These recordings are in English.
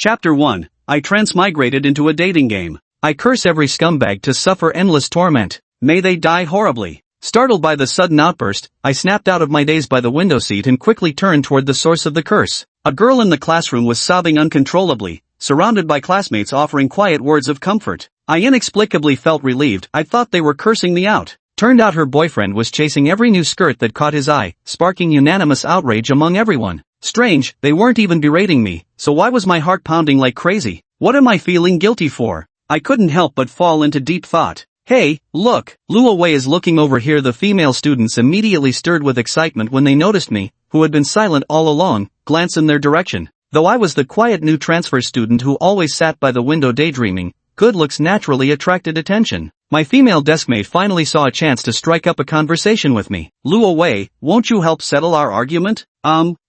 Chapter 1. I transmigrated into a dating game. I curse every scumbag to suffer endless torment. May they die horribly. Startled by the sudden outburst, I snapped out of my daze by the window seat and quickly turned toward the source of the curse. A girl in the classroom was sobbing uncontrollably, surrounded by classmates offering quiet words of comfort. I inexplicably felt relieved. I thought they were cursing me out. Turned out her boyfriend was chasing every new skirt that caught his eye, sparking unanimous outrage among everyone. Strange, they weren't even berating me, so why was my heart pounding like crazy? What am I feeling guilty for? I couldn't help but fall into deep thought. Hey, look, Luo Wei is looking over here. The female students immediately stirred with excitement when they noticed me, who had been silent all along, glance in their direction. Though I was the quiet new transfer student who always sat by the window daydreaming, good looks naturally attracted attention. My female deskmate finally saw a chance to strike up a conversation with me. Luo Wei, won't you help settle our argument?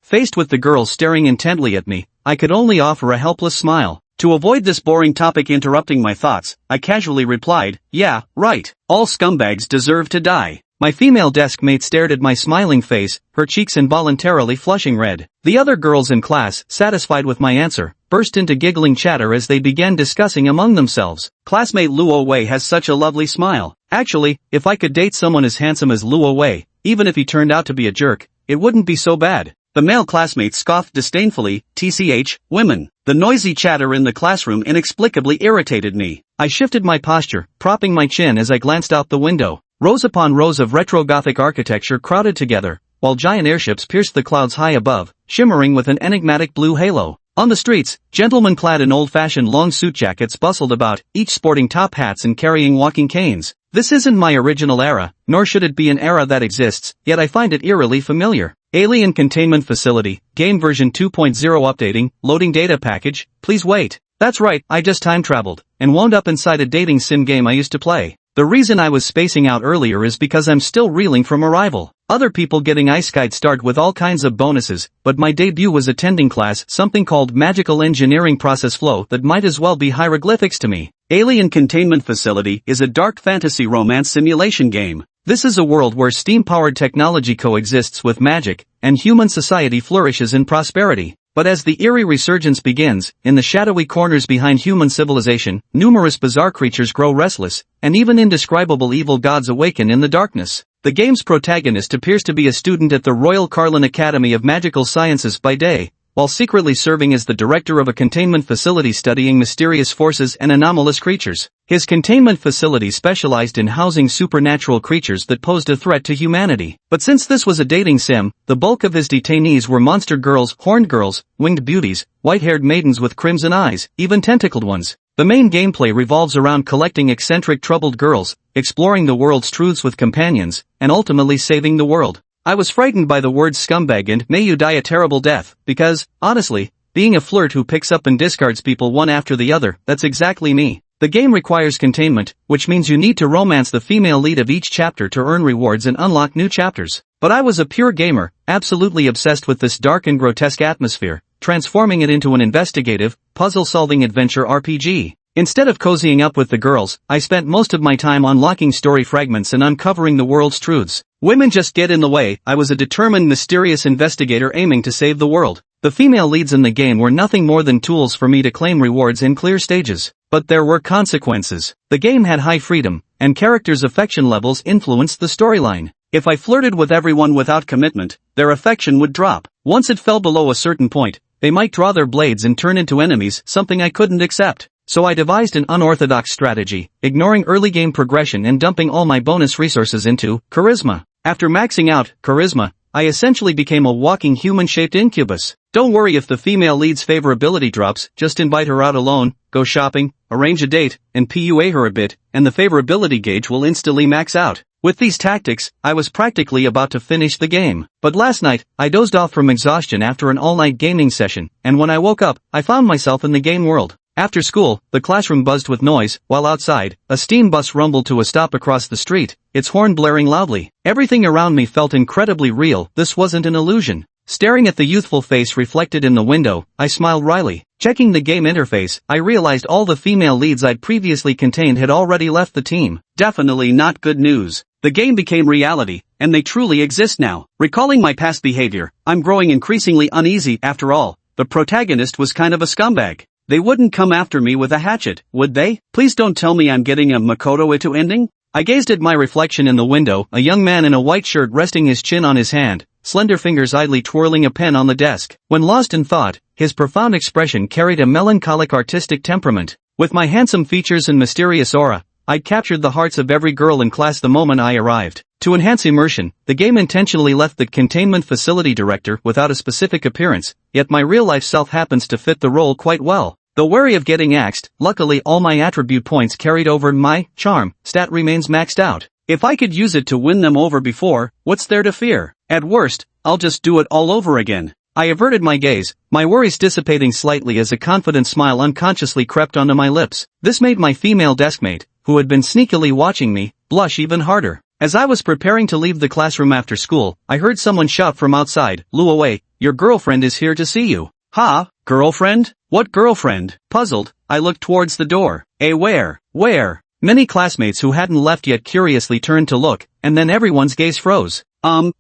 Faced with the girls staring intently at me, I could only offer a helpless smile. To avoid this boring topic interrupting my thoughts, I casually replied, yeah, right. All scumbags deserve to die. My female deskmate stared at my smiling face, her cheeks involuntarily flushing red. The other girls in class, satisfied with my answer, burst into giggling chatter as they began discussing among themselves. Classmate Luo Wei has such a lovely smile. Actually, if I could date someone as handsome as Luo Wei, even if he turned out to be a jerk, it wouldn't be so bad. The male classmates scoffed disdainfully, tch, women. The noisy chatter in the classroom inexplicably irritated me. I shifted my posture, propping my chin as I glanced out the window. Rows upon rows of retro-Gothic architecture crowded together, while giant airships pierced the clouds high above, shimmering with an enigmatic blue halo. On the streets, gentlemen clad in old-fashioned long suit jackets bustled about, each sporting top hats and carrying walking canes. This isn't my original era, nor should it be an era that exists, yet I find it eerily familiar. Alien Containment Facility, Game version 2.0 updating, loading data package, please wait. That's right, I just time-traveled, and wound up inside a dating sim game I used to play. The reason I was spacing out earlier is because I'm still reeling from arrival. Other people getting ice skite start with all kinds of bonuses, but my debut was attending class, something called Magical Engineering Process Flow that might as well be hieroglyphics to me. Alien Containment Facility is a dark fantasy romance simulation game. This is a world where steam-powered technology coexists with magic, and human society flourishes in prosperity. But as the eerie resurgence begins, in the shadowy corners behind human civilization, numerous bizarre creatures grow restless, and even indescribable evil gods awaken in the darkness. The game's protagonist appears to be a student at the Royal Carlin Academy of Magical Sciences by day, while secretly serving as the director of a containment facility studying mysterious forces and anomalous creatures. His containment facility specialized in housing supernatural creatures that posed a threat to humanity. But since this was a dating sim, the bulk of his detainees were monster girls, horned girls, winged beauties, white-haired maidens with crimson eyes, even tentacled ones. The main gameplay revolves around collecting eccentric troubled girls, exploring the world's truths with companions, and ultimately saving the world. I was frightened by the word scumbag and may you die a terrible death, because, honestly, being a flirt who picks up and discards people one after the other, that's exactly me. The game requires containment, which means you need to romance the female lead of each chapter to earn rewards and unlock new chapters. But I was a pure gamer, absolutely obsessed with this dark and grotesque atmosphere, transforming it into an investigative, puzzle-solving adventure RPG. Instead of cozying up with the girls, I spent most of my time unlocking story fragments and uncovering the world's truths. Women just get in the way. I was a determined, mysterious investigator aiming to save the world. The female leads in the game were nothing more than tools for me to claim rewards in clear stages. But there were consequences. The game had high freedom, and characters' affection levels influenced the storyline. If I flirted with everyone without commitment, their affection would drop. Once it fell below a certain point, they might draw their blades and turn into enemies, something I couldn't accept. So I devised an unorthodox strategy, ignoring early game progression and dumping all my bonus resources into charisma. After maxing out charisma, I essentially became a walking human-shaped incubus. Don't worry if the female lead's favorability drops, just invite her out alone, go shopping, arrange a date, and PUA her a bit, and the favorability gauge will instantly max out. With these tactics, I was practically about to finish the game. But last night, I dozed off from exhaustion after an all-night gaming session, and when I woke up, I found myself in the game world. After school, the classroom buzzed with noise, while outside, a steam bus rumbled to a stop across the street, its horn blaring loudly. Everything around me felt incredibly real. This wasn't an illusion. Staring at the youthful face reflected in the window, I smiled wryly. Checking the game interface, I realized all the female leads I'd previously contained had already left the team. Definitely not good news. The game became reality, and they truly exist now. Recalling my past behavior, I'm growing increasingly uneasy. After all, the protagonist was kind of a scumbag. They wouldn't come after me with a hatchet, would they? Please don't tell me I'm getting a Makoto Ito ending? I gazed at my reflection in the window, a young man in a white shirt resting his chin on his hand, slender fingers idly twirling a pen on the desk. When lost in thought, his profound expression carried a melancholic artistic temperament. With my handsome features and mysterious aura, I'd captured the hearts of every girl in class the moment I arrived. To enhance immersion, the game intentionally left the containment facility director without a specific appearance, yet my real-life self happens to fit the role quite well. Though wary of getting axed, luckily all my attribute points carried over and my charm stat remains maxed out. If I could use it to win them over before, what's there to fear? At worst, I'll just do it all over again. I averted my gaze, my worries dissipating slightly as a confident smile unconsciously crept onto my lips. This made my female deskmate, who had been sneakily watching me, blush even harder. As I was preparing to leave the classroom after school, I heard someone shout from outside, "Luawei, your girlfriend is here to see you." "Ha? Girlfriend? What girlfriend?" Puzzled, I looked towards the door. Where? Many classmates who hadn't left yet curiously turned to look, and then everyone's gaze froze.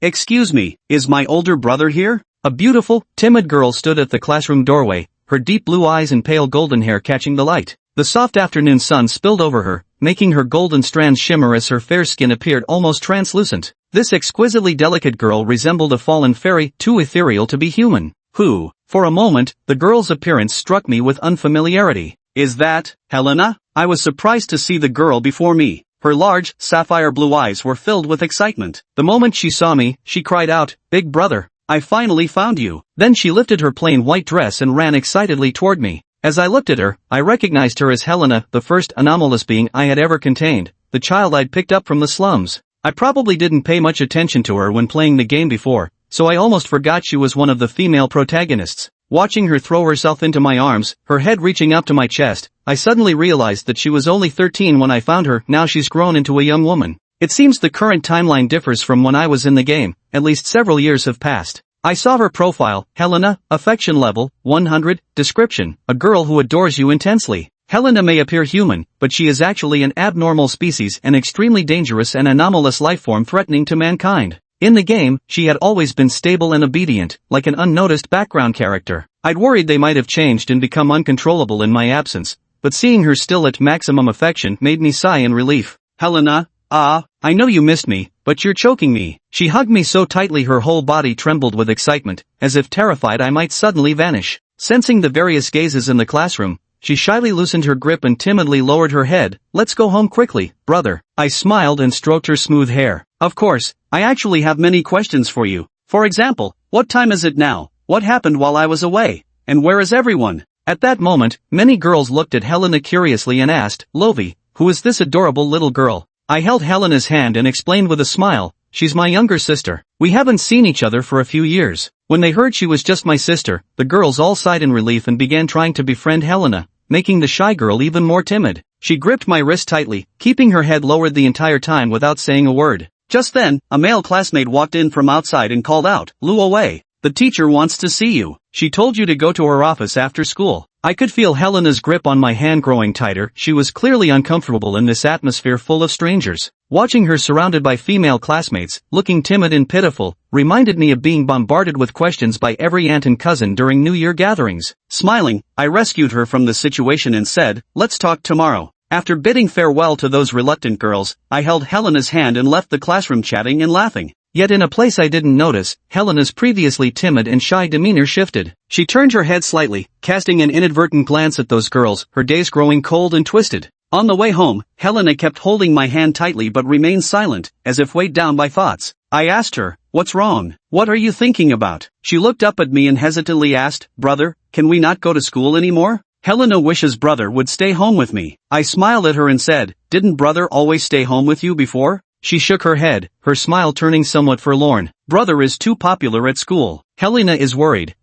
Excuse me, is my older brother here?" A beautiful, timid girl stood at the classroom doorway, her deep blue eyes and pale golden hair catching the light. The soft afternoon sun spilled over her, making her golden strands shimmer as her fair skin appeared almost translucent. This exquisitely delicate girl resembled a fallen fairy, too ethereal to be human. Who? For a moment, the girl's appearance struck me with unfamiliarity. "Is that Helena?" I was surprised to see the girl before me. Her large, sapphire blue eyes were filled with excitement. The moment she saw me, she cried out, "Big brother, I finally found you." Then she lifted her plain white dress and ran excitedly toward me. As I looked at her, I recognized her as Helena, the first anomalous being I had ever contained, the child I'd picked up from the slums. I probably didn't pay much attention to her when playing the game before, so I almost forgot she was one of the female protagonists. Watching her throw herself into my arms, her head reaching up to my chest, I suddenly realized that she was only 13 when I found her. Now she's grown into a young woman. It seems the current timeline differs from when I was in the game, at least several years have passed. I saw her profile, Helena, affection level, 100, description, a girl who adores you intensely. Helena may appear human, but she is actually an abnormal species, an extremely dangerous and anomalous lifeform threatening to mankind. In the game, she had always been stable and obedient, like an unnoticed background character. I'd worried they might have changed and become uncontrollable in my absence, but seeing her still at maximum affection made me sigh in relief. "Helena, I know you missed me, but you're choking me." She hugged me so tightly her whole body trembled with excitement, as if terrified I might suddenly vanish. Sensing the various gazes in the classroom, she shyly loosened her grip and timidly lowered her head. "Let's go home quickly, brother." I smiled and stroked her smooth hair. "Of course, I actually have many questions for you. For example, what time is it now? What happened while I was away? And where is everyone?" At that moment, many girls looked at Helena curiously and asked, "Lovi, who is this adorable little girl?" I held Helena's hand and explained with a smile, "She's my younger sister. We haven't seen each other for a few years." When they heard she was just my sister, the girls all sighed in relief and began trying to befriend Helena, making the shy girl even more timid. She gripped my wrist tightly, keeping her head lowered the entire time without saying a word. Just then, a male classmate walked in from outside and called out, "Luawei, the teacher wants to see you. She told you to go to her office after school." I could feel Helena's grip on my hand growing tighter. She was clearly uncomfortable in this atmosphere full of strangers. Watching her surrounded by female classmates, looking timid and pitiful, reminded me of being bombarded with questions by every aunt and cousin during New Year gatherings. Smiling, I rescued her from the situation and said, "Let's talk tomorrow." After bidding farewell to those reluctant girls, I held Helena's hand and left the classroom chatting and laughing. Yet in a place I didn't notice, Helena's previously timid and shy demeanor shifted. She turned her head slightly, casting an inadvertent glance at those girls, her gaze growing cold and twisted. On the way home, Helena kept holding my hand tightly but remained silent, as if weighed down by thoughts. I asked her, "What's wrong? What are you thinking about?" She looked up at me and hesitantly asked, "Brother, can we not go to school anymore?" Helena wishes brother would stay home with me. I smiled at her and said, "Didn't brother always stay home with you before?" She shook her head, her smile turning somewhat forlorn. "Brother is too popular at school. Helena is worried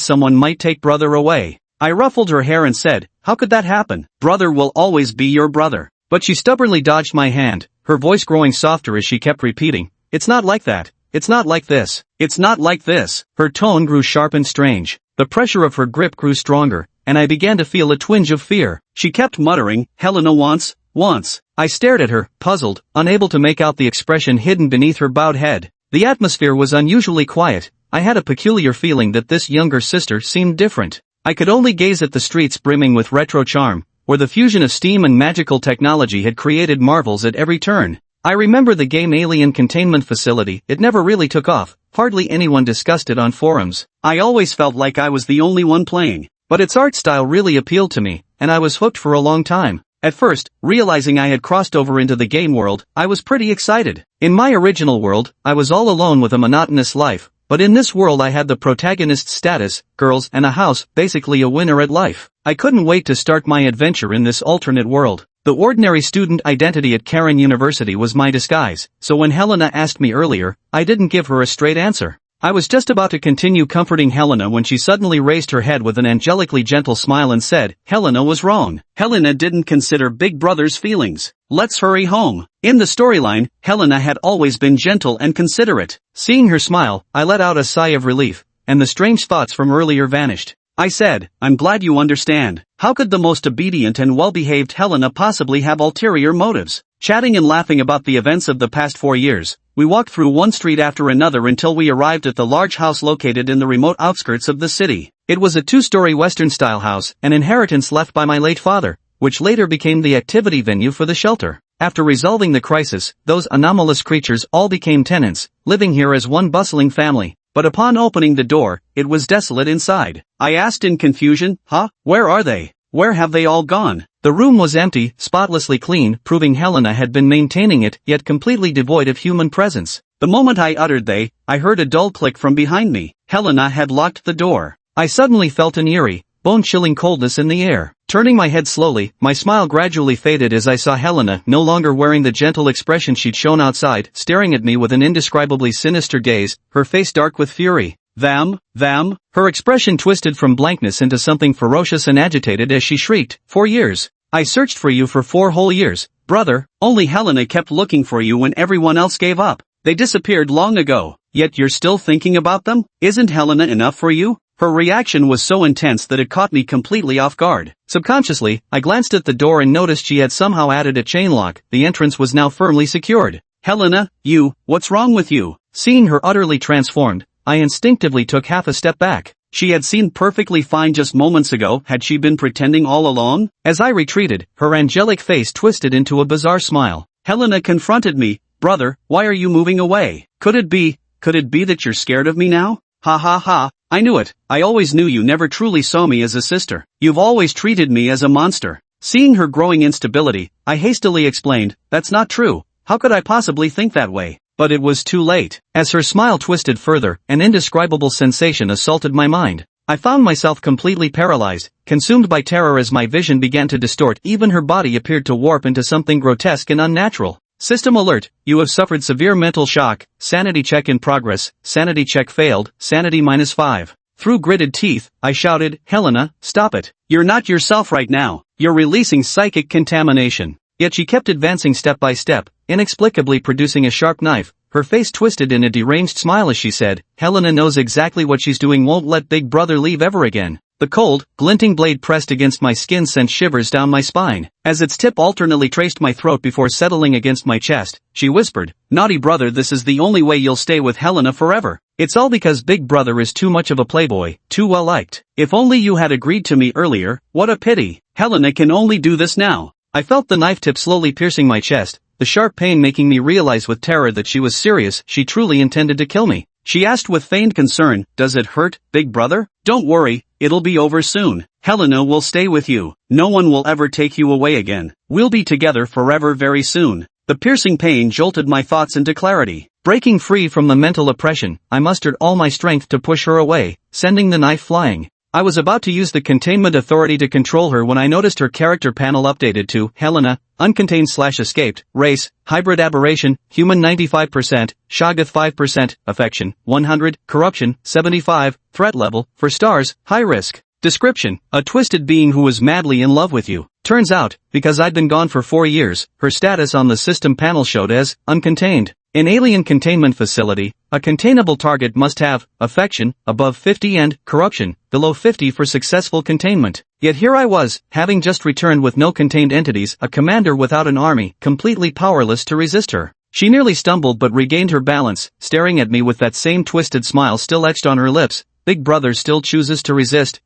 someone might take brother away." I ruffled her hair and said, "How could that happen? Brother will always be your brother." But she stubbornly dodged my hand, her voice growing softer as she kept repeating, "It's not like that. It's not like this. It's not like this." Her tone grew sharp and strange. The pressure of her grip grew stronger, and I began to feel a twinge of fear. She kept muttering, "Helena wants." I stared at her, puzzled, unable to make out the expression hidden beneath her bowed head. The atmosphere was unusually quiet. I had a peculiar feeling that this younger sister seemed different. I could only gaze at the streets brimming with retro charm, where the fusion of steam and magical technology had created marvels at every turn. I remember the game Alien Containment Facility. It never really took off, hardly anyone discussed it on forums. I always felt like I was the only one playing. But its art style really appealed to me, and I was hooked for a long time. At first, realizing I had crossed over into the game world, I was pretty excited. In my original world, I was all alone with a monotonous life, but in this world I had the protagonist status, girls and a house, basically a winner at life. I couldn't wait to start my adventure in this alternate world. The ordinary student identity at Karen University was my disguise, so when Helena asked me earlier, I didn't give her a straight answer. I was just about to continue comforting Helena when she suddenly raised her head with an angelically gentle smile and said, Helena was wrong. Helena didn't consider Big Brother's feelings. Let's hurry home. In the storyline, Helena had always been gentle and considerate. Seeing her smile, I let out a sigh of relief, and the strange thoughts from earlier vanished. I said, I'm glad you understand. How could the most obedient and well-behaved Helena possibly have ulterior motives? Chatting and laughing about the events of the past 4 years, we walked through one street after another until we arrived at the large house located in the remote outskirts of the city. It was a 2-story Western-style house, an inheritance left by my late father, which later became the activity venue for the shelter. After resolving the crisis, those anomalous creatures all became tenants, living here as one bustling family. But upon opening the door, it was desolate inside. I asked in confusion, where are they? Where have they all gone? The room was empty, spotlessly clean, proving Helena had been maintaining it, yet completely devoid of human presence. The moment I uttered they, I heard a dull click from behind me. Helena had locked the door. I suddenly felt an eerie, bone-chilling coldness in the air. Turning my head slowly, my smile gradually faded as I saw Helena, no longer wearing the gentle expression she'd shown outside, staring at me with an indescribably sinister gaze, her face dark with fury. Them? Her expression twisted from blankness into something ferocious and agitated as she shrieked, 4 years. I searched for you for 4 whole years, brother. Only Helena kept looking for you when everyone else gave up. They disappeared long ago, yet you're still thinking about them? Isn't Helena enough for you? Her reaction was so intense that it caught me completely off guard. Subconsciously, I glanced at the door and noticed she had somehow added a chain lock. The entrance was now firmly secured. Helena, what's wrong with you? Seeing her utterly transformed, I instinctively took half a step back. She had seemed perfectly fine just moments ago. Had she been pretending all along? As I retreated, her angelic face twisted into a bizarre smile. Helena confronted me. Brother, why are you moving away? Could it be that you're scared of me now? Ha. I knew it. I always knew you never truly saw me as a sister. You've always treated me as a monster. Seeing her growing instability, I hastily explained, that's not true. How could I possibly think that way? But it was too late. As her smile twisted further, an indescribable sensation assaulted my mind. I found myself completely paralyzed, consumed by terror as my vision began to distort. Even her body appeared to warp into something grotesque and unnatural. System alert, you have suffered severe mental shock. Sanity check in progress. Sanity check failed. Sanity -5. Through gritted teeth, I shouted, Helena, stop it. You're not yourself right now. You're releasing psychic contamination. Yet she kept advancing step by step, inexplicably producing a sharp knife. Her face twisted in a deranged smile as she said, Helena knows exactly what she's doing. Won't let Big Brother leave ever again. The cold, glinting blade pressed against my skin sent shivers down my spine. As its tip alternately traced my throat before settling against my chest, she whispered, naughty brother, this is the only way you'll stay with Helena forever. It's all because Big Brother is too much of a playboy, too well liked. If only you had agreed to me earlier, what a pity. Helena can only do this now. I felt the knife tip slowly piercing my chest, the sharp pain making me realize with terror that she was serious. She truly intended to kill me. She asked with feigned concern, does it hurt, Big Brother? Don't worry, it'll be over soon. Helena will stay with you. No one will ever take you away again. We'll be together forever very soon. The piercing pain jolted my thoughts into clarity. Breaking free from the mental oppression, I mustered all my strength to push her away, sending the knife flying. I was about to use the containment authority to control her when I noticed her character panel updated to Helena, uncontained/escaped, race, hybrid aberration, human 95%, Shoggoth 5%, affection, 100, corruption, 75, threat level, for stars, high risk. Description, a twisted being who was madly in love with you. Turns out, because I'd been gone for 4 years, her status on the system panel showed as uncontained. In Alien Containment Facility, a containable target must have affection above 50 and corruption below 50 for successful containment. Yet here I was, having just returned with no contained entities, a commander without an army, completely powerless to resist her. She nearly stumbled but regained her balance, staring at me with that same twisted smile still etched on her lips. Big Brother still chooses to resist.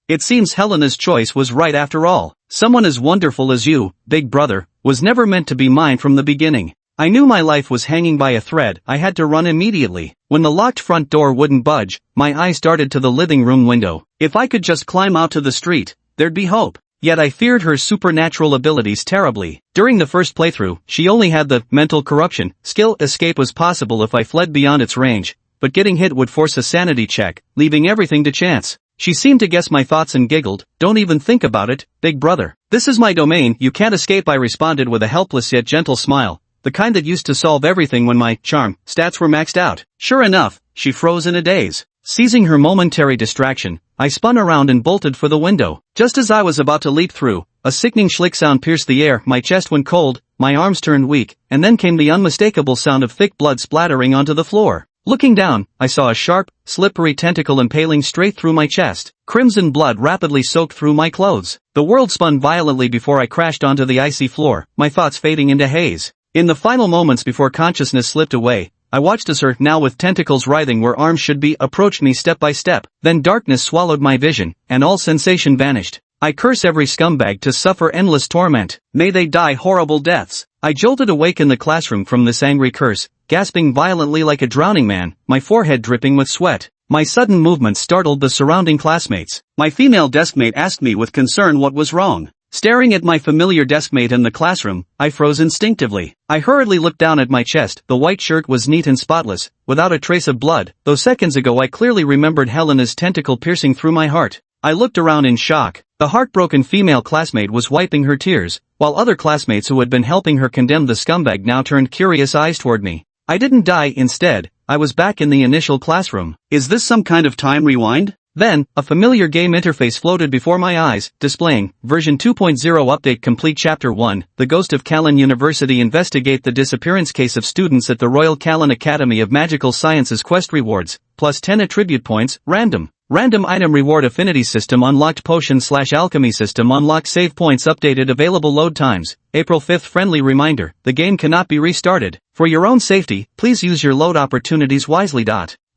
It seems Helena's choice was right after all. Someone as wonderful as you, big brother, was never meant to be mine from the beginning. I knew my life was hanging by a thread. I had to run immediately. When the locked front door wouldn't budge, my eyes darted to the living room window. If I could just climb out to the street, there'd be hope. Yet I feared her supernatural abilities terribly. During the first playthrough, she only had the mental corruption skill. Escape was possible if I fled beyond its range, but getting hit would force a sanity check, leaving everything to chance. She seemed to guess my thoughts and giggled. Don't even think about it, big brother. This is my domain, you can't escape. I responded with a helpless yet gentle smile, the kind that used to solve everything when my charm stats were maxed out. Sure enough, she froze in a daze. Seizing her momentary distraction, I spun around and bolted for the window. Just as I was about to leap through, a sickening schlick sound pierced the air, my chest went cold, my arms turned weak, and then came the unmistakable sound of thick blood splattering onto the floor. Looking down, I saw a sharp, slippery tentacle impaling straight through my chest. Crimson blood rapidly soaked through my clothes. The world spun violently before I crashed onto the icy floor, my thoughts fading into haze. In the final moments before consciousness slipped away, I watched as her, now with tentacles writhing where arms should be, approached me step by step. Then darkness swallowed my vision, and all sensation vanished. I curse every scumbag to suffer endless torment. May they die horrible deaths. I jolted awake in the classroom from this angry curse, gasping violently like a drowning man, my forehead dripping with sweat. My sudden movement startled the surrounding classmates. My female deskmate asked me with concern what was wrong. Staring at my familiar deskmate in the classroom, I froze instinctively. I hurriedly looked down at my chest. The white shirt was neat and spotless, without a trace of blood, though seconds ago I clearly remembered Helena's tentacle piercing through my heart. I looked around in shock. The heartbroken female classmate was wiping her tears, while other classmates who had been helping her condemn the scumbag now turned curious eyes toward me. I didn't die. Instead, I was back in the initial classroom. Is this some kind of time rewind? Then, a familiar game interface floated before my eyes, displaying, version 2.0 update complete. Chapter 1, The Ghost of Kalon University. Investigate the disappearance case of students at the Royal Kalon Academy of Magical Sciences. Quest rewards, plus 10 attribute points, random. Random item reward. Affinity system unlocked. Potion/alchemy system unlocked. Save points updated. Available load times, April 5th. Friendly reminder, the game cannot be restarted. For your own safety, please use your load opportunities wisely.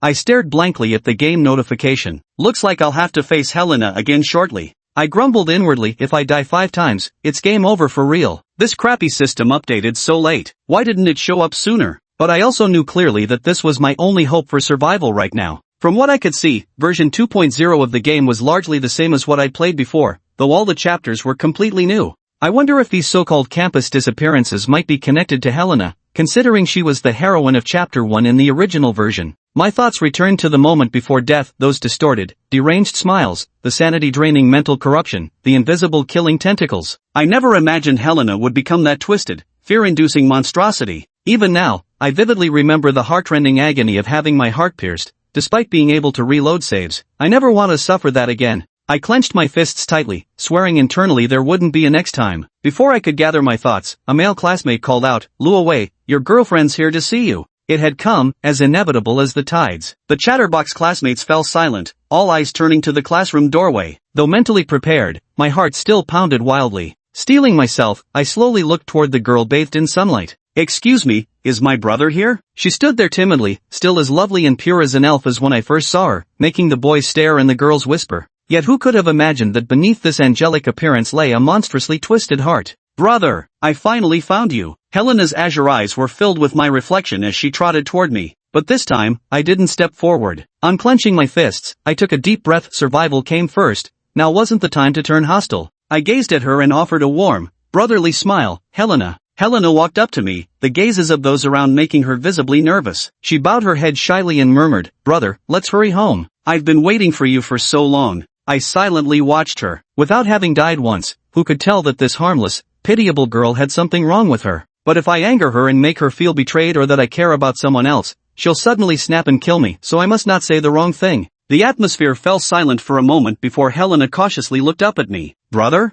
I stared blankly at the game notification. Looks like I'll have to face Helena again shortly. I grumbled inwardly. If I die 5 times, it's game over for real. This crappy system updated so late. Why didn't it show up sooner? But I also knew clearly that this was my only hope for survival right now. From what I could see, version 2.0 of the game was largely the same as what I'd played before, though all the chapters were completely new. I wonder if these so-called campus disappearances might be connected to Helena, considering she was the heroine of Chapter 1 in the original version. My thoughts returned to the moment before death, those distorted, deranged smiles, the sanity-draining mental corruption, the invisible killing tentacles. I never imagined Helena would become that twisted, fear-inducing monstrosity. Even now, I vividly remember the heart-rending agony of having my heart pierced. Despite being able to reload saves, I never want to suffer that again. I clenched my fists tightly, swearing internally there wouldn't be a next time. Before I could gather my thoughts, a male classmate called out, "Luo Wei, your girlfriend's here to see you." It had come, as inevitable as the tides. The chatterbox classmates fell silent, all eyes turning to the classroom doorway. Though mentally prepared, my heart still pounded wildly. Steeling myself, I slowly looked toward the girl bathed in sunlight. "Excuse me, is my brother here?" She stood there timidly, still as lovely and pure as an elf as when I first saw her, making the boys stare and the girls whisper. Yet who could have imagined that beneath this angelic appearance lay a monstrously twisted heart? "Brother, I finally found you." Helena's azure eyes were filled with my reflection as she trotted toward me, but this time, I didn't step forward. Unclenching my fists, I took a deep breath. Survival came first. Now wasn't the time to turn hostile. I gazed at her and offered a warm, brotherly smile. "Helena." Helena walked up to me, the gazes of those around making her visibly nervous. She bowed her head shyly and murmured, "Brother, let's hurry home. I've been waiting for you for so long." I silently watched her. Without having died once, who could tell that this harmless, pitiable girl had something wrong with her? But if I anger her and make her feel betrayed or that I care about someone else, she'll suddenly snap and kill me, so I must not say the wrong thing. The atmosphere fell silent for a moment before Helena cautiously looked up at me. "Brother?"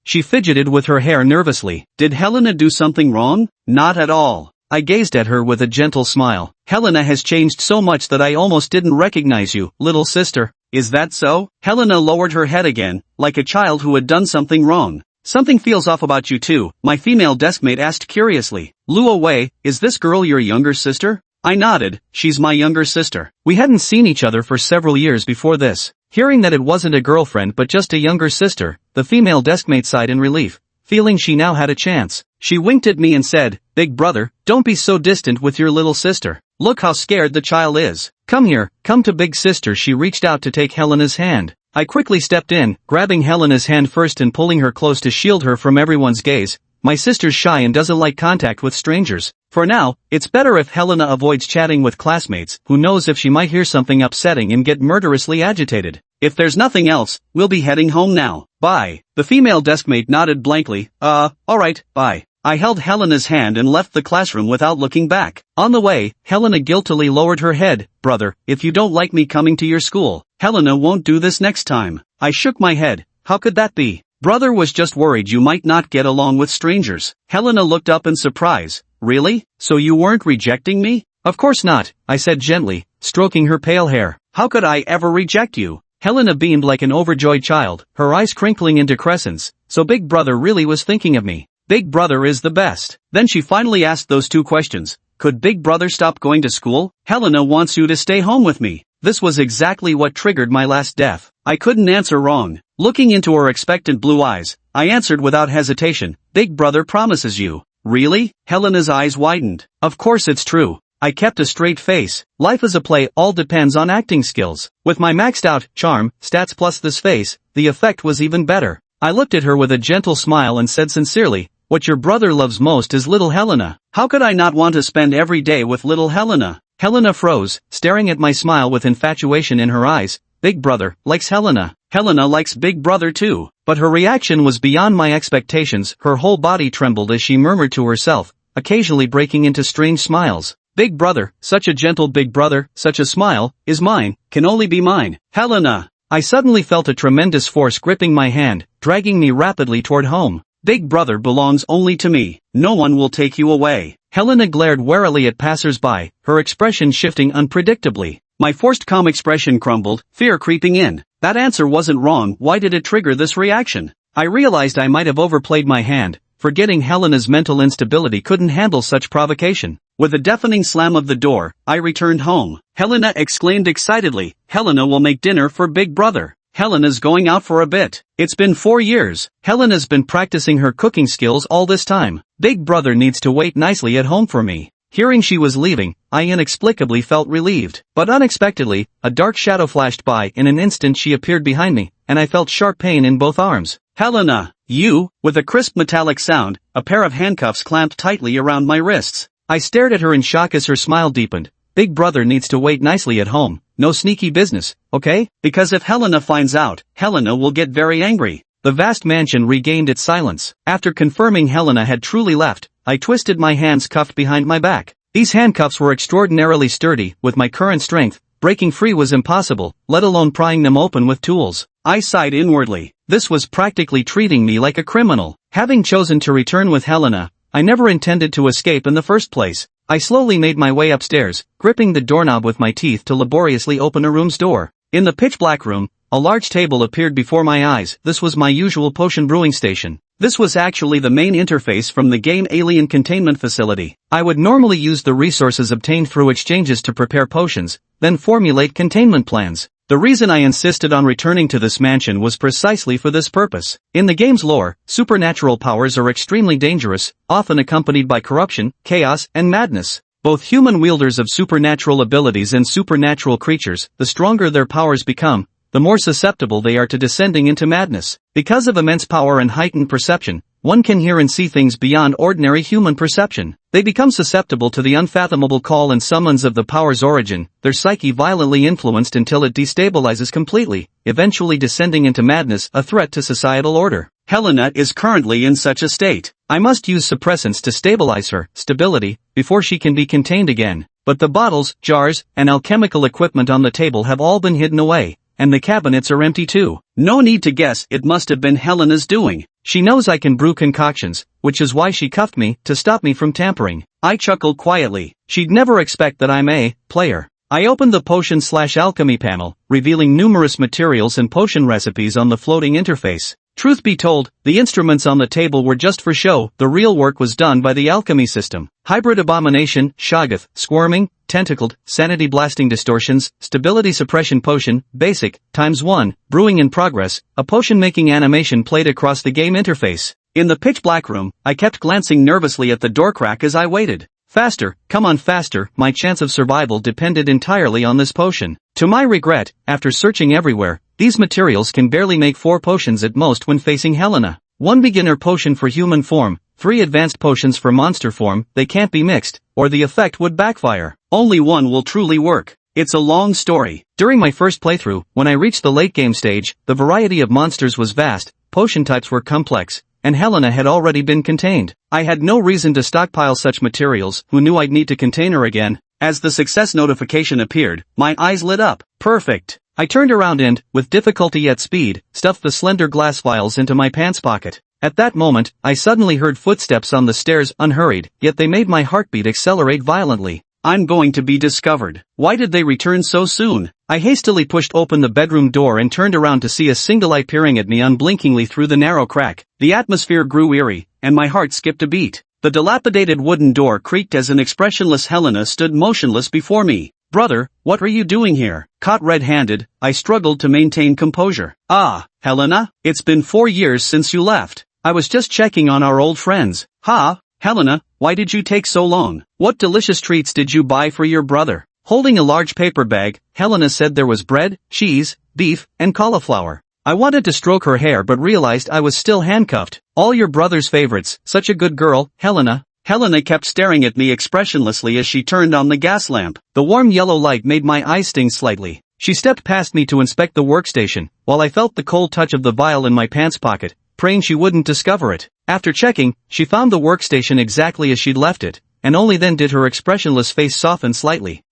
She fidgeted with her hair nervously. "Did Helena do something wrong?" "Not at all." I gazed at her with a gentle smile. "Helena has changed so much that I almost didn't recognize you, little sister." "Is that so?" Helena lowered her head again, like a child who had done something wrong. "Something feels off about you too," my female deskmate asked curiously. "Luo Wei, is this girl your younger sister?" I nodded. "She's my younger sister. We hadn't seen each other for several years before this. Hearing that it wasn't a girlfriend but just a younger sister, the female deskmate sighed in relief, feeling she now had a chance. She winked at me and said, "Big brother, don't be so distant with your little sister. Look how scared the child is. Come here, come to big sister." She reached out to take Helena's hand. I quickly stepped in, grabbing Helena's hand first and pulling her close to shield her from everyone's gaze. My sister's shy and doesn't like contact with strangers. For now, it's better if Helena avoids chatting with classmates. Who knows if she might hear something upsetting and get murderously agitated. If there's nothing else, we'll be heading home now. Bye. The female deskmate nodded blankly. Alright, bye. I held Helena's hand and left the classroom without looking back. On the way, Helena guiltily lowered her head. "Brother, if you don't like me coming to your school, Helena won't do this next time." I shook my head. How could that be? Brother was just worried you might not get along with strangers. Helena looked up in surprise. Really? So you weren't rejecting me? Of course not, I said gently, stroking her pale hair. How could I ever reject you? Helena beamed like an overjoyed child, her eyes crinkling into crescents. So Big Brother really was thinking of me. Big Brother is the best. Then she finally asked those two questions. Could Big Brother stop going to school? Helena wants you to stay home with me. This was exactly what triggered my last death. I couldn't answer wrong. Looking into her expectant blue eyes, I answered without hesitation. Big Brother promises you. Really? Helena's eyes widened. Of course it's true. I kept a straight face. Life is a play, all depends on acting skills. With my maxed out charm, stats plus this face, the effect was even better. I looked at her with a gentle smile and said sincerely, what your brother loves most is little Helena. How could I not want to spend every day with little Helena? Helena froze, staring at my smile with infatuation in her eyes. Big Brother likes Helena. Helena likes Big Brother too. But her reaction was beyond my expectations. Her whole body trembled as she murmured to herself, occasionally breaking into strange smiles. Big Brother, such a gentle Big Brother, such a smile, is mine, can only be mine. Helena! I suddenly felt a tremendous force gripping my hand, dragging me rapidly toward home. Big Brother belongs only to me. No one will take you away. Helena glared warily at passers-by, her expression shifting unpredictably. My forced calm expression crumbled, fear creeping in. That answer wasn't wrong. Why did it trigger this reaction? I realized I might have overplayed my hand, forgetting Helena's mental instability couldn't handle such provocation. With a deafening slam of the door, I returned home. Helena exclaimed excitedly, Helena will make dinner for Big Brother. Helena's going out for a bit. It's been 4 years. Helena's been practicing her cooking skills all this time. Big Brother needs to wait nicely at home for me. Hearing she was leaving, I inexplicably felt relieved. But unexpectedly, a dark shadow flashed by. In an instant she appeared behind me, and I felt sharp pain in both arms. Helena, you, with a crisp metallic sound, a pair of handcuffs clamped tightly around my wrists. I stared at her in shock as her smile deepened. Big Brother needs to wait nicely at home. No sneaky business, okay? Because if Helena finds out, Helena will get very angry. The vast mansion regained its silence. After confirming Helena had truly left, I twisted my hands cuffed behind my back. These handcuffs were extraordinarily sturdy. With my current strength, breaking free was impossible, let alone prying them open with tools. I sighed inwardly. This was practically treating me like a criminal. Having chosen to return with Helena, I never intended to escape in the first place. I slowly made my way upstairs, gripping the doorknob with my teeth to laboriously open a room's door. In the pitch-black room, a large table appeared before my eyes. This was my usual potion brewing station. This was actually the main interface from the game Alien Containment Facility. I would normally use the resources obtained through exchanges to prepare potions, then formulate containment plans. The reason I insisted on returning to this mansion was precisely for this purpose. In the game's lore, supernatural powers are extremely dangerous, often accompanied by corruption, chaos, and madness. Both human wielders of supernatural abilities and supernatural creatures, the stronger their powers become, the more susceptible they are to descending into madness. Because of immense power and heightened perception, one can hear and see things beyond ordinary human perception. They become susceptible to the unfathomable call and summons of the power's origin, their psyche violently influenced until it destabilizes completely, eventually descending into madness, a threat to societal order. Helena is currently in such a state. I must use suppressants to stabilize her stability before she can be contained again. But the bottles, jars, and alchemical equipment on the table have all been hidden away, and the cabinets are empty too. No need to guess, it must have been Helena's doing. She knows I can brew concoctions, which is why she cuffed me, to stop me from tampering. I chuckled quietly. She'd never expect that I'm a player. I opened the potion/alchemy panel, revealing numerous materials and potion recipes on the floating interface. Truth be told, the instruments on the table were just for show, the real work was done by the alchemy system. Hybrid abomination, Shoggoth, squirming, tentacled, sanity blasting distortions, stability suppression potion, basic, ×1, brewing in progress, a potion making animation played across the game interface. In the pitch black room, I kept glancing nervously at the door crack as I waited. Faster, come on faster, my chance of survival depended entirely on this potion. To my regret, after searching everywhere, these materials can barely make 4 potions at most when facing Helena. 1 beginner potion for human form, 3 advanced potions for monster form, they can't be mixed, or the effect would backfire. Only one will truly work. It's a long story. During my first playthrough, when I reached the late game stage, the variety of monsters was vast, potion types were complex, and Helena had already been contained. I had no reason to stockpile such materials, who knew I'd need to contain her again. As the success notification appeared, my eyes lit up. Perfect. I turned around and, with difficulty yet speed, stuffed the slender glass vials into my pants pocket. At that moment, I suddenly heard footsteps on the stairs, unhurried, yet they made my heartbeat accelerate violently. I'm going to be discovered. Why did they return so soon? I hastily pushed open the bedroom door and turned around to see a single eye peering at me unblinkingly through the narrow crack. The atmosphere grew eerie, and my heart skipped a beat. The dilapidated wooden door creaked as an expressionless Helena stood motionless before me. Brother, what are you doing here? Caught red-handed, I struggled to maintain composure. Ah, Helena, it's been 4 years since you left. I was just checking on our old friends. Ha, Helena, why did you take so long? What delicious treats did you buy for your brother? Holding a large paper bag, Helena said there was bread, cheese, beef, and cauliflower. I wanted to stroke her hair but realized I was still handcuffed. All your brother's favorites, such a good girl, Helena. Helena kept staring at me expressionlessly as she turned on the gas lamp. The warm yellow light made my eyes sting slightly. She stepped past me to inspect the workstation, while I felt the cold touch of the vial in my pants pocket, praying she wouldn't discover it. After checking, she found the workstation exactly as she'd left it, and only then did her expressionless face soften slightly.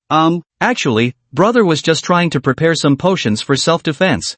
Actually, brother was just trying to prepare some potions for self-defense.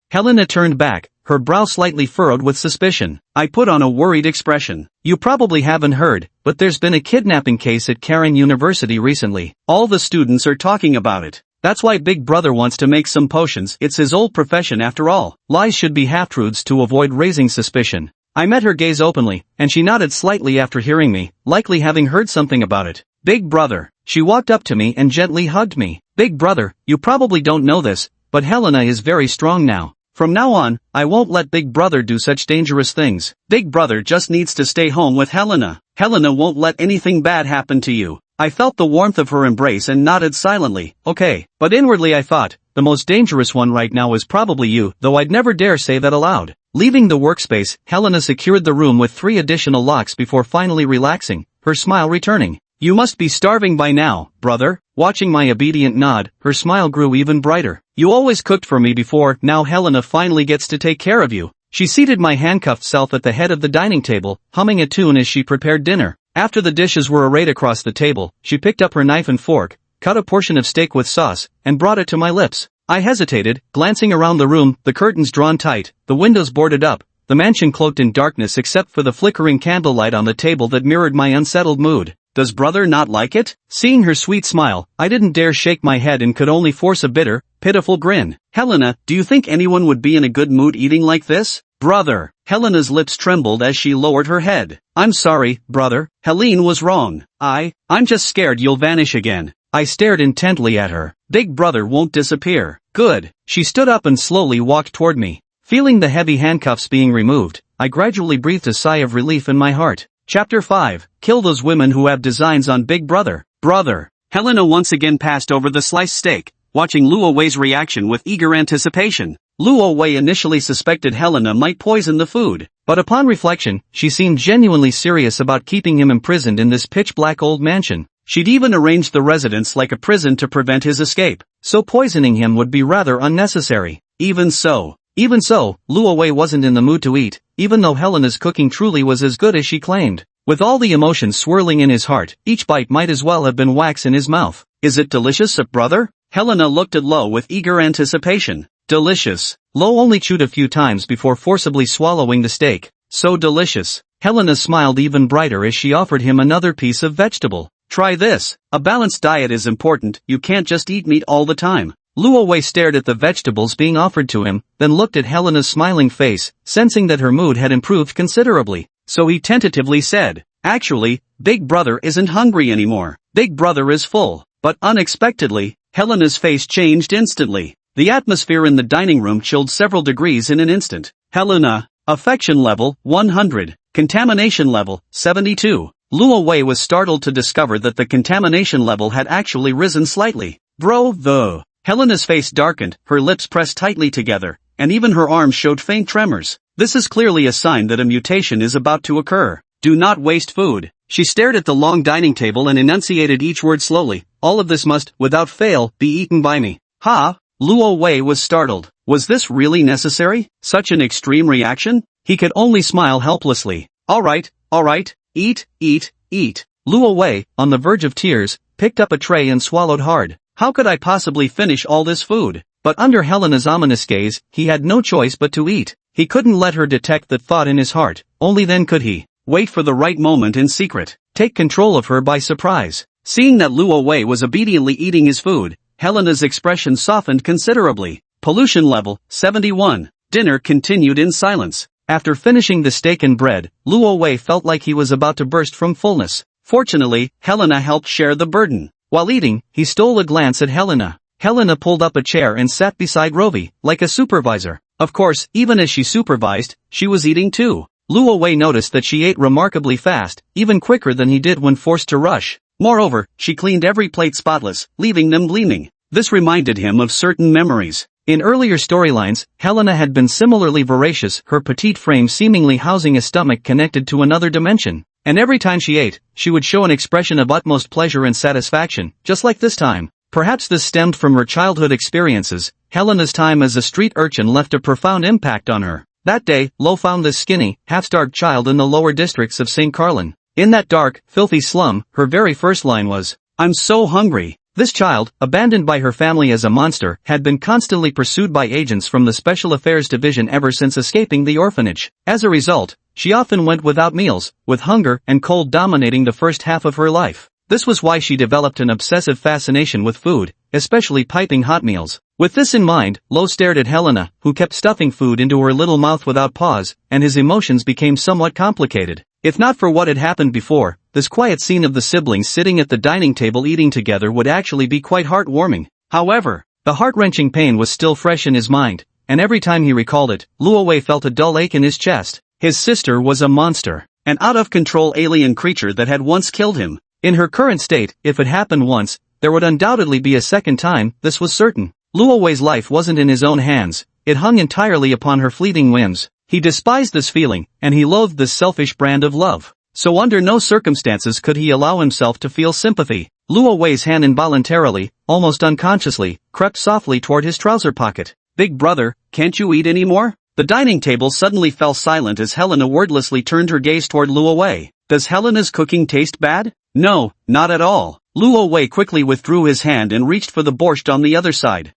Helena turned back, her brow slightly furrowed with suspicion. I put on a worried expression. You probably haven't heard, but there's been a kidnapping case at Karen University recently. All the students are talking about it. That's why Big Brother wants to make some potions. It's his old profession after all. Lies should be half-truths to avoid raising suspicion. I met her gaze openly, and she nodded slightly after hearing me, likely having heard something about it. Big Brother. She walked up to me and gently hugged me. Big Brother, you probably don't know this, but Helena is very strong now. From now on, I won't let Big Brother do such dangerous things. Big Brother just needs to stay home with Helena. Helena won't let anything bad happen to you. I felt the warmth of her embrace and nodded silently. Okay, but inwardly I thought, the most dangerous one right now is probably you, though I'd never dare say that aloud. Leaving the workspace, Helena secured the room with 3 additional locks before finally relaxing, her smile returning. You must be starving by now, brother. Watching my obedient nod, her smile grew even brighter. You always cooked for me before, now Helena finally gets to take care of you. She seated my handcuffed self at the head of the dining table, humming a tune as she prepared dinner. After the dishes were arrayed across the table, she picked up her knife and fork, cut a portion of steak with sauce, and brought it to my lips. I hesitated, glancing around the room, the curtains drawn tight, the windows boarded up, the mansion cloaked in darkness except for the flickering candlelight on the table that mirrored my unsettled mood. Does brother not like it? Seeing her sweet smile, I didn't dare shake my head and could only force a bitter, pitiful grin. Helena, do you think anyone would be in a good mood eating like this? Brother. Helena's lips trembled as she lowered her head. I'm sorry, brother. Helene was wrong. I'm just scared you'll vanish again. I stared intently at her. Big Brother won't disappear. Good. She stood up and slowly walked toward me. Feeling the heavy handcuffs being removed, I gradually breathed a sigh of relief in my heart. Chapter 5. Kill those women who have designs on Big Brother. Brother. Helena once again passed over the sliced steak, watching Luo Wei's reaction with eager anticipation. Luo Wei initially suspected Helena might poison the food, but upon reflection, she seemed genuinely serious about keeping him imprisoned in this pitch-black old mansion. She'd even arranged the residence like a prison to prevent his escape, so poisoning him would be rather unnecessary. Even so, Luo Wei wasn't in the mood to eat, even though Helena's cooking truly was as good as she claimed. With all the emotions swirling in his heart, each bite might as well have been wax in his mouth. Is it delicious, brother? Helena looked at Lo with eager anticipation. Delicious. Lo only chewed a few times before forcibly swallowing the steak. So delicious. Helena smiled even brighter as she offered him another piece of vegetable. Try this. A balanced diet is important, you can't just eat meat all the time. Luo Wei stared at the vegetables being offered to him, then looked at Helena's smiling face, sensing that her mood had improved considerably. So he tentatively said, "Actually, Big Brother isn't hungry anymore. Big Brother is full." But unexpectedly, Helena's face changed instantly. The atmosphere in the dining room chilled several degrees in an instant. Helena, affection level, 100. Contamination level, 72. Luo Wei was startled to discover that the contamination level had actually risen slightly. Bro, the... Helena's face darkened, her lips pressed tightly together, and even her arms showed faint tremors. This is clearly a sign that a mutation is about to occur. Do not waste food. She stared at the long dining table and enunciated each word slowly. All of this must, without fail, be eaten by me. Ha! Luo Wei was startled. Was this really necessary? Such an extreme reaction? He could only smile helplessly. Alright, eat, eat, eat. Luo Wei, on the verge of tears, picked up a tray and swallowed hard. How could I possibly finish all this food? But under Helena's ominous gaze, he had no choice but to eat. He couldn't let her detect that thought in his heart, only then could he wait for the right moment in secret, take control of her by surprise. Seeing that Luo Wei was obediently eating his food, Helena's expression softened considerably. Pollution level, 71. Dinner continued in silence. After finishing the steak and bread, Luo Wei felt like he was about to burst from fullness. Fortunately, Helena helped share the burden. While eating, he stole a glance at Helena. Helena pulled up a chair and sat beside Rovi, like a supervisor. Of course, even as she supervised, she was eating too. Luo Wei noticed that she ate remarkably fast, even quicker than he did when forced to rush. Moreover, she cleaned every plate spotless, leaving them gleaming. This reminded him of certain memories. In earlier storylines, Helena had been similarly voracious, her petite frame seemingly housing a stomach connected to another dimension. And every time she ate, she would show an expression of utmost pleasure and satisfaction, just like this time. Perhaps this stemmed from her childhood experiences. Helena's time as a street urchin left a profound impact on her. That day, Lo found this skinny, half-starved child in the lower districts of St. Carlin. In that dark, filthy slum, her very first line was, "I'm so hungry." This child, abandoned by her family as a monster, had been constantly pursued by agents from the Special Affairs Division ever since escaping the orphanage. As a result, she often went without meals, with hunger and cold dominating the first half of her life. This was why she developed an obsessive fascination with food, especially piping hot meals. With this in mind, Lo stared at Helena, who kept stuffing food into her little mouth without pause, and his emotions became somewhat complicated. If not for what had happened before, this quiet scene of the siblings sitting at the dining table eating together would actually be quite heartwarming. However, the heart-wrenching pain was still fresh in his mind, and every time he recalled it, Luo Wei felt a dull ache in his chest. His sister was a monster, an out-of-control alien creature that had once killed him. In her current state, if it happened once, there would undoubtedly be a second time, this was certain. Luo Wei's life wasn't in his own hands, it hung entirely upon her fleeting whims. He despised this feeling, and he loathed this selfish brand of love. So under no circumstances could he allow himself to feel sympathy. Luo Wei's hand involuntarily, almost unconsciously, crept softly toward his trouser pocket. "Big brother, can't you eat anymore?" The dining table suddenly fell silent as Helena wordlessly turned her gaze toward Luo Wei. "Does Helena's cooking taste bad?" "No, not at all." Luo Wei quickly withdrew his hand and reached for the borscht on the other side.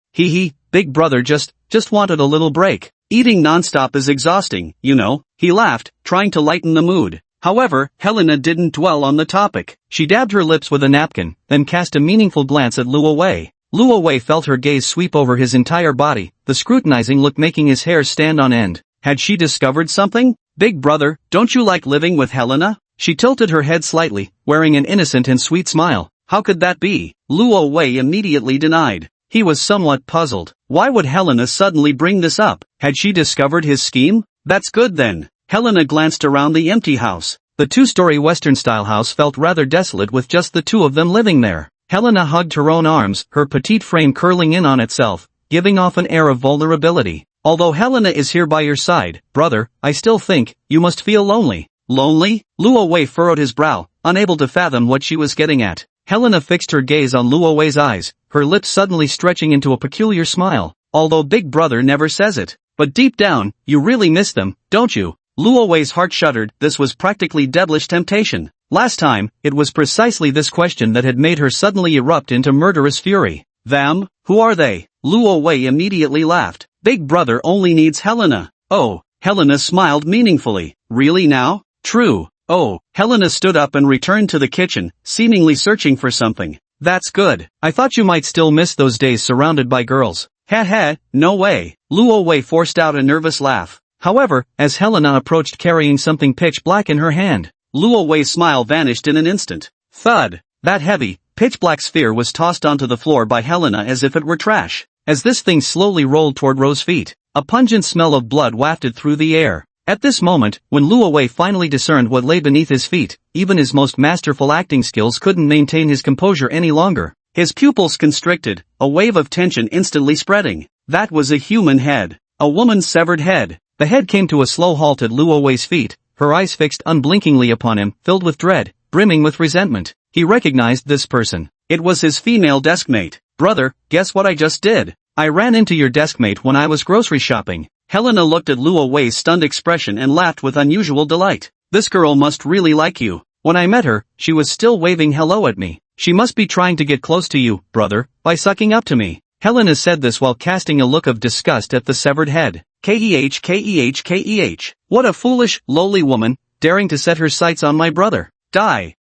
Big brother just wanted a little break. Eating nonstop is exhausting, you know. He laughed, trying to lighten the mood. However, Helena didn't dwell on the topic. She dabbed her lips with a napkin, then cast a meaningful glance at Luo Wei. Luo Wei felt her gaze sweep over his entire body, the scrutinizing look making his hair stand on end. Had she discovered something? "Big brother, don't you like living with Helena?" She tilted her head slightly, wearing an innocent and sweet smile. How could that be? Luo Wei immediately denied. He was somewhat puzzled. Why would Helena suddenly bring this up? Had she discovered his scheme? That's good then. Helena glanced around the empty house. The two-story Western-style house felt rather desolate with just the two of them living there. Helena hugged her own arms, her petite frame curling in on itself, giving off an air of vulnerability. "Although Helena is here by your side, brother, I still think you must feel lonely." "Lonely?" Luo Wei furrowed his brow, unable to fathom what she was getting at. Helena fixed her gaze on Luo Wei's eyes, her lips suddenly stretching into a peculiar smile. "Although Big Brother never says it. But deep down, you really miss them, don't you?" Luo Wei's heart shuddered. This was practically devilish temptation. Last time, it was precisely this question that had made her suddenly erupt into murderous fury. "Them? Who are they?" Luo Wei immediately laughed. "Big Brother only needs Helena." "Oh." Helena smiled meaningfully. "Really now?" "True." "Oh." Helena stood up and returned to the kitchen, seemingly searching for something. That's good. I thought you might still miss those days surrounded by girls. Ha, no way. Luo Wei forced out a nervous laugh. However, as Helena approached carrying something pitch black in her hand, Luo Wei's smile vanished in an instant. Thud. That heavy, pitch-black sphere was tossed onto the floor by Helena as if it were trash. As this thing slowly rolled toward Ro's feet, a pungent smell of blood wafted through the air. At this moment, when Luo Wei finally discerned what lay beneath his feet, even his most masterful acting skills couldn't maintain his composure any longer. His pupils constricted, a wave of tension instantly spreading. That was a human head. A woman's severed head. The head came to a slow halt at Luo Wei's feet, her eyes fixed unblinkingly upon him, filled with dread, brimming with resentment. He recognized this person. It was his female deskmate. Brother, guess what I just did? I ran into your deskmate when I was grocery shopping. Helena looked at Luo Wei's stunned expression and laughed with unusual delight. This girl must really like you. When I met her, she was still waving hello at me. She must be trying to get close to you, brother, by sucking up to me. Helena said this while casting a look of disgust at the severed head. Keh. What a foolish, lowly woman, daring to set her sights on my brother. Die.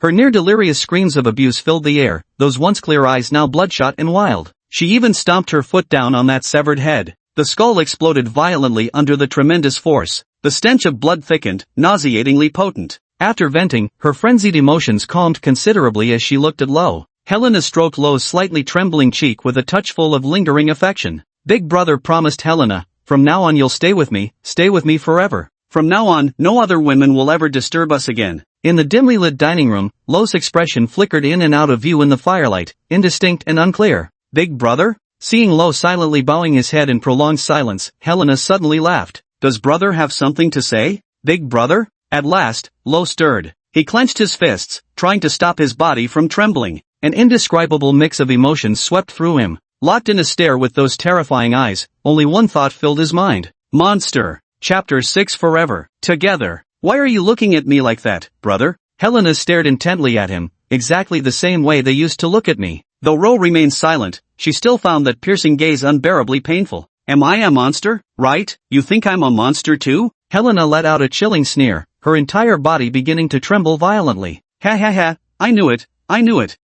Her near-delirious screams of abuse filled the air, those once clear eyes now bloodshot and wild. She even stomped her foot down on that severed head. The skull exploded violently under the tremendous force. The stench of blood thickened, nauseatingly potent. After venting, her frenzied emotions calmed considerably as she looked at Lo. Helena stroked Lo's slightly trembling cheek with a touchful of lingering affection. Big brother promised Helena, from now on you'll stay with me forever. From now on, no other women will ever disturb us again. In the dimly lit dining room, Lo's expression flickered in and out of view in the firelight, indistinct and unclear. Big brother? Seeing Lo silently bowing his head in prolonged silence, Helena suddenly laughed. Does brother have something to say? Big brother? At last, Lo stirred. He clenched his fists, trying to stop his body from trembling. An indescribable mix of emotions swept through him. Locked in a stare with those terrifying eyes, only one thought filled his mind. Monster. Chapter 6 Forever. Together. Why are you looking at me like that, brother? Helena stared intently at him, exactly the same way they used to look at me. Though Ro remained silent, she still found that piercing gaze unbearably painful. Am I a monster, right? You think I'm a monster too? Helena let out a chilling sneer, her entire body beginning to tremble violently. Ha, I knew it.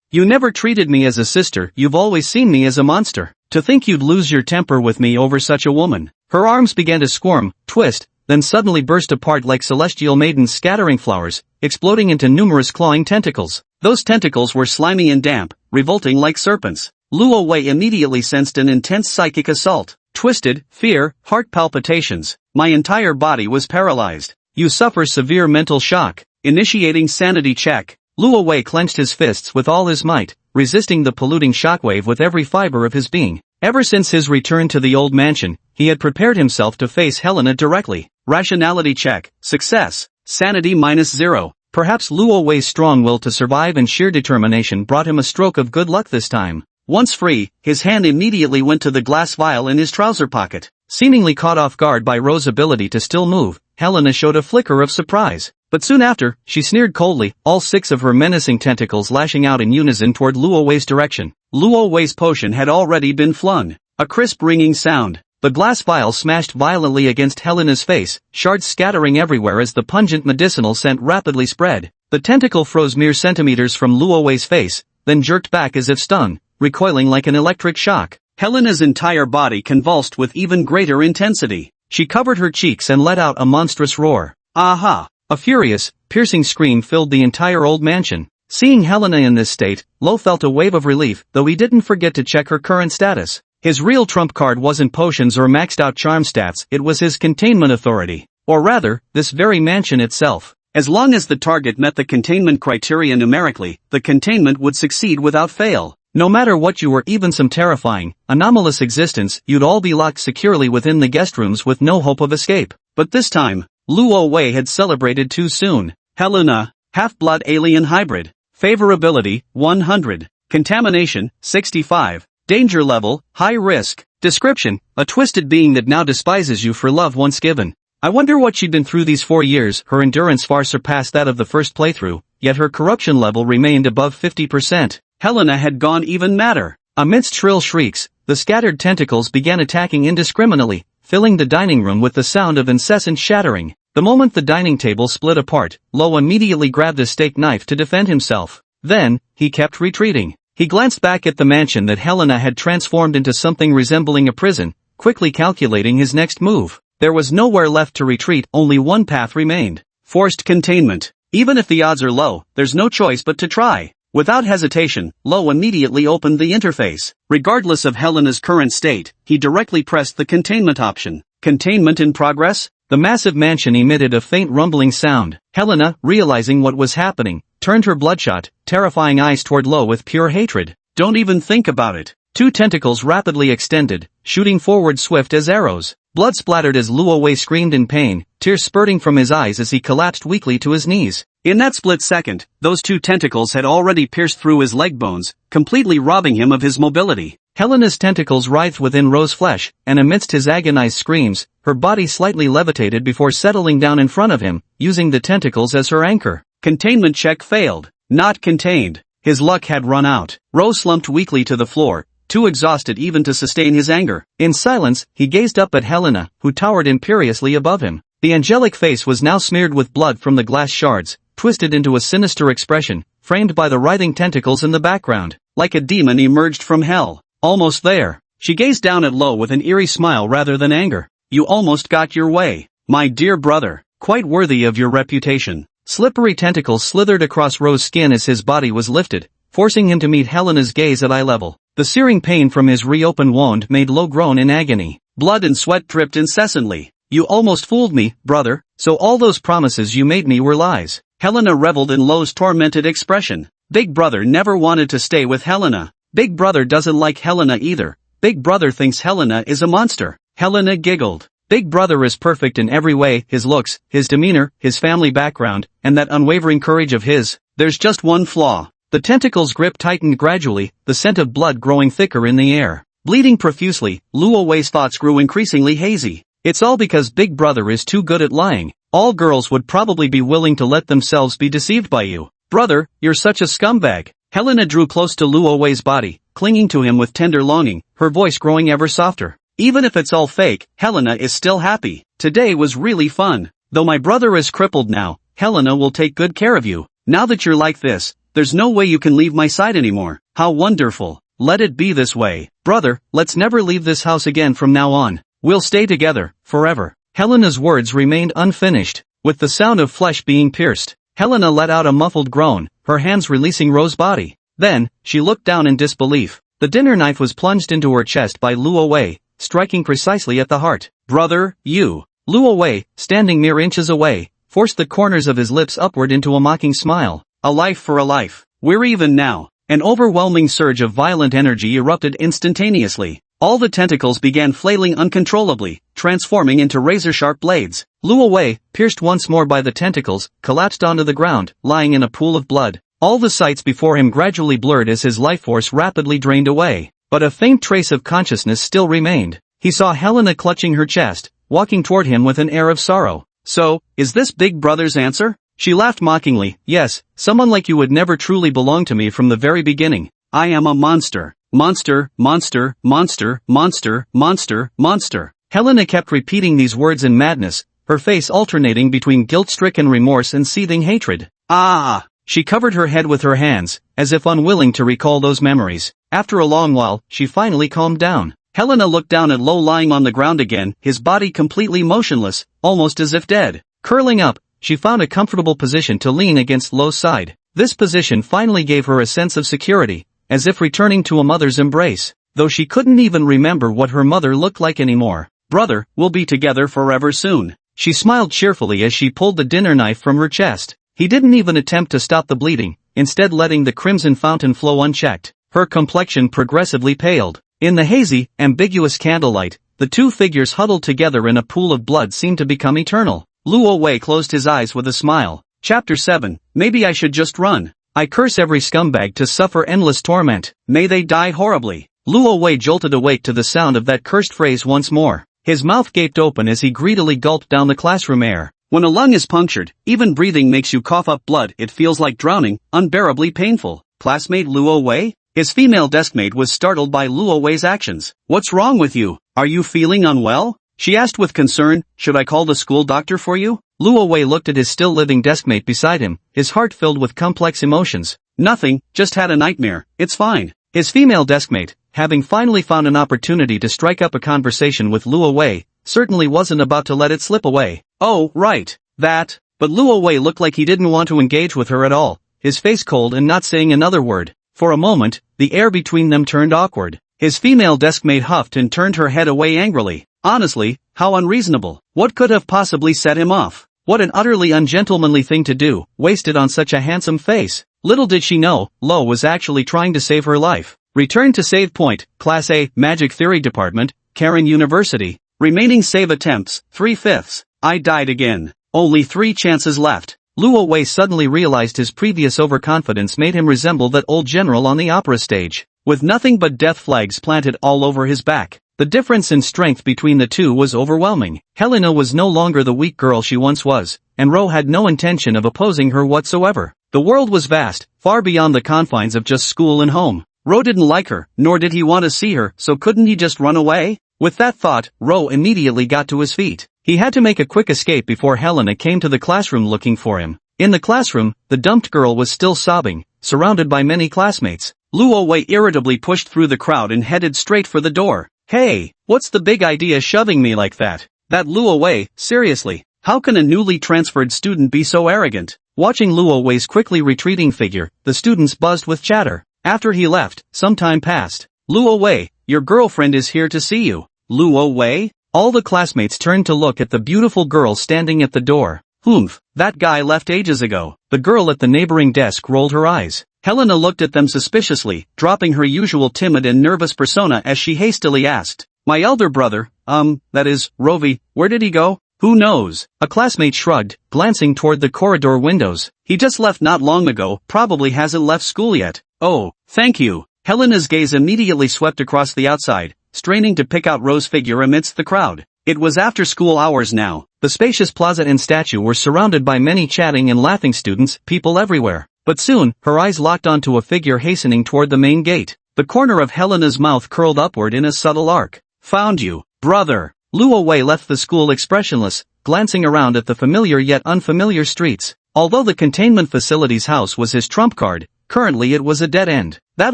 You never treated me as a sister, you've always seen me as a monster. To think you'd lose your temper with me over such a woman. Her arms began to squirm, twist, then suddenly burst apart like celestial maidens scattering flowers, exploding into numerous clawing tentacles. Those tentacles were slimy and damp, revolting like serpents. Luo Wei immediately sensed an intense psychic assault. Twisted, fear, heart palpitations. My entire body was paralyzed. You suffer severe mental shock. Initiating sanity check. Luo Wei clenched his fists with all his might, resisting the polluting shockwave with every fiber of his being. Ever since his return to the old mansion, he had prepared himself to face Helena directly. Rationality check. Success. Sanity -0. Perhaps Luo Wei's strong will to survive and sheer determination brought him a stroke of good luck this time. Once free, his hand immediately went to the glass vial in his trouser pocket. Seemingly caught off guard by Ro's ability to still move, Helena showed a flicker of surprise. But soon after, she sneered coldly, all 6 of her menacing tentacles lashing out in unison toward Luo Wei's direction. Luo Wei's potion had already been flung. A crisp ringing sound. The glass vial smashed violently against Helena's face, shards scattering everywhere as the pungent medicinal scent rapidly spread. The tentacle froze mere centimeters from Luo Wei's face, then jerked back as if stung, recoiling like an electric shock. Helena's entire body convulsed with even greater intensity. She covered her cheeks and let out a monstrous roar. Aha! A furious, piercing scream filled the entire old mansion. Seeing Helena in this state, Lo felt a wave of relief, though he didn't forget to check her current status. His real trump card wasn't potions or maxed-out charm stats, it was his containment authority. Or rather, this very mansion itself. As long as the target met the containment criteria numerically, the containment would succeed without fail. No matter what you were, even some terrifying, anomalous existence, you'd all be locked securely within the guest rooms with no hope of escape. But this time, Luo Wei had celebrated too soon. Helena, half-blood alien hybrid. Favorability, 100. Contamination, 65. Danger level, high risk. Description, a twisted being that now despises you for love once given. I wonder what she'd been through these 4 years. Her endurance far surpassed that of the first playthrough, yet her corruption level remained above 50%. Helena had gone even madder. Amidst shrill shrieks, the scattered tentacles began attacking indiscriminately, filling the dining room with the sound of incessant shattering. The moment the dining table split apart, Lo immediately grabbed a steak knife to defend himself. Then, he kept retreating. He glanced back at the mansion that Helena had transformed into something resembling a prison, quickly calculating his next move. There was nowhere left to retreat, only one path remained. Forced containment. Even if the odds are low, there's no choice but to try. Without hesitation, Lo immediately opened the interface. Regardless of Helena's current state, he directly pressed the containment option. Containment in progress? The massive mansion emitted a faint rumbling sound. Helena, realizing what was happening, turned her bloodshot, terrifying eyes toward Lo with pure hatred. Don't even think about it. Two tentacles rapidly extended, shooting forward swift as arrows. Blood splattered as Luo Wei screamed in pain, tears spurting from his eyes as he collapsed weakly to his knees. In that split second, those two tentacles had already pierced through his leg bones, completely robbing him of his mobility. Helena's tentacles writhed within Ro's flesh, and amidst his agonized screams, her body slightly levitated before settling down in front of him, using the tentacles as her anchor. Containment check failed. Not contained. His luck had run out. Ro slumped weakly to the floor, too exhausted even to sustain his anger. In silence, he gazed up at Helena, who towered imperiously above him. The angelic face was now smeared with blood from the glass shards, twisted into a sinister expression, framed by the writhing tentacles in the background. Like a demon emerged from hell. Almost there. She gazed down at Lo with an eerie smile rather than anger. You almost got your way. My dear brother. Quite worthy of your reputation. Slippery tentacles slithered across Ro's skin as his body was lifted, forcing him to meet Helena's gaze at eye level. The searing pain from his reopened wound made Lo groan in agony. Blood and sweat dripped incessantly. You almost fooled me, brother, so all those promises you made me were lies. Helena reveled in Lo's tormented expression. Big brother never wanted to stay with Helena. Big brother doesn't like Helena either. Big brother thinks Helena is a monster. Helena giggled. Big brother is perfect in every way, his looks, his demeanor, his family background, and that unwavering courage of his. There's just one flaw. The tentacle's grip tightened gradually, the scent of blood growing thicker in the air. Bleeding profusely, Luo Wei's thoughts grew increasingly hazy. It's all because Big Brother is too good at lying. All girls would probably be willing to let themselves be deceived by you. Brother, you're such a scumbag. Helena drew close to Luo Wei's body, clinging to him with tender longing, her voice growing ever softer. Even if it's all fake, Helena is still happy. Today was really fun. Though my brother is crippled now, Helena will take good care of you. Now that you're like this, there's no way you can leave my side anymore. How wonderful. Let it be this way. Brother, let's never leave this house again from now on. We'll stay together, forever. Helena's words remained unfinished. With the sound of flesh being pierced, Helena let out a muffled groan, her hands releasing Ro's body. Then, she looked down in disbelief. The dinner knife was plunged into her chest by Luo Wei, striking precisely at the heart. Brother, you. Luo Wei, standing mere inches away, forced the corners of his lips upward into a mocking smile. A life for a life. We're even now. An overwhelming surge of violent energy erupted instantaneously. All the tentacles began flailing uncontrollably, transforming into razor-sharp blades. Luo Wei, pierced once more by the tentacles, collapsed onto the ground, lying in a pool of blood. All the sights before him gradually blurred as his life force rapidly drained away. But a faint trace of consciousness still remained. He saw Helena clutching her chest, walking toward him with an air of sorrow. So, is this Big Brother's answer? She laughed mockingly. Yes, someone like you would never truly belong to me from the very beginning. I am a monster. Monster, monster, monster, monster, monster, monster. Helena kept repeating these words in madness, her face alternating between guilt-stricken remorse and seething hatred. Ah! She covered her head with her hands, as if unwilling to recall those memories. After a long while, she finally calmed down. Helena looked down at Lo lying on the ground again, his body completely motionless, almost as if dead. Curling up, she found a comfortable position to lean against Lo's side. This position finally gave her a sense of security, as if returning to a mother's embrace, though she couldn't even remember what her mother looked like anymore. Brother, we'll be together forever soon. She smiled cheerfully as she pulled the dinner knife from her chest. He didn't even attempt to stop the bleeding, instead letting the crimson fountain flow unchecked. Her complexion progressively paled. In the hazy, ambiguous candlelight, the two figures huddled together in a pool of blood seemed to become eternal. Luo Wei closed his eyes with a smile. Chapter 7. Maybe I should just run. I curse every scumbag to suffer endless torment. May they die horribly. Luo Wei jolted awake to the sound of that cursed phrase once more. His mouth gaped open as he greedily gulped down the classroom air. When a lung is punctured, even breathing makes you cough up blood. It feels like drowning, unbearably painful. Classmate Luo Wei? His female deskmate was startled by Luo Wei's actions. What's wrong with you? Are you feeling unwell? She asked with concern. Should I call the school doctor for you? Luo Wei looked at his still-living deskmate beside him, his heart filled with complex emotions. Nothing, just had a nightmare, it's fine. His female deskmate, having finally found an opportunity to strike up a conversation with Luo Wei, certainly wasn't about to let it slip away. Oh, right. That. But Luo Wei looked like he didn't want to engage with her at all, his face cold and not saying another word. For a moment, the air between them turned awkward. His female deskmate huffed and turned her head away angrily. Honestly, how unreasonable. What could have possibly set him off? What an utterly ungentlemanly thing to do, wasted on such a handsome face. Little did she know, Lo was actually trying to save her life. Return to save point, Class A, Magic Theory Department, Karen University. Remaining save attempts, 3/5. I died again. Only 3 chances left. Luo Wei suddenly realized his previous overconfidence made him resemble that old general on the opera stage, with nothing but death flags planted all over his back. The difference in strength between the two was overwhelming. Helena was no longer the weak girl she once was, and Ro had no intention of opposing her whatsoever. The world was vast, far beyond the confines of just school and home. Ro didn't like her, nor did he want to see her, so couldn't he just run away? With that thought, Ro immediately got to his feet. He had to make a quick escape before Helena came to the classroom looking for him. In the classroom, the dumped girl was still sobbing, surrounded by many classmates. Luo Wei irritably pushed through the crowd and headed straight for the door. Hey, what's the big idea shoving me like that? That Luo Wei, seriously, how can a newly transferred student be so arrogant? Watching Luo Wei's quickly retreating figure, the students buzzed with chatter. After he left, some time passed. Luo Wei, your girlfriend is here to see you. Luo Wei? All the classmates turned to look at the beautiful girl standing at the door. Humph, that guy left ages ago. The girl at the neighboring desk rolled her eyes. Helena looked at them suspiciously, dropping her usual timid and nervous persona as she hastily asked, my elder brother, that is, Rovi, where did he go? Who knows? A classmate shrugged, glancing toward the corridor windows. He just left not long ago, probably hasn't left school yet. Oh, thank you. Helena's gaze immediately swept across the outside, straining to pick out Ro's figure amidst the crowd. It was after school hours now. The spacious plaza and statue were surrounded by many chatting and laughing students, people everywhere. But soon, her eyes locked onto a figure hastening toward the main gate. The corner of Helena's mouth curled upward in a subtle arc. Found you, brother. Luo Wei left the school expressionless, glancing around at the familiar yet unfamiliar streets. Although the containment facility's house was his trump card, currently it was a dead end. That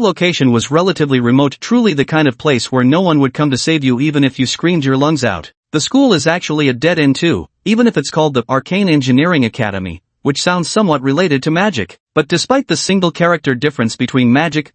location was relatively remote, truly the kind of place where no one would come to save you even if you screamed your lungs out. The school is actually a dead end too, even if it's called the Arcane Engineering Academy, which sounds somewhat related to magic. But despite the single character difference between magic,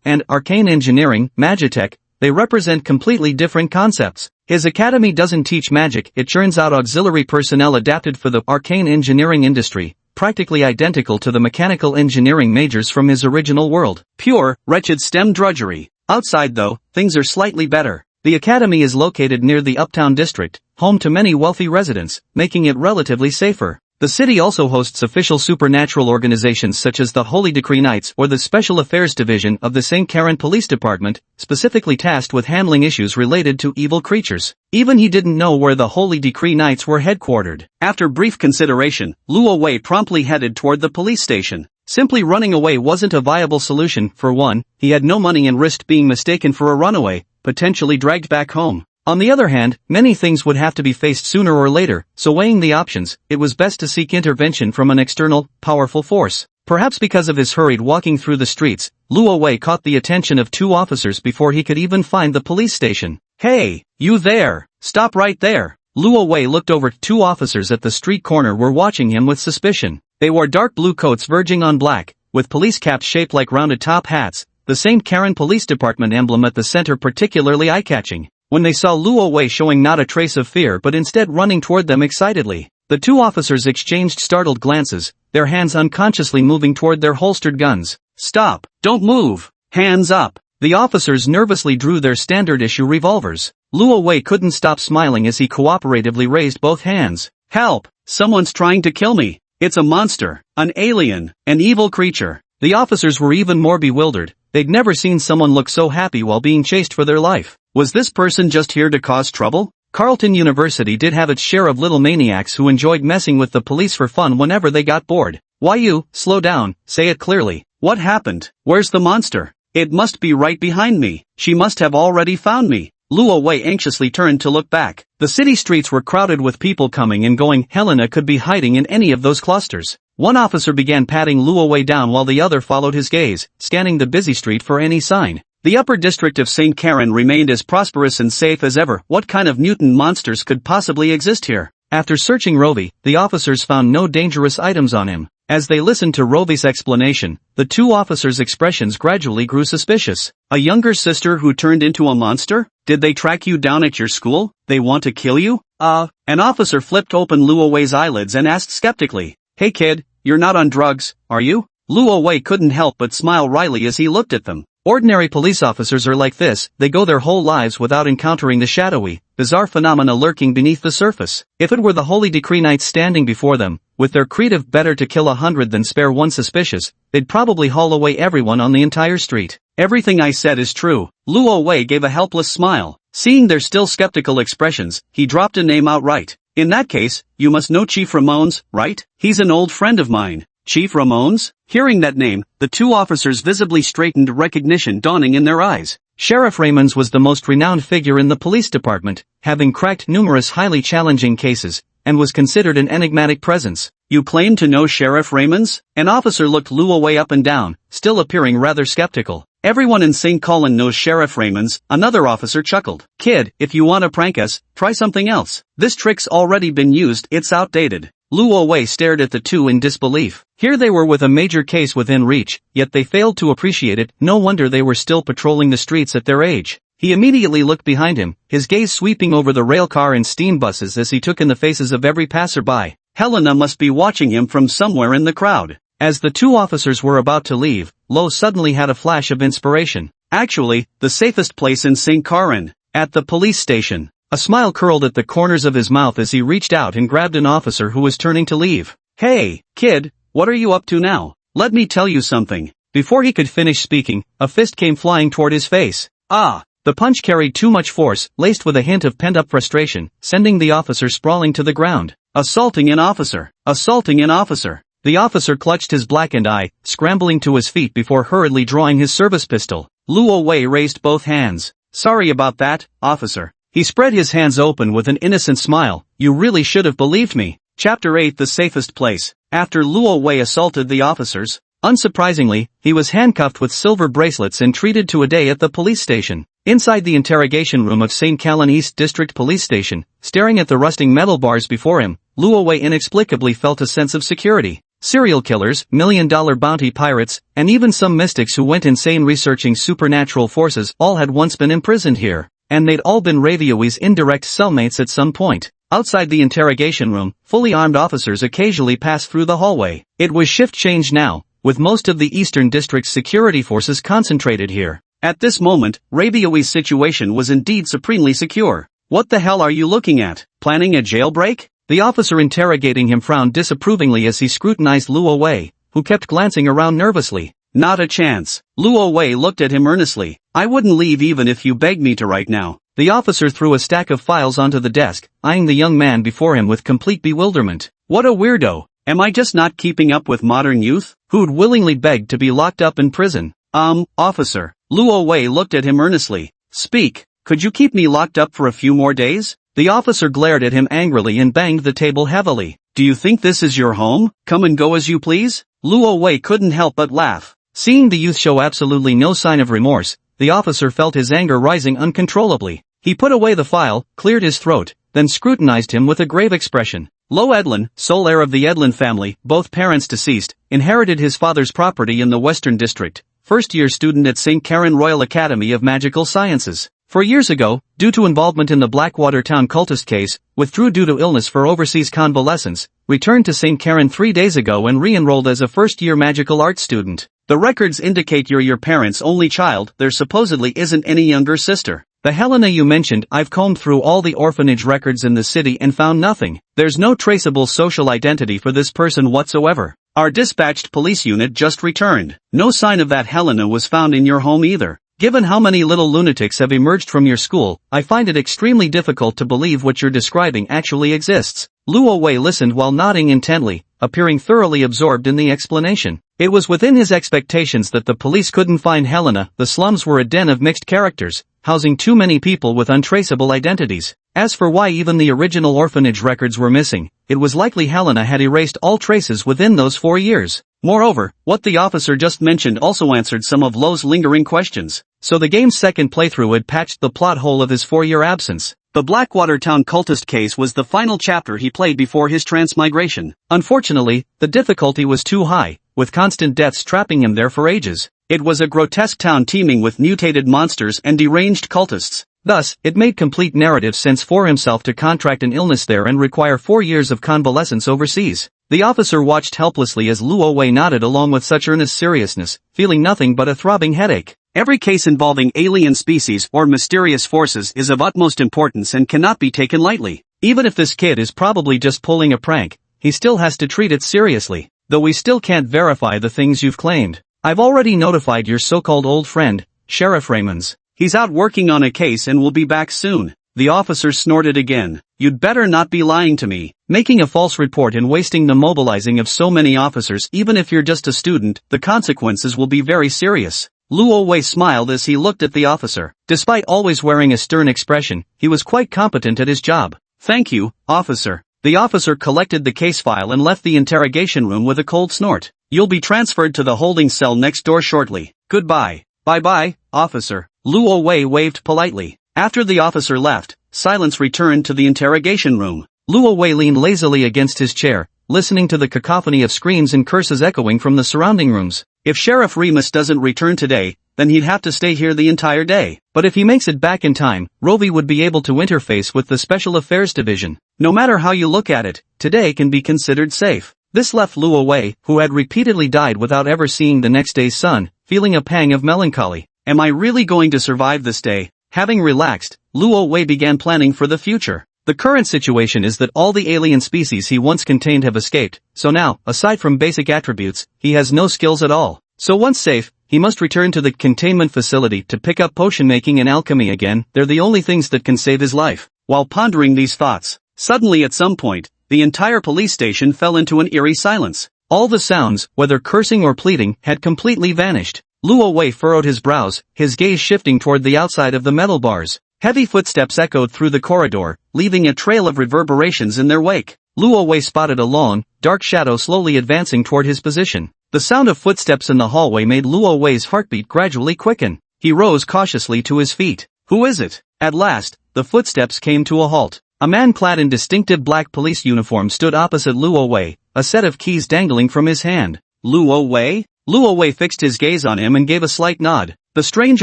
and arcane engineering, magitech, they represent completely different concepts. His academy doesn't teach magic, it churns out auxiliary personnel adapted for the arcane engineering industry, practically identical to the mechanical engineering majors from his original world. Pure, wretched STEM drudgery. Outside though, things are slightly better. The academy is located near the Uptown district, home to many wealthy residents, making it relatively safer. The city also hosts official supernatural organizations such as the Holy Decree Knights or the Special Affairs Division of the St. Karen Police Department, specifically tasked with handling issues related to evil creatures. Even he didn't know where the Holy Decree Knights were headquartered. After brief consideration, Luo Wei promptly headed toward the police station. Simply running away wasn't a viable solution. For one, he had no money and risked being mistaken for a runaway, potentially dragged back home. On the other hand, many things would have to be faced sooner or later, so weighing the options, it was best to seek intervention from an external, powerful force. Perhaps because of his hurried walking through the streets, Luo Wei caught the attention of 2 officers before he could even find the police station. Hey, you there! Stop right there! Luo Wei looked over. 2 officers at the street corner were watching him with suspicion. They wore dark blue coats verging on black, with police caps shaped like rounded top hats, the St. Karen Police Department emblem at the center particularly eye-catching. When they saw Luo Wei showing not a trace of fear but instead running toward them excitedly, the 2 officers exchanged startled glances, their hands unconsciously moving toward their holstered guns. Stop! Don't move! Hands up! The officers nervously drew their standard-issue revolvers. Luo Wei couldn't stop smiling as he cooperatively raised both hands. Help! Someone's trying to kill me! It's a monster, an alien, an evil creature. The officers were even more bewildered. They'd never seen someone look so happy while being chased for their life. Was this person just here to cause trouble? Carleton University did have its share of little maniacs who enjoyed messing with the police for fun whenever they got bored. Why you, slow down, say it clearly. What happened? Where's the monster? It must be right behind me. She must have already found me. Luo Wei anxiously turned to look back. The city streets were crowded with people coming and going. Helena could be hiding in any of those clusters. One officer began patting Luo Wei down while the other followed his gaze, scanning the busy street for any sign. The upper district of St. Karen remained as prosperous and safe as ever. What kind of mutant monsters could possibly exist here? After searching Rovi, the officers found no dangerous items on him. As they listened to Rovi's explanation, the two officers' expressions gradually grew suspicious. A younger sister who turned into a monster? Did they track you down at your school? They want to kill you? An officer flipped open Luo Wei's eyelids and asked skeptically, "Hey kid, you're not on drugs, are you?" Luo Wei couldn't help but smile wryly as he looked at them. Ordinary police officers are like this, they go their whole lives without encountering the shadowy, bizarre phenomena lurking beneath the surface. If it were the Holy Decree Knights standing before them, with their creed better to kill 100 than spare one suspicious, they'd probably haul away everyone on the entire street. Everything I said is true. Luo Wei gave a helpless smile. Seeing their still skeptical expressions, he dropped a name outright. "In that case, you must know Chief Ramones, right? He's an old friend of mine." Chief Ramones? Hearing that name, the two officers visibly straightened, recognition dawning in their eyes. Sheriff Ramones was the most renowned figure in the police department, having cracked numerous highly challenging cases, and was considered an enigmatic presence. "You claim to know Sheriff Ramones?" An officer looked Luo Wei up and down, still appearing rather skeptical. "Everyone in St. Colin knows Sheriff Ramones," another officer chuckled. "Kid, if you want to prank us, try something else. This trick's already been used, it's outdated." Luo Wei stared at the two in disbelief. Here they were with a major case within reach, yet they failed to appreciate it. No wonder they were still patrolling the streets at their age. He immediately looked behind him, his gaze sweeping over the rail car and steam buses as he took in the faces of every passerby. Helena must be watching him from somewhere in the crowd. As the two officers were about to leave, Lo suddenly had a flash of inspiration. Actually, the safest place in St. Karen. At the police station. A smile curled at the corners of his mouth as he reached out and grabbed an officer who was turning to leave. "Hey, kid, what are you up to now? Let me tell you something." Before he could finish speaking, a fist came flying toward his face. The punch carried too much force, laced with a hint of pent-up frustration, sending the officer sprawling to the ground. Assaulting an officer! Assaulting an officer! The officer clutched his blackened eye, scrambling to his feet before hurriedly drawing his service pistol. Luo Wei raised both hands. "Sorry about that, officer." He spread his hands open with an innocent smile. "You really should have believed me." Chapter 8: The Safest Place. After Luo Wei assaulted the officers, unsurprisingly, he was handcuffed with silver bracelets and treated to a day at the police station. Inside the interrogation room of St. Callan East District Police Station, staring at the rusting metal bars before him, Luo Wei inexplicably felt a sense of security. Serial killers, million-dollar bounty pirates, and even some mystics who went insane researching supernatural forces all had once been imprisoned here. And they'd all been Ravioi's indirect cellmates at some point. Outside the interrogation room, fully armed officers occasionally passed through the hallway. It was shift change now, with most of the Eastern District's security forces concentrated here. At this moment, Ravioi's situation was indeed supremely secure. "What the hell are you looking at? Planning a jailbreak?" The officer interrogating him frowned disapprovingly as he scrutinized Luo Wei, who kept glancing around nervously. "Not a chance." Luo Wei looked at him earnestly. "I wouldn't leave even if you begged me to right now." The officer threw a stack of files onto the desk, eyeing the young man before him with complete bewilderment. "What a weirdo. Am I just not keeping up with modern youth? Who'd willingly beg to be locked up in prison?" Officer." Luo Wei looked at him earnestly. "Speak. Could you keep me locked up for a few more days?" The officer glared at him angrily and banged the table heavily. "Do you think this is your home? Come and go as you please?" Luo Wei couldn't help but laugh. Seeing the youth show absolutely no sign of remorse, the officer felt his anger rising uncontrollably. He put away the file, cleared his throat, then scrutinized him with a grave expression. Lo Edlin, sole heir of the Edlin family, both parents deceased, inherited his father's property in the Western District, first-year student at St. Karen Royal Academy of Magical Sciences. 4 years ago, due to involvement in the Blackwater Town cultist case, withdrew due to illness for overseas convalescence, returned to St. Karen 3 days ago and re-enrolled as a first-year magical arts student. The records indicate you're your parents' only child. There supposedly isn't any younger sister. The Helena you mentioned, I've combed through all the orphanage records in the city and found nothing. There's no traceable social identity for this person whatsoever. Our dispatched police unit just returned. No sign of that Helena was found in your home either. Given how many little lunatics have emerged from your school, I find it extremely difficult to believe what you're describing actually exists. Luo Wei listened while nodding intently, appearing thoroughly absorbed in the explanation. It was within his expectations that the police couldn't find Helena. The slums were a den of mixed characters, housing too many people with untraceable identities. As for why even the original orphanage records were missing, it was likely Helena had erased all traces within those 4 years. Moreover, what the officer just mentioned also answered some of Lo's lingering questions. So the game's second playthrough had patched the plot hole of his 4-year absence. The Blackwater Town cultist case was the final chapter he played before his transmigration. Unfortunately, the difficulty was too high, with constant deaths trapping him there for ages. It was a grotesque town teeming with mutated monsters and deranged cultists. Thus, it made complete narrative sense for himself to contract an illness there and require 4 years of convalescence overseas. The officer watched helplessly as Luo Wei nodded along with such earnest seriousness, feeling nothing but a throbbing headache. Every case involving alien species or mysterious forces is of utmost importance and cannot be taken lightly. Even if this kid is probably just pulling a prank, he still has to treat it seriously, though we still can't verify the things you've claimed. I've already notified your so-called old friend, Sheriff Raymonds. He's out working on a case and will be back soon. The officer snorted again. You'd better not be lying to me. Making a false report and wasting the mobilizing of so many officers, even if you're just a student, the consequences will be very serious. Luo Wei smiled as he looked at the officer. Despite always wearing a stern expression, he was quite competent at his job. Thank you, officer. The officer collected the case file and left the interrogation room with a cold snort. You'll be transferred to the holding cell next door shortly. Goodbye. Bye-bye, officer. Luo Wei waved politely. After the officer left, silence returned to the interrogation room. Luo Wei leaned lazily against his chair, listening to the cacophony of screams and curses echoing from the surrounding rooms. If Sheriff Remus doesn't return today, then he'd have to stay here the entire day. But if he makes it back in time, Rovi would be able to interface with the Special Affairs Division. No matter how you look at it, today can be considered safe. This left Luo Wei, who had repeatedly died without ever seeing the next day's sun, feeling a pang of melancholy. Am I really going to survive this day? Having relaxed, Luo Wei began planning for the future. The current situation is that all the alien species he once contained have escaped, so now, aside from basic attributes, he has no skills at all. So once safe, he must return to the containment facility to pick up potion making and alchemy again. They're the only things that can save his life. While pondering these thoughts, suddenly at some point, the entire police station fell into an eerie silence. All the sounds, whether cursing or pleading, had completely vanished. Luo Wei furrowed his brows, his gaze shifting toward the outside of the metal bars. Heavy footsteps echoed through the corridor, leaving a trail of reverberations in their wake. Luo Wei spotted a long, dark shadow slowly advancing toward his position. The sound of footsteps in the hallway made Luo Wei's heartbeat gradually quicken. He rose cautiously to his feet. Who is it? At last, the footsteps came to a halt. A man clad in distinctive black police uniform stood opposite Luo Wei, a set of keys dangling from his hand. Luo Wei? Luo Wei fixed his gaze on him and gave a slight nod. The strange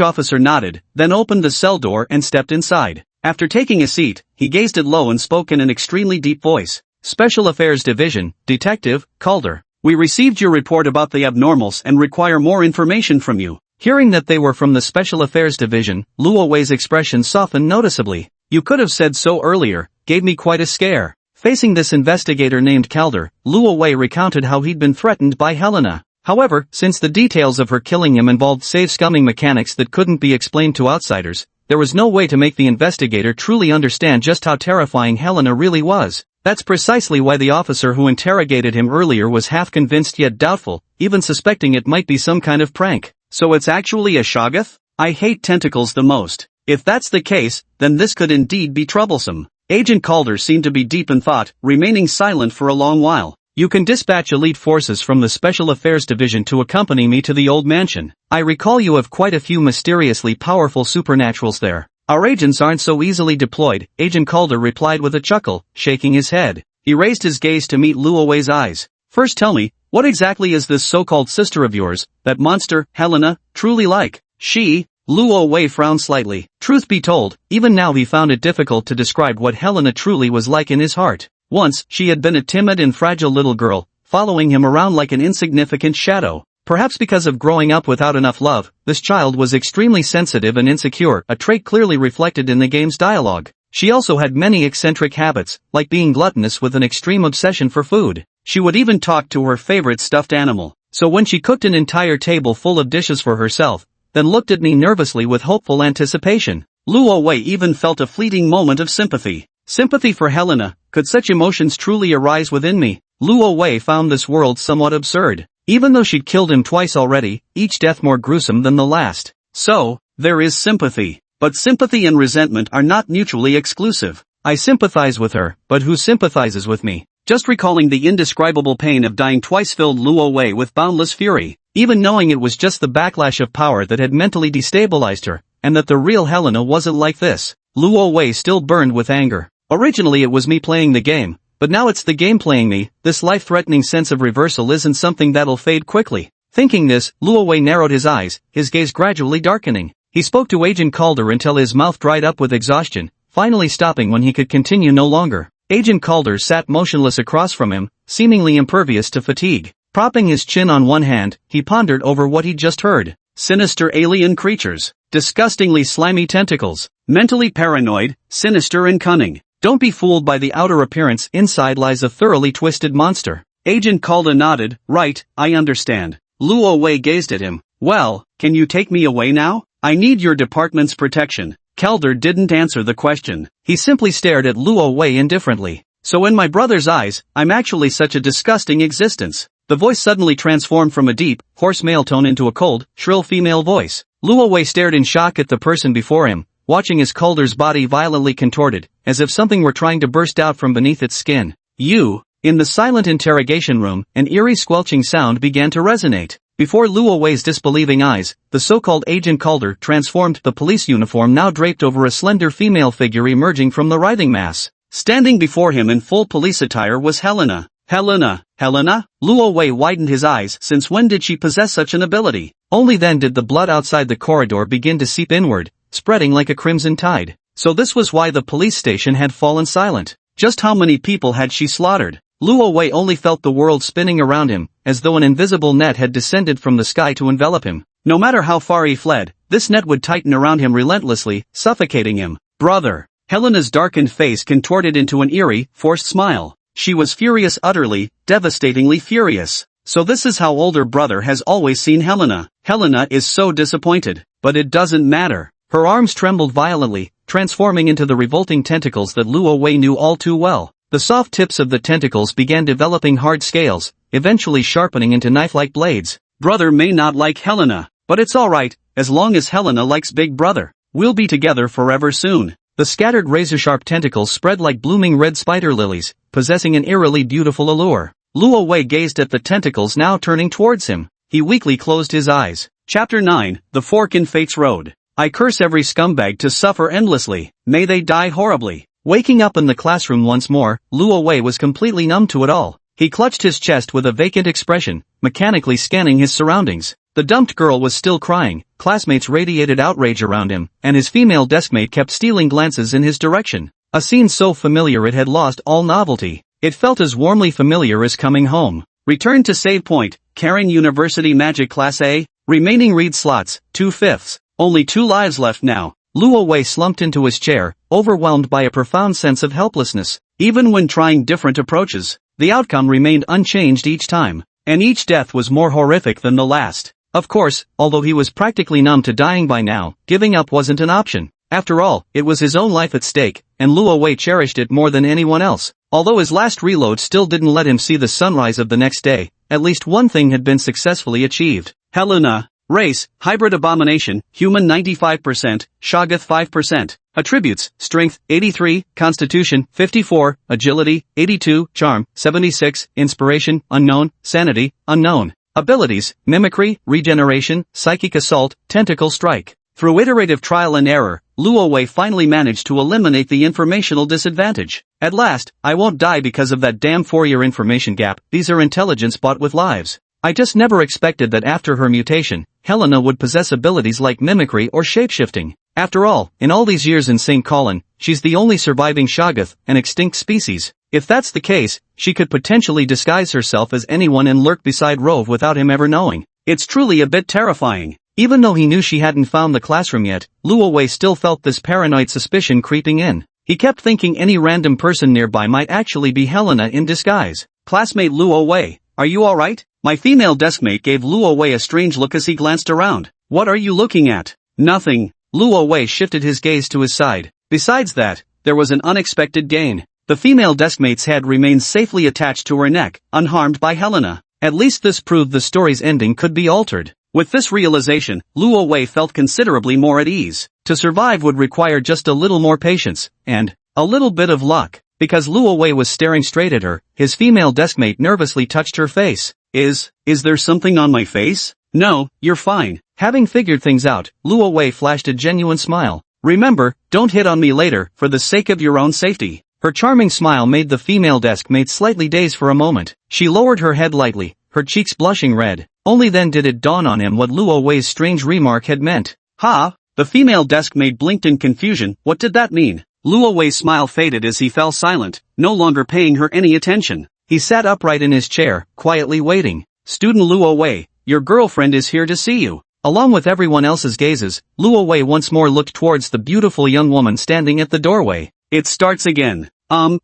officer nodded, then opened the cell door and stepped inside. After taking a seat, he gazed at Lo and spoke in an extremely deep voice. Special Affairs Division, Detective, Calder. We received your report about the abnormals and require more information from you. Hearing that they were from the Special Affairs Division, Luo Wei's expression softened noticeably. You could have said so earlier, gave me quite a scare. Facing this investigator named Calder, Luo Wei recounted how he'd been threatened by Helena. However, since the details of her killing him involved save-scumming mechanics that couldn't be explained to outsiders, there was no way to make the investigator truly understand just how terrifying Helena really was. That's precisely why the officer who interrogated him earlier was half convinced yet doubtful, even suspecting it might be some kind of prank. So it's actually a Shoggoth? I hate tentacles the most. If that's the case, then this could indeed be troublesome. Agent Calder seemed to be deep in thought, remaining silent for a long while. You can dispatch elite forces from the Special Affairs Division to accompany me to the old mansion. I recall you have quite a few mysteriously powerful supernaturals there. Our agents aren't so easily deployed, Agent Calder replied with a chuckle, shaking his head. He raised his gaze to meet Luo Wei's eyes. First tell me, what exactly is this so-called sister of yours, that monster, Helena, truly like? Luo Wei frowned slightly. Truth be told, even now he found it difficult to describe what Helena truly was like in his heart. Once, she had been a timid and fragile little girl, following him around like an insignificant shadow. Perhaps because of growing up without enough love, this child was extremely sensitive and insecure, a trait clearly reflected in the game's dialogue. She also had many eccentric habits, like being gluttonous with an extreme obsession for food. She would even talk to her favorite stuffed animal. So when she cooked an entire table full of dishes for herself, then looked at me nervously with hopeful anticipation, Luo Wei even felt a fleeting moment of sympathy. Sympathy for Helena. Could such emotions truly arise within me? Luo Wei found this world somewhat absurd. Even though she'd killed him twice already, each death more gruesome than the last. So, there is sympathy. But sympathy and resentment are not mutually exclusive. I sympathize with her, but who sympathizes with me? Just recalling the indescribable pain of dying twice filled Luo Wei with boundless fury, even knowing it was just the backlash of power that had mentally destabilized her, and that the real Helena wasn't like this. Luo Wei still burned with anger. Originally it was me playing the game, but now it's the game playing me. This life-threatening sense of reversal isn't something that'll fade quickly. Thinking this, Luo Wei narrowed his eyes, his gaze gradually darkening. He spoke to Agent Calder until his mouth dried up with exhaustion, finally stopping when he could continue no longer. Agent Calder sat motionless across from him, seemingly impervious to fatigue. Propping his chin on one hand, he pondered over what he'd just heard. Sinister alien creatures. Disgustingly slimy tentacles. Mentally paranoid, sinister and cunning. Don't be fooled by the outer appearance, inside lies a thoroughly twisted monster. Agent Calder nodded. Right, I understand. Luo Wei gazed at him. Well, can you take me away now? I need your department's protection. Calder didn't answer the question. He simply stared at Luo Wei indifferently. So in my brother's eyes, I'm actually such a disgusting existence. The voice suddenly transformed from a deep, hoarse male tone into a cold, shrill female voice. Luo Wei stared in shock at the person before him, watching as Calder's body violently contorted, as if something were trying to burst out from beneath its skin. You? In the silent interrogation room, an eerie squelching sound began to resonate. Before Luo Wei's disbelieving eyes, the so-called Agent Calder transformed the police uniform now draped over a slender female figure emerging from the writhing mass. Standing before him in full police attire was Helena. Helena? Luo Wei widened his eyes. Since when did she possess such an ability? Only then did the blood outside the corridor begin to seep inward, spreading like a crimson tide. So this was why the police station had fallen silent. Just how many people had she slaughtered? Luo Wei only felt the world spinning around him, as though an invisible net had descended from the sky to envelop him. No matter how far he fled, this net would tighten around him relentlessly, suffocating him. Brother. Helena's darkened face contorted into an eerie, forced smile. She was furious, utterly, devastatingly furious. So this is how older brother has always seen Helena. Helena is so disappointed. But it doesn't matter. Her arms trembled violently, transforming into the revolting tentacles that Luo Wei knew all too well. The soft tips of the tentacles began developing hard scales, eventually sharpening into knife-like blades. Brother may not like Helena, but it's alright, as long as Helena likes big brother. We'll be together forever soon. The scattered razor-sharp tentacles spread like blooming red spider lilies, possessing an eerily beautiful allure. Luo Wei gazed at the tentacles now turning towards him. He weakly closed his eyes. Chapter 9, The Fork in Fate's Road. I curse every scumbag to suffer endlessly. May they die horribly. Waking up in the classroom once more, Luo Wei was completely numb to it all. He clutched his chest with a vacant expression, mechanically scanning his surroundings. The dumped girl was still crying, classmates radiated outrage around him, and his female deskmate kept stealing glances in his direction. A scene so familiar it had lost all novelty. It felt as warmly familiar as coming home. Return to save point, Karen University Magic Class A, remaining read slots, 2/5. Only 2 lives left now. Luo Wei slumped into his chair, overwhelmed by a profound sense of helplessness. Even when trying different approaches, the outcome remained unchanged each time, and each death was more horrific than the last. Of course, although he was practically numb to dying by now, giving up wasn't an option. After all, it was his own life at stake, and Luo Wei cherished it more than anyone else. Although his last reload still didn't let him see the sunrise of the next day, at least one thing had been successfully achieved. Helena. Race, hybrid abomination, human 95%, Shoggoth 5%. Attributes, strength, 83, constitution, 54, agility, 82, charm, 76, inspiration, unknown, sanity, unknown. Abilities, mimicry, regeneration, psychic assault, tentacle strike. Through iterative trial and error, Luo Wei finally managed to eliminate the informational disadvantage. At last, I won't die because of that damn 4-year information gap. These are intelligence bought with lives. I just never expected that after her mutation, Helena would possess abilities like mimicry or shapeshifting. After all, in all these years in St. Colin, she's the only surviving Shoggoth, an extinct species. If that's the case, she could potentially disguise herself as anyone and lurk beside Rove without him ever knowing. It's truly a bit terrifying. Even though he knew she hadn't found the classroom yet, Luo Wei still felt this paranoid suspicion creeping in. He kept thinking any random person nearby might actually be Helena in disguise. Classmate Luo Wei, are you alright? My female deskmate gave Luo Wei a strange look as he glanced around. What are you looking at? Nothing. Luo Wei shifted his gaze to his side. Besides that, there was an unexpected gain. The female deskmate's head remained safely attached to her neck, unharmed by Helena. At least this proved the story's ending could be altered. With this realization, Luo Wei felt considerably more at ease. To survive would require just a little more patience, and A little bit of luck. Because Luo Wei was staring straight at her, his female deskmate nervously touched her face. Is there something on my face? No, you're fine. Having figured things out, Luo Wei flashed a genuine smile. Remember, don't hit on me later, for the sake of your own safety. Her charming smile made the female deskmate slightly dazed for a moment. She lowered her head lightly, her cheeks blushing red. Only then did it dawn on him what Luo Wei's strange remark had meant. Ha! The female deskmate blinked in confusion. What did that mean? Luo Wei's smile faded as he fell silent, no longer paying her any attention. He sat upright in his chair, quietly waiting. Student Luo Wei, your girlfriend is here to see you. Along with everyone else's gazes, Luo Wei once more looked towards the beautiful young woman standing at the doorway. It starts again.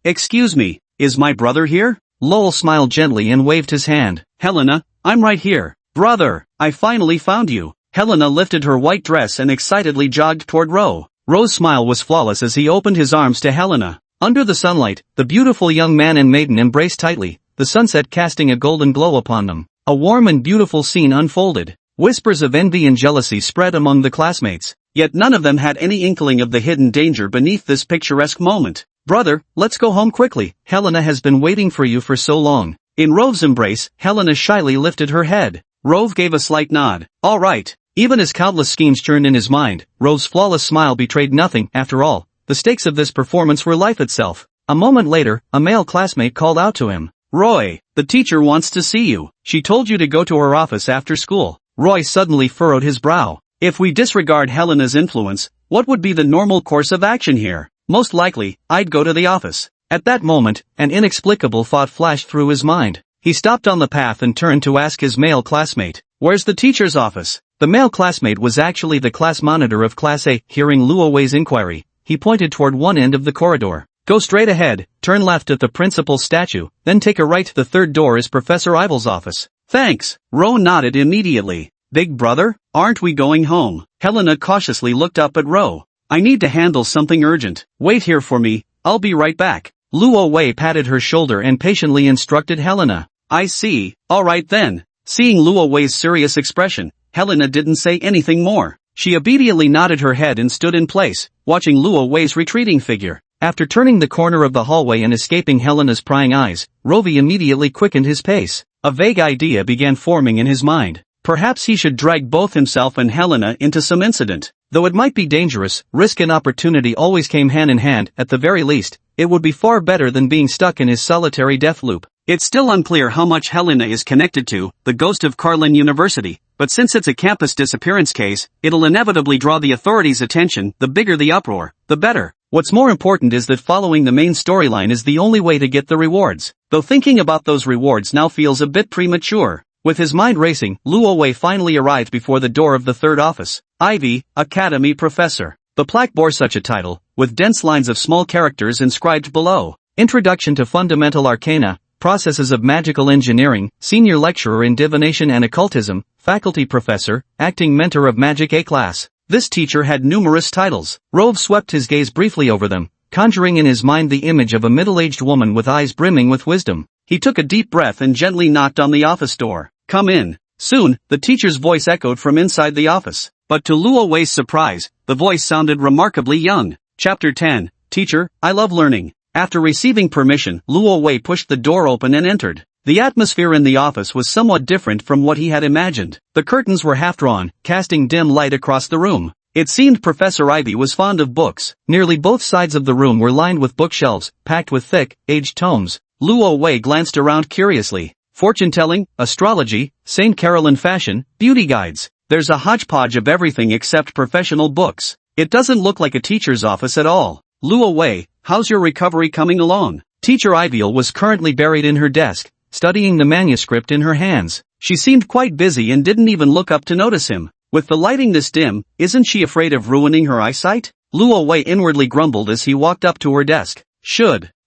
Excuse me, is my brother here? Lowell smiled gently and waved his hand. Helena, I'm right here. Brother, I finally found you. Helena lifted her white dress and excitedly jogged toward Ro. Ro's smile was flawless as he opened his arms to Helena. Under the sunlight, the beautiful young man and maiden embraced tightly, the sunset casting a golden glow upon them. A warm and beautiful scene unfolded. Whispers of envy and jealousy spread among the classmates, yet none of them had any inkling of the hidden danger beneath this picturesque moment. Brother, let's go home quickly. Helena has been waiting for you for so long. In Rove's embrace, Helena shyly lifted her head. Rove gave a slight nod. All right. Even as countless schemes churned in his mind, Rove's flawless smile betrayed nothing. After all, the stakes of this performance were life itself. A moment later, a male classmate called out to him. Roy, the teacher wants to see you. She told you to go to her office after school. Roy suddenly furrowed his brow. If we disregard Helena's influence, what would be the normal course of action here? Most likely, I'd go to the office. At that moment, an inexplicable thought flashed through his mind. He stopped on the path and turned to ask his male classmate, "Where's the teacher's office?" The male classmate was actually the class monitor of Class A. Hearing Luo Wei's inquiry, he pointed toward one end of the corridor. "Go straight ahead, turn left at the principal's statue, then take a right. The third door is Professor Ivel's office." Thanks. Ro nodded immediately. Big brother, aren't we going home? Helena cautiously looked up at Ro. I need to handle something urgent. Wait here for me, I'll be right back. Luo Wei patted her shoulder and patiently instructed Helena. I see, alright then. Seeing Luo Wei's serious expression, Helena didn't say anything more. She obediently nodded her head and stood in place, watching Luo Wei's retreating figure. After turning the corner of the hallway and escaping Helena's prying eyes, Rovi immediately quickened his pace. A vague idea began forming in his mind. Perhaps he should drag both himself and Helena into some incident. Though it might be dangerous, risk and opportunity always came hand in hand. At the very least, it would be far better than being stuck in his solitary death loop. It's still unclear how much Helena is connected to the ghost of Carlin University, but since it's a campus disappearance case, it'll inevitably draw the authorities' attention. The bigger the uproar, the better. What's more important is that following the main storyline is the only way to get the rewards. Though thinking about those rewards now feels a bit premature. With his mind racing, Luo Wei finally arrived before the door of the third office. Ivy, Academy Professor. The plaque bore such a title, with dense lines of small characters inscribed below. Introduction to Fundamental Arcana, Processes of Magical Engineering, Senior Lecturer in Divination and Occultism, Faculty Professor, Acting Mentor of Magic A Class. This teacher had numerous titles. Rove swept his gaze briefly over them, conjuring in his mind the image of a middle-aged woman with eyes brimming with wisdom. He took a deep breath and gently knocked on the office door. Come in. Soon, the teacher's voice echoed from inside the office. But to Luo Wei's surprise, the voice sounded remarkably young. Chapter 10. Teacher, I love learning. After receiving permission, Luo Wei pushed the door open and entered. The atmosphere in the office was somewhat different from what he had imagined. The curtains were half drawn, casting dim light across the room. It seemed Professor Ivy was fond of books. Nearly both sides of the room were lined with bookshelves, packed with thick, aged tomes. Luo Wei glanced around curiously. Fortune-telling, astrology, St. Caroline fashion, beauty guides. There's a hodgepodge of everything except professional books. It doesn't look like a teacher's office at all. Luo Wei, how's your recovery coming along? Teacher Iviel was currently buried in her desk, studying the manuscript in her hands. She seemed quite busy and didn't even look up to notice him. With the lighting this dim, isn't she afraid of ruining her eyesight? Luo Wei inwardly grumbled as he walked up to her desk.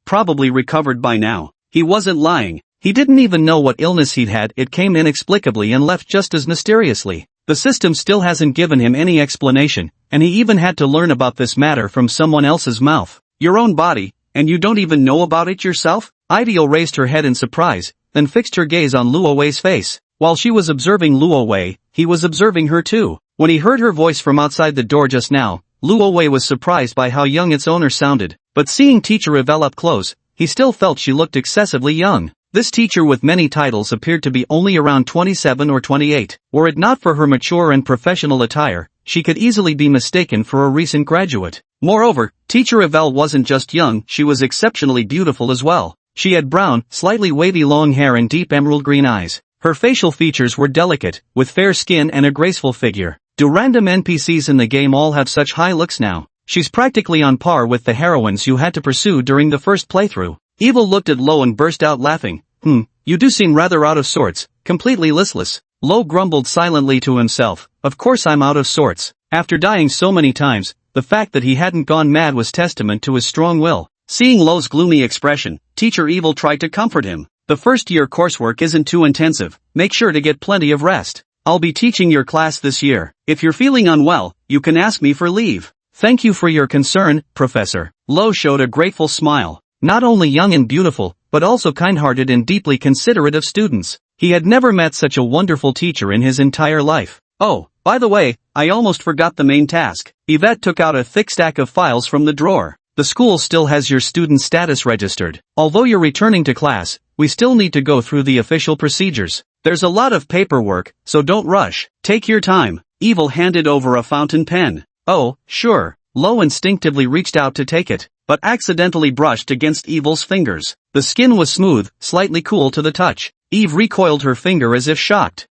Probably recovered by now. He wasn't lying. He didn't even know what illness he'd had. It came inexplicably and left just as mysteriously. The system still hasn't given him any explanation, and he even had to learn about this matter from someone else's mouth. Your own body, and you don't even know about it yourself? Ideal raised her head in surprise, then fixed her gaze on Luo Wei's face. While she was observing Luo Wei, he was observing her too. When he heard her voice from outside the door just now, Luo Wei was surprised by how young its owner sounded. but seeing Teacher Yvel up close, he still felt she looked excessively young. This teacher with many titles appeared to be only around 27 or 28. Were it not for her mature and professional attire, she could easily be mistaken for a recent graduate. Moreover, Teacher Yvel wasn't just young, she was exceptionally beautiful as well. She had brown, slightly wavy long hair and deep emerald green eyes. Her facial features were delicate, with fair skin and a graceful figure. Do random NPCs in the game all have such high looks now? She's practically on par with the heroines you had to pursue during the first playthrough. Evil looked at Lo and burst out laughing. You do seem rather out of sorts, completely listless. Lo grumbled silently to himself. Of course I'm out of sorts. After dying so many times, the fact that he hadn't gone mad was testament to his strong will. Seeing Lo's gloomy expression, Teacher Evil tried to comfort him. The first year coursework isn't too intensive, make sure to get plenty of rest. I'll be teaching your class this year. If you're feeling unwell, you can ask me for leave. Thank you for your concern, Professor. Lo showed a grateful smile. Not only young and beautiful, but also kind-hearted and deeply considerate of students. He had never met such a wonderful teacher in his entire life. Oh, by the way, I almost forgot the main task. Yvette took out a thick stack of files from the drawer. The school still has your student status registered. Although you're returning to class, we still need to go through the official procedures. There's a lot of paperwork, so don't rush. Take your time. Evil handed over a fountain pen. Oh, sure. Lo instinctively reached out to take it, but accidentally brushed against Evil's fingers. The skin was smooth, slightly cool to the touch. Eve recoiled her finger as if shocked.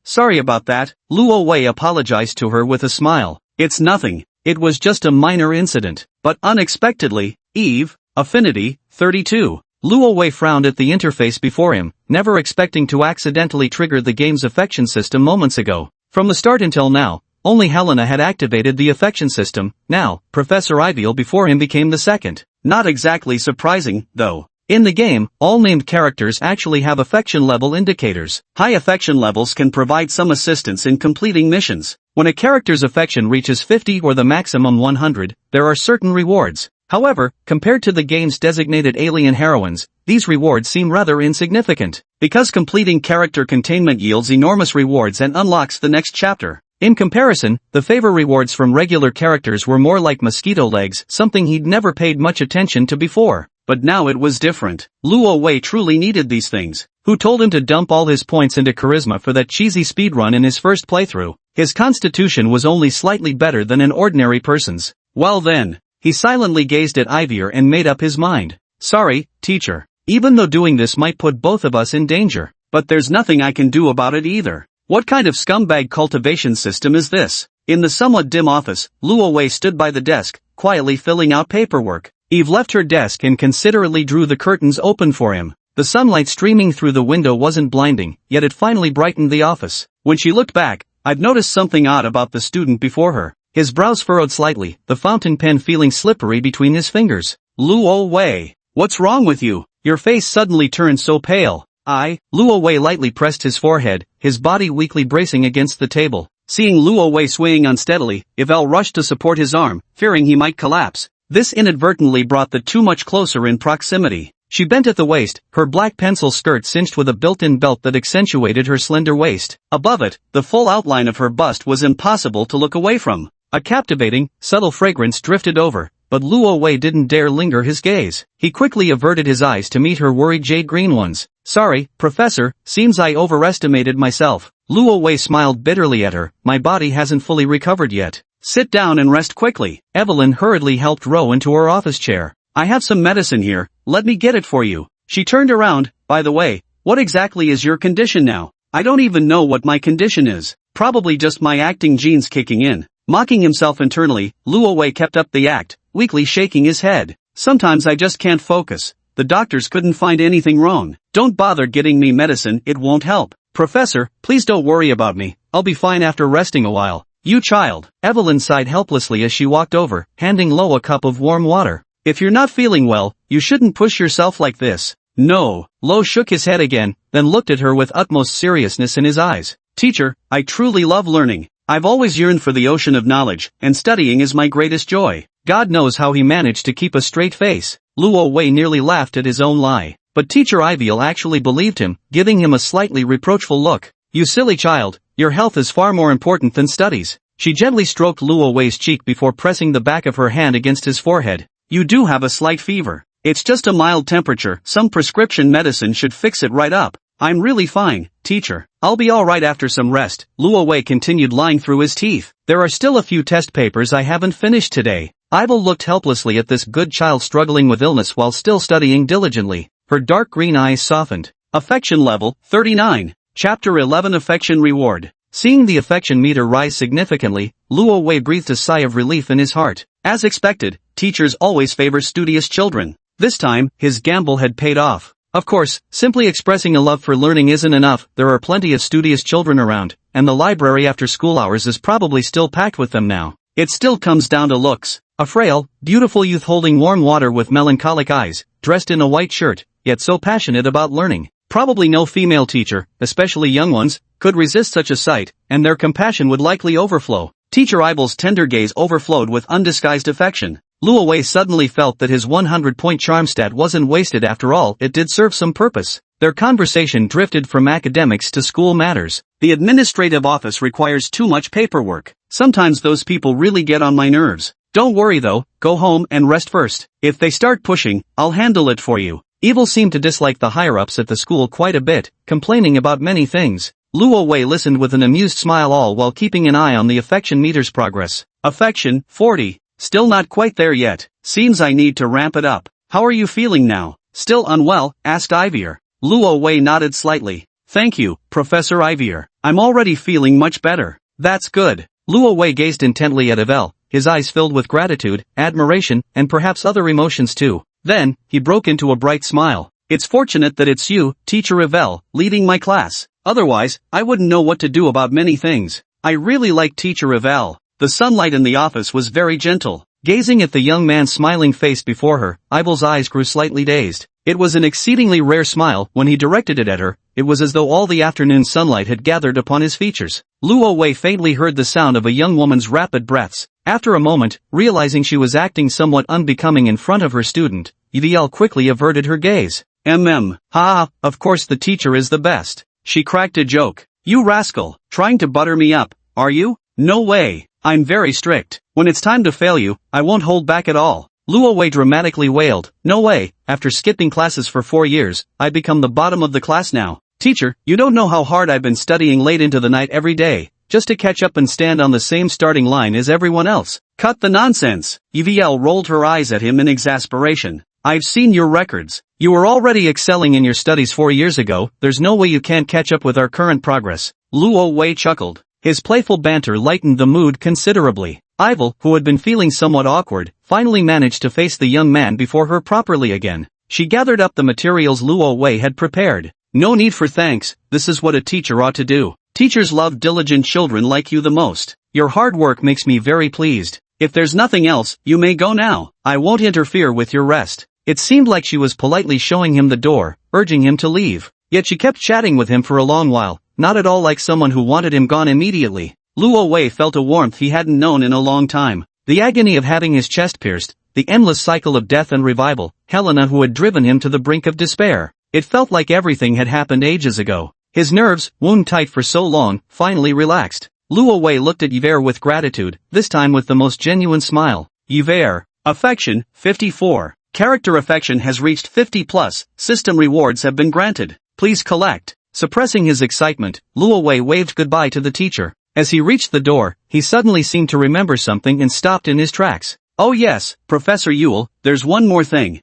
Sorry about that. Luo Wei apologized to her with a smile. It's nothing. It was just a minor incident. But unexpectedly, Eve, Affinity, 32. Luo Wei frowned at the interface before him, never expecting to accidentally trigger the game's affection system moments ago. From the start until now, only Helena had activated the affection system. Now, Professor Iviel before him became the second. Not exactly surprising, though. In the game, all named characters actually have affection level indicators. High affection levels can provide some assistance in completing missions. When a character's affection reaches 50 or the maximum 100, there are certain rewards. However, compared to the game's designated alien heroines, these rewards seem rather insignificant. Because completing character containment yields enormous rewards and unlocks the next chapter. In comparison, the favor rewards from regular characters were more like mosquito legs, something he'd never paid much attention to before. But now it was different. Luo Wei truly needed these things. Who told him to dump all his points into charisma for that cheesy speedrun in his first playthrough? His constitution was only slightly better than an ordinary person's. Well then, he silently gazed at Ivier and made up his mind. Sorry, teacher. Even though doing this might put both of us in danger. But there's nothing I can do about it either. What kind of scumbag cultivation system is this? In the somewhat dim office, Luo Wei stood by the desk, quietly filling out paperwork. Eve left her desk and considerately drew the curtains open for him. The sunlight streaming through the window wasn't blinding, yet it finally brightened the office. When she looked back, I'd noticed something odd about the student before her. His brows furrowed slightly, the fountain pen feeling slippery between his fingers. Luo Wei, what's wrong with you? Your face suddenly turned so pale. Luo Wei lightly pressed his forehead, his body weakly bracing against the table. Seeing Luo Wei swaying unsteadily, Yvel rushed to support his arm, fearing he might collapse. This inadvertently brought the two much closer in proximity. She bent at the waist, her black pencil skirt cinched with a built-in belt that accentuated her slender waist. Above it, the full outline of her bust was impossible to look away from. A captivating, subtle fragrance drifted over, but Luo Wei didn't dare linger his gaze. He quickly averted his eyes to meet her worried jade-green ones. Sorry, Professor, seems I overestimated myself. Luo Wei smiled bitterly at her. My body hasn't fully recovered yet. Sit down and rest quickly. Evelyn hurriedly helped Ro into her office chair. I have some medicine here, let me get it for you. She turned around. By the way, what exactly is your condition now? I don't even know what my condition is. Probably just my acting genes kicking in. Mocking himself internally, Luo Wei kept up the act, weakly shaking his head. Sometimes I just can't focus. The doctors couldn't find anything wrong. Don't bother getting me medicine, it won't help. Professor, please don't worry about me. I'll be fine after resting a while. You child. Evelyn sighed helplessly as she walked over, handing Lo a cup of warm water. If you're not feeling well, you shouldn't push yourself like this. No. Lo shook his head again, then looked at her with utmost seriousness in his eyes. Teacher, I truly love learning. I've always yearned for the ocean of knowledge, and studying is my greatest joy. God knows how he managed to keep a straight face. Luo Wei nearly laughed at his own lie. But Teacher Iviel actually believed him, giving him a slightly reproachful look. You silly child, your health is far more important than studies. She gently stroked Luo Wei's cheek before pressing the back of her hand against his forehead. You do have a slight fever. It's just a mild temperature, some prescription medicine should fix it right up. I'm really fine, teacher. I'll be alright after some rest, Luo Wei continued lying through his teeth. There are still a few test papers I haven't finished today. Ivel looked helplessly at this good child struggling with illness while still studying diligently. Her dark green eyes softened. Affection level, 39. Chapter 11 Affection Reward. Seeing the affection meter rise significantly, Luo Wei breathed a sigh of relief in his heart. As expected, teachers always favor studious children. This time, his gamble had paid off. Of course, simply expressing a love for learning isn't enough. There are plenty of studious children around, and the library after school hours is probably still packed with them now. It still comes down to looks. A frail, beautiful youth holding warm water with melancholic eyes, dressed in a white shirt, yet so passionate about learning. Probably no female teacher, especially young ones, could resist such a sight, and their compassion would likely overflow. Teacher Ivel's tender gaze overflowed with undisguised affection. Luo Wei suddenly felt that his 100-point charm stat wasn't wasted after all, it did serve some purpose. Their conversation drifted from academics to school matters. The administrative office requires too much paperwork. Sometimes those people really get on my nerves. Don't worry though, go home and rest first. If they start pushing, I'll handle it for you. Evil seemed to dislike the higher-ups at the school quite a bit, complaining about many things. Luo Wei listened with an amused smile all while keeping an eye on the affection meter's progress. Affection, 40. Still not quite there yet. Seems I need to ramp it up. How are you feeling now? Still unwell? Asked Ivier. Luo Wei nodded slightly. Thank you, Professor Ivier. I'm already feeling much better. That's good. Luo Wei gazed intently at Yvel, his eyes filled with gratitude, admiration, and perhaps other emotions too. Then, he broke into a bright smile. It's fortunate that it's you, Teacher Yvel, leading my class. Otherwise, I wouldn't know what to do about many things. I really like Teacher Yvel. The sunlight in the office was very gentle. Gazing at the young man's smiling face before her, Ivel's eyes grew slightly dazed. It was an exceedingly rare smile. When he directed it at her, it was as though all the afternoon sunlight had gathered upon his features. Luo Wei faintly heard the sound of a young woman's rapid breaths. After a moment, realizing she was acting somewhat unbecoming in front of her student, Yvel quickly averted her gaze. Ha, of course the teacher is the best. She cracked a joke. You rascal, trying to butter me up, are you? No way. I'm very strict. When it's time to fail you, I won't hold back at all. Luo Wei dramatically wailed. No way, after skipping classes for 4 years, I'd become the bottom of the class now. Teacher, you don't know how hard I've been studying late into the night every day, just to catch up and stand on the same starting line as everyone else. Cut the nonsense. Yvel rolled her eyes at him in exasperation. I've seen your records. You were already excelling in your studies 4 years ago, there's no way you can't catch up with our current progress. Luo Wei chuckled. His playful banter lightened the mood considerably. Ivel, who had been feeling somewhat awkward, finally managed to face the young man before her properly again. She gathered up the materials Luo Wei had prepared. No need for thanks, this is what a teacher ought to do. Teachers love diligent children like you the most. Your hard work makes me very pleased. If there's nothing else, you may go now. I won't interfere with your rest. It seemed like she was politely showing him the door, urging him to leave. Yet she kept chatting with him for a long while, not at all like someone who wanted him gone immediately. Luo Wei felt a warmth he hadn't known in a long time. The agony of having his chest pierced, the endless cycle of death and revival, Helena who had driven him to the brink of despair. It felt like everything had happened ages ago. His nerves, wound tight for so long, finally relaxed. Luo Wei looked at Yver with gratitude, this time with the most genuine smile. Yver. Affection, 54. Character affection has reached 50 plus, system rewards have been granted. Please collect. Suppressing his excitement, Luo Wei waved goodbye to the teacher. As he reached the door, he suddenly seemed to remember something and stopped in his tracks. Oh yes, Professor Yule, there's one more thing.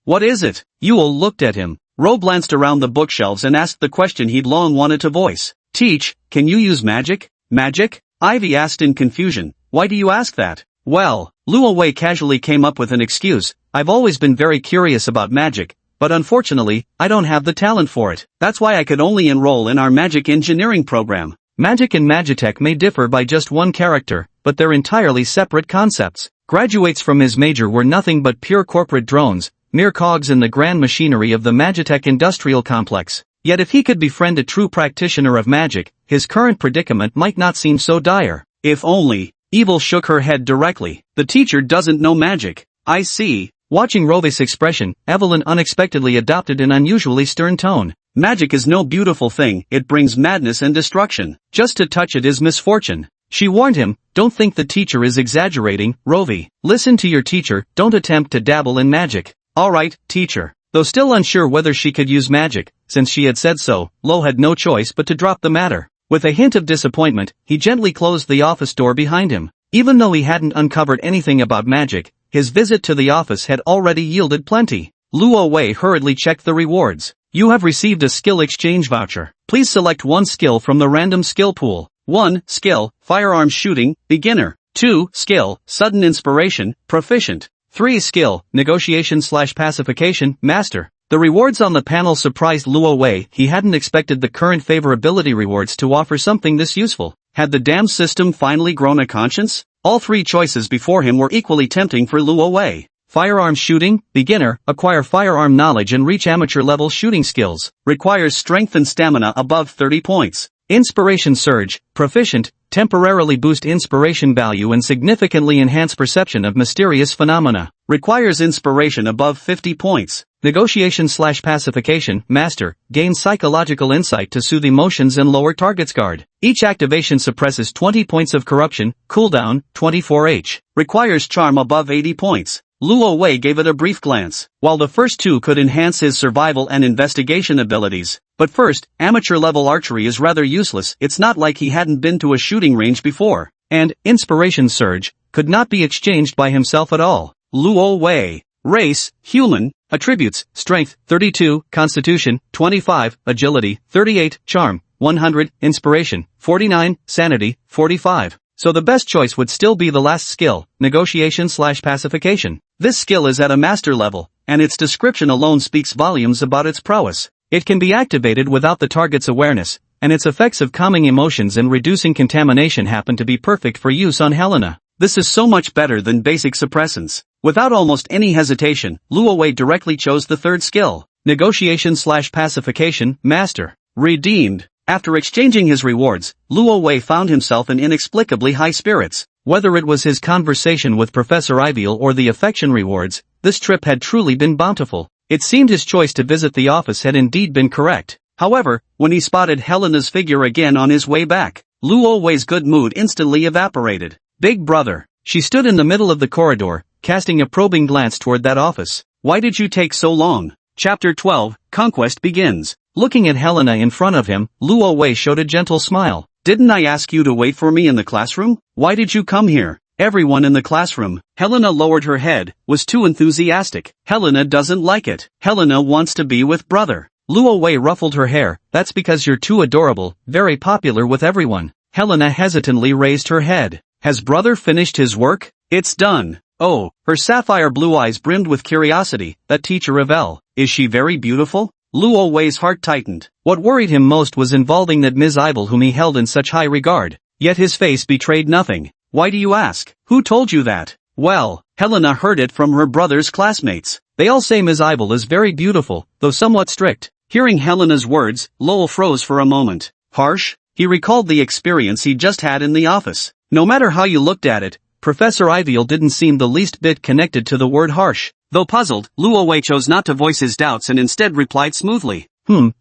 What is it? Yule looked at him. Ro glanced around the bookshelves and asked the question he'd long wanted to voice. Teach, can you use magic? Magic? Ivy asked in confusion. Why do you ask that? Well, Luo Wei casually came up with an excuse. I've always been very curious about magic, but unfortunately, I don't have the talent for it. That's why I could only enroll in our magic engineering program. Magic and Magitech may differ by just one character, but they're entirely separate concepts. Graduates from his major were nothing but pure corporate drones, mere cogs in the grand machinery of the Magitech industrial complex. Yet if he could befriend a true practitioner of magic, his current predicament might not seem so dire. If only. Evil shook her head directly. The teacher doesn't know magic. I see. Watching Rove's expression, Evelyn unexpectedly adopted an unusually stern tone. Magic is no beautiful thing, it brings madness and destruction. Just to touch it is misfortune. She warned him, "Don't think the teacher is exaggerating, Rovi. Listen to your teacher, don't attempt to dabble in magic." "Alright, teacher." Though still unsure whether she could use magic, since she had said so, Lo had no choice but to drop the matter. With a hint of disappointment, he gently closed the office door behind him. Even though he hadn't uncovered anything about magic, his visit to the office had already yielded plenty. Luo Wei hurriedly checked the rewards. "You have received a skill exchange voucher. Please select one skill from the random skill pool. 1. Skill, firearms shooting, beginner. 2. Skill, sudden inspiration, proficient. 3. Skill, negotiation/pacification, master." The rewards on the panel surprised Luo Wei. He hadn't expected the current favorability rewards to offer something this useful. Had the damn system finally grown a conscience? All three choices before him were equally tempting for Luo Wei. Firearms shooting, beginner, acquire firearm knowledge and reach amateur level shooting skills. Requires strength and stamina above 30 points. Inspiration surge, proficient, temporarily boost inspiration value and significantly enhance perception of mysterious phenomena. Requires inspiration above 50 points. Negotiation/pacification, master, gains psychological insight to soothe emotions and lower target's guard. Each activation suppresses 20 points of corruption, cooldown, 24H. Requires charm above 80 points. Luo Wei gave it a brief glance. While the first two could enhance his survival and investigation abilities, but first, amateur-level archery is rather useless. It's not like he hadn't been to a shooting range before. And, inspiration surge, could not be exchanged by himself at all. Luo Wei. Race, human. Attributes, strength, 32, constitution, 25, agility, 38, charm, 100, inspiration, 49, sanity, 45. So the best choice would still be the last skill, negotiation/pacification. This skill is at a master level, and its description alone speaks volumes about its prowess. It can be activated without the target's awareness, and its effects of calming emotions and reducing contamination happen to be perfect for use on Helena. This is so much better than basic suppressants. Without almost any hesitation, Luo Wei directly chose the third skill, negotiation/pacification, master. Redeemed. After exchanging his rewards, Luo Wei found himself in inexplicably high spirits. Whether it was his conversation with Professor Iviel or the affection rewards, this trip had truly been bountiful. It seemed his choice to visit the office had indeed been correct. However, when he spotted Helena's figure again on his way back, Luo Wei's good mood instantly evaporated. "Big brother." She stood in the middle of the corridor, casting a probing glance toward that office. "Why did you take so long?" Chapter 12, Conquest begins. Looking at Helena in front of him, Luo Wei showed a gentle smile. "Didn't I ask you to wait for me in the classroom? Why did you come here?" Everyone in the classroom. Helena lowered her head, was too enthusiastic. Helena doesn't like it. Helena wants to be with brother. Luo Wei ruffled her hair. "That's because you're too adorable, very popular with everyone." Helena hesitantly raised her head. "Has brother finished his work?" "It's done." "Oh." Her sapphire blue eyes brimmed with curiosity. "That teacher Ravel, is she very beautiful?" Luo Wei's heart tightened. What worried him most was involving that Ms. Ibel whom he held in such high regard. Yet his face betrayed nothing. "Why do you ask? Who told you that?" "Well," Helena heard it from her brother's classmates. "They all say Ms. Ibel is very beautiful, though somewhat strict." Hearing Helena's words, Lowell froze for a moment. Harsh? He recalled the experience he just had in the office. No matter how you looked at it, Professor Iviel didn't seem the least bit connected to the word harsh. Though puzzled, Luo Wei chose not to voice his doubts and instead replied smoothly.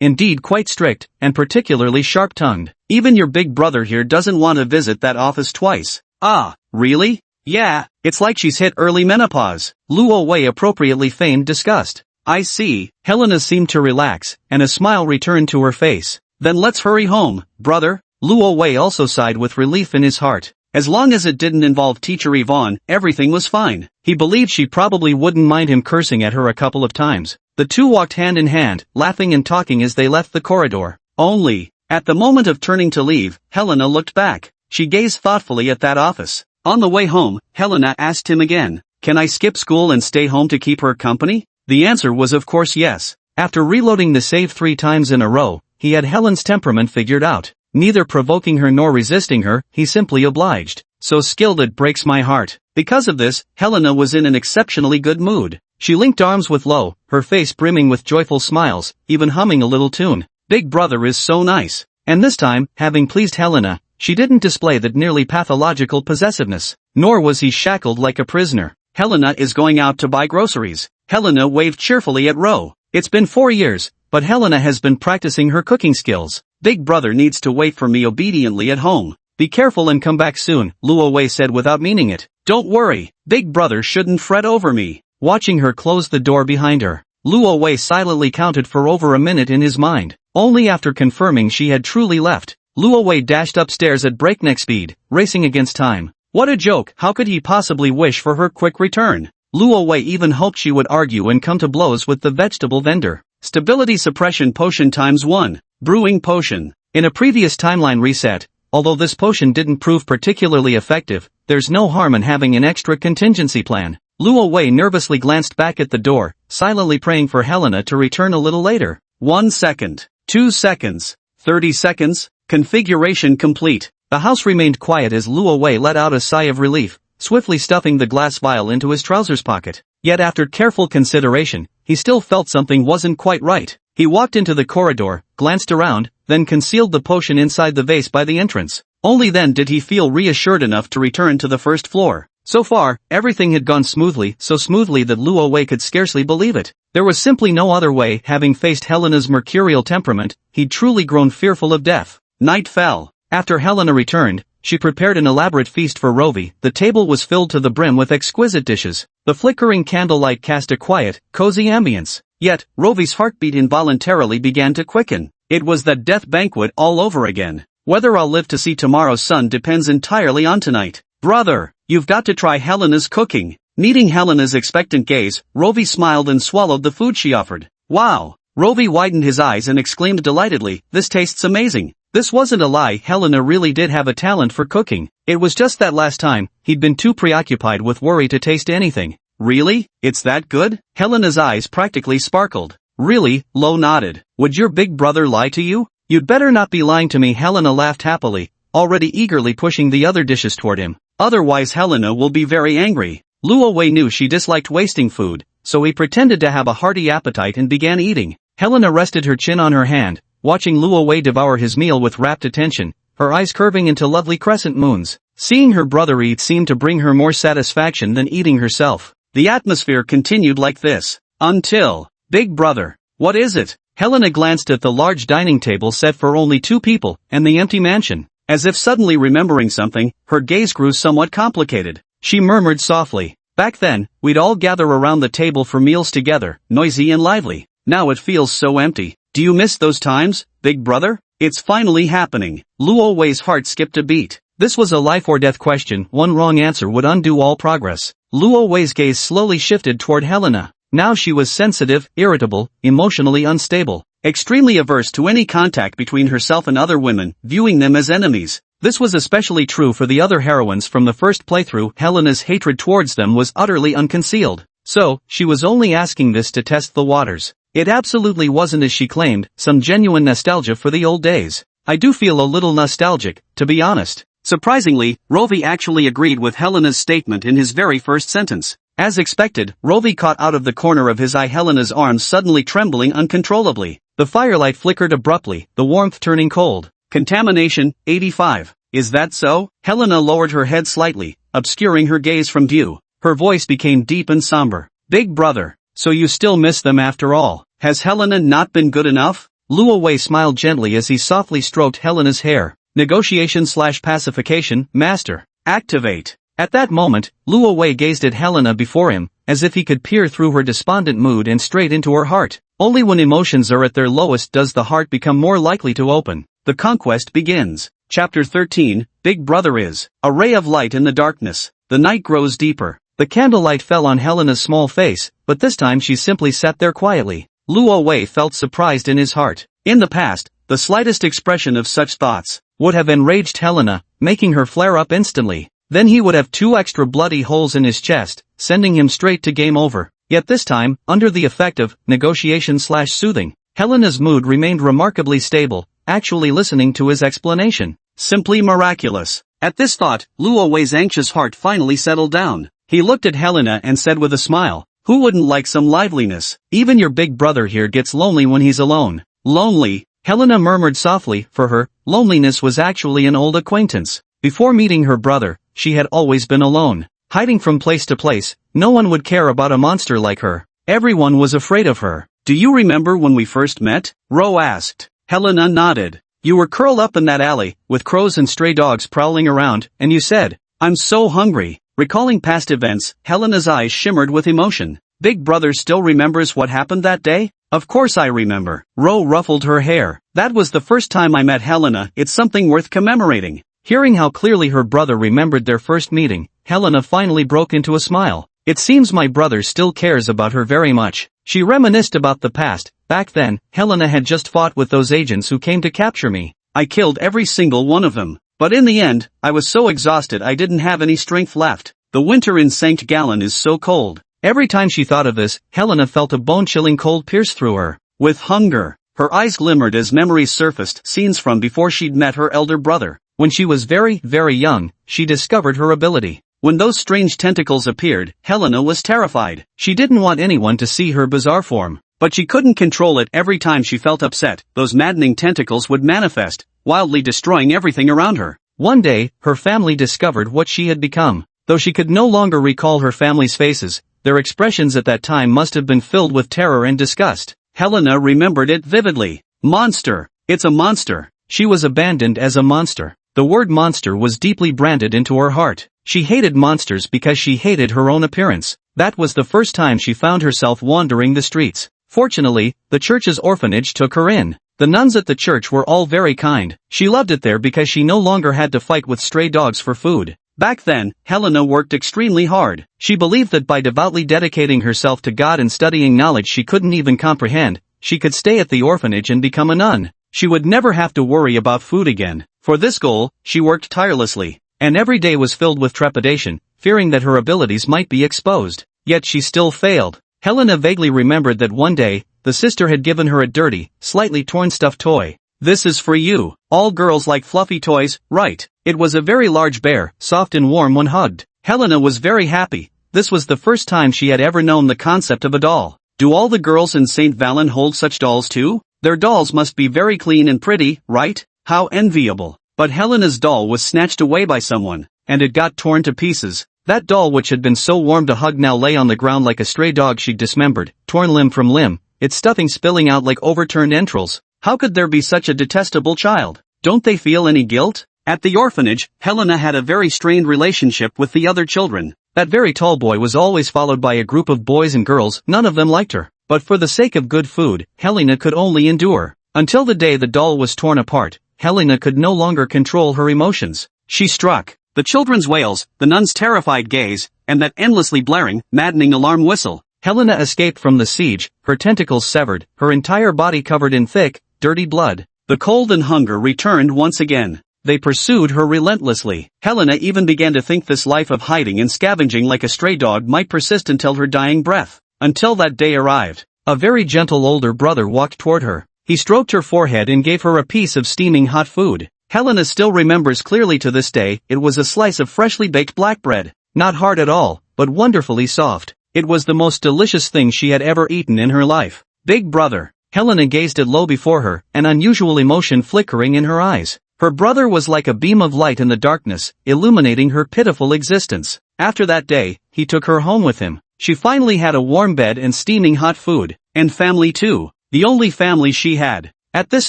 Indeed quite strict, and particularly sharp-tongued. Even your big brother here doesn't want to visit that office twice." "Ah, really?" "Yeah, it's like she's hit early menopause." Luo Wei appropriately feigned disgust. "I see." Helena seemed to relax, and a smile returned to her face. "Then let's hurry home, brother." Luo Wei also sighed with relief in his heart. As long as it didn't involve Teacher Yvonne, everything was fine. He believed she probably wouldn't mind him cursing at her a couple of times. The two walked hand in hand, laughing and talking as they left the corridor. Only, at the moment of turning to leave, Helena looked back. She gazed thoughtfully at that office. On the way home, Helena asked him again, "Can I skip school and stay home to keep her company?" The answer was of course yes. After reloading the save 3 times in a row, he had Helen's temperament figured out. Neither provoking her nor resisting her, he simply obliged. So skilled it breaks my heart. Because of this, Helena was in an exceptionally good mood. She linked arms with Lo, her face brimming with joyful smiles, even humming a little tune. Big brother is so nice. And this time, having pleased Helena, she didn't display that nearly pathological possessiveness. Nor was he shackled like a prisoner. Helena is going out to buy groceries. Helena waved cheerfully at Ro. It's been 4 years, but Helena has been practicing her cooking skills. Big brother needs to wait for me obediently at home. Be careful and come back soon, Luo Wei said without meaning it. Don't worry, big brother shouldn't fret over me. Watching her close the door behind her, Luo Wei silently counted for over a minute in his mind. Only after confirming she had truly left, Luo Wei dashed upstairs at breakneck speed, racing against time. What a joke, how could he possibly wish for her quick return? Luo Wei even hoped she would argue and come to blows with the vegetable vendor. Stability suppression potion ×1. Brewing potion. In a previous timeline reset, although this potion didn't prove particularly effective, there's no harm in having an extra contingency plan. Luo Wei nervously glanced back at the door, silently praying for Helena to return a little later. 1 second. 2 seconds. 30 seconds. Configuration complete. The house remained quiet as Luo Wei let out a sigh of relief, swiftly stuffing the glass vial into his trousers pocket. Yet after careful consideration, he still felt something wasn't quite right. He walked into the corridor, glanced around, then concealed the potion inside the vase by the entrance. Only then did he feel reassured enough to return to the first floor. So far, everything had gone smoothly, so smoothly that Luo Wei could scarcely believe it. There was simply no other way. Having faced Helena's mercurial temperament, he'd truly grown fearful of death. Night fell. After Helena returned, she prepared an elaborate feast for Rovi. The table was filled to the brim with exquisite dishes. The flickering candlelight cast a quiet, cozy ambience. Yet, Rovi's heartbeat involuntarily began to quicken. It was that death banquet all over again. Whether I'll live to see tomorrow's sun depends entirely on tonight. Brother, you've got to try Helena's cooking. Meeting Helena's expectant gaze, Rovi smiled and swallowed the food she offered. Wow! Rovi widened his eyes and exclaimed delightedly, this tastes amazing. This wasn't a lie, Helena really did have a talent for cooking. It was just that last time, he'd been too preoccupied with worry to taste anything. Really? It's that good? Helena's eyes practically sparkled. Really? Lo nodded. Would your big brother lie to you? You'd better not be lying to me. Helena laughed happily, already eagerly pushing the other dishes toward him. Otherwise Helena will be very angry. Luo Wei knew she disliked wasting food, so he pretended to have a hearty appetite and began eating. Helena rested her chin on her hand, watching Luo Wei devour his meal with rapt attention, her eyes curving into lovely crescent moons. Seeing her brother eat seemed to bring her more satisfaction than eating herself. The atmosphere continued like this. Until... Big brother. What is it? Helena glanced at the large dining table set for only 2 people, and the empty mansion. As if suddenly remembering something, her gaze grew somewhat complicated. She murmured softly. Back then, we'd all gather around the table for meals together, noisy and lively. Now it feels so empty. Do you miss those times, big brother? It's finally happening. Luo Wei's heart skipped a beat. This was a life or death question. One wrong answer would undo all progress. Luo Wei's gaze slowly shifted toward Helena. Now she was sensitive, irritable, emotionally unstable, extremely averse to any contact between herself and other women, viewing them as enemies. This was especially true for the other heroines from the first playthrough. Helena's hatred towards them was utterly unconcealed. So, she was only asking this to test the waters. It absolutely wasn't as she claimed, some genuine nostalgia for the old days. I do feel a little nostalgic, to be honest. Surprisingly, Rovi actually agreed with Helena's statement in his very first sentence. As expected, Rovi caught out of the corner of his eye Helena's arms suddenly trembling uncontrollably. The firelight flickered abruptly, the warmth turning cold. Contamination, 85. Is that so? Helena lowered her head slightly, obscuring her gaze from view. Her voice became deep and somber. Big brother, so you still miss them after all. Has Helena not been good enough? Luo Wei smiled gently as he softly stroked Helena's hair. Negotiation/pacification, master. Activate. At that moment, Luo Wei gazed at Helena before him, as if he could peer through her despondent mood and straight into her heart. Only when emotions are at their lowest does the heart become more likely to open. The conquest begins. Chapter 13, Big Brother is a ray of light in the darkness. The night grows deeper. The candlelight fell on Helena's small face, but this time she simply sat there quietly. Luo Wei felt surprised in his heart. In the past, the slightest expression of such thoughts would have enraged Helena, making her flare up instantly. Then he would have 2 extra bloody holes in his chest, sending him straight to game over. Yet this time, under the effect of negotiation/soothing, Helena's mood remained remarkably stable, actually listening to his explanation. Simply miraculous. At this thought, Luo Wei's anxious heart finally settled down. He looked at Helena and said with a smile, who wouldn't like some liveliness? Even your big brother here gets lonely when he's alone. Lonely? Helena murmured softly. For her, loneliness was actually an old acquaintance. Before meeting her brother, she had always been alone, hiding from place to place. No one would care about a monster like her. Everyone was afraid of her. Do you remember when we first met? Ro asked. Helena nodded. You were curled up in that alley, with crows and stray dogs prowling around, and you said, "I'm so hungry." Recalling past events, Helena's eyes shimmered with emotion. Big brother still remembers what happened that day? Of course I remember. Ro ruffled her hair. That was the first time I met Helena. It's something worth commemorating. Hearing how clearly her brother remembered their first meeting, Helena finally broke into a smile. It seems my brother still cares about her very much. She reminisced about the past. Back then, Helena had just fought with those agents who came to capture me. I killed every single one of them. But in the end, I was so exhausted I didn't have any strength left. The winter in St. Gallen is so cold. Every time she thought of this, Helena felt a bone-chilling cold pierce through her. With hunger, her eyes glimmered as memories surfaced, scenes from before she'd met her elder brother. When she was very, very young, she discovered her ability. When those strange tentacles appeared, Helena was terrified. She didn't want anyone to see her bizarre form. But she couldn't control it. Every time she felt upset, those maddening tentacles would manifest, wildly destroying everything around her. One day, her family discovered what she had become. Though she could no longer recall her family's faces, their expressions at that time must have been filled with terror and disgust. Helena remembered it vividly. Monster. It's a monster. She was abandoned as a monster. The word monster was deeply branded into her heart. She hated monsters because she hated her own appearance. That was the first time she found herself wandering the streets. Fortunately, the church's orphanage took her in. The nuns at the church were all very kind. She loved it there because she no longer had to fight with stray dogs for food. Back then, Helena worked extremely hard. She believed that by devoutly dedicating herself to God and studying knowledge she couldn't even comprehend, she could stay at the orphanage and become a nun. She would never have to worry about food again. For this goal, she worked tirelessly. And every day was filled with trepidation, fearing that her abilities might be exposed. Yet she still failed. Helena vaguely remembered that one day, the sister had given her a dirty, slightly torn stuffed toy. "This is for you. All girls like fluffy toys, right?" It was a very large bear, soft and warm when hugged. Helena was very happy. This was the first time she had ever known the concept of a doll. Do all the girls in St. Gallen hold such dolls too? Their dolls must be very clean and pretty, right? How enviable. But Helena's doll was snatched away by someone, and it got torn to pieces. That doll which had been so warm to hug now lay on the ground like a stray dog she'd dismembered, torn limb from limb, its stuffing spilling out like overturned entrails. How could there be such a detestable child? Don't they feel any guilt? At the orphanage, Helena had a very strained relationship with the other children. That very tall boy was always followed by a group of boys and girls, none of them liked her. But for the sake of good food, Helena could only endure. Until the day the doll was torn apart, Helena could no longer control her emotions. She struck. The children's wails, the nuns' terrified gaze, and that endlessly blaring, maddening alarm whistle. Helena escaped from the siege, her tentacles severed, her entire body covered in thick, dirty blood. The cold and hunger returned once again. They pursued her relentlessly. Helena even began to think this life of hiding and scavenging like a stray dog might persist until her dying breath. Until that day arrived. A very gentle older brother walked toward her. He stroked her forehead and gave her a piece of steaming hot food. Helena still remembers clearly to this day, it was a slice of freshly baked black bread. Not hard at all, but wonderfully soft. It was the most delicious thing she had ever eaten in her life. Big brother. Helena gazed at low before her, an unusual emotion flickering in her eyes. Her brother was like a beam of light in the darkness, illuminating her pitiful existence. After that day, he took her home with him. She finally had a warm bed and steaming hot food. And family too. The only family she had. At this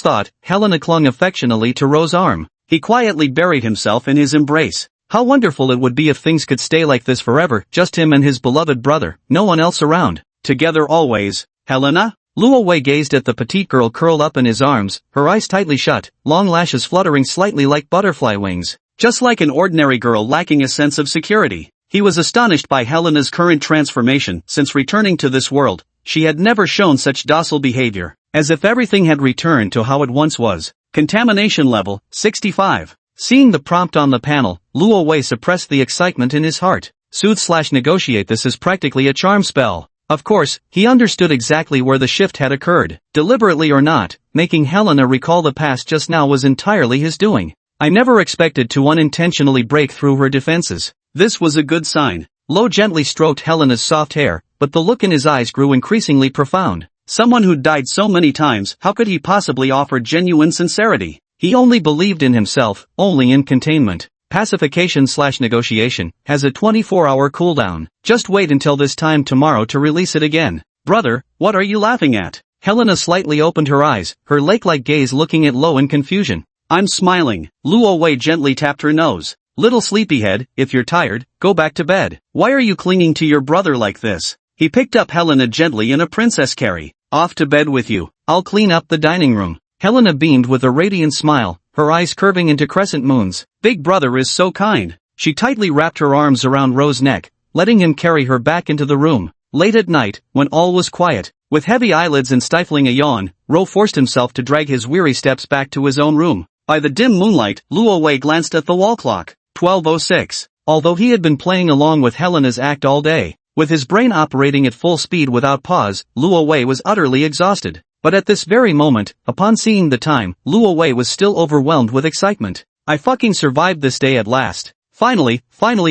thought, Helena clung affectionately to Ro's arm. He quietly buried himself in his embrace. How wonderful it would be if things could stay like this forever, just him and his beloved brother, no one else around. Together always. Helena? Luo Wei gazed at the petite girl curled up in his arms, her eyes tightly shut, long lashes fluttering slightly like butterfly wings. Just like an ordinary girl lacking a sense of security. He was astonished by Helena's current transformation. Since returning to this world, she had never shown such docile behavior. As if everything had returned to how it once was. Contamination level, 65. Seeing the prompt on the panel, Luo Wei suppressed the excitement in his heart. Soothe/negotiate. This is practically a charm spell. Of course, he understood exactly where the shift had occurred. Deliberately or not, making Helena recall the past just now was entirely his doing. I never expected to unintentionally break through her defenses. This was a good sign. Lo gently stroked Helena's soft hair, but the look in his eyes grew increasingly profound. Someone who'd died so many times, how could he possibly offer genuine sincerity? He only believed in himself, only in containment. Pacification/negotiation has a 24-hour cooldown. Just wait until this time tomorrow to release it again. Brother, what are you laughing at? Helena slightly opened her eyes, her lake-like gaze looking at Lo in confusion. I'm smiling. Luo Wei gently tapped her nose. Little sleepyhead, if you're tired, go back to bed. Why are you clinging to your brother like this? He picked up Helena gently in a princess carry. Off to bed with you. I'll clean up the dining room. Helena beamed with a radiant smile, her eyes curving into crescent moons. Big brother is so kind. She tightly wrapped her arms around Ro's neck, letting him carry her back into the room. Late at night, when all was quiet, with heavy eyelids and stifling a yawn, Ro forced himself to drag his weary steps back to his own room. By the dim moonlight, Luo Wei glanced at the wall clock. 12:06. Although he had been playing along with Helena's act all day, with his brain operating at full speed without pause, Luo Wei was utterly exhausted. But at this very moment, upon seeing the time, Luo Wei was still overwhelmed with excitement. I fucking survived this day at last. Finally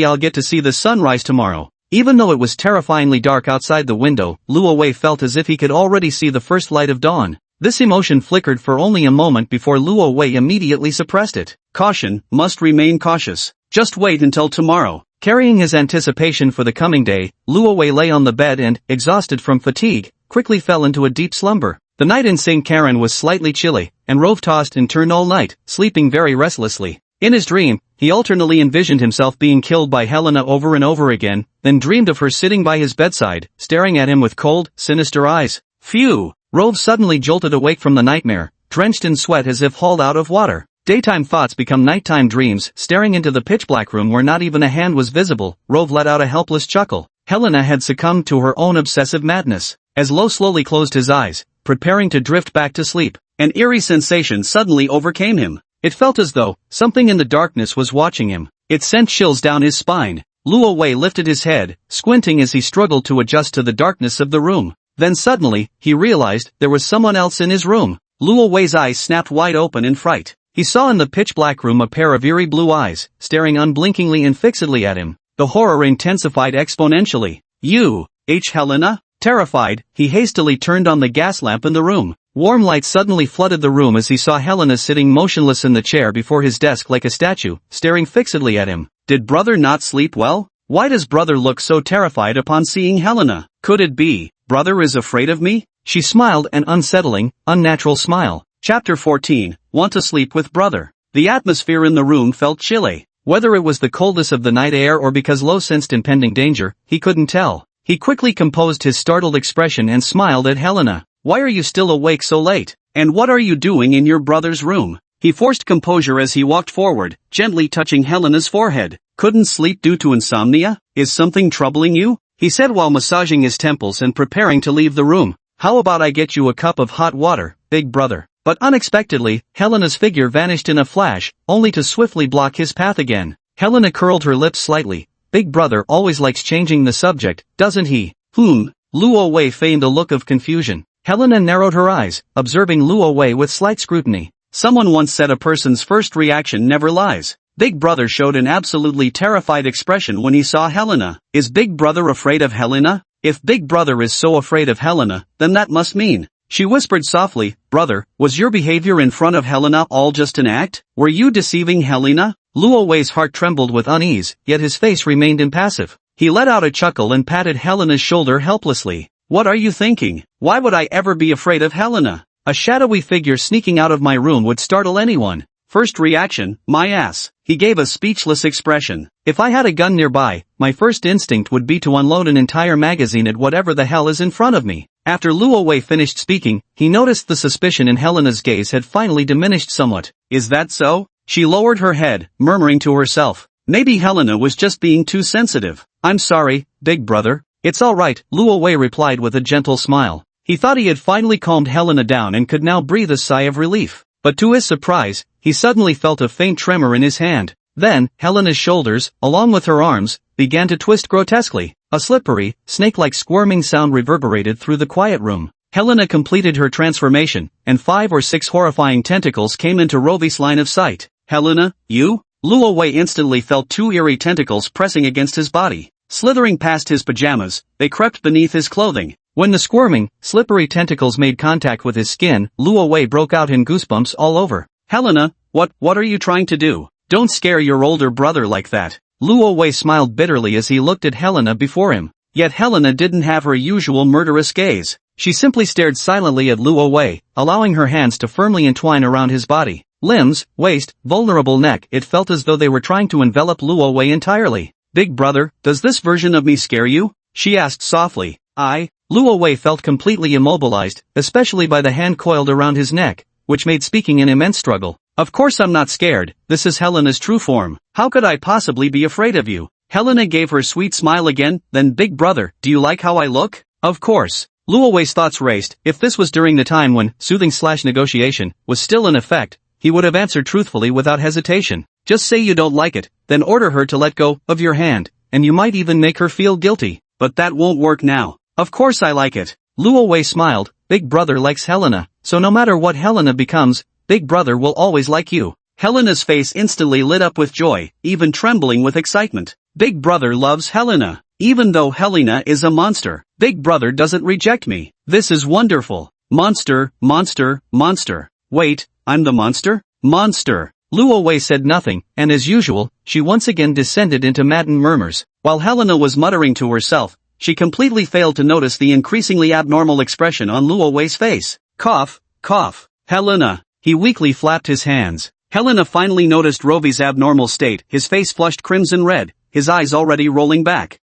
I'll get to see the sunrise tomorrow. Even though it was terrifyingly dark outside the window, Luo Wei felt as if he could already see the first light of dawn. This emotion flickered for only a moment before Luo Wei immediately suppressed it. Caution, must remain cautious. Just wait until tomorrow. Carrying his anticipation for the coming day, Luo Wei lay on the bed and, exhausted from fatigue, quickly fell into a deep slumber. The night in St. Karen was slightly chilly, and Rove tossed and turned all night, sleeping very restlessly. In his dream, he alternately envisioned himself being killed by Helena over and over again, then dreamed of her sitting by his bedside, staring at him with cold, sinister eyes. Phew! Rove suddenly jolted awake from the nightmare, drenched in sweat as if hauled out of water. Daytime thoughts become nighttime dreams. Staring into the pitch-black room where not even a hand was visible, Rove let out a helpless chuckle. Helena had succumbed to her own obsessive madness. As Lo slowly closed his eyes, preparing to drift back to sleep, an eerie sensation suddenly overcame him. It felt as though something in the darkness was watching him. It sent chills down his spine. Luo Wei lifted his head, squinting as he struggled to adjust to the darkness of the room. Then suddenly, he realized there was someone else in his room. Luo Wei's eyes snapped wide open in fright. He saw in the pitch-black room a pair of eerie blue eyes, staring unblinkingly and fixedly at him. The horror intensified exponentially. You, Helena? Terrified, he hastily turned on the gas lamp in the room. Warm light suddenly flooded the room as he saw Helena sitting motionless in the chair before his desk like a statue, staring fixedly at him. Did brother not sleep well? Why does brother look so terrified upon seeing Helena? Could it be, brother is afraid of me? She smiled an unsettling, unnatural smile. Chapter 14, Want to Sleep with Brother. The atmosphere in the room felt chilly. Whether it was the coldness of the night air or because Lo sensed impending danger, he couldn't tell. He quickly composed his startled expression and smiled at Helena. Why are you still awake so late? And what are you doing in your brother's room? He forced composure as he walked forward, gently touching Helena's forehead. Couldn't sleep due to insomnia? Is something troubling you? He said while massaging his temples and preparing to leave the room. How about I get you a cup of hot water, big brother? But unexpectedly, Helena's figure vanished in a flash, only to swiftly block his path again. Helena curled her lips slightly. Big brother always likes changing the subject, doesn't he? Luo Wei feigned a look of confusion. Helena narrowed her eyes, observing Luo Wei with slight scrutiny. Someone once said a person's first reaction never lies. Big brother showed an absolutely terrified expression when he saw Helena. Is big brother afraid of Helena? If big brother is so afraid of Helena, then that must mean. She whispered softly, brother, was your behavior in front of Helena all just an act? Were you deceiving Helena? Luo Wei's heart trembled with unease, yet his face remained impassive. He let out a chuckle and patted Helena's shoulder helplessly. What are you thinking? Why would I ever be afraid of Helena? A shadowy figure sneaking out of my room would startle anyone. First reaction, my ass. He gave a speechless expression. If I had a gun nearby, my first instinct would be to unload an entire magazine at whatever the hell is in front of me. After Luo Wei finished speaking, he noticed the suspicion in Helena's gaze had finally diminished somewhat. Is that so? She lowered her head, murmuring to herself. Maybe Helena was just being too sensitive. I'm sorry, big brother. It's all right, Luo Wei replied with a gentle smile. He thought he had finally calmed Helena down and could now breathe a sigh of relief. But to his surprise, he suddenly felt a faint tremor in his hand. Then, Helena's shoulders, along with her arms, began to twist grotesquely. A slippery, snake-like squirming sound reverberated through the quiet room. Helena completed her transformation, and 5 or 6 horrifying tentacles came into Rovi's line of sight. Helena, you? Luo Wei instantly felt 2 eerie tentacles pressing against his body. Slithering past his pajamas, they crept beneath his clothing. When the squirming, slippery tentacles made contact with his skin, Luo Wei broke out in goosebumps all over. Helena, what are you trying to do? Don't scare your older brother like that. Luo Wei smiled bitterly as he looked at Helena before him. Yet Helena didn't have her usual murderous gaze. She simply stared silently at Luo Wei, allowing her hands to firmly entwine around his body. Limbs, waist, vulnerable neck. It felt as though they were trying to envelop Luo Wei entirely. "Big brother, does this version of me scare you?" she asked softly. Luo Wei felt completely immobilized, especially by the hand coiled around his neck, which made speaking an immense struggle. "Of course I'm not scared, this is Helena's true form. How could I possibly be afraid of you?" Helena gave her sweet smile again. "Then big brother, do you like how I look?" Of course. Luo Wei's thoughts raced. If this was during the time when soothing/negotiation was still in effect, he would have answered truthfully without hesitation. Just say you don't like it, then order her to let go of your hand, and you might even make her feel guilty. But that won't work now. Of course I like it. Luo Wei smiled. Big brother likes Helena, so no matter what Helena becomes, big brother will always like you. Helena's face instantly lit up with joy, even trembling with excitement. Big brother loves Helena. Even though Helena is a monster, big brother doesn't reject me. This is wonderful. Monster, monster, monster. Wait, I'm the monster? Monster. Luo Wei said nothing, and as usual, she once again descended into maddened murmurs. While Helena was muttering to herself, she completely failed to notice the increasingly abnormal expression on Luo Wei's face. Cough, cough. Helena. He weakly flapped his hands. Helena finally noticed Rovi's abnormal state. His face flushed crimson red, his eyes already rolling back.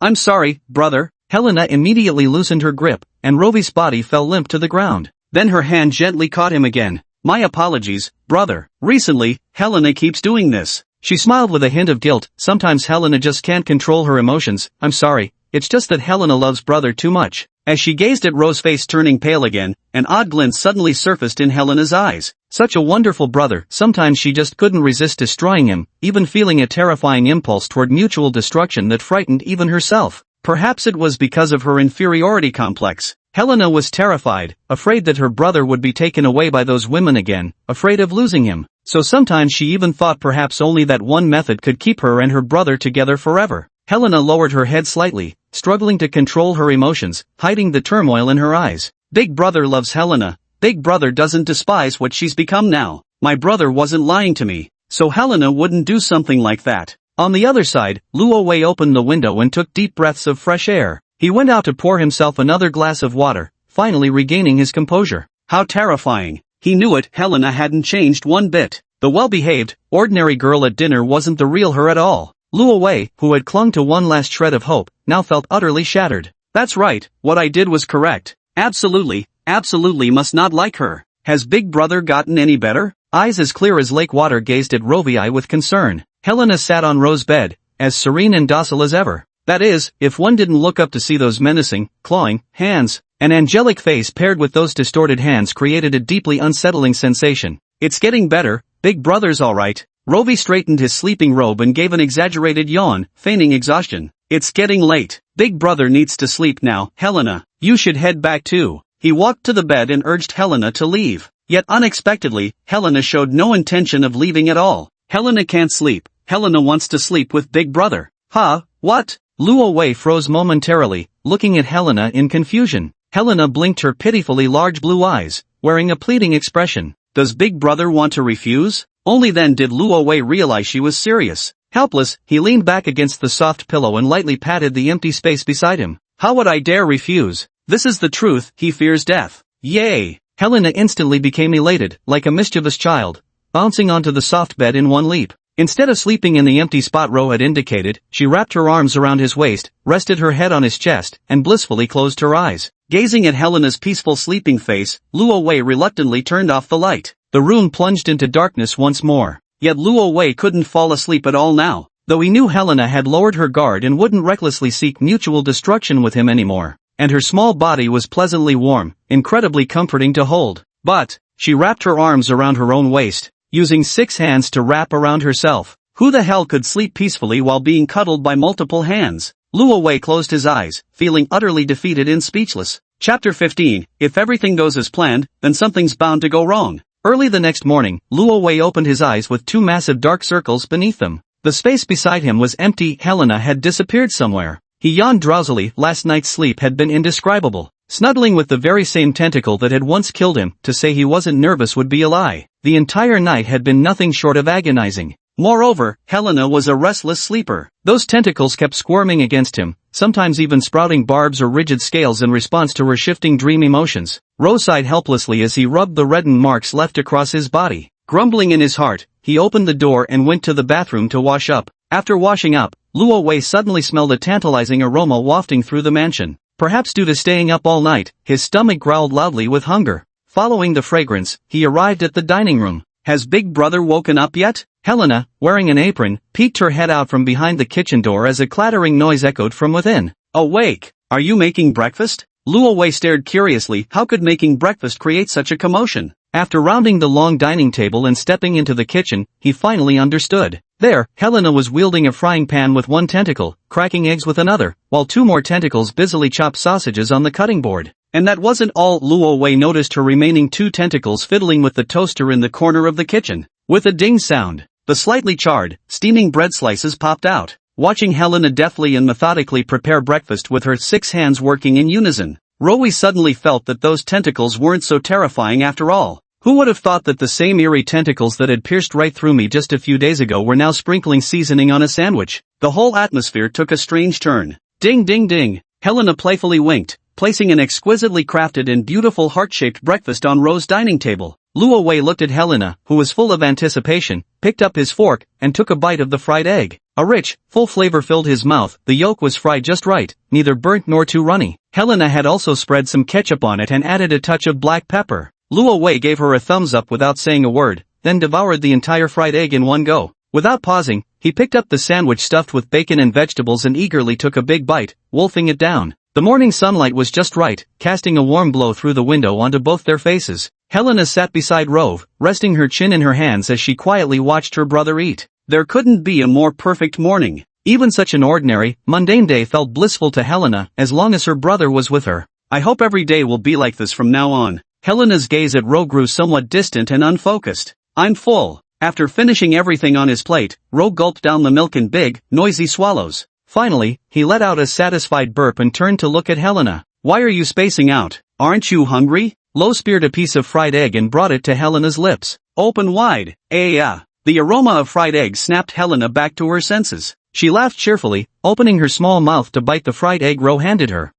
I'm sorry, brother. Helena immediately loosened her grip, and Rovi's body fell limp to the ground. Then her hand gently caught him again. My apologies, brother. Recently, Helena keeps doing this. She smiled with a hint of guilt. Sometimes Helena just can't control her emotions. I'm sorry, it's just that Helena loves brother too much. As she gazed at Rose's face turning pale again, an odd glint suddenly surfaced in Helena's eyes. Such a wonderful brother. Sometimes she just couldn't resist destroying him, even feeling a terrifying impulse toward mutual destruction that frightened even herself. Perhaps it was because of her inferiority complex. Helena was terrified, afraid that her brother would be taken away by those women again, afraid of losing him. So sometimes she even thought perhaps only that one method could keep her and her brother together forever. Helena lowered her head slightly, struggling to control her emotions, hiding the turmoil in her eyes. Big brother loves Helena. Big brother doesn't despise what she's become now. My brother wasn't lying to me, so Helena wouldn't do something like that. On the other side, Luo Wei opened the window and took deep breaths of fresh air. He went out to pour himself another glass of water, finally regaining his composure. How terrifying. He knew it, Helena hadn't changed one bit. The well-behaved, ordinary girl at dinner wasn't the real her at all. Luo Wei, who had clung to one last shred of hope, now felt utterly shattered. That's right, what I did was correct. Absolutely must not like her. Has big brother gotten any better? Eyes as clear as lake water gazed at Rovi with concern. Helena sat on Rose's bed, as serene and docile as ever. That is, if one didn't look up to see those menacing, clawing, hands. An angelic face paired with those distorted hands created a deeply unsettling sensation. It's getting better, big brother's alright. Rovi straightened his sleeping robe and gave an exaggerated yawn, feigning exhaustion. It's getting late. Big brother needs to sleep now. Helena, you should head back too. He walked to the bed and urged Helena to leave. Yet unexpectedly, Helena showed no intention of leaving at all. Helena can't sleep. Helena wants to sleep with big brother. Huh? What? Luo Wei froze momentarily, looking at Helena in confusion. Helena blinked her pitifully large blue eyes, wearing a pleading expression. Does big brother want to refuse? Only then did Luo Wei realize she was serious. Helpless, he leaned back against the soft pillow and lightly patted the empty space beside him. How would I dare refuse? This is the truth, he fears death. Yay! Helena instantly became elated, like a mischievous child, bouncing onto the soft bed in one leap. Instead of sleeping in the empty spot Ro had indicated, she wrapped her arms around his waist, rested her head on his chest, and blissfully closed her eyes. Gazing at Helena's peaceful sleeping face, Luo Wei reluctantly turned off the light. The room plunged into darkness once more. Yet Luo Wei couldn't fall asleep at all now, though he knew Helena had lowered her guard and wouldn't recklessly seek mutual destruction with him anymore. And her small body was pleasantly warm, incredibly comforting to hold. But she wrapped her arms around her own waist, using 6 hands to wrap around herself. Who the hell could sleep peacefully while being cuddled by multiple hands? Luo Wei closed his eyes, feeling utterly defeated and speechless. Chapter 15. If everything goes as planned, then something's bound to go wrong. Early the next morning, Luo Wei opened his eyes with 2 massive dark circles beneath them. The space beside him was empty. Helena had disappeared somewhere. He yawned drowsily. Last night's sleep had been indescribable. Snuggling with the very same tentacle that had once killed him, to say he wasn't nervous would be a lie. The entire night had been nothing short of agonizing. Moreover, Helena was a restless sleeper. Those tentacles kept squirming against him, sometimes even sprouting barbs or rigid scales in response to her shifting dream emotions. Ro sighed helplessly as he rubbed the reddened marks left across his body. Grumbling in his heart, he opened the door and went to the bathroom to wash up. After washing up, Luo Wei suddenly smelled a tantalizing aroma wafting through the mansion. Perhaps due to staying up all night, his stomach growled loudly with hunger. Following the fragrance, he arrived at the dining room. Has Big Brother woken up yet? Helena, wearing an apron, peeked her head out from behind the kitchen door as a clattering noise echoed from within. Awake! Are you making breakfast? Luo Wei stared curiously. How could making breakfast create such a commotion? After rounding the long dining table and stepping into the kitchen, he finally understood. There, Helena was wielding a frying pan with one tentacle, cracking eggs with another, while two more tentacles busily chopped sausages on the cutting board. And that wasn't all. Luo Wei noticed her remaining two tentacles fiddling with the toaster in the corner of the kitchen. With a ding sound, the slightly charred, steaming bread slices popped out. Watching Helena deftly and methodically prepare breakfast with her 6 hands working in unison, Rowie suddenly felt that those tentacles weren't so terrifying after all. Who would have thought that the same eerie tentacles that had pierced right through me just a few days ago were now sprinkling seasoning on a sandwich? The whole atmosphere took a strange turn. Ding ding ding, Helena playfully winked, placing an exquisitely crafted and beautiful heart-shaped breakfast on Ro's dining table. Luo Wei looked at Helena, who was full of anticipation, picked up his fork, and took a bite of the fried egg. A rich, full flavor filled his mouth. The yolk was fried just right, neither burnt nor too runny. Helena had also spread some ketchup on it and added a touch of black pepper. Luo Wei gave her a thumbs up without saying a word, then devoured the entire fried egg in one go. Without pausing, he picked up the sandwich stuffed with bacon and vegetables and eagerly took a big bite, wolfing it down. The morning sunlight was just right, casting a warm glow through the window onto both their faces. Helena sat beside Rove, resting her chin in her hands as she quietly watched her brother eat. There couldn't be a more perfect morning. Even such an ordinary, mundane day felt blissful to Helena as long as her brother was with her. I hope every day will be like this from now on. Helena's gaze at Ro grew somewhat distant and unfocused. I'm full. After finishing everything on his plate, Ro gulped down the milk in big, noisy swallows. Finally, he let out a satisfied burp and turned to look at Helena. Why are you spacing out? Aren't you hungry? Lo speared a piece of fried egg and brought it to Helena's lips. Open wide. Yeah. The aroma of fried egg snapped Helena back to her senses. She laughed cheerfully, opening her small mouth to bite the fried egg Ro handed her.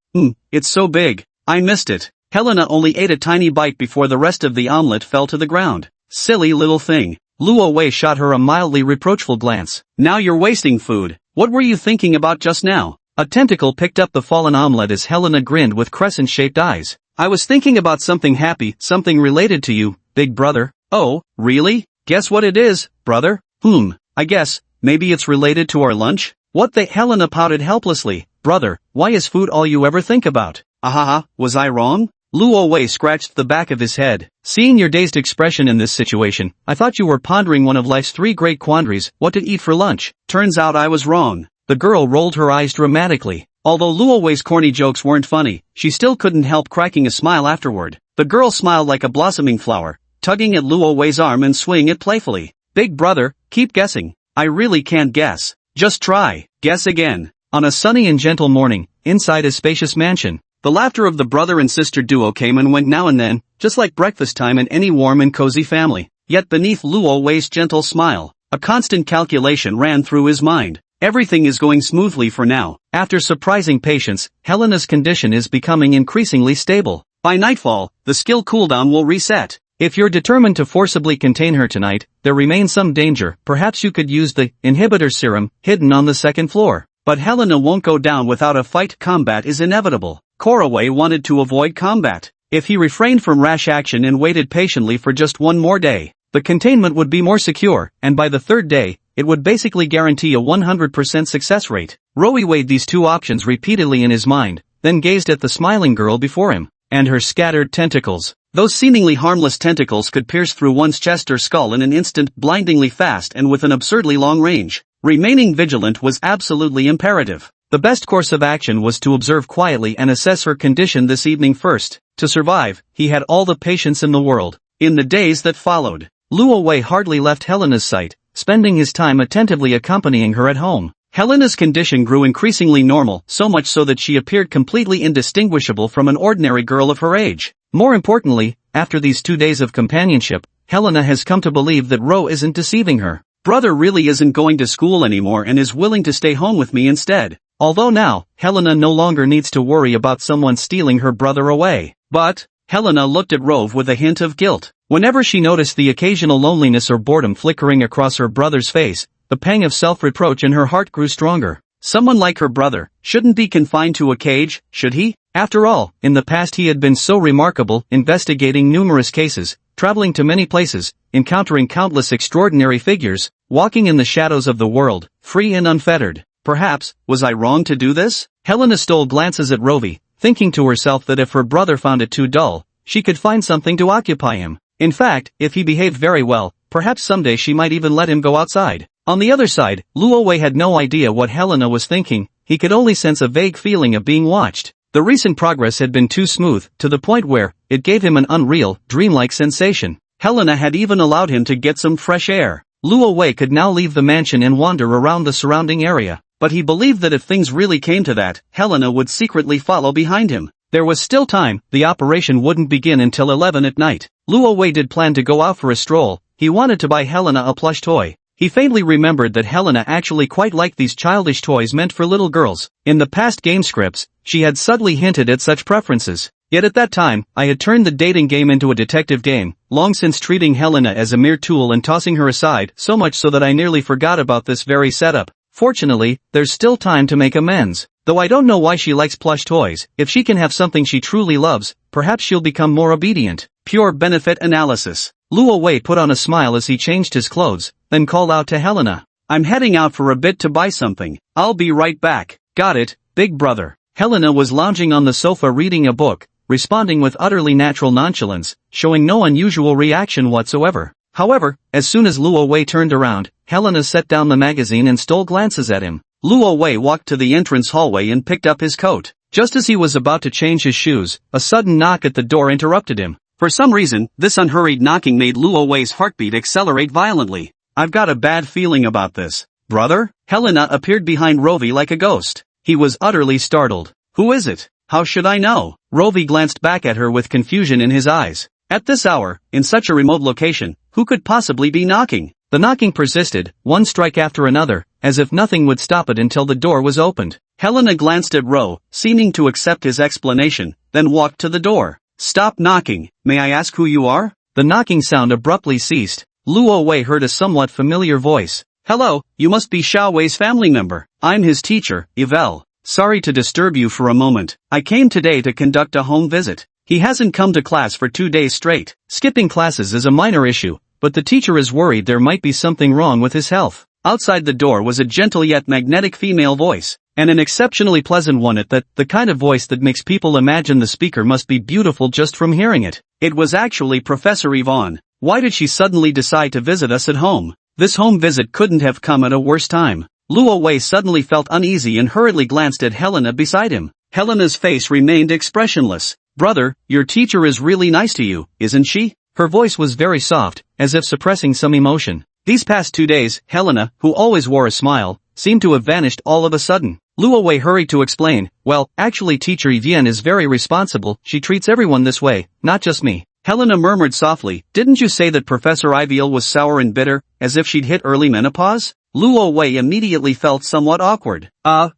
It's so big. I missed it. Helena only ate a tiny bite before the rest of the omelet fell to the ground. Silly little thing. Luo Wei shot her a mildly reproachful glance. Now you're wasting food. What were you thinking about just now? A tentacle picked up the fallen omelet as Helena grinned with crescent-shaped eyes. I was thinking about something happy, something related to you, big brother. Oh, really? Guess what it is, brother? I guess, maybe it's related to our lunch? What the? Helena pouted helplessly. Brother, why is food all you ever think about? Ahaha, was I wrong? Luo Wei scratched the back of his head. Seeing your dazed expression in this situation, I thought you were pondering one of life's 3 great quandaries, what to eat for lunch. Turns out I was wrong. The girl rolled her eyes dramatically. Although Luo Wei's corny jokes weren't funny, she still couldn't help cracking a smile afterward. The girl smiled like a blossoming flower, tugging at Luo Wei's arm and swaying it playfully. Big brother, keep guessing. I really can't guess. Just try. Guess again. On a sunny and gentle morning, inside a spacious mansion, the laughter of the brother and sister duo came and went now and then, just like breakfast time in any warm and cozy family. Yet beneath Luo Wei's gentle smile, a constant calculation ran through his mind. Everything is going smoothly for now. After surprising patience, Helena's condition is becoming increasingly stable. By nightfall, the skill cooldown will reset. If you're determined to forcibly contain her tonight, there remains some danger. Perhaps you could use the inhibitor serum hidden on the 2nd floor. But Helena won't go down without a fight. Combat is inevitable. Koraway wanted to avoid combat. If he refrained from rash action and waited patiently for just one more day, the containment would be more secure, and by the 3rd day, it would basically guarantee a 100% success rate. Rowie weighed these two options repeatedly in his mind, then gazed at the smiling girl before him, and her scattered tentacles. Those seemingly harmless tentacles could pierce through one's chest or skull in an instant, blindingly fast and with an absurdly long range. Remaining vigilant was absolutely imperative. The best course of action was to observe quietly and assess her condition this evening first. To survive, he had all the patience in the world. In the days that followed, Luo Wei hardly left Helena's sight, spending his time attentively accompanying her at home. Helena's condition grew increasingly normal, so much so that she appeared completely indistinguishable from an ordinary girl of her age. More importantly, after these 2 days of companionship, Helena has come to believe that Ro isn't deceiving her. Brother really isn't going to school anymore and is willing to stay home with me instead. Although now, Helena no longer needs to worry about someone stealing her brother away. But, Helena looked at Rove with a hint of guilt. Whenever she noticed the occasional loneliness or boredom flickering across her brother's face, the pang of self-reproach in her heart grew stronger. Someone like her brother shouldn't be confined to a cage, should he? After all, in the past he had been so remarkable, investigating numerous cases, traveling to many places, encountering countless extraordinary figures, walking in the shadows of the world, free and unfettered. Perhaps, was I wrong to do this? Helena stole glances at Rovi, thinking to herself that if her brother found it too dull, she could find something to occupy him. In fact, if he behaved very well, perhaps someday she might even let him go outside. On the other side, Luo Wei had no idea what Helena was thinking, he could only sense a vague feeling of being watched. The recent progress had been too smooth, to the point where, it gave him an unreal, dreamlike sensation. Helena had even allowed him to get some fresh air. Luo Wei could now leave the mansion and wander around the surrounding area, but he believed that if things really came to that, Helena would secretly follow behind him. There was still time, the operation wouldn't begin until 11 at night. Luo Wei did plan to go out for a stroll, he wanted to buy Helena a plush toy. He faintly remembered that Helena actually quite liked these childish toys meant for little girls. In the past game scripts, she had subtly hinted at such preferences. Yet at that time, I had turned the dating game into a detective game, long since treating Helena as a mere tool and tossing her aside, so much so that I nearly forgot about this very setup. Fortunately, there's still time to make amends. Though I don't know why she likes plush toys, if she can have something she truly loves, perhaps she'll become more obedient. Pure benefit analysis. Luo Wei put on a smile as he changed his clothes, then called out to Helena. I'm heading out for a bit to buy something. I'll be right back. Got it, big brother. Helena was lounging on the sofa reading a book, responding with utterly natural nonchalance, showing no unusual reaction whatsoever. However, as soon as Luo Wei turned around, Helena set down the magazine and stole glances at him. Luo Wei walked to the entrance hallway and picked up his coat. Just as he was about to change his shoes, a sudden knock at the door interrupted him. For some reason, this unhurried knocking made Luo Wei's heartbeat accelerate violently. I've got a bad feeling about this. Brother? Helena appeared behind Rovi like a ghost. He was utterly startled. Who is it? How should I know? Rovi glanced back at her with confusion in his eyes. At this hour, in such a remote location, who could possibly be knocking? The knocking persisted, one strike after another, as if nothing would stop it until the door was opened. Helena glanced at Ro, seeming to accept his explanation, then walked to the door. Stop knocking. May I ask who you are? The knocking sound abruptly ceased. Luo Wei heard a somewhat familiar voice. Hello, you must be Xiao Wei's family member. I'm his teacher, Yvel. Sorry to disturb you for a moment. I came today to conduct a home visit. He hasn't come to class for 2 days straight. Skipping classes is a minor issue, but the teacher is worried there might be something wrong with his health. Outside the door was a gentle yet magnetic female voice, and an exceptionally pleasant one at that, the kind of voice that makes people imagine the speaker must be beautiful just from hearing it. It was actually Professor Yvonne. Why did she suddenly decide to visit us at home? This home visit couldn't have come at a worse time. Luo Wei suddenly felt uneasy and hurriedly glanced at Helena beside him. Helena's face remained expressionless. Brother, your teacher is really nice to you, isn't she? Her voice was very soft, as if suppressing some emotion. These past 2 days, Helena, who always wore a smile, seemed to have vanished all of a sudden. Luo Wei hurried to explain, well, actually Teacher Yvian is very responsible, she treats everyone this way, not just me. Helena murmured softly, didn't you say that Professor Yviel was sour and bitter, as if she'd hit early menopause? Luo Wei immediately felt somewhat awkward.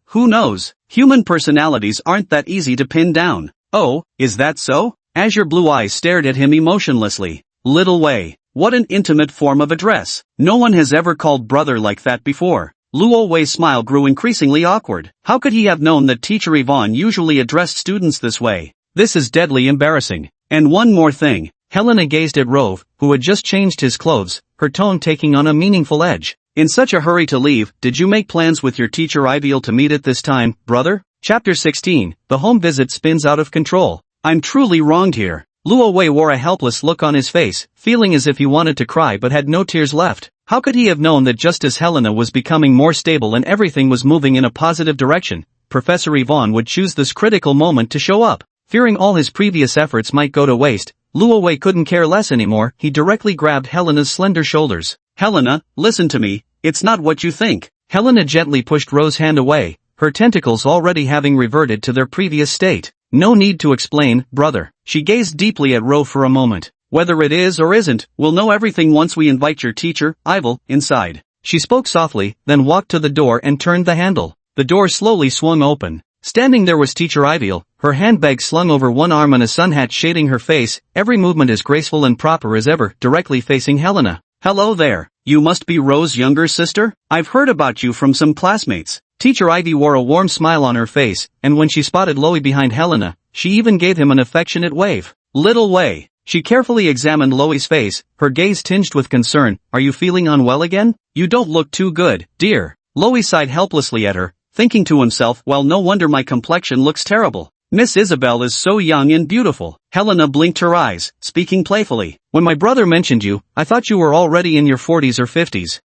Who knows? Human personalities aren't that easy to pin down. Oh, is that so? Azure blue eyes stared at him emotionlessly. Little Wei. What an intimate form of address. No one has ever called brother like that before. Luo Wei's smile grew increasingly awkward. How could he have known that Teacher Yvonne usually addressed students this way? This is deadly embarrassing. And one more thing. Helena gazed at Rove, who had just changed his clothes, her tone taking on a meaningful edge. In such a hurry to leave, did you make plans with your teacher Yviel to meet at this time, brother? Chapter 16, The home visit spins out of control. I'm truly wronged here. Luo Wei wore a helpless look on his face, feeling as if he wanted to cry but had no tears left. How could he have known that just as Helena was becoming more stable and everything was moving in a positive direction, Professor Yvonne would choose this critical moment to show up? Fearing all his previous efforts might go to waste, Luo Wei couldn't care less anymore. He directly grabbed Helena's slender shoulders. Helena, listen to me, it's not what you think. Helena gently pushed Ro's hand away, her tentacles already having reverted to their previous state. No need to explain, brother. She gazed deeply at Ro for a moment. Whether it is or isn't, we'll know everything once we invite your teacher, Yvel, inside. She spoke softly, then walked to the door and turned the handle. The door slowly swung open. Standing there was Teacher Iviel, her handbag slung over one arm and a sun hat shading her face, every movement as graceful and proper as ever, directly facing Helena. "Hello there. You must be Rose's younger sister? I've heard about you from some classmates." Teacher Ivy wore a warm smile on her face, and when she spotted Loie behind Helena, she even gave him an affectionate wave. "Little Wei." She carefully examined Loie's face, her gaze tinged with concern. "Are you feeling unwell again? You don't look too good, dear." Loie sighed helplessly at her, thinking to himself, "Well, no wonder my complexion looks terrible. Miss Isabel is so young and beautiful." Helena blinked her eyes, speaking playfully. "When my brother mentioned you, I thought you were already in your 40s or 50s.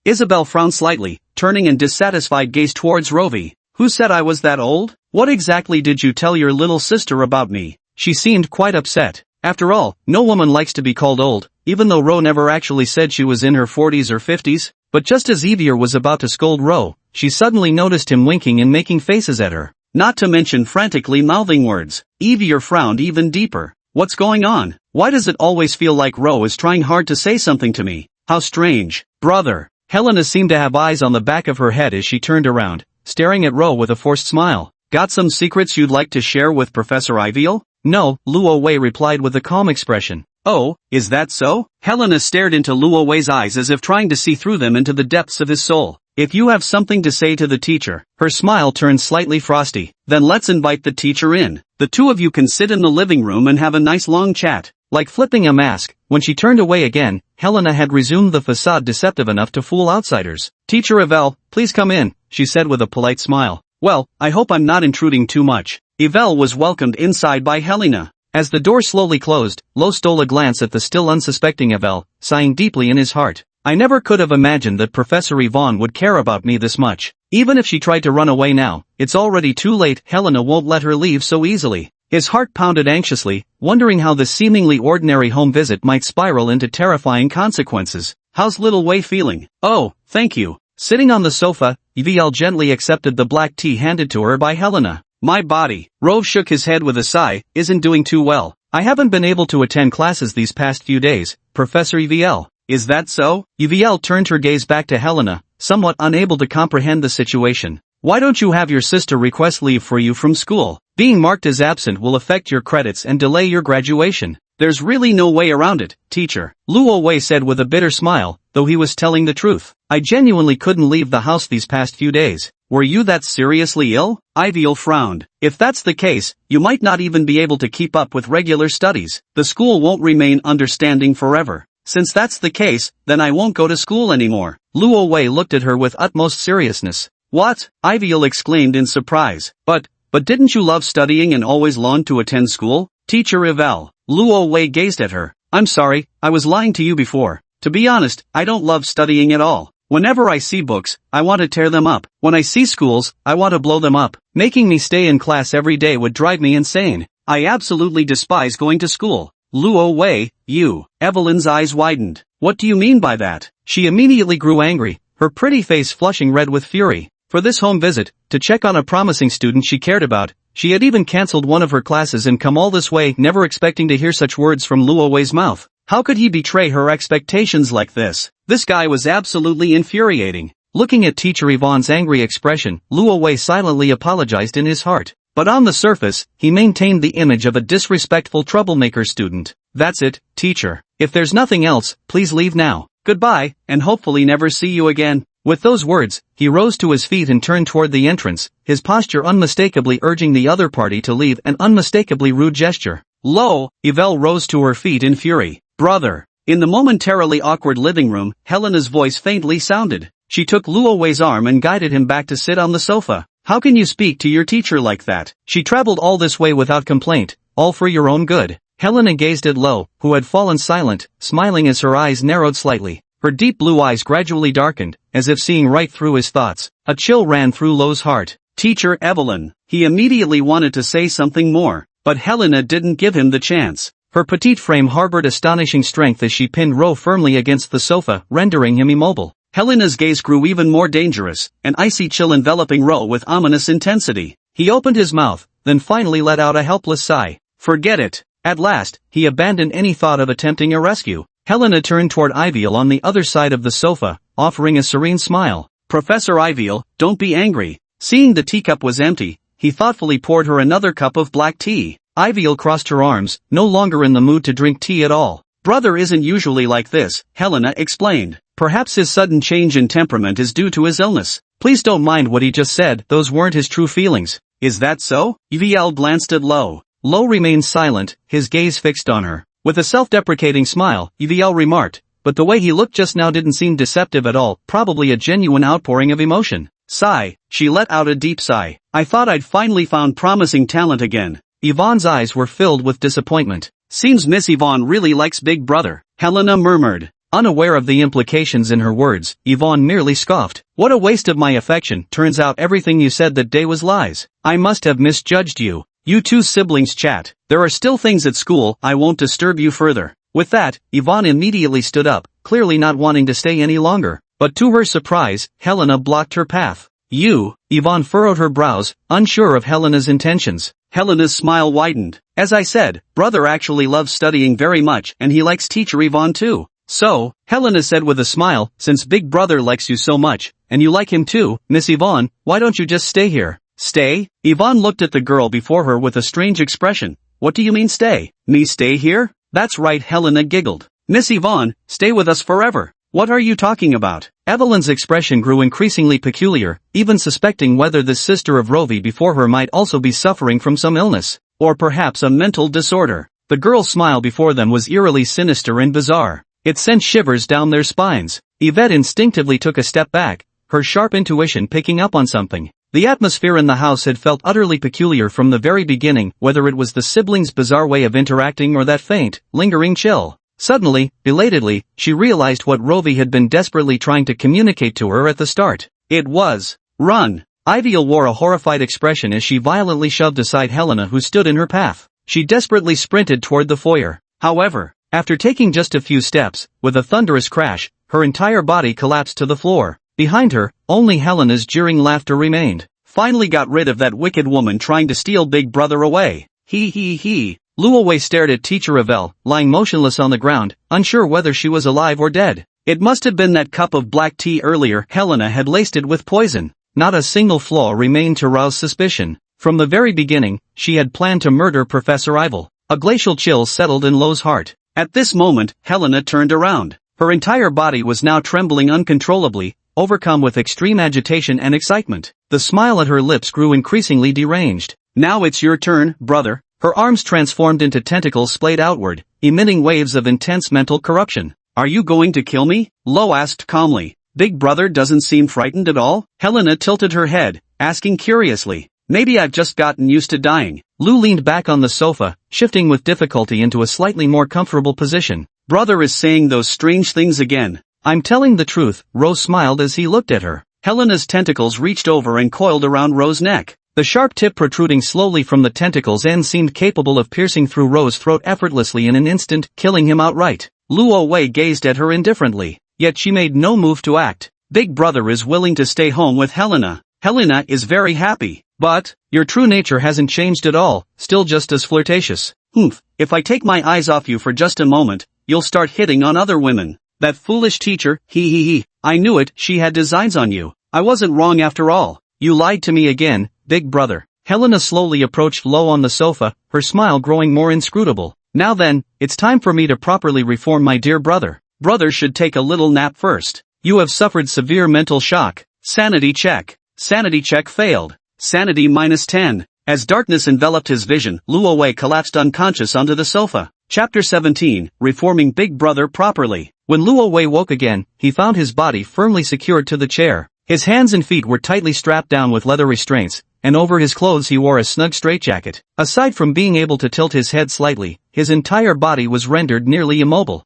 Isabel frowned slightly, turning a dissatisfied gaze towards Rovi. "Who said I was that old? What exactly did you tell your little sister about me?" She seemed quite upset. After all, no woman likes to be called old, even though Ro never actually said she was in her 40s or 50s. But just as Evier was about to scold Ro, she suddenly noticed him winking and making faces at her, not to mention frantically mouthing words. Evier frowned even deeper. "What's going on? Why does it always feel like Ro is trying hard to say something to me? How strange." "Brother." Helena seemed to have eyes on the back of her head as she turned around, staring at Ro with a forced smile. "Got some secrets you'd like to share with Professor Iviel?" "No," Luo Wei replied with a calm expression. "Oh, is that so?" Helena stared into Luo Wei's eyes as if trying to see through them into the depths of his soul. "If you have something to say to the teacher," her smile turned slightly frosty, "then let's invite the teacher in. The two of you can sit in the living room and have a nice long chat." Like flipping a mask, when she turned away again, Helena had resumed the facade deceptive enough to fool outsiders. "Teacher Yvel, please come in," she said with a polite smile. "Well, I hope I'm not intruding too much." Yvel was welcomed inside by Helena. As the door slowly closed, Lo stole a glance at the still unsuspecting Yvel, sighing deeply in his heart. "I never could have imagined that Professor Yvonne would care about me this much. Even if she tried to run away now, it's already too late. Helena won't let her leave so easily." His heart pounded anxiously, wondering how this seemingly ordinary home visit might spiral into terrifying consequences. "How's little Wei feeling?" "Oh, thank you." Sitting on the sofa, Yviel gently accepted the black tea handed to her by Helena. "My body," Rove shook his head with a sigh, "isn't doing too well. I haven't been able to attend classes these past few days, Professor Yviel." "Is that so?" Yviel turned her gaze back to Helena, somewhat unable to comprehend the situation. "Why don't you have your sister request leave for you from school? Being marked as absent will affect your credits and delay your graduation." "There's really no way around it, teacher," Luo Wei said with a bitter smile, though he was telling the truth. "I genuinely couldn't leave the house these past few days." "Were you that seriously ill?" Iviel frowned. "If that's the case, you might not even be able to keep up with regular studies. The school won't remain understanding forever." "Since that's the case, then I won't go to school anymore." Luo Wei looked at her with utmost seriousness. "What?" Iviel exclaimed in surprise. But didn't you love studying and always longed to attend school?" "Teacher Yvel." Luo Wei gazed at her. "I'm sorry, I was lying to you before. To be honest, I don't love studying at all. Whenever I see books, I want to tear them up. When I see schools, I want to blow them up. Making me stay in class every day would drive me insane. I absolutely despise going to school." "Luo Wei, you." Evelyn's eyes widened. "What do you mean by that?" She immediately grew angry, her pretty face flushing red with fury. For this home visit, to check on a promising student she cared about, she had even cancelled one of her classes and come all this way, never expecting to hear such words from Luo Wei's mouth. How could he betray her expectations like this? This guy was absolutely infuriating. Looking at Teacher Yvonne's angry expression, Luo Wei silently apologized in his heart. But on the surface, he maintained the image of a disrespectful troublemaker student. "That's it, teacher. If there's nothing else, please leave now. Goodbye, and hopefully never see you again." With those words, he rose to his feet and turned toward the entrance, his posture unmistakably urging the other party to leave, an unmistakably rude gesture. "Lo!" Yvel rose to her feet in fury. "Brother!" In the momentarily awkward living room, Helena's voice faintly sounded. She took Luo Wei's arm and guided him back to sit on the sofa. "How can you speak to your teacher like that? She traveled all this way without complaint, all for your own good." Helena gazed at Lo, who had fallen silent, smiling as her eyes narrowed slightly. Her deep blue eyes gradually darkened, as if seeing right through his thoughts. A chill ran through Lo's heart. "Teacher Evelyn." He immediately wanted to say something more, but Helena didn't give him the chance. Her petite frame harbored astonishing strength as she pinned Ro firmly against the sofa, rendering him immobile. Helena's gaze grew even more dangerous, an icy chill enveloping Ro with ominous intensity. He opened his mouth, then finally let out a helpless sigh. Forget it. At last, he abandoned any thought of attempting a rescue. Helena turned toward Iviel on the other side of the sofa, offering a serene smile. "Professor Iviel, don't be angry. Seeing the teacup was empty, he thoughtfully poured her another cup of black tea. Iviel crossed her arms, no longer in the mood to drink tea at all. Brother isn't usually like this, Helena explained. Perhaps his sudden change in temperament is due to his illness. Please don't mind what he just said, those weren't his true feelings. Is that so? Iviel glanced at Lo. Lo remained silent, his gaze fixed on her. With a self-deprecating smile, Iviel remarked, but the way he looked just now didn't seem deceptive at all, probably a genuine outpouring of emotion. Sigh, she let out a deep sigh. I thought I'd finally found promising talent again. Yvonne's eyes were filled with disappointment. Seems Miss Yvonne really likes Big Brother, Helena murmured. Unaware of the implications in her words, Yvonne merely scoffed. What a waste of my affection, turns out everything you said that day was lies. I must have misjudged you. You two siblings chat. There are still things at school, I won't disturb you further. With that, Yvonne immediately stood up, clearly not wanting to stay any longer. But to her surprise, Helena blocked her path. You, Yvonne furrowed her brows, unsure of Helena's intentions. Helena's smile widened. As I said, brother actually loves studying very much and he likes teacher Yvonne too. So, Helena said with a smile, since Big Brother likes you so much, and you like him too, Miss Yvonne, why don't you just stay here? Stay? Yvonne looked at the girl before her with a strange expression. What do you mean stay? Me stay here? That's right, Helena giggled. Miss Yvonne, stay with us forever. What are you talking about? Evelyn's expression grew increasingly peculiar, even suspecting whether this sister of Rovi before her might also be suffering from some illness, or perhaps a mental disorder. The girl's smile before them was eerily sinister and bizarre. It sent shivers down their spines. Yvette instinctively took a step back, her sharp intuition picking up on something. The atmosphere in the house had felt utterly peculiar from the very beginning, whether it was the siblings' bizarre way of interacting or that faint, lingering chill. Suddenly, belatedly, she realized what Rovi had been desperately trying to communicate to her at the start. It was, run. Iviel wore a horrified expression as she violently shoved aside Helena who stood in her path. She desperately sprinted toward the foyer. However, after taking just a few steps, with a thunderous crash, her entire body collapsed to the floor. Behind her, only Helena's jeering laughter remained. Finally got rid of that wicked woman trying to steal Big Brother away. He. Luowei stared at Teacher Ravel, lying motionless on the ground, unsure whether she was alive or dead. It must have been that cup of black tea earlier. Helena had laced it with poison. Not a single flaw remained to rouse suspicion. From the very beginning, she had planned to murder Professor Ivel. A glacial chill settled in Lo's heart. At this moment, Helena turned around. Her entire body was now trembling uncontrollably, overcome with extreme agitation and excitement. The smile at her lips grew increasingly deranged. Now it's your turn, brother. Her arms transformed into tentacles splayed outward, emitting waves of intense mental corruption. Are you going to kill me? Lo asked calmly. Big Brother doesn't seem frightened at all? Helena tilted her head, asking curiously. Maybe I've just gotten used to dying. Lu leaned back on the sofa, shifting with difficulty into a slightly more comfortable position. Brother is saying those strange things again. I'm telling the truth, Rose smiled as he looked at her. Helena's tentacles reached over and coiled around Rose's neck. The sharp tip protruding slowly from the tentacle's end seemed capable of piercing through Rose's throat effortlessly in an instant, killing him outright. Luowei gazed at her indifferently, yet she made no move to act. Big Brother is willing to stay home with Helena. Helena is very happy. But, your true nature hasn't changed at all, still just as flirtatious. If I take my eyes off you for just a moment, you'll start hitting on other women. That foolish teacher, he. I knew it, she had designs on you. I wasn't wrong after all. You lied to me again, Big Brother. Helena slowly approached Lo on the sofa, her smile growing more inscrutable. Now then, it's time for me to properly reform my dear brother. Brother should take a little nap first. You have suffered severe mental shock. Sanity check. Sanity check failed. Sanity -10. As darkness enveloped his vision, Luowei collapsed unconscious onto the sofa. Chapter 17, Reforming Big Brother Properly. When Luowei woke again, he found his body firmly secured to the chair. His hands and feet were tightly strapped down with leather restraints, and over his clothes he wore a snug straitjacket. Aside from being able to tilt his head slightly, his entire body was rendered nearly immobile.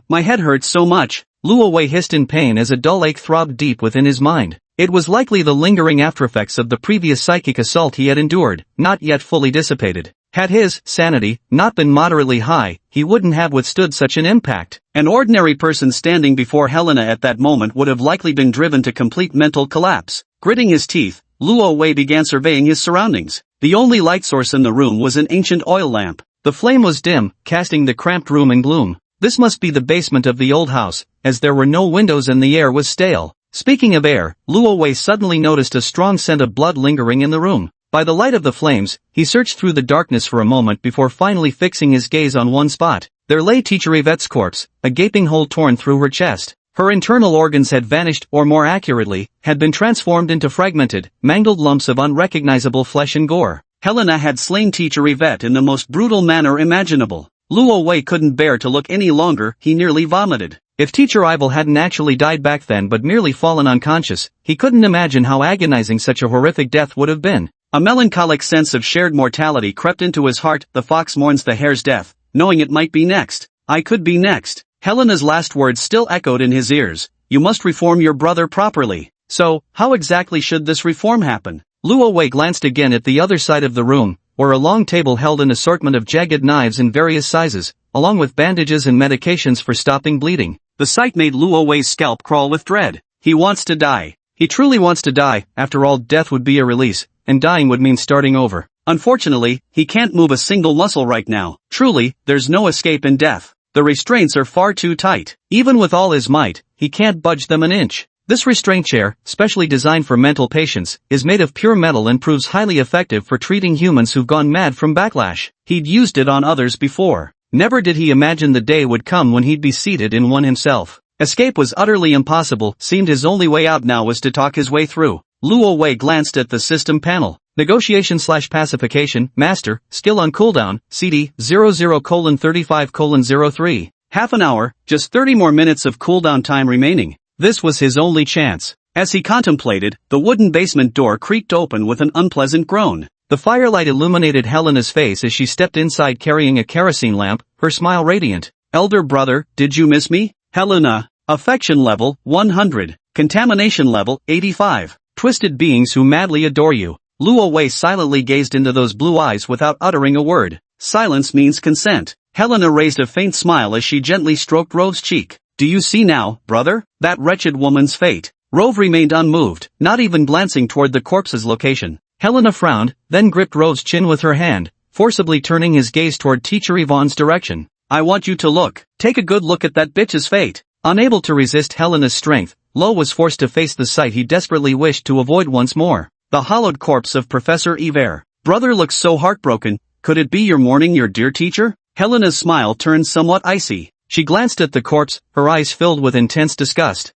My head hurts so much. Luowei hissed in pain as a dull ache throbbed deep within his mind. It was likely the lingering aftereffects of the previous psychic assault he had endured, not yet fully dissipated. Had his sanity not been moderately high, he wouldn't have withstood such an impact. An ordinary person standing before Helena at that moment would have likely been driven to complete mental collapse. Gritting his teeth, Luowei began surveying his surroundings. The only light source in the room was an ancient oil lamp. The flame was dim, casting the cramped room in gloom. This must be the basement of the old house, as there were no windows and the air was stale. Speaking of air, Luo Wei suddenly noticed a strong scent of blood lingering in the room. By the light of the flames, he searched through the darkness for a moment before finally fixing his gaze on one spot. There lay Teacher Yvette's corpse, a gaping hole torn through her chest. Her internal organs had vanished, or more accurately, had been transformed into fragmented, mangled lumps of unrecognizable flesh and gore. Helena had slain Teacher Yvette in the most brutal manner imaginable. Luo Wei couldn't bear to look any longer, he nearly vomited. If Teacher Yvel hadn't actually died back then but merely fallen unconscious, he couldn't imagine how agonizing such a horrific death would have been. A melancholic sense of shared mortality crept into his heart. The fox mourns the hare's death, knowing it might be next. I could be next. Helena's last words still echoed in his ears. You must reform your brother properly. So, how exactly should this reform happen? Luo Wei glanced again at the other side of the room, where a long table held an assortment of jagged knives in various sizes, along with bandages and medications for stopping bleeding. The sight made Luo Wei's scalp crawl with dread. He wants to die. He truly wants to die. After all, death would be a release, and dying would mean starting over. Unfortunately, he can't move a single muscle right now. Truly, there's no escape in death. The restraints are far too tight. Even with all his might, he can't budge them an inch. This restraint chair, specially designed for mental patients, is made of pure metal and proves highly effective for treating humans who've gone mad from backlash. He'd used it on others before. Never did he imagine the day would come when he'd be seated in one himself. Escape was utterly impossible. Seemed his only way out now was to talk his way through. Luo Wei glanced at the system panel. Negotiation/pacification, master, skill on cooldown, CD, 00:35:03. Half an hour, just 30 more minutes of cooldown time remaining. This was his only chance. As he contemplated, the wooden basement door creaked open with an unpleasant groan. The firelight illuminated Helena's face as she stepped inside carrying a kerosene lamp, her smile radiant. Elder brother, did you miss me? Helena. Affection level, 100. Contamination level, 85. Twisted beings who madly adore you. Luo Wei silently gazed into those blue eyes without uttering a word. Silence means consent. Helena raised a faint smile as she gently stroked Rove's cheek. Do you see now, brother? That wretched woman's fate. Rove remained unmoved, not even glancing toward the corpse's location. Helena frowned, then gripped Rove's chin with her hand, forcibly turning his gaze toward Teacher Yvonne's direction. I want you to look. Take a good look at that bitch's fate. Unable to resist Helena's strength, Lo was forced to face the sight he desperately wished to avoid once more. The hollowed corpse of Professor Yver. Brother looks so heartbroken. Could it be you're mourning your dear teacher? Helena's smile turned somewhat icy. She glanced at the corpse, her eyes filled with intense disgust.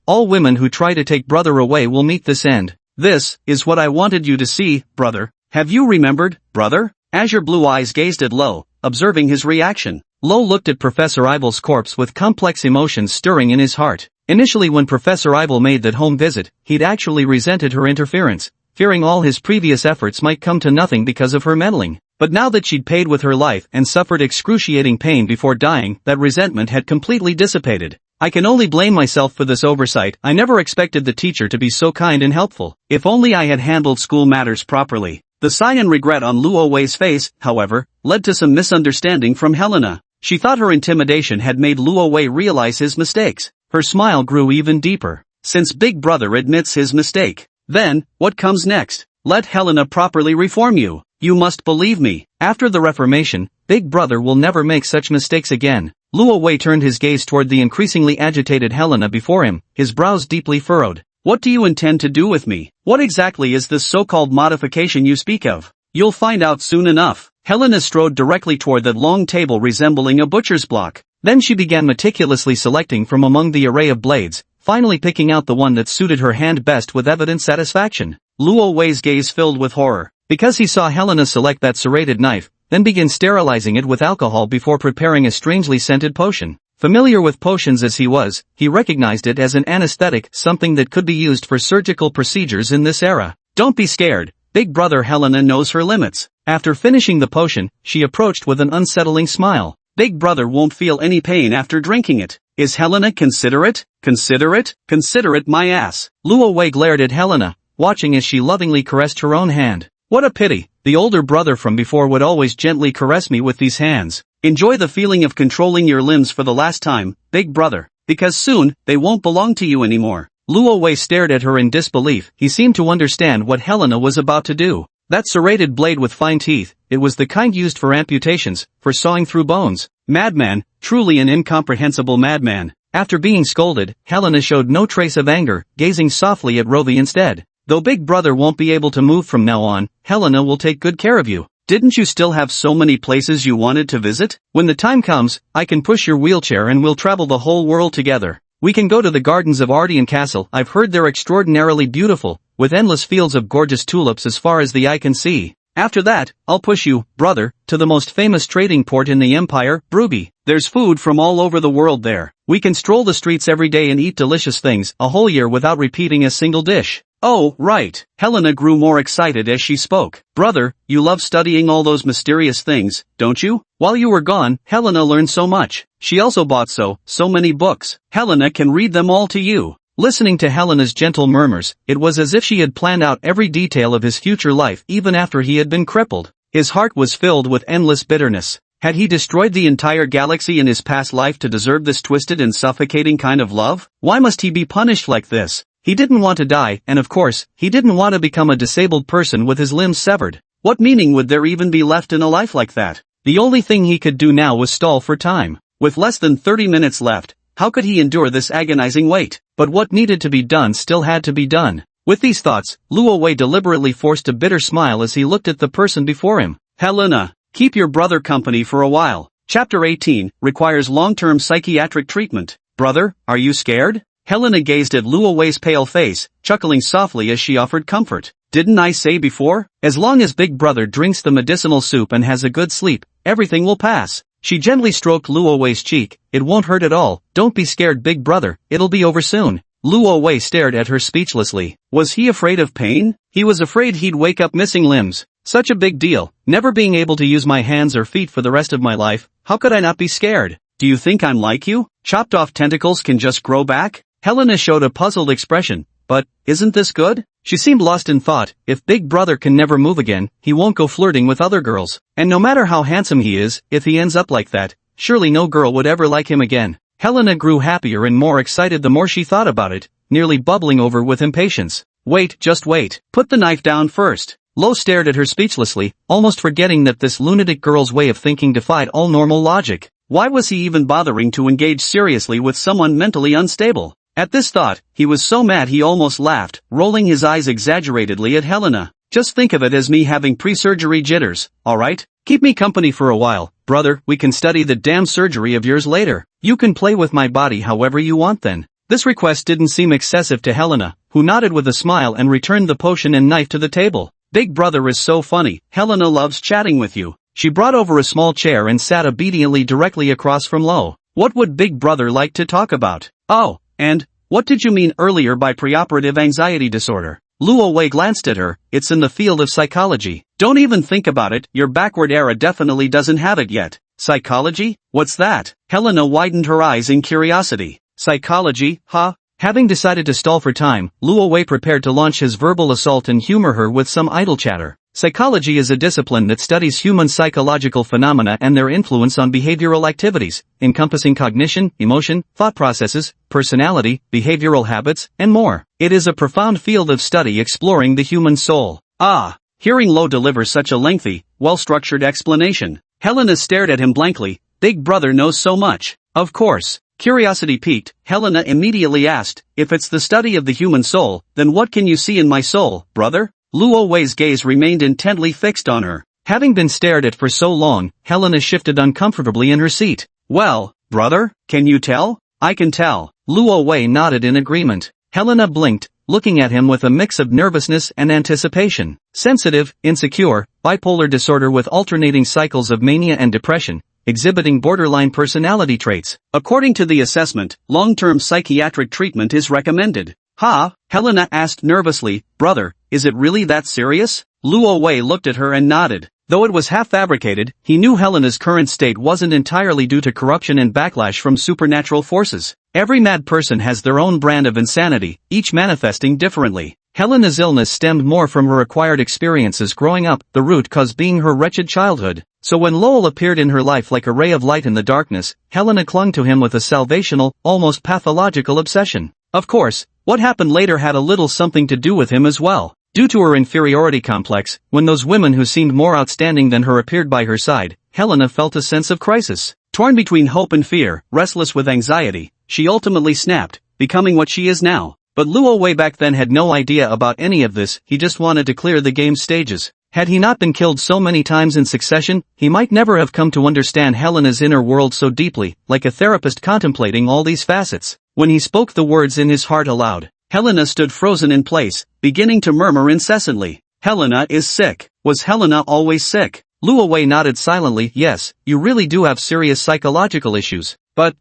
All women who try to take brother away will meet this end. This is what I wanted you to see, brother. Have you remembered, brother? Azure blue eyes gazed at Lo, observing his reaction. Lo looked at Professor Yvel's corpse with complex emotions stirring in his heart. Initially, when Professor Yvel made that home visit, he'd actually resented her interference, fearing all his previous efforts might come to nothing because of her meddling. But now that she'd paid with her life and suffered excruciating pain before dying, that resentment had completely dissipated. I can only blame myself for this oversight. I never expected the teacher to be so kind and helpful. If only I had handled school matters properly. The sigh and regret on Luo Wei's face, however, led to some misunderstanding from Helena. She thought her intimidation had made Luo Wei realize his mistakes. Her smile grew even deeper. Since Big Brother admits his mistake, then, what comes next? Let Helena properly reform you. You must believe me. After the reformation, Big Brother will never make such mistakes again. Luo Wei turned his gaze toward the increasingly agitated Helena before him, his brows deeply furrowed. What do you intend to do with me? What exactly is this so-called modification you speak of? You'll find out soon enough. Helena strode directly toward the long table resembling a butcher's block. Then she began meticulously selecting from among the array of blades, finally picking out the one that suited her hand best with evident satisfaction. Luo Wei's gaze filled with horror, because he saw Helena select that serrated knife, then begin sterilizing it with alcohol before preparing a strangely scented potion. Familiar with potions as he was, he recognized it as an anesthetic, something that could be used for surgical procedures in this era. Don't be scared. Big Brother Helena knows her limits. After finishing the potion, she approached with an unsettling smile. Big Brother won't feel any pain after drinking it. Is Helena considerate? Considerate? Considerate my ass. Luo Wei glared at Helena, watching as she lovingly caressed her own hand. What a pity. The older brother from before would always gently caress me with these hands. Enjoy the feeling of controlling your limbs for the last time, Big Brother, because soon, they won't belong to you anymore. Luo Wei stared at her in disbelief. He seemed to understand what Helena was about to do. That serrated blade with fine teeth, it was the kind used for amputations, for sawing through bones. Madman, truly an incomprehensible madman. After being scolded, Helena showed no trace of anger, gazing softly at Rovi instead. Though Big Brother won't be able to move from now on, Helena will take good care of you. Didn't you still have so many places you wanted to visit? When the time comes, I can push your wheelchair and we'll travel the whole world together. We can go to the gardens of Ardian Castle. I've heard they're extraordinarily beautiful, with endless fields of gorgeous tulips as far as the eye can see. After that, I'll push you, brother, to the most famous trading port in the empire, Bruby. There's food from all over the world there. We can stroll the streets every day and eat delicious things a whole year without repeating a single dish. Oh, right. Helena grew more excited as she spoke. Brother, you love studying all those mysterious things, don't you? While you were gone, Helena learned so much. She also bought so many books. Helena can read them all to you. Listening to Helena's gentle murmurs, it was as if she had planned out every detail of his future life even after he had been crippled. His heart was filled with endless bitterness. Had he destroyed the entire galaxy in his past life to deserve this twisted and suffocating kind of love? Why must he be punished like this? He didn't want to die, and of course, he didn't want to become a disabled person with his limbs severed. What meaning would there even be left in a life like that? The only thing he could do now was stall for time. With less than 30 minutes left, how could he endure this agonizing wait? But what needed to be done still had to be done. With these thoughts, Luo Wei deliberately forced a bitter smile as he looked at the person before him. Helena, keep your brother company for a while. Chapter 18, requires long-term psychiatric treatment. Brother, are you scared? Helena gazed at Luo Wei's pale face, chuckling softly as she offered comfort. Didn't I say before? As long as Big Brother drinks the medicinal soup and has a good sleep, everything will pass. She gently stroked Luo Wei's cheek. It won't hurt at all. Don't be scared, Big Brother. It'll be over soon. Luo Wei stared at her speechlessly. Was he afraid of pain? He was afraid he'd wake up missing limbs. Such a big deal. Never being able to use my hands or feet for the rest of my life. How could I not be scared? Do you think I'm like you? Chopped off tentacles can just grow back? Helena showed a puzzled expression. But, isn't this good? She seemed lost in thought. If Big Brother can never move again, he won't go flirting with other girls. And no matter how handsome he is, if he ends up like that, surely no girl would ever like him again. Helena grew happier and more excited the more she thought about it, nearly bubbling over with impatience. Wait, just wait. Put the knife down first. Lo stared at her speechlessly, almost forgetting that this lunatic girl's way of thinking defied all normal logic. Why was he even bothering to engage seriously with someone mentally unstable? At this thought, he was so mad he almost laughed, rolling his eyes exaggeratedly at Helena. Just think of it as me having pre-surgery jitters, alright? Keep me company for a while, brother. We can study the damn surgery of yours later. You can play with my body however you want then. This request didn't seem excessive to Helena, who nodded with a smile and returned the potion and knife to the table. Big Brother is so funny. Helena loves chatting with you. She brought over a small chair and sat obediently directly across from Lo. What would Big Brother like to talk about? Oh, and, what did you mean earlier by preoperative anxiety disorder? Luo Wei glanced at her. It's in the field of psychology. Don't even think about it, your backward era definitely doesn't have it yet. Psychology? What's that? Helena widened her eyes in curiosity. Psychology, huh? Having decided to stall for time, Luo Wei prepared to launch his verbal assault and humor her with some idle chatter. Psychology is a discipline that studies human psychological phenomena and their influence on behavioral activities, encompassing cognition, emotion, thought processes, personality, behavioral habits, and more. It is a profound field of study exploring the human soul. Ah! Hearing Lo deliver such a lengthy, well-structured explanation, Helena stared at him blankly. Big Brother knows so much. Of course. Curiosity piqued, Helena immediately asked, if it's the study of the human soul, then what can you see in my soul, brother? Luo Wei's gaze remained intently fixed on her. Having been stared at for so long, Helena shifted uncomfortably in her seat. Well, brother, can you tell? I can tell. Luo Wei nodded in agreement. Helena blinked, looking at him with a mix of nervousness and anticipation. Sensitive, insecure, bipolar disorder with alternating cycles of mania and depression, exhibiting borderline personality traits. According to the assessment, long-term psychiatric treatment is recommended. Ha? Helena asked nervously. Brother, is it really that serious? Luo Wei looked at her and nodded. Though it was half-fabricated, he knew Helena's current state wasn't entirely due to corruption and backlash from supernatural forces. Every mad person has their own brand of insanity, each manifesting differently. Helena's illness stemmed more from her acquired experiences growing up, the root cause being her wretched childhood. So when Lowell appeared in her life like a ray of light in the darkness, Helena clung to him with a salvational, almost pathological obsession. Of course, what happened later had a little something to do with him as well. Due to her inferiority complex, when those women who seemed more outstanding than her appeared by her side, Helena felt a sense of crisis. Torn between hope and fear, restless with anxiety, she ultimately snapped, becoming what she is now. But Luo Wei back then had no idea about any of this, he just wanted to clear the game's stages. Had he not been killed so many times in succession, he might never have come to understand Helena's inner world so deeply, like a therapist contemplating all these facets. When he spoke the words in his heart aloud, Helena stood frozen in place, beginning to murmur incessantly. Helena is sick. Was Helena always sick? Luo Wei nodded silently. Yes, you really do have serious psychological issues. But,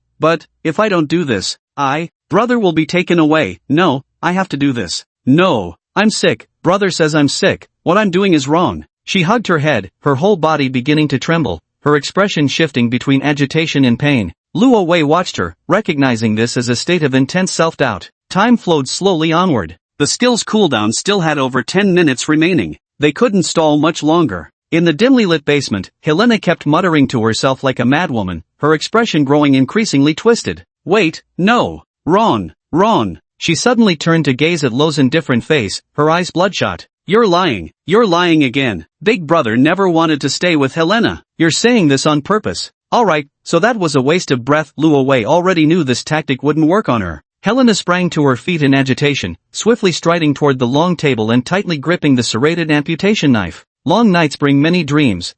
if I don't do this, brother will be taken away. No, I have to do this. No, I'm sick, brother says I'm sick, what I'm doing is wrong. She hugged her head, her whole body beginning to tremble, her expression shifting between agitation and pain. Luo Wei watched her, recognizing this as a state of intense self-doubt. Time flowed slowly onward. The skill's cooldown still had over 10 minutes remaining. They couldn't stall much longer. In the dimly lit basement, Helena kept muttering to herself like a madwoman, her expression growing increasingly twisted. Wait, no, wrong. She suddenly turned to gaze at Lo's indifferent face, her eyes bloodshot. You're lying again. Big brother never wanted to stay with Helena. You're saying this on purpose. Alright, so that was a waste of breath. Luo Wei already knew this tactic wouldn't work on her. Helena sprang to her feet in agitation, swiftly striding toward the long table and tightly gripping the serrated amputation knife. Long nights bring many dreams.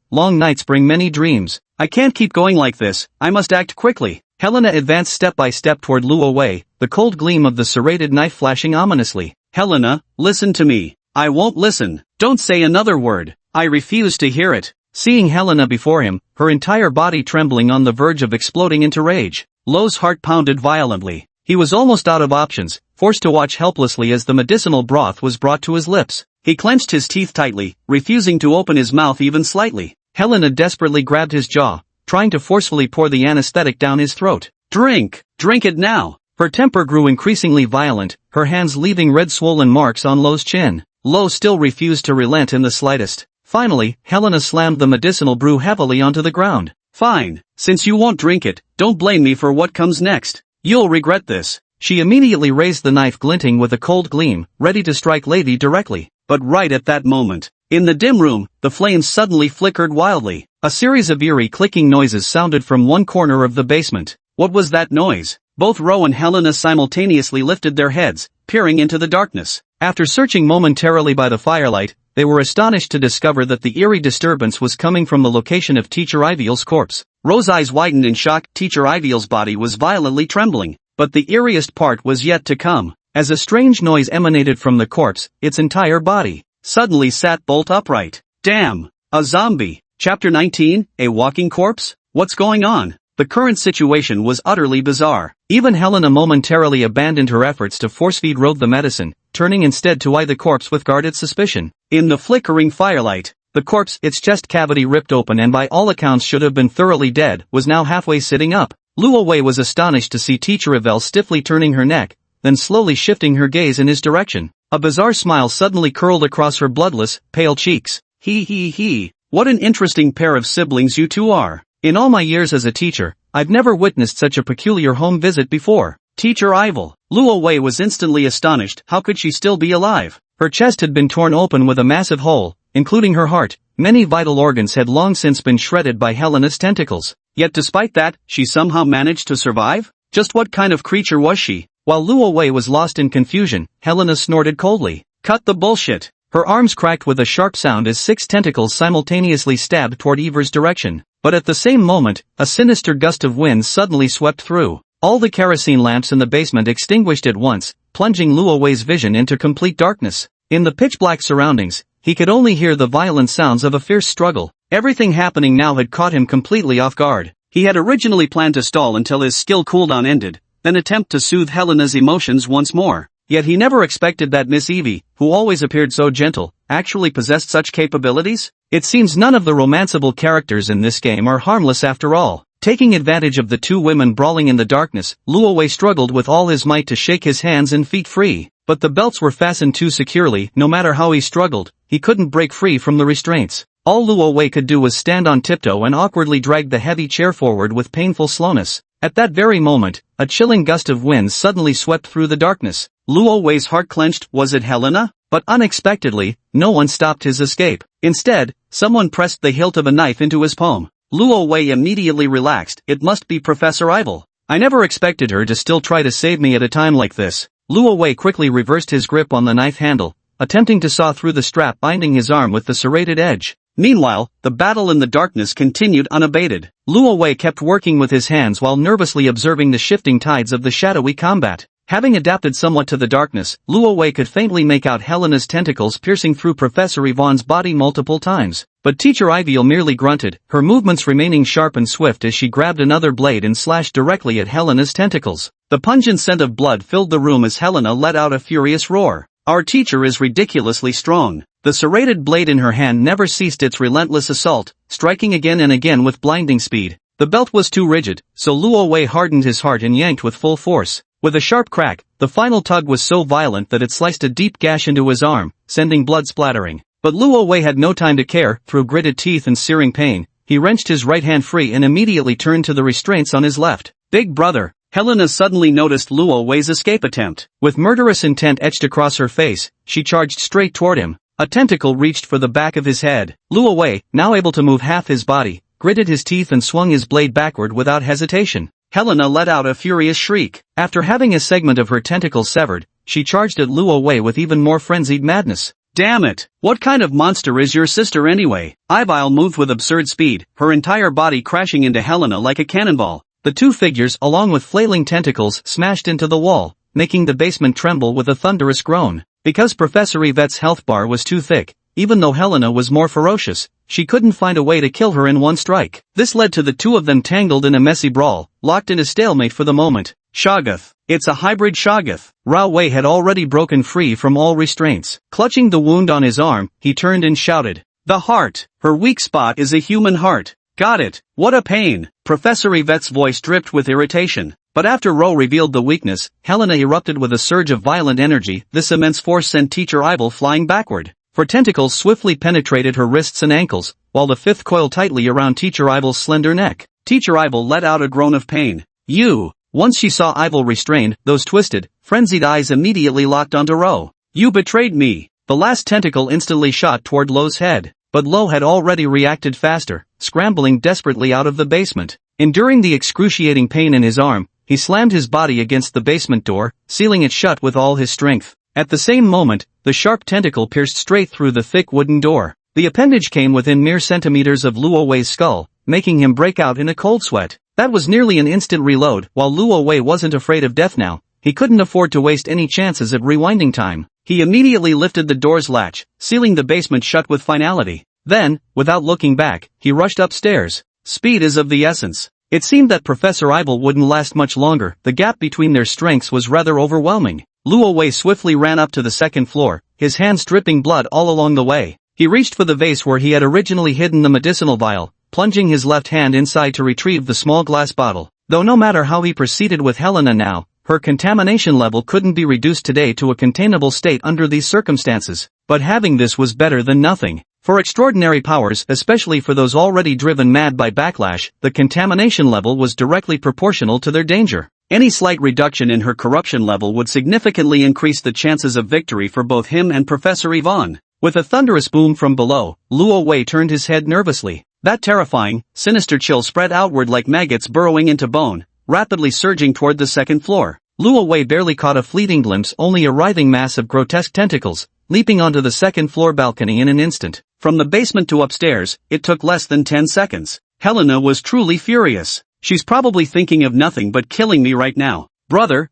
I can't keep going like this, I must act quickly. Helena advanced step by step toward Luo Wei, the cold gleam of the serrated knife flashing ominously. Helena, listen to me. I won't listen. Don't say another word. I refuse to hear it. Seeing Helena before him, her entire body trembling on the verge of exploding into rage, Lo's heart pounded violently. He was almost out of options, forced to watch helplessly as the medicinal broth was brought to his lips. He clenched his teeth tightly, refusing to open his mouth even slightly. Helena desperately grabbed his jaw, trying to forcefully pour the anesthetic down his throat. Drink it now. Her temper grew increasingly violent, her hands leaving red swollen marks on Lo's chin. Lo still refused to relent in the slightest. Finally, Helena slammed the medicinal brew heavily onto the ground. Fine, since you won't drink it, don't blame me for what comes next. You'll regret this. She immediately raised the knife glinting with a cold gleam, ready to strike Lady directly. But right at that moment, in the dim room, the flames suddenly flickered wildly. A series of eerie clicking noises sounded from one corner of the basement. What was that noise? Both Ro and Helena simultaneously lifted their heads, peering into the darkness. After searching momentarily by the firelight, they were astonished to discover that the eerie disturbance was coming from the location of Teacher Iviel's corpse. Ro's eyes widened in shock. Teacher Iviel's body was violently trembling, but the eeriest part was yet to come. As a strange noise emanated from the corpse, its entire body suddenly sat bolt upright. Damn! A zombie! Chapter 19, A Walking Corpse? What's going on? The current situation was utterly bizarre. Even Helena momentarily abandoned her efforts to force-feed Ro the medicine, turning instead to eye the corpse with guarded suspicion. In the flickering firelight, the corpse, its chest cavity ripped open and by all accounts should have been thoroughly dead, was now halfway sitting up. Luo Wei was astonished to see Teacher Ivel stiffly turning her neck, then slowly shifting her gaze in his direction. A bizarre smile suddenly curled across her bloodless, pale cheeks. He. What an interesting pair of siblings you two are. In all my years as a teacher, I've never witnessed such a peculiar home visit before. Teacher Ivel. Luo Wei was instantly astonished. How could she still be alive? Her chest had been torn open with a massive hole, including her heart. Many vital organs had long since been shredded by Helena's tentacles. Yet despite that, she somehow managed to survive? Just what kind of creature was she? While Luo Wei was lost in confusion, Helena snorted coldly. Cut the bullshit. Her arms cracked with a sharp sound as 6 tentacles simultaneously stabbed toward Ever's direction. But at the same moment, a sinister gust of wind suddenly swept through. All the kerosene lamps in the basement extinguished at once, plunging Luo Wei's vision into complete darkness. In the pitch-black surroundings, he could only hear the violent sounds of a fierce struggle. Everything happening now had caught him completely off guard. He had originally planned to stall until his skill cooldown ended, then attempt to soothe Helena's emotions once more. Yet he never expected that Miss Evie, who always appeared so gentle, actually possessed such capabilities? It seems none of the romanceable characters in this game are harmless after all. Taking advantage of the 2 women brawling in the darkness, Luo Wei struggled with all his might to shake his hands and feet free. But the belts were fastened too securely. No matter how he struggled, he couldn't break free from the restraints. All Luo Wei could do was stand on tiptoe and awkwardly drag the heavy chair forward with painful slowness. At that very moment, a chilling gust of wind suddenly swept through the darkness. Luo Wei's heart clenched. Was it Helena? But unexpectedly, no one stopped his escape. Instead, someone pressed the hilt of a knife into his palm. Luo Wei immediately relaxed. It must be Professor Eiffel. I never expected her to still try to save me at a time like this. Luo Wei quickly reversed his grip on the knife handle, attempting to saw through the strap binding his arm with the serrated edge. Meanwhile, the battle in the darkness continued unabated. Luo Wei kept working with his hands while nervously observing the shifting tides of the shadowy combat. Having adapted somewhat to the darkness, Luo Wei could faintly make out Helena's tentacles piercing through Professor Yvonne's body multiple times. But Teacher Iviel merely grunted, her movements remaining sharp and swift as she grabbed another blade and slashed directly at Helena's tentacles. The pungent scent of blood filled the room as Helena let out a furious roar. Our teacher is ridiculously strong. The serrated blade in her hand never ceased its relentless assault, striking again and again with blinding speed. The belt was too rigid, so Luo Wei hardened his heart and yanked with full force. With a sharp crack, the final tug was so violent that it sliced a deep gash into his arm, sending blood splattering. But Luo Wei had no time to care. Through gritted teeth and searing pain, he wrenched his right hand free and immediately turned to the restraints on his left. Big brother! Helena suddenly noticed Luo Wei's escape attempt. With murderous intent etched across her face, she charged straight toward him. A tentacle reached for the back of his head. Luo Wei, now able to move half his body, gritted his teeth and swung his blade backward without hesitation. Helena let out a furious shriek. After having a segment of her tentacle severed, she charged at Luo Wei with even more frenzied madness. Damn it! What kind of monster is your sister anyway? Iviel moved with absurd speed, her entire body crashing into Helena like a cannonball. The two figures, along with flailing tentacles, smashed into the wall, making the basement tremble with a thunderous groan. Because Professor Yvette's health bar was too thick, even though Helena was more ferocious, she couldn't find a way to kill her in one strike. This led to the two of them tangled in a messy brawl, locked in a stalemate for the moment. Shoggoth. It's a hybrid Shoggoth. Rao Wei had already broken free from all restraints. Clutching the wound on his arm, he turned and shouted, "The heart! Her weak spot is a human heart! Got it! What a pain!" Professor Yvette's voice dripped with irritation. But after Ro revealed the weakness, Helena erupted with a surge of violent energy. This immense force sent Teacher Iviel flying backward. For tentacles swiftly penetrated her wrists and ankles, while the fifth coiled tightly around Teacher Iviel's slender neck. Teacher Iviel let out a groan of pain. "You!" Once she saw Iviel restrained, those twisted, frenzied eyes immediately locked onto Ro. "You betrayed me!" The last tentacle instantly shot toward Lo's head. But Lo had already reacted faster, scrambling desperately out of the basement. Enduring the excruciating pain in his arm, he slammed his body against the basement door, sealing it shut with all his strength. At the same moment, the sharp tentacle pierced straight through the thick wooden door. The appendage came within mere centimeters of Luo Wei's skull, making him break out in a cold sweat. That was nearly an instant reload. While Luo Wei wasn't afraid of death now, he couldn't afford to waste any chances at rewinding time. He immediately lifted the door's latch, sealing the basement shut with finality. Then, without looking back, he rushed upstairs. Speed is of the essence. It seemed that Professor Iviel wouldn't last much longer. The gap between their strengths was rather overwhelming. Luo Wei swiftly ran up to the second floor, his hands dripping blood all along the way. He reached for the vase where he had originally hidden the medicinal vial, plunging his left hand inside to retrieve the small glass bottle. Though no matter how he proceeded with Helena now, her contamination level couldn't be reduced today to a containable state under these circumstances. But having this was better than nothing. For extraordinary powers, especially for those already driven mad by backlash, the contamination level was directly proportional to their danger. Any slight reduction in her corruption level would significantly increase the chances of victory for both him and Professor Yvonne. With a thunderous boom from below, Luo Wei turned his head nervously. That terrifying, sinister chill spread outward like maggots burrowing into bone, rapidly surging toward the second floor. Luo Wei barely caught a fleeting glimpse, only a writhing mass of grotesque tentacles, leaping onto the second floor balcony in an instant. From the basement to upstairs, it took less than 10 seconds. Helena was truly furious. She's probably thinking of nothing but killing me right now. Brother,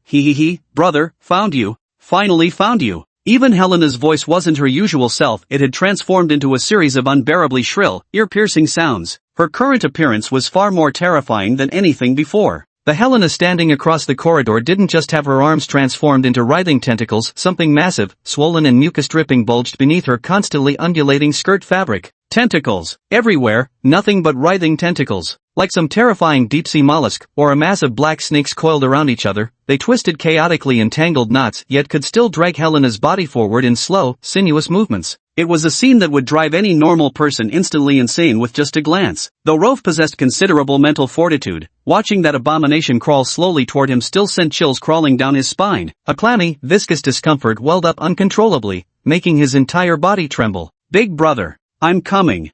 brother, found you. Finally found you. Even Helena's voice wasn't her usual self. It had transformed into a series of unbearably shrill, ear-piercing sounds. Her current appearance was far more terrifying than anything before. The Helena standing across the corridor didn't just have her arms transformed into writhing tentacles. Something massive, swollen and mucus-dripping bulged beneath her constantly undulating skirt fabric. Tentacles. Everywhere, nothing but writhing tentacles. Like some terrifying deep-sea mollusk, or a mass of black snakes coiled around each other, they twisted chaotically in tangled knots yet could still drag Helena's body forward in slow, sinuous movements. It was a scene that would drive any normal person instantly insane with just a glance. Though Rove possessed considerable mental fortitude, watching that abomination crawl slowly toward him still sent chills crawling down his spine. A clammy, viscous discomfort welled up uncontrollably, making his entire body tremble. Big brother. I'm coming.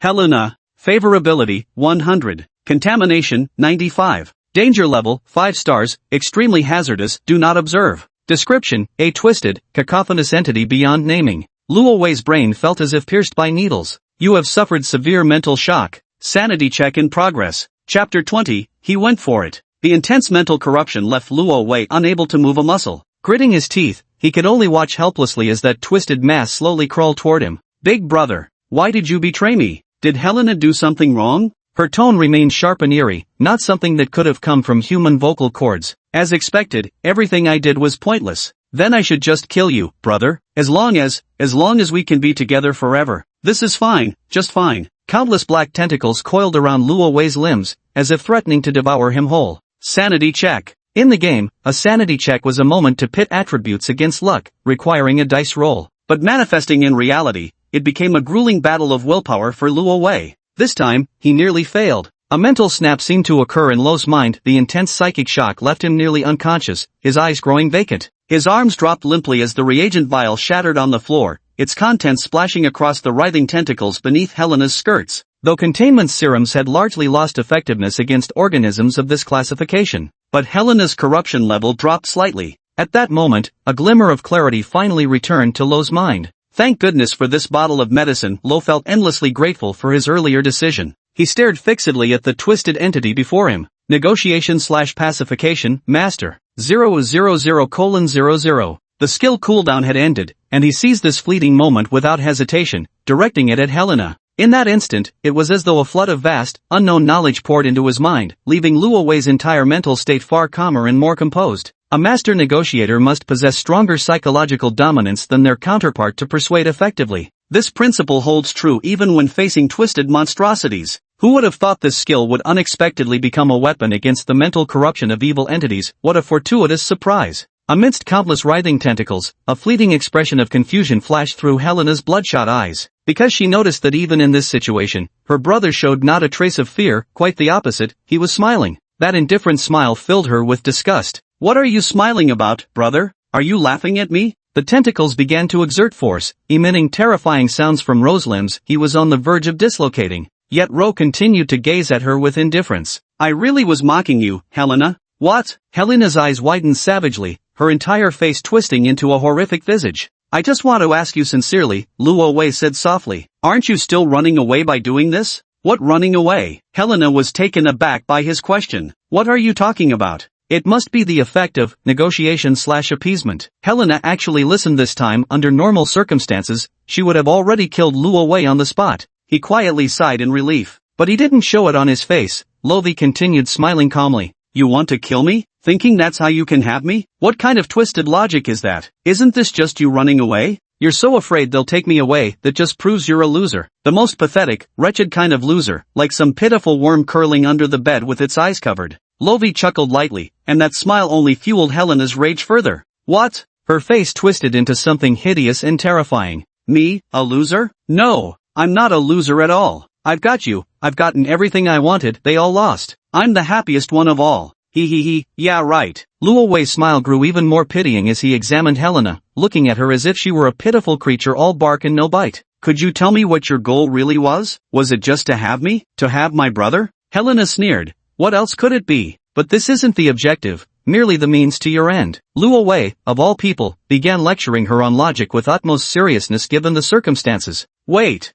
Helena. Favorability, 100. Contamination, 95. Danger level, 5 stars, extremely hazardous, do not observe. Description, a twisted, cacophonous entity beyond naming. Luo Wei's brain felt as if pierced by needles. You have suffered severe mental shock. Sanity check in progress. Chapter 20, he went for it. The intense mental corruption left Luo Wei unable to move a muscle. Gritting his teeth, he could only watch helplessly as that twisted mass slowly crawled toward him. Big brother, why did you betray me? Did Helena do something wrong? Her tone remained sharp and eerie, not something that could have come from human vocal cords. As expected, everything I did was pointless. Then I should just kill you, brother, as long as we can be together forever. This is fine, just fine. Countless black tentacles coiled around Luo Wei's limbs, as if threatening to devour him whole. Sanity check. In the game, a sanity check was a moment to pit attributes against luck, requiring a dice roll. But manifesting in reality, it became a grueling battle of willpower for Luo Wei. This time, he nearly failed. A mental snap seemed to occur in Luo's mind. The intense psychic shock left him nearly unconscious, his eyes growing vacant. His arms dropped limply as the reagent vial shattered on the floor, its contents splashing across the writhing tentacles beneath Helena's skirts. Though containment serums had largely lost effectiveness against organisms of this classification, but Helena's corruption level dropped slightly. At that moment, a glimmer of clarity finally returned to Luo's mind. Thank goodness for this bottle of medicine. Luo felt endlessly grateful for his earlier decision. He stared fixedly at the twisted entity before him. Negotiation/pacification, Master. 000:00. The skill cooldown had ended, and he seized this fleeting moment without hesitation, directing it at Helena. In that instant, it was as though a flood of vast, unknown knowledge poured into his mind, leaving Luo Wei's entire mental state far calmer and more composed. A master negotiator must possess stronger psychological dominance than their counterpart to persuade effectively. This principle holds true even when facing twisted monstrosities. Who would have thought this skill would unexpectedly become a weapon against the mental corruption of evil entities? What a fortuitous surprise! Amidst countless writhing tentacles, a fleeting expression of confusion flashed through Helena's bloodshot eyes, because she noticed that even in this situation, her brother showed not a trace of fear, quite the opposite, he was smiling. That indifferent smile filled her with disgust. What are you smiling about, brother? Are you laughing at me? The tentacles began to exert force, emitting terrifying sounds from Ro's limbs. He was on the verge of dislocating. Yet Ro continued to gaze at her with indifference. I really was mocking you, Helena. What? Helena's eyes widened savagely, her entire face twisting into a horrific visage. I just want to ask you sincerely, Luo Wei said softly. Aren't you still running away by doing this? What running away? Helena was taken aback by his question. What are you talking about? It must be the effect of negotiation/appeasement. Helena actually listened this time. Under normal circumstances, she would have already killed Luo Wei on the spot. He quietly sighed in relief, but he didn't show it on his face. Lovi continued smiling calmly. You want to kill me? Thinking that's how you can have me? What kind of twisted logic is that? Isn't this just you running away? You're so afraid they'll take me away, that just proves you're a loser. The most pathetic, wretched kind of loser, like some pitiful worm curling under the bed with its eyes covered. Lovi chuckled lightly, and that smile only fueled Helena's rage further. What? Her face twisted into something hideous and terrifying. Me, a loser? No, I'm not a loser at all. I've got you, I've gotten everything I wanted, they all lost. I'm the happiest one of all. He, yeah right. Luo Wei's smile grew even more pitying as he examined Helena, looking at her as if she were a pitiful creature all bark and no bite. Could you tell me what your goal really was? Was it just to have me? To have my brother? Helena sneered. What else could it be? But this isn't the objective, merely the means to your end. Luo Wei, of all people, began lecturing her on logic with utmost seriousness given the circumstances. Wait.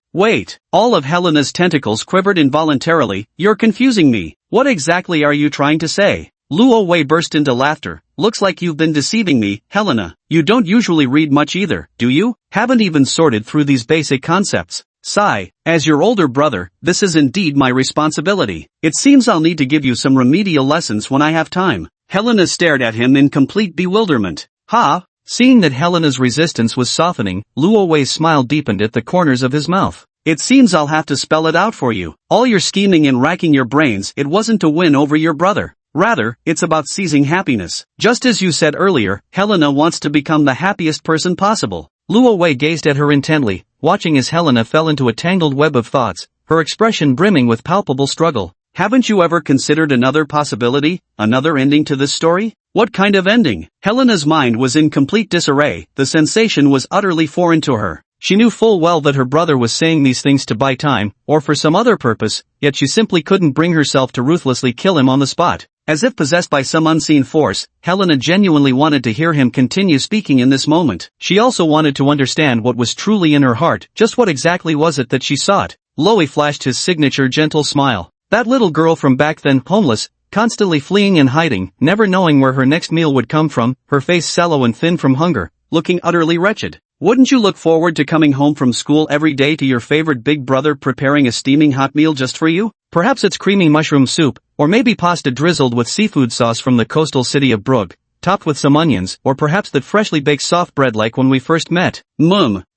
All of Helena's tentacles quivered involuntarily. You're confusing me. What exactly are you trying to say? Luo Wei burst into laughter. Looks like you've been deceiving me, Helena. You don't usually read much either, do you? Haven't even sorted through these basic concepts. Sigh. As your older brother, this is indeed my responsibility. It seems I'll need to give you some remedial lessons when I have time. Helena stared at him in complete bewilderment. Ha? Seeing that Helena's resistance was softening, Luo Wei's smile deepened at the corners of his mouth. It seems I'll have to spell it out for you. All your scheming and racking your brains, it wasn't to win over your brother. Rather, it's about seizing happiness. Just as you said earlier, Helena wants to become the happiest person possible. Luo Wei gazed at her intently, watching as Helena fell into a tangled web of thoughts, her expression brimming with palpable struggle. Haven't you ever considered another possibility, another ending to this story? What kind of ending? Helena's mind was in complete disarray, the sensation was utterly foreign to her. She knew full well that her brother was saying these things to buy time, or for some other purpose, yet she simply couldn't bring herself to ruthlessly kill him on the spot. As if possessed by some unseen force, Helena genuinely wanted to hear him continue speaking in this moment. She also wanted to understand what was truly in her heart. Just what exactly was it that she sought? Loe flashed his signature gentle smile. That little girl from back then, homeless, constantly fleeing and hiding, never knowing where her next meal would come from, her face sallow and thin from hunger, looking utterly wretched. Wouldn't you look forward to coming home from school every day to your favorite big brother preparing a steaming hot meal just for you? Perhaps it's creamy mushroom soup, or maybe pasta drizzled with seafood sauce from the coastal city of Brugge, topped with some onions, or perhaps that freshly baked soft bread like when we first met.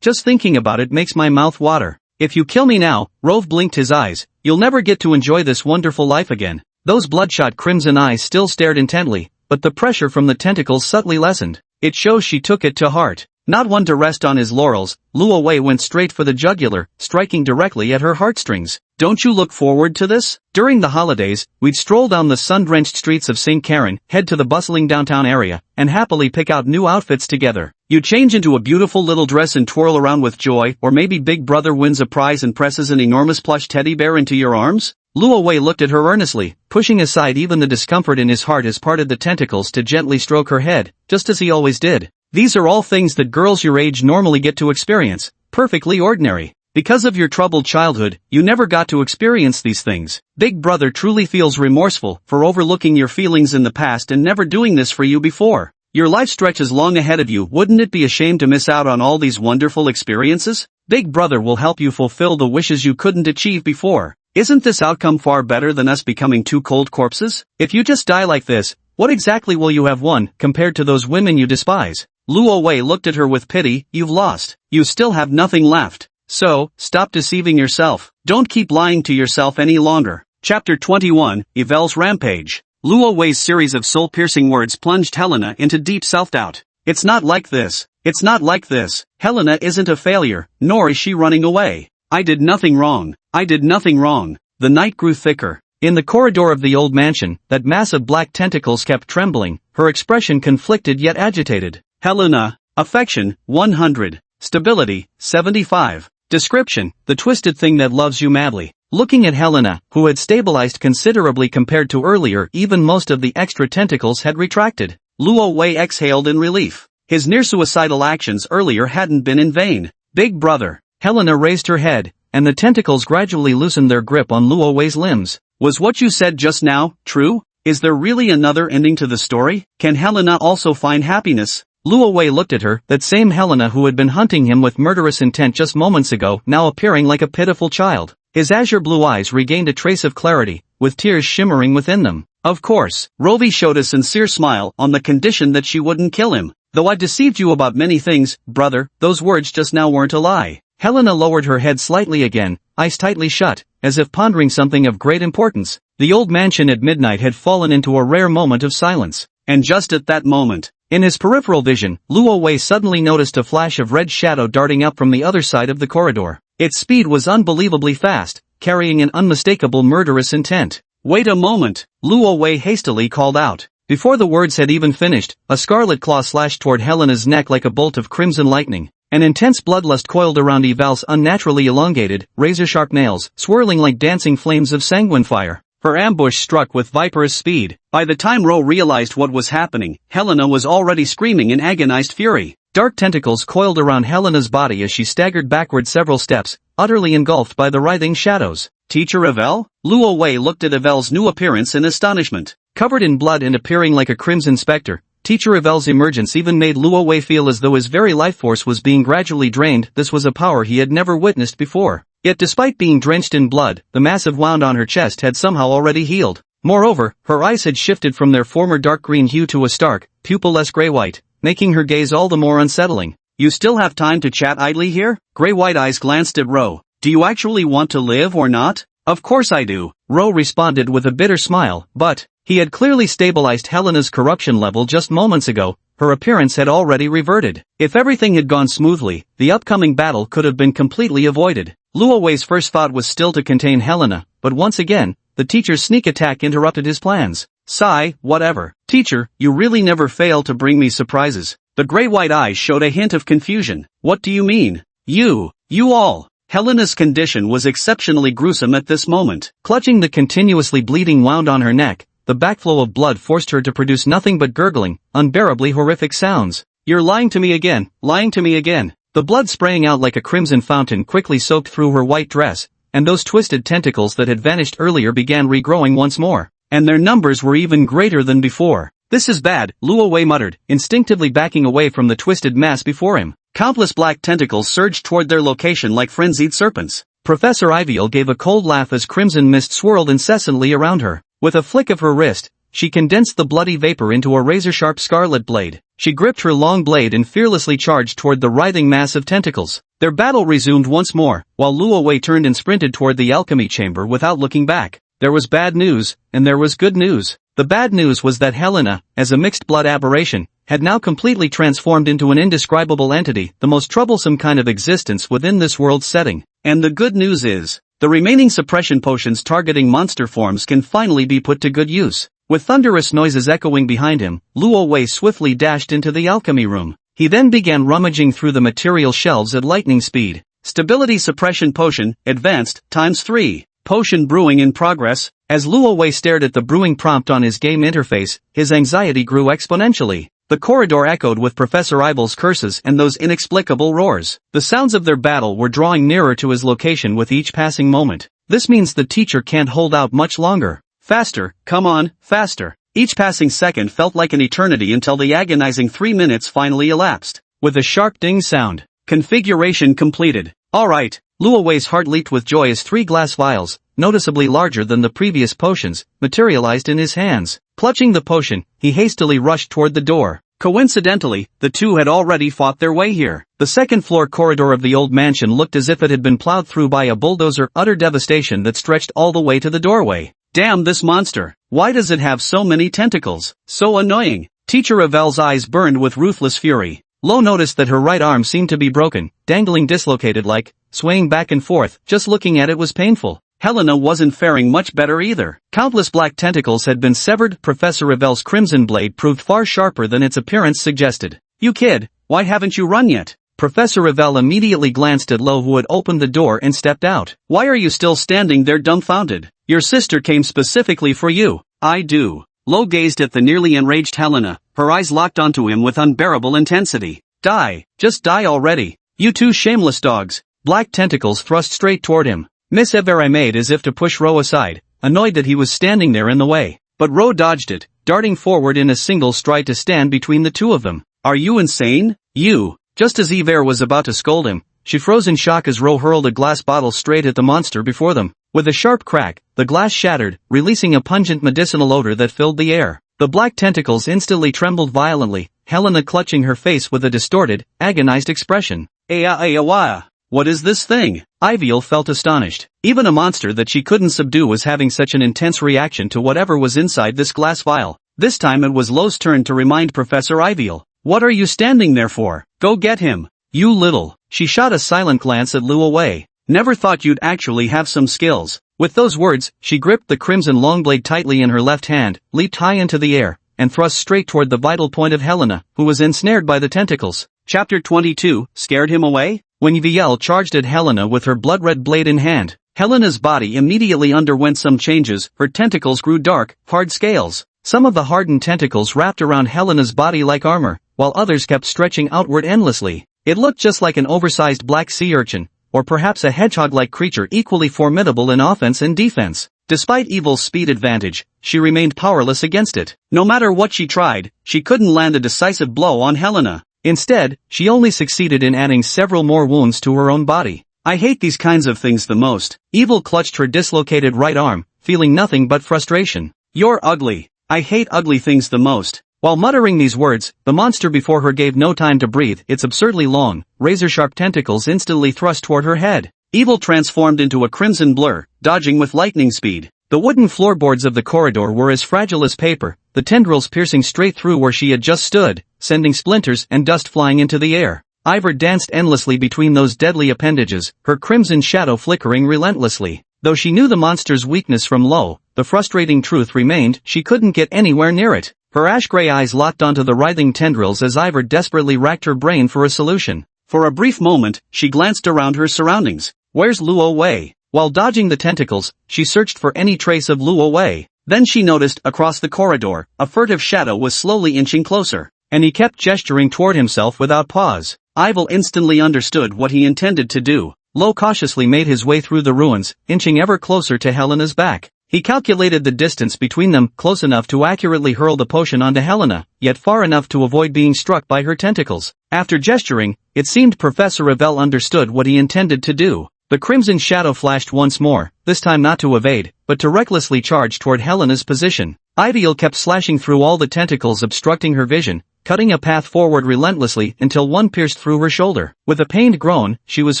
Just thinking about it makes my mouth water. If you kill me now, Rove blinked his eyes, you'll never get to enjoy this wonderful life again. Those bloodshot crimson eyes still stared intently, but the pressure from the tentacles subtly lessened. It shows she took it to heart. Not one to rest on his laurels, Luo Wei went straight for the jugular, striking directly at her heartstrings. Don't you look forward to this? During the holidays, we'd stroll down the sun-drenched streets of St. Karen, head to the bustling downtown area, and happily pick out new outfits together. You'd change into a beautiful little dress and twirl around with joy, or maybe Big Brother wins a prize and presses an enormous plush teddy bear into your arms? Luo Wei looked at her earnestly, pushing aside even the discomfort in his heart as parted the tentacles to gently stroke her head, just as he always did. These are all things that girls your age normally get to experience, perfectly ordinary. Because of your troubled childhood, you never got to experience these things. Big Brother truly feels remorseful for overlooking your feelings in the past and never doing this for you before. Your life stretches long ahead of you. Wouldn't it be a shame to miss out on all these wonderful experiences? Big Brother will help you fulfill the wishes you couldn't achieve before. Isn't this outcome far better than us becoming two cold corpses? If you just die like this, what exactly will you have won, compared to those women you despise? Luo Wei looked at her with pity. You've lost. You still have nothing left. So, stop deceiving yourself. Don't keep lying to yourself any longer. Chapter 21, Yvelle's Rampage. Luo Wei's series of soul-piercing words plunged Helena into deep self-doubt. It's not like this. It's not like this. Helena isn't a failure, nor is she running away. I did nothing wrong. I did nothing wrong. The night grew thicker. In the corridor of the old mansion, that mass of black tentacles kept trembling, her expression conflicted yet agitated. Helena. Affection, 100. Stability, 75. Description, the twisted thing that loves you madly. Looking at Helena, who had stabilized considerably compared to earlier, even most of the extra tentacles had retracted. Luo Wei exhaled in relief. His near-suicidal actions earlier hadn't been in vain. Big Brother. Helena raised her head, and the tentacles gradually loosened their grip on Luo Wei's limbs. Was what you said just now true? Is there really another ending to the story? Can Helena also find happiness? Luo Wei looked at her, that same Helena who had been hunting him with murderous intent just moments ago, now appearing like a pitiful child. His azure blue eyes regained a trace of clarity, with tears shimmering within them. Of course, Rovi showed a sincere smile on the condition that she wouldn't kill him. Though I deceived you about many things, brother, those words just now weren't a lie. Helena lowered her head slightly again, eyes tightly shut, as if pondering something of great importance. The old mansion at midnight had fallen into a rare moment of silence. And just at that moment, in his peripheral vision, Luo Wei suddenly noticed a flash of red shadow darting up from the other side of the corridor. Its speed was unbelievably fast, carrying an unmistakable murderous intent. Wait a moment, Luo Wei hastily called out. Before the words had even finished, a scarlet claw slashed toward Helena's neck like a bolt of crimson lightning. An intense bloodlust coiled around Yvelle's unnaturally elongated, razor-sharp nails, swirling like dancing flames of sanguine fire. Her ambush struck with viperous speed. By the time Ro realized what was happening, Helena was already screaming in agonized fury. Dark tentacles coiled around Helena's body as she staggered backward several steps, utterly engulfed by the writhing shadows. Teacher Yvelle? Luo Wei looked at Yvelle's new appearance in astonishment. Covered in blood and appearing like a crimson specter, Teacher Yvelle's emergence even made Luo Wei feel as though his very life force was being gradually drained. This was a power he had never witnessed before. Yet despite being drenched in blood, the massive wound on her chest had somehow already healed. Moreover, her eyes had shifted from their former dark green hue to a stark, pupil-less gray-white, making her gaze all the more unsettling. You still have time to chat idly here? Gray-white eyes glanced at Ro. Do you actually want to live or not? Of course I do, Ro responded with a bitter smile, but he had clearly stabilized Helena's corruption level just moments ago. Her appearance had already reverted. If everything had gone smoothly, the upcoming battle could have been completely avoided. Luo Wei's first thought was still to contain Helena, but once again, the teacher's sneak attack interrupted his plans. Sigh, whatever. Teacher, you really never fail to bring me surprises. The gray-white eyes showed a hint of confusion. What do you mean? You all. Helena's condition was exceptionally gruesome at this moment. Clutching the continuously bleeding wound on her neck, the backflow of blood forced her to produce nothing but gurgling, unbearably horrific sounds. You're lying to me again, lying to me again. The blood spraying out like a crimson fountain quickly soaked through her white dress, and those twisted tentacles that had vanished earlier began regrowing once more. And their numbers were even greater than before. This is bad, Luo Wei muttered, instinctively backing away from the twisted mass before him. Countless black tentacles surged toward their location like frenzied serpents. Professor Iviel gave a cold laugh as crimson mist swirled incessantly around her. With a flick of her wrist, she condensed the bloody vapor into a razor-sharp scarlet blade. She gripped her long blade and fearlessly charged toward the writhing mass of tentacles. Their battle resumed once more, while Luo Wei turned and sprinted toward the alchemy chamber without looking back. There was bad news, and there was good news. The bad news was that Helena, as a mixed-blood aberration, had now completely transformed into an indescribable entity, the most troublesome kind of existence within this world's setting. And the good news is, the remaining suppression potions targeting monster forms can finally be put to good use. With thunderous noises echoing behind him, Luo Wei swiftly dashed into the alchemy room. He then began rummaging through the material shelves at lightning speed. Stability suppression potion, advanced, ×3. Potion brewing in progress. As Luo Wei stared at the brewing prompt on his game interface, his anxiety grew exponentially. The corridor echoed with Professor Iviel's curses and those inexplicable roars. The sounds of their battle were drawing nearer to his location with each passing moment. This means the teacher can't hold out much longer. Faster, come on, faster. Each passing second felt like an eternity until the agonizing 3 minutes finally elapsed. With a sharp ding sound, configuration completed. Alright. Luo Wei's heart leaped with joy as 3 glass vials, noticeably larger than the previous potions, materialized in his hands. Clutching the potion, he hastily rushed toward the door. Coincidentally, the two had already fought their way here. The second-floor corridor of the old mansion looked as if it had been plowed through by a bulldozer, utter devastation that stretched all the way to the doorway. Damn this monster! Why does it have so many tentacles? So annoying! Teacher Ravel's eyes burned with ruthless fury. Lo noticed that her right arm seemed to be broken, dangling dislocated like, swaying back and forth. Just looking at it was painful. Helena wasn't faring much better either. Countless black tentacles had been severed. Professor Ravel's crimson blade proved far sharper than its appearance suggested. You kid, why haven't you run yet? Professor Ravel immediately glanced at Lo, who had opened the door and stepped out. Why are you still standing there dumbfounded? Your sister came specifically for you. I do. Lo gazed at the nearly enraged Helena, her eyes locked onto him with unbearable intensity. Die, just die already. You two shameless dogs. Black tentacles thrust straight toward him. Miss Evere made as if to push Ro aside, annoyed that he was standing there in the way. But Ro dodged it, darting forward in a single stride to stand between the two of them. Are you insane? You! Just as Evere was about to scold him, she froze in shock as Ro hurled a glass bottle straight at the monster before them. With a sharp crack, the glass shattered, releasing a pungent medicinal odor that filled the air. The black tentacles instantly trembled violently, Helena clutching her face with a distorted, agonized expression. What is this thing? Iviel felt astonished. Even a monster that she couldn't subdue was having such an intense reaction to whatever was inside this glass vial. This time it was Lo's turn to remind Professor Iviel. What are you standing there for? Go get him. You little. She shot a silent glance at Luo Wei. Never thought you'd actually have some skills. With those words, she gripped the crimson longblade tightly in her left hand, leaped high into the air, and thrust straight toward the vital point of Helena, who was ensnared by the tentacles. Chapter 22, Scared him away? When Yviel charged at Helena with her blood-red blade in hand, Helena's body immediately underwent some changes. Her tentacles grew dark, hard scales. Some of the hardened tentacles wrapped around Helena's body like armor, while others kept stretching outward endlessly. It looked just like an oversized black sea urchin, or perhaps a hedgehog-like creature equally formidable in offense and defense. Despite Evil's speed advantage, she remained powerless against it. No matter what she tried, she couldn't land a decisive blow on Helena. Instead, she only succeeded in adding several more wounds to her own body. I hate these kinds of things the most. Evil clutched her dislocated right arm, feeling nothing but frustration. You're ugly. I hate ugly things the most. While muttering these words, the monster before her gave no time to breathe. Its absurdly long, razor-sharp tentacles instantly thrust toward her head. Evil transformed into a crimson blur, dodging with lightning speed. The wooden floorboards of the corridor were as fragile as paper, the tendrils piercing straight through where she had just stood, sending splinters and dust flying into the air. Ivor danced endlessly between those deadly appendages, her crimson shadow flickering relentlessly. Though she knew the monster's weakness from Lo, the frustrating truth remained: she couldn't get anywhere near it. Her ash-gray eyes locked onto the writhing tendrils as Ivor desperately racked her brain for a solution. For a brief moment, she glanced around her surroundings. Where's Luo Wei? While dodging the tentacles, she searched for any trace of Luo Wei. Then she noticed, across the corridor, a furtive shadow was slowly inching closer, and he kept gesturing toward himself without pause. Ivel instantly understood what he intended to do. Lo cautiously made his way through the ruins, inching ever closer to Helena's back. He calculated the distance between them, close enough to accurately hurl the potion onto Helena, yet far enough to avoid being struck by her tentacles. After gesturing, it seemed Professor Ivel understood what he intended to do. The crimson shadow flashed once more, this time not to evade, but to recklessly charge toward Helena's position. Ivel kept slashing through all the tentacles obstructing her vision, cutting a path forward relentlessly until one pierced through her shoulder. With a pained groan, she was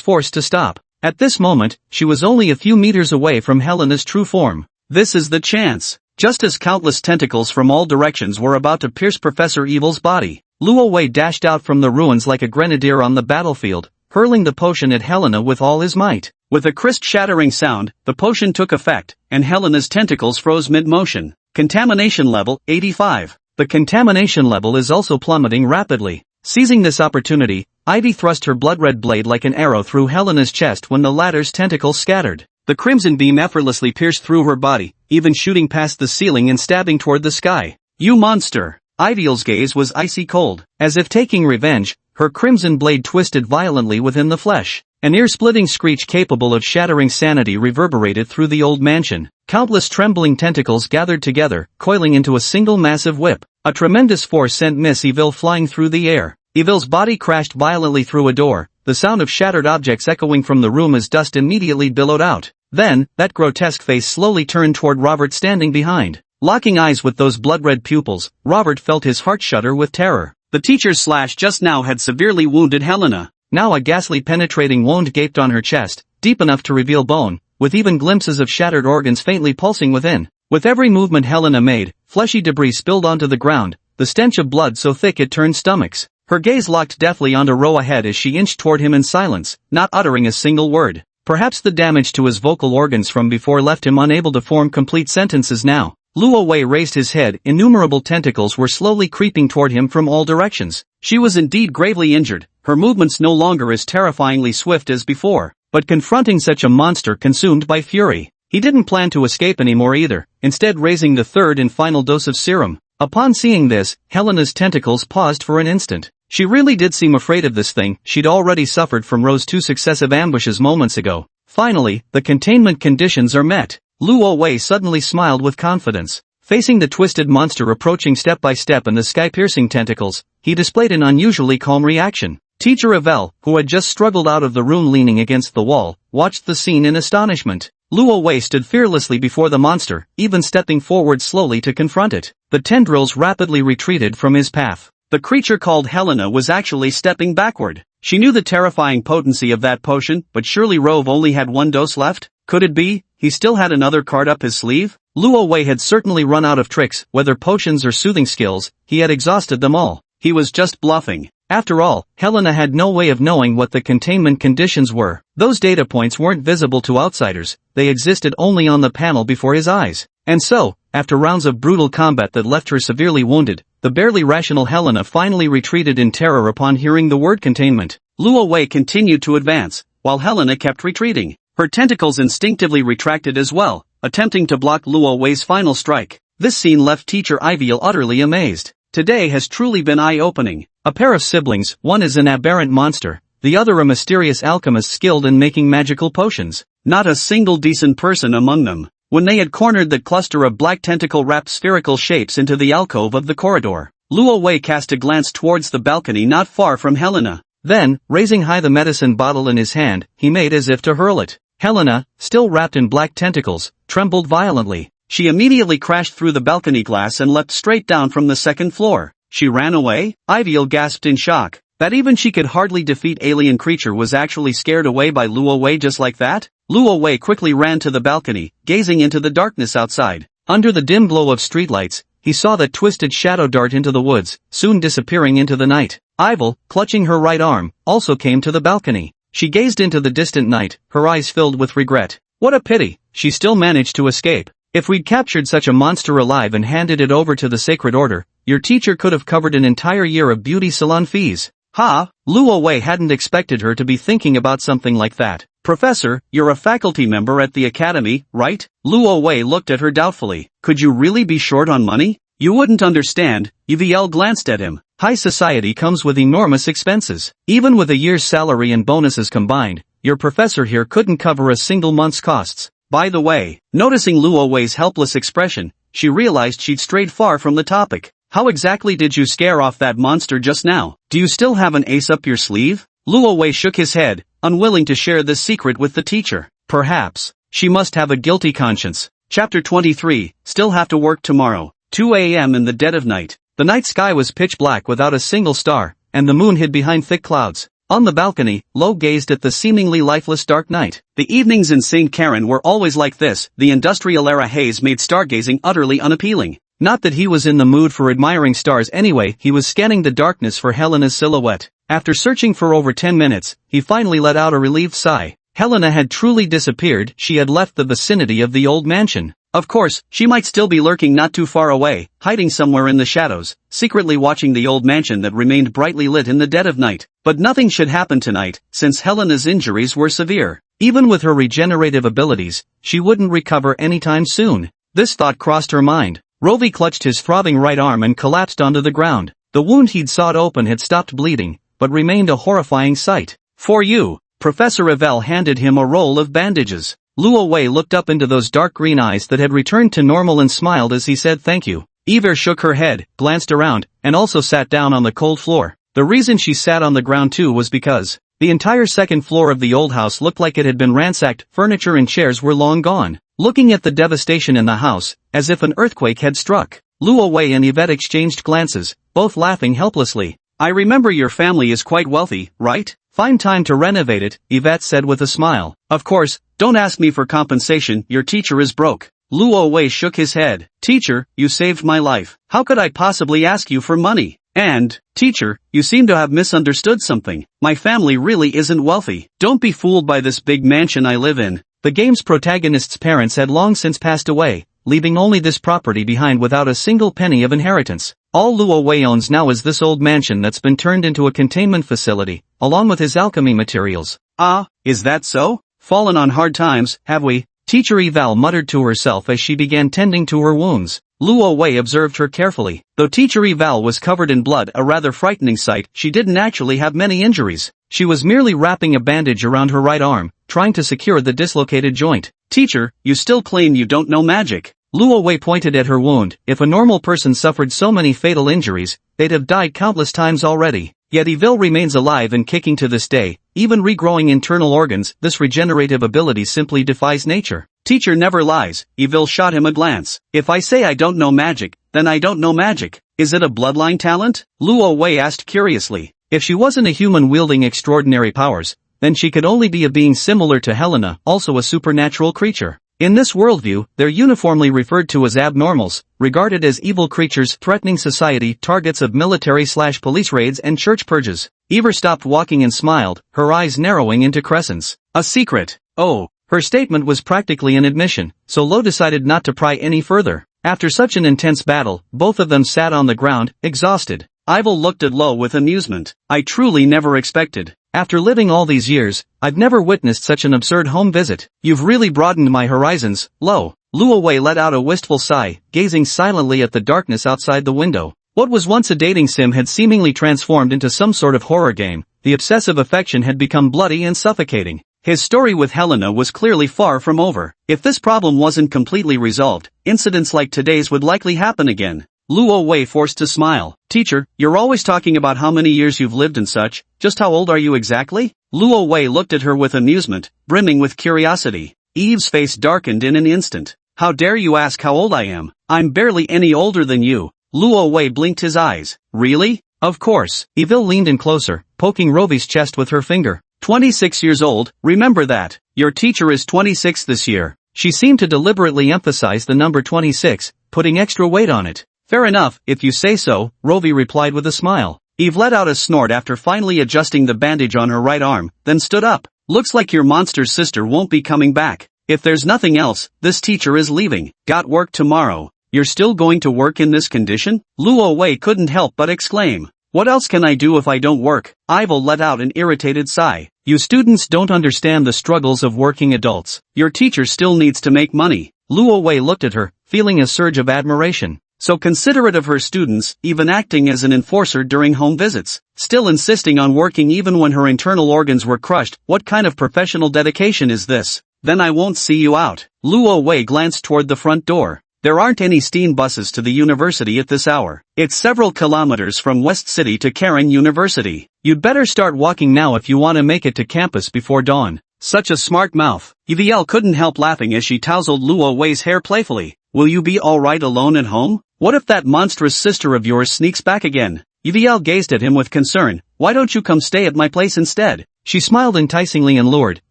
forced to stop. At this moment, she was only a few meters away from Helena's true form. This is the chance. Just as countless tentacles from all directions were about to pierce Professor Evil's body, Luo Wei dashed out from the ruins like a grenadier on the battlefield, hurling the potion at Helena with all his might. With a crisp shattering sound, the potion took effect, and Helena's tentacles froze mid-motion. Contamination level, 85. The contamination level is also plummeting rapidly. Seizing this opportunity, Ivy thrust her blood-red blade like an arrow through Helena's chest when the latter's tentacles scattered. The crimson beam effortlessly pierced through her body, even shooting past the ceiling and stabbing toward the sky. You monster! Ivy's gaze was icy cold. As if taking revenge, her crimson blade twisted violently within the flesh. An ear-splitting screech capable of shattering sanity reverberated through the old mansion. Countless trembling tentacles gathered together, coiling into a single massive whip. A tremendous force sent Miss Evil flying through the air. Evil's body crashed violently through a door, the sound of shattered objects echoing from the room as dust immediately billowed out. Then, that grotesque face slowly turned toward Robert standing behind. Locking eyes with those blood-red pupils, Robert felt his heart shudder with terror. The teacher's slash just now had severely wounded Helena. Now a ghastly penetrating wound gaped on her chest, deep enough to reveal bone, with even glimpses of shattered organs faintly pulsing within. With every movement Helena made, fleshy debris spilled onto the ground, the stench of blood so thick it turned stomachs. Her gaze locked deathly onto Ro ahead as she inched toward him in silence, not uttering a single word. Perhaps the damage to his vocal organs from before left him unable to form complete sentences now. Luo Wei raised his head, innumerable tentacles were slowly creeping toward him from all directions. She was indeed gravely injured, her movements no longer as terrifyingly swift as before, but confronting such a monster consumed by fury. He didn't plan to escape anymore either, instead raising the third and final dose of serum. Upon seeing this, Helena's tentacles paused for an instant. She really did seem afraid of this thing. She'd already suffered from Ro's 2 successive ambushes moments ago. Finally, the containment conditions are met. Luo Wei suddenly smiled with confidence. Facing the twisted monster approaching step by step and the sky-piercing tentacles, he displayed an unusually calm reaction. Teacher Evel, who had just struggled out of the room leaning against the wall, watched the scene in astonishment. Luo Wei stood fearlessly before the monster, even stepping forward slowly to confront it. The tendrils rapidly retreated from his path. The creature called Helena was actually stepping backward. She knew the terrifying potency of that potion, but surely Rove only had one dose left? Could it be he still had another card up his sleeve? Luo Wei had certainly run out of tricks, whether potions or soothing skills, he had exhausted them all. He was just bluffing. After all, Helena had no way of knowing what the containment conditions were. Those data points weren't visible to outsiders, they existed only on the panel before his eyes. And so, after rounds of brutal combat that left her severely wounded, the barely rational Helena finally retreated in terror upon hearing the word containment. Luo Wei continued to advance, while Helena kept retreating. Her tentacles instinctively retracted as well, attempting to block Luo Wei's final strike. This scene left Teacher Iviel utterly amazed. Today has truly been eye-opening. A pair of siblings, one is an aberrant monster, the other a mysterious alchemist skilled in making magical potions. Not a single decent person among them. When they had cornered the cluster of black tentacle-wrapped spherical shapes into the alcove of the corridor, Luo Wei cast a glance towards the balcony not far from Helena. Then, raising high the medicine bottle in his hand, he made as if to hurl it. Helena, still wrapped in black tentacles, trembled violently. She immediately crashed through the balcony glass and leapt straight down from the second floor. She ran away? Iviel gasped in shock. That even she could hardly defeat alien creature was actually scared away by Luo Wei just like that? Luo Wei quickly ran to the balcony, gazing into the darkness outside. Under the dim glow of streetlights, he saw that twisted shadow dart into the woods, soon disappearing into the night. Ivel, clutching her right arm, also came to the balcony. She gazed into the distant night, her eyes filled with regret. What a pity, she still managed to escape. If we'd captured such a monster alive and handed it over to the Sacred Order, your teacher could have covered an entire year of beauty salon fees. Ha, Luo Wei hadn't expected her to be thinking about something like that. Professor, you're a faculty member at the academy, right? Luo Wei looked at her doubtfully. Could you really be short on money? You wouldn't understand. Yvel glanced at him. High society comes with enormous expenses. Even with a year's salary and bonuses combined, your professor here couldn't cover a single month's costs. By the way, noticing Luo Wei's helpless expression, she realized she'd strayed far from the topic. How exactly did you scare off that monster just now? Do you still have an ace up your sleeve? Luo Wei shook his head, unwilling to share this secret with the teacher. Perhaps, she must have a guilty conscience. Chapter 23, Still have to work tomorrow. 2 a.m. in the dead of night. The night sky was pitch black without a single star, and the moon hid behind thick clouds. On the balcony, Lo gazed at the seemingly lifeless dark night. The evenings in St. Karen were always like this. The industrial era haze made stargazing utterly unappealing. Not that he was in the mood for admiring stars anyway, he was scanning the darkness for Helena's silhouette. After searching for over 10 minutes, he finally let out a relieved sigh. Helena had truly disappeared. She had left the vicinity of the old mansion. Of course, she might still be lurking not too far away, hiding somewhere in the shadows, secretly watching the old mansion that remained brightly lit in the dead of night. But nothing should happen tonight, since Helena's injuries were severe. Even with her regenerative abilities, she wouldn't recover anytime soon. This thought crossed her mind. Rovi clutched his throbbing right arm and collapsed onto the ground. The wound he'd sawed open had stopped bleeding, but remained a horrifying sight. For you, Professor Yvel handed him a roll of bandages. Luo Wei looked up into those dark green eyes that had returned to normal and smiled as he said thank you. Yver shook her head, glanced around, and also sat down on the cold floor. The reason she sat on the ground too was because the entire second floor of the old house looked like it had been ransacked. Furniture and chairs were long gone. Looking at the devastation in the house, as if an earthquake had struck, Luo Wei and Yvette exchanged glances, both laughing helplessly. I remember your family is quite wealthy, right? Find time to renovate it, Yvette said with a smile. Of course, don't ask me for compensation, your teacher is broke. Luo Wei shook his head. Teacher, you saved my life. How could I possibly ask you for money? And, teacher, you seem to have misunderstood something. My family really isn't wealthy. Don't be fooled by this big mansion I live in. The game's protagonist's parents had long since passed away, leaving only this property behind without a single penny of inheritance. All Luo Wei owns now is this old mansion that's been turned into a containment facility, along with his alchemy materials. Ah, is that so? Fallen on hard times, have we? Teacher Yvel muttered to herself as she began tending to her wounds. Luo Wei observed her carefully. Though Teacher Yvel was covered in blood, a rather frightening sight, she didn't actually have many injuries. She was merely wrapping a bandage around her right arm, trying to secure the dislocated joint. Teacher, you still claim you don't know magic. Luo Wei pointed at her wound. If a normal person suffered so many fatal injuries, they'd have died countless times already. Yet Yvel remains alive and kicking to this day, even regrowing internal organs. This regenerative ability simply defies nature. Teacher never lies. Yvel shot him a glance. If I say I don't know magic, then I don't know magic. Is it a bloodline talent? Luo Wei asked curiously. If she wasn't a human wielding extraordinary powers, then she could only be a being similar to Helena, also a supernatural creature. In this worldview, they're uniformly referred to as abnormals, regarded as evil creatures threatening society, targets of military/police raids and church purges. Yver stopped walking and smiled, her eyes narrowing into crescents. A secret. Oh, her statement was practically an admission, so Lo decided not to pry any further. After such an intense battle, both of them sat on the ground, exhausted. Yvel looked at Lo with amusement. I truly never expected. After living all these years, I've never witnessed such an absurd home visit. You've really broadened my horizons, Lo. Luo Wei let out a wistful sigh, gazing silently at the darkness outside the window. What was once a dating sim had seemingly transformed into some sort of horror game. The obsessive affection had become bloody and suffocating. His story with Helena was clearly far from over. If this problem wasn't completely resolved, incidents like today's would likely happen again. Luo Wei forced to smile. Teacher, you're always talking about how many years you've lived and such. Just how old are you exactly? Luo Wei looked at her with amusement, brimming with curiosity. Eve's face darkened in an instant. How dare you ask how old I am? I'm barely any older than you. Luo Wei blinked his eyes. Really? Of course. Yvel leaned in closer, poking Rovi's chest with her finger. 26 years old, remember that. Your teacher is 26 this year. She seemed to deliberately emphasize the number 26, putting extra weight on it. Fair enough, if you say so, Rovi replied with a smile. Eve let out a snort after finally adjusting the bandage on her right arm, then stood up. Looks like your monster's sister won't be coming back. If there's nothing else, this teacher is leaving. Got work tomorrow. You're still going to work in this condition? Luo Wei couldn't help but exclaim. What else can I do if I don't work? Evil let out an irritated sigh. You students don't understand the struggles of working adults. Your teacher still needs to make money. Luo Wei looked at her, feeling a surge of admiration. So considerate of her students, even acting as an enforcer during home visits. Still insisting on working even when her internal organs were crushed. What kind of professional dedication is this? Then I won't see you out. Luo Wei glanced toward the front door. There aren't any steam buses to the university at this hour. It's several kilometers from West City to Karen University. You'd better start walking now if you want to make it to campus before dawn. Such a smart mouth. EVL couldn't help laughing as she tousled Luo Wei's hair playfully. Will you be alright alone at home? What if that monstrous sister of yours sneaks back again? EVL gazed at him with concern. Why don't you come stay at my place instead? She smiled enticingly and lured.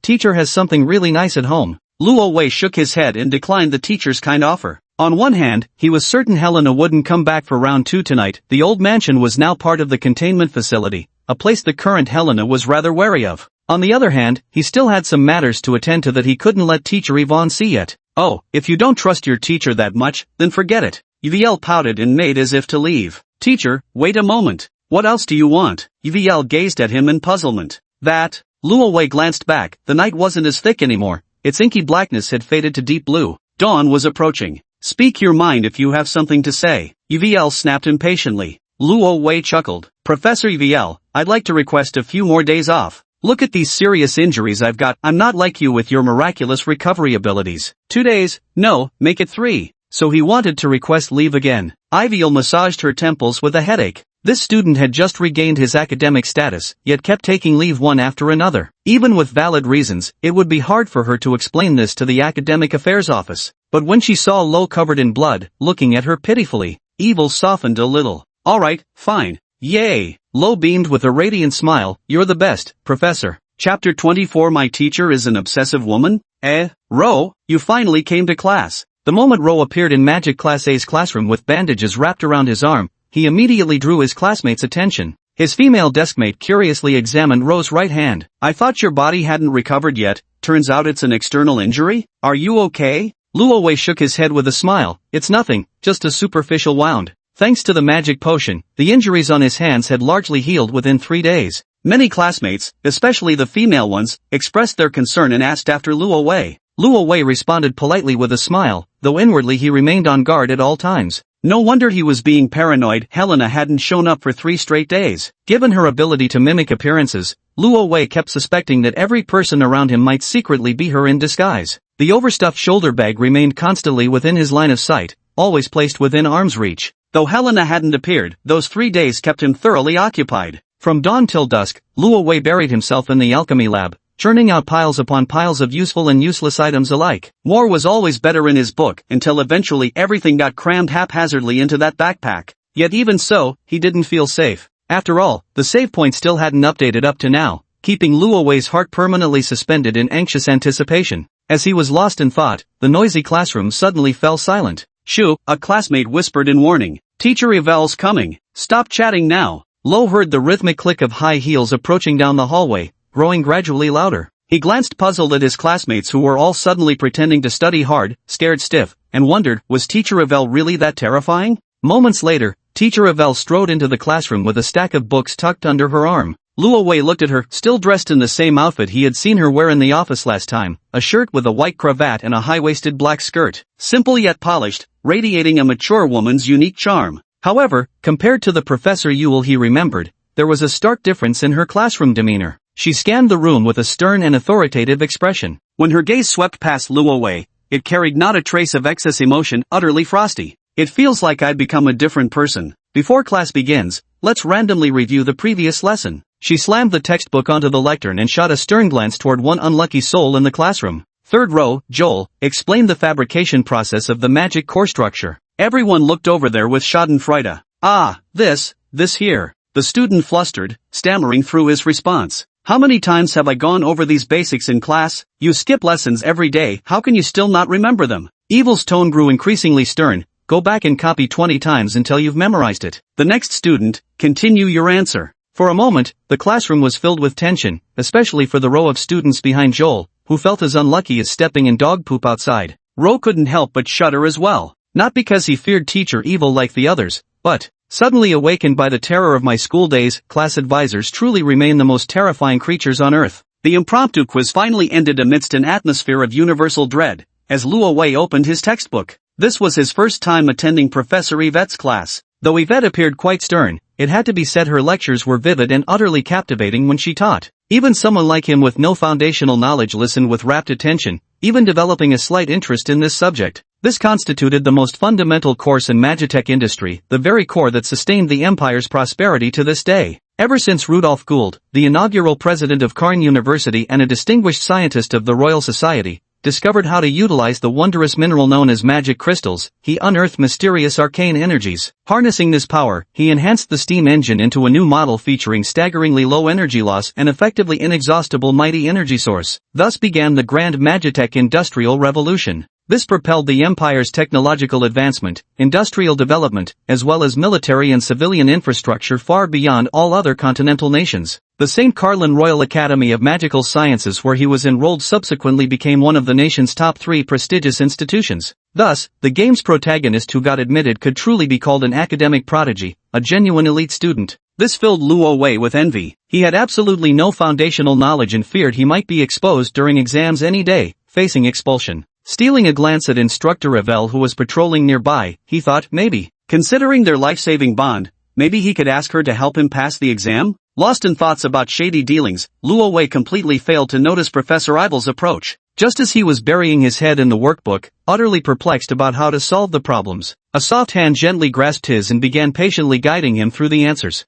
Teacher has something really nice at home. Luo Wei shook his head and declined the teacher's kind offer. On one hand, he was certain Helena wouldn't come back for round 2 tonight. The old mansion was now part of the containment facility, a place the current Helena was rather wary of. On the other hand, he still had some matters to attend to that he couldn't let teacher Yvonne see yet. Oh, if you don't trust your teacher that much, then forget it. EVL pouted and made as if to leave. Teacher, wait a moment. What else do you want? EVL gazed at him in puzzlement. That. Luo Wei glanced back. The night wasn't as thick anymore. Its inky blackness had faded to deep blue. Dawn was approaching. Speak your mind if you have something to say. EVL snapped impatiently. Luo Wei chuckled. Professor EVL, I'd like to request a few more days off. Look at these serious injuries I've got. I'm not like you with your miraculous recovery abilities. 2 days? No, make it 3. So he wanted to request leave again. EVL massaged her temples with a headache. This student had just regained his academic status, yet kept taking leave one after another. Even with valid reasons, it would be hard for her to explain this to the academic affairs office. But when she saw Lo covered in blood, looking at her pitifully, Evil softened a little. Alright, fine. Yay! Lo beamed with a radiant smile. You're the best, Professor. Chapter 24. My teacher is an obsessive woman? Ro, you finally came to class. The moment Ro appeared in Magic Class A's classroom with bandages wrapped around his arm, he immediately drew his classmates' attention. His female deskmate curiously examined Ro's right hand. I thought your body hadn't recovered yet. Turns out it's an external injury? Are you okay? Luo Wei shook his head with a smile. It's nothing, just a superficial wound. Thanks to the magic potion, the injuries on his hands had largely healed within 3 days. Many classmates, especially the female ones, expressed their concern and asked after Luo Wei. Luo Wei responded politely with a smile, though inwardly he remained on guard at all times. No wonder he was being paranoid. Helena hadn't shown up for 3 straight days. Given her ability to mimic appearances, Luo Wei kept suspecting that every person around him might secretly be her in disguise. The overstuffed shoulder bag remained constantly within his line of sight, always placed within arm's reach. Though Helena hadn't appeared, those 3 days kept him thoroughly occupied. From dawn till dusk, Luo Wei buried himself in the alchemy lab, churning out piles upon piles of useful and useless items alike. More was always better in his book, until eventually everything got crammed haphazardly into that backpack. Yet even so, he didn't feel safe. After all, the save point still hadn't updated up to now, keeping Luo Wei's heart permanently suspended in anxious anticipation. As he was lost in thought, the noisy classroom suddenly fell silent. Shoo, a classmate whispered in warning. Teacher Yvel's coming. Stop chatting now. Lo heard the rhythmic click of high heels approaching down the hallway, growing gradually louder. He glanced puzzled at his classmates who were all suddenly pretending to study hard, stared stiff, and wondered, was Teacher Yvel really that terrifying? Moments later, Teacher Yvel strode into the classroom with a stack of books tucked under her arm. Luo Wei looked at her, still dressed in the same outfit he had seen her wear in the office last time, a shirt with a white cravat and a high-waisted black skirt. Simple yet polished, radiating a mature woman's unique charm. However, compared to the Professor Yule he remembered, there was a stark difference in her classroom demeanor. She scanned the room with a stern and authoritative expression. When her gaze swept past Luo Wei, it carried not a trace of excess emotion, utterly frosty. It feels like I'd become a different person. Before class begins, let's randomly review the previous lesson. She slammed the textbook onto the lectern and shot a stern glance toward one unlucky soul in the classroom. Third row, Joel, explained the fabrication process of the magic core structure. Everyone looked over there with schadenfreude. Ah, this here. The student flustered, stammering through his response. How many times have I gone over these basics in class? You skip lessons every day, how can you still not remember them? Evil's tone grew increasingly stern. Go back and copy 20 times until you've memorized it. The next student, continue your answer. For a moment, the classroom was filled with tension, especially for the row of students behind Joel, who felt as unlucky as stepping in dog poop outside. Ro couldn't help but shudder as well. Not because he feared Teacher Evil like the others, but, Suddenly awakened by the terror of my school days, class advisors truly remain the most terrifying creatures on earth. The impromptu quiz finally ended amidst an atmosphere of universal dread, as Luo Wei opened his textbook. This was his first time attending Professor Yvette's class. Though Yvette appeared quite stern, it had to be said her lectures were vivid and utterly captivating when she taught. Even someone like him with no foundational knowledge listened with rapt attention, even developing a slight interest in this subject. This constituted the most fundamental course in Magitech industry, the very core that sustained the empire's prosperity to this day. Ever since Rudolf Gould, the inaugural president of Cairn University and a distinguished scientist of the Royal Society, discovered how to utilize the wondrous mineral known as magic crystals, he unearthed mysterious arcane energies. Harnessing this power, he enhanced the steam engine into a new model featuring staggeringly low energy loss and effectively inexhaustible mighty energy source. Thus began the grand Magitech industrial revolution. This propelled the empire's technological advancement, industrial development, as well as military and civilian infrastructure far beyond all other continental nations. The St. Carlin Royal Academy of Magical Sciences where he was enrolled subsequently became one of the nation's top 3 prestigious institutions. Thus, the game's protagonist who got admitted could truly be called an academic prodigy, a genuine elite student. This filled Luo Wei with envy. He had absolutely no foundational knowledge and feared he might be exposed during exams any day, facing expulsion. Stealing a glance at Instructor Ravel who was patrolling nearby, he thought maybe, considering their life-saving bond, maybe he could ask her to help him pass the exam? Lost in thoughts about shady dealings, Luo Wei completely failed to notice Professor Ibel's approach. Just as he was burying his head in the workbook, utterly perplexed about how to solve the problems, a soft hand gently grasped his and began patiently guiding him through the answers.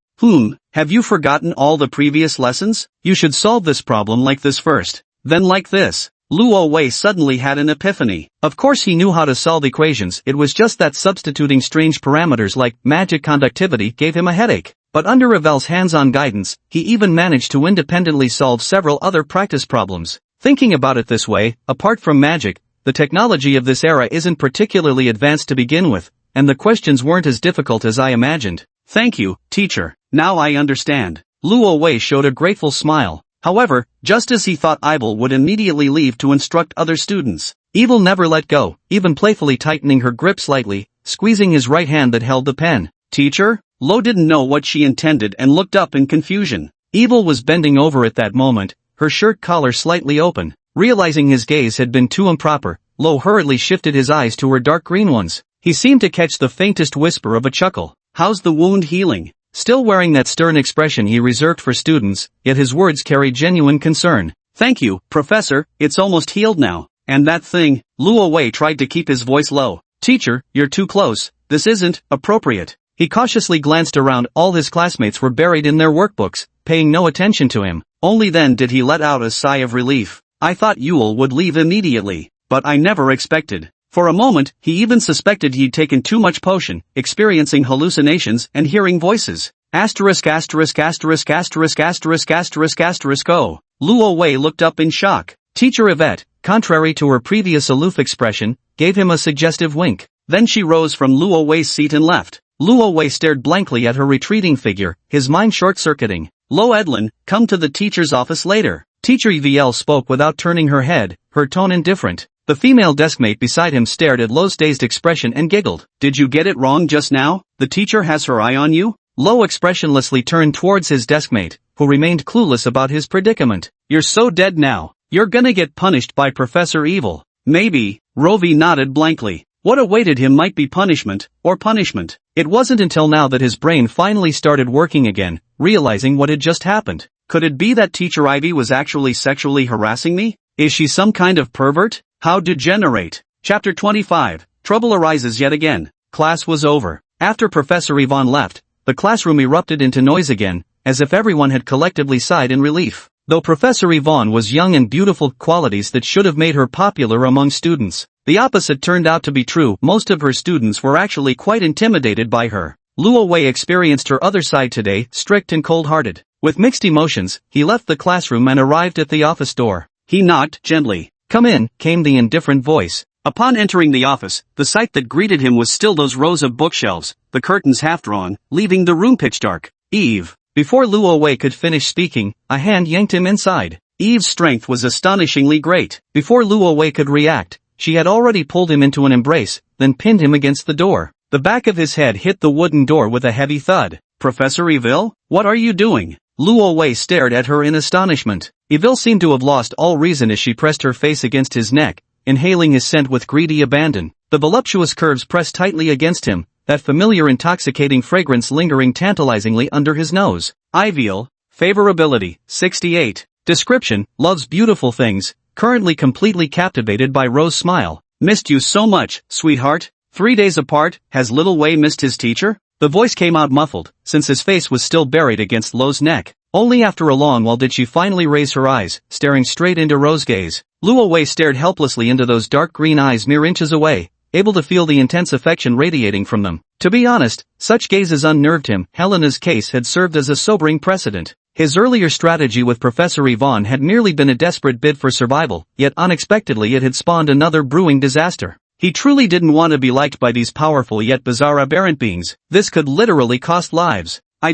Have you forgotten all the previous lessons? You should solve this problem like this first, then like this. Luo Wei suddenly had an epiphany. Of course he knew how to solve equations, it was just that substituting strange parameters like magic conductivity gave him a headache. But under Ravel's hands-on guidance, he even managed to independently solve several other practice problems. Thinking about it this way, apart from magic, the technology of this era isn't particularly advanced to begin with, and the questions weren't as difficult as I imagined. Thank you, teacher. Now I understand. Luo Wei showed a grateful smile. However, just as he thought Ibel would immediately leave to instruct other students, Evil never let go, even playfully tightening her grip slightly, squeezing his right hand that held the pen. Teacher? Lo didn't know what she intended and looked up in confusion. Evil was bending over at that moment, her shirt collar slightly open. Realizing his gaze had been too improper, Lo hurriedly shifted his eyes to her dark green ones. He seemed to catch the faintest whisper of a chuckle. How's the wound healing? Still wearing that stern expression he reserved for students, yet his words carried genuine concern. Thank you, Professor, it's almost healed now. And that thing, Luo Wei tried to keep his voice low. Teacher, you're too close, this isn't appropriate. He cautiously glanced around, all his classmates were buried in their workbooks, paying no attention to him. Only then did he let out a sigh of relief. I thought Yule would leave immediately, but I never expected. For a moment, he even suspected he'd taken too much potion, experiencing hallucinations and hearing voices. Asterisk asterisk asterisk asterisk asterisk asterisk asterisk oh. Luo Wei looked up in shock. Teacher Yvette, contrary to her previous aloof expression, gave him a suggestive wink. Then she rose from Luo Wei's seat and left. Luo Wei stared blankly at her retreating figure, his mind short-circuiting. Lo Edlin, come to the teacher's office later. Teacher Yvel spoke without turning her head, her tone indifferent. The female deskmate beside him stared at Lo's dazed expression and giggled. Did you get it wrong just now? The teacher has her eye on you? Lo expressionlessly turned towards his deskmate, who remained clueless about his predicament. You're so dead now. You're gonna get punished by Professor Evil. Maybe. Rovi nodded blankly. What awaited him might be punishment, or punishment. It wasn't until now that his brain finally started working again, realizing what had just happened. Could it be that Teacher Ivy was actually sexually harassing me? Is she some kind of pervert? How degenerate. Chapter 25. Trouble arises yet again. Class was over. After Professor Yvonne left, the classroom erupted into noise again, as if everyone had collectively sighed in relief. Though Professor Yvonne was young and beautiful, qualities that should have made her popular among students, the opposite turned out to be true. Most of her students were actually quite intimidated by her. Luo Wei experienced her other side today, strict and cold-hearted. With mixed emotions, he left the classroom and arrived at the office door. He knocked gently. Come in, came the indifferent voice. Upon entering the office, the sight that greeted him was still those rows of bookshelves, the curtains half-drawn, leaving the room pitch dark. Eve. Before Luo Wei could finish speaking, a hand yanked him inside. Eve's strength was astonishingly great. Before Luo Wei could react, she had already pulled him into an embrace, then pinned him against the door. The back of his head hit the wooden door with a heavy thud. Professor Evil? What are you doing? Luo Wei stared at her in astonishment. Evil seemed to have lost all reason as she pressed her face against his neck, inhaling his scent with greedy abandon. The voluptuous curves pressed tightly against him, that familiar intoxicating fragrance lingering tantalizingly under his nose. Ideal. Favorability, 68. Description, loves beautiful things, currently completely captivated by Rose's smile. Missed you so much, sweetheart. 3 days apart, has little Wei missed his teacher? The voice came out muffled, since his face was still buried against Luo's neck. Only after a long while did she finally raise her eyes, staring straight into Rose's gaze. Luo Wei stared helplessly into those dark green eyes mere inches away, able to feel the intense affection radiating from them. To be honest, such gazes unnerved him. Helena's case had served as a sobering precedent. His earlier strategy with Professor Yvonne had merely been a desperate bid for survival, yet unexpectedly it had spawned another brewing disaster. He truly didn't want to be liked by these powerful yet bizarre aberrant beings. This could literally cost lives. I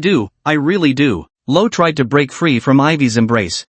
really do. Lo tried to break free from Ivy's embrace.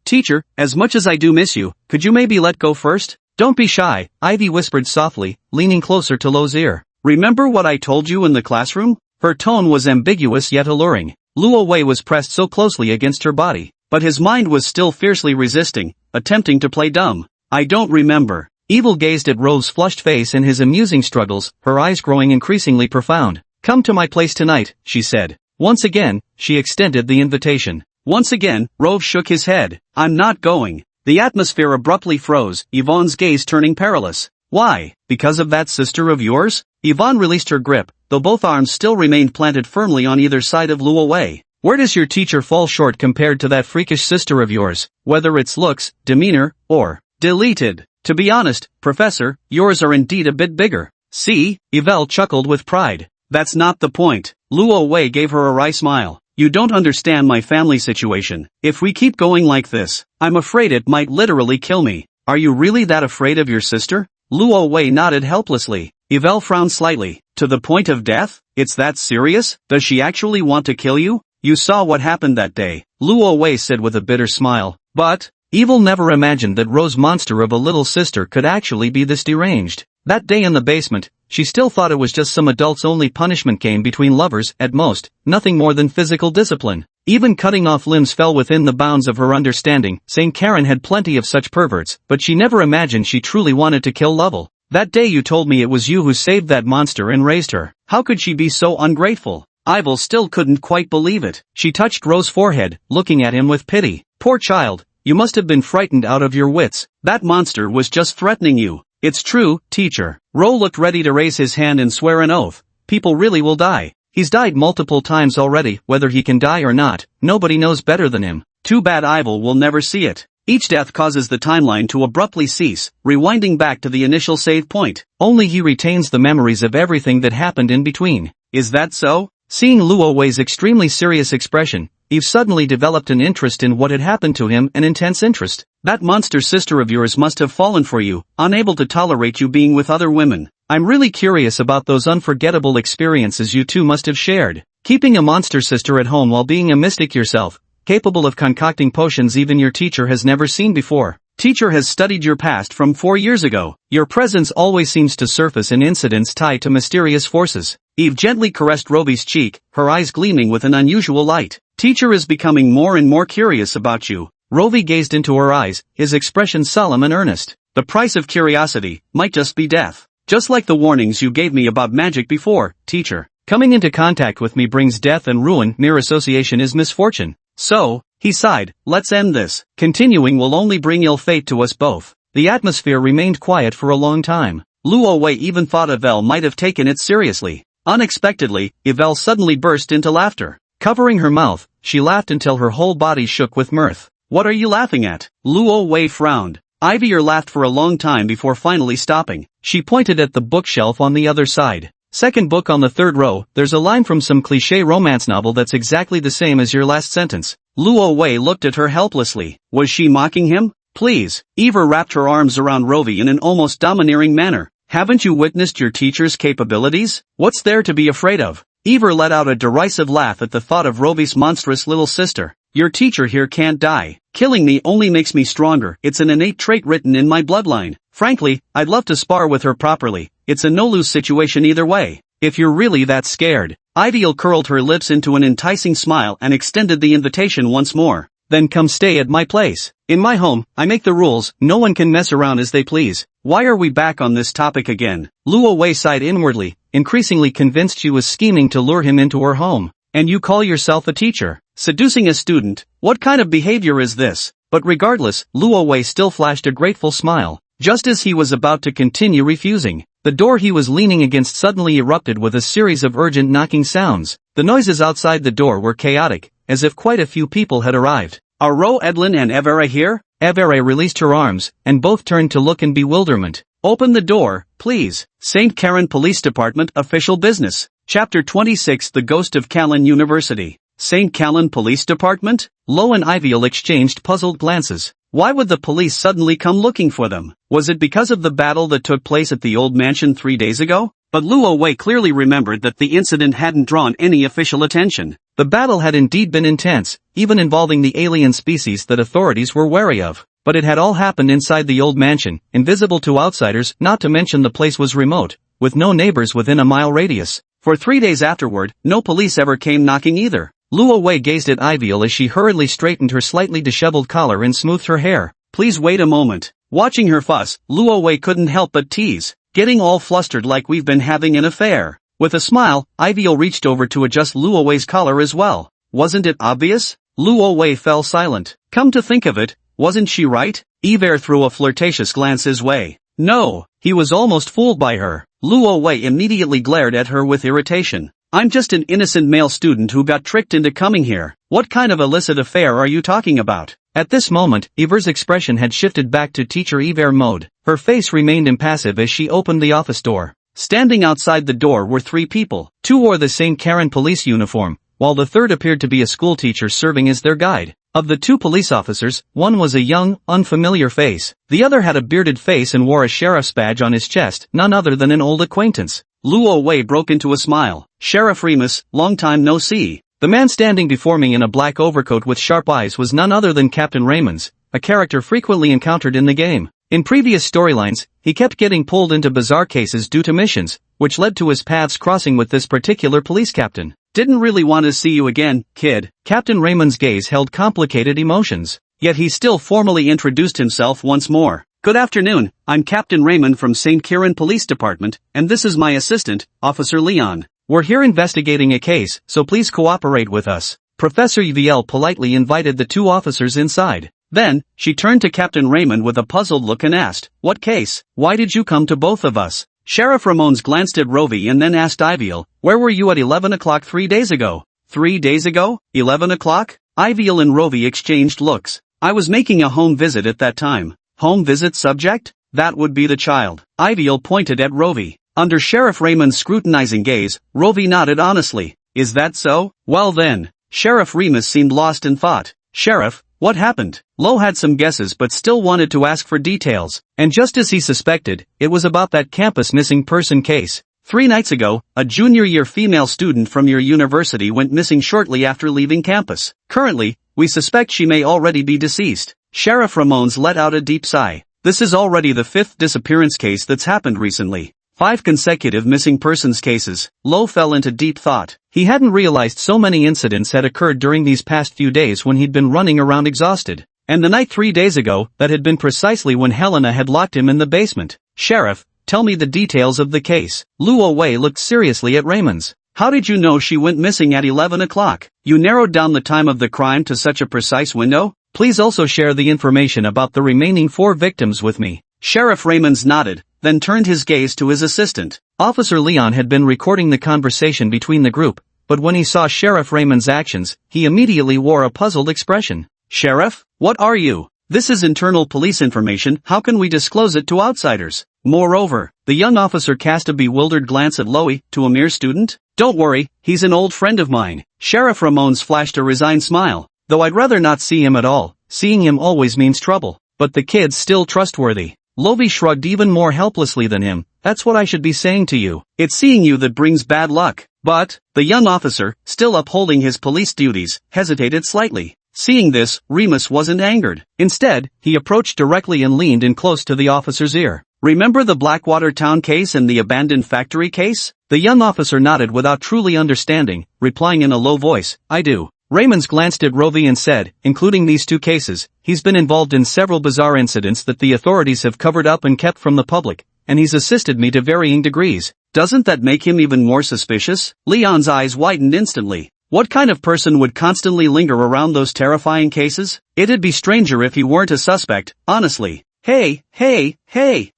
Teacher, as much as I do miss you, could you maybe let go first? Don't be shy, Ivy whispered softly, leaning closer to Lo's ear. Remember what I told you in the classroom? Her tone was ambiguous yet alluring. Luo Wei was pressed so closely against her body, but his mind was still fiercely resisting, attempting to play dumb. I don't remember. Evil gazed at Rove's flushed face in his amusing struggles, her eyes growing increasingly profound. Come to my place tonight, she said. Once again, she extended the invitation. Once again, Rove shook his head. I'm not going. The atmosphere abruptly froze, Yvonne's gaze turning perilous. Why? Because of that sister of yours? Yvonne released her grip, though both arms still remained planted firmly on either side of Luo Wei. Where does your teacher fall short compared to that freakish sister of yours, whether it's looks, demeanor, or deleted? To be honest, Professor, yours are indeed a bit bigger. See? Yvel chuckled with pride. That's not the point. Luo Wei gave her a wry smile. You don't understand my family situation. If we keep going like this, I'm afraid it might literally kill me. Are you really that afraid of your sister? Luo Wei nodded helplessly. Yvel frowned slightly. To the point of death? It's that serious? Does she actually want to kill you? You saw what happened that day, Luo Wei said with a bitter smile. But Evil never imagined that Rose monster of a little sister could actually be this deranged. That day in the basement, she still thought it was just some adults-only punishment game between lovers, at most, nothing more than physical discipline. Even cutting off limbs fell within the bounds of her understanding. Saint Karen had plenty of such perverts, but she never imagined she truly wanted to kill Lovell. That day you told me it was you who saved that monster and raised her. How could she be so ungrateful? Ivel still couldn't quite believe it. She touched Rose's forehead, looking at him with pity. Poor child. You must have been frightened out of your wits. That monster was just threatening you. It's true, teacher. Ro looked ready to raise his hand and swear an oath. People really will die. He's died multiple times already, whether he can die or not, nobody knows better than him. Too bad Ivel will never see it. Each death causes the timeline to abruptly cease, rewinding back to the initial save point. Only he retains the memories of everything that happened in between. Is that so? Seeing Luo Wei's extremely serious expression, Eve suddenly developed an interest in what had happened to him, an intense interest. That monster sister of yours must have fallen for you, unable to tolerate you being with other women. I'm really curious about those unforgettable experiences you two must have shared. Keeping a monster sister at home while being a mystic yourself, capable of concocting potions even your teacher has never seen before. Teacher has studied your past from 4 years ago. Your presence always seems to surface in incidents tied to mysterious forces. Eve gently caressed Roby's cheek, her eyes gleaming with an unusual light. Teacher is becoming more and more curious about you. Roby gazed into her eyes, his expression solemn and earnest. The price of curiosity might just be death. Just like the warnings you gave me about magic before, teacher. Coming into contact with me brings death and ruin, mere association is misfortune. So, he sighed, let's end this. Continuing will only bring ill fate to us both. The atmosphere remained quiet for a long time. Luo Wei even thought Yvel might have taken it seriously. Unexpectedly, Yvel suddenly burst into laughter. Covering her mouth, she laughed until her whole body shook with mirth. What are you laughing at? Luo Wei frowned. Ivier laughed for a long time before finally stopping. She pointed at the bookshelf on the other side. Second book on the third row, there's a line from some cliché romance novel that's exactly the same as your last sentence. Luo Wei looked at her helplessly. Was she mocking him? Please. Eva wrapped her arms around Rovi in an almost domineering manner. Haven't you witnessed your teacher's capabilities? What's there to be afraid of? Eva let out a derisive laugh at the thought of Rovi's monstrous little sister. Your teacher here can't die. Killing me only makes me stronger. It's an innate trait written in my bloodline. Frankly, I'd love to spar with her properly. It's a no-lose situation either way. if you're really that scared. Ideal curled her lips into an enticing smile and extended the invitation once more. Then come stay at my place. In my home, I make the rules, no one can mess around as they please. Why are we back on this topic again? Luo Wei sighed inwardly, increasingly convinced she was scheming to lure him into her home. And you call yourself a teacher? Seducing a student? What kind of behavior is this? But regardless, Luo Wei still flashed a grateful smile. Just as he was about to continue refusing, the door he was leaning against suddenly erupted with a series of urgent knocking sounds. The noises outside the door were chaotic, as if quite a few people had arrived. Are Ro Edlin and Evere here? Evere released her arms, and both turned to look in bewilderment. Open the door, please. St. Karen Police Department Official Business. Chapter 26 The Ghost of Callan University. St. Callan Police Department? Lo and Iviel exchanged puzzled glances. Why would the police suddenly come looking for them? Was it because of the battle that took place at the old mansion 3 days ago? But Luo Wei clearly remembered that the incident hadn't drawn any official attention. The battle had indeed been intense, even involving the alien species that authorities were wary of. But it had all happened inside the old mansion, invisible to outsiders, not to mention the place was remote, with no neighbors within a mile radius. For 3 days afterward, no police ever came knocking either. Luo Wei gazed at Iviel as she hurriedly straightened her slightly disheveled collar and smoothed her hair. Please wait a moment. Watching her fuss, Luo Wei couldn't help but tease, getting all flustered like we've been having an affair. With a smile, Iviel reached over to adjust Luo Wei's collar as well. Wasn't it obvious? Luo Wei fell silent. Come to think of it, wasn't she right? Yver threw a flirtatious glance his way. No, he was almost fooled by her. Luo Wei immediately glared at her with irritation. I'm just an innocent male student who got tricked into coming here. What kind of illicit affair are you talking about? At this moment, Yver's expression had shifted back to teacher Yver mode. Her face remained impassive as she opened the office door. Standing outside the door were 3 people. 2 wore the St. Karen police uniform, while the third appeared to be a schoolteacher serving as their guide. Of the 2 police officers, one was a young, unfamiliar face. The other had a bearded face and wore a sheriff's badge on his chest, none other than an old acquaintance. Luo Wei broke into a smile. Sheriff Remus, long time no see. The man standing before me in a black overcoat with sharp eyes was none other than Captain Raymond's, a character frequently encountered in the game. In previous storylines, he kept getting pulled into bizarre cases due to missions, which led to his paths crossing with this particular police captain. Didn't really want to see you again, kid. Captain Raymond's gaze held complicated emotions. Yet he still formally introduced himself once more. Good afternoon, I'm Captain Raymond from St. Kieran Police Department, and this is my assistant, Officer Leon. We're here investigating a case, so please cooperate with us. Professor Yviel politely invited the 2 officers inside. Then, she turned to Captain Raymond with a puzzled look and asked, what case? Why did you come to both of us? Sheriff Ramones glanced at Rovi and then asked Iviel, where were you at 11 o'clock 3 days ago? 3 days ago? 11 o'clock? Iviel and Rovi exchanged looks. I was making a home visit at that time. Home visit subject? That would be the child. Iviel pointed at Rovi. Under Sheriff Raymond's scrutinizing gaze, Rovi nodded honestly. Is that so? Well then. Sheriff Remus seemed lost in thought. Sheriff, what happened? Lo had some guesses but still wanted to ask for details. And just as he suspected, it was about that campus missing person case. 3 nights ago, a junior-year female student from your university went missing shortly after leaving campus. Currently, we suspect she may already be deceased. Sheriff Ramones let out a deep sigh. This is already the 5th disappearance case that's happened recently. 5 consecutive missing persons cases. Lo fell into deep thought. He hadn't realized so many incidents had occurred during these past few days when he'd been running around exhausted. And the night 3 days ago, that had been precisely when Helena had locked him in the basement. Sheriff, tell me the details of the case. Luo Wei looked seriously at Raymond's. How did you know she went missing at 11 o'clock? You narrowed down the time of the crime to such a precise window? Please also share the information about the remaining 4 victims with me. Sheriff Raymond's nodded, then turned his gaze to his assistant. Officer Leon had been recording the conversation between the group, but when he saw Sheriff Raymond's actions, he immediately wore a puzzled expression. Sheriff, what are you? This is internal police information, how can we disclose it to outsiders? Moreover, the young officer cast a bewildered glance at Loie, to a mere student? Don't worry, he's an old friend of mine. Sheriff Ramones flashed a resigned smile. Though I'd rather not see him at all, seeing him always means trouble. But the kid's still trustworthy. Lovi shrugged even more helplessly than him. That's what I should be saying to you. It's seeing you that brings bad luck. But, the young officer, still upholding his police duties, hesitated slightly. Seeing this, Remus wasn't angered. Instead, he approached directly and leaned in close to the officer's ear. Remember the Blackwater Town case and the abandoned factory case? The young officer nodded without truly understanding, replying in a low voice, I do. Raymond glanced at Rovi and said, including these two cases, he's been involved in several bizarre incidents that the authorities have covered up and kept from the public, and he's assisted me to varying degrees. Doesn't that make him even more suspicious? Leon's eyes widened instantly. What kind of person would constantly linger around those terrifying cases? It'd be stranger if he weren't a suspect, honestly. Hey,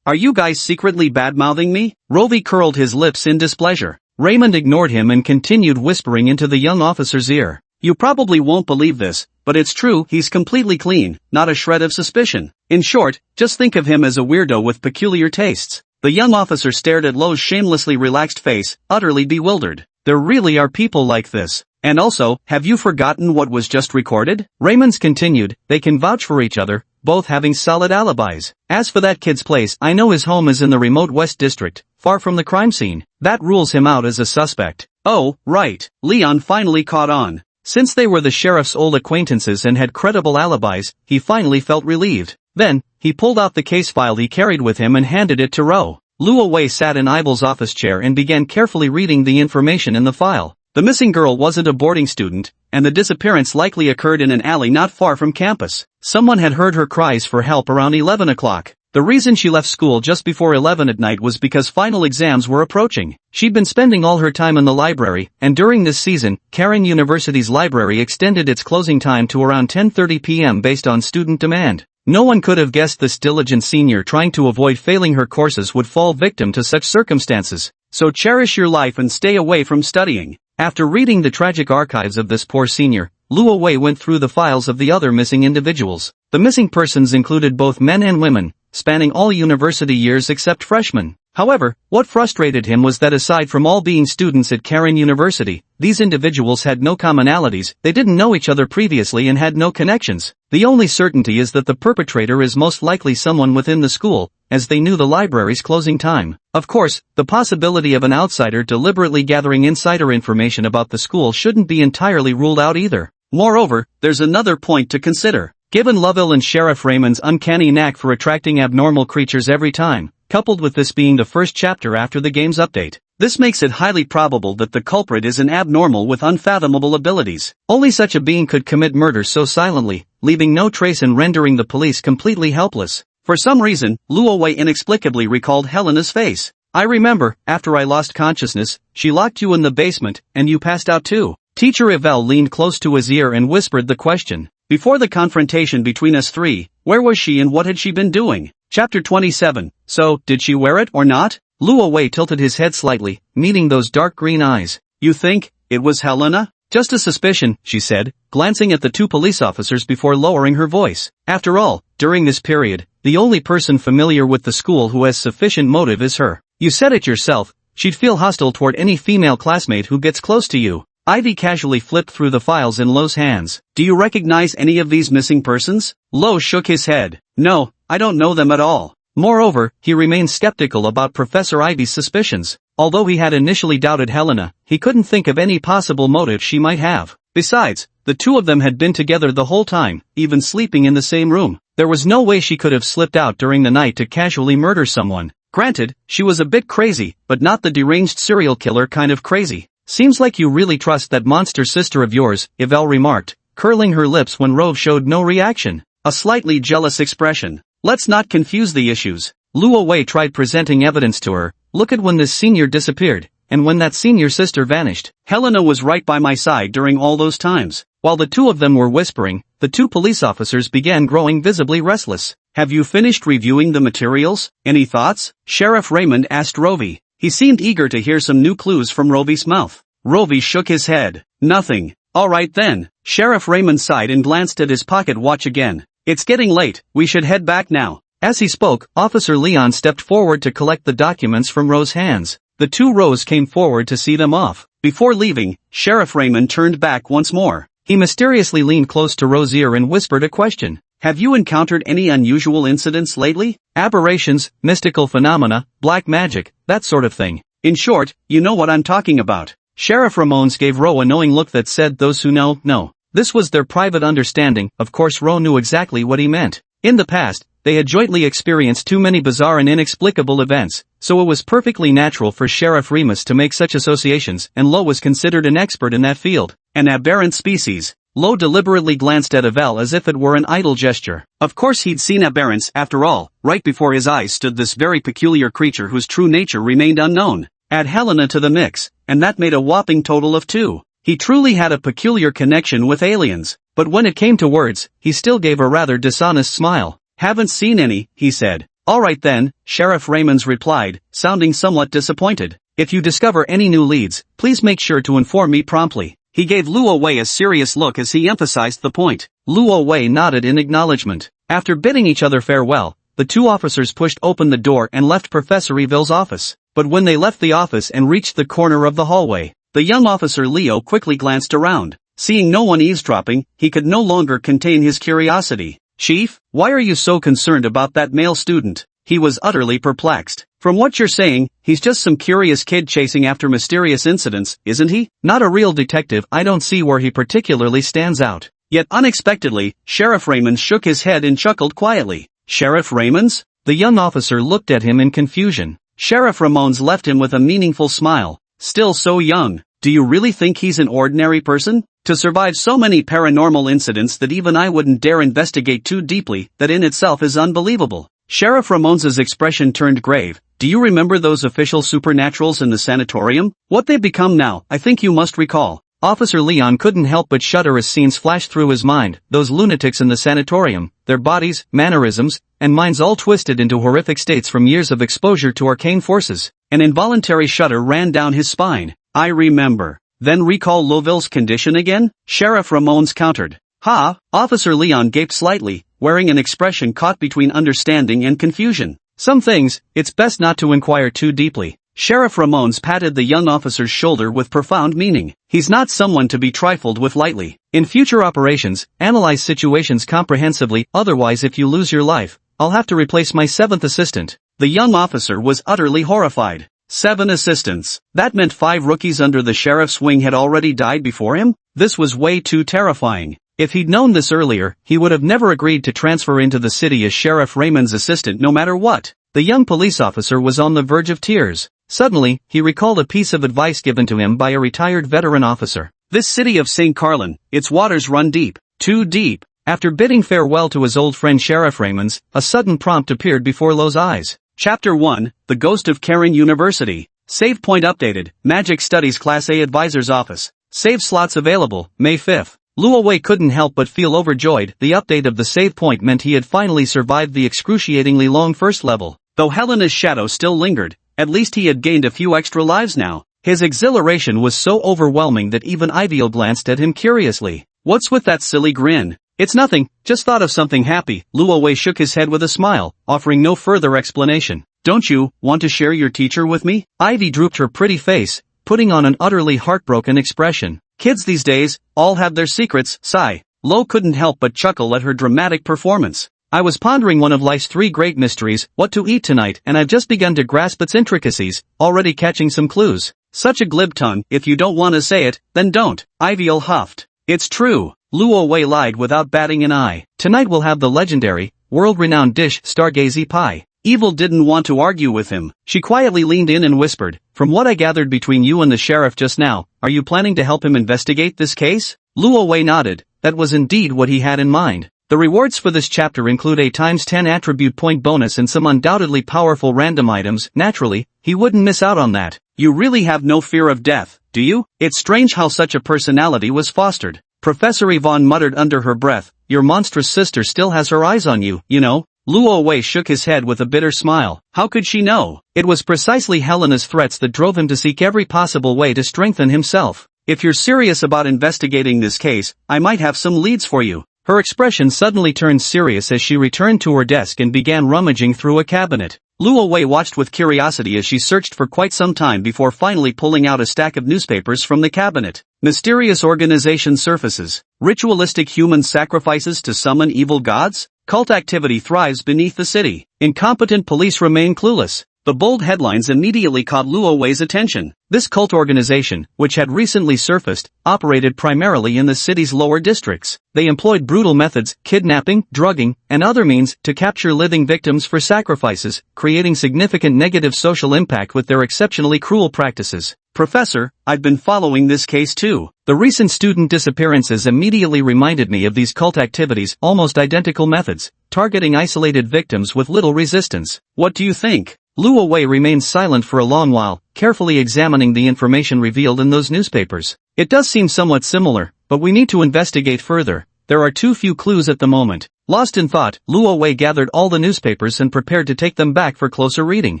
are you guys secretly bad-mouthing me? Rovi curled his lips in displeasure. Raymond ignored him and continued whispering into the young officer's ear. You probably won't believe this, but it's true, he's completely clean, not a shred of suspicion. In short, just think of him as a weirdo with peculiar tastes. The young officer stared at Lo's shamelessly relaxed face, utterly bewildered. There really are people like this. And also, have you forgotten what was just recorded? Raymond's continued, they can vouch for each other, both having solid alibis. As for that kid's place, I know his home is in the remote West District, far from the crime scene. That rules him out as a suspect. Oh, right. Leon finally caught on. Since they were the sheriff's old acquaintances and had credible alibis, he finally felt relieved. Then, he pulled out the case file he carried with him and handed it to Ro. Luo Wei sat in Ibel's office chair and began carefully reading the information in the file. The missing girl wasn't a boarding student, and the disappearance likely occurred in an alley not far from campus. Someone had heard her cries for help around 11 o'clock. The reason she left school just before 11 at night was because final exams were approaching. She'd been spending all her time in the library, and during this season, Karen University's library extended its closing time to around 10:30 p.m. based on student demand. No one could have guessed this diligent senior trying to avoid failing her courses would fall victim to such circumstances. So cherish your life and stay away from studying. After reading the tragic archives of this poor senior, Luo Wei went through the files of the other missing individuals. The missing persons included both men and women, spanning all university years except freshmen. However, what frustrated him was that aside from all being students at Karen University, these individuals had no commonalities, they didn't know each other previously and had no connections. The only certainty is that the perpetrator is most likely someone within the school, as they knew the library's closing time. Of course, the possibility of an outsider deliberately gathering insider information about the school shouldn't be entirely ruled out either. Moreover, there's another point to consider. Given Lovell and Sheriff Raymond's uncanny knack for attracting abnormal creatures every time, coupled with this being the first chapter after the game's update, this makes it highly probable that the culprit is an abnormal with unfathomable abilities. Only such a being could commit murder so silently, leaving no trace and rendering the police completely helpless. For some reason, Luo Wei inexplicably recalled Helena's face. I remember, after I lost consciousness, she locked you in the basement, and you passed out too. Teacher Yvel leaned close to his ear and whispered the question. Before the confrontation between us three, where was she and what had she been doing? Chapter 27. So, did she wear it or not? Luo Wei tilted his head slightly, meeting those dark green eyes. You think it was Helena? Just a suspicion, she said, glancing at the two police officers before lowering her voice. After all, during this period, the only person familiar with the school who has sufficient motive is her. You said it yourself, she'd feel hostile toward any female classmate who gets close to you. Ivy casually flipped through the files in Lo's hands. Do you recognize any of these missing persons? Lo shook his head. No, I don't know them at all. Moreover, he remained skeptical about Professor Ivy's suspicions. Although he had initially doubted Helena, he couldn't think of any possible motive she might have. Besides, the two of them had been together the whole time, even sleeping in the same room. There was no way she could have slipped out during the night to casually murder someone. Granted, she was a bit crazy, but not the deranged serial killer kind of crazy. Seems like you really trust that monster sister of yours, Yvel remarked, curling her lips when Rove showed no reaction. A slightly jealous expression. Let's not confuse the issues. Luo Wei tried presenting evidence to her. Look at when this senior disappeared, and when that senior sister vanished. Helena was right by my side during all those times. While the two of them were whispering, the two police officers began growing visibly restless. Have you finished reviewing the materials? Any thoughts? Sheriff Raymond asked Rovi. He seemed eager to hear some new clues from Rovi's mouth. Rovi shook his head. Nothing. All right then. Sheriff Raymond sighed and glanced at his pocket watch again. It's getting late, we should head back now. As he spoke, Officer Leon stepped forward to collect the documents from Ro's hands. The two Ros came forward to see them off. Before leaving, Sheriff Raymond turned back once more. He mysteriously leaned close to Ro's ear and whispered a question. Have you encountered any unusual incidents lately? Aberrations, mystical phenomena, black magic, that sort of thing. In short, you know what I'm talking about. Sheriff Ramones gave Ro a knowing look that said those who know, know. This was their private understanding. Of course Ro knew exactly what he meant. In the past, they had jointly experienced too many bizarre and inexplicable events, so it was perfectly natural for Sheriff Remus to make such associations, and Lo was considered an expert in that field. An aberrant species. Lo deliberately glanced at Avel as if it were an idle gesture. Of course he'd seen aberrants, after all. Right before his eyes stood this very peculiar creature whose true nature remained unknown. Add Helena to the mix, and that made a whopping total of 2. He truly had a peculiar connection with aliens, but when it came to words, he still gave a rather dishonest smile. Haven't seen any, he said. Alright then, Sheriff Raymond replied, sounding somewhat disappointed. If you discover any new leads, please make sure to inform me promptly. He gave Luo Wei a serious look as he emphasized the point. Luo Wei nodded in acknowledgement. After bidding each other farewell, the two officers pushed open the door and left Professor Evil's office. But when they left the office and reached the corner of the hallway, the young officer Leo quickly glanced around. Seeing no one eavesdropping, he could no longer contain his curiosity. Chief, why are you so concerned about that male student? He was utterly perplexed. From what you're saying, he's just some curious kid chasing after mysterious incidents, isn't he? Not a real detective. I don't see where he particularly stands out. Yet unexpectedly, Sheriff Raymond shook his head and chuckled quietly. Sheriff Raymond's? The young officer looked at him in confusion. Sheriff Ramones left him with a meaningful smile. Still so young. Do you really think he's an ordinary person? To survive so many paranormal incidents that even I wouldn't dare investigate too deeply, that in itself is unbelievable. Sheriff Ramones' expression turned grave. Do you remember those official supernaturals in the sanatorium? What they've become now, I think you must recall. Officer Leon couldn't help but shudder as scenes flashed through his mind. Those lunatics in the sanatorium, their bodies, mannerisms, and minds all twisted into horrific states from years of exposure to arcane forces. An involuntary shudder ran down his spine. I remember. Then recall Loville's condition again? Sheriff Ramones countered. Ha! Officer Leon gaped slightly, wearing an expression caught between understanding and confusion. Some things, it's best not to inquire too deeply. Sheriff Ramones patted the young officer's shoulder with profound meaning. He's not someone to be trifled with lightly. In future operations, analyze situations comprehensively, otherwise if you lose your life, I'll have to replace my 7th assistant. The young officer was utterly horrified. 7 assistants. That meant 5 rookies under the sheriff's wing had already died before him? This was way too terrifying. If he'd known this earlier, he would have never agreed to transfer into the city as Sheriff Raymond's assistant no matter what. The young police officer was on the verge of tears. Suddenly, he recalled a piece of advice given to him by a retired veteran officer. This city of St. Carlin, its waters run deep. Too deep. After bidding farewell to his old friend Sheriff Raymond, a sudden prompt appeared before Lo's eyes. Chapter 1, The Ghost of Karen University. Save point updated, Magic Studies Class A Advisor's Office. Save slots available, May 5th. Luo Wei couldn't help but feel overjoyed. The update of the save point meant he had finally survived the excruciatingly long first level. Though Helena's shadow still lingered, at least he had gained a few extra lives now. His exhilaration was so overwhelming that even Iviel glanced at him curiously. What's with that silly grin? It's nothing, just thought of something happy. Luo Wei shook his head with a smile, offering no further explanation. Don't you want to share your teacher with me? Ivy drooped her pretty face, putting on an utterly heartbroken expression. Kids these days, all have their secrets, sigh. Lo couldn't help but chuckle at her dramatic performance. I was pondering one of life's 3 great mysteries, what to eat tonight, and I've just begun to grasp its intricacies, already catching some clues. Such a glib tongue, if you don't want to say it, then don't. Iviel huffed. It's true. Luo Wei lied without batting an eye. Tonight we'll have the legendary, world-renowned dish, stargazy pie. Evil didn't want to argue with him. She quietly leaned in and whispered, from what I gathered between you and the sheriff just now, are you planning to help him investigate this case? Luo Wei nodded. That was indeed what he had in mind. The rewards for this chapter include a ×10 attribute point bonus and some undoubtedly powerful random items. Naturally, he wouldn't miss out on that. You really have no fear of death, do you? It's strange how such a personality was fostered. Professor Yvonne muttered under her breath, your monstrous sister still has her eyes on you, you know? Luo Wei shook his head with a bitter smile. How could she know? It was precisely Helena's threats that drove him to seek every possible way to strengthen himself. If you're serious about investigating this case, I might have some leads for you. Her expression suddenly turned serious as she returned to her desk and began rummaging through a cabinet. Luo Wei watched with curiosity as she searched for quite some time before finally pulling out a stack of newspapers from the cabinet. Mysterious organization surfaces. Ritualistic human sacrifices to summon evil gods? Cult activity thrives beneath the city. Incompetent police remain clueless. The bold headlines immediately caught Luo Wei's attention. This cult organization, which had recently surfaced, operated primarily in the city's lower districts. They employed brutal methods, kidnapping, drugging, and other means to capture living victims for sacrifices, creating significant negative social impact with their exceptionally cruel practices. Professor, I've been following this case too. The recent student disappearances immediately reminded me of these cult activities, almost identical methods, targeting isolated victims with little resistance. What do you think? Luo Wei remained silent for a long while, carefully examining the information revealed in those newspapers. It does seem somewhat similar, but we need to investigate further. There are too few clues at the moment. Lost in thought, Luo Wei gathered all the newspapers and prepared to take them back for closer reading.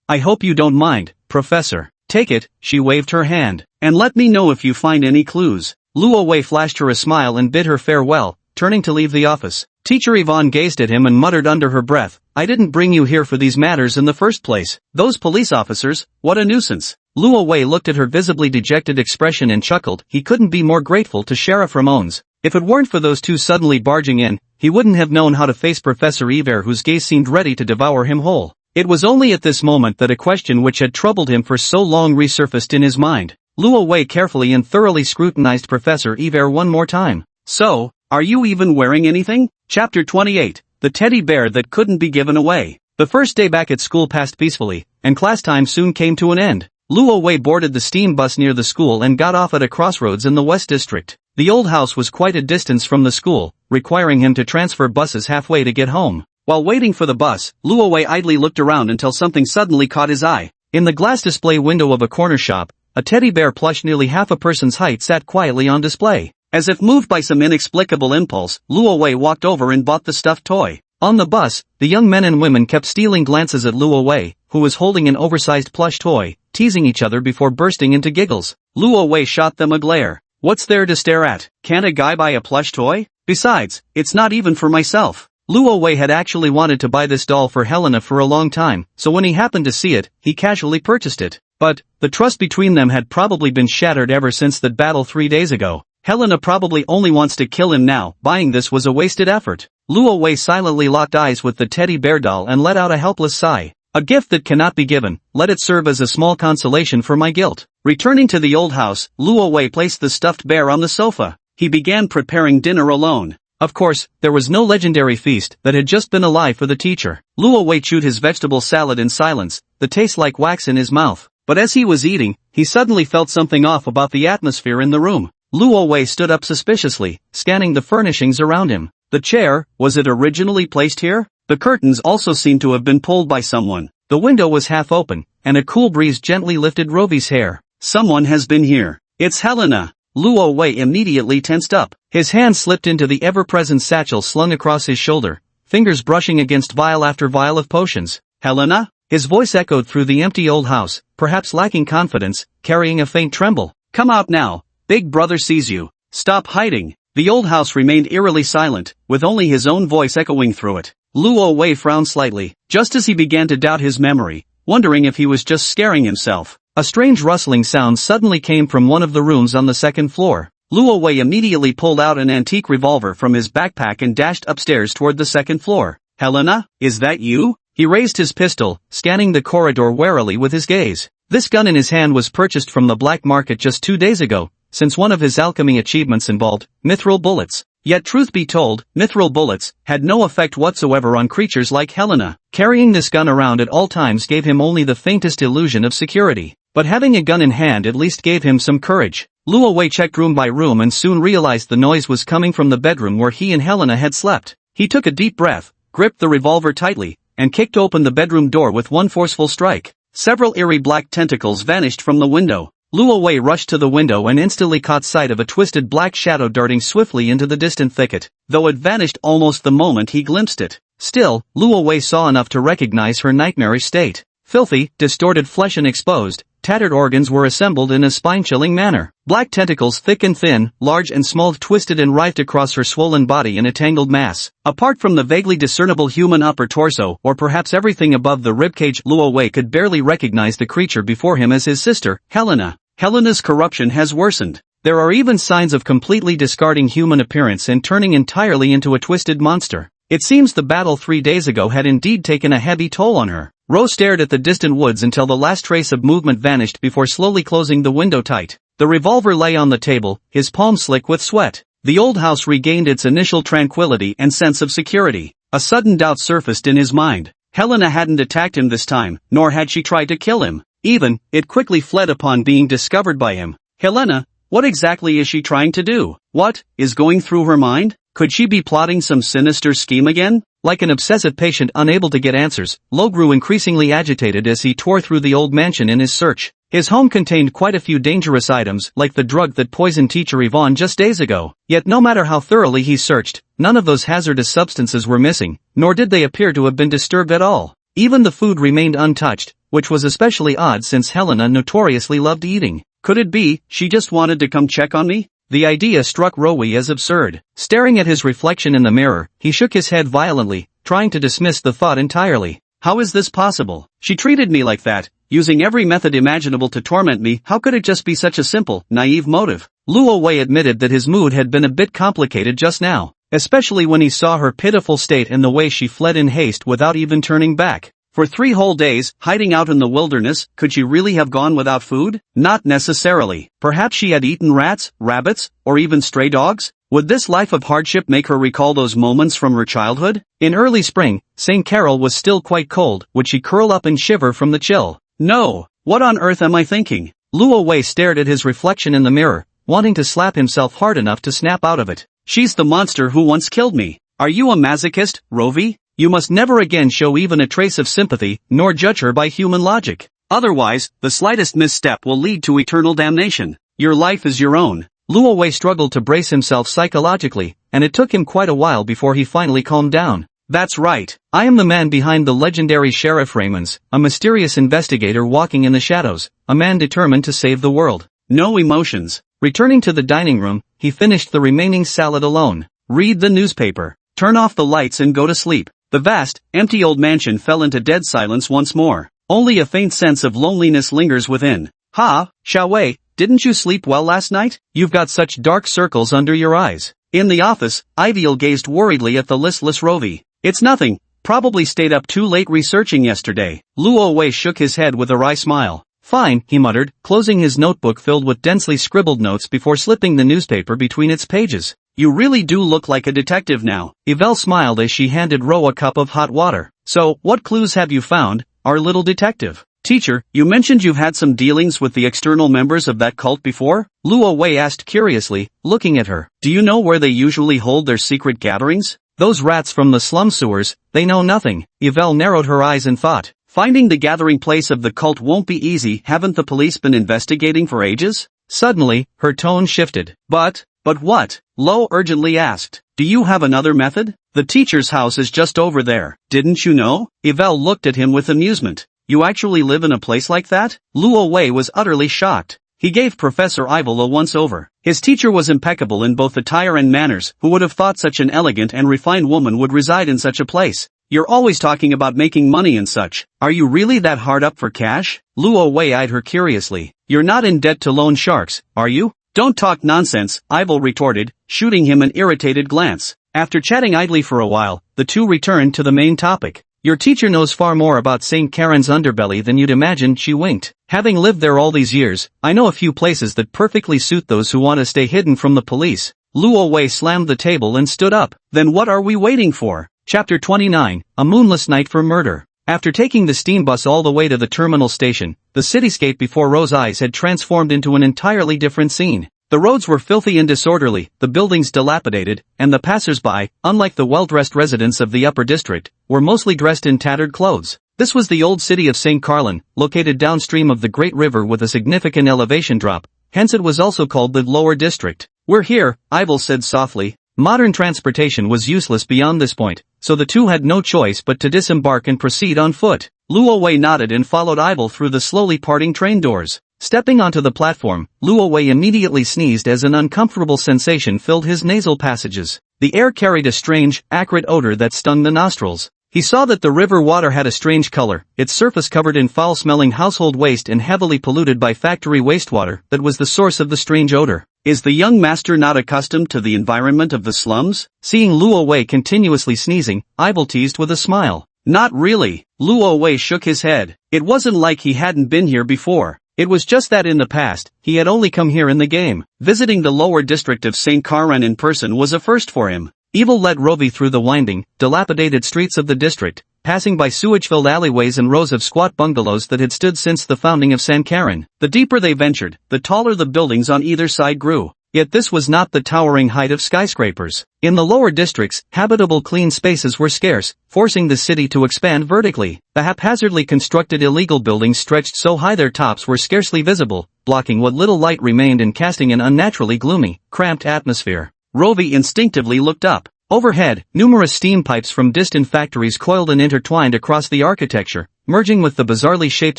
I hope you don't mind, Professor. Take it, she waved her hand. And let me know if you find any clues. Luo Wei flashed her a smile and bid her farewell, turning to leave the office. Teacher Yvonne gazed at him and muttered under her breath, I didn't bring you here for these matters in the first place. Those police officers, what a nuisance. Luo Wei looked at her visibly dejected expression and chuckled. He couldn't be more grateful to Sheriff Ramones. If it weren't for those two suddenly barging in, he wouldn't have known how to face Professor Yver, whose gaze seemed ready to devour him whole. It was only at this moment that a question which had troubled him for so long resurfaced in his mind. Luo Wei carefully and thoroughly scrutinized Professor Yver one more time. So, are you even wearing anything? Chapter 28, The Teddy Bear That Couldn't Be Given Away. The first day back at school passed peacefully, and class time soon came to an end. Luo Wei boarded the steam bus near the school and got off at a crossroads in the West District. The old house was quite a distance from the school, requiring him to transfer buses halfway to get home. While waiting for the bus, Luo Wei idly looked around until something suddenly caught his eye. In the glass display window of a corner shop, a teddy bear plush nearly half a person's height sat quietly on display. As if moved by some inexplicable impulse, Luo Wei walked over and bought the stuffed toy. On the bus, the young men and women kept stealing glances at Luo Wei, who was holding an oversized plush toy, teasing each other before bursting into giggles. Luo Wei shot them a glare. What's there to stare at? Can't a guy buy a plush toy? Besides, it's not even for myself. Luo Wei had actually wanted to buy this doll for Helena for a long time, so when he happened to see it, he casually purchased it. But, the trust between them had probably been shattered ever since that battle 3 days ago. Helena probably only wants to kill him now. Buying this was a wasted effort. Luo Wei silently locked eyes with the teddy bear doll and let out a helpless sigh. A gift that cannot be given, let it serve as a small consolation for my guilt. Returning to the old house, Luo Wei placed the stuffed bear on the sofa. He began preparing dinner alone. Of course, there was no legendary feast that had just been a lie for the teacher. Luo Wei chewed his vegetable salad in silence, the taste like wax in his mouth. But as he was eating, he suddenly felt something off about the atmosphere in the room. Luo Wei stood up suspiciously, scanning the furnishings around him. The chair, was it originally placed here? The curtains also seemed to have been pulled by someone. The window was half open, and a cool breeze gently lifted Rovi's hair. Someone has been here. It's Helena. Luo Wei immediately tensed up. His hand slipped into the ever-present satchel slung across his shoulder, fingers brushing against vial after vial of potions. Helena? His voice echoed through the empty old house, perhaps lacking confidence, carrying a faint tremble. Come out now. Big brother sees you. Stop hiding. The old house remained eerily silent, with only his own voice echoing through it. Luo Wei frowned slightly, just as he began to doubt his memory, wondering if he was just scaring himself. A strange rustling sound suddenly came from one of the rooms on the second floor. Luo Wei immediately pulled out an antique revolver from his backpack and dashed upstairs toward the second floor. Helena, is that you? He raised his pistol, scanning the corridor warily with his gaze. This gun in his hand was purchased from the black market just 2 days ago, since one of his alchemy achievements involved mithril bullets. Yet truth be told, mithril bullets had no effect whatsoever on creatures like Helena. Carrying this gun around at all times gave him only the faintest illusion of security. But having a gun in hand at least gave him some courage. Luo Wei checked room by room and soon realized the noise was coming from the bedroom where he and Helena had slept. He took a deep breath, gripped the revolver tightly, and kicked open the bedroom door with one forceful strike. Several eerie black tentacles vanished from the window. Luo Wei rushed to the window and instantly caught sight of a twisted black shadow darting swiftly into the distant thicket, though it vanished almost the moment he glimpsed it. Still, Luo Wei saw enough to recognize her nightmarish state. Filthy, distorted flesh and exposed, tattered organs were assembled in a spine-chilling manner. Black tentacles thick and thin, large and small twisted and writhed across her swollen body in a tangled mass. Apart from the vaguely discernible human upper torso, or perhaps everything above the ribcage, Luo Wei could barely recognize the creature before him as his sister, Helena. Helena's corruption has worsened. There are even signs of completely discarding human appearance and turning entirely into a twisted monster. It seems the battle 3 days ago had indeed taken a heavy toll on her. Rose stared at the distant woods until the last trace of movement vanished before slowly closing the window tight. The revolver lay on the table, his palm slick with sweat. The old house regained its initial tranquility and sense of security. A sudden doubt surfaced in his mind. Helena hadn't attacked him this time, nor had she tried to kill him. Even, it quickly fled upon being discovered by him. Helena, what exactly is she trying to do? What is going through her mind? Could she be plotting some sinister scheme again? Like an obsessive patient unable to get answers, Lo grew increasingly agitated as he tore through the old mansion in his search. His home contained quite a few dangerous items like the drug that poisoned teacher Yvonne just days ago. Yet no matter how thoroughly he searched, none of those hazardous substances were missing, nor did they appear to have been disturbed at all. Even the food remained untouched, which was especially odd since Helena notoriously loved eating. Could it be, she just wanted to come check on me? The idea struck Rowie as absurd. Staring at his reflection in the mirror, he shook his head violently, trying to dismiss the thought entirely. How is this possible? She treated me like that, using every method imaginable to torment me. How could it just be such a simple, naive motive? Luo Wei admitted that his mood had been a bit complicated just now, especially when he saw her pitiful state and the way she fled in haste without even turning back. For 3 whole days, hiding out in the wilderness, could she really have gone without food? Not necessarily. Perhaps she had eaten rats, rabbits, or even stray dogs? Would this life of hardship make her recall those moments from her childhood? In early spring, St. Carol was still quite cold. Would she curl up and shiver from the chill? No. What on earth am I thinking? Luo Wei stared at his reflection in the mirror, wanting to slap himself hard enough to snap out of it. She's the monster who once killed me. Are you a masochist, Rovi? You must never again show even a trace of sympathy, nor judge her by human logic. Otherwise, the slightest misstep will lead to eternal damnation. Your life is your own. Luo Wei struggled to brace himself psychologically, and it took him quite a while before he finally calmed down. That's right. I am the man behind the legendary Sheriff Raymonds, a mysterious investigator walking in the shadows, a man determined to save the world. No emotions. Returning to the dining room, he finished the remaining salad alone. Read the newspaper. Turn off the lights and go to sleep. The vast, empty old mansion fell into dead silence once more. Only a faint sense of loneliness lingers within. Ha, Xiaowei, didn't you sleep well last night? You've got such dark circles under your eyes. In the office, Iviel gazed worriedly at the listless Rovi. It's nothing, probably stayed up too late researching yesterday. Luo Wei shook his head with a wry smile. Fine, he muttered, closing his notebook filled with densely scribbled notes before slipping the newspaper between its pages. You really do look like a detective now. Yvel smiled as she handed Ro a cup of hot water. So, what clues have you found, our little detective? Teacher, you mentioned you've had some dealings with the external members of that cult before? Luo Wei asked curiously, looking at her. Do you know where they usually hold their secret gatherings? Those rats from the slum sewers, they know nothing. Yvel narrowed her eyes in thought. Finding the gathering place of the cult won't be easy. Haven't the police been investigating for ages? Suddenly, her tone shifted. But what? Lo urgently asked. Do you have another method? The teacher's house is just over there. Didn't you know? Yvel looked at him with amusement. You actually live in a place like that? Luo Wei was utterly shocked. He gave Professor Ivel a once-over. His teacher was impeccable in both attire and manners. Who would have thought such an elegant and refined woman would reside in such a place? You're always talking about making money and such. Are you really that hard up for cash? Luo Wei eyed her curiously. You're not in debt to loan sharks, are you? Don't talk nonsense, Ivel retorted, shooting him an irritated glance. After chatting idly for a while, the two returned to the main topic. Your teacher knows far more about St. Karen's underbelly than you'd imagine. She winked. Having lived there all these years, I know a few places that perfectly suit those who want to stay hidden from the police. Luo Wei slammed the table and stood up. Then what are we waiting for? Chapter 29, A Moonless Night for Murder. After taking the steam bus all the way to the terminal station, the cityscape before Ro's eyes had transformed into an entirely different scene. The roads were filthy and disorderly, the buildings dilapidated, and the passers-by, unlike the well-dressed residents of the upper district, were mostly dressed in tattered clothes. This was the old city of St. Carlin, located downstream of the Great River with a significant elevation drop, hence it was also called the lower district. We're here, Ivel said softly. Modern transportation was useless beyond this point, so the two had no choice but to disembark and proceed on foot. Luo Wei nodded and followed Ivel through the slowly parting train doors. Stepping onto the platform, Luo Wei immediately sneezed as an uncomfortable sensation filled his nasal passages. The air carried a strange, acrid odor that stung the nostrils. He saw that the river water had a strange color, its surface covered in foul-smelling household waste and heavily polluted by factory wastewater that was the source of the strange odor. Is the young master not accustomed to the environment of the slums? Seeing Luo Wei continuously sneezing, Ivel teased with a smile. Not really. Luo Wei shook his head. It wasn't like he hadn't been here before. It was just that in the past, he had only come here in the game. Visiting the lower district of St. Karan in person was a first for him. Evil led Rovi through the winding, dilapidated streets of the district, passing by sewage-filled alleyways and rows of squat bungalows that had stood since the founding of Sankaran. The deeper they ventured, the taller the buildings on either side grew. Yet this was not the towering height of skyscrapers. In the lower districts, habitable clean spaces were scarce, forcing the city to expand vertically. The haphazardly constructed illegal buildings stretched so high their tops were scarcely visible, blocking what little light remained and casting an unnaturally gloomy, cramped atmosphere. Rovi instinctively looked up. Overhead, numerous steam pipes from distant factories coiled and intertwined across the architecture, merging with the bizarrely shaped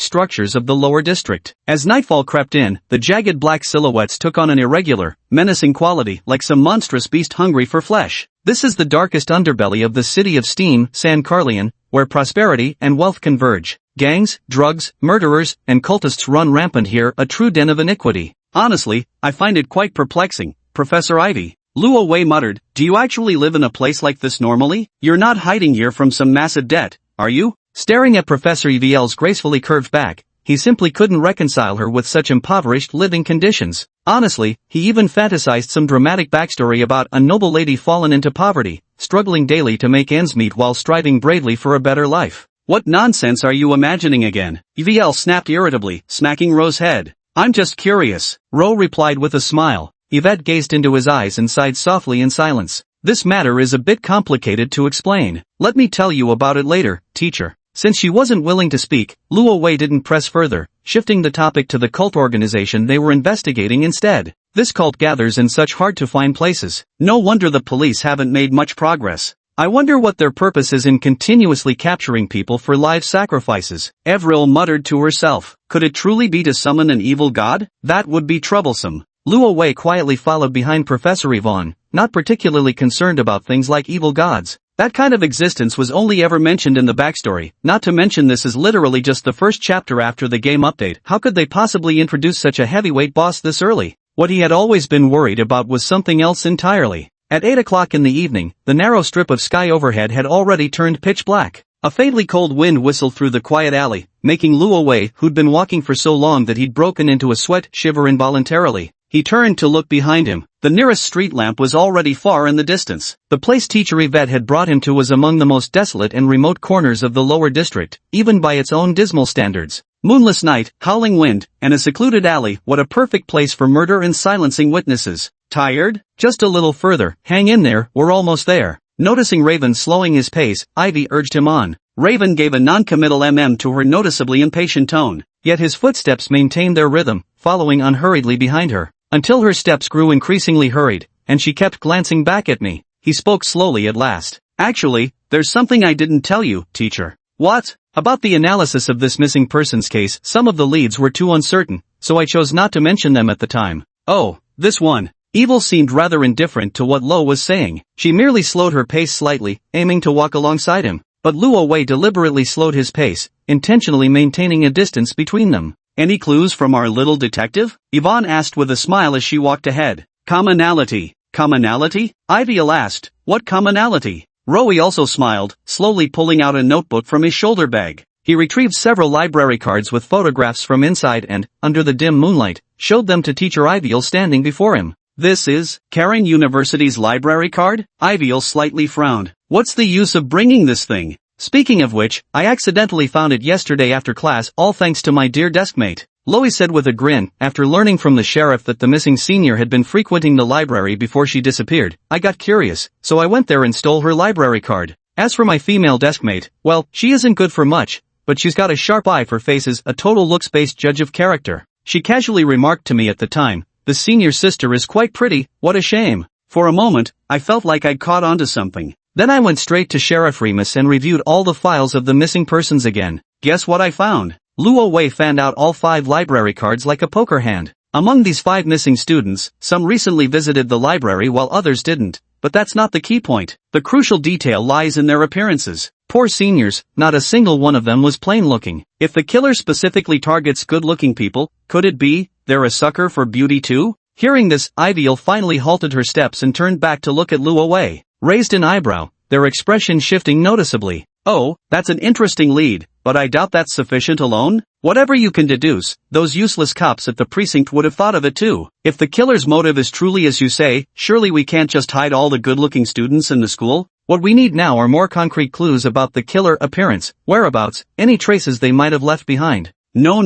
structures of the lower district. As nightfall crept in, the jagged black silhouettes took on an irregular, menacing quality like some monstrous beast hungry for flesh. This is the darkest underbelly of the city of steam, San Carleon, where prosperity and wealth converge. Gangs, drugs, murderers, and cultists run rampant here, a true den of iniquity. Honestly, I find it quite perplexing, Professor Ivy. Luo Wei muttered, do you actually live in a place like this normally? You're not hiding here from some massive debt, are you? Staring at Professor Eviel's gracefully curved back, he simply couldn't reconcile her with such impoverished living conditions. Honestly, he even fantasized some dramatic backstory about a noble lady fallen into poverty, struggling daily to make ends meet while striving bravely for a better life. What nonsense are you imagining again? Eviel snapped irritably, smacking Ro's head. I'm just curious. Ro replied with a smile. Yvette gazed into his eyes and sighed softly in silence. This matter is a bit complicated to explain. Let me tell you about it later, teacher. Since she wasn't willing to speak, Luo Wei didn't press further, shifting the topic to the cult organization they were investigating instead. This cult gathers in such hard-to-find places. No wonder the police haven't made much progress. I wonder what their purpose is in continuously capturing people for live sacrifices. Evril muttered to herself. Could it truly be to summon an evil god? That would be troublesome. Luo Wei quietly followed behind Professor Yvonne, not particularly concerned about things like evil gods. That kind of existence was only ever mentioned in the backstory, not to mention this is literally just the first chapter after the game update. How could they possibly introduce such a heavyweight boss this early? What he had always been worried about was something else entirely. At 8 o'clock in the evening, the narrow strip of sky overhead had already turned pitch black. A faintly cold wind whistled through the quiet alley, making Luo Wei, who'd been walking for so long that he'd broken into a sweat, shiver involuntarily. He turned to look behind him. The nearest street lamp was already far in the distance. The place teacher Yvette had brought him to was among the most desolate and remote corners of the lower district, even by its own dismal standards. Moonless night, howling wind, and a secluded alley, what a perfect place for murder and silencing witnesses. Tired? Just a little further, hang in there, we're almost there. Noticing Raven slowing his pace, Ivy urged him on. Raven gave a non-committal to her noticeably impatient tone, yet his footsteps maintained their rhythm, following unhurriedly behind her. Until her steps grew increasingly hurried, and she kept glancing back at me. He spoke slowly at last. Actually, there's something I didn't tell you, teacher. What? About the analysis of this missing persons case, some of the leads were too uncertain, so I chose not to mention them at the time. Oh, this one. Evil seemed rather indifferent to what Lo was saying. She merely slowed her pace slightly, aiming to walk alongside him. But Luo Wei deliberately slowed his pace, intentionally maintaining a distance between them. Any clues from our little detective? Yvonne asked with a smile as she walked ahead. Commonality. Commonality? Iviel asked. What commonality? Rowie also smiled, slowly pulling out a notebook from his shoulder bag. He retrieved several library cards with photographs from inside and, under the dim moonlight, showed them to teacher Iviel standing before him. This is Karen University's library card? Iviel slightly frowned. What's the use of bringing this thing? Speaking of which, I accidentally found it yesterday after class, all thanks to my dear deskmate. Lois said with a grin, after learning from the sheriff that the missing senior had been frequenting the library before she disappeared. I got curious, so I went there and stole her library card. As for my female deskmate, well, she isn't good for much, but she's got a sharp eye for faces, a total looks-based judge of character. She casually remarked to me at the time, the senior sister is quite pretty, what a shame. For a moment, I felt like I'd caught onto something. Then I went straight to Sheriff Remus and reviewed all the files of the missing persons again. Guess what I found? Luo Wei fanned out all 5 library cards like a poker hand. Among these 5 missing students, some recently visited the library while others didn't. But that's not the key point. The crucial detail lies in their appearances. Poor seniors, not a single one of them was plain-looking. If the killer specifically targets good-looking people, could it be they're a sucker for beauty too? Hearing this, Iviel finally halted her steps and turned back to look at Luo Wei, raised an eyebrow, their expression shifting noticeably. Oh, that's an interesting lead, but I doubt that's sufficient alone? Whatever you can deduce, those useless cops at the precinct would have thought of it too. If the killer's motive is truly as you say, surely we can't just hide all the good-looking students in the school? What we need now are more concrete clues about the killer appearance, whereabouts, any traces they might have left behind. No.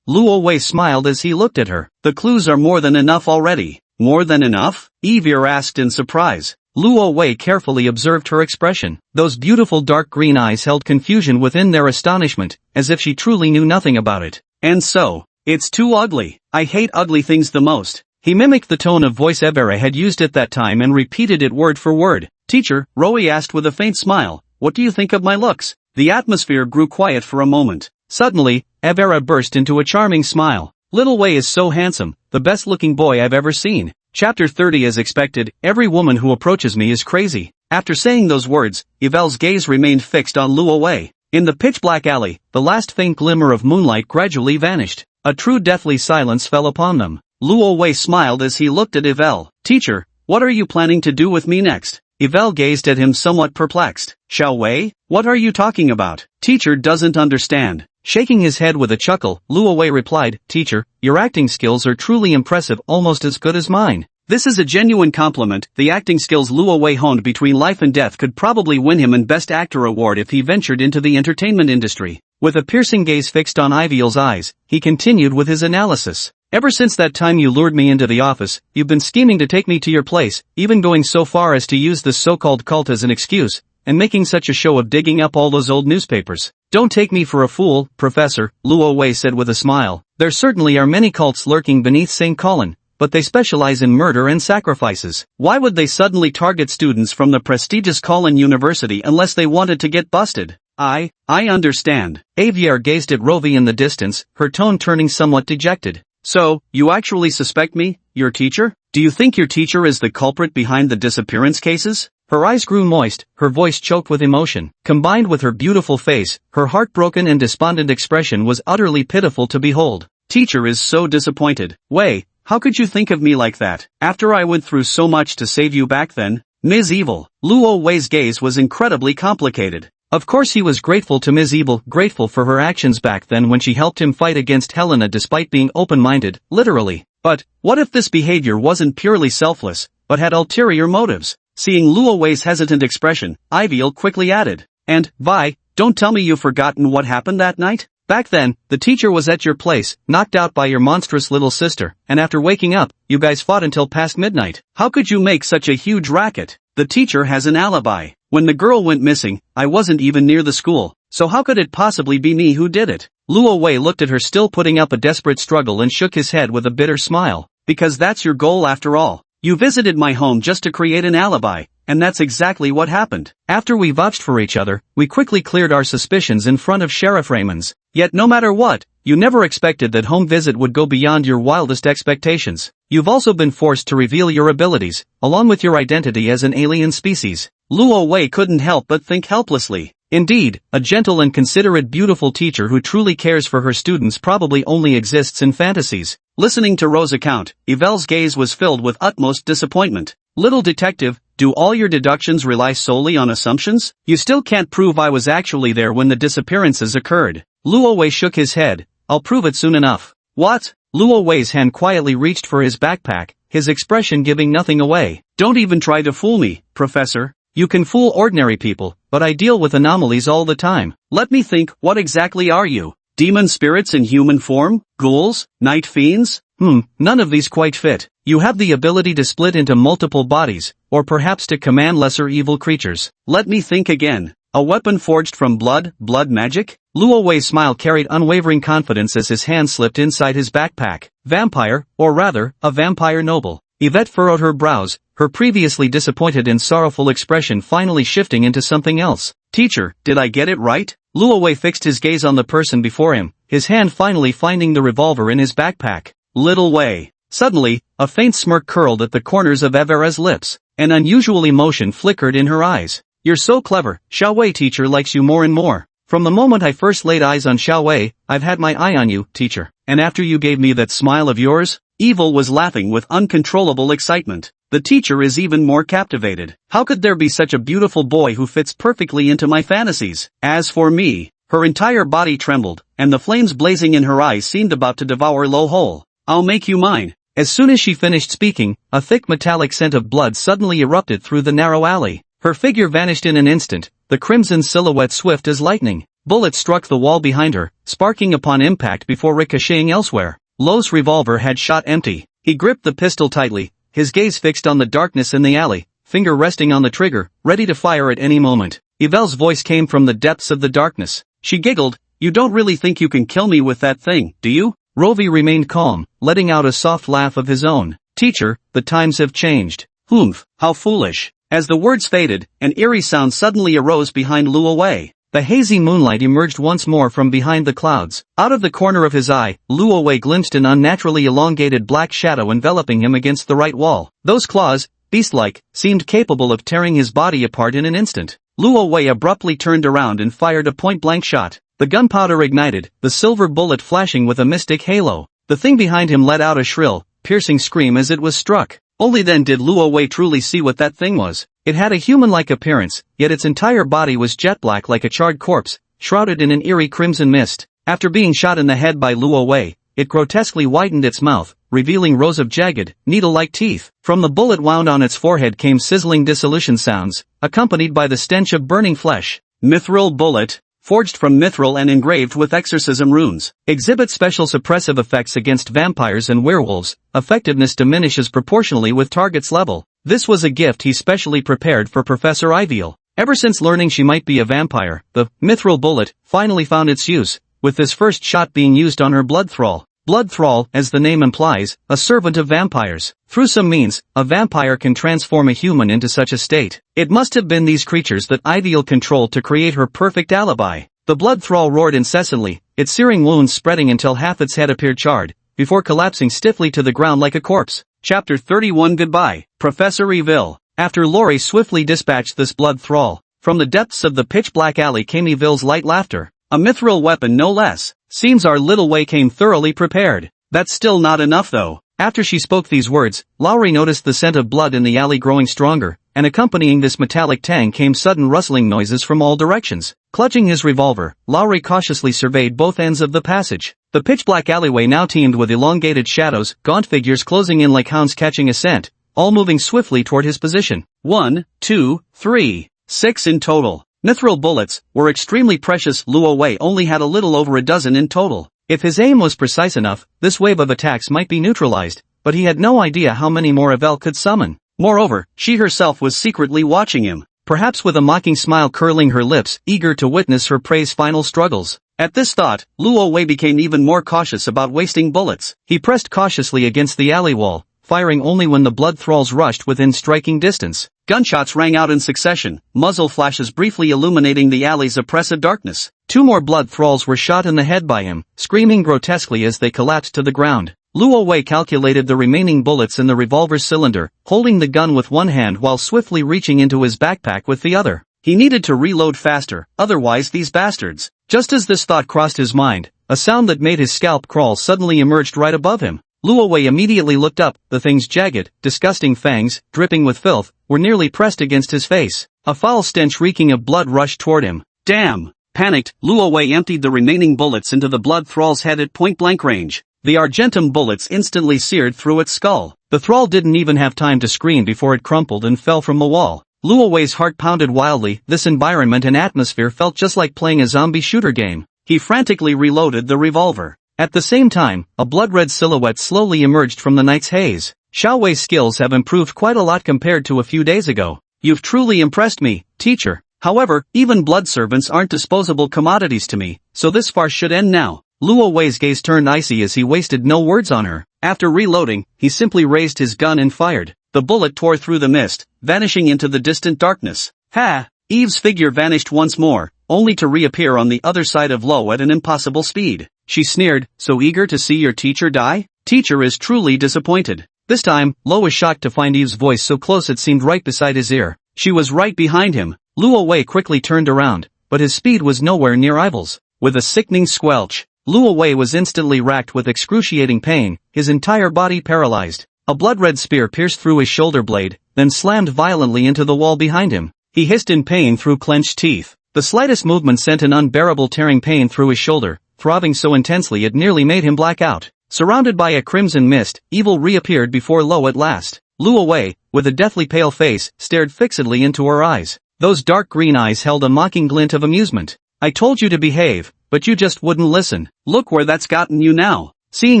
Luo Wei smiled as he looked at her. The clues are more than enough already. More than enough? Yandere asked in surprise. Luo Wei carefully observed her expression. Those beautiful dark green eyes held confusion within their astonishment, as if she truly knew nothing about it. And so, it's too ugly. I hate ugly things the most. He mimicked the tone of voice Yandere had used at that time and repeated it word for word. Teacher, Roe asked with a faint smile, what do you think of my looks? The atmosphere grew quiet for a moment. Suddenly, Yandere burst into a charming smile. Little Wei is so handsome, the best-looking boy I've ever seen. Chapter 30. As expected, every woman who approaches me is crazy. After saying those words, Yvel's gaze remained fixed on Luo Wei. In the pitch-black alley, the last faint glimmer of moonlight gradually vanished. A true deathly silence fell upon them. Luo Wei smiled as he looked at Yvel. Teacher, what are you planning to do with me next? Yvel gazed at him somewhat perplexed. Xiao Wei? What are you talking about? Teacher doesn't understand. Shaking his head with a chuckle, Luo Wei replied, Teacher, your acting skills are truly impressive, almost as good as mine. This is a genuine compliment. The acting skills Luo Wei honed between life and death could probably win him an Best Actor award if he ventured into the entertainment industry. With a piercing gaze fixed on Iviel's eyes, he continued with his analysis. Ever since that time you lured me into the office, you've been scheming to take me to your place, even going so far as to use this so-called cult as an excuse, and making such a show of digging up all those old newspapers. Don't take me for a fool, Professor, Luo Wei said with a smile. There certainly are many cults lurking beneath St. Colin, but they specialize in murder and sacrifices. Why would they suddenly target students from the prestigious Colin University unless they wanted to get busted? I understand. Yandere gazed at Rovi in the distance, her tone turning somewhat dejected. So, you actually suspect me, your teacher? Do you think your teacher is the culprit behind the disappearance cases? Her eyes grew moist, her voice choked with emotion. Combined with her beautiful face, her heartbroken and despondent expression was utterly pitiful to behold. Teacher is so disappointed. Wei, how could you think of me like that? After I went through so much to save you back then? Ms. Evil. Luo Wei's gaze was incredibly complicated. Of course he was grateful to Ms. Evil, grateful for her actions back then when she helped him fight against Helena despite being open-minded, literally. But, what if this behavior wasn't purely selfless, but had ulterior motives? Seeing Luo Wei's hesitant expression, Iviel quickly added. And, Vi, don't tell me you've forgotten what happened that night? Back then, the teacher was at your place, knocked out by your monstrous little sister, and after waking up, you guys fought until past midnight. How could you make such a huge racket? The teacher has an alibi. When the girl went missing, I wasn't even near the school, so how could it possibly be me who did it? Luo Wei looked at her still putting up a desperate struggle and shook his head with a bitter smile. Because that's your goal after all. You visited my home just to create an alibi, and that's exactly what happened. After we vouched for each other, we quickly cleared our suspicions in front of Sheriff Raymond's. Yet no matter what, you never expected that home visit would go beyond your wildest expectations. You've also been forced to reveal your abilities, along with your identity as an alien species. Luo Wei couldn't help but think helplessly. Indeed, a gentle and considerate beautiful teacher who truly cares for her students probably only exists in fantasies. Listening to Rose's account, Yvel's gaze was filled with utmost disappointment. Little detective, do all your deductions rely solely on assumptions? You still can't prove I was actually there when the disappearances occurred. Luo Wei shook his head. I'll prove it soon enough. What? Luo Wei's hand quietly reached for his backpack, his expression giving nothing away. Don't even try to fool me, Professor. You can fool ordinary people, but I deal with anomalies all the time. Let me think, what exactly are you? Demon spirits in human form? Ghouls? Night fiends? None of these quite fit. You have the ability to split into multiple bodies, or perhaps to command lesser evil creatures. Let me think again. A weapon forged from blood magic? Luo Wei's smile carried unwavering confidence as his hand slipped inside his backpack. Vampire, or rather, a vampire noble. Yvette furrowed her brows, her previously disappointed and sorrowful expression finally shifting into something else. Teacher, did I get it right? Luo Wei fixed his gaze on the person before him, his hand finally finding the revolver in his backpack. Little Wei. Suddenly, a faint smirk curled at the corners of Yandere's lips. An unusual emotion flickered in her eyes. You're so clever, Xiao Wei teacher likes you more and more. From the moment I first laid eyes on Xiao Wei, I've had my eye on you, teacher. And after you gave me that smile of yours, Evil was laughing with uncontrollable excitement. The teacher is even more captivated. How could there be such a beautiful boy who fits perfectly into my fantasies? As for me, her entire body trembled, and the flames blazing in her eyes seemed about to devour Lo Hole. I'll make you mine. As soon as she finished speaking, a thick metallic scent of blood suddenly erupted through the narrow alley. Her figure vanished in an instant, the crimson silhouette swift as lightning. Bullets struck the wall behind her, sparking upon impact before ricocheting elsewhere. Lo's revolver had shot empty. He gripped the pistol tightly, his gaze fixed on the darkness in the alley, finger resting on the trigger, ready to fire at any moment. Yvelle's voice came from the depths of the darkness. She giggled, "You don't really think you can kill me with that thing, do you?" Rovi remained calm, letting out a soft laugh of his own. "Teacher, the times have changed." "Humph, how foolish." As the words faded, an eerie sound suddenly arose behind Luo Wei. The hazy moonlight emerged once more from behind the clouds. Out of the corner of his eye, Luo Wei glimpsed an unnaturally elongated black shadow enveloping him against the right wall. Those claws, beast-like, seemed capable of tearing his body apart in an instant. Luo Wei abruptly turned around and fired a point-blank shot. The gunpowder ignited, the silver bullet flashing with a mystic halo. The thing behind him let out a shrill, piercing scream as it was struck. Only then did Luo Wei truly see what that thing was. It had a human-like appearance, yet its entire body was jet black like a charred corpse, shrouded in an eerie crimson mist. After being shot in the head by Luo Wei, it grotesquely widened its mouth, revealing rows of jagged, needle-like teeth. From the bullet wound on its forehead came sizzling dissolution sounds, accompanied by the stench of burning flesh. Mithril bullet, forged from mithril and engraved with exorcism runes. Exhibits special suppressive effects against vampires and werewolves. Effectiveness diminishes proportionally with target's level. This was a gift he specially prepared for Professor Iveal. Ever since learning she might be a vampire, the mithril bullet finally found its use, with this first shot being used on her blood thrall. Blood thrall, as the name implies, a servant of vampires. Through some means, a vampire can transform a human into such a state. It must have been these creatures that Iveal controlled to create her perfect alibi. The blood thrall roared incessantly, its searing wounds spreading until half its head appeared charred, before collapsing stiffly to the ground like a corpse. Chapter 31 Goodbye, Professor Evil. After Lori swiftly dispatched this blood thrall, from the depths of the pitch-black alley came Evil's light laughter. A mithril weapon no less. Seems our little Wei came thoroughly prepared. That's still not enough though. After she spoke these words, Lowry noticed the scent of blood in the alley growing stronger, and accompanying this metallic tang came sudden rustling noises from all directions. Clutching his revolver, Lowry cautiously surveyed both ends of the passage. The pitch-black alleyway now teemed with elongated shadows, gaunt figures closing in like hounds catching a scent, all moving swiftly toward his position. 1, 2, 3, 6 in total. Mithril bullets were extremely precious. Luo Wei only had a little over a dozen in total. If his aim was precise enough, this wave of attacks might be neutralized, but he had no idea how many more Yvel could summon. Moreover, she herself was secretly watching him, perhaps with a mocking smile curling her lips, eager to witness her prey's final struggles. At this thought, Luo Wei became even more cautious about wasting bullets. He pressed cautiously against the alley wall, firing only when the blood thralls rushed within striking distance. Gunshots rang out in succession, muzzle flashes briefly illuminating the alley's oppressive darkness. 2 more blood thralls were shot in the head by him, screaming grotesquely as they collapsed to the ground. Luo Wei calculated the remaining bullets in the revolver cylinder, holding the gun with one hand while swiftly reaching into his backpack with the other. He needed to reload faster, otherwise these bastards. Just as this thought crossed his mind, a sound that made his scalp crawl suddenly emerged right above him. Luo Wei immediately looked up. The thing's jagged, disgusting fangs, dripping with filth, were nearly pressed against his face. A foul stench reeking of blood rushed toward him. Damn! Panicked, Luo Wei emptied the remaining bullets into the blood thrall's head at point-blank range. The argentum bullets instantly seared through its skull. The thrall didn't even have time to scream before it crumpled and fell from the wall. Luo Wei's heart pounded wildly. This environment and atmosphere felt just like playing a zombie shooter game. He frantically reloaded the revolver. At the same time, a blood-red silhouette slowly emerged from the night's haze. Xiao Wei's skills have improved quite a lot compared to a few days ago. You've truly impressed me, teacher. However, even blood servants aren't disposable commodities to me, so this farce should end now. Luo Wei's gaze turned icy as he wasted no words on her. After reloading, he simply raised his gun and fired. The bullet tore through the mist, vanishing into the distant darkness. Ha! Eve's figure vanished once more, only to reappear on the other side of Lo at an impossible speed. She sneered, so eager to see your teacher die? Teacher is truly disappointed. This time, Lo was shocked to find Eve's voice so close it seemed right beside his ear. She was right behind him. Luo Wei quickly turned around, but his speed was nowhere near Ivel's. With a sickening squelch, Luo Wei was instantly racked with excruciating pain, his entire body paralyzed. A blood-red spear pierced through his shoulder blade, then slammed violently into the wall behind him. He hissed in pain through clenched teeth. The slightest movement sent an unbearable tearing pain through his shoulder, throbbing so intensely it nearly made him black out. Surrounded by a crimson mist, evil reappeared before Lo at last. Luo Wei, with a deathly pale face, stared fixedly into her eyes. Those dark green eyes held a mocking glint of amusement. "I told you to behave, but you just wouldn't listen. Look where that's gotten you now." Seeing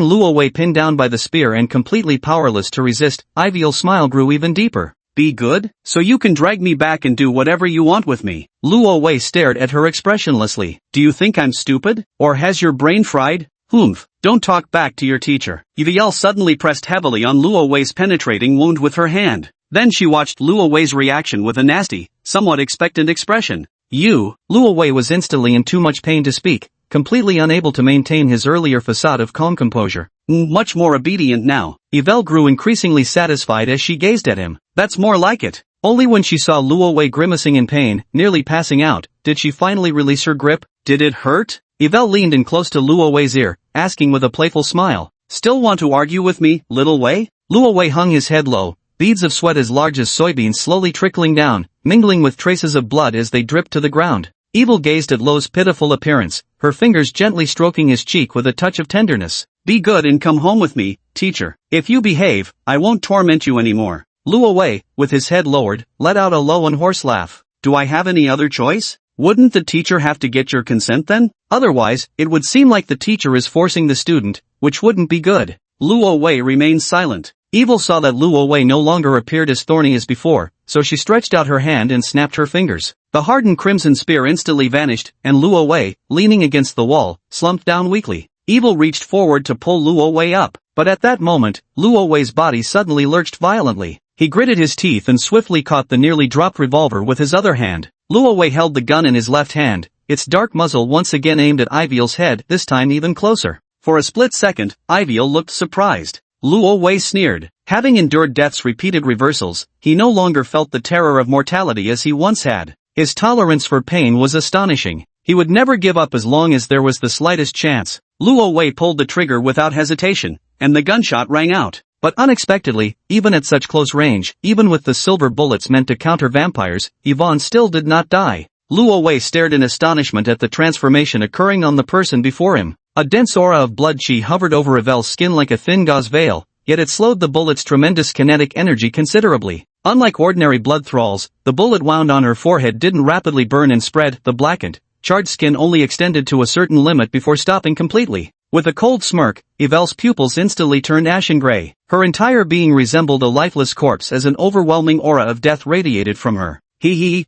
Luo Wei pinned down by the spear and completely powerless to resist, Iviel's smile grew even deeper. "Be good? So you can drag me back and do whatever you want with me." Luo Wei stared at her expressionlessly. "Do you think I'm stupid? Or has your brain fried? Humph, don't talk back to your teacher." Iviel suddenly pressed heavily on Luo Wei's penetrating wound with her hand. Then she watched Luo Wei's reaction with a nasty, somewhat expectant expression. Luo Wei was instantly in too much pain to speak, completely unable to maintain his earlier facade of calm composure. Much more obedient now. Ivel grew increasingly satisfied as she gazed at him. "That's more like it." Only when she saw Luo Wei grimacing in pain, nearly passing out, did she finally release her grip. "Did it hurt?" Ivel leaned in close to Luo Wei's ear, asking with a playful smile. "Still want to argue with me, little Wei?" Luo Wei hung his head low, beads of sweat as large as soybeans slowly trickling down, mingling with traces of blood as they dripped to the ground. Evil gazed at Lo's pitiful appearance, her fingers gently stroking his cheek with a touch of tenderness. "Be good and come home with me, teacher. If you behave, I won't torment you anymore." Luo Wei, with his head lowered, let out a low and hoarse laugh. "Do I have any other choice? Wouldn't the teacher have to get your consent then? Otherwise, it would seem like the teacher is forcing the student, which wouldn't be good." Luo Wei remained silent. Evil saw that Luo Wei no longer appeared as thorny as before, so she stretched out her hand and snapped her fingers. The hardened crimson spear instantly vanished, and Luo Wei, leaning against the wall, slumped down weakly. Evil reached forward to pull Luo Wei up, but at that moment, Luo Wei's body suddenly lurched violently. He gritted his teeth and swiftly caught the nearly dropped revolver with his other hand. Luo Wei held the gun in his left hand, its dark muzzle once again aimed at Iviel's head, this time even closer. For a split second, Iviel looked surprised. Luo Wei sneered. Having endured death's repeated reversals, he no longer felt the terror of mortality as he once had. His tolerance for pain was astonishing. He would never give up as long as there was the slightest chance. Luo Wei pulled the trigger without hesitation, and the gunshot rang out. But unexpectedly, even at such close range, even with the silver bullets meant to counter vampires, Yvonne still did not die. Luo Wei stared in astonishment at the transformation occurring on the person before him. A dense aura of blood chi hovered over Yvel's skin like a thin gauze veil, yet it slowed the bullet's tremendous kinetic energy considerably. Unlike ordinary blood thralls, the bullet wound on her forehead didn't rapidly burn and spread. The blackened, charred skin only extended to a certain limit before stopping completely. With a cold smirk, Yvel's pupils instantly turned ashen gray. Her entire being resembled a lifeless corpse as an overwhelming aura of death radiated from her.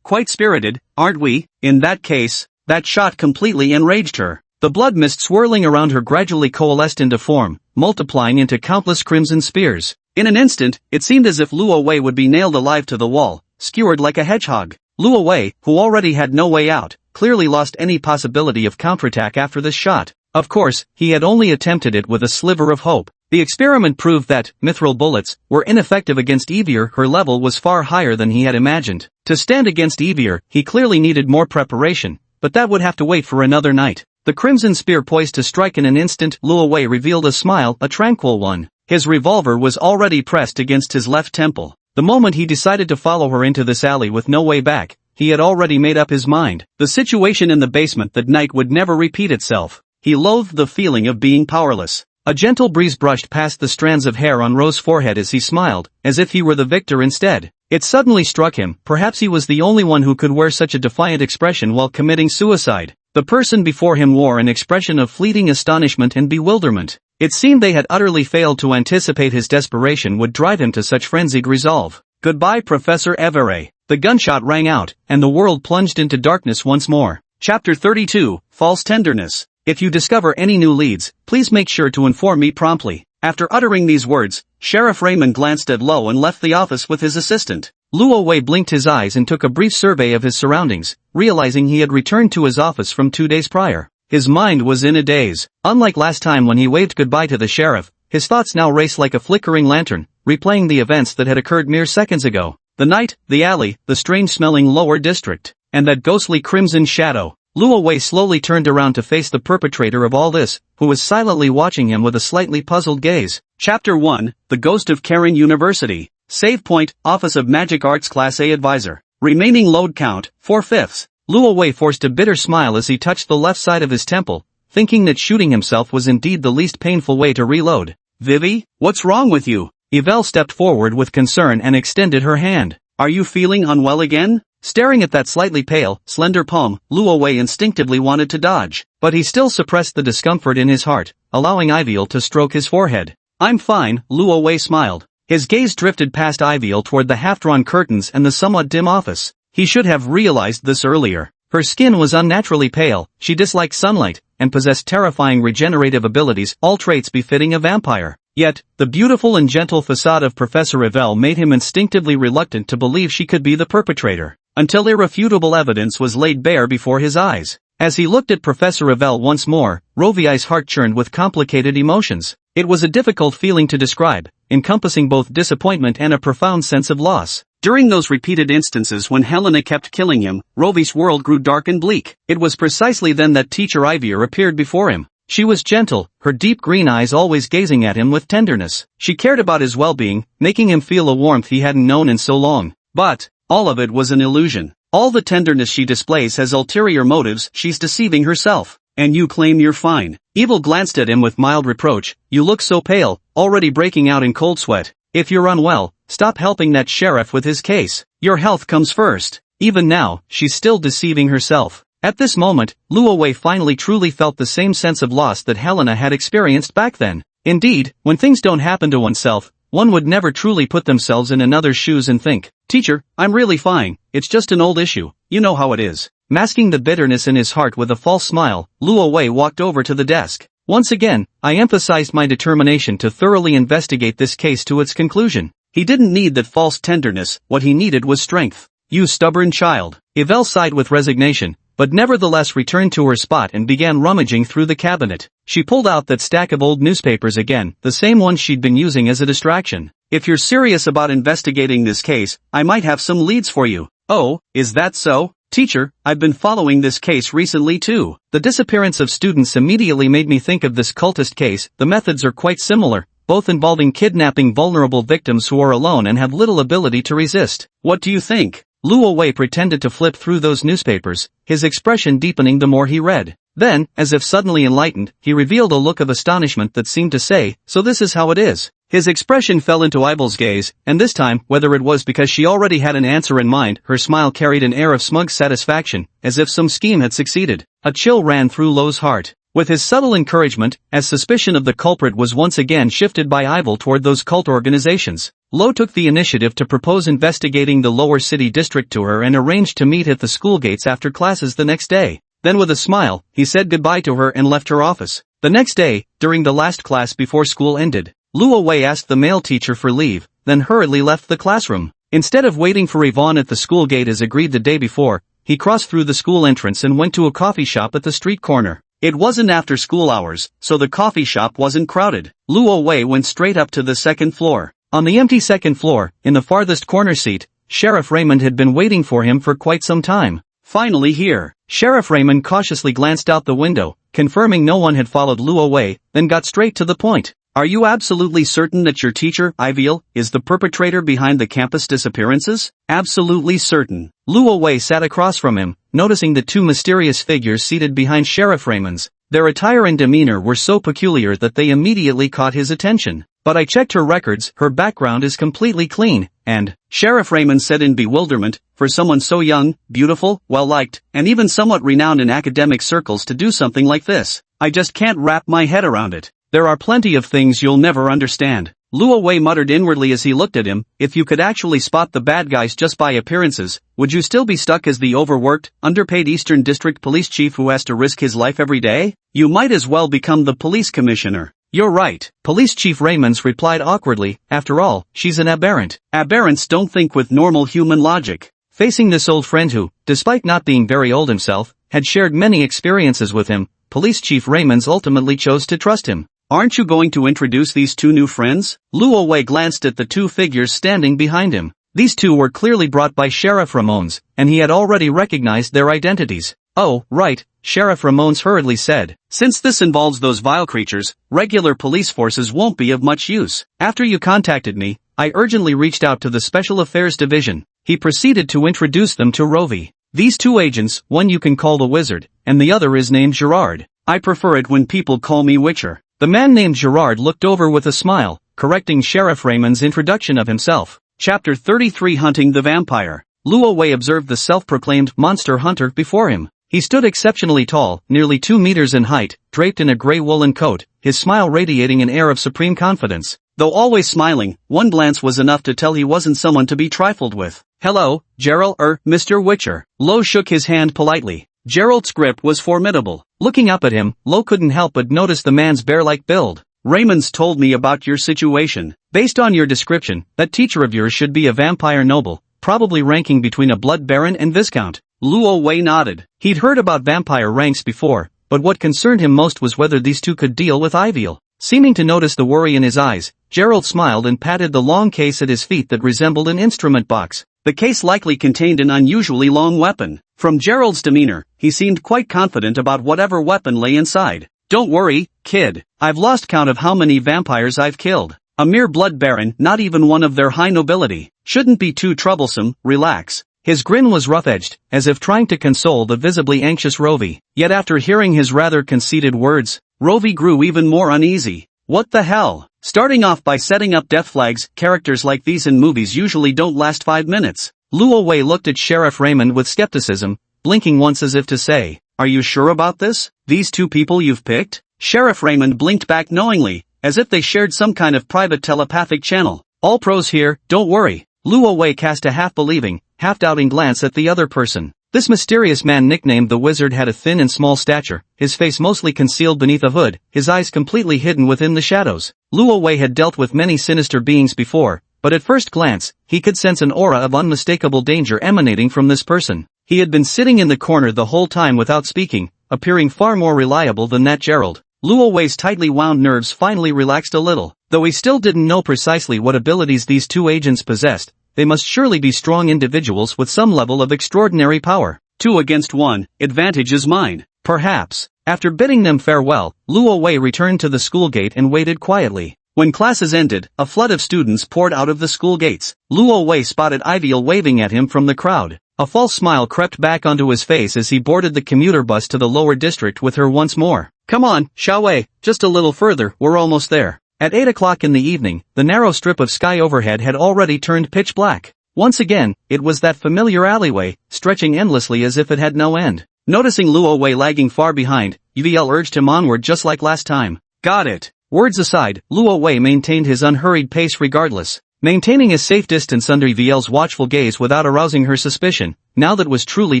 Quite spirited, aren't we? In that case, that shot completely enraged her. The blood mist swirling around her gradually coalesced into form, multiplying into countless crimson spears. In an instant, it seemed as if Luo Wei would be nailed alive to the wall, skewered like a hedgehog. Luo Wei, who already had no way out, clearly lost any possibility of counterattack after this shot. Of course, he had only attempted it with a sliver of hope. The experiment proved that mithril bullets were ineffective against Evier. Her level was far higher than he had imagined. To stand against Evier, he clearly needed more preparation, but that would have to wait for another night. The crimson spear poised to strike in an instant. Luo Wei revealed a smile, a tranquil one. His revolver was already pressed against his left temple. The moment he decided to follow her into this alley with no way back, he had already made up his mind. The situation in the basement that night would never repeat itself. He loathed the feeling of being powerless. A gentle breeze brushed past the strands of hair on Rose's forehead as he smiled, as if he were the victor instead. It suddenly struck him, perhaps he was the only one who could wear such a defiant expression while committing suicide. The person before him wore an expression of fleeting astonishment and bewilderment. It seemed they had utterly failed to anticipate his desperation would drive him to such frenzied resolve. "Goodbye, Professor Yandere." The gunshot rang out, and the world plunged into darkness once more. Chapter 32, False Tenderness. If you discover any new leads, please make sure to inform me promptly. After uttering these words, Sheriff Raymond glanced at Lo and left the office with his assistant. Luo Wei blinked his eyes and took a brief survey of his surroundings, realizing he had returned to his office from 2 days prior. His mind was in a daze. Unlike last time when he waved goodbye to the sheriff, his thoughts now raced like a flickering lantern, replaying the events that had occurred mere seconds ago. The night, the alley, the strange-smelling lower district, and that ghostly crimson shadow. Luo Wei slowly turned around to face the perpetrator of all this, who was silently watching him with a slightly puzzled gaze. Chapter 1, The Ghost of Karen University. Save point, Office of Magic Arts Class A Advisor. Remaining load count, 4/5. Luo Wei forced a bitter smile as he touched the left side of his temple, thinking that shooting himself was indeed the least painful way to reload. Vivi, what's wrong with you? Yvel stepped forward with concern and extended her hand. Are you feeling unwell again? Staring at that slightly pale, slender palm, Luo Wei instinctively wanted to dodge, but he still suppressed the discomfort in his heart, allowing Yvel to stroke his forehead. I'm fine, Luo Wei smiled. His gaze drifted past Yvel toward the half-drawn curtains and the somewhat dim office. He should have realized this earlier. Her skin was unnaturally pale, she disliked sunlight, and possessed terrifying regenerative abilities, all traits befitting a vampire. Yet, the beautiful and gentle facade of Professor Yvel made him instinctively reluctant to believe she could be the perpetrator, until irrefutable evidence was laid bare before his eyes. As he looked at Professor Yvel once more, Rovai's heart churned with complicated emotions. It was a difficult feeling to describe, encompassing both disappointment and a profound sense of loss. During those repeated instances when Helena kept killing him, Rovai's world grew dark and bleak. It was precisely then that Teacher Ivor appeared before him. She was gentle, her deep green eyes always gazing at him with tenderness. She cared about his well-being, making him feel a warmth he hadn't known in so long. But all of it was an illusion. All the tenderness she displays has ulterior motives, she's deceiving herself. And you claim you're fine. Yvel glanced at him with mild reproach. You look so pale, already breaking out in cold sweat. If you're unwell, stop helping that sheriff with his case. Your health comes first. Even now, she's still deceiving herself. At this moment, Luo Wei finally truly felt the same sense of loss that Helena had experienced back then. Indeed, when things don't happen to oneself, one would never truly put themselves in another's shoes and think, Teacher, I'm really fine, it's just an old issue, you know how it is. Masking the bitterness in his heart with a false smile, Luo Wei walked over to the desk. Once again, I emphasized my determination to thoroughly investigate this case to its conclusion. He didn't need that false tenderness, what he needed was strength. You stubborn child. Yvel sighed with resignation, but nevertheless returned to her spot and began rummaging through the cabinet. She pulled out that stack of old newspapers again, the same ones she'd been using as a distraction. If you're serious about investigating this case, I might have some leads for you. Oh, is that so? Teacher, I've been following this case recently too. The disappearance of students immediately made me think of this cultist case. The methods are quite similar, both involving kidnapping vulnerable victims who are alone and have little ability to resist. What do you think? Luo Wei pretended to flip through those newspapers, his expression deepening the more he read. Then, as if suddenly enlightened, he revealed a look of astonishment that seemed to say, so this is how it is. His expression fell into Yvel's gaze, and this time, whether it was because she already had an answer in mind, her smile carried an air of smug satisfaction, as if some scheme had succeeded. A chill ran through Lo's heart. With his subtle encouragement, as suspicion of the culprit was once again shifted by Yvel toward those cult organizations, Lo took the initiative to propose investigating the lower city district to her and arranged to meet at the school gates after classes the next day. Then with a smile, he said goodbye to her and left her office. The next day, during the last class before school ended, Luo Wei asked the male teacher for leave, then hurriedly left the classroom. Instead of waiting for Yvonne at the school gate as agreed the day before, he crossed through the school entrance and went to a coffee shop at the street corner. It wasn't after school hours, so the coffee shop wasn't crowded. Luo Wei went straight up to the second floor. On the empty second floor, in the farthest corner seat, Sheriff Raymond had been waiting for him for quite some time. Finally here. Sheriff Raymond cautiously glanced out the window, confirming no one had followed Luo Wei, then got straight to the point. Are you absolutely certain that your teacher, Yvel, is the perpetrator behind the campus disappearances? Absolutely certain. Luo Wei sat across from him, noticing the two mysterious figures seated behind Sheriff Raymond's. Their attire and demeanor were so peculiar that they immediately caught his attention. But I checked her records, her background is completely clean, and, Sheriff Raymond said in bewilderment, for someone so young, beautiful, well-liked, and even somewhat renowned in academic circles to do something like this, I just can't wrap my head around it. There are plenty of things you'll never understand. Luo Wei muttered inwardly as he looked at him, if you could actually spot the bad guys just by appearances, would you still be stuck as the overworked, underpaid Eastern District Police Chief who has to risk his life every day? You might as well become the police commissioner. You're right, Police Chief Raymonds replied awkwardly, after all, she's an aberrant. Aberrants don't think with normal human logic. Facing this old friend who, despite not being very old himself, had shared many experiences with him, Police Chief Raymonds ultimately chose to trust him. Aren't you going to introduce these two new friends? Luo Wei glanced at the two figures standing behind him. These two were clearly brought by Sheriff Ramones, and he had already recognized their identities. Oh, right, Sheriff Ramones hurriedly said. Since this involves those vile creatures, regular police forces won't be of much use. After you contacted me, I urgently reached out to the Special Affairs Division. He proceeded to introduce them to Rovi. These two agents, one you can call the Wizard, and the other is named Gerard. I prefer it when people call me Witcher. The man named Gerard looked over with a smile, correcting Sheriff Raymond's introduction of himself. Chapter 33 Hunting the Vampire. Luo Wei observed the self-proclaimed monster hunter before him. He stood exceptionally tall, nearly 2 meters in height, draped in a gray woolen coat, his smile radiating an air of supreme confidence. Though always smiling, one glance was enough to tell he wasn't someone to be trifled with. Hello, Gerald, Mr. Witcher. Lo shook his hand politely. Gerald's grip was formidable. Looking up at him, Lo couldn't help but notice the man's bear-like build. Raymond's told me about your situation. Based on your description, that teacher of yours should be a vampire noble, probably ranking between a blood baron and viscount. Luo Wei nodded. He'd heard about vampire ranks before, but what concerned him most was whether these two could deal with Iviel. Seeming to notice the worry in his eyes, Gerald smiled and patted the long case at his feet that resembled an instrument box. The case likely contained an unusually long weapon. From Gerald's demeanor, he seemed quite confident about whatever weapon lay inside. Don't worry, kid. I've lost count of how many vampires I've killed. A mere blood baron, not even one of their high nobility. Shouldn't be too troublesome, relax. His grin was rough-edged, as if trying to console the visibly anxious Rovi. Yet after hearing his rather conceited words, Rovi grew even more uneasy. What the hell? Starting off by setting up death flags, characters like these in movies usually don't last 5 minutes. Luo Wei looked at Sheriff Raymond with skepticism, blinking once as if to say, "Are you sure about this? These two people you've picked?" Sheriff Raymond blinked back knowingly, as if they shared some kind of private telepathic channel. All pros here, don't worry. Luo Wei cast a half-believing, half-doubting glance at the other person. This mysterious man nicknamed the Wizard had a thin and small stature, his face mostly concealed beneath a hood, his eyes completely hidden within the shadows. Luo Wei had dealt with many sinister beings before, but at first glance, he could sense an aura of unmistakable danger emanating from this person. He had been sitting in the corner the whole time without speaking, appearing far more reliable than that Gerald. Luo Wei's tightly wound nerves finally relaxed a little. Though he still didn't know precisely what abilities these two agents possessed, they must surely be strong individuals with some level of extraordinary power. 2 against 1, advantage is mine. Perhaps. After bidding them farewell, Luo Wei returned to the school gate and waited quietly. When classes ended, a flood of students poured out of the school gates. Luo Wei spotted Iviel waving at him from the crowd. A false smile crept back onto his face as he boarded the commuter bus to the lower district with her once more. Come on, Xiao Wei, just a little further, we're almost there. At 8 o'clock in the evening, the narrow strip of sky overhead had already turned pitch black. Once again, it was that familiar alleyway, stretching endlessly as if it had no end. Noticing Luo Wei lagging far behind, Iviel urged him onward just like last time. Got it. Words aside, Luo Wei maintained his unhurried pace regardless, maintaining a safe distance under Iviel's watchful gaze without arousing her suspicion. Now that was truly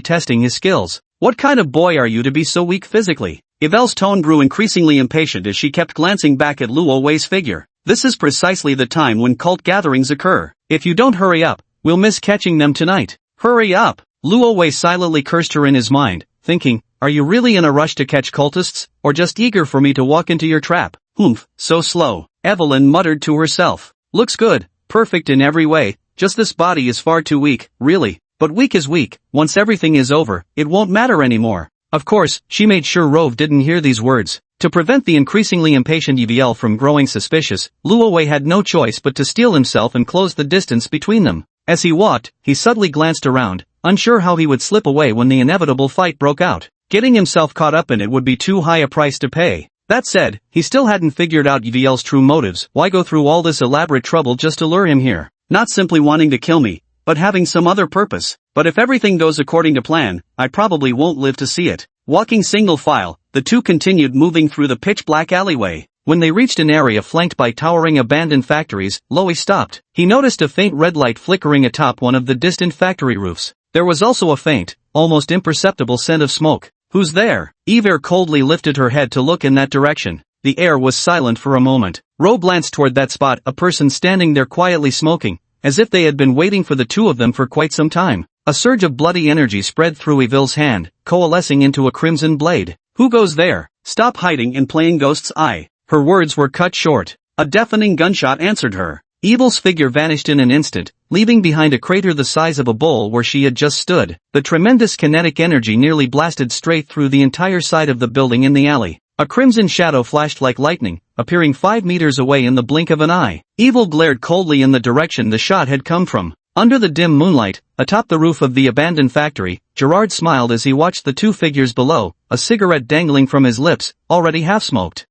testing his skills. What kind of boy are you to be so weak physically? Ivel's tone grew increasingly impatient as she kept glancing back at Luo Wei's figure. This is precisely the time when cult gatherings occur. If you don't hurry up, we'll miss catching them tonight. Hurry up! Luo Wei silently cursed her in his mind, thinking, are you really in a rush to catch cultists, or just eager for me to walk into your trap? Humph, so slow. Evelyn muttered to herself. Looks good, perfect in every way, just this body is far too weak, really. But weak is weak, once everything is over, it won't matter anymore. Of course, she made sure Rove didn't hear these words. To prevent the increasingly impatient Eviel from growing suspicious, Luo Wei had no choice but to steel himself and close the distance between them. As he walked, he subtly glanced around, unsure how he would slip away when the inevitable fight broke out. Getting himself caught up in it would be too high a price to pay. That said, he still hadn't figured out Eviel's true motives. Why go through all this elaborate trouble just to lure him here? Not simply wanting to kill me, but having some other purpose. But if everything goes according to plan, I probably won't live to see it. Walking single file, the two continued moving through the pitch-black alleyway. When they reached an area flanked by towering abandoned factories, Loie stopped. He noticed a faint red light flickering atop one of the distant factory roofs. There was also a faint, almost imperceptible scent of smoke. Who's there? Eve coldly lifted her head to look in that direction. The air was silent for a moment. Ro glanced toward that spot, a person standing there quietly smoking, as if they had been waiting for the two of them for quite some time. A surge of bloody energy spread through Evil's hand, coalescing into a crimson blade. Who goes there? Stop hiding and playing ghost's eye. Her words were cut short. A deafening gunshot answered her. Evil's figure vanished in an instant, leaving behind a crater the size of a bowl where she had just stood. The tremendous kinetic energy nearly blasted straight through the entire side of the building in the alley. A crimson shadow flashed like lightning, appearing 5 meters away in the blink of an eye. Evil glared coldly in the direction the shot had come from. Under the dim moonlight, atop the roof of the abandoned factory, Gerard smiled as he watched the two figures below, a cigarette dangling from his lips, already half-smoked.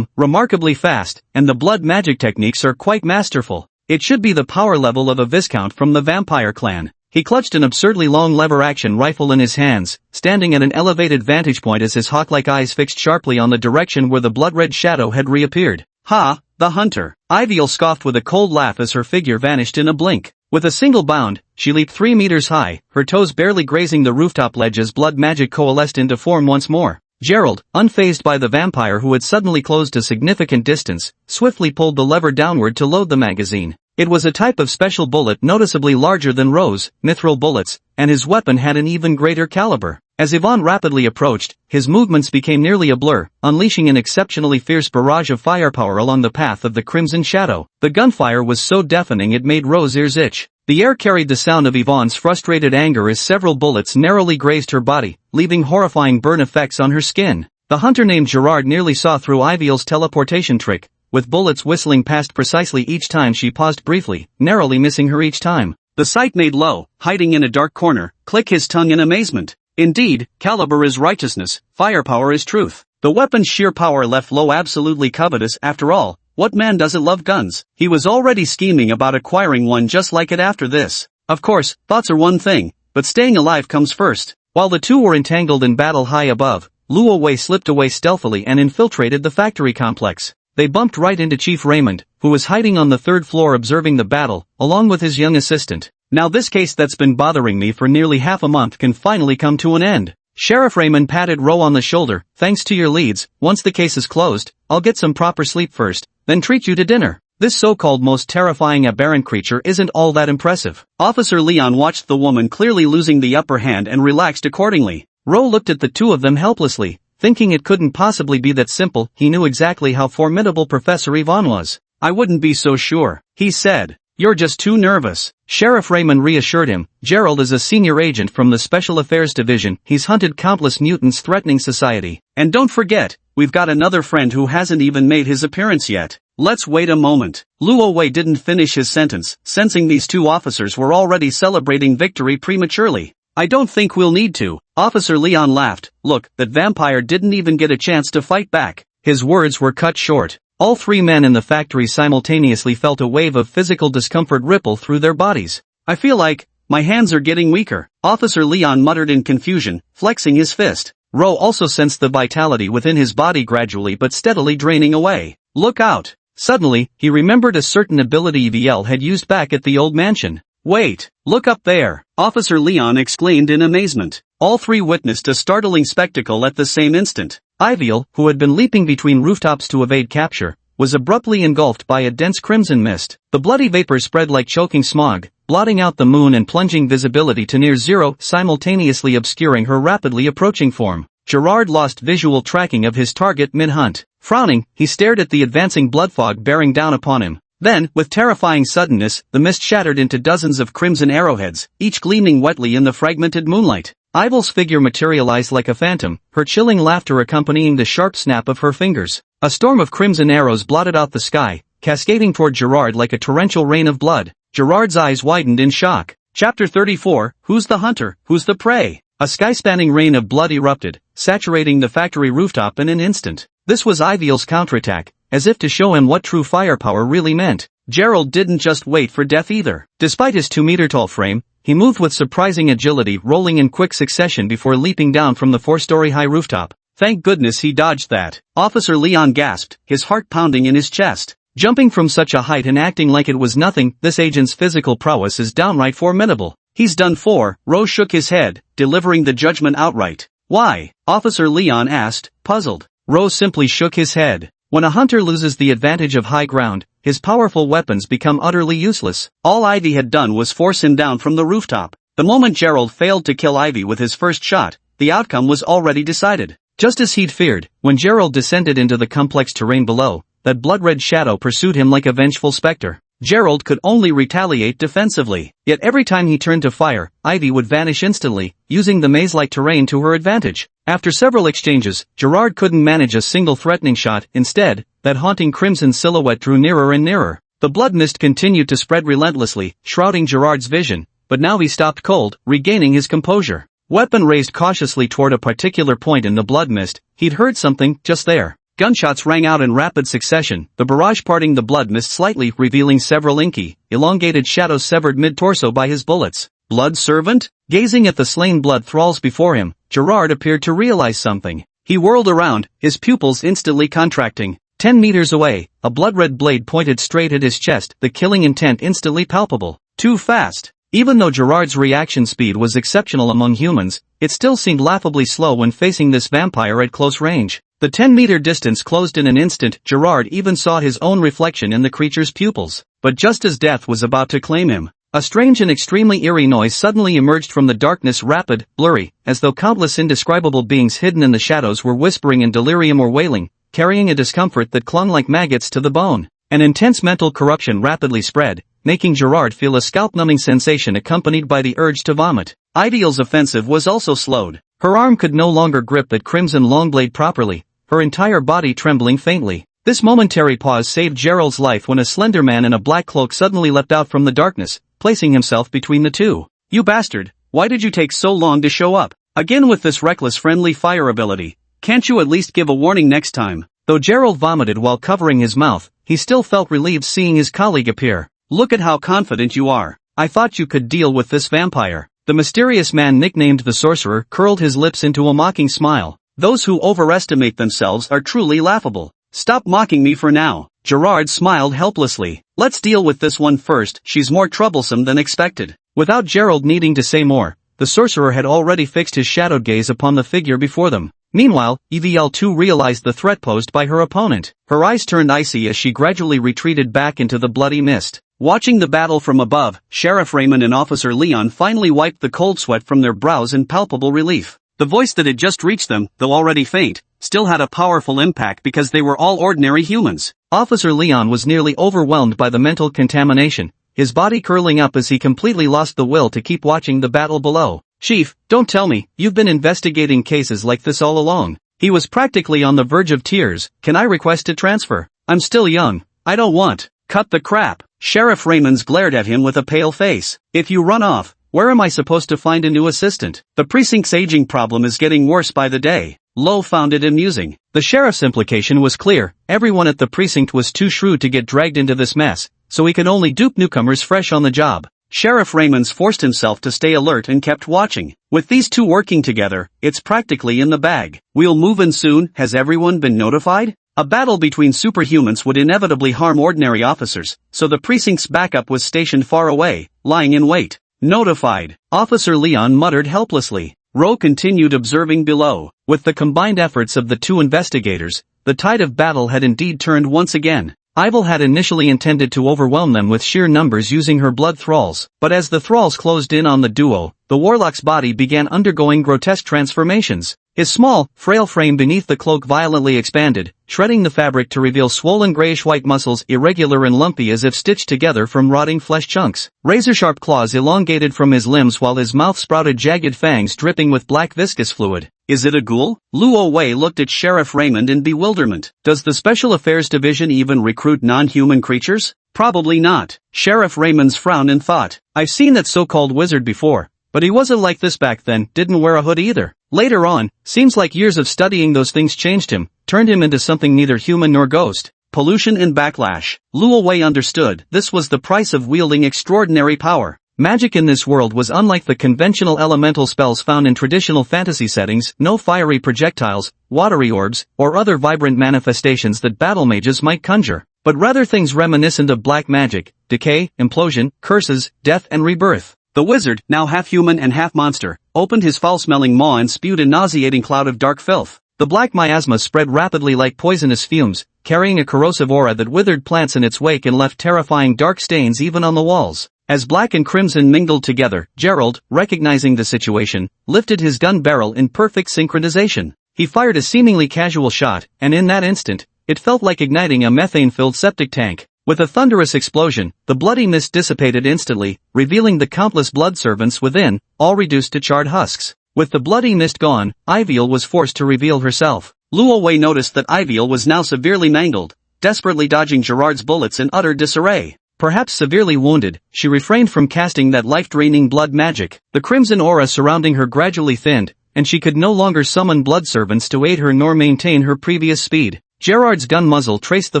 Remarkably fast, and the blood magic techniques are quite masterful. It should be the power level of a viscount from the vampire clan. He clutched an absurdly long lever-action rifle in his hands, standing at an elevated vantage point as his hawk-like eyes fixed sharply on the direction where the blood-red shadow had reappeared. Ha! The hunter! Iviel scoffed with a cold laugh as her figure vanished in a blink. With a single bound, she leaped 3 meters high, her toes barely grazing the rooftop ledge as blood magic coalesced into form once more. Gerald, unfazed by the vampire who had suddenly closed a significant distance, swiftly pulled the lever downward to load the magazine. It was a type of special bullet noticeably larger than Rose, mithril bullets, and his weapon had an even greater caliber. As Yvonne rapidly approached, his movements became nearly a blur, unleashing an exceptionally fierce barrage of firepower along the path of the crimson shadow. The gunfire was so deafening it made Rose's ears itch. The air carried the sound of Yvonne's frustrated anger as several bullets narrowly grazed her body, leaving horrifying burn effects on her skin. The hunter named Gerard nearly saw through Iviel's teleportation trick, with bullets whistling past precisely each time she paused briefly, narrowly missing her each time. The sight made Lo, hiding in a dark corner, click his tongue in amazement. Indeed, caliber is righteousness, firepower is truth. The weapon's sheer power left Lo absolutely covetous. After all, what man doesn't love guns? He was already scheming about acquiring one just like it after this. Of course, thoughts are one thing, but staying alive comes first. While the two were entangled in battle high above, Luo Wei slipped away stealthily and infiltrated the factory complex. They bumped right into Chief Raymond, who was hiding on the 3rd floor observing the battle, along with his young assistant. Now this case that's been bothering me for nearly half a month can finally come to an end. Sheriff Raymond patted Ro on the shoulder. Thanks to your leads, once the case is closed, I'll get some proper sleep first, then treat you to dinner. This so-called most terrifying aberrant creature isn't all that impressive. Officer Leon watched the woman clearly losing the upper hand and relaxed accordingly. Ro looked at the two of them helplessly, thinking it couldn't possibly be that simple. He knew exactly how formidable Professor Yvonne was. I wouldn't be so sure, he said. You're just too nervous. Sheriff Raymond reassured him. Gerald is a senior agent from the Special Affairs Division. He's hunted countless mutants threatening society. And don't forget, we've got another friend who hasn't even made his appearance yet. Let's wait a moment. Luo Wei didn't finish his sentence, sensing these two officers were already celebrating victory prematurely. I don't think we'll need to. Officer Leon laughed. Look, that vampire didn't even get a chance to fight back. His words were cut short. All three men in the factory simultaneously felt a wave of physical discomfort ripple through their bodies. I feel like, my hands are getting weaker, Officer Leon muttered in confusion, flexing his fist. Ro also sensed the vitality within his body gradually but steadily draining away. Look out! Suddenly, he remembered a certain ability VL had used back at the old mansion. Wait, look up there! Officer Leon exclaimed in amazement. All three witnessed a startling spectacle at the same instant. Iviel, who had been leaping between rooftops to evade capture, was abruptly engulfed by a dense crimson mist. The bloody vapor spread like choking smog, blotting out the moon and plunging visibility to near zero, simultaneously obscuring her rapidly approaching form. Gerard lost visual tracking of his target mid-hunt. Frowning, he stared at the advancing blood fog bearing down upon him. Then, with terrifying suddenness, the mist shattered into dozens of crimson arrowheads, each gleaming wetly in the fragmented moonlight. Ivel's figure materialized like a phantom, her chilling laughter accompanying the sharp snap of her fingers. A storm of crimson arrows blotted out the sky, cascading toward Gerard like a torrential rain of blood. Gerard's eyes widened in shock. Chapter 34, Who's the hunter, who's the prey? A sky-spanning rain of blood erupted, saturating the factory rooftop in an instant. This was Iviel's counterattack, as if to show him what true firepower really meant. Gerald didn't just wait for death either. Despite his 2-meter-tall frame, he moved with surprising agility, rolling in quick succession before leaping down from the 4-story-high rooftop. Thank goodness he dodged that. Officer Leon gasped, his heart pounding in his chest. Jumping from such a height and acting like it was nothing, this agent's physical prowess is downright formidable. He's done for. Rose shook his head, delivering the judgment outright. Why? Officer Leon asked, puzzled. Rose simply shook his head. When a hunter loses the advantage of high ground, his powerful weapons become utterly useless. All Ivy had done was force him down from the rooftop. The moment Gerald failed to kill Ivy with his first shot, the outcome was already decided. Just as he'd feared, when Gerald descended into the complex terrain below, that blood-red shadow pursued him like a vengeful specter. Gerald could only retaliate defensively. Yet every time he turned to fire, Ivy would vanish instantly, using the maze-like terrain to her advantage. After several exchanges, Gerard couldn't manage a single threatening shot. Instead, that haunting crimson silhouette drew nearer and nearer. The blood mist continued to spread relentlessly, shrouding Gerard's vision, but now he stopped cold, regaining his composure. Weapon raised cautiously toward a particular point in the blood mist, he'd heard something just there. Gunshots rang out in rapid succession, the barrage parting the blood mist slightly, revealing several inky, elongated shadows severed mid-torso by his bullets. Blood servant? Gazing at the slain blood thralls before him, Gerard appeared to realize something. He whirled around, his pupils instantly contracting. 10 meters away, a blood-red blade pointed straight at his chest, the killing intent instantly palpable. Too fast. Even though Gerard's reaction speed was exceptional among humans, it still seemed laughably slow when facing this vampire at close range. The 10-meter distance closed in an instant. Gerard even saw his own reflection in the creature's pupils. But just as death was about to claim him, a strange and extremely eerie noise suddenly emerged from the darkness, rapid, blurry, as though countless indescribable beings hidden in the shadows were whispering in delirium or wailing, carrying a discomfort that clung like maggots to the bone. An intense mental corruption rapidly spread, making Gerard feel a scalp-numbing sensation accompanied by the urge to vomit. Ideal's offensive was also slowed. Her arm could no longer grip that crimson longblade properly, her entire body trembling faintly. This momentary pause saved Gerald's life when a slender man in a black cloak suddenly leapt out from the darkness, placing himself between the two. "You bastard, why did you take so long to show up? Again with this reckless friendly fire ability. Can't you at least give a warning next time?" Though Gerald vomited while covering his mouth, he still felt relieved seeing his colleague appear. "Look at how confident you are. I thought you could deal with this vampire." The mysterious man nicknamed the Sorcerer curled his lips into a mocking smile. "Those who overestimate themselves are truly laughable. Stop mocking me for now." Gerard smiled helplessly. "Let's deal with this one first. She's more troublesome than expected." Without Gerald needing to say more, the Sorcerer had already fixed his shadowed gaze upon the figure before them. Meanwhile, EVL2 realized the threat posed by her opponent. Her eyes turned icy as she gradually retreated back into the bloody mist. Watching the battle from above, Sheriff Raymond and Officer Leon finally wiped the cold sweat from their brows in palpable relief. The voice that had just reached them, though already faint, still had a powerful impact because they were all ordinary humans. Officer Leon was nearly overwhelmed by the mental contamination, his body curling up as he completely lost the will to keep watching the battle below. "Chief, don't tell me, you've been investigating cases like this all along." He was practically on the verge of tears. "Can I request a transfer? I'm still young. I don't want." "Cut the crap." Sheriff Raymond glared at him with a pale face. "If you run off, where am I supposed to find a new assistant? The precinct's aging problem is getting worse by the day." Lowe found it amusing. The sheriff's implication was clear. Everyone at the precinct was too shrewd to get dragged into this mess, so he could only dupe newcomers fresh on the job. Sheriff Raymond forced himself to stay alert and kept watching. With these two working together, it's practically in the bag. "We'll move in soon. Has everyone been notified?" A battle between superhumans would inevitably harm ordinary officers, so the precinct's backup was stationed far away, lying in wait. "Notified," Officer Leon muttered helplessly. Rowe continued observing below. With the combined efforts of the two investigators, the tide of battle had indeed turned once again. Ivel had initially intended to overwhelm them with sheer numbers using her blood thralls, but as the thralls closed in on the duo, the warlock's body began undergoing grotesque transformations. His small, frail frame beneath the cloak violently expanded, shredding the fabric to reveal swollen grayish-white muscles irregular and lumpy as if stitched together from rotting flesh chunks. Razor-sharp claws elongated from his limbs while his mouth sprouted jagged fangs dripping with black viscous fluid. "Is it a ghoul?" Luo Wei looked at Sheriff Raymond in bewilderment. "Does the Special Affairs Division even recruit non-human creatures?" "Probably not." Sheriff Raymond's frown in thought. "I've seen that so-called wizard before, but he wasn't like this back then, didn't wear a hood either. Later on, seems like years of studying those things changed him, turned him into something neither human nor ghost." Pollution and backlash. Luo Wei understood this was the price of wielding extraordinary power. Magic in this world was unlike the conventional elemental spells found in traditional fantasy settings. No fiery projectiles, watery orbs, or other vibrant manifestations that battle mages might conjure, but rather things reminiscent of black magic, decay, implosion, curses, death and rebirth. The wizard, now half human and half monster, opened his foul-smelling maw and spewed a nauseating cloud of dark filth. The black miasma spread rapidly like poisonous fumes, carrying a corrosive aura that withered plants in its wake and left terrifying dark stains even on the walls. As black and crimson mingled together, Gerald, recognizing the situation, lifted his gun barrel in perfect synchronization. He fired a seemingly casual shot, and in that instant, it felt like igniting a methane-filled septic tank. With a thunderous explosion, the bloody mist dissipated instantly, revealing the countless blood servants within, all reduced to charred husks. With the bloody mist gone, Iviel was forced to reveal herself. Luo Wei noticed that Iviel was now severely mangled, desperately dodging Gerard's bullets in utter disarray. Perhaps severely wounded, she refrained from casting that life-draining blood magic. The crimson aura surrounding her gradually thinned, and she could no longer summon blood servants to aid her nor maintain her previous speed. Gerard's gun muzzle traced the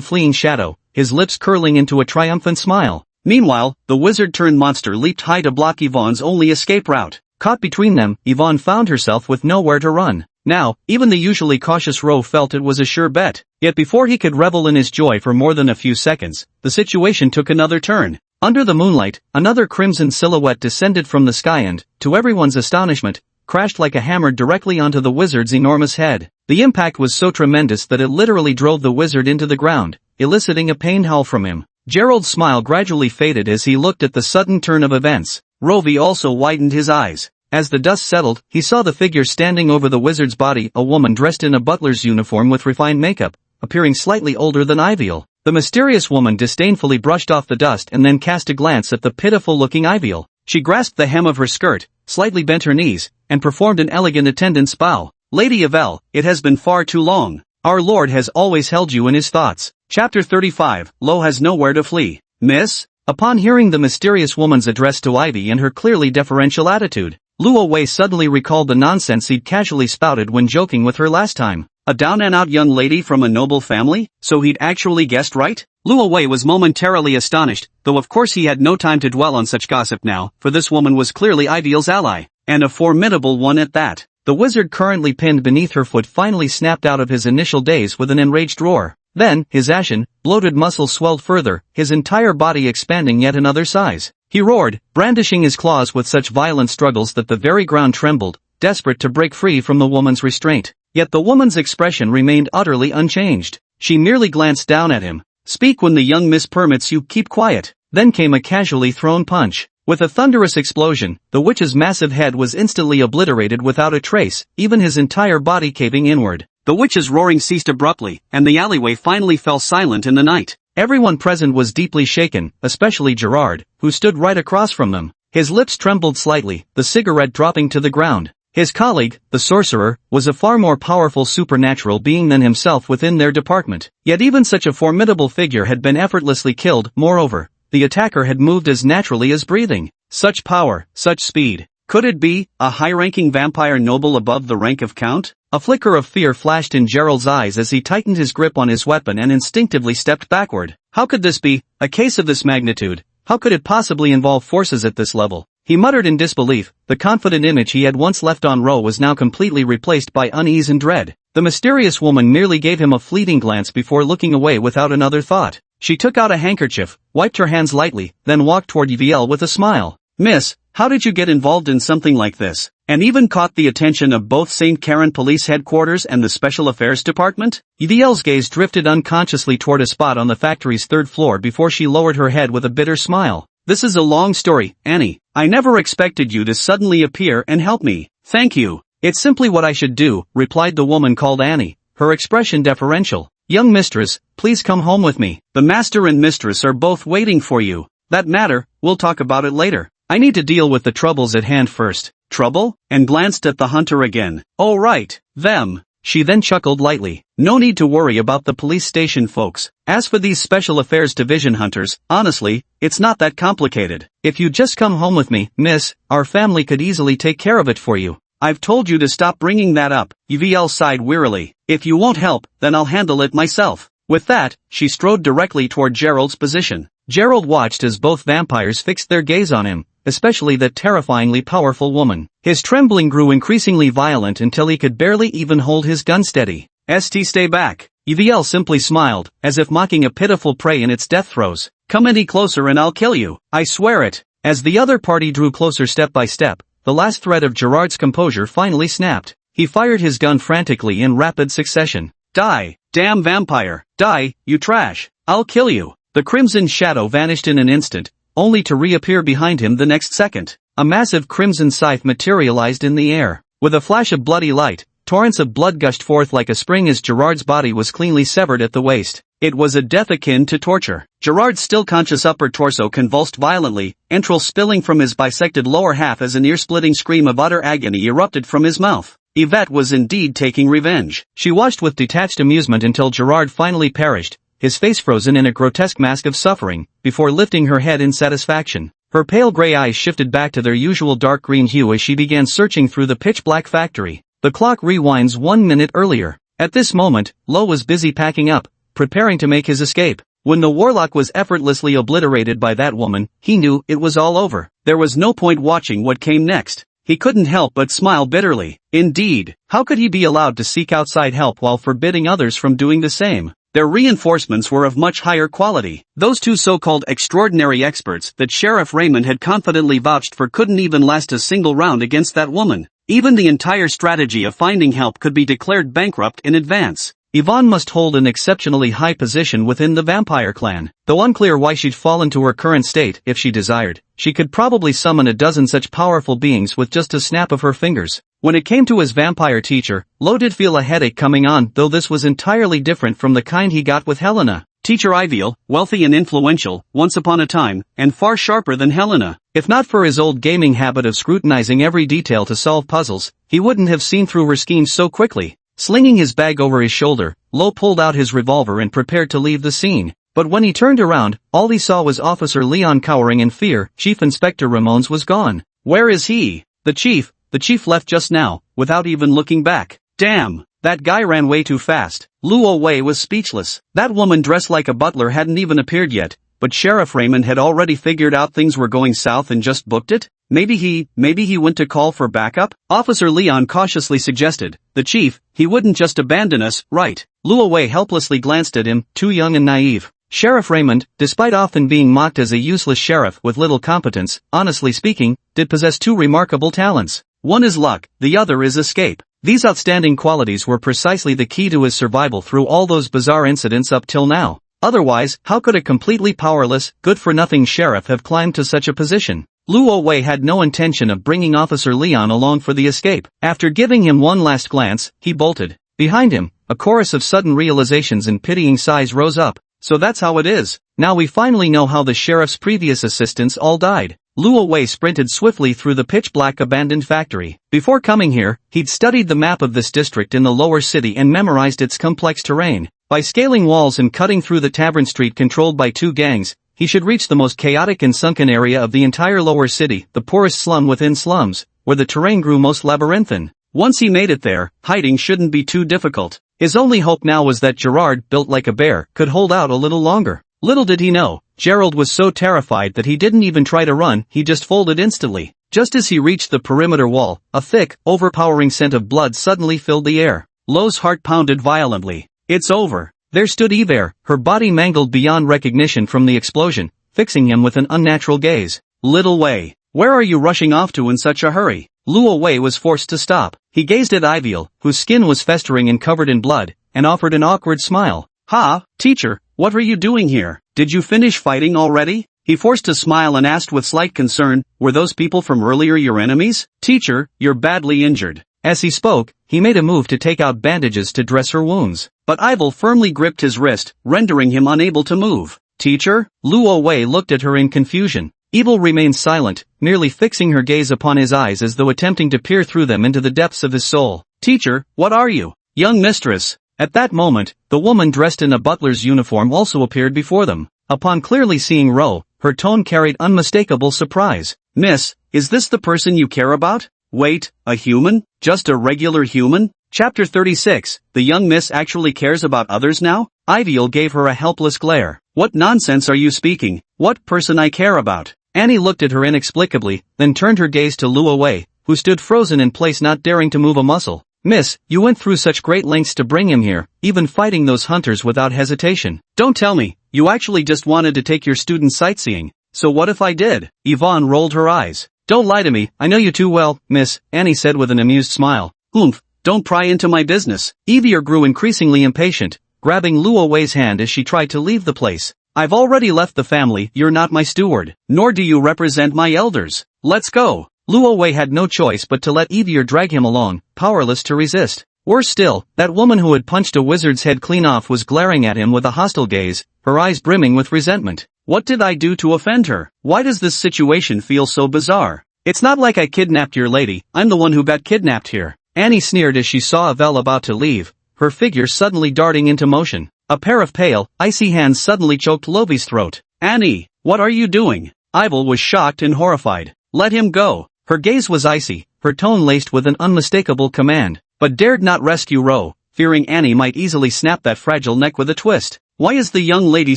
fleeing shadow, his lips curling into a triumphant smile. Meanwhile, the wizard-turned-monster leaped high to block Yvonne's only escape route. Caught between them, Yvonne found herself with nowhere to run. Now, even the usually cautious Ro felt it was a sure bet. Yet before he could revel in his joy for more than a few seconds, the situation took another turn. Under the moonlight, another crimson silhouette descended from the sky and, to everyone's astonishment, crashed like a hammer directly onto the wizard's enormous head. The impact was so tremendous that it literally drove the wizard into the ground, eliciting a pained howl from him. Gerald's smile gradually faded as he looked at the sudden turn of events. Rovi also widened his eyes. As the dust settled, he saw the figure standing over the wizard's body, a woman dressed in a butler's uniform with refined makeup, appearing slightly older than Iviel. The mysterious woman disdainfully brushed off the dust and then cast a glance at the pitiful-looking Iviel. She grasped the hem of her skirt, slightly bent her knees, and performed an elegant attendant's bow. Lady Yvel, it has been far too long. Our lord has always held you in his thoughts. Chapter 35, Lo has nowhere to flee. Miss? Upon hearing the mysterious woman's address to Ivy and her clearly deferential attitude, Luo Wei suddenly recalled the nonsense he'd casually spouted when joking with her last time. A down-and-out young lady from a noble family? So he'd actually guessed right? Luo Wei was momentarily astonished, though of course he had no time to dwell on such gossip now, for this woman was clearly Iviel's ally, and a formidable one at that. The wizard currently pinned beneath her foot finally snapped out of his initial daze with an enraged roar. Then, his ashen, bloated muscles swelled further, his entire body expanding yet another size. He roared, brandishing his claws with such violent struggles that the very ground trembled, desperate to break free from the woman's restraint. Yet the woman's expression remained utterly unchanged. She merely glanced down at him. Speak when the young miss permits you, keep quiet. Then came a casually thrown punch. With a thunderous explosion, the witch's massive head was instantly obliterated without a trace, even his entire body caving inward. The witch's roaring ceased abruptly, and the alleyway finally fell silent in the night. Everyone present was deeply shaken, especially Gerard, who stood right across from them. His lips trembled slightly, the cigarette dropping to the ground. His colleague, the sorcerer, was a far more powerful supernatural being than himself within their department. Yet even such a formidable figure had been effortlessly killed. Moreover, the attacker had moved as naturally as breathing. Such power, such speed. Could it be a high-ranking vampire noble above the rank of count? A flicker of fear flashed in Gerald's eyes as he tightened his grip on his weapon and instinctively stepped backward. How could this be? A case of this magnitude? How could it possibly involve forces at this level? He muttered in disbelief. The confident image he had once left on Ro was now completely replaced by unease and dread. The mysterious woman merely gave him a fleeting glance before looking away without another thought. She took out a handkerchief, wiped her hands lightly, then walked toward Yviel with a smile. Miss, how did you get involved in something like this? And even caught the attention of both St. Karen Police Headquarters and the Special Affairs Department? Yviel's gaze drifted unconsciously toward a spot on the factory's third floor before she lowered her head with a bitter smile. This is a long story, Annie. I never expected you to suddenly appear and help me. Thank you. It's simply what I should do, replied the woman called Annie, her expression deferential. Young mistress, please come home with me. The master and mistress are both waiting for you. That matter, we'll talk about it later. I need to deal with the troubles at hand first. Trouble? And glanced at the hunter again. Oh right, them. She then chuckled lightly. No need to worry about the police station folks. As for these Special Affairs Division hunters, honestly, it's not that complicated. If you just come home with me, miss, our family could easily take care of it for you. I've told you to stop bringing that up. Yviel sighed wearily. If you won't help, then I'll handle it myself. With that, she strode directly toward Gerald's position. Gerald watched as both vampires fixed their gaze on him, especially that terrifyingly powerful woman. His trembling grew increasingly violent until he could barely even hold his gun steady. Stay back. Yviel simply smiled, as if mocking a pitiful prey in its death throes. Come any closer and I'll kill you. I swear it. As the other party drew closer step by step, the last thread of Gerard's composure finally snapped. He fired his gun frantically in rapid succession. Die, damn vampire. Die, you trash. I'll kill you. The crimson shadow vanished in an instant, only to reappear behind him the next second. A massive crimson scythe materialized in the air. With a flash of bloody light, torrents of blood gushed forth like a spring as Gerard's body was cleanly severed at the waist. It was a death akin to torture. Gerard's still conscious upper torso convulsed violently, entrails spilling from his bisected lower half as an ear-splitting scream of utter agony erupted from his mouth. Yvette was indeed taking revenge. She watched with detached amusement until Gerard finally perished, his face frozen in a grotesque mask of suffering, before lifting her head in satisfaction. Her pale gray eyes shifted back to their usual dark green hue as she began searching through the pitch-black factory. The clock rewinds 1 minute earlier. At this moment, Lo was busy packing up, preparing to make his escape. When the warlock was effortlessly obliterated by that woman, he knew it was all over. There was no point watching what came next. He couldn't help but smile bitterly. Indeed, how could he be allowed to seek outside help while forbidding others from doing the same? Their reinforcements were of much higher quality. Those two so-called extraordinary experts that Sheriff Raymond had confidently vouched for couldn't even last a single round against that woman. Even the entire strategy of finding help could be declared bankrupt in advance. Yvonne must hold an exceptionally high position within the vampire clan. Though unclear why she'd fall into her current state, if she desired, she could probably summon a dozen such powerful beings with just a snap of her fingers. When it came to his vampire teacher, Lo did feel a headache coming on, though this was entirely different from the kind he got with Helena. Teacher Iviel, wealthy and influential, once upon a time, and far sharper than Helena. If not for his old gaming habit of scrutinizing every detail to solve puzzles, he wouldn't have seen through her schemes so quickly. Slinging his bag over his shoulder, Lo pulled out his revolver and prepared to leave the scene. But when he turned around, all he saw was Officer Leon cowering in fear. Chief Inspector Ramones was gone. Where is he? The chief left just now, without even looking back. Damn, that guy ran way too fast. Luo Wei was speechless. That woman dressed like a butler hadn't even appeared yet, but Sheriff Raymond had already figured out things were going south and just booked it? Maybe he went to call for backup? Officer Leon cautiously suggested. The chief, he wouldn't just abandon us, right? Luo Wei helplessly glanced at him, too young and naive. Sheriff Raymond, despite often being mocked as a useless sheriff with little competence, honestly speaking, did possess two remarkable talents. One is luck, the other is escape. These outstanding qualities were precisely the key to his survival through all those bizarre incidents up till now. Otherwise, how could a completely powerless, good-for-nothing sheriff have climbed to such a position? Luo Wei had no intention of bringing Officer Leon along for the escape. After giving him one last glance, he bolted. Behind him, a chorus of sudden realizations and pitying sighs rose up. So that's how it is. Now we finally know how the sheriff's previous assistants all died. Luo Wei sprinted swiftly through the pitch-black abandoned factory. Before coming here, he'd studied the map of this district in the lower city and memorized its complex terrain. By scaling walls and cutting through the tavern street controlled by two gangs, he should reach the most chaotic and sunken area of the entire lower city, the poorest slum within slums, where the terrain grew most labyrinthine. Once he made it there, hiding shouldn't be too difficult. His only hope now was that Gerard, built like a bear, could hold out a little longer. Little did he know, Gerald was so terrified that he didn't even try to run, he just folded instantly. Just as he reached the perimeter wall, a thick, overpowering scent of blood suddenly filled the air. Lo's heart pounded violently. It's over. There stood Yvette, her body mangled beyond recognition from the explosion, fixing him with an unnatural gaze. Little Wei, where are you rushing off to in such a hurry? Luo Wei was forced to stop. He gazed at Iviel, whose skin was festering and covered in blood, and offered an awkward smile. Ha, teacher, what are you doing here? Did you finish fighting already? He forced a smile and asked with slight concern, were those people from earlier your enemies? Teacher, you're badly injured. As he spoke, he made a move to take out bandages to dress her wounds. But Iviel firmly gripped his wrist, rendering him unable to move. Teacher? Luo Wei looked at her in confusion. Iviel remained silent, merely fixing her gaze upon his eyes as though attempting to peer through them into the depths of his soul. Teacher, what are you? Young mistress. At that moment, the woman dressed in a butler's uniform also appeared before them. Upon clearly seeing Ro, her tone carried unmistakable surprise. Miss, is this the person you care about? Wait, a human? Just a regular human? Chapter 36, the young miss actually cares about others now? Iviel gave her a helpless glare. What nonsense are you speaking? What person I care about? Annie looked at her inexplicably, then turned her gaze to Luo Wei, who stood frozen in place not daring to move a muscle. Miss, you went through such great lengths to bring him here, even fighting those hunters without hesitation. Don't tell me, you actually just wanted to take your students sightseeing. So what if I did? Yvonne rolled her eyes. Don't lie to me, I know you too well, miss, Annie said with an amused smile. Oomph, don't pry into my business. Yvonne grew increasingly impatient, grabbing Luo Wei's hand as she tried to leave the place. I've already left the family, you're not my steward, nor do you represent my elders. Let's go. Luo Wei had no choice but to let Yvonne drag him along, powerless to resist. Worse still, that woman who had punched a wizard's head clean off was glaring at him with a hostile gaze, her eyes brimming with resentment. What did I do to offend her? Why does this situation feel so bizarre? It's not like I kidnapped your lady, I'm the one who got kidnapped here. Annie sneered as she saw Yvel about to leave, her figure suddenly darting into motion. A pair of pale, icy hands suddenly choked Lovi's throat. Annie, what are you doing? Yvel was shocked and horrified. Let him go. Her gaze was icy, her tone laced with an unmistakable command, but dared not rescue Ro, fearing Annie might easily snap that fragile neck with a twist. Why is the young lady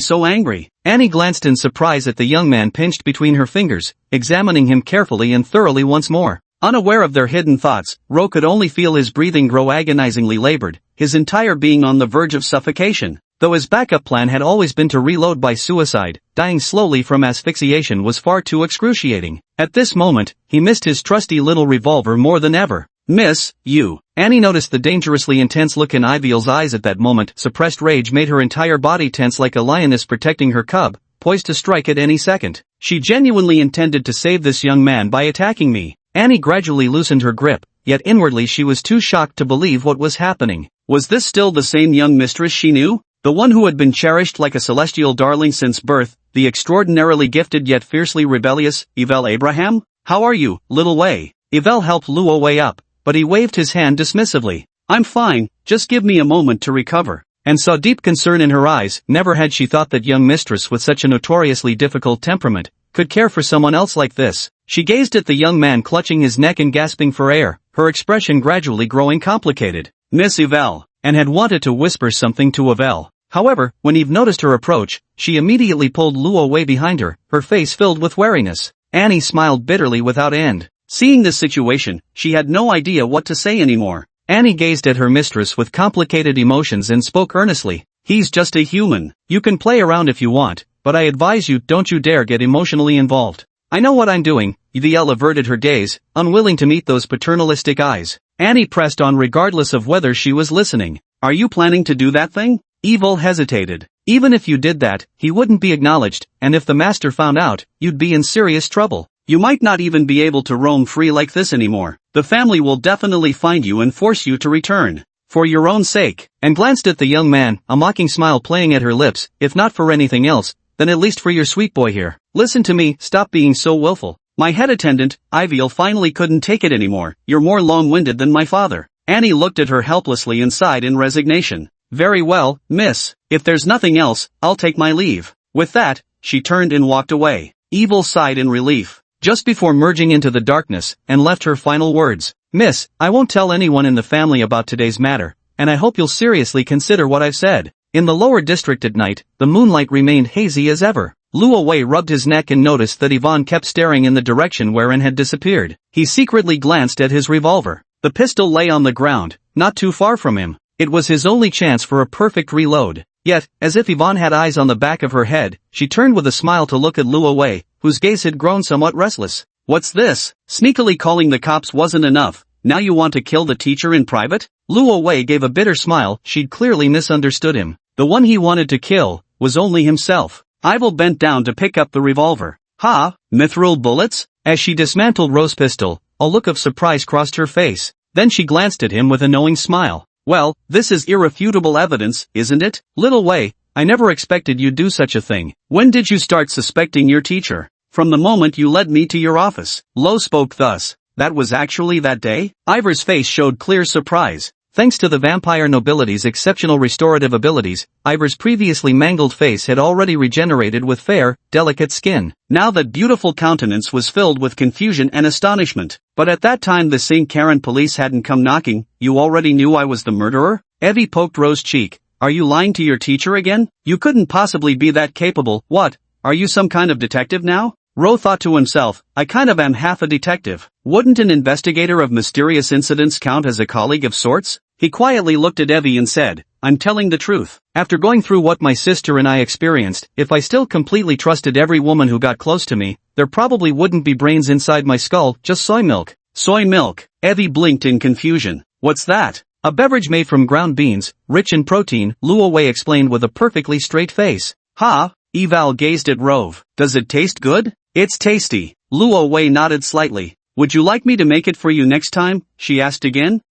so angry? Annie glanced in surprise at the young man pinched between her fingers, examining him carefully and thoroughly once more. Unaware of their hidden thoughts, Ro could only feel his breathing grow agonizingly labored, his entire being on the verge of suffocation. Though his backup plan had always been to reload by suicide, dying slowly from asphyxiation was far too excruciating. At this moment, he missed his trusty little revolver more than ever. Miss, you. Annie noticed the dangerously intense look in Yvel's eyes at that moment. Suppressed rage made her entire body tense like a lioness protecting her cub, poised to strike at any second. She genuinely intended to save this young man by attacking me. Annie gradually loosened her grip, yet inwardly she was too shocked to believe what was happening. Was this still the same young mistress she knew? The one who had been cherished like a celestial darling since birth, the extraordinarily gifted yet fiercely rebellious, Yvel Abraham? How are you, little Wei? Yvel helped Luo Wei up, but he waved his hand dismissively. I'm fine, just give me a moment to recover. And saw deep concern in her eyes. Never had she thought that young mistress with such a notoriously difficult temperament could care for someone else like this. She gazed at the young man clutching his neck and gasping for air, her expression gradually growing complicated. Miss Yvel, and had wanted to whisper something to Yvel. However, when Eve noticed her approach, she immediately pulled Luo Wei behind her, her face filled with wariness. Annie smiled bitterly without end. Seeing this situation, she had no idea what to say anymore. Annie gazed at her mistress with complicated emotions and spoke earnestly. He's just a human. You can play around if you want, but I advise you don't you dare get emotionally involved. I know what I'm doing. Yvel averted her gaze, unwilling to meet those paternalistic eyes. Annie pressed on regardless of whether she was listening. Are you planning to do that thing? Yvel hesitated. Even if you did that, he wouldn't be acknowledged, and if the master found out, you'd be in serious trouble. You might not even be able to roam free like this anymore. The family will definitely find you and force you to return. For your own sake. And glanced at the young man, a mocking smile playing at her lips. If not for anything else, then at least for your sweet boy here. Listen to me, stop being so willful. My head attendant, Yvel finally couldn't take it anymore. You're more long-winded than my father. Annie looked at her helplessly and sighed in resignation. Very well, miss. If there's nothing else, I'll take my leave. With that, she turned and walked away. Yvel sighed in relief, just before merging into the darkness, and left her final words. Miss, I won't tell anyone in the family about today's matter, and I hope you'll seriously consider what I've said. In the lower district at night, the moonlight remained hazy as ever. Luo Wei rubbed his neck and noticed that Yvonne kept staring in the direction wherein had disappeared. He secretly glanced at his revolver. The pistol lay on the ground, not too far from him. It was his only chance for a perfect reload. Yet, as if Yvonne had eyes on the back of her head, she turned with a smile to look at Luo Wei, whose gaze had grown somewhat restless. What's this? Sneakily calling the cops wasn't enough. Now you want to kill the teacher in private? Luo Wei gave a bitter smile. She'd clearly misunderstood him. The one he wanted to kill was only himself. Yvel bent down to pick up the revolver. Ha, mithril bullets? As she dismantled Ro's pistol, a look of surprise crossed her face. Then she glanced at him with a knowing smile. Well, this is irrefutable evidence, isn't it? Little Wei, I never expected you'd do such a thing. When did you start suspecting your teacher? From the moment you led me to your office. Lo spoke thus. That was actually that day? Ivor's face showed clear surprise. Thanks to the vampire nobility's exceptional restorative abilities, Ivor's previously mangled face had already regenerated with fair, delicate skin. Now that beautiful countenance was filled with confusion and astonishment. But at that time the St. Karen police hadn't come knocking. You already knew I was the murderer? Evie poked Ro's cheek. Are you lying to your teacher again? You couldn't possibly be that capable. What? Are you some kind of detective now? Ro thought to himself, I kind of am half a detective. Wouldn't an investigator of mysterious incidents count as a colleague of sorts? He quietly looked at Evie and said, I'm telling the truth. After going through what my sister and I experienced, if I still completely trusted every woman who got close to me, there probably wouldn't be brains inside my skull, just soy milk. Soy milk. Evie blinked in confusion. What's that? A beverage made from ground beans, rich in protein, Luo Wei explained with a perfectly straight face. Ha? Yvel gazed at Rove. Does it taste good? It's tasty. Luo Wei nodded slightly. Would you like me to make it for you next time? She asked again.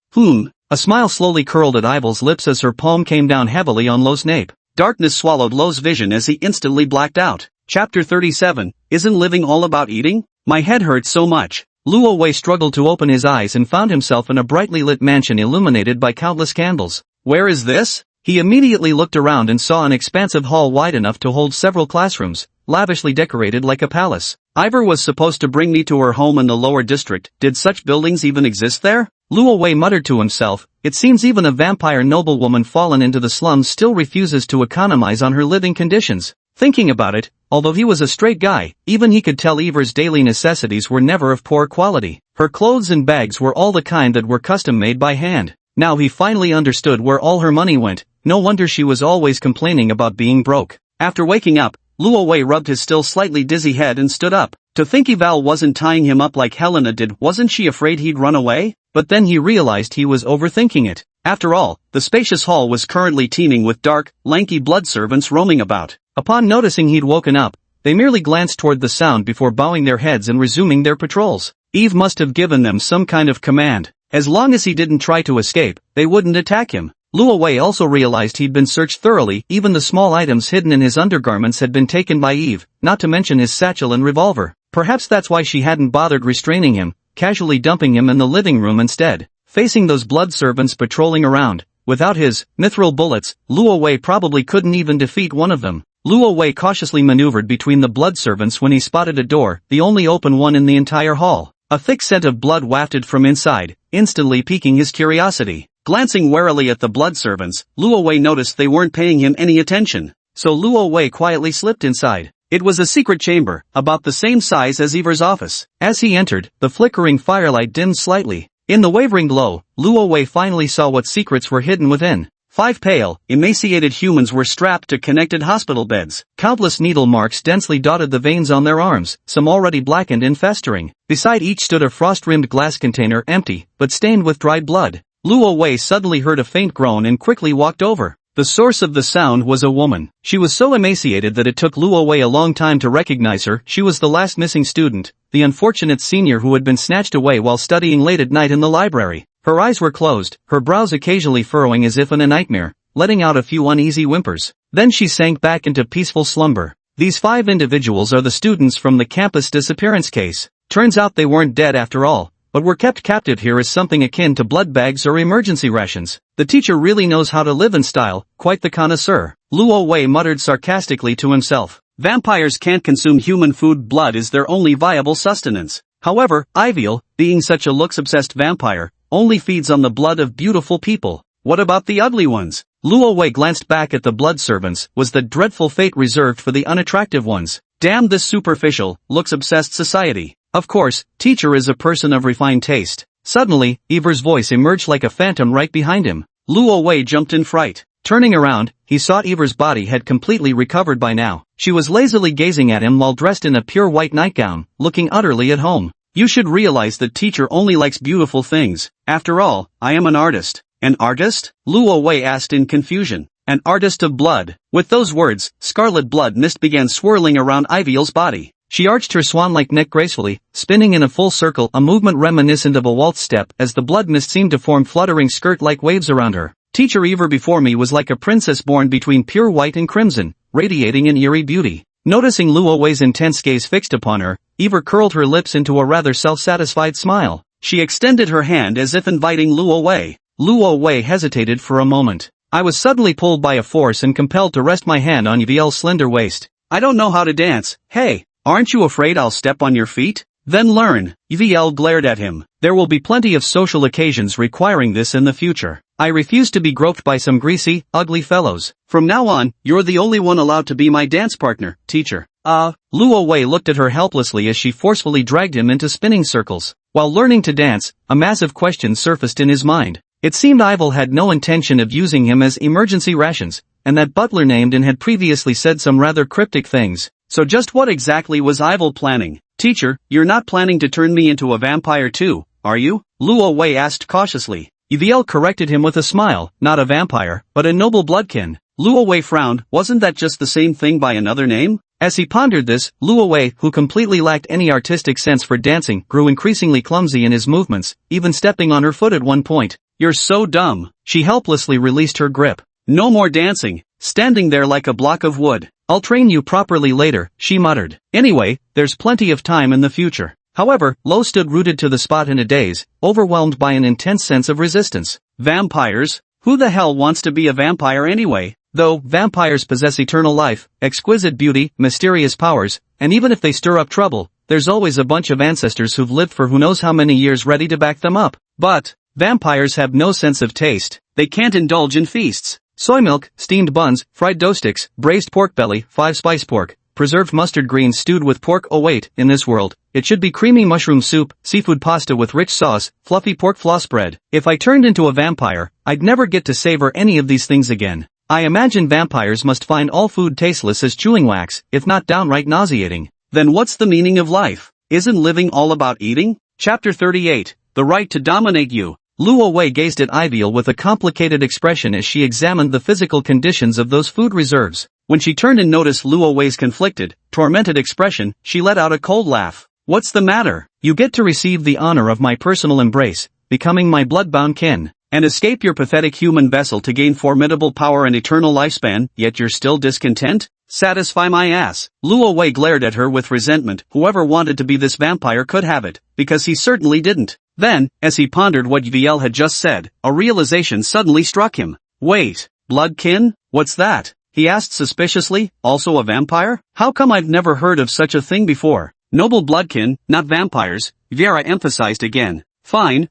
A smile slowly curled at Ivel's lips as her palm came down heavily on Lo's nape. Darkness swallowed Lo's vision as he instantly blacked out. Chapter 37, Isn't living all about eating? My head hurts so much. Luo Wei struggled to open his eyes and found himself in a brightly lit mansion illuminated by countless candles. Where is this? He immediately looked around and saw an expansive hall wide enough to hold several classrooms, lavishly decorated like a palace. Ivor was supposed to bring me to her home in the lower district. Did such buildings even exist there? Luo Wei muttered to himself. It seems even a vampire noblewoman fallen into the slums still refuses to economize on her living conditions. Thinking about it, although he was a straight guy, even he could tell Ivor's daily necessities were never of poor quality. Her clothes and bags were all the kind that were custom made by hand. Now he finally understood where all her money went. No wonder she was always complaining about being broke. After waking up, Luo Wei rubbed his still slightly dizzy head and stood up. To think Val wasn't tying him up like Helena did. Wasn't she afraid he'd run away? But then he realized he was overthinking it. After all, the spacious hall was currently teeming with dark, lanky blood servants roaming about. Upon noticing he'd woken up, they merely glanced toward the sound before bowing their heads and resuming their patrols. Eve must have given them some kind of command. As long as he didn't try to escape, they wouldn't attack him. Luo Wei also realized he'd been searched thoroughly. Even the small items hidden in his undergarments had been taken by Eve, not to mention his satchel and revolver. Perhaps that's why she hadn't bothered restraining him, casually dumping him in the living room instead. Facing those blood servants patrolling around, without his mithril bullets, Luo Wei probably couldn't even defeat one of them. Luo Wei cautiously maneuvered between the blood servants when he spotted a door, the only open one in the entire hall. A thick scent of blood wafted from inside, instantly piquing his curiosity. Glancing warily at the blood servants, Luo Wei noticed they weren't paying him any attention. So Luo Wei quietly slipped inside. It was a secret chamber, about the same size as Ivor's office. As he entered, the flickering firelight dimmed slightly. In the wavering glow, Luo Wei finally saw what secrets were hidden within. 5 pale, emaciated humans were strapped to connected hospital beds. Countless needle marks densely dotted the veins on their arms, some already blackened and festering. Beside each stood a frost-rimmed glass container, empty, but stained with dried blood. Luo Wei suddenly heard a faint groan and quickly walked over. The source of the sound was a woman. She was so emaciated that it took Luo Wei a long time to recognize her. She was the last missing student, the unfortunate senior who had been snatched away while studying late at night in the library. Her eyes were closed, her brows occasionally furrowing as if in a nightmare, letting out a few uneasy whimpers. Then she sank back into peaceful slumber. These 5 individuals are the students from the campus disappearance case. Turns out they weren't dead after all, but were kept captive here as something akin to blood bags or emergency rations. The teacher really knows how to live in style, quite the connoisseur. Luo Wei muttered sarcastically to himself. Vampires can't consume human food. Blood is their only viable sustenance. However, Ivel, being such a looks-obsessed vampire, only feeds on the blood of beautiful people. What about the ugly ones? Luo Wei glanced back at the blood servants. Was the dreadful fate reserved for the unattractive ones? Damn this superficial, looks-obsessed society. Of course, teacher is a person of refined taste. Suddenly, Ivor's voice emerged like a phantom right behind him. Luo Wei jumped in fright. Turning around, he saw Ivor's body had completely recovered by now. She was lazily gazing at him while dressed in a pure white nightgown, looking utterly at home. You should realize that teacher only likes beautiful things. After all, I am an artist. An artist? Luo Wei asked in confusion. An artist of blood. With those words, scarlet blood mist began swirling around Ivel's body. She arched her swan-like neck gracefully, spinning in a full circle, a movement reminiscent of a waltz step as the blood mist seemed to form fluttering skirt-like waves around her. Teacher Ivor before me was like a princess born between pure white and crimson, radiating in eerie beauty. Noticing Luo Wei's intense gaze fixed upon her, Ivor curled her lips into a rather self-satisfied smile. She extended her hand as if inviting Luo Wei. Luo Wei hesitated for a moment. I was suddenly pulled by a force and compelled to rest my hand on Yvel's slender waist. I don't know how to dance. Hey, aren't you afraid I'll step on your feet? Then learn. Yvel glared at him. There will be plenty of social occasions requiring this in the future. I refuse to be groped by some greasy, ugly fellows. From now on, you're the only one allowed to be my dance partner, teacher. Luo Wei looked at her helplessly as she forcefully dragged him into spinning circles. While learning to dance, a massive question surfaced in his mind. It seemed Ivel had no intention of using him as emergency rations, and that Butler named and had previously said some rather cryptic things. So just what exactly was Ivel planning? Teacher, you're not planning to turn me into a vampire too, are you? Luo Wei asked cautiously. Yvel corrected him with a smile, not a vampire, but a noble bloodkin. Luo Wei frowned. Wasn't that just the same thing by another name? As he pondered this, Luo Wei, who completely lacked any artistic sense for dancing, grew increasingly clumsy in his movements, even stepping on her foot at one point. You're so dumb. She helplessly released her grip. No more dancing, standing there like a block of wood. I'll train you properly later, she muttered. Anyway, there's plenty of time in the future. However, Lo stood rooted to the spot in a daze, overwhelmed by an intense sense of resistance. Vampires? Who the hell wants to be a vampire anyway? Though, vampires possess eternal life, exquisite beauty, mysterious powers, and even if they stir up trouble, there's always a bunch of ancestors who've lived for who knows how many years ready to back them up. But vampires have no sense of taste. They can't indulge in feasts. Soy milk, steamed buns, fried dough sticks, braised pork belly, 5-spice pork, preserved mustard greens stewed with pork. Oh wait, in this world, it should be creamy mushroom soup, seafood pasta with rich sauce, fluffy pork floss bread. If I turned into a vampire, I'd never get to savor any of these things again. I imagine vampires must find all food tasteless as chewing wax, if not downright nauseating. Then what's the meaning of life? Isn't living all about eating? Chapter 38, The Right to Dominate You. Luo Wei gazed at Iviel with a complicated expression as she examined the physical conditions of those food reserves. When she turned and noticed Luo Wei's conflicted, tormented expression, she let out a cold laugh. What's the matter? You get to receive the honor of my personal embrace, becoming my blood-bound kin, and escape your pathetic human vessel to gain formidable power and eternal lifespan, yet you're still discontent? Satisfy my ass. Luo Wei glared at her with resentment. Whoever wanted to be this vampire could have it, because he certainly didn't. Then, as he pondered what Yviel had just said, a realization suddenly struck him. Wait, bloodkin? What's that? He asked suspiciously, also a vampire? How come I've never heard of such a thing before? Noble bloodkin, not vampires, Vera emphasized again. Fine,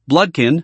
bloodkin.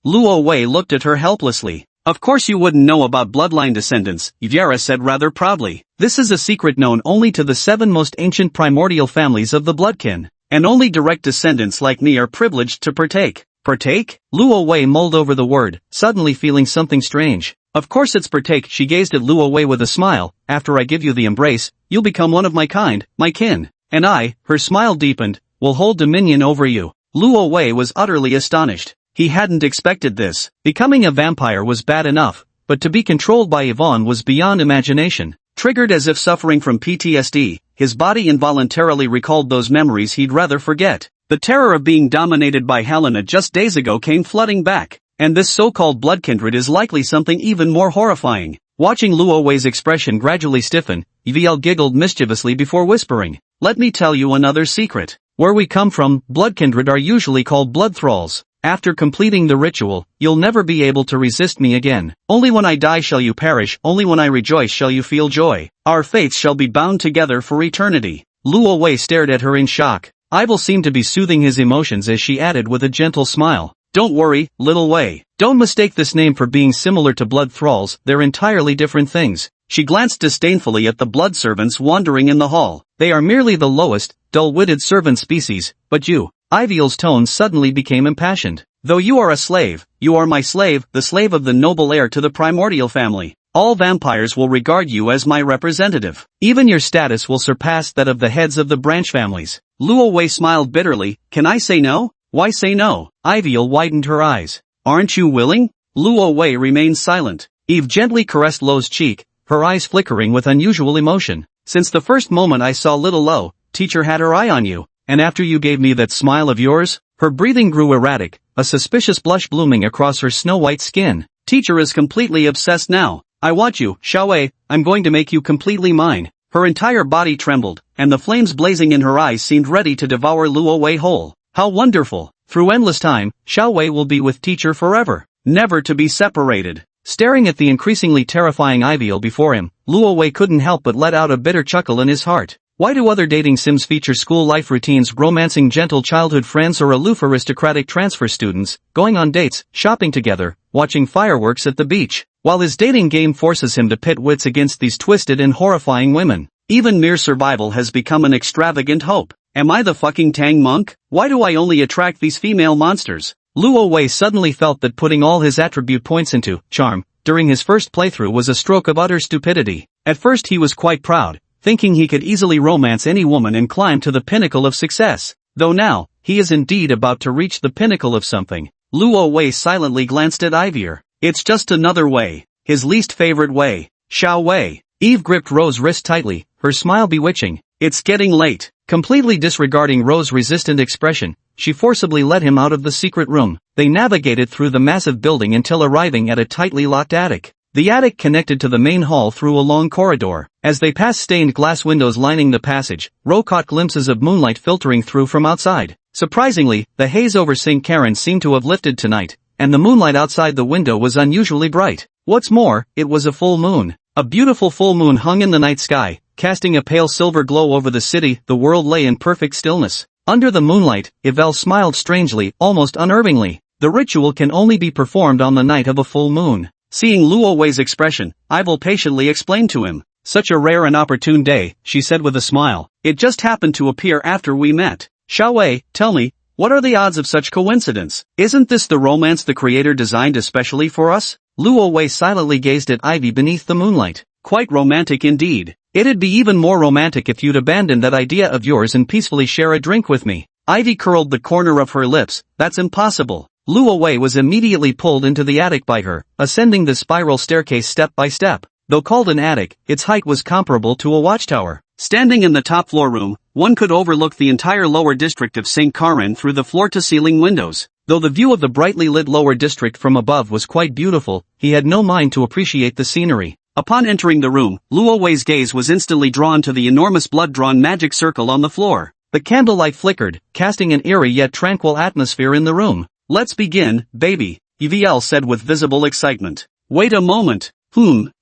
Luo Wei looked at her helplessly. Of course you wouldn't know about bloodline descendants, Vera said rather proudly. This is a secret known only to the 7 most ancient primordial families of the bloodkin. And only direct descendants like me are privileged to partake. Partake? Luo Wei mulled over the word, suddenly feeling something strange. Of course it's partake. She gazed at Luo Wei with a smile. After I give you the embrace, you'll become one of my kind, my kin. And I, her smile deepened, will hold dominion over you. Luo Wei was utterly astonished. He hadn't expected this. Becoming a vampire was bad enough, but to be controlled by Yvonne was beyond imagination. Triggered as if suffering from PTSD, his body involuntarily recalled those memories he'd rather forget. The terror of being dominated by Helena just days ago came flooding back, and this so-called blood kindred is likely something even more horrifying. Watching Luo Wei's expression gradually stiffen, Yviel giggled mischievously before whispering, "Let me tell you another secret. Where we come from, blood kindred are usually called blood thralls. After completing the ritual, you'll never be able to resist me again. Only when I die shall you perish, only when I rejoice shall you feel joy. Our fates shall be bound together for eternity." Luo Wei stared at her in shock. Yviel seemed to be soothing his emotions as she added with a gentle smile, "Don't worry, little Wei. Don't mistake this name for being similar to blood thralls, they're entirely different things." She glanced disdainfully at the blood servants wandering in the hall. "They are merely the lowest, dull-witted servant species, but you..." Iviel's tone suddenly became impassioned. "Though you are a slave, you are my slave, the slave of the noble heir to the primordial family. All vampires will regard you as my representative. Even your status will surpass that of the heads of the branch families." Luo Wei smiled bitterly. "Can I say no?" "Why say no?" Iviel widened her eyes. "Aren't you willing?" Luo Wei remained silent. Eve gently caressed Lo's cheek, her eyes flickering with unusual emotion. "Since the first moment I saw little Lo, teacher had her eye on you. And after you gave me that smile of yours?" Her breathing grew erratic, a suspicious blush blooming across her snow-white skin. "Teacher is completely obsessed now. I want you, Xiaowei, I'm going to make you completely mine." Her entire body trembled, and the flames blazing in her eyes seemed ready to devour Luo Wei whole. How wonderful! Through endless time, Xiaowei will be with teacher forever, never to be separated. Staring at the increasingly terrifying Iviel before him, Luo Wei couldn't help but let out a bitter chuckle in his heart. Why do other dating sims feature school life routines, romancing gentle childhood friends or aloof aristocratic transfer students, going on dates, shopping together, watching fireworks at the beach, while his dating game forces him to pit wits against these twisted and horrifying women? Even mere survival has become an extravagant hope. Am I the fucking Tang monk? Why do I only attract these female monsters? Luo Wei suddenly felt that putting all his attribute points into charm during his first playthrough was a stroke of utter stupidity. At first he was quite proud, thinking he could easily romance any woman and climb to the pinnacle of success. Though now, he is indeed about to reach the pinnacle of something. Luo Wei silently glanced at Ivier. It's just another way. His least favorite way. Xiao Wei. Eve gripped Rose's wrist tightly, her smile bewitching. It's getting late. Completely disregarding Rose's resistant expression, she forcibly led him out of the secret room. They navigated through the massive building until arriving at a tightly locked attic. The attic connected to the main hall through a long corridor. As they passed stained glass windows lining the passage, Ro caught glimpses of moonlight filtering through from outside. Surprisingly, the haze over St. Karen seemed to have lifted tonight, and the moonlight outside the window was unusually bright. What's more, it was a full moon. A beautiful full moon hung in the night sky, casting a pale silver glow over the city. The world lay in perfect stillness. Under the moonlight, Yvel smiled strangely, almost unnervingly. The ritual can only be performed on the night of a full moon. Seeing Luo Wei's expression, Yvel patiently explained to him. Such a rare and opportune day, she said with a smile. It just happened to appear after we met. Xiao Wei, tell me, what are the odds of such coincidence? Isn't this the romance the creator designed especially for us? Luo Wei silently gazed at Ivy beneath the moonlight. Quite romantic indeed. It'd be even more romantic if you'd abandon that idea of yours and peacefully share a drink with me. Ivy curled the corner of her lips. That's impossible. Luo Wei was immediately pulled into the attic by her, ascending the spiral staircase step by step. Though called an attic, its height was comparable to a watchtower. Standing in the top floor room, one could overlook the entire lower district of St. Karen through the floor-to-ceiling windows. Though the view of the brightly lit lower district from above was quite beautiful, he had no mind to appreciate the scenery. Upon entering the room, Luo Wei's gaze was instantly drawn to the enormous blood-drawn magic circle on the floor. The candlelight flickered, casting an eerie yet tranquil atmosphere in the room. Let's begin, baby, Yvel said with visible excitement. Wait a moment.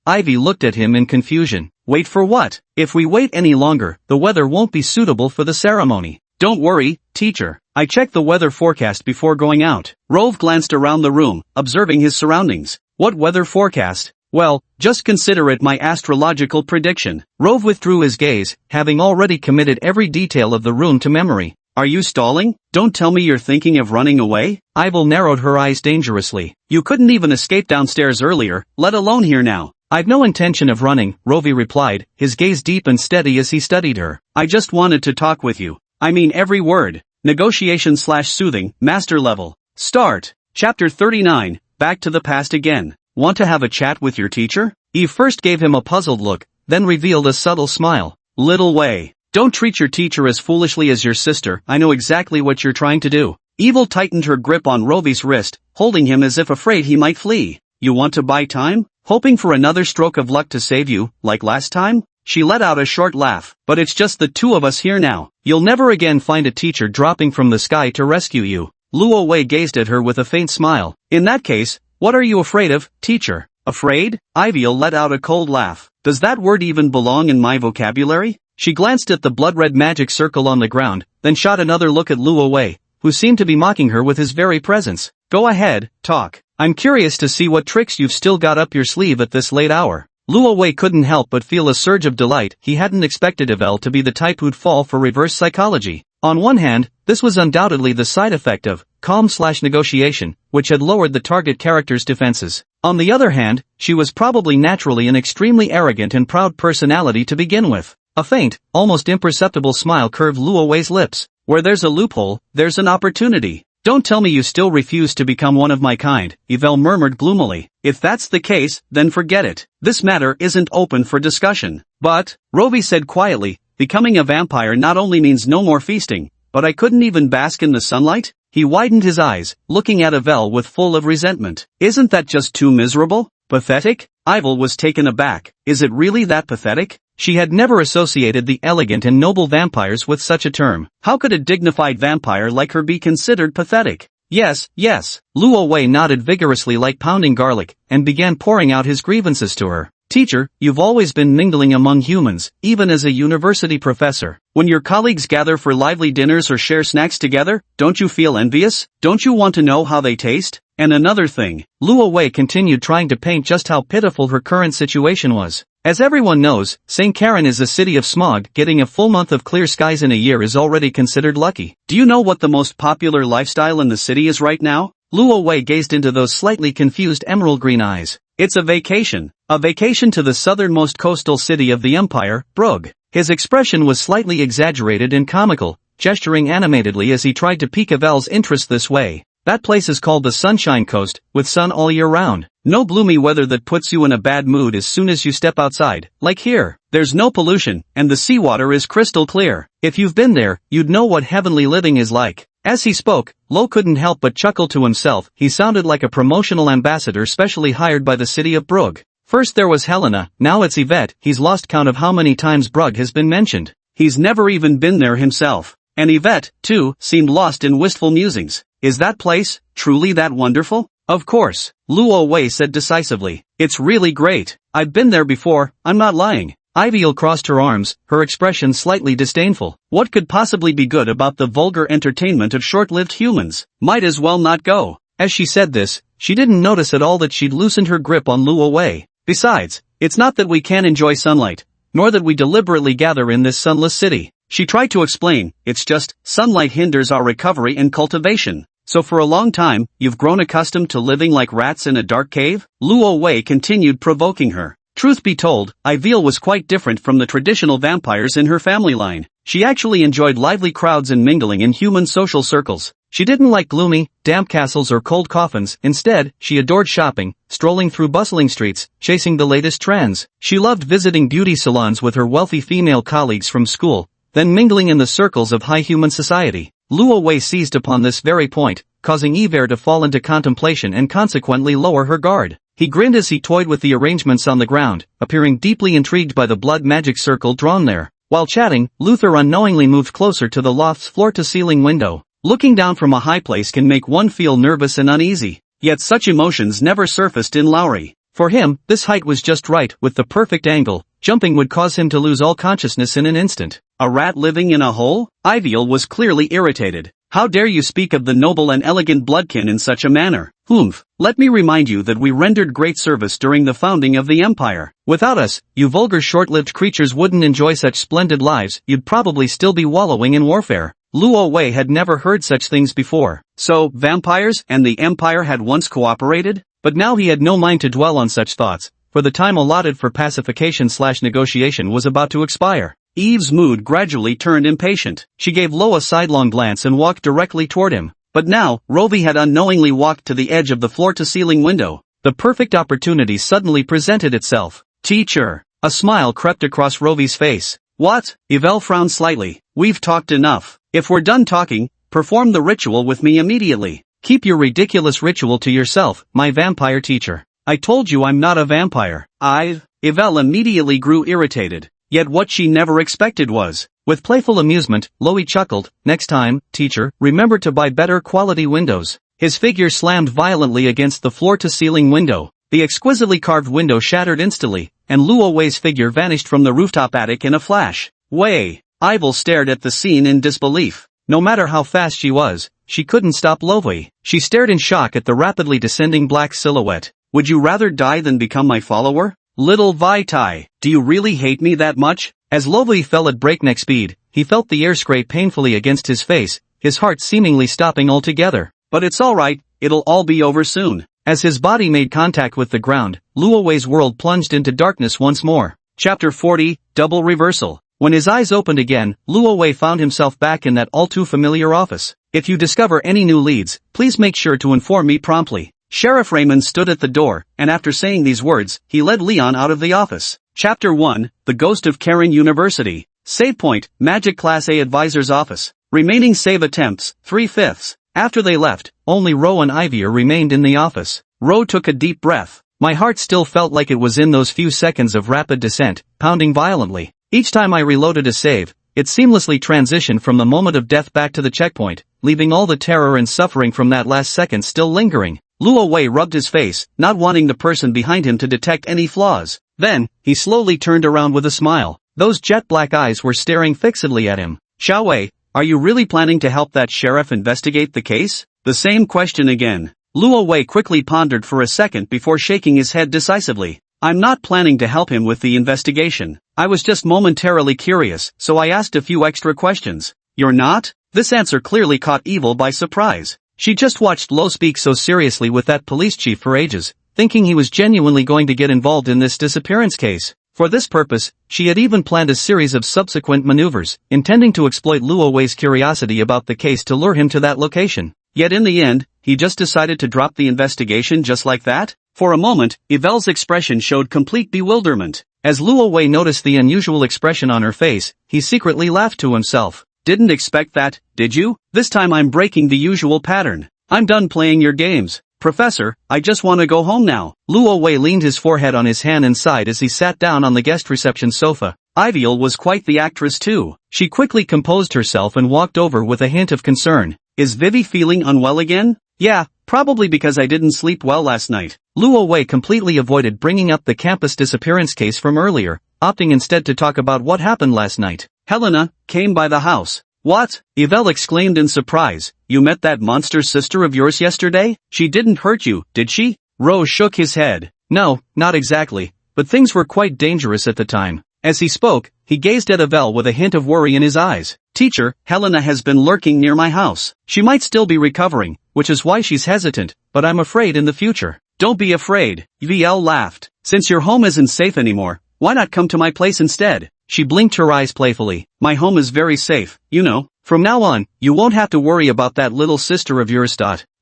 Ivy looked at him in confusion. Wait for what? If we wait any longer, the weather won't be suitable for the ceremony. Don't worry, teacher. I checked the weather forecast before going out. Rove glanced around the room, observing his surroundings. What weather forecast? Well, just consider it my astrological prediction. Rove withdrew his gaze, having already committed every detail of the room to memory. Are you stalling? Don't tell me you're thinking of running away? Yvel narrowed her eyes dangerously. You couldn't even escape downstairs earlier, let alone here now. I've no intention of running, Rovi replied, his gaze deep and steady as he studied her. I just wanted to talk with you. I mean every word. Negotiation/soothing, master level. Start. Chapter 39, Back to the Past Again. Want to have a chat with your teacher? Eve first gave him a puzzled look, then revealed a subtle smile. Little Wei. Don't treat your teacher as foolishly as your sister, I know exactly what you're trying to do. Evil tightened her grip on Rovi's wrist, holding him as if afraid he might flee. You want to buy time? Hoping for another stroke of luck to save you, like last time? She let out a short laugh. But it's just the two of us here now. You'll never again find a teacher dropping from the sky to rescue you. Luo Wei gazed at her with a faint smile. In that case, what are you afraid of, teacher? Afraid? Iviel let out a cold laugh. Does that word even belong in my vocabulary? She glanced at the blood-red magic circle on the ground, then shot another look at Luo Wei, who seemed to be mocking her with his very presence. Go ahead, talk. I'm curious to see what tricks you've still got up your sleeve at this late hour. Luo Wei couldn't help but feel a surge of delight. He hadn't expected Yvel to be the type who'd fall for reverse psychology. On one hand, this was undoubtedly the side effect of calm/negotiation, which had lowered the target character's defenses. On the other hand, she was probably naturally an extremely arrogant and proud personality to begin with. A faint, almost imperceptible smile curved Luo Wei's lips. Where there's a loophole, there's an opportunity. Don't tell me you still refuse to become one of my kind, Yvel murmured gloomily. If that's the case, then forget it. This matter isn't open for discussion. But, Rovi said quietly, becoming a vampire not only means no more feasting, but I couldn't even bask in the sunlight? He widened his eyes, looking at Yvel with full of resentment. Isn't that just too miserable? Pathetic? Yvel was taken aback. Is it really that pathetic? She had never associated the elegant and noble vampires with such a term. How could a dignified vampire like her be considered pathetic? Yes, yes. Luo Wei nodded vigorously like pounding garlic, and began pouring out his grievances to her. Teacher, you've always been mingling among humans, even as a university professor. When your colleagues gather for lively dinners or share snacks together, don't you feel envious? Don't you want to know how they taste? And another thing, Luo Wei continued trying to paint just how pitiful her current situation was. As everyone knows, St. Karen is a city of smog. Getting a full month of clear skies in a year is already considered lucky. Do you know what the most popular lifestyle in the city is right now? Luo Wei gazed into those slightly confused emerald green eyes. It's a vacation. A vacation to the southernmost coastal city of the empire, Brugge. His expression was slightly exaggerated and comical, gesturing animatedly as he tried to pique Yvel's interest this way. That place is called the Sunshine Coast, with sun all year round. No gloomy weather that puts you in a bad mood as soon as you step outside, like here. There's no pollution, and the seawater is crystal clear. If you've been there, you'd know what heavenly living is like. As he spoke, Lo couldn't help but chuckle to himself. He sounded like a promotional ambassador specially hired by the city of Brugge. First there was Helena, now it's Yvette. He's lost count of how many times Brugge has been mentioned. He's never even been there himself. And Yvette, too, seemed lost in wistful musings. Is that place truly that wonderful? Of course, Luo Wei said decisively. It's really great. I've been there before, I'm not lying. Iviel crossed her arms, her expression slightly disdainful. What could possibly be good about the vulgar entertainment of short-lived humans? Might as well not go. As she said this, she didn't notice at all that she'd loosened her grip on Luo Wei. Besides, it's not that we can't enjoy sunlight, nor that we deliberately gather in this sunless city. She tried to explain, it's just, sunlight hinders our recovery and cultivation. So for a long time, you've grown accustomed to living like rats in a dark cave? Luo Wei continued provoking her. Truth be told, Iviel was quite different from the traditional vampires in her family line. She actually enjoyed lively crowds and mingling in human social circles. She didn't like gloomy, damp castles or cold coffins. Instead, she adored shopping, strolling through bustling streets, chasing the latest trends. She loved visiting beauty salons with her wealthy female colleagues from school, then mingling in the circles of high human society. Luo Wei seized upon this very point, causing Yver to fall into contemplation and consequently lower her guard. He grinned as he toyed with the arrangements on the ground, appearing deeply intrigued by the blood magic circle drawn there. While chatting, Luther unknowingly moved closer to the loft's floor-to-ceiling window. Looking down from a high place can make one feel nervous and uneasy. Yet such emotions never surfaced in Lowry. For him, this height was just right, with the perfect angle. Jumping would cause him to lose all consciousness in an instant. A rat living in a hole? Iviel was clearly irritated. How dare you speak of the noble and elegant Bloodkin in such a manner? Humph. Let me remind you that we rendered great service during the founding of the Empire. Without us, you vulgar short-lived creatures wouldn't enjoy such splendid lives. You'd probably still be wallowing in warfare. Luo Wei had never heard such things before. So, vampires and the Empire had once cooperated? But now he had no mind to dwell on such thoughts, for the time allotted for pacification/negotiation was about to expire. Eve's mood gradually turned impatient. She gave Lo a sidelong glance and walked directly toward him. But now, Rovi had unknowingly walked to the edge of the floor-to-ceiling window. The perfect opportunity suddenly presented itself. Teacher. A smile crept across Rovi's face. What? Yvel frowned slightly. We've talked enough. If we're done talking, perform the ritual with me immediately. Keep your ridiculous ritual to yourself, my vampire teacher. I told you I'm not a vampire. Yvel immediately grew irritated. Yet what she never expected was, with playful amusement, Loie chuckled, next time, teacher, remember to buy better quality windows. His figure slammed violently against the floor-to-ceiling window. The exquisitely carved window shattered instantly, and Luo Wei's figure vanished from the rooftop attic in a flash. Wei! Ivel stared at the scene in disbelief. No matter how fast she was, she couldn't stop Loie. She stared in shock at the rapidly descending black silhouette. Would you rather die than become my follower? Little Vaitai, do you really hate me that much? As Loie fell at breakneck speed, he felt the air scrape painfully against his face, his heart seemingly stopping altogether. But it's alright, it'll all be over soon. As his body made contact with the ground, Luo Wei's world plunged into darkness once more. Chapter 40, Double Reversal. When his eyes opened again, Luo Wei found himself back in that all-too-familiar office. If you discover any new leads, please make sure to inform me promptly. Sheriff Raymond stood at the door, and after saying these words, he led Leon out of the office. Chapter 1, The Ghost of Karen University. Save point, Magic Class A Advisor's Office. Remaining save attempts, 3/5. After they left, only Ro and Ivier remained in the office. Ro took a deep breath. My heart still felt like it was in those few seconds of rapid descent, pounding violently. Each time I reloaded a save, it seamlessly transitioned from the moment of death back to the checkpoint, leaving all the terror and suffering from that last second still lingering. Luo Wei rubbed his face, not wanting the person behind him to detect any flaws. Then, he slowly turned around with a smile. Those jet-black eyes were staring fixedly at him. Xiao Wei, are you really planning to help that sheriff investigate the case? The same question again. Luo Wei quickly pondered for a second before shaking his head decisively. I'm not planning to help him with the investigation. I was just momentarily curious, so I asked a few extra questions. You're not? This answer clearly caught Evil by surprise. She just watched Lo speak so seriously with that police chief for ages, thinking he was genuinely going to get involved in this disappearance case. For this purpose, she had even planned a series of subsequent maneuvers, intending to exploit Luo Wei's curiosity about the case to lure him to that location. Yet in the end, he just decided to drop the investigation just like that? For a moment, Yvel's expression showed complete bewilderment. As Luo Wei noticed the unusual expression on her face, he secretly laughed to himself. Didn't expect that, did you? This time I'm breaking the usual pattern. I'm done playing your games. Professor, I just want to go home now. Luo Wei leaned his forehead on his hand and sighed as he sat down on the guest reception sofa. Iviel was quite the actress too. She quickly composed herself and walked over with a hint of concern. Is Vivi feeling unwell again? Yeah, probably because I didn't sleep well last night. Luo Wei completely avoided bringing up the campus disappearance case from earlier, opting instead to talk about what happened last night. Helena came by the house. What? Yvel exclaimed in surprise. You met that monster sister of yours yesterday? She didn't hurt you, did she? Rose shook his head. No, not exactly, but things were quite dangerous at the time. As he spoke, he gazed at Yvel with a hint of worry in his eyes. Teacher, Helena has been lurking near my house. She might still be recovering, which is why she's hesitant, but I'm afraid in the future. Don't be afraid, Yvel laughed. Since your home isn't safe anymore, why not come to my place instead? She blinked her eyes playfully. My home is very safe, you know. From now on, you won't have to worry about that little sister of yours.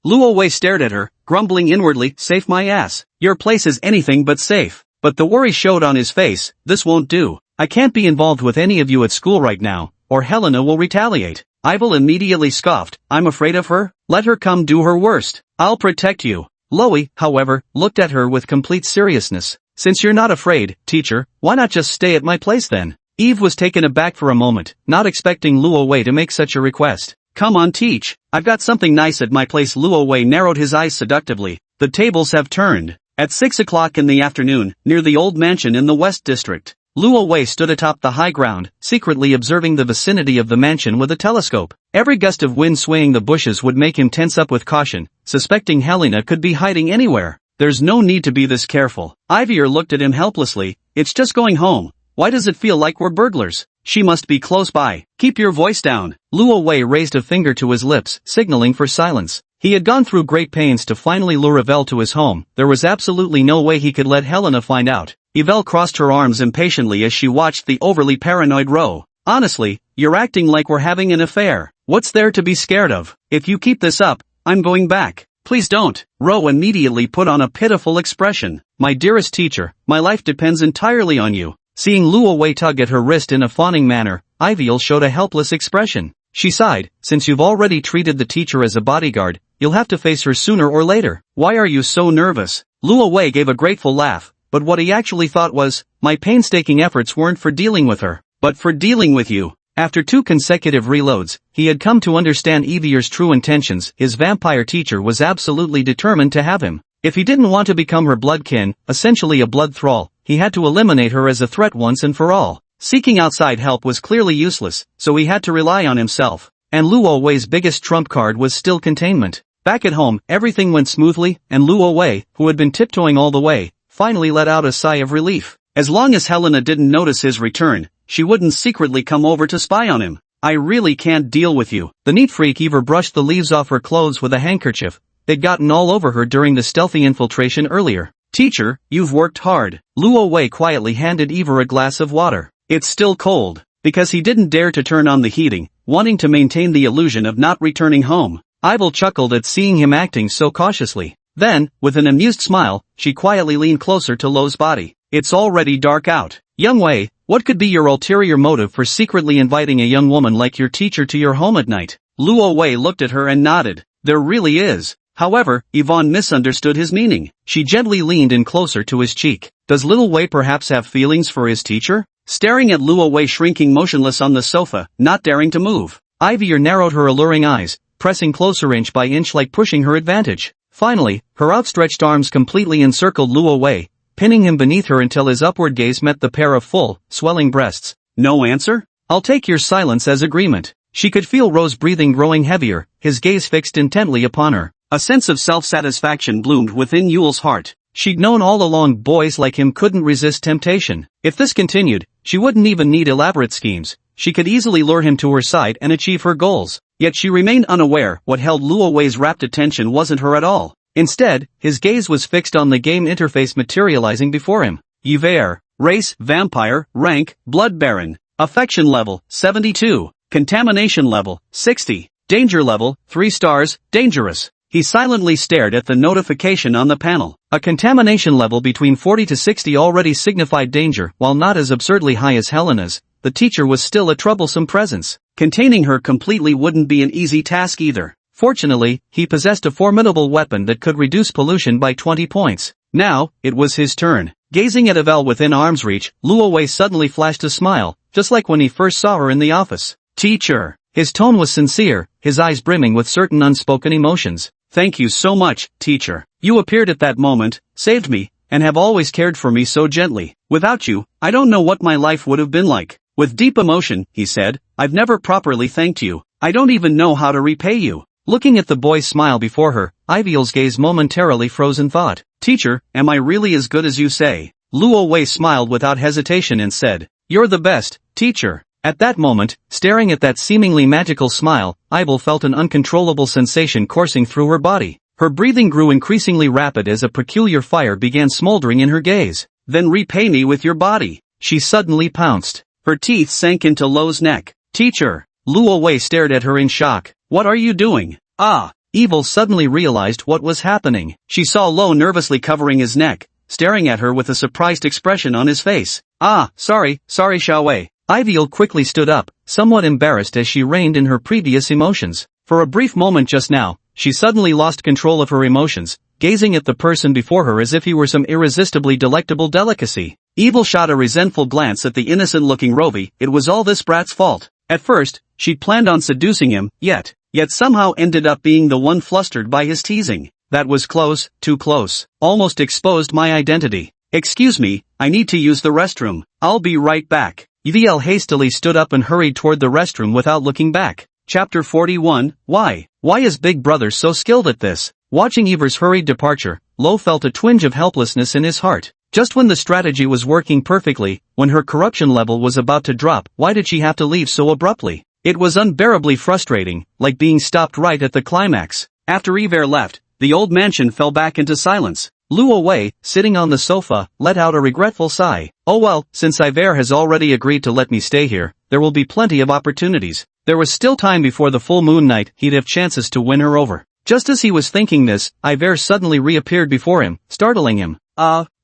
Luo Wei stared at her, grumbling inwardly, safe my ass. Your place is anything but safe. But the worry showed on his face. This won't do. I can't be involved with any of you at school right now, or Helena will retaliate. Ivel immediately scoffed. I'm afraid of her? Let her come do her worst. I'll protect you. Loey, however, looked at her with complete seriousness. Since you're not afraid, teacher, why not just stay at my place then? Eve was taken aback for a moment, not expecting Luo Wei to make such a request. Come on teach, I've got something nice at my place. Luo Wei narrowed his eyes seductively. The tables have turned. At 6 o'clock in the afternoon, near the old mansion in the West District, Luo Wei stood atop the high ground, secretly observing the vicinity of the mansion with a telescope. Every gust of wind swaying the bushes would make him tense up with caution, suspecting Helena could be hiding anywhere. There's no need to be this careful. Ivier looked at him helplessly. It's just going home. Why does it feel like we're burglars? She must be close by. Keep your voice down. Luo Wei raised a finger to his lips, signaling for silence. He had gone through great pains to finally lure Yvel to his home. There was absolutely no way he could let Helena find out. Yvel crossed her arms impatiently as she watched the overly paranoid Ro. Honestly, you're acting like we're having an affair. What's there to be scared of? If you keep this up, I'm going back. Please don't. Ro immediately put on a pitiful expression. My dearest teacher, my life depends entirely on you. Seeing Luo Wei tug at her wrist in a fawning manner, Iviel showed a helpless expression. She sighed. Since you've already treated the teacher as a bodyguard, you'll have to face her sooner or later. Why are you so nervous? Luo Wei gave a grateful laugh, but what he actually thought was, my painstaking efforts weren't for dealing with her, but for dealing with you. After 2 consecutive reloads, he had come to understand Evier's true intentions. His vampire teacher was absolutely determined to have him. If he didn't want to become her bloodkin, essentially a blood thrall, he had to eliminate her as a threat once and for all. Seeking outside help was clearly useless, so he had to rely on himself. And Luo Wei's biggest trump card was still containment. Back at home, everything went smoothly, and Luo Wei, who had been tiptoeing all the way, finally let out a sigh of relief. As long as Helena didn't notice his return, she wouldn't secretly come over to spy on him. I really can't deal with you. The neat freak Eva brushed the leaves off her clothes with a handkerchief. They'd gotten all over her during the stealthy infiltration earlier. Teacher, you've worked hard. Luo Wei quietly handed Eva a glass of water. It's still cold. Because he didn't dare to turn on the heating, wanting to maintain the illusion of not returning home. Ivel chuckled at seeing him acting so cautiously. Then, with an amused smile, she quietly leaned closer to Lo's body. It's already dark out. Young Wei, what could be your ulterior motive for secretly inviting a young woman like your teacher to your home at night? Luo Wei looked at her and nodded. There really is. However, Yvonne misunderstood his meaning. She gently leaned in closer to his cheek. Does little Wei perhaps have feelings for his teacher? Staring at Luo Wei shrinking motionless on the sofa, not daring to move, Ivier narrowed her alluring eyes, pressing closer inch by inch like pushing her advantage. Finally, her outstretched arms completely encircled Luo Wei, pinning him beneath her until his upward gaze met the pair of full, swelling breasts. No answer? I'll take your silence as agreement. She could feel Ro's breathing growing heavier, his gaze fixed intently upon her. A sense of self-satisfaction bloomed within Yule's heart. She'd known all along boys like him couldn't resist temptation. If this continued, she wouldn't even need elaborate schemes. She could easily lure him to her side and achieve her goals. Yet she remained unaware what held Luo Wei's rapt attention wasn't her at all. Instead, his gaze was fixed on the game interface materializing before him. Yver, race, vampire, rank, blood baron, affection level, 72, contamination level, 60, danger level, 3 stars, dangerous. He silently stared at the notification on the panel. A contamination level between 40 to 60 already signified danger. While not as absurdly high as Helena's, the teacher was still a troublesome presence. Containing her completely wouldn't be an easy task either. Fortunately, he possessed a formidable weapon that could reduce pollution by 20 points. Now, it was his turn. Gazing at Yvel within arm's reach, Luo Wei suddenly flashed a smile, just like when he first saw her in the office. Teacher. His tone was sincere, his eyes brimming with certain unspoken emotions. Thank you so much, teacher. You appeared at that moment, saved me, and have always cared for me so gently. Without you, I don't know what my life would have been like. With deep emotion, he said, I've never properly thanked you. I don't even know how to repay you. Looking at the boy's smile before her, Yvel's gaze momentarily froze in thought. Teacher, am I really as good as you say? Luo Wei smiled without hesitation and said, You're the best, teacher. At that moment, staring at that seemingly magical smile, Yvel felt an uncontrollable sensation coursing through her body. Her breathing grew increasingly rapid as a peculiar fire began smoldering in her gaze. Then repay me with your body. She suddenly pounced. Her teeth sank into Luo's neck. Teacher. Luo Wei stared at her in shock. What are you doing? Yvel suddenly realized what was happening. She saw Luo nervously covering his neck, staring at her with a surprised expression on his face. Sorry Xiaowei. Yvel quickly stood up, somewhat embarrassed as she reined in her previous emotions. For a brief moment just now, she suddenly lost control of her emotions, gazing at the person before her as if he were some irresistibly delectable delicacy. Yvel shot a resentful glance at the innocent-looking Rovi. It was all this brat's fault. At first, she'd planned on seducing him, yet somehow ended up being the one flustered by his teasing. That was close, too close. Almost exposed my identity. Excuse me, I need to use the restroom. I'll be right back. Yvel hastily stood up and hurried toward the restroom without looking back. Chapter 41, Why? Why is Big Brother so skilled at this? Watching Yver's hurried departure, Luo felt a twinge of helplessness in his heart. Just when the strategy was working perfectly, when her corruption level was about to drop, why did she have to leave so abruptly? It was unbearably frustrating, like being stopped right at the climax. After Yver left, the old mansion fell back into silence. Luo Wei, sitting on the sofa, let out a regretful sigh. Oh well, since Yver has already agreed to let me stay here, there will be plenty of opportunities. There was still time before the full moon night, he'd have chances to win her over. Just as he was thinking this, Yver suddenly reappeared before him, startling him.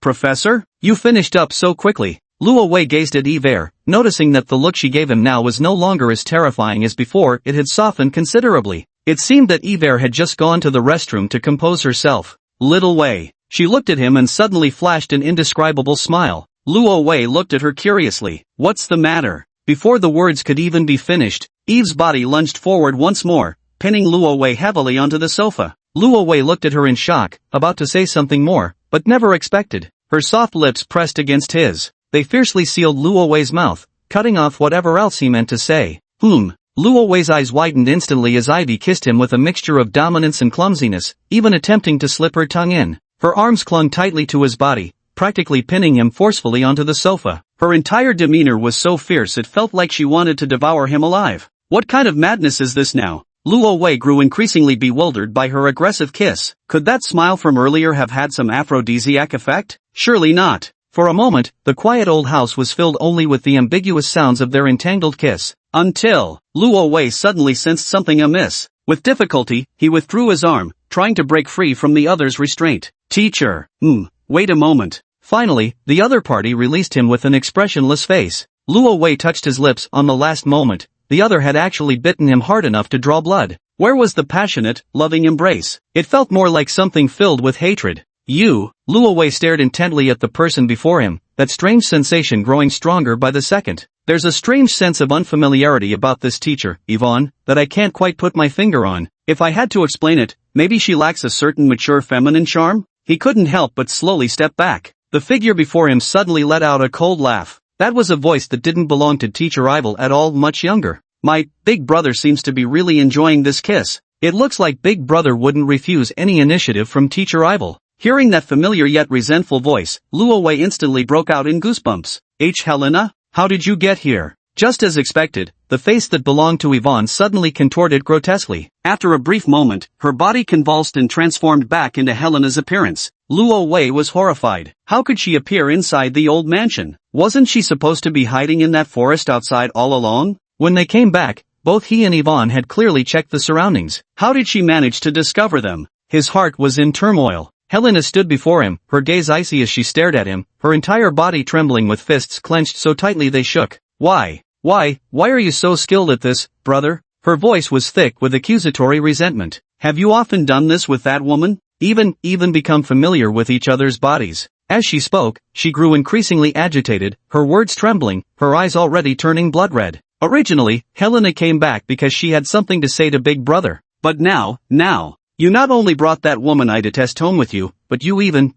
Professor? You finished up so quickly. Luo Wei gazed at Yver, noticing that the look she gave him now was no longer as terrifying as before. It had softened considerably. It seemed that Yver had just gone to the restroom to compose herself. Little Wei. She looked at him and suddenly flashed an indescribable smile. Luo Wei looked at her curiously. What's the matter? Before the words could even be finished, Eve's body lunged forward once more, pinning Luo Wei heavily onto the sofa. Luo Wei looked at her in shock, about to say something more, but never expected. Her soft lips pressed against his. They fiercely sealed Luo Wei's mouth, cutting off whatever else he meant to say. Luo Wei's eyes widened instantly as Ivy kissed him with a mixture of dominance and clumsiness, even attempting to slip her tongue in. Her arms clung tightly to his body, practically pinning him forcefully onto the sofa. Her entire demeanor was so fierce it felt like she wanted to devour him alive. What kind of madness is this now? Luo Wei grew increasingly bewildered by her aggressive kiss. Could that smile from earlier have had some aphrodisiac effect? Surely not. For a moment, the quiet old house was filled only with the ambiguous sounds of their entangled kiss. Until Luo Wei suddenly sensed something amiss. With difficulty, he withdrew his arm, trying to break free from the other's restraint. Teacher. Wait a moment. Finally, the other party released him with an expressionless face. Luo Wei touched his lips on the last moment. The other had actually bitten him hard enough to draw blood. Where was the passionate, loving embrace? It felt more like something filled with hatred. Luo Wei stared intently at the person before him, that strange sensation growing stronger by the second. There's a strange sense of unfamiliarity about this teacher, Yvonne, that I can't quite put my finger on. If I had to explain it, maybe she lacks a certain mature feminine charm? He couldn't help but slowly step back. The figure before him suddenly let out a cold laugh. That was a voice that didn't belong to Teacher Yvel at all, much younger. My big brother seems to be really enjoying this kiss. It looks like Big Brother wouldn't refuse any initiative from Teacher Yvel. Hearing that familiar yet resentful voice, Luo Wei instantly broke out in goosebumps. Helena? How did you get here? Just as expected, the face that belonged to Yvonne suddenly contorted grotesquely. After a brief moment, her body convulsed and transformed back into Helena's appearance. Luo Wei was horrified. How could she appear inside the old mansion? Wasn't she supposed to be hiding in that forest outside all along? When they came back, both he and Yvonne had clearly checked the surroundings. How did she manage to discover them? His heart was in turmoil. Helena stood before him, her gaze icy as she stared at him, her entire body trembling with fists clenched so tightly they shook. Why? Why are you so skilled at this, brother? Her voice was thick with accusatory resentment. Have you often done this with that woman? Even become familiar with each other's bodies? As she spoke, she grew increasingly agitated, her words trembling, her eyes already turning blood red. Originally, Helena came back because she had something to say to Big Brother. But now, you not only brought that woman I detest home with you, but you even.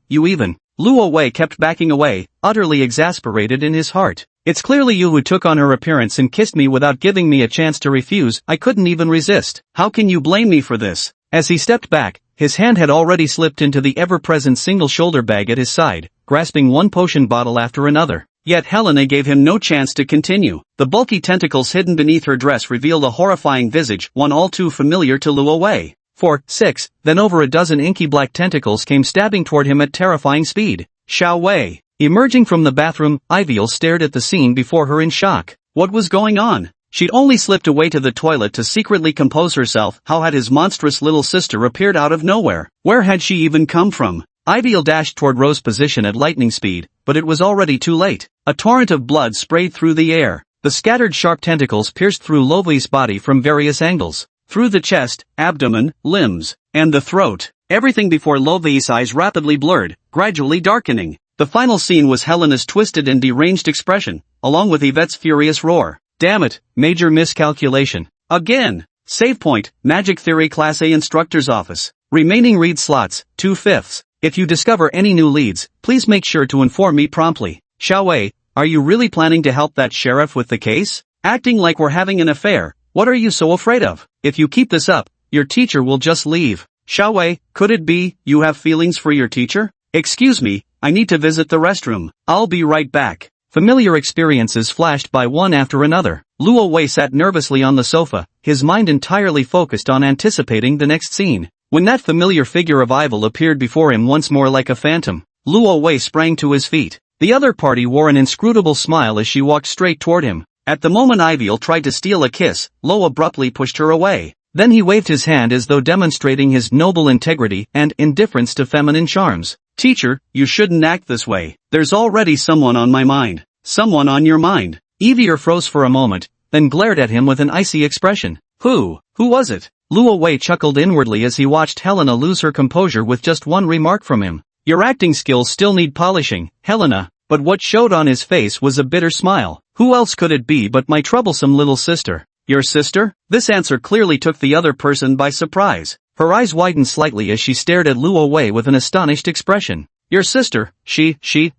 Luo Wei kept backing away, utterly exasperated in his heart. It's clearly you who took on her appearance and kissed me without giving me a chance to refuse. I couldn't even resist. How can you blame me for this? As he stepped back, his hand had already slipped into the ever-present single shoulder bag at his side, grasping one potion bottle after another. Yet Helena gave him no chance to continue. The bulky tentacles hidden beneath her dress revealed a horrifying visage, one all too familiar to Luo Wei. 4, 6, then over a dozen inky black tentacles came stabbing toward him at terrifying speed. Xiao Wei. Emerging from the bathroom, Iviel stared at the scene before her in shock. What was going on? She'd only slipped away to the toilet to secretly compose herself. How had his monstrous little sister appeared out of nowhere? Where had she even come from? Iviel dashed toward Rose's position at lightning speed, but it was already too late. A torrent of blood sprayed through the air. The scattered sharp tentacles pierced through Lovey's body from various angles. Through the chest, abdomen, limbs, and the throat. Everything before Lovey's eyes rapidly blurred, gradually darkening. The final scene was Helena's twisted and deranged expression, along with Yvette's furious roar. Damn it, major miscalculation. Again! Save point, Magic Theory Class A Instructor's Office. Remaining read slots, 2/5. If you discover any new leads, please make sure to inform me promptly. Xiao Wei, are you really planning to help that sheriff with the case? Acting like we're having an affair, what are you so afraid of? If you keep this up, your teacher will just leave. Xiao Wei, could it be, you have feelings for your teacher? Excuse me, I need to visit the restroom. I'll be right back. Familiar experiences flashed by one after another. Luo Wei sat nervously on the sofa, his mind entirely focused on anticipating the next scene. When that familiar figure of evil appeared before him once more like a phantom, Luo Wei sprang to his feet. The other party wore an inscrutable smile as she walked straight toward him. At the moment Iviel tried to steal a kiss, Lo abruptly pushed her away. Then he waved his hand as though demonstrating his noble integrity and indifference to feminine charms. Teacher, you shouldn't act this way. There's already someone on my mind. Someone on your mind. Evier froze for a moment, then glared at him with an icy expression. Who was it? Luo Wei chuckled inwardly as he watched Helena lose her composure with just one remark from him. Your acting skills still need polishing, Helena. But what showed on his face was a bitter smile. Who else could it be but my troublesome little sister? Your sister? This answer clearly took the other person by surprise. Her eyes widened slightly as she stared at Luo Wei with an astonished expression. Your sister,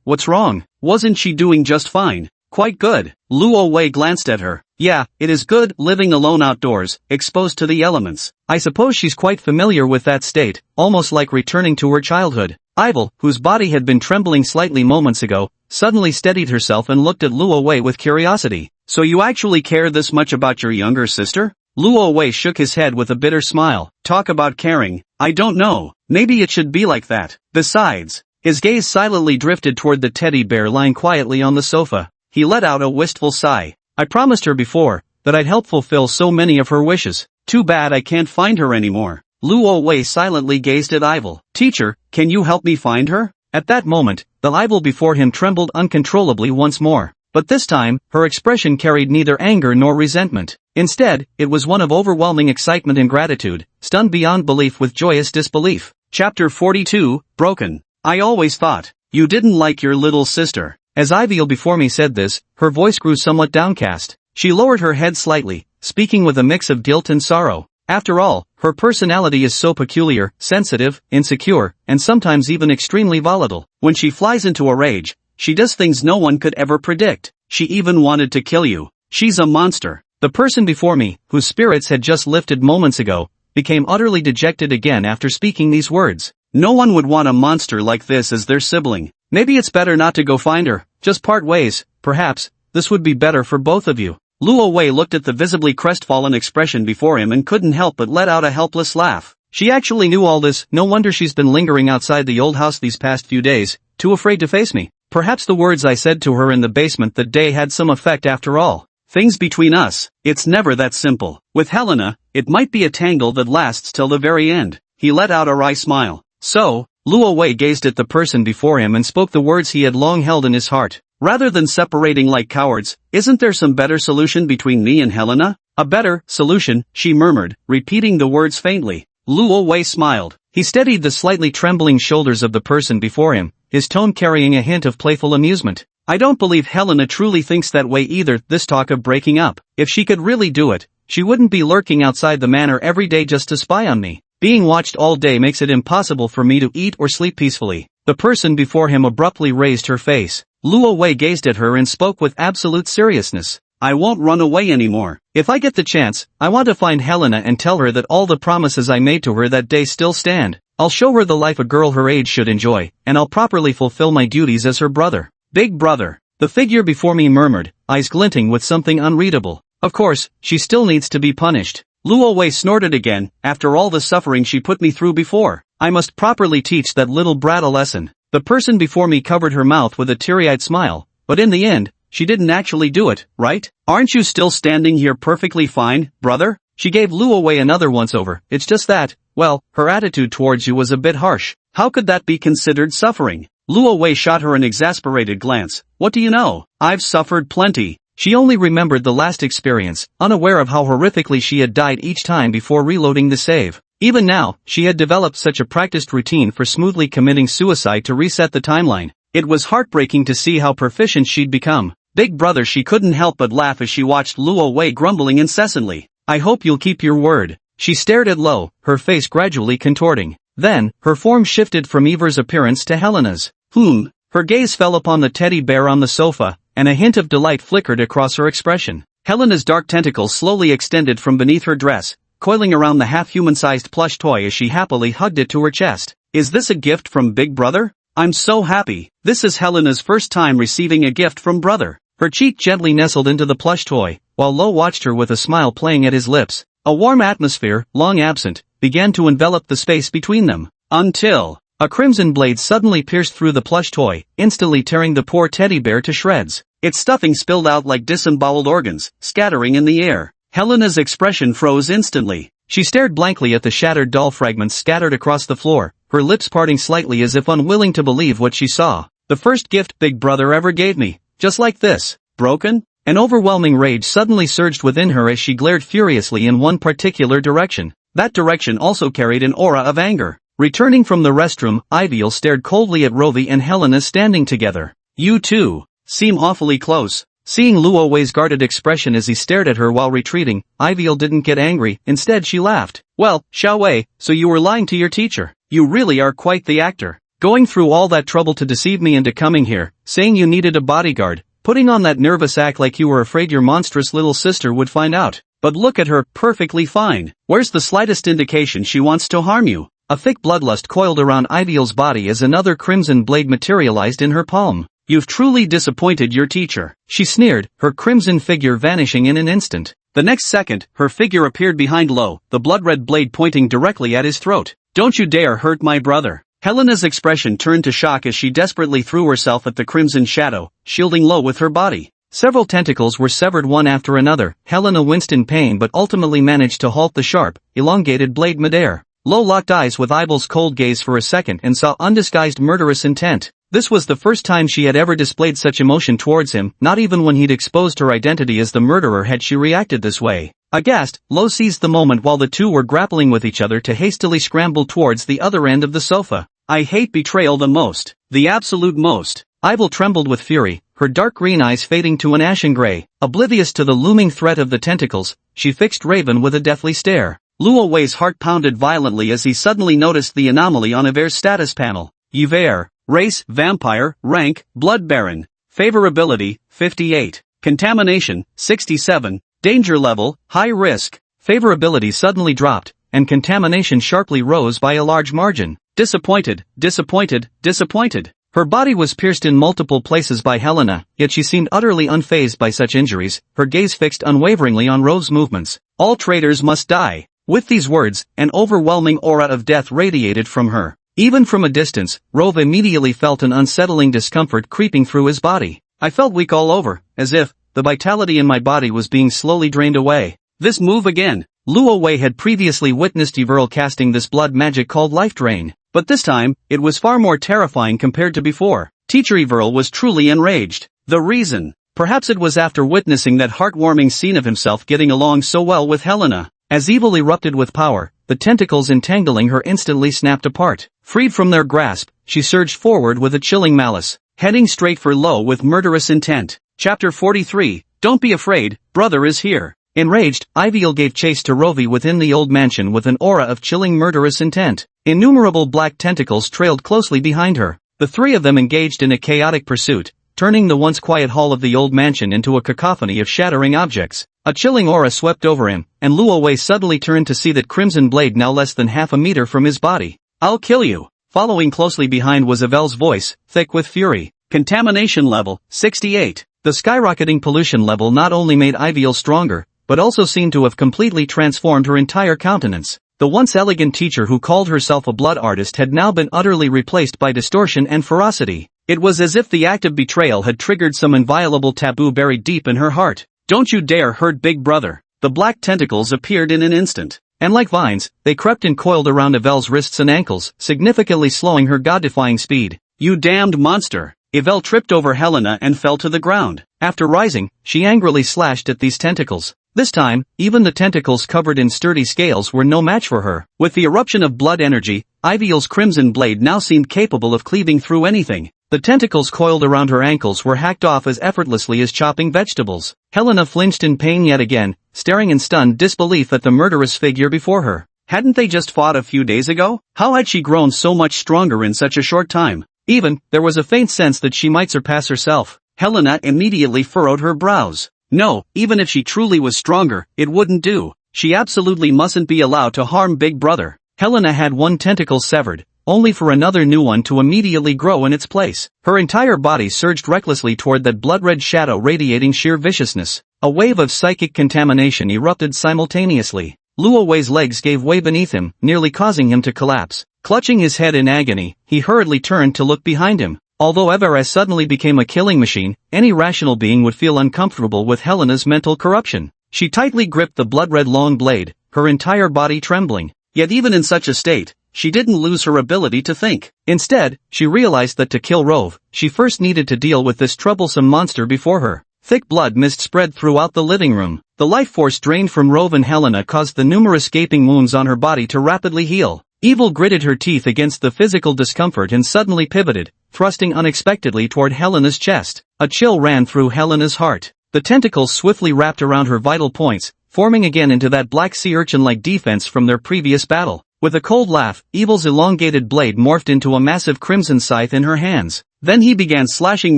what's wrong? Wasn't she doing just fine? Quite good. Luo Wei glanced at her. Yeah, it is good living alone outdoors, exposed to the elements. I suppose she's quite familiar with that state, almost like returning to her childhood. Ivel, whose body had been trembling slightly moments ago, suddenly steadied herself and looked at Luo Wei with curiosity. So you actually care this much about your younger sister? Luo Wei shook his head with a bitter smile. Talk about caring. I don't know. Maybe it should be like that. Besides, his gaze silently drifted toward the teddy bear lying quietly on the sofa. He let out a wistful sigh. I promised her before that I'd help fulfill so many of her wishes. Too bad I can't find her anymore. Luo Wei silently gazed at Ivel. Teacher, can you help me find her? At that moment, the Ivel before him trembled uncontrollably once more. But this time, her expression carried neither anger nor resentment. Instead, it was one of overwhelming excitement and gratitude, stunned beyond belief with joyous disbelief. Chapter 42, Broken. I always thought you didn't like your little sister. As Iviel before me said this, her voice grew somewhat downcast. She lowered her head slightly, speaking with a mix of guilt and sorrow. After all, her personality is so peculiar, sensitive, insecure, and sometimes even extremely volatile. When she flies into a rage, she does things no one could ever predict. She even wanted to kill you. She's a monster. The person before me, whose spirits had just lifted moments ago, became utterly dejected again after speaking these words. No one would want a monster like this as their sibling. Maybe it's better not to go find her, just part ways, perhaps. This would be better for both of you. Luo Wei looked at the visibly crestfallen expression before him and couldn't help but let out a helpless laugh. She actually knew all this. No wonder she's been lingering outside the old house these past few days, too afraid to face me. Perhaps the words I said to her in the basement that day had some effect after all. Things between us, it's never that simple. With Helena, it might be a tangle that lasts till the very end. He let out a wry smile. So, Luo Wei gazed at the person before him and spoke the words he had long held in his heart. Rather than separating like cowards, isn't there some better solution between me and Helena? A better solution, she murmured, repeating the words faintly. Luo Wei smiled. He steadied the slightly trembling shoulders of the person before him, his tone carrying a hint of playful amusement. I don't believe Helena truly thinks that way either. This talk of breaking up. If she could really do it, she wouldn't be lurking outside the manor every day just to spy on me. Being watched all day makes it impossible for me to eat or sleep peacefully. The person before him abruptly raised her face. Luo Wei gazed at her and spoke with absolute seriousness. I won't run away anymore. If I get the chance, I want to find Helena and tell her that all the promises I made to her that day still stand. I'll show her the life a girl her age should enjoy, and I'll properly fulfill my duties as her brother. Big brother. The figure before me murmured, eyes glinting with something unreadable. Of course, she still needs to be punished. Luo Wei snorted again. After all the suffering she put me through before, I must properly teach that little brat a lesson. The person before me covered her mouth with a teary-eyed smile, but in the end, she didn't actually do it, right? Aren't you still standing here perfectly fine, brother? She gave Luo Wei another once-over. It's just that, well, her attitude towards you was a bit harsh. How could that be considered suffering? Luo Wei shot her an exasperated glance. What do you know? I've suffered plenty. She only remembered the last experience, unaware of how horrifically she had died each time before reloading the save. Even now, she had developed such a practiced routine for smoothly committing suicide to reset the timeline. It was heartbreaking to see how proficient she'd become. Big brother, she couldn't help but laugh as she watched Luo Wei grumbling incessantly. I hope you'll keep your word. She stared at Lo, her face gradually contorting. Then, her form shifted from Eva's appearance to Helena's. Her gaze fell upon the teddy bear on the sofa, and a hint of delight flickered across her expression. Helena's dark tentacles slowly extended from beneath her dress, coiling around the half-human-sized plush toy as she happily hugged it to her chest. Is this a gift from Big Brother? I'm so happy. This is Helena's first time receiving a gift from Brother. Her cheek gently nestled into the plush toy, while Lo watched her with a smile playing at his lips. A warm atmosphere, long absent, began to envelop the space between them, until a crimson blade suddenly pierced through the plush toy, instantly tearing the poor teddy bear to shreds. Its stuffing spilled out like disemboweled organs, scattering in the air. Helena's expression froze instantly. She stared blankly at the shattered doll fragments scattered across the floor, her lips parting slightly as if unwilling to believe what she saw. The first gift Big Brother ever gave me. Just like this. Broken? An overwhelming rage suddenly surged within her as she glared furiously in one particular direction. That direction also carried an aura of anger. Returning from the restroom, Iviel stared coldly at Rovi and Helena standing together. You two seem awfully close. Seeing Luo Wei's guarded expression as he stared at her while retreating, Iviel didn't get angry, instead she laughed. Well, Xiao Wei, so you were lying to your teacher. You really are quite the actor. Going through all that trouble to deceive me into coming here, saying you needed a bodyguard, putting on that nervous act like you were afraid your monstrous little sister would find out. But look at her, perfectly fine. Where's the slightest indication she wants to harm you? A thick bloodlust coiled around Iviel's body as another crimson blade materialized in her palm. You've truly disappointed your teacher. She sneered, her crimson figure vanishing in an instant. The next second, her figure appeared behind Lo, the blood-red blade pointing directly at his throat. Don't you dare hurt my brother. Helena's expression turned to shock as she desperately threw herself at the crimson shadow, shielding Lo with her body. Several tentacles were severed one after another. Helena winced in pain but ultimately managed to halt the sharp, elongated blade midair. Lo locked eyes with Ivel's cold gaze for a second and saw undisguised murderous intent. This was the first time she had ever displayed such emotion towards him, not even when he'd exposed her identity as the murderer had she reacted this way. Aghast, Lo seized the moment while the two were grappling with each other to hastily scramble towards the other end of the sofa. I hate betrayal the most. The absolute most. Ivel trembled with fury, her dark green eyes fading to an ashen gray. Oblivious to the looming threat of the tentacles, she fixed Raven with a deathly stare. Luo Wei's heart pounded violently as he suddenly noticed the anomaly on Yvere's status panel. Yvere. Race, Vampire. Rank, Blood Baron. Favorability, 58. Contamination, 67. Danger level, High Risk. Favorability suddenly dropped, and contamination sharply rose by a large margin. Disappointed, disappointed, disappointed. Her body was pierced in multiple places by Helena, yet she seemed utterly unfazed by such injuries, her gaze fixed unwaveringly on Rove's movements. All traitors must die. With these words, an overwhelming aura of death radiated from her. Even from a distance, Rove immediately felt an unsettling discomfort creeping through his body. I felt weak all over, as if the vitality in my body was being slowly drained away. This move again. Luo Wei had previously witnessed Yverl casting this blood magic called Life Drain, but this time, it was far more terrifying compared to before. Teacher Yverl was truly enraged. The reason? Perhaps it was after witnessing that heartwarming scene of himself getting along so well with Helena. As evil erupted with power, the tentacles entangling her instantly snapped apart. Freed from their grasp, she surged forward with a chilling malice, heading straight for Lo with murderous intent. Chapter 43, Don't be afraid, brother is here. Enraged, Iviel gave chase to Rovi within the old mansion with an aura of chilling murderous intent. Innumerable black tentacles trailed closely behind her. The three of them engaged in a chaotic pursuit, turning the once quiet hall of the old mansion into a cacophony of shattering objects. A chilling aura swept over him, and Luo Wei suddenly turned to see that crimson blade now less than half a meter from his body. I'll kill you. Following closely behind was Yvel's voice, thick with fury. Contamination level, 68. The skyrocketing pollution level not only made Iviel stronger, but also seemed to have completely transformed her entire countenance. The once elegant teacher who called herself a blood artist had now been utterly replaced by distortion and ferocity. It was as if the act of betrayal had triggered some inviolable taboo buried deep in her heart. Don't you dare hurt Big Brother. The black tentacles appeared in an instant, and like vines, they crept and coiled around Yvel's wrists and ankles, significantly slowing her god-defying speed. You damned monster! Yvel tripped over Helena and fell to the ground. After rising, she angrily slashed at these tentacles. This time, even the tentacles covered in sturdy scales were no match for her. With the eruption of blood energy, Iviel's crimson blade now seemed capable of cleaving through anything. The tentacles coiled around her ankles were hacked off as effortlessly as chopping vegetables. Helena flinched in pain yet again, staring in stunned disbelief at the murderous figure before her. Hadn't they just fought a few days ago? How had she grown so much stronger in such a short time? Even, there was a faint sense that she might surpass herself. Helena immediately furrowed her brows. No, even if she truly was stronger, it wouldn't do. She absolutely mustn't be allowed to harm Big Brother. Helena had one tentacle severed, only for another new one to immediately grow in its place. Her entire body surged recklessly toward that blood-red shadow radiating sheer viciousness. A wave of psychic contamination erupted simultaneously. Luo Wei's legs gave way beneath him, nearly causing him to collapse. Clutching his head in agony, he hurriedly turned to look behind him. Although Everest suddenly became a killing machine, any rational being would feel uncomfortable with Helena's mental corruption. She tightly gripped the blood-red long blade, her entire body trembling. Yet even in such a state, she didn't lose her ability to think. Instead, she realized that to kill Rove, she first needed to deal with this troublesome monster before her. Thick blood mist spread throughout the living room. The life force drained from Rove and Helena caused the numerous gaping wounds on her body to rapidly heal. Evil gritted her teeth against the physical discomfort and suddenly pivoted, thrusting unexpectedly toward Helena's chest. A chill ran through Helena's heart. The tentacles swiftly wrapped around her vital points, forming again into that black sea urchin-like defense from their previous battle. With a cold laugh, Evil's elongated blade morphed into a massive crimson scythe in her hands. Then he began slashing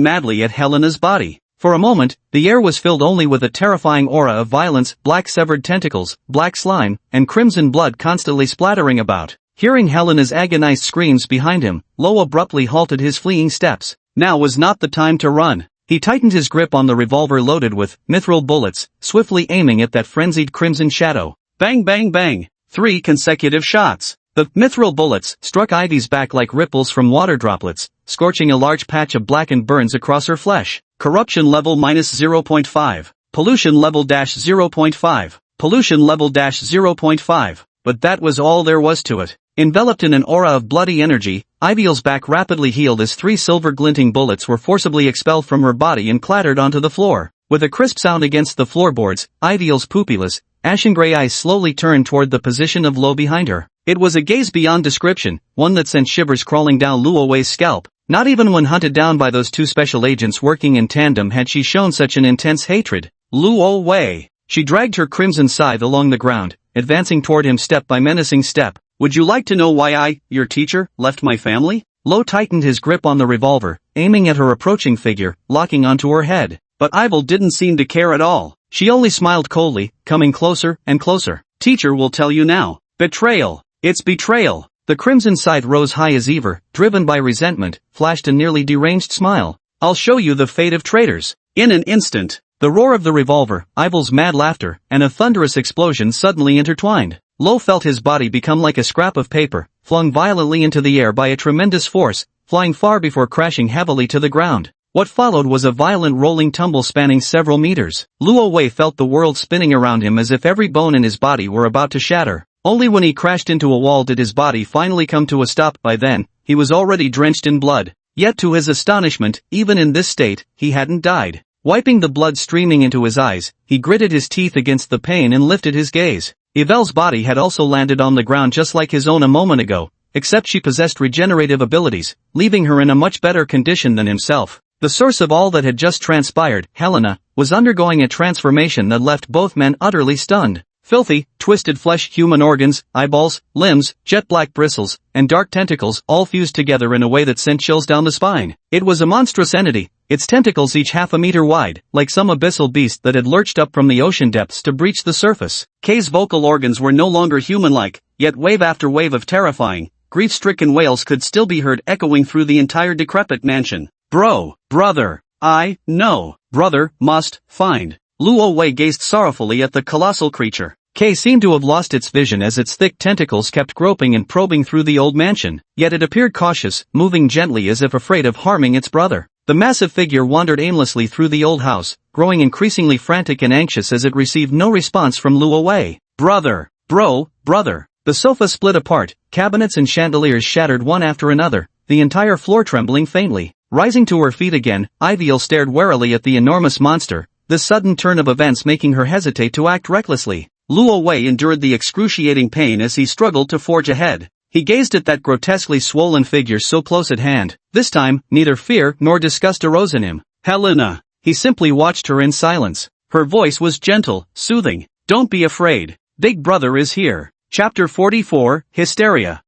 madly at Helena's body. For a moment, the air was filled only with a terrifying aura of violence, black severed tentacles, black slime, and crimson blood constantly splattering about. Hearing Helena's agonized screams behind him, Lo abruptly halted his fleeing steps. Now was not the time to run. He tightened his grip on the revolver loaded with mithril bullets, swiftly aiming at that frenzied crimson shadow. Bang bang bang! 3 consecutive shots. The mithril bullets struck Ivy's back like ripples from water droplets, scorching a large patch of blackened burns across her flesh. Corruption level -0.5. Pollution level -0.5. Pollution level -0.5. But that was all there was to it. Enveloped in an aura of bloody energy, Iviel's back rapidly healed as 3 silver-glinting bullets were forcibly expelled from her body and clattered onto the floor. With a crisp sound against the floorboards, Iviel's pupilless, ashen-gray eyes slowly turned toward the position of Lo behind her. It was a gaze beyond description, one that sent shivers crawling down Luo Wei's scalp. Not even when hunted down by those 2 special agents working in tandem had she shown such an intense hatred. Luo Wei. She dragged her crimson scythe along the ground, advancing toward him step by menacing step. Would you like to know why I, your teacher, left my family? Lo tightened his grip on the revolver, aiming at her approaching figure, locking onto her head. But Ivel didn't seem to care at all. She only smiled coldly, coming closer and closer. Teacher will tell you now. Betrayal. It's betrayal. The crimson scythe rose high as ever, driven by resentment, flashed a nearly deranged smile. I'll show you the fate of traitors. In an instant, the roar of the revolver, Ivel's mad laughter, and a thunderous explosion suddenly intertwined. Lo felt his body become like a scrap of paper, flung violently into the air by a tremendous force, flying far before crashing heavily to the ground. What followed was a violent rolling tumble spanning several meters. Luo Wei felt the world spinning around him as if every bone in his body were about to shatter. Only when he crashed into a wall did his body finally come to a stop. By then, he was already drenched in blood. Yet to his astonishment, even in this state, he hadn't died. Wiping the blood streaming into his eyes, he gritted his teeth against the pain and lifted his gaze. Yvelle's body had also landed on the ground just like his own a moment ago, except she possessed regenerative abilities, leaving her in a much better condition than himself. The source of all that had just transpired, Helena, was undergoing a transformation that left both men utterly stunned. Filthy, twisted flesh, human organs, eyeballs, limbs, jet-black bristles, and dark tentacles all fused together in a way that sent chills down the spine. It was a monstrous entity, its tentacles each half a meter wide, like some abyssal beast that had lurched up from the ocean depths to breach the surface. Kay's vocal organs were no longer human-like, yet wave after wave of terrifying, grief-stricken wails could still be heard echoing through the entire decrepit mansion. Brother, brother, must, find. Luo Wei gazed sorrowfully at the colossal creature. Kay seemed to have lost its vision as its thick tentacles kept groping and probing through the old mansion, yet it appeared cautious, moving gently as if afraid of harming its brother. The massive figure wandered aimlessly through the old house, growing increasingly frantic and anxious as it received no response from Luo Wei. Brother. The sofa split apart, cabinets and chandeliers shattered one after another, the entire floor trembling faintly. Rising to her feet again, Yvielle stared warily at the enormous monster, this sudden turn of events making her hesitate to act recklessly. Luo Wei endured the excruciating pain as he struggled to forge ahead. He gazed at that grotesquely swollen figure so close at hand. This time, neither fear nor disgust arose in him. Helena. He simply watched her in silence. Her voice was gentle, soothing. Don't be afraid. Big brother is here. Chapter 44, Hysteria.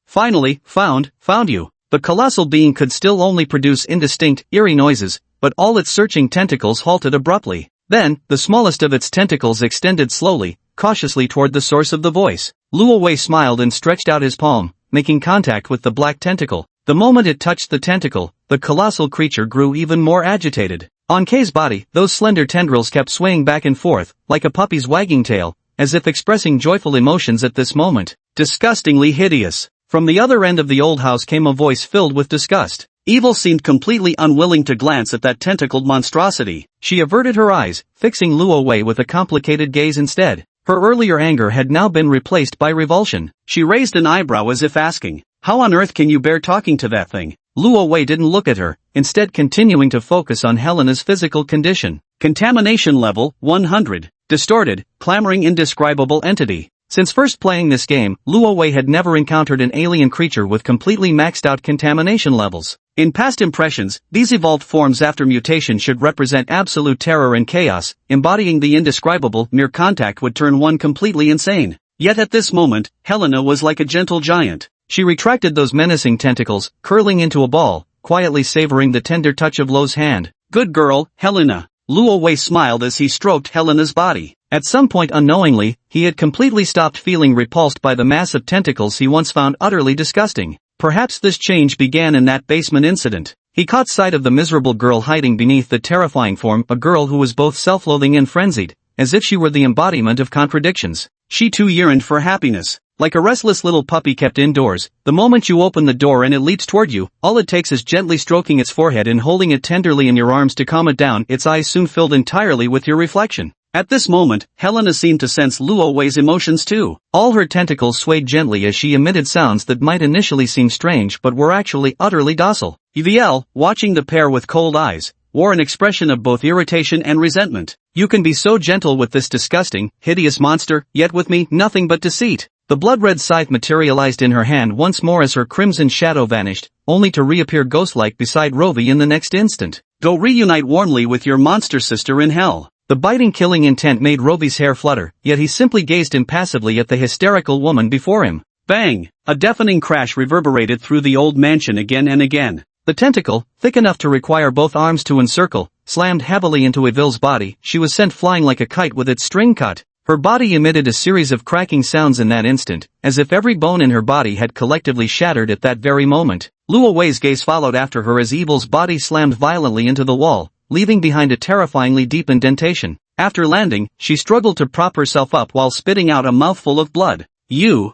Finally, found you. The colossal being could still only produce indistinct, eerie noises, but all its searching tentacles halted abruptly. Then, the smallest of its tentacles extended slowly, cautiously toward the source of the voice. Luo Wei smiled and stretched out his palm, making contact with the black tentacle. The moment it touched the tentacle, the colossal creature grew even more agitated. On Kay's body, those slender tendrils kept swaying back and forth, like a puppy's wagging tail, as if expressing joyful emotions at this moment. Disgustingly hideous. From the other end of the old house came a voice filled with disgust. Evil seemed completely unwilling to glance at that tentacled monstrosity. She averted her eyes, fixing Luo Wei with a complicated gaze instead. Her earlier anger had now been replaced by revulsion. She raised an eyebrow as if asking, "How on earth can you bear talking to that thing?" Luo Wei didn't look at her, instead continuing to focus on Helena's physical condition. Contamination level, 100. Distorted, clamoring indescribable entity. Since first playing this game, Luo Wei had never encountered an alien creature with completely maxed out contamination levels. In past impressions, these evolved forms after mutation should represent absolute terror and chaos, embodying the indescribable. Mere contact would turn one completely insane. Yet at this moment, Helena was like a gentle giant. She retracted those menacing tentacles, curling into a ball, quietly savoring the tender touch of Luo's hand. Good girl, Helena. Luo Wei smiled as he stroked Helena's body. At some point unknowingly, he had completely stopped feeling repulsed by the massive tentacles he once found utterly disgusting. Perhaps this change began in that basement incident. He caught sight of the miserable girl hiding beneath the terrifying form, a girl who was both self-loathing and frenzied, as if she were the embodiment of contradictions. She too yearned for happiness. Like a restless little puppy kept indoors, the moment you open the door and it leaps toward you, all it takes is gently stroking its forehead and holding it tenderly in your arms to calm it down. Its eyes soon filled entirely with your reflection. At this moment, Helena seemed to sense Luo Wei's emotions too. All her tentacles swayed gently as she emitted sounds that might initially seem strange but were actually utterly docile. Yvielle, watching the pair with cold eyes, wore an expression of both irritation and resentment. You can be so gentle with this disgusting, hideous monster, yet with me, nothing but deceit. The blood-red scythe materialized in her hand once more as her crimson shadow vanished, only to reappear ghost-like beside Rovi in the next instant. Go reunite warmly with your monster sister in hell. The biting killing intent made Rovi's hair flutter, yet he simply gazed impassively at the hysterical woman before him. Bang! A deafening crash reverberated through the old mansion again and again. The tentacle, thick enough to require both arms to encircle, slammed heavily into Yvelle's body. She was sent flying like a kite with its string cut. Her body emitted a series of cracking sounds in that instant, as if every bone in her body had collectively shattered at that very moment. Luo Wei's gaze followed after her as Yvelle's body slammed violently into the wall, leaving behind a terrifyingly deep indentation. After landing, she struggled to prop herself up while spitting out a mouthful of blood. You.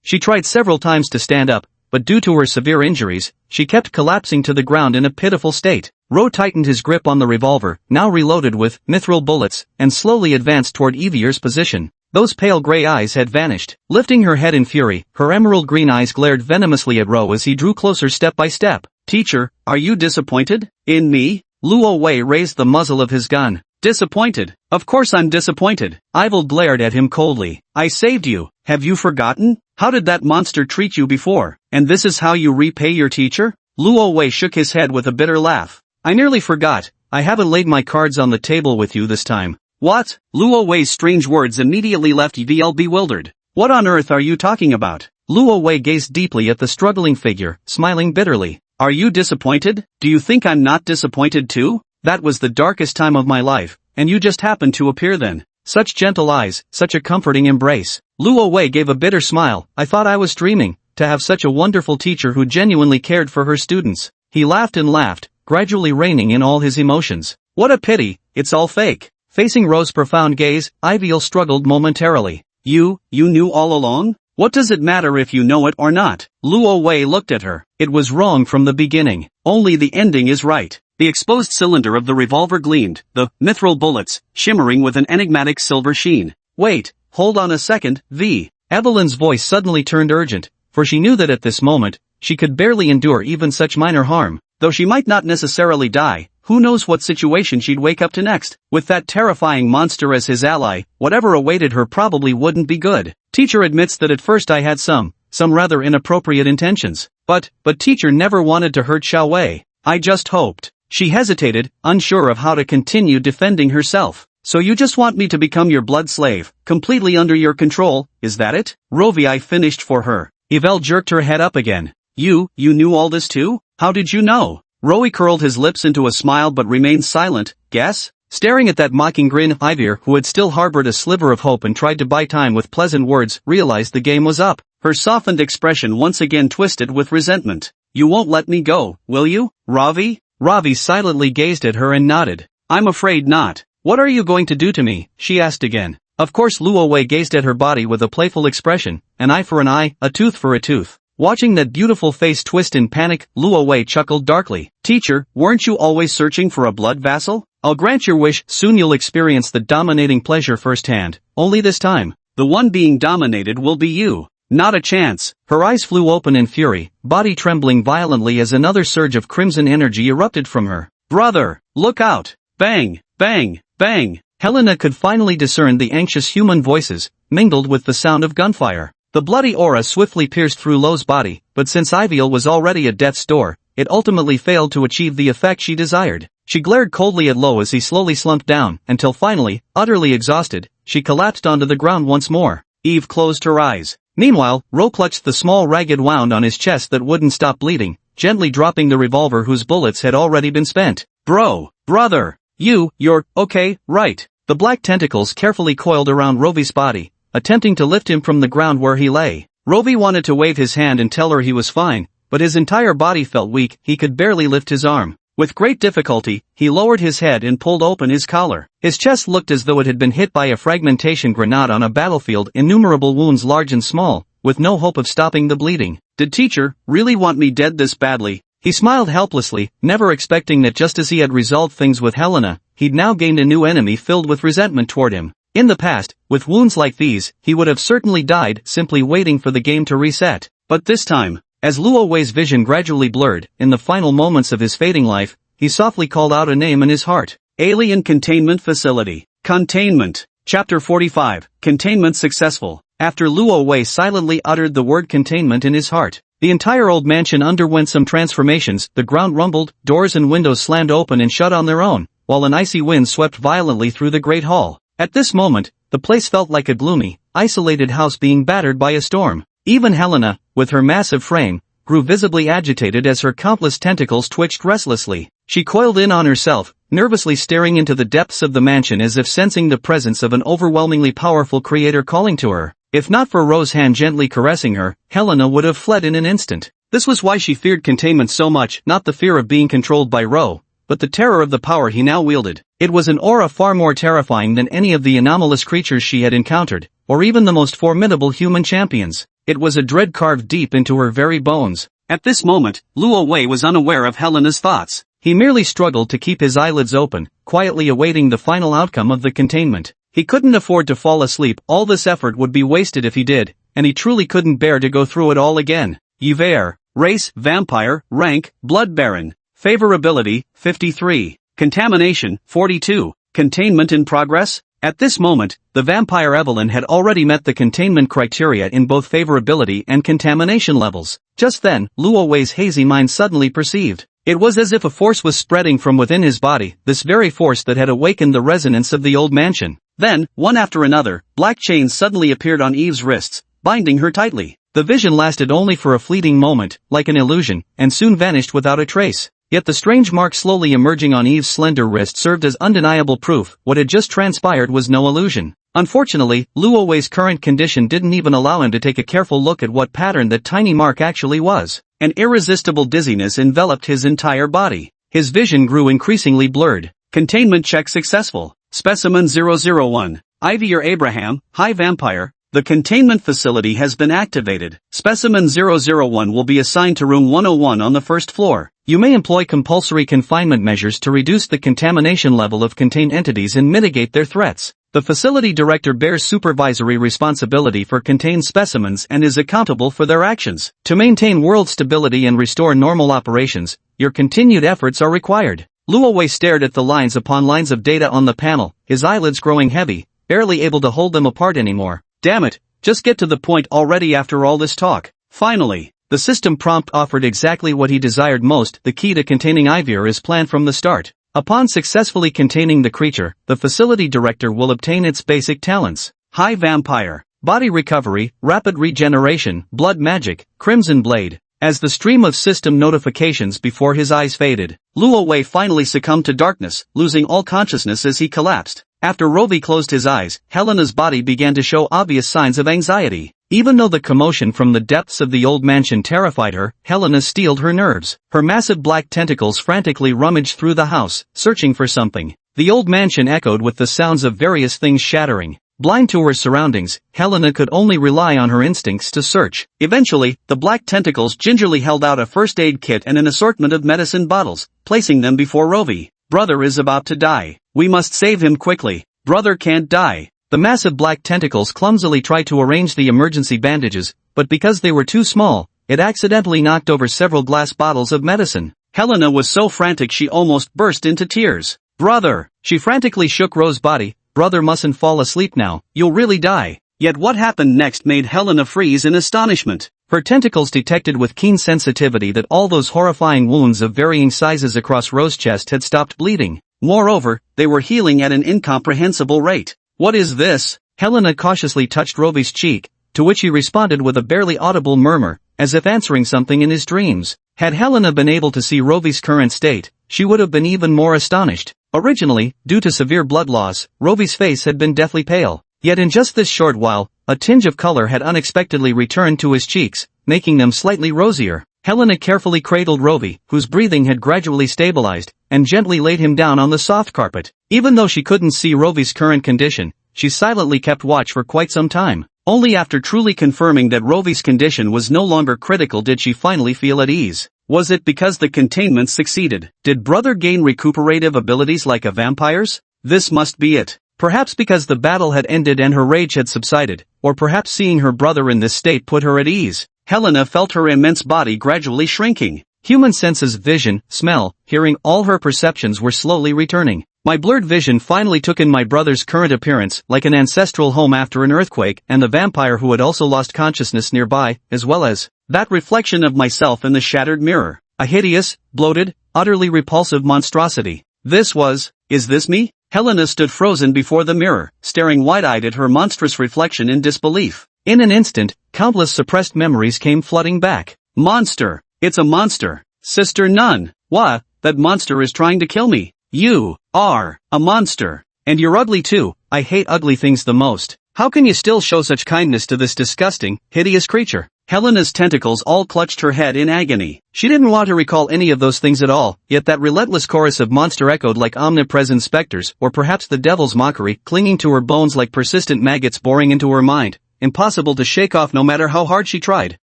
She tried several times to stand up, but due to her severe injuries, she kept collapsing to the ground in a pitiful state. Ro tightened his grip on the revolver, now reloaded with mithril bullets, and slowly advanced toward Yviere's position. Those pale gray eyes had vanished. Lifting her head in fury, her emerald green eyes glared venomously at Ro as he drew closer step by step. Teacher, are you disappointed? In me? Luo Wei raised the muzzle of his gun. Disappointed? Of course I'm disappointed. Ivel glared at him coldly. I saved you. Have you forgotten? How did that monster treat you before? And this is how you repay your teacher? Luo Wei shook his head with a bitter laugh. I nearly forgot. I haven't laid my cards on the table with you this time. What? Luo Wei's strange words immediately left Yvel bewildered. What on earth are you talking about? Luo Wei gazed deeply at the struggling figure, smiling bitterly. Are you disappointed? Do you think I'm not disappointed too? That was the darkest time of my life, and you just happened to appear then. Such gentle eyes, such a comforting embrace. Luo Wei gave a bitter smile. I thought I was dreaming, to have such a wonderful teacher who genuinely cared for her students. He laughed and laughed, gradually reining in all his emotions. What a pity, it's all fake. Facing Ro's profound gaze, Yvel struggled momentarily. You knew all along? What does it matter if you know it or not? Luo Wei looked at her. It was wrong from the beginning. Only the ending is right. The exposed cylinder of the revolver gleamed, the mithril bullets, shimmering with an enigmatic silver sheen. Wait, hold on a second, V. Evelyn's voice suddenly turned urgent, for she knew that at this moment, she could barely endure even such minor harm. Though she might not necessarily die, who knows what situation she'd wake up to next? With that terrifying monster as his ally, whatever awaited her probably wouldn't be good. Teacher admits that at first I had some rather inappropriate intentions. But teacher never wanted to hurt Xiao Wei. I just hoped. She hesitated, unsure of how to continue defending herself. So you just want me to become your blood slave, completely under your control, is that it? Rovi finished for her. Yvel jerked her head up again. You knew all this too? How did you know? Roe curled his lips into a smile but remained silent. Guess? Staring at that mocking grin, Ivir, who had still harbored a sliver of hope and tried to buy time with pleasant words, realized the game was up. Her softened expression once again twisted with resentment. You won't let me go, will you, Ravi? Ravi silently gazed at her and nodded. I'm afraid not. What are you going to do to me? She asked again. Of course Luo Wei gazed at her body with a playful expression, an eye for an eye, a tooth for a tooth. Watching that beautiful face twist in panic, Luo Wei chuckled darkly. Teacher, weren't you always searching for a blood vassal? I'll grant your wish, soon you'll experience the dominating pleasure firsthand. Only this time, the one being dominated will be you. Not a chance. Her eyes flew open in fury, body trembling violently as another surge of crimson energy erupted from her. Brother, look out! Bang, bang, bang! Helena could finally discern the anxious human voices, mingled with the sound of gunfire. The bloody aura swiftly pierced through Lo's body, but since Yvel was already at death's door, it ultimately failed to achieve the effect she desired. She glared coldly at Lo as he slowly slumped down, until finally, utterly exhausted, she collapsed onto the ground once more. Eve closed her eyes. Meanwhile, Ro clutched the small ragged wound on his chest that wouldn't stop bleeding, gently dropping the revolver whose bullets had already been spent. Brother, you're okay, right? The black tentacles carefully coiled around Rovi's body, attempting to lift him from the ground where he lay. Rovi wanted to wave his hand and tell her he was fine, but his entire body felt weak, he could barely lift his arm. With great difficulty, he lowered his head and pulled open his collar. His chest looked as though it had been hit by a fragmentation grenade on a battlefield, innumerable wounds large and small, with no hope of stopping the bleeding. Did teacher really want me dead this badly? He smiled helplessly, never expecting that just as he had resolved things with Helena, he'd now gained a new enemy filled with resentment toward him. In the past, with wounds like these, he would have certainly died simply waiting for the game to reset. But this time, as Luo Wei's vision gradually blurred, in the final moments of his fading life, he softly called out a name in his heart. Alien Containment Facility. Containment. Chapter 45. Containment successful. After Luo Wei silently uttered the word containment in his heart, the entire old mansion underwent some transformations. The ground rumbled, doors and windows slammed open and shut on their own, while an icy wind swept violently through the great hall. At this moment, the place felt like a gloomy, isolated house being battered by a storm. Even Helena, with her massive frame, grew visibly agitated as her countless tentacles twitched restlessly. She coiled in on herself, nervously staring into the depths of the mansion as if sensing the presence of an overwhelmingly powerful creator calling to her. If not for Ro's hand gently caressing her, Helena would have fled in an instant. This was why she feared containment so much, not the fear of being controlled by Ro, but the terror of the power he now wielded. It was an aura far more terrifying than any of the anomalous creatures she had encountered, or even the most formidable human champions. It was a dread carved deep into her very bones. At this moment, Luo Wei was unaware of Helena's thoughts. He merely struggled to keep his eyelids open, quietly awaiting the final outcome of the containment. He couldn't afford to fall asleep, all this effort would be wasted if he did, and he truly couldn't bear to go through it all again. Yandere. Race, vampire. Rank, blood baron. Favorability, 53. Contamination, 42. Containment in progress? At this moment, the vampire Evelyn had already met the containment criteria in both favorability and contamination levels. Just then, Luo Wei's hazy mind suddenly perceived. It was as if a force was spreading from within his body, this very force that had awakened the resonance of the old mansion. Then, one after another, black chains suddenly appeared on Eve's wrists, binding her tightly. The vision lasted only for a fleeting moment, like an illusion, and soon vanished without a trace. Yet the strange mark slowly emerging on Eve's slender wrist served as undeniable proof what had just transpired was no illusion. Unfortunately, Luo Wei's current condition didn't even allow him to take a careful look at what pattern that tiny mark actually was. An irresistible dizziness enveloped his entire body. His vision grew increasingly blurred. Containment check successful. Specimen 001. Ivy or Abraham, High Vampire. The containment facility has been activated. Specimen 001 will be assigned to room 101 on the first floor. You may employ compulsory confinement measures to reduce the contamination level of contained entities and mitigate their threats. The facility director bears supervisory responsibility for contained specimens and is accountable for their actions. To maintain world stability and restore normal operations, your continued efforts are required. Luo Wei stared at the lines upon lines of data on the panel, his eyelids growing heavy, barely able to hold them apart anymore. Damn it, just get to the point already after all this talk. Finally, the system prompt offered exactly what he desired most. The key to containing Ivy is planned from the start. Upon successfully containing the creature, the facility director will obtain its basic talents. High Vampire. Body recovery, rapid regeneration, blood magic, crimson blade. As the stream of system notifications before his eyes faded, Luo Wei finally succumbed to darkness, losing all consciousness as he collapsed. After Rovi closed his eyes, Helena's body began to show obvious signs of anxiety. Even though the commotion from the depths of the old mansion terrified her, Helena steeled her nerves. Her massive black tentacles frantically rummaged through the house, searching for something. The old mansion echoed with the sounds of various things shattering. Blind to her surroundings, Helena could only rely on her instincts to search. Eventually, the black tentacles gingerly held out a first aid kit and an assortment of medicine bottles, placing them before Rovi. Brother is about to die. We must save him quickly. Brother can't die. The massive black tentacles clumsily tried to arrange the emergency bandages, but because they were too small, it accidentally knocked over several glass bottles of medicine. Helena was so frantic she almost burst into tears. Brother! She frantically shook Rose's body. Brother mustn't fall asleep now, you'll really die. Yet what happened next made Helena freeze in astonishment. Her tentacles detected with keen sensitivity that all those horrifying wounds of varying sizes across Rose's chest had stopped bleeding. Moreover, they were healing at an incomprehensible rate. What is this? Helena cautiously touched Rovi's cheek, to which he responded with a barely audible murmur, as if answering something in his dreams. Had Helena been able to see Rovi's current state, she would have been even more astonished. Originally, due to severe blood loss, Rovi's face had been deathly pale. Yet in just this short while, a tinge of color had unexpectedly returned to his cheeks, making them slightly rosier. Helena carefully cradled Rovi, whose breathing had gradually stabilized, and gently laid him down on the soft carpet. Even though she couldn't see Rovi's current condition, she silently kept watch for quite some time. Only after truly confirming that Rovi's condition was no longer critical did she finally feel at ease. Was it because the containment succeeded? Did Brother gain recuperative abilities like a vampire's? This must be it. Perhaps because the battle had ended and her rage had subsided, or perhaps seeing her brother in this state put her at ease. Helena felt her immense body gradually shrinking. Human senses, vision, smell, hearing, all her perceptions were slowly returning. My blurred vision finally took in my brother's current appearance, like an ancestral home after an earthquake, and the vampire who had also lost consciousness nearby, as well as that reflection of myself in the shattered mirror. A hideous, bloated, utterly repulsive monstrosity. Is this me? Helena stood frozen before the mirror, staring wide-eyed at her monstrous reflection in disbelief. In an instant, countless suppressed memories came flooding back. Monster! It's a monster! Sister Nun! What? That monster is trying to kill me! You are a monster! And you're ugly too. I hate ugly things the most. How can you still show such kindness to this disgusting, hideous creature? Helena's tentacles all clutched her head in agony. She didn't want to recall any of those things at all, yet that relentless chorus of monster echoed like omnipresent specters, or perhaps the devil's mockery, clinging to her bones like persistent maggots boring into her mind, impossible to shake off no matter how hard she tried.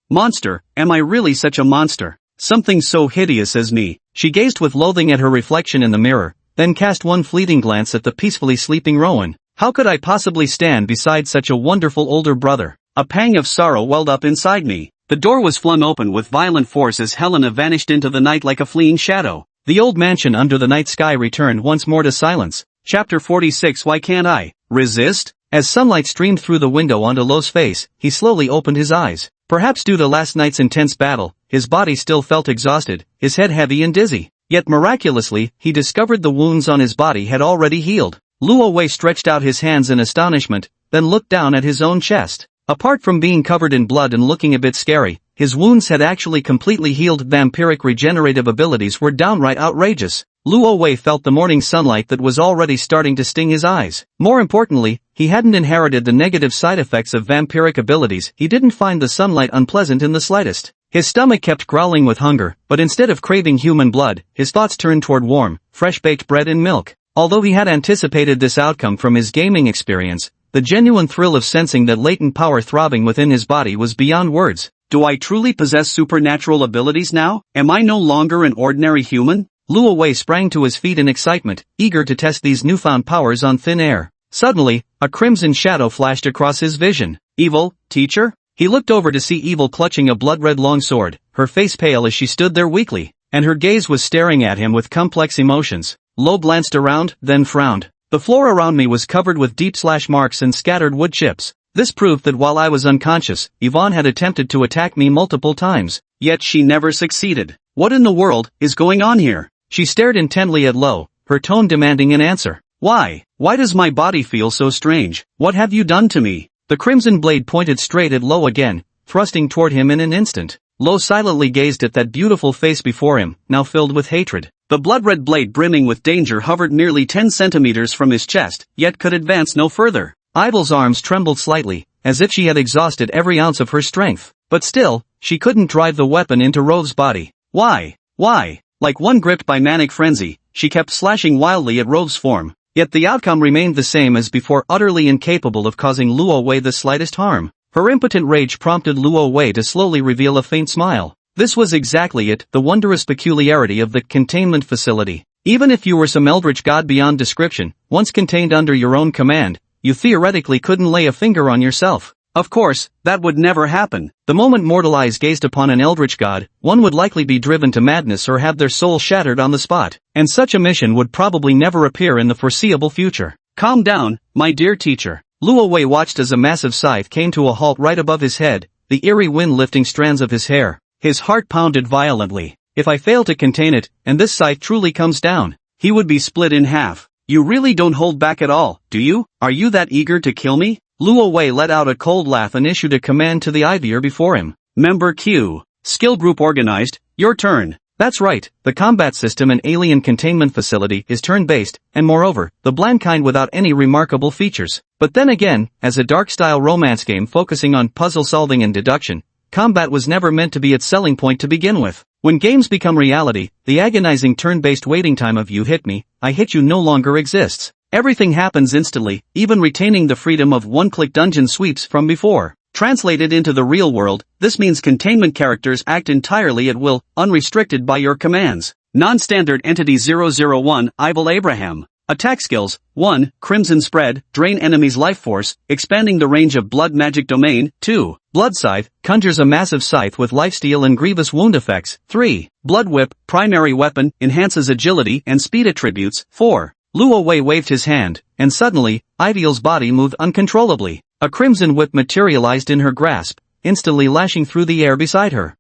Monster, am I really such a monster? Something so hideous as me. She gazed with loathing at her reflection in the mirror, then cast one fleeting glance at the peacefully sleeping Rowan. How could I possibly stand beside such a wonderful older brother? A pang of sorrow welled up inside me. The door was flung open with violent force as Helena vanished into the night like a fleeing shadow. The old mansion under the night sky returned once more to silence. Chapter 46. Why can't I resist? As sunlight streamed through the window onto Lo's face, he slowly opened his eyes. Perhaps due to last night's intense battle, his body still felt exhausted, his head heavy and dizzy. Yet miraculously, he discovered the wounds on his body had already healed. Luo Wei stretched out his hands in astonishment, then looked down at his own chest. Apart from being covered in blood and looking a bit scary, his wounds had actually completely healed. Vampiric regenerative abilities were downright outrageous. Luo Wei felt the morning sunlight that was already starting to sting his eyes. More importantly, he hadn't inherited the negative side effects of vampiric abilities. He didn't find the sunlight unpleasant in the slightest. His stomach kept growling with hunger, but instead of craving human blood, his thoughts turned toward warm, fresh-baked bread and milk. Although he had anticipated this outcome from his gaming experience, the genuine thrill of sensing that latent power throbbing within his body was beyond words. Do I truly possess supernatural abilities now? Am I no longer an ordinary human? Luo Wei sprang to his feet in excitement, eager to test these newfound powers on thin air. Suddenly, a crimson shadow flashed across his vision. Evil, teacher? He looked over to see Evil clutching a blood-red longsword, her face pale as she stood there weakly, and her gaze was staring at him with complex emotions. Lo glanced around, then frowned. The floor around me was covered with deep slash marks and scattered wood chips. This proved that while I was unconscious, Yvonne had attempted to attack me multiple times, yet she never succeeded. What in the world is going on here? She stared intently at Lo, her tone demanding an answer. Why? Why does my body feel so strange? What have you done to me? The crimson blade pointed straight at Lo again, thrusting toward him in an instant. Lo silently gazed at that beautiful face before him, now filled with hatred. The blood-red blade brimming with danger hovered nearly 10 centimeters from his chest, yet could advance no further. Ivil's arms trembled slightly, as if she had exhausted every ounce of her strength. But still, she couldn't drive the weapon into Rove's body. Why? Why? Like one gripped by manic frenzy, she kept slashing wildly at Rove's form. Yet the outcome remained the same as before, utterly incapable of causing Luo Wei the slightest harm. Her impotent rage prompted Luo Wei to slowly reveal a faint smile. This was exactly it, the wondrous peculiarity of the containment facility. Even if you were some eldritch god beyond description, once contained under your own command, you theoretically couldn't lay a finger on yourself. Of course, that would never happen. The moment mortal eyes gazed upon an eldritch god, one would likely be driven to madness or have their soul shattered on the spot, and such a mission would probably never appear in the foreseeable future. Calm down, my dear teacher. Luo Wei watched as a massive scythe came to a halt right above his head, the eerie wind lifting strands of his hair. His heart pounded violently. If I fail to contain it, and this scythe truly comes down, he would be split in half. You really don't hold back at all, do you? Are you that eager to kill me? Luo Wei let out a cold laugh and issued a command to the Ivier before him. Member Q. Skill group organized, your turn. That's right, the combat system and alien containment facility is turn-based, and moreover, the bland kind without any remarkable features. But then again, as a dark-style romance game focusing on puzzle-solving and deduction, combat was never meant to be its selling point to begin with. When games become reality, the agonizing turn-based waiting time of you hit me, I hit you no longer exists. Everything happens instantly, even retaining the freedom of one-click dungeon sweeps from before. Translated into the real world, this means containment characters act entirely at will, unrestricted by your commands. Non-standard entity 001, Ivel Abraham. Attack skills, 1, Crimson Spread, drain enemy's life force, expanding the range of blood magic domain, 2, Blood Scythe, conjures a massive scythe with lifesteal and grievous wound effects, 3, Blood Whip, primary weapon, enhances agility and speed attributes, 4. Luo Wei waved his hand, and suddenly, Ivil's body moved uncontrollably. A crimson whip materialized in her grasp, instantly lashing through the air beside her.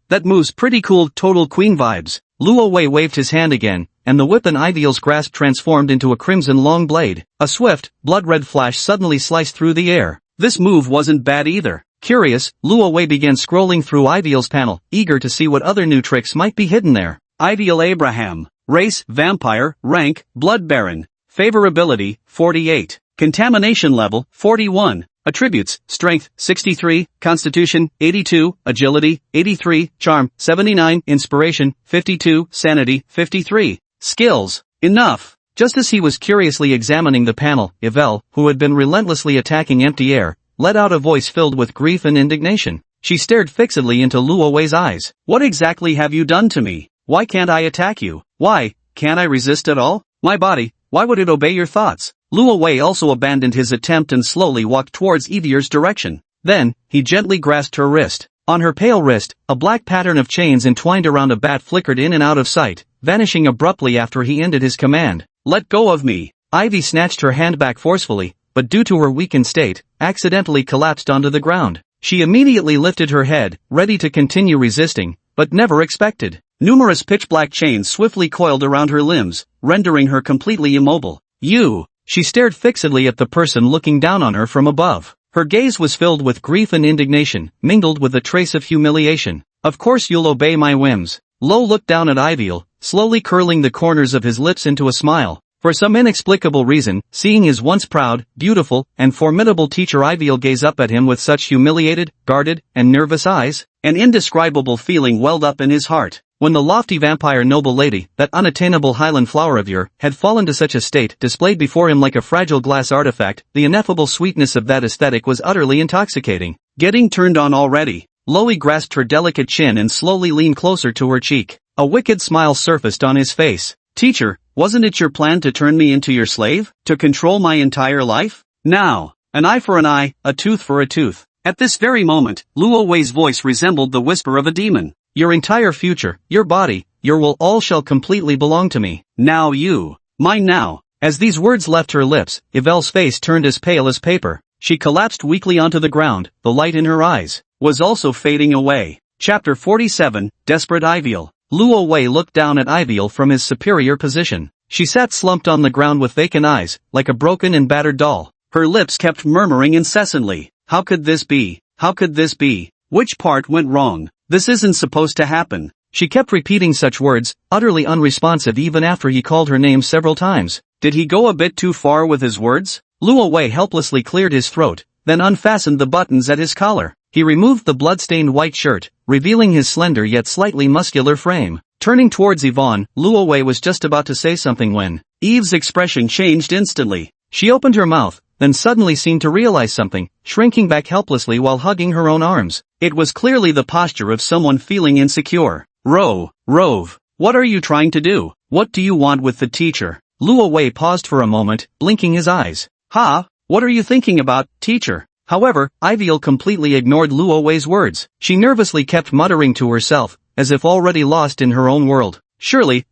That move's pretty cool, total queen vibes. Luo Wei waved his hand again, and the whip in Ivil's grasp transformed into a crimson long blade. A swift, blood-red flash suddenly sliced through the air. This move wasn't bad either. Curious, Luo Wei began scrolling through Ivil's panel, eager to see what other new tricks might be hidden there. Ivel Abraham. Race, Vampire, Rank, Blood Baron. Favorability, 48. Contamination level, 41. Attributes, Strength, 63, Constitution, 82, Agility, 83, Charm, 79, Inspiration, 52, Sanity, 53. Skills. Enough. Just as he was curiously examining the panel, Yvel, who had been relentlessly attacking empty air, let out a voice filled with grief and indignation. She stared fixedly into Luo Wei's eyes. What exactly have you done to me? Why can't I attack you? Why, can't I resist at all? My body, why would it obey your thoughts? Luo Wei also abandoned his attempt and slowly walked towards Evier's direction. Then, he gently grasped her wrist. On her pale wrist, a black pattern of chains entwined around a bat flickered in and out of sight, vanishing abruptly after he ended his command. "Let go of me." Ivy snatched her hand back forcefully, but due to her weakened state, accidentally collapsed onto the ground. She immediately lifted her head, ready to continue resisting, but never expected. Numerous pitch-black chains swiftly coiled around her limbs, rendering her completely immobile. "You!" She stared fixedly at the person looking down on her from above. Her gaze was filled with grief and indignation, mingled with a trace of humiliation. "Of course you'll obey my whims." Lo looked down at Iviel, slowly curling the corners of his lips into a smile. For some inexplicable reason, seeing his once proud, beautiful, and formidable teacher Iviel gaze up at him with such humiliated, guarded, and nervous eyes, an indescribable feeling welled up in his heart. When the lofty vampire noble lady, that unattainable highland flower of yore, had fallen to such a state, displayed before him like a fragile glass artifact, the ineffable sweetness of that aesthetic was utterly intoxicating. Getting turned on already. Loie grasped her delicate chin and slowly leaned closer to her cheek. A wicked smile surfaced on his face. "Teacher, wasn't it your plan to turn me into your slave? To control my entire life? Now, an eye for an eye, a tooth for a tooth." At this very moment, Luo Wei's voice resembled the whisper of a demon. "Your entire future, your body, your will all shall completely belong to me. Now you. Mine now." As these words left her lips, Yvel's face turned as pale as paper. She collapsed weakly onto the ground, the light in her eyes was also fading away. Chapter 47, Desperate Iviel. Luo Wei looked down at Iviel from his superior position. She sat slumped on the ground with vacant eyes, like a broken and battered doll. Her lips kept murmuring incessantly. "How could this be? How could this be? Which part went wrong? This isn't supposed to happen." She kept repeating such words, utterly unresponsive even after he called her name several times. Did he go a bit too far with his words? Luo Wei helplessly cleared his throat, then unfastened the buttons at his collar. He removed the blood-stained white shirt, revealing his slender yet slightly muscular frame. Turning towards Yvonne, Luo Wei was just about to say something when Eve's expression changed instantly. She opened her mouth, then suddenly seemed to realize something, shrinking back helplessly while hugging her own arms. It was clearly the posture of someone feeling insecure. Rove, what are you trying to do? What do you want with the teacher?" Luo Wei paused for a moment, blinking his eyes. "Ha? What are you thinking about, teacher?" However, Iviel completely ignored Luo Wei's words. She nervously kept muttering to herself, as if already lost in her own world. Surely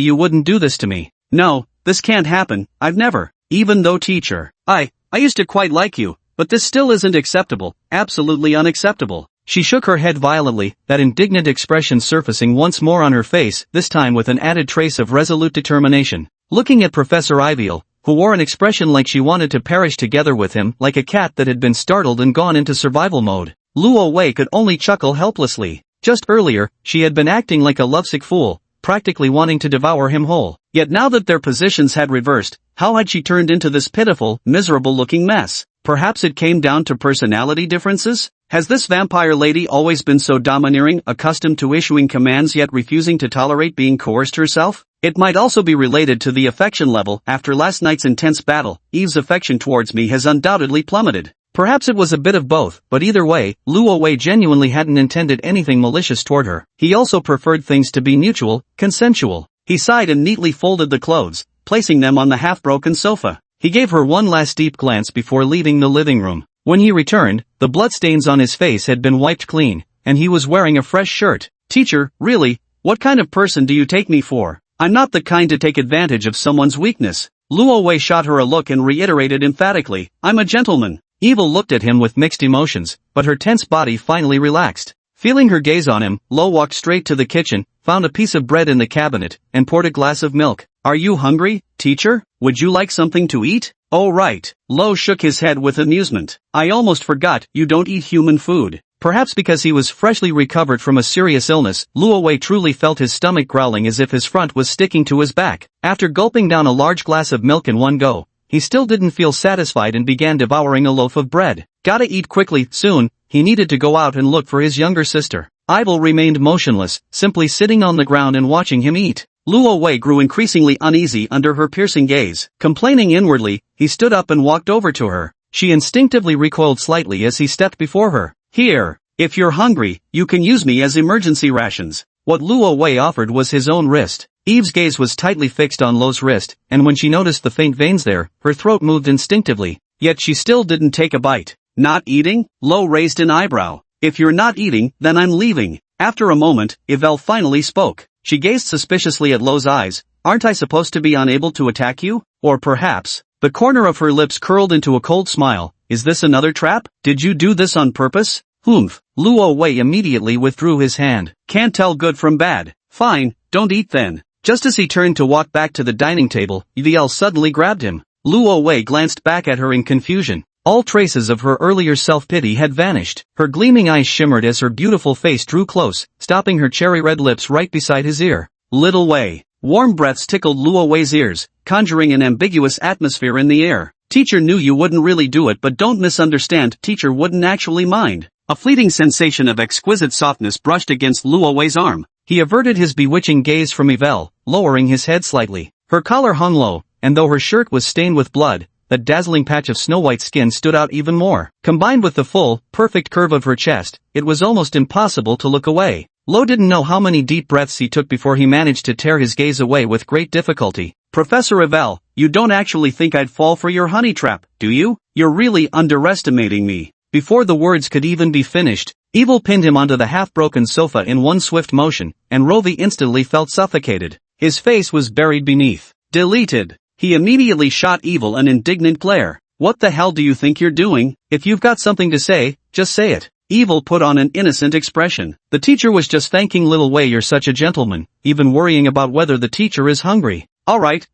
you wouldn't do this to me. No, this can't happen, I've never. Even though teacher, I used to quite like you, but this still isn't acceptable, absolutely unacceptable." She shook her head violently, that indignant expression surfacing once more on her face, this time with an added trace of resolute determination. Looking at Professor Iviel, who wore an expression like she wanted to perish together with him, like a cat that had been startled and gone into survival mode, Luo Wei could only chuckle helplessly. Just earlier, she had been acting like a lovesick fool, practically wanting to devour him whole. Yet now that their positions had reversed, how had she turned into this pitiful, miserable-looking mess? Perhaps it came down to personality differences? Has this vampire lady always been so domineering, accustomed to issuing commands yet refusing to tolerate being coerced herself? It might also be related to the affection level. After last night's intense battle, Eve's affection towards me has undoubtedly plummeted. Perhaps it was a bit of both, but either way, Luo Wei genuinely hadn't intended anything malicious toward her. He also preferred things to be mutual, consensual. He sighed and neatly folded the clothes, placing them on the half-broken sofa. He gave her one last deep glance before leaving the living room. When he returned, the bloodstains on his face had been wiped clean, and he was wearing a fresh shirt. "Teacher, really, what kind of person do you take me for? I'm not the kind to take advantage of someone's weakness." Luo Wei shot her a look and reiterated emphatically, "I'm a gentleman." Evil looked at him with mixed emotions, but her tense body finally relaxed. Feeling her gaze on him, Lo walked straight to the kitchen, found a piece of bread in the cabinet, and poured a glass of milk. "Are you hungry, teacher? Would you like something to eat?" "Oh right." Lo shook his head with amusement. "I almost forgot, you don't eat human food." Perhaps because he was freshly recovered from a serious illness, Luo Wei truly felt his stomach growling as if his front was sticking to his back. After gulping down a large glass of milk in one go, he still didn't feel satisfied and began devouring a loaf of bread. Gotta eat quickly, soon. He needed to go out and look for his younger sister. Ivel remained motionless, simply sitting on the ground and watching him eat. Luo Wei grew increasingly uneasy under her piercing gaze. Complaining inwardly, he stood up and walked over to her. She instinctively recoiled slightly as he stepped before her. "Here, if you're hungry, you can use me as emergency rations." What Luo Wei offered was his own wrist. Eve's gaze was tightly fixed on Lo's wrist, and when she noticed the faint veins there, her throat moved instinctively, yet she still didn't take a bite. Not eating? Lo raised an eyebrow. If you're not eating, then I'm leaving. After a moment, Yvel finally spoke. She gazed suspiciously at Lo's eyes. Aren't I supposed to be unable to attack you? Or perhaps, the corner of her lips curled into a cold smile. Is this another trap? Did you do this on purpose? Humph. Luo Wei immediately withdrew his hand. Can't tell good from bad. Fine, don't eat then. Just as he turned to walk back to the dining table, Yvel suddenly grabbed him. Luo Wei glanced back at her in confusion. All traces of her earlier self-pity had vanished. Her gleaming eyes shimmered as her beautiful face drew close, stopping her cherry-red lips right beside his ear. Little Wei. Warm breaths tickled Luo Wei's ears, conjuring an ambiguous atmosphere in the air. Teacher knew you wouldn't really do it, but don't misunderstand, teacher wouldn't actually mind. A fleeting sensation of exquisite softness brushed against Luo Wei's arm. He averted his bewitching gaze from Yvel, lowering his head slightly. Her collar hung low, and though her shirt was stained with blood, that dazzling patch of snow-white skin stood out even more. Combined with the full, perfect curve of her chest, it was almost impossible to look away. Lo didn't know how many deep breaths he took before he managed to tear his gaze away with great difficulty. Professor Yvel, you don't actually think I'd fall for your honey trap, do you? You're really underestimating me. Before the words could even be finished, Evil pinned him onto the half-broken sofa in one swift motion, and Rovi instantly felt suffocated. His face was buried beneath. Deleted. He immediately shot Evil an indignant glare. What the hell do you think you're doing? If you've got something to say, just say it. Evil put on an innocent expression. The teacher was just thanking Little Wei, you're such a gentleman, even worrying about whether the teacher is hungry. Alright,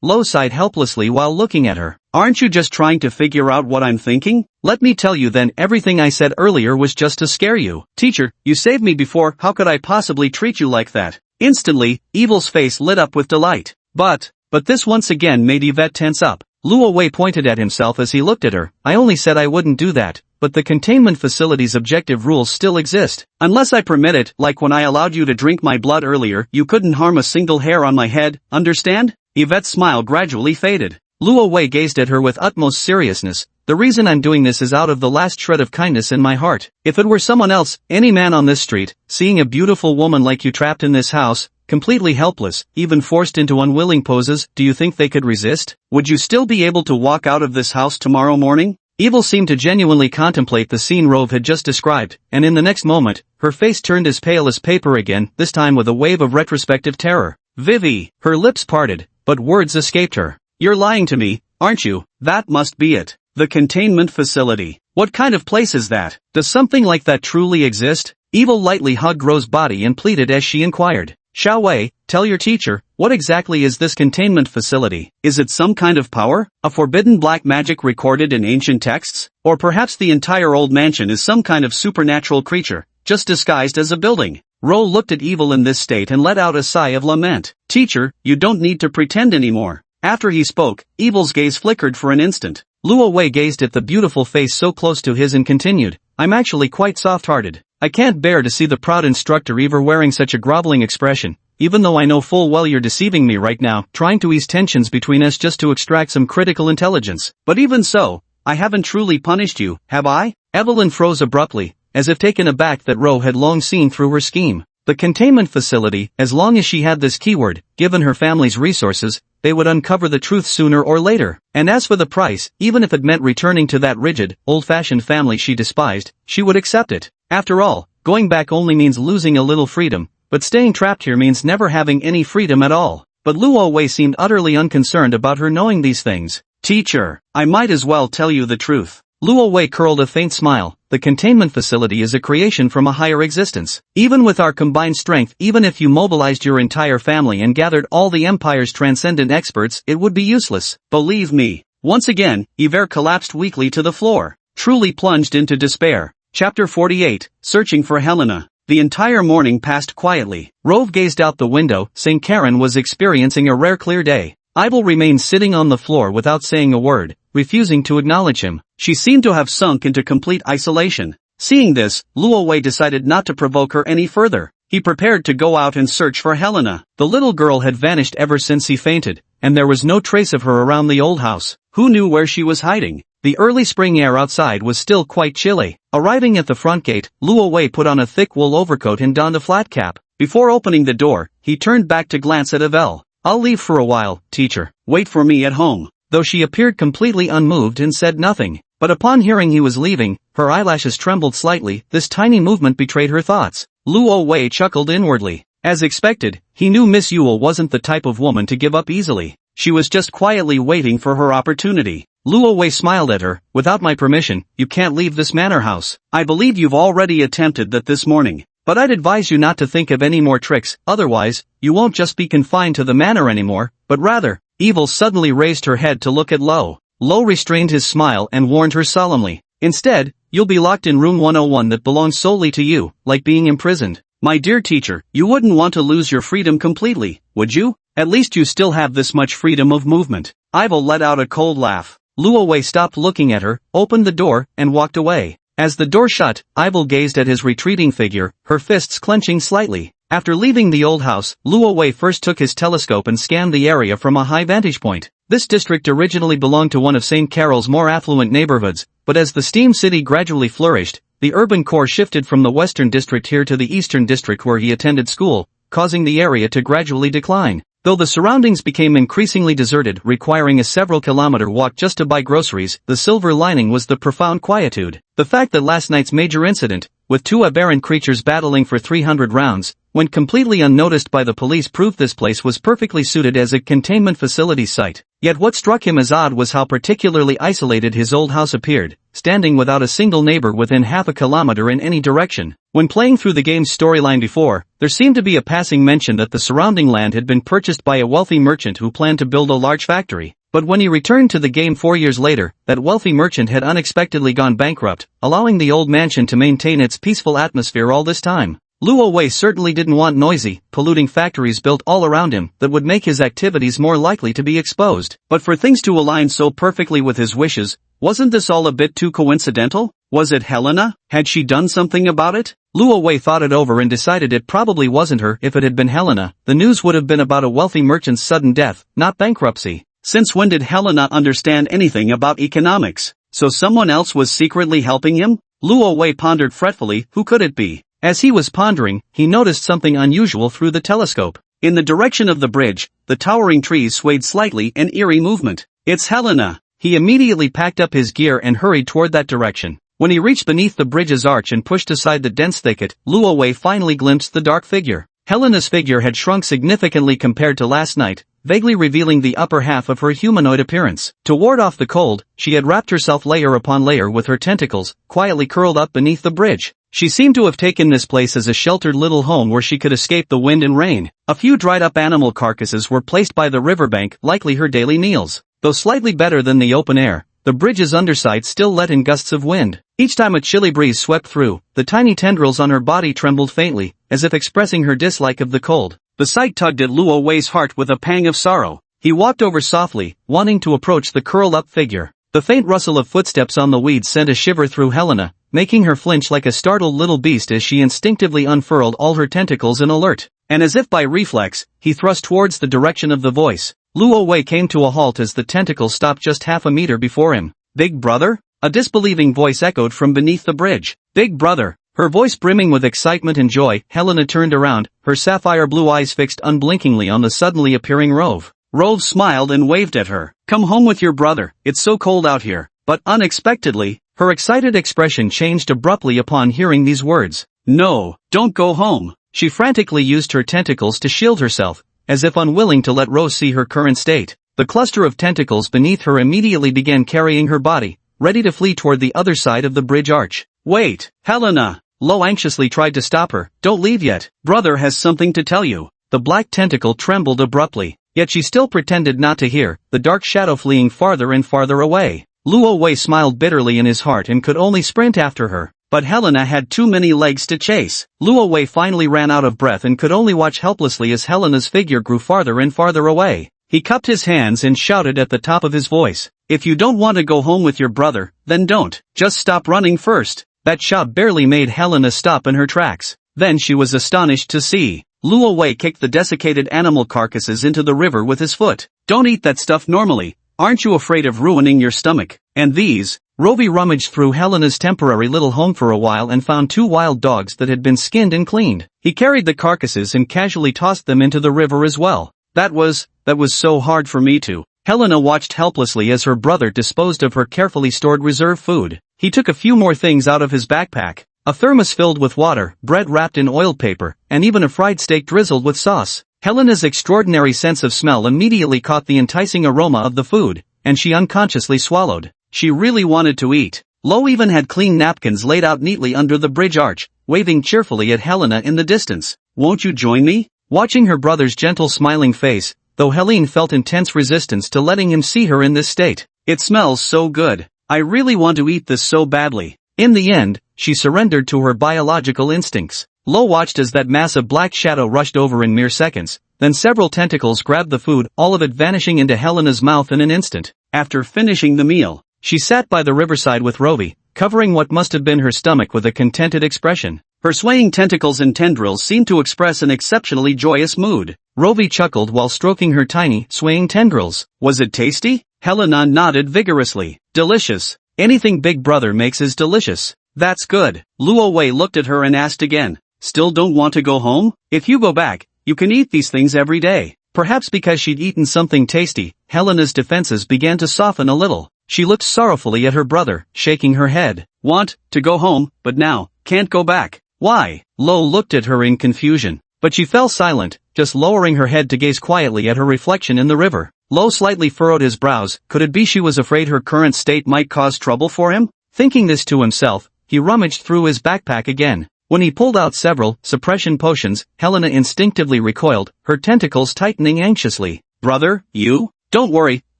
Lo sighed helplessly while looking at her. Aren't you just trying to figure out what I'm thinking? Let me tell you then, everything I said earlier was just to scare you. Teacher, you saved me before, how could I possibly treat you like that? Instantly, Evil's face lit up with delight. But this once again made Yvette tense up. Luo Wei pointed at himself as he looked at her. I only said I wouldn't do that, but the containment facility's objective rules still exist. Unless I permit it, like when I allowed you to drink my blood earlier, you couldn't harm a single hair on my head, understand? Yvette's smile gradually faded. Luo Wei gazed at her with utmost seriousness. The reason I'm doing this is out of the last shred of kindness in my heart. If it were someone else, any man on this street, seeing a beautiful woman like you trapped in this house, completely helpless, even forced into unwilling poses, do you think they could resist? Would you still be able to walk out of this house tomorrow morning? Evil seemed to genuinely contemplate the scene Rove had just described, and in the next moment, her face turned as pale as paper again, this time with a wave of retrospective terror. Vivi, her lips parted, but words escaped her. You're lying to me, aren't you? That must be it. The containment facility. What kind of place is that? Does something like that truly exist? Evil lightly hugged Rose's body and pleaded as she inquired. Xiao Wei, tell your teacher, what exactly is this containment facility? Is it some kind of power? A forbidden black magic recorded in ancient texts? Or perhaps the entire old mansion is some kind of supernatural creature, just disguised as a building? Ro looked at Evil in this state and let out a sigh of lament. Teacher, you don't need to pretend anymore. After he spoke, Evil's gaze flickered for an instant. Luo Wei gazed at the beautiful face so close to his and continued, I'm actually quite soft-hearted. I can't bear to see the proud instructor ever wearing such a groveling expression, even though I know full well you're deceiving me right now, trying to ease tensions between us just to extract some critical intelligence. But even so, I haven't truly punished you, have I? Evelyn froze abruptly, as if taken aback that Ro had long seen through her scheme. The containment facility, as long as she had this keyword, given her family's resources, they would uncover the truth sooner or later. And as for the price, even if it meant returning to that rigid, old-fashioned family she despised, she would accept it. After all, going back only means losing a little freedom, but staying trapped here means never having any freedom at all. But Luo Wei seemed utterly unconcerned about her knowing these things. Teacher, I might as well tell you the truth. Luo Wei curled a faint smile. The containment facility is a creation from a higher existence. Even with our combined strength, even if you mobilized your entire family and gathered all the Empire's transcendent experts, it would be useless. Believe me. Once again, Yver collapsed weakly to the floor, truly plunged into despair. Chapter 48, Searching for Helena. The entire morning passed quietly. Rove gazed out the window. St. Karen was experiencing a rare clear day. Ivel remained sitting on the floor without saying a word, refusing to acknowledge him. She seemed to have sunk into complete isolation. Seeing this, Luo Wei decided not to provoke her any further. He prepared to go out and search for Helena. The little girl had vanished ever since he fainted, and there was no trace of her around the old house. Who knew where she was hiding? The early spring air outside was still quite chilly. Arriving at the front gate, Luo Wei put on a thick wool overcoat and donned a flat cap. Before opening the door, he turned back to glance at Yvel. "I'll leave for a while, teacher. Wait for me at home." Though she appeared completely unmoved and said nothing. But upon hearing he was leaving, her eyelashes trembled slightly. This tiny movement betrayed her thoughts. Luo Wei chuckled inwardly. As expected, he knew Miss Yule wasn't the type of woman to give up easily. She was just quietly waiting for her opportunity. Luo Wei smiled at her. "Without my permission, you can't leave this manor house. I believe you've already attempted that this morning. But I'd advise you not to think of any more tricks, otherwise, you won't just be confined to the manor anymore, but rather..." Evil suddenly raised her head to look at Lo. Lo restrained his smile and warned her solemnly. "Instead, you'll be locked in room 101 that belongs solely to you, like being imprisoned. My dear teacher, you wouldn't want to lose your freedom completely, would you? At least you still have this much freedom of movement." Ivel let out a cold laugh. Luo Wei stopped looking at her, opened the door, and walked away. As the door shut, Ivel gazed at his retreating figure, her fists clenching slightly. After leaving the old house, Luo Wei first took his telescope and scanned the area from a high vantage point. This district originally belonged to one of St. Carol's more affluent neighborhoods, but as the steam city gradually flourished, the urban core shifted from the western district here to the eastern district where he attended school, causing the area to gradually decline. Though the surroundings became increasingly deserted, requiring a several-kilometer walk just to buy groceries, the silver lining was the profound quietude. The fact that last night's major incident, with two aberrant creatures battling for 300 rounds, went completely unnoticed by the police proved this place was perfectly suited as a containment facility site. Yet what struck him as odd was how particularly isolated his old house appeared, standing without a single neighbor within half a kilometer in any direction. When playing through the game's storyline before, there seemed to be a passing mention that the surrounding land had been purchased by a wealthy merchant who planned to build a large factory. But when he returned to the game 4 years later, that wealthy merchant had unexpectedly gone bankrupt, allowing the old mansion to maintain its peaceful atmosphere all this time. Luo Wei certainly didn't want noisy, polluting factories built all around him that would make his activities more likely to be exposed. But for things to align so perfectly with his wishes, wasn't this all a bit too coincidental? Was it Helena? Had she done something about it? Luo Wei thought it over and decided it probably wasn't her. If it had been Helena, the news would have been about a wealthy merchant's sudden death, not bankruptcy. Since when did Helena understand anything about economics? So someone else was secretly helping him? Luo Wei pondered fretfully, who could it be? As he was pondering, he noticed something unusual through the telescope. In the direction of the bridge, the towering trees swayed slightly in eerie movement. "It's Helena!" He immediately packed up his gear and hurried toward that direction. When he reached beneath the bridge's arch and pushed aside the dense thicket, Luo Wei finally glimpsed the dark figure. Helena's figure had shrunk significantly compared to last night, vaguely revealing the upper half of her humanoid appearance. To ward off the cold, she had wrapped herself layer upon layer with her tentacles, quietly curled up beneath the bridge. She seemed to have taken this place as a sheltered little home where she could escape the wind and rain. A few dried-up animal carcasses were placed by the riverbank, likely her daily meals. Though slightly better than the open air, the bridge's underside still let in gusts of wind. Each time a chilly breeze swept through, the tiny tendrils on her body trembled faintly, as if expressing her dislike of the cold. The sight tugged at Luo Wei's heart with a pang of sorrow. He walked over softly, wanting to approach the curled-up figure. The faint rustle of footsteps on the weeds sent a shiver through Helena, making her flinch like a startled little beast as she instinctively unfurled all her tentacles in alert. And as if by reflex, he thrust towards the direction of the voice. Luo Wei came to a halt as the tentacle stopped just half a meter before him. "Big brother?" A disbelieving voice echoed from beneath the bridge. "Big brother." Her voice brimming with excitement and joy, Helena turned around, her sapphire blue eyes fixed unblinkingly on the suddenly appearing Rove. Rove smiled and waved at her. "Come home with your brother, it's so cold out here." But unexpectedly, her excited expression changed abruptly upon hearing these words. "No, don't go home." She frantically used her tentacles to shield herself, as if unwilling to let Rose see her current state. The cluster of tentacles beneath her immediately began carrying her body, ready to flee toward the other side of the bridge arch. "Wait, Helena!" Lo anxiously tried to stop her. "Don't leave yet. Brother has something to tell you." The black tentacle trembled abruptly, yet she still pretended not to hear, the dark shadow fleeing farther and farther away. Luo Wei smiled bitterly in his heart and could only sprint after her. But Helena had too many legs to chase. Luo Wei finally ran out of breath and could only watch helplessly as Helena's figure grew farther and farther away. He cupped his hands and shouted at the top of his voice, "If you don't want to go home with your brother, then don't. Just stop running first." That shout barely made Helena stop in her tracks. Then she was astonished to see Luo Wei kicked the desiccated animal carcasses into the river with his foot. "Don't eat that stuff normally. Aren't you afraid of ruining your stomach? And these, Rovi rummaged through Helena's temporary little home for a while and found 2 wild dogs that had been skinned and cleaned. He carried the carcasses and casually tossed them into the river as well. That was so hard for me to. Helena watched helplessly as her brother disposed of her carefully stored reserve food. He took a few more things out of his backpack. A thermos filled with water, bread wrapped in oiled paper, and even a fried steak drizzled with sauce. Helena's extraordinary sense of smell immediately caught the enticing aroma of the food, and she unconsciously swallowed. She really wanted to eat. Lo even had clean napkins laid out neatly under the bridge arch, waving cheerfully at Helena in the distance. "Won't you join me?" Watching her brother's gentle smiling face, though Helene felt intense resistance to letting him see her in this state. "It smells so good. I really want to eat this so badly." In the end, she surrendered to her biological instincts. Lo watched as that mass of black shadow rushed over in mere seconds, then several tentacles grabbed the food, all of it vanishing into Helena's mouth in an instant. After finishing the meal, she sat by the riverside with Rovi, covering what must have been her stomach with a contented expression. Her swaying tentacles and tendrils seemed to express an exceptionally joyous mood. Rovi chuckled while stroking her tiny, swaying tendrils. "Was it tasty?" Helena nodded vigorously. "Delicious. Anything Big Brother makes is delicious." "That's good." Luo Wei looked at her and asked again. "Still don't want to go home? If you go back, you can eat these things every day." Perhaps because she'd eaten something tasty, Helena's defenses began to soften a little. She looked sorrowfully at her brother, shaking her head. "Want to go home, but now, can't go back. Why?" Lo looked at her in confusion. But she fell silent, just lowering her head to gaze quietly at her reflection in the river. Lo slightly furrowed his brows. Could it be she was afraid her current state might cause trouble for him? Thinking this to himself, he rummaged through his backpack again. When he pulled out several suppression potions, Helena instinctively recoiled, her tentacles tightening anxiously. "Brother, you? Don't worry,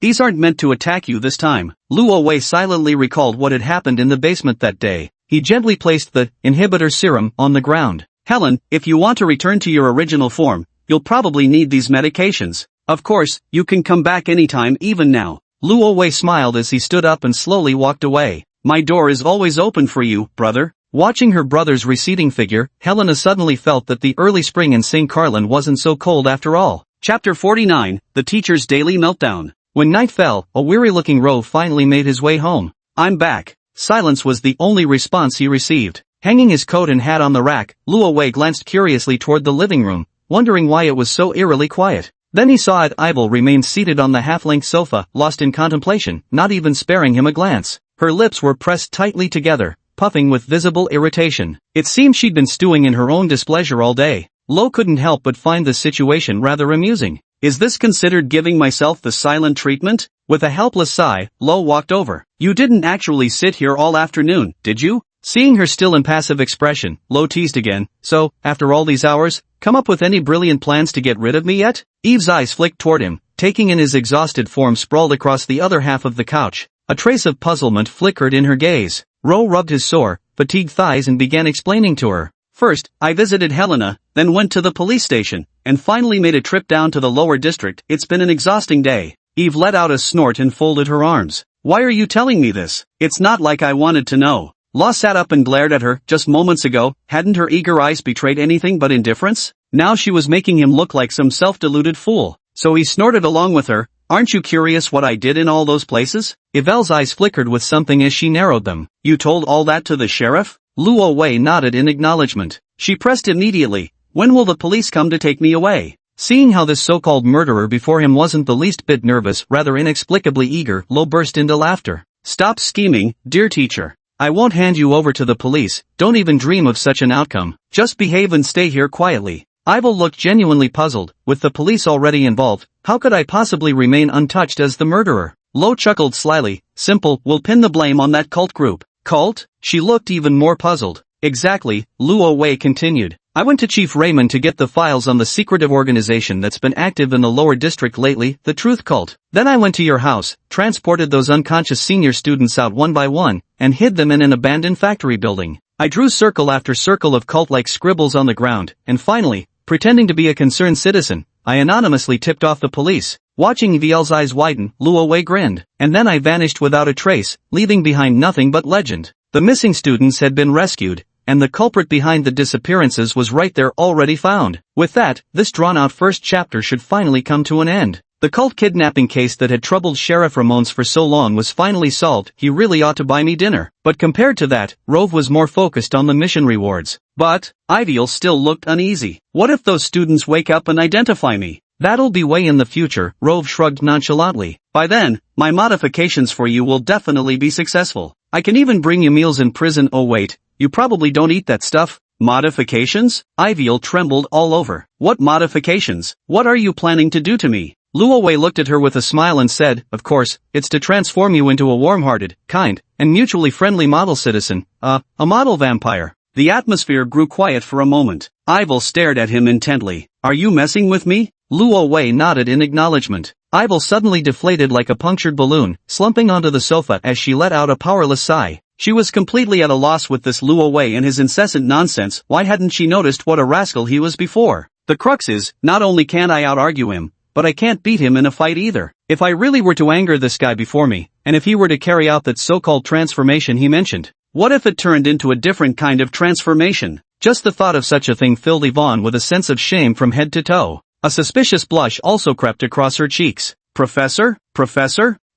these aren't meant to attack you this time." Luo Wei silently recalled what had happened in the basement that day. He gently placed the inhibitor serum on the ground. "Helen, if you want to return to your original form, you'll probably need these medications. Of course, you can come back anytime, even now." Luo Wei smiled as he stood up and slowly walked away. "My door is always open for you, brother." Watching her brother's receding figure, Helena suddenly felt that the early spring in St. Carlin wasn't so cold after all. Chapter 49, The Teacher's Daily Meltdown. When night fell, a weary-looking Ro finally made his way home. "I'm back." Silence was the only response he received. Hanging his coat and hat on the rack, Luo Wei glanced curiously toward the living room, wondering why it was so eerily quiet. Then he saw that Ivel remained seated on the half-length sofa, lost in contemplation, not even sparing him a glance. Her lips were pressed tightly together, puffing with visible irritation. It seemed she'd been stewing in her own displeasure all day. Lo couldn't help but find the situation rather amusing. "Is this considered giving myself the silent treatment?" With a helpless sigh, Lo walked over. "You didn't actually sit here all afternoon, did you?" Seeing her still impassive expression, Lo teased again. "So, after all these hours, come up with any brilliant plans to get rid of me yet?" Eve's eyes flicked toward him, taking in his exhausted form sprawled across the other half of the couch. A trace of puzzlement flickered in her gaze. Ro rubbed his sore, fatigued thighs and began explaining to her. "First, I visited Helena, then went to the police station, and finally made a trip down to the lower district. It's been an exhausting day." Eve let out a snort and folded her arms. "Why are you telling me this? It's not like I wanted to know." Law sat up and glared at her. Just moments ago, hadn't her eager eyes betrayed anything but indifference? Now she was making him look like some self-deluded fool. So he snorted along with her. "Aren't you curious what I did in all those places?" Yvelle's eyes flickered with something as she narrowed them. "You told all that to the sheriff?" Luo Wei nodded in acknowledgement. She pressed immediately. "When will the police come to take me away?" Seeing how this so-called murderer before him wasn't the least bit nervous, rather inexplicably eager, Lo burst into laughter. "Stop scheming, dear teacher. I won't hand you over to the police, don't even dream of such an outcome. Just behave and stay here quietly." Ivel looked genuinely puzzled. With the police already involved, how could I possibly remain untouched as the murderer? Lo chuckled slyly. "Simple, we'll pin the blame on that cult group." "Cult?" She looked even more puzzled. "Exactly," Luo Wei continued. "I went to Chief Raymond to get the files on the secretive organization that's been active in the lower district lately, the Truth Cult. Then I went to your house, transported those unconscious senior students out one by one, and hid them in an abandoned factory building. I drew circle after circle of cult-like scribbles on the ground, and finally, pretending to be a concerned citizen, I anonymously tipped off the police." Watching Viel's eyes widen, Luo Wei grinned. "And then I vanished without a trace, leaving behind nothing but legend. The missing students had been rescued, and the culprit behind the disappearances was right there already found. With that, this drawn-out first chapter should finally come to an end. The cult kidnapping case that had troubled Sheriff Ramones for so long was finally solved. He really ought to buy me dinner. But compared to that, Rove was more focused on the mission rewards. But, Ivyl still looked uneasy. What if those students wake up and identify me? That'll be way in the future, Rove shrugged nonchalantly. By then, my modifications for you will definitely be successful. I can even bring you meals in prison. Oh wait, you probably don't eat that stuff. Modifications? Ivyl trembled all over. What modifications? What are you planning to do to me? Luo Wei looked at her with a smile and said, of course, it's to transform you into a warm-hearted, kind, and mutually friendly model citizen, a model vampire. The atmosphere grew quiet for a moment. Ivyl stared at him intently. Are you messing with me? Luo Wei nodded in acknowledgement. Ivyl suddenly deflated like a punctured balloon, slumping onto the sofa as she let out a powerless sigh. She was completely at a loss with this Luo Wei and his incessant nonsense. Why hadn't she noticed what a rascal he was before? The crux is, not only can't I out-argue him, but I can't beat him in a fight either. If I really were to anger this guy before me, and if he were to carry out that so-called transformation he mentioned, what if it turned into a different kind of transformation? Just the thought of such a thing filled Yvonne with a sense of shame from head to toe. A suspicious blush also crept across her cheeks. Professor?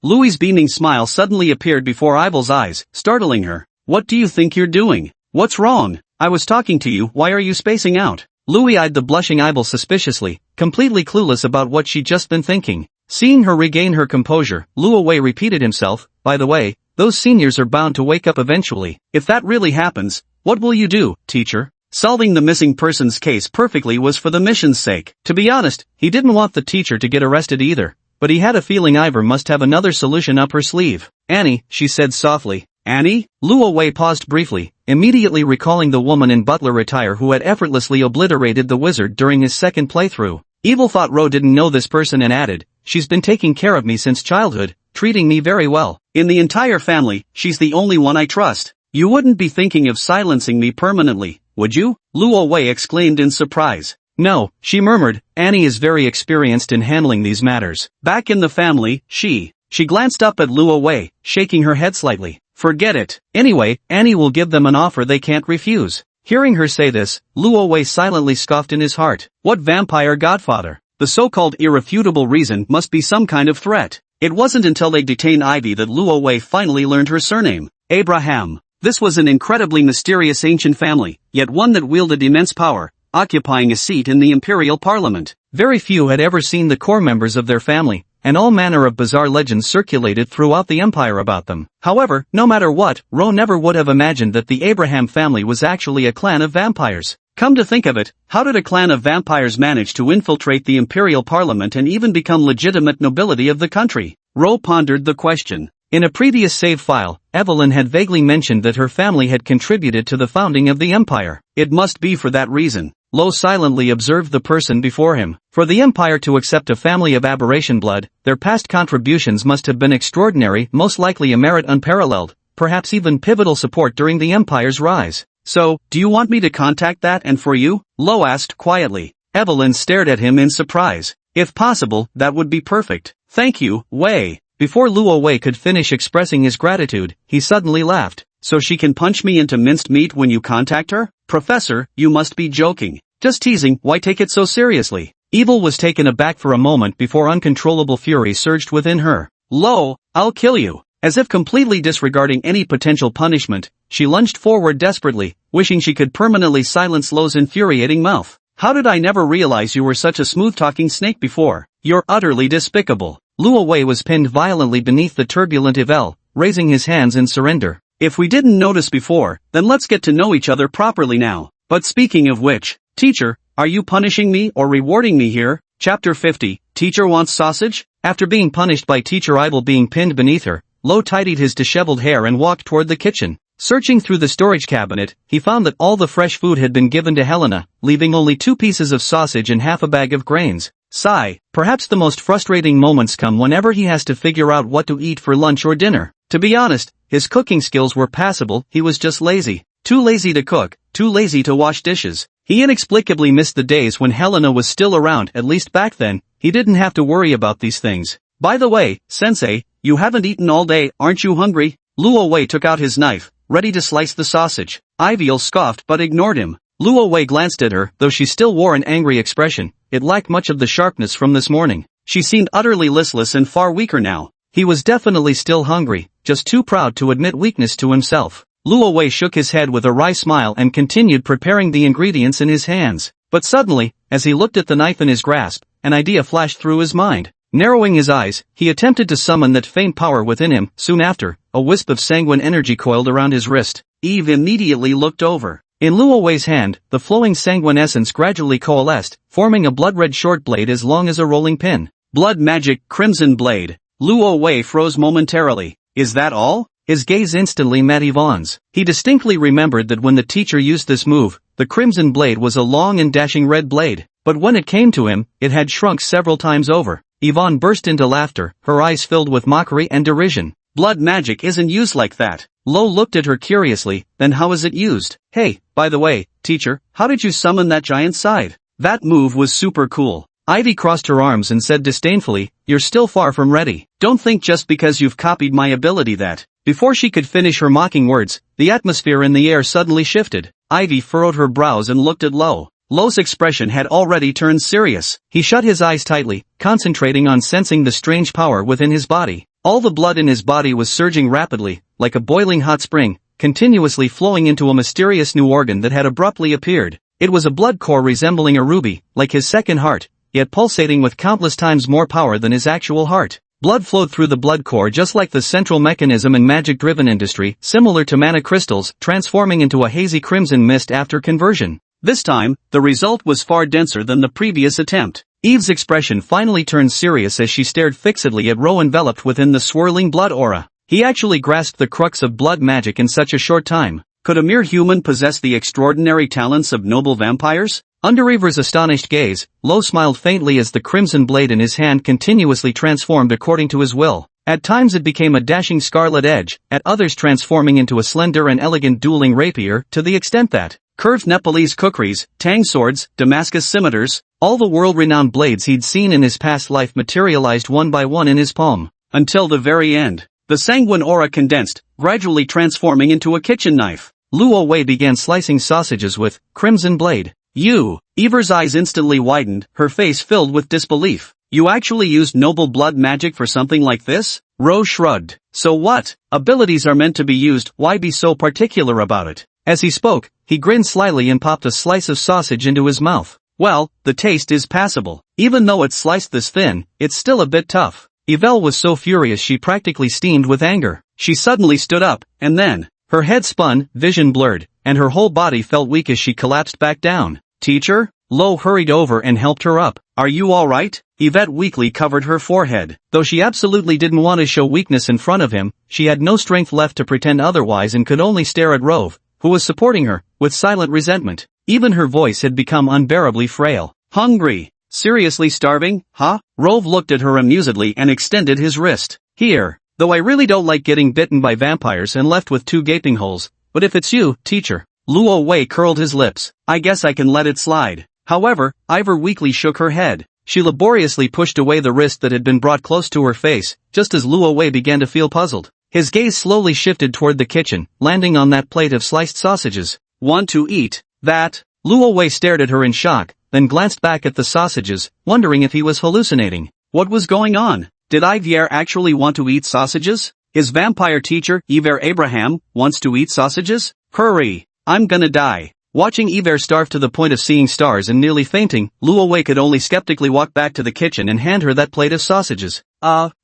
Louis's beaming smile suddenly appeared before Ivyl's eyes, startling her. What do you think you're doing? What's wrong? I was talking to you. Why are you spacing out? Louis eyed the blushing Ivyl suspiciously, completely clueless about what she'd just been thinking. Seeing her regain her composure, Luo Wei repeated himself, by the way, those seniors are bound to wake up eventually. If that really happens, what will you do, teacher? Solving the missing persons case perfectly was for the mission's sake. To be honest, he didn't want the teacher to get arrested either, but he had a feeling Ivor must have another solution up her sleeve. Annie, she said softly. Annie? Luo Wei paused briefly, immediately recalling the woman in butler attire who had effortlessly obliterated the wizard during his second playthrough. Evil thought Ro didn't know this person and added, she's been taking care of me since childhood, treating me very well. In the entire family, she's the only one I trust. You wouldn't be thinking of silencing me permanently, would you? Luo Wei exclaimed in surprise. No, she murmured, Annie is very experienced in handling these matters. Back in the family, she glanced up at Luo Wei, shaking her head slightly. Forget it. Anyway, Annie will give them an offer they can't refuse. Hearing her say this, Luo Wei silently scoffed in his heart. What vampire godfather? The so-called irrefutable reason must be some kind of threat. It wasn't until they detained Ivy that Luo Wei finally learned her surname. Abraham. This was an incredibly mysterious ancient family, yet one that wielded immense power, occupying a seat in the imperial parliament. Very few had ever seen the core members of their family, and all manner of bizarre legends circulated throughout the empire about them. However, no matter what, Ro never would have imagined that the Abraham family was actually a clan of vampires. Come to think of it, how did a clan of vampires manage to infiltrate the imperial parliament and even become legitimate nobility of the country? Ro pondered the question. In a previous save file, Evelyn had vaguely mentioned that her family had contributed to the founding of the empire. It must be for that reason. Lo silently observed the person before him. For the empire to accept a family of aberration blood, their past contributions must have been extraordinary, most likely a merit unparalleled, perhaps even pivotal support during the empire's rise. So, do you want me to contact that and for you? Lo asked quietly. Evelyn stared at him in surprise. If possible, that would be perfect. Thank you, Wei. Before Luo Wei could finish expressing his gratitude, he suddenly laughed. So she can punch me into minced meat when you contact her? Professor, you must be joking. Just teasing, why take it so seriously? Evil was taken aback for a moment before uncontrollable fury surged within her. Lo, I'll kill you. As if completely disregarding any potential punishment, she lunged forward desperately, wishing she could permanently silence Lo's infuriating mouth. How did I never realize you were such a smooth-talking snake before? You're utterly despicable. Luo Wei was pinned violently beneath the turbulent Yvel, raising his hands in surrender. If we didn't notice before, then let's get to know each other properly now. But speaking of which, teacher, are you punishing me or rewarding me here? Chapter 50, Teacher Wants Sausage? After being punished by Teacher Ivel being pinned beneath her, Lo tidied his disheveled hair and walked toward the kitchen. Searching through the storage cabinet, he found that all the fresh food had been given to Helena, leaving only 2 pieces of sausage and half a bag of grains. Sigh, perhaps the most frustrating moments come whenever he has to figure out what to eat for lunch or dinner. To be honest, his cooking skills were passable, he was just lazy. Too lazy to cook, too lazy to wash dishes. He inexplicably missed the days when Helena was still around. At least back then, he didn't have to worry about these things. By the way, Sensei, you haven't eaten all day, aren't you hungry? Luo Wei took out his knife, ready to slice the sausage. Ivyl scoffed but ignored him. Luo Wei glanced at her, though she still wore an angry expression. It lacked much of the sharpness from this morning. She seemed utterly listless and far weaker now. He was definitely still hungry, just too proud to admit weakness to himself. Luo Wei shook his head with a wry smile and continued preparing the ingredients in his hands. But suddenly, as he looked at the knife in his grasp, an idea flashed through his mind. Narrowing his eyes, he attempted to summon that faint power within him. Soon after, a wisp of sanguine energy coiled around his wrist. Eve immediately looked over. In Luo Wei's hand, the flowing sanguine essence gradually coalesced, forming a blood-red short blade as long as a rolling pin. Blood magic, crimson blade. Luo Wei froze momentarily. Is that all? His gaze instantly met Yvonne's. He distinctly remembered that when the teacher used this move, the crimson blade was a long and dashing red blade. But when it came to him, it had shrunk several times over. Yvonne burst into laughter, her eyes filled with mockery and derision. Blood magic isn't used like that. Lo looked at her curiously, then how is it used? Hey, by the way, teacher, how did you summon that giant side? That move was super cool. Ivy crossed her arms and said disdainfully, you're still far from ready. Don't think just because you've copied my ability that. Before she could finish her mocking words, the atmosphere in the air suddenly shifted. Ivy furrowed her brows and looked at Lo. Lo's expression had already turned serious. He shut his eyes tightly, concentrating on sensing the strange power within his body. All the blood in his body was surging rapidly, like a boiling hot spring, continuously flowing into a mysterious new organ that had abruptly appeared. It was a blood core resembling a ruby, like his second heart, yet pulsating with countless times more power than his actual heart. Blood flowed through the blood core just like the central mechanism in magic-driven industry, similar to mana crystals, transforming into a hazy crimson mist after conversion. This time, the result was far denser than the previous attempt. Eve's expression finally turned serious as she stared fixedly at Ro enveloped within the swirling blood aura. He actually grasped the crux of blood magic in such a short time. Could a mere human possess the extraordinary talents of noble vampires? Under Eve's astonished gaze, Lo smiled faintly as the crimson blade in his hand continuously transformed according to his will. At times it became a dashing scarlet edge, at others transforming into a slender and elegant dueling rapier, to the extent that curved Nepalese kukris, tang swords, Damascus scimitars, all the world-renowned blades he'd seen in his past life materialized one by one in his palm. Until the very end, the sanguine aura condensed, gradually transforming into a kitchen knife. Luo Wei began slicing sausages with crimson blade. You! Eve's eyes instantly widened, her face filled with disbelief. You actually used noble blood magic for something like this? Ro shrugged. So what? Abilities are meant to be used, why be so particular about it? As he spoke, he grinned slyly and popped a slice of sausage into his mouth. Well, the taste is passable. Even though it's sliced this thin, it's still a bit tough. Yvel was so furious she practically steamed with anger. She suddenly stood up, and then, her head spun, vision blurred, and her whole body felt weak as she collapsed back down. Teacher? Lo hurried over and helped her up. Are you alright? Yvette weakly covered her forehead. Though she absolutely didn't want to show weakness in front of him, she had no strength left to pretend otherwise and could only stare at Rove, who was supporting her, with silent resentment. Even her voice had become unbearably frail. Hungry? Seriously starving, huh? Rove looked at her amusedly and extended his wrist. Here. Though I really don't like getting bitten by vampires and left with 2 gaping holes, but if it's you, teacher. Luo Wei curled his lips. I guess I can let it slide. However, Ivor weakly shook her head. She laboriously pushed away the wrist that had been brought close to her face, just as Luo Wei began to feel puzzled. His gaze slowly shifted toward the kitchen, landing on that plate of sliced sausages. Want to eat that? Luo Wei stared at her in shock, then glanced back at the sausages, wondering if he was hallucinating. What was going on? Did Ivier actually want to eat sausages? His vampire teacher, Iver Abraham, wants to eat sausages? Hurry! I'm gonna die. Watching Iver starve to the point of seeing stars and nearly fainting, Luo Wei could only skeptically walk back to the kitchen and hand her that plate of sausages.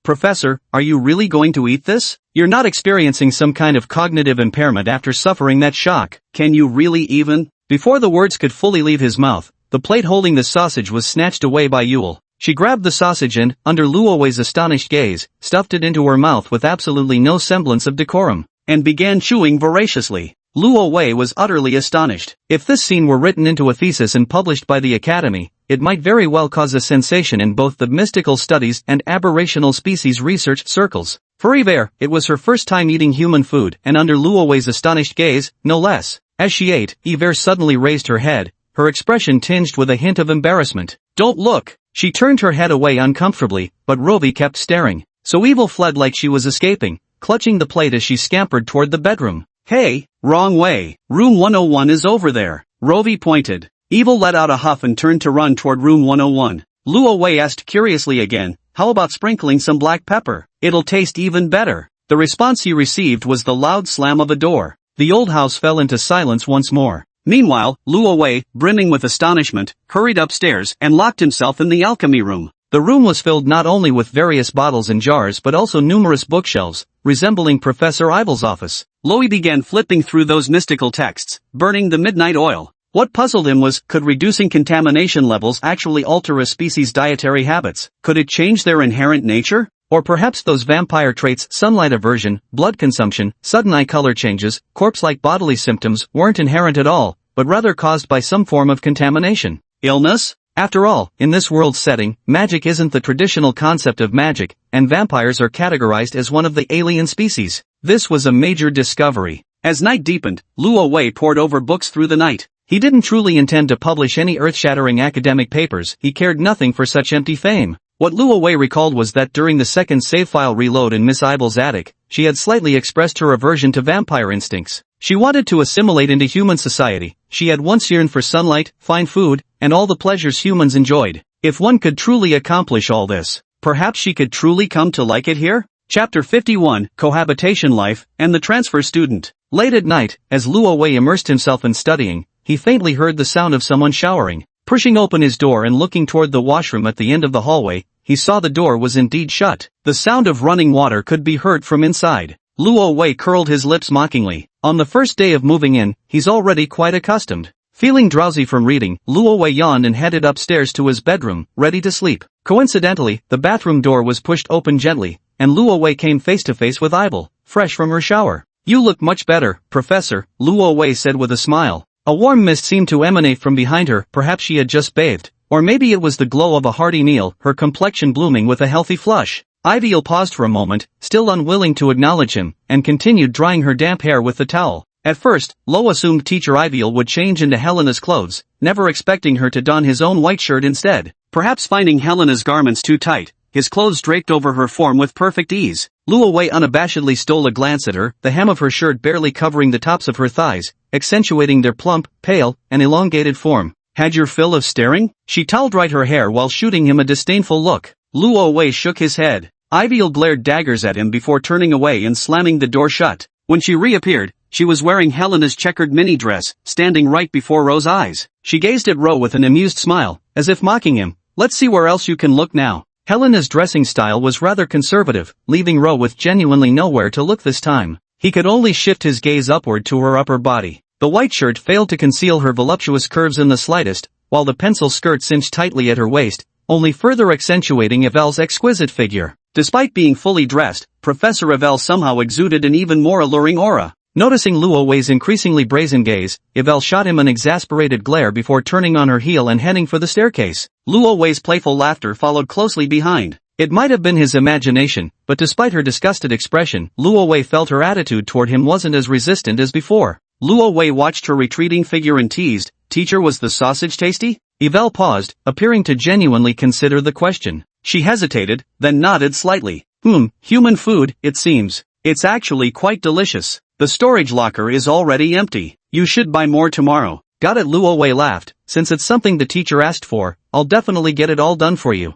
Professor, are you really going to eat this? You're not experiencing some kind of cognitive impairment after suffering that shock. Can you really even? Before the words could fully leave his mouth, the plate holding the sausage was snatched away by Yule. She grabbed the sausage and, under Luo Wei's astonished gaze, stuffed it into her mouth with absolutely no semblance of decorum, and began chewing voraciously. Luo Wei was utterly astonished. If this scene were written into a thesis and published by the Academy, it might very well cause a sensation in both the mystical studies and aberrational species research circles. For Yver, it was her first time eating human food, and under Luo Wei's astonished gaze, no less. As she ate, Yver suddenly raised her head, her expression tinged with a hint of embarrassment. Don't look! She turned her head away uncomfortably, but Rovi kept staring. So Evil fled like she was escaping, clutching the plate as she scampered toward the bedroom. Hey, wrong way. Room 101 is over there. Rovi pointed. Evil let out a huff and turned to run toward room 101. Luo Wei asked curiously again, how about sprinkling some black pepper? It'll taste even better. The response he received was the loud slam of a door. The old house fell into silence once more. Meanwhile, Luo Wei, brimming with astonishment, hurried upstairs and locked himself in the alchemy room. The room was filled not only with various bottles and jars but also numerous bookshelves, resembling Professor Eibel's office. Loei began flipping through those mystical texts, burning the midnight oil. What puzzled him was, could reducing contamination levels actually alter a species' dietary habits? Could it change their inherent nature? Or perhaps those vampire traits, sunlight aversion, blood consumption, sudden eye color changes, corpse-like bodily symptoms, weren't inherent at all, but rather caused by some form of contamination. Illness? After all, in this world's setting, magic isn't the traditional concept of magic, and vampires are categorized as one of the alien species. This was a major discovery. As night deepened, Luo Wei pored over books through the night. He didn't truly intend to publish any earth-shattering academic papers, he cared nothing for such empty fame. What Luo Wei recalled was that during the second save file reload in Miss Eibel's attic, she had slightly expressed her aversion to vampire instincts. She wanted to assimilate into human society. She had once yearned for sunlight, fine food, and all the pleasures humans enjoyed. If one could truly accomplish all this, perhaps she could truly come to like it here? Chapter 51, Cohabitation Life, and the Transfer Student. Late at night, as Luo Wei immersed himself in studying, he faintly heard the sound of someone showering. Pushing open his door and looking toward the washroom at the end of the hallway, he saw the door was indeed shut. The sound of running water could be heard from inside. Luo Wei curled his lips mockingly. On the first day of moving in, he's already quite accustomed. Feeling drowsy from reading, Luo Wei yawned and headed upstairs to his bedroom, ready to sleep. Coincidentally, the bathroom door was pushed open gently, and Luo Wei came face to face with Eibel, fresh from her shower. "You look much better, Professor," Luo Wei said with a smile. A warm mist seemed to emanate from behind her, perhaps she had just bathed. Or maybe it was the glow of a hearty meal, her complexion blooming with a healthy flush. Eibel paused for a moment, still unwilling to acknowledge him, and continued drying her damp hair with the towel. At first, Lo assumed Teacher Eibel would change into Helena's clothes, never expecting her to don his own white shirt instead. Perhaps finding Helena's garments too tight, his clothes draped over her form with perfect ease. Luo Wei unabashedly stole a glance at her, the hem of her shirt barely covering the tops of her thighs, accentuating their plump, pale, and elongated form. "Had your fill of staring?" She towel-dried her hair while shooting him a disdainful look. Luo Wei shook his head. Eibel glared daggers at him before turning away and slamming the door shut. When she reappeared, she was wearing Helena's checkered mini-dress, standing right before Ro's eyes. She gazed at Ro with an amused smile, as if mocking him. "Let's see where else you can look now." Helena's dressing style was rather conservative, leaving Ro with genuinely nowhere to look this time. He could only shift his gaze upward to her upper body. The white shirt failed to conceal her voluptuous curves in the slightest, while the pencil skirt cinched tightly at her waist, only further accentuating Yvel's exquisite figure. Despite being fully dressed, Professor Yvel somehow exuded an even more alluring aura. Noticing Luo Wei's increasingly brazen gaze, Yvel shot him an exasperated glare before turning on her heel and heading for the staircase. Luo Wei's playful laughter followed closely behind. It might have been his imagination, but despite her disgusted expression, Luo Wei felt her attitude toward him wasn't as resistant as before. Luo Wei watched her retreating figure and teased, "Teacher, was the sausage tasty?" Yvel paused, appearing to genuinely consider the question. She hesitated, then nodded slightly. Human food, it seems. It's actually quite delicious. The storage locker is already empty. You should buy more tomorrow." "Got it," Luo Wei laughed. "Since it's something the teacher asked for, I'll definitely get it all done for you."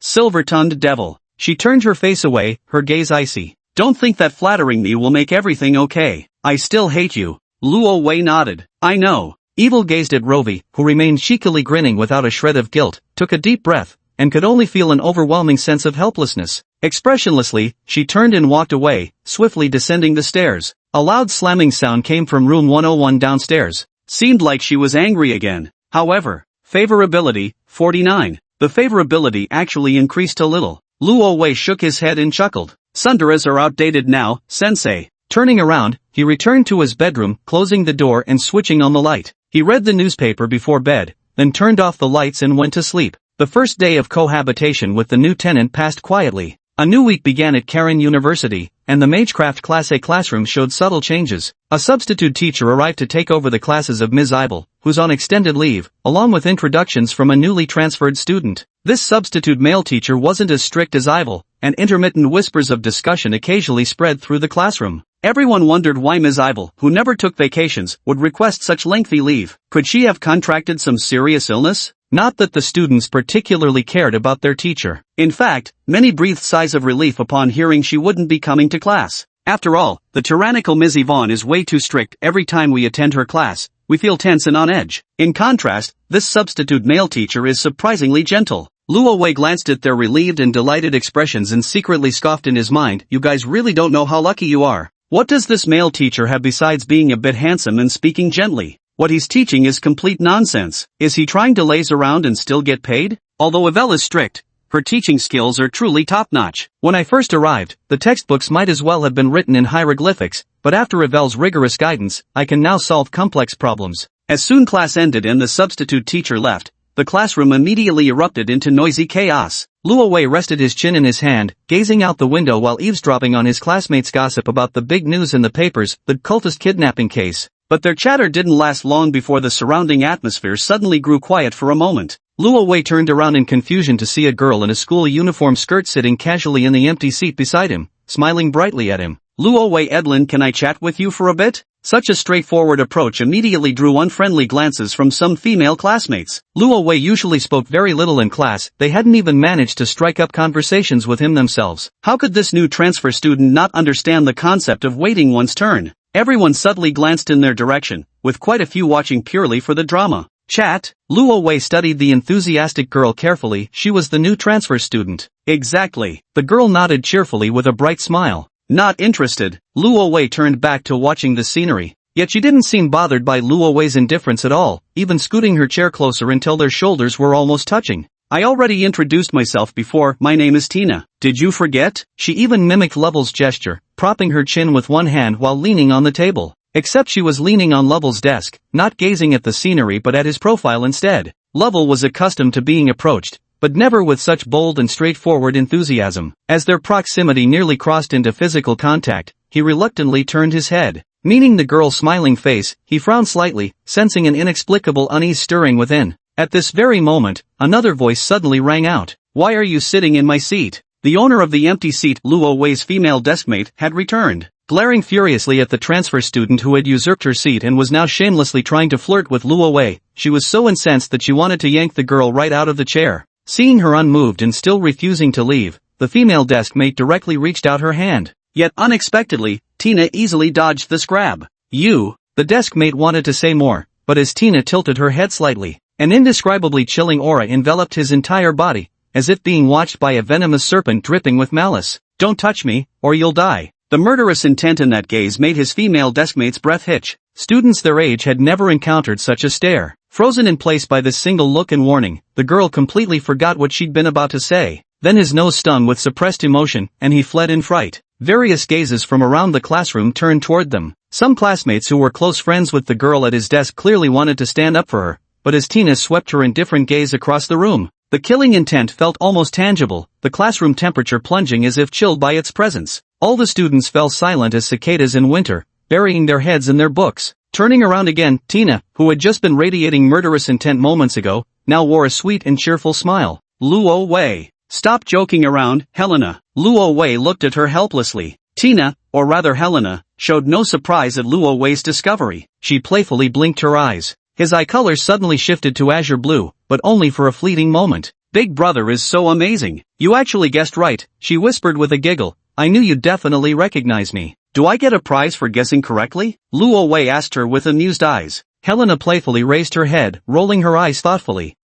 Silver-tongued devil. She turned her face away, her gaze icy. "Don't think that flattering me will make everything okay. I still hate you." Luo Wei nodded. "I know." Evil gazed at Rovi, who remained cheekily grinning without a shred of guilt, took a deep breath, and could only feel an overwhelming sense of helplessness. Expressionlessly, she turned and walked away, swiftly descending the stairs. A loud slamming sound came from room 101 downstairs. Seemed like she was angry again. However, favorability, 49. The favorability actually increased a little. Luo Wei shook his head and chuckled. "Tsunderes are outdated now, sensei." Turning around, he returned to his bedroom, closing the door and switching on the light. He read the newspaper before bed, then turned off the lights and went to sleep. The first day of cohabitation with the new tenant passed quietly. A new week began at Karen University, and the Magecraft Class A classroom showed subtle changes. A substitute teacher arrived to take over the classes of Ms. Eibel, who's on extended leave, along with introductions from a newly transferred student. This substitute male teacher wasn't as strict as Ivel, and intermittent whispers of discussion occasionally spread through the classroom. Everyone wondered why Ms. Ivel, who never took vacations, would request such lengthy leave. Could she have contracted some serious illness? Not that the students particularly cared about their teacher. In fact, many breathed sighs of relief upon hearing she wouldn't be coming to class. After all, the tyrannical Ms. Yvonne is way too strict. Every time we attend her class, we feel tense and on edge. In contrast, this substitute male teacher is surprisingly gentle. Luo Wei glanced at their relieved and delighted expressions and secretly scoffed in his mind. You guys really don't know how lucky you are. What does this male teacher have besides being a bit handsome and speaking gently? What he's teaching is complete nonsense. Is he trying to laze around and still get paid? Although Yvel is strict, her teaching skills are truly top-notch. When I first arrived, the textbooks might as well have been written in hieroglyphics, but after Yvel's rigorous guidance, I can now solve complex problems. As soon class ended and the substitute teacher left, the classroom immediately erupted into noisy chaos. Luo Wei rested his chin in his hand, gazing out the window while eavesdropping on his classmates' gossip about the big news in the papers, the cultist kidnapping case. But their chatter didn't last long before the surrounding atmosphere suddenly grew quiet for a moment. Luo Wei turned around in confusion to see a girl in a school uniform skirt sitting casually in the empty seat beside him, smiling brightly at him. Luo Wei, Edlin, can I chat with you for a bit? Such a straightforward approach immediately drew unfriendly glances from some female classmates. Luo Wei usually spoke very little in class. They hadn't even managed to strike up conversations with him themselves. How could this new transfer student not understand the concept of waiting one's turn? Everyone subtly glanced in their direction, with quite a few watching purely for the drama. Chat? Luo Wei studied the enthusiastic girl carefully. She was the new transfer student. Exactly. The girl nodded cheerfully with a bright smile. Not interested. Luo Wei turned back to watching the scenery. Yet she didn't seem bothered by Luo Wei's indifference at all, even scooting her chair closer until their shoulders were almost touching. I already introduced myself before. My name is Tina. Did you forget? She even mimicked Lovell's gesture, propping her chin with one hand while leaning on the table. Except she was leaning on Lovell's desk, not gazing at the scenery but at his profile instead. Lovell was accustomed to being approached, but never with such bold and straightforward enthusiasm. As their proximity nearly crossed into physical contact, he reluctantly turned his head. Meeting the girl's smiling face, he frowned slightly, sensing an inexplicable unease stirring within. At this very moment, another voice suddenly rang out. Why are you sitting in my seat? The owner of the empty seat, Luo Wei's female deskmate, had returned. Glaring furiously at the transfer student who had usurped her seat and was now shamelessly trying to flirt with Luo Wei, she was so incensed that she wanted to yank the girl right out of the chair. Seeing her unmoved and still refusing to leave, the female deskmate directly reached out her hand. Yet unexpectedly, Tina easily dodged this grab. You, the deskmate wanted to say more, but as Tina tilted her head slightly, an indescribably chilling aura enveloped his entire body, as if being watched by a venomous serpent dripping with malice. Don't touch me, or you'll die. The murderous intent in that gaze made his female deskmate's breath hitch. Students their age had never encountered such a stare. Frozen in place by this single look and warning, the girl completely forgot what she'd been about to say. Then his nose stung with suppressed emotion, and he fled in fright. Various gazes from around the classroom turned toward them. Some classmates who were close friends with the girl at his desk clearly wanted to stand up for her, but as Tina swept her indifferent gaze across the room, the killing intent felt almost tangible, the classroom temperature plunging as if chilled by its presence. All the students fell silent as cicadas in winter, burying their heads in their books. Turning around again, Tina, who had just been radiating murderous intent moments ago, now wore a sweet and cheerful smile. Luo Wei. Stop joking around, Helena. Luo Wei looked at her helplessly. Tina, or rather Helena, showed no surprise at Luo Wei's discovery. She playfully blinked her eyes. His eye color suddenly shifted to azure blue, but only for a fleeting moment. Big brother is so amazing. You actually guessed right, she whispered with a giggle. I knew you'd definitely recognize me. Do I get a prize for guessing correctly? Luo Wei asked her with amused eyes. Helena playfully raised her head, rolling her eyes thoughtfully.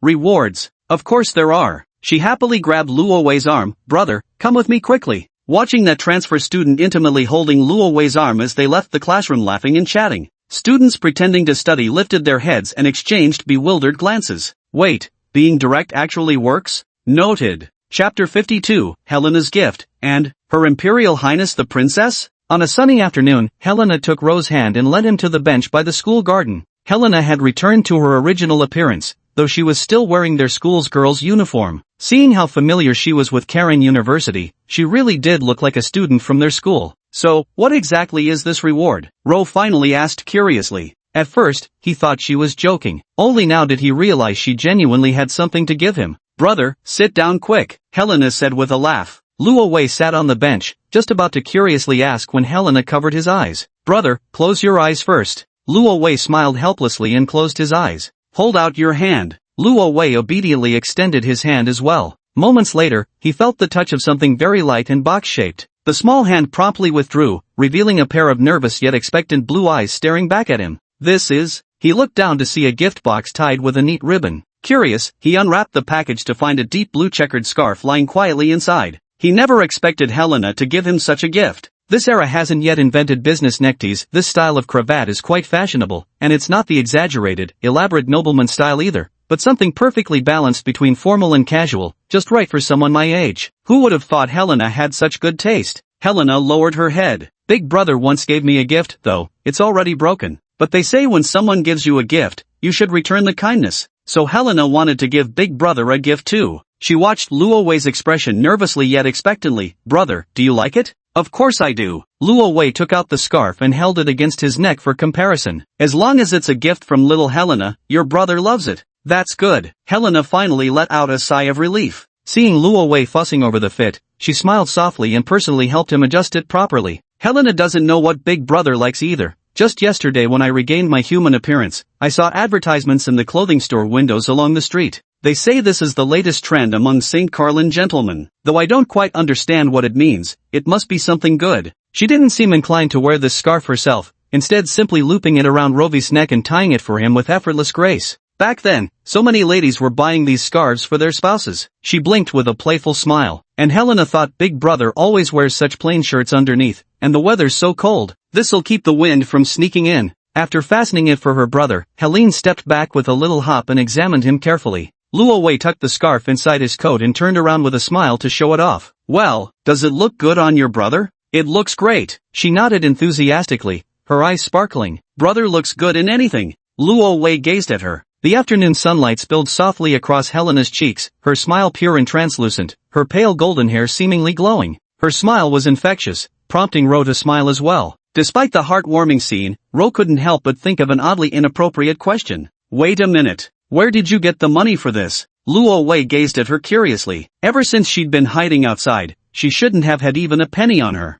Rewards. Of course there are. She happily grabbed Luo Wei's arm. Brother, come with me quickly. Watching that transfer student intimately holding Luo Wei's arm as they left the classroom laughing and chatting. Students pretending to study lifted their heads and exchanged bewildered glances. Wait, being direct actually works? Noted. Chapter 52, Helena's Gift, and Her Imperial Highness the Princess? On a sunny afternoon, Helena took Ro's hand and led him to the bench by the school garden. Helena had returned to her original appearance, though she was still wearing their school's girl's uniform. Seeing how familiar she was with Karen University, she really did look like a student from their school. So, what exactly is this reward? Ro finally asked curiously. At first, he thought she was joking. Only now did he realize she genuinely had something to give him. "Brother, sit down quick," Helena said with a laugh. Luo Wei sat on the bench, just about to curiously ask when Helena covered his eyes. "Brother, close your eyes first." Luo Wei smiled helplessly and closed his eyes. "Hold out your hand." Luo Wei obediently extended his hand as well. Moments later, he felt the touch of something very light and box-shaped. The small hand promptly withdrew, revealing a pair of nervous yet expectant blue eyes staring back at him. "This is..." He looked down to see a gift box tied with a neat ribbon. Curious, he unwrapped the package to find a deep blue checkered scarf lying quietly inside. He never expected Helena to give him such a gift. This era hasn't yet invented business neckties. This style of cravat is quite fashionable, and it's not the exaggerated, elaborate nobleman style either, but something perfectly balanced between formal and casual, just right for someone my age. Who would have thought Helena had such good taste? Helena lowered her head. "Big brother once gave me a gift, though, it's already broken. But they say when someone gives you a gift, you should return the kindness." So Helena wanted to give Big Brother a gift too. She watched Luo Wei's expression nervously yet expectantly. "Brother, do you like it?" "Of course I do." Luo Wei took out the scarf and held it against his neck for comparison. "As long as it's a gift from little Helena, your brother loves it." "That's good." Helena finally let out a sigh of relief. Seeing Luo Wei fussing over the fit, she smiled softly and personally helped him adjust it properly. "Helena doesn't know what Big Brother likes either. Just yesterday when I regained my human appearance, I saw advertisements in the clothing store windows along the street. They say this is the latest trend among St. Carlin gentlemen. Though I don't quite understand what it means, it must be something good." She didn't seem inclined to wear this scarf herself, instead simply looping it around Rovi's neck and tying it for him with effortless grace. Back then, so many ladies were buying these scarves for their spouses. She blinked with a playful smile, and Helena thought Big Brother always wears such plain shirts underneath, and the weather's so cold. This'll keep the wind from sneaking in. After fastening it for her brother, Helene stepped back with a little hop and examined him carefully. Luo Wei tucked the scarf inside his coat and turned around with a smile to show it off. "Well, does it look good on your brother?" "It looks great." She nodded enthusiastically, her eyes sparkling. "Brother looks good in anything." Luo Wei gazed at her. The afternoon sunlight spilled softly across Helena's cheeks, her smile pure and translucent, her pale golden hair seemingly glowing. Her smile was infectious, prompting Ro to smile as well. Despite the heartwarming scene, Ro couldn't help but think of an oddly inappropriate question. "Wait a minute. Where did you get the money for this?" Luo Wei gazed at her curiously. Ever since she'd been hiding outside, she shouldn't have had even a penny on her.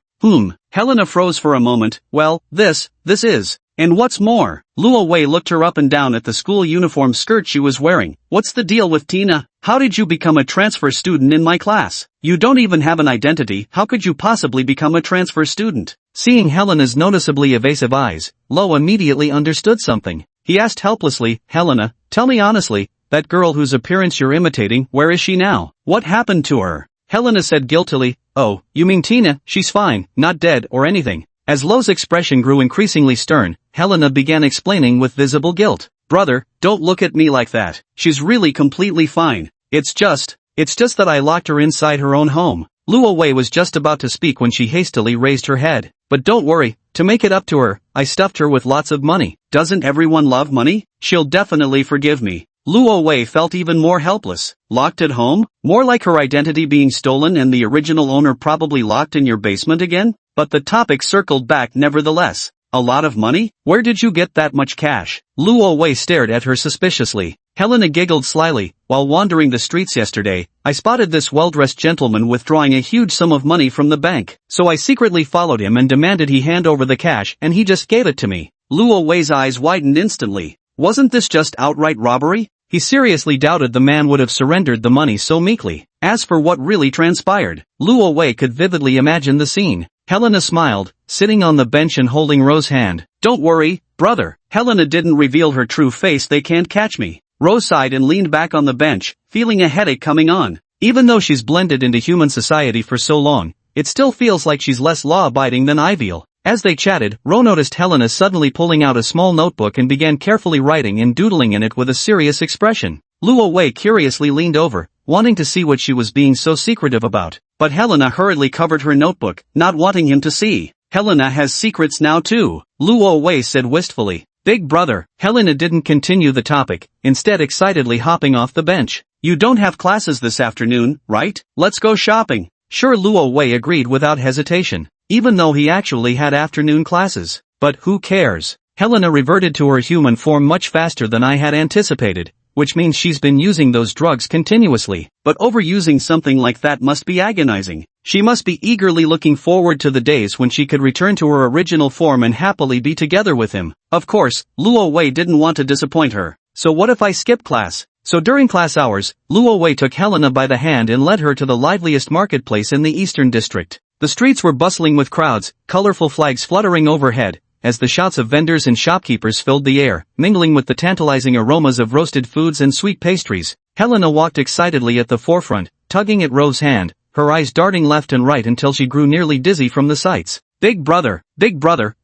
Helena froze for a moment. "Well, this is. And what's more?" Luo Wei looked her up and down at the school uniform skirt she was wearing. "What's the deal with Tina? How did you become a transfer student in my class? You don't even have an identity. How could you possibly become a transfer student?" Seeing Helena's noticeably evasive eyes, Lo immediately understood something. He asked helplessly, "Helena, tell me honestly, that girl whose appearance you're imitating, where is she now? What happened to her?" Helena said guiltily, "Oh, you mean Tina? She's fine, not dead or anything." As Lo's expression grew increasingly stern, Helena began explaining with visible guilt. "Brother, don't look at me like that. She's really completely fine. It's just that I locked her inside her own home." Luo Wei was just about to speak when she hastily raised her head. "But don't worry, to make it up to her, I stuffed her with lots of money." "Doesn't everyone love money? She'll definitely forgive me." Luo Wei felt even more helpless. "Locked at home? More like her identity being stolen and the original owner probably locked in your basement again?" But the topic circled back nevertheless. "A lot of money? Where did you get that much cash?" Luo Wei stared at her suspiciously. Helena giggled slyly. "While wandering the streets yesterday, I spotted this well-dressed gentleman withdrawing a huge sum of money from the bank. So I secretly followed him and demanded he hand over the cash and he just gave it to me." Luo Wei's eyes widened instantly. Wasn't this just outright robbery? He seriously doubted the man would have surrendered the money so meekly. As for what really transpired, Luo Wei could vividly imagine the scene. Helena smiled, sitting on the bench and holding Ro's hand. "Don't worry, brother. Helena didn't reveal her true face. They can't catch me." Ro sighed and leaned back on the bench, feeling a headache coming on. Even though she's blended into human society for so long, it still feels like she's less law-abiding than Iviel. As they chatted, Ro noticed Helena suddenly pulling out a small notebook and began carefully writing and doodling in it with a serious expression. Luo Wei curiously leaned over, wanting to see what she was being so secretive about. But Helena hurriedly covered her notebook, not wanting him to see. "Helena has secrets now too," Luo Wei said wistfully. "Big brother." Helena didn't continue the topic, instead excitedly hopping off the bench. "You don't have classes this afternoon, right? Let's go shopping." Sure, Luo Wei agreed without hesitation, even though he actually had afternoon classes. But who cares? Helena reverted to her human form much faster than I had anticipated, which means she's been using those drugs continuously. But overusing something like that must be agonizing. She must be eagerly looking forward to the days when she could return to her original form and happily be together with him. Of course, Luo Wei didn't want to disappoint her. So what if I skip class? So during class hours, Luo Wei took Helena by the hand and led her to the liveliest marketplace in the Eastern District. The streets were bustling with crowds, colorful flags fluttering overhead, as the shouts of vendors and shopkeepers filled the air, mingling with the tantalizing aromas of roasted foods and sweet pastries. Helena walked excitedly at the forefront, tugging at Ro's hand, her eyes darting left and right until she grew nearly dizzy from the sights. Big brother,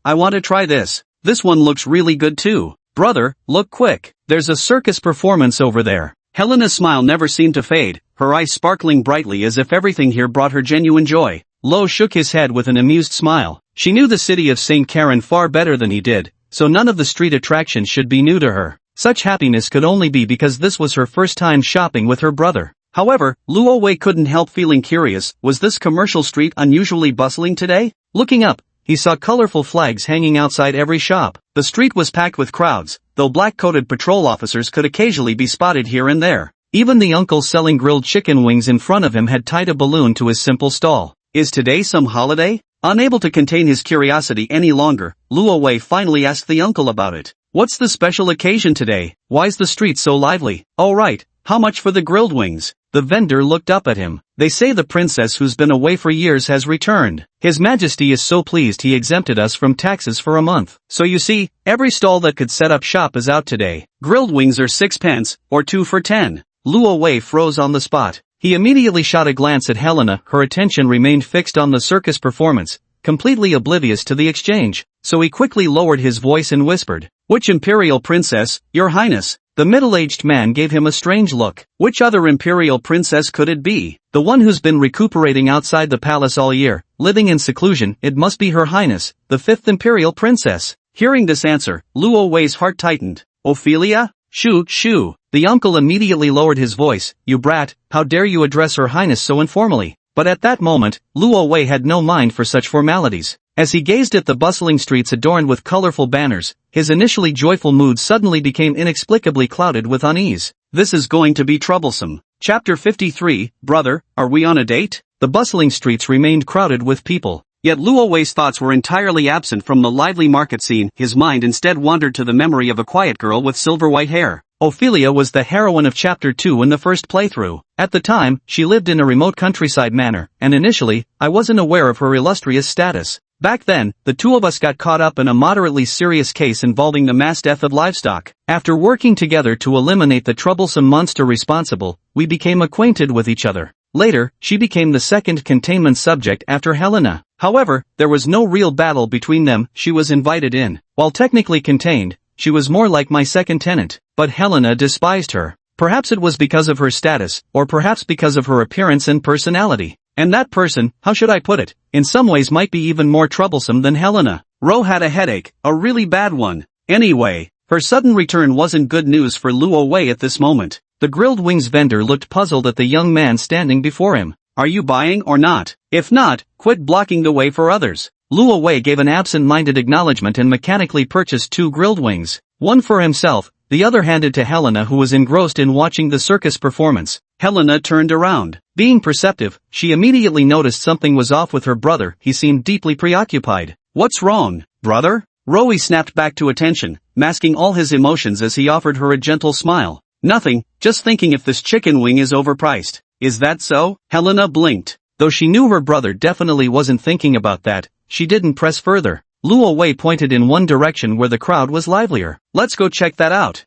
I want to try this. This one looks really good too. Brother, look quick. There's a circus performance over there. Helena's smile never seemed to fade, her eyes sparkling brightly as if everything here brought her genuine joy. Lo shook his head with an amused smile. She knew the city of St. Karen far better than he did, so none of the street attractions should be new to her. Such happiness could only be because this was her first time shopping with her brother. However, Luo Wei couldn't help feeling curious. Was this commercial street unusually bustling today? Looking up, he saw colorful flags hanging outside every shop. The street was packed with crowds, though black-coated patrol officers could occasionally be spotted here and there. Even the uncle selling grilled chicken wings in front of him had tied a balloon to his simple stall. Is today some holiday? Unable to contain his curiosity any longer, Luo Wei finally asked the uncle about it. What's the special occasion today? Why's the street so lively? Oh right, how much for the grilled wings? The vendor looked up at him. They say the princess who's been away for years has returned. His Majesty is so pleased he exempted us from taxes for a month. So you see, every stall that could set up shop is out today. Grilled wings are 6 pence, or 2 for 10. Luo Wei froze on the spot. He immediately shot a glance at Helena. Her attention remained fixed on the circus performance, completely oblivious to the exchange. So he quickly lowered his voice and whispered, "Which imperial princess, your highness?" The middle-aged man gave him a strange look. Which other imperial princess could it be? The one who's been recuperating outside the palace all year, living in seclusion. It must be her highness, the 5th imperial princess. Hearing this answer, Luo Wei's heart tightened. Ophelia? Shoo. The uncle immediately lowered his voice. You brat, how dare you address her highness so informally? But at that moment, Luo Wei had no mind for such formalities. As he gazed at the bustling streets adorned with colorful banners, his initially joyful mood suddenly became inexplicably clouded with unease. This is going to be troublesome. Chapter 53, Brother, are we on a date? The bustling streets remained crowded with people. Yet Luo Wei's thoughts were entirely absent from the lively market scene. His mind instead wandered to the memory of a quiet girl with silver-white hair. Ophelia was the heroine of Chapter 2 in the first playthrough. At the time, she lived in a remote countryside manor, and initially, I wasn't aware of her illustrious status. Back then, the two of us got caught up in a moderately serious case involving the mass death of livestock. After working together to eliminate the troublesome monster responsible, we became acquainted with each other. Later, she became the second containment subject after Helena. However, there was no real battle between them. She was invited in. While technically contained, she was more like my second tenant. But Helena despised her. Perhaps it was because of her status, or perhaps because of her appearance and personality. And that person, how should I put it, in some ways might be even more troublesome than Helena. Ro had a headache, a really bad one. Anyway, her sudden return wasn't good news for Luo Wei at this moment. The grilled wings vendor looked puzzled at the young man standing before him. Are you buying or not? If not, quit blocking the way for others. Luo Wei gave an absent-minded acknowledgement and mechanically purchased 2 grilled wings. One for himself, the other handed to Helena, who was engrossed in watching the circus performance. Helena turned around. Being perceptive, she immediately noticed something was off with her brother. He seemed deeply preoccupied. What's wrong, brother? Rowie snapped back to attention, masking all his emotions as he offered her a gentle smile. Nothing, just thinking if this chicken wing is overpriced. Is that so? Helena blinked. Though she knew her brother definitely wasn't thinking about that, she didn't press further. Luo Wei pointed in one direction where the crowd was livelier. Let's go check that out.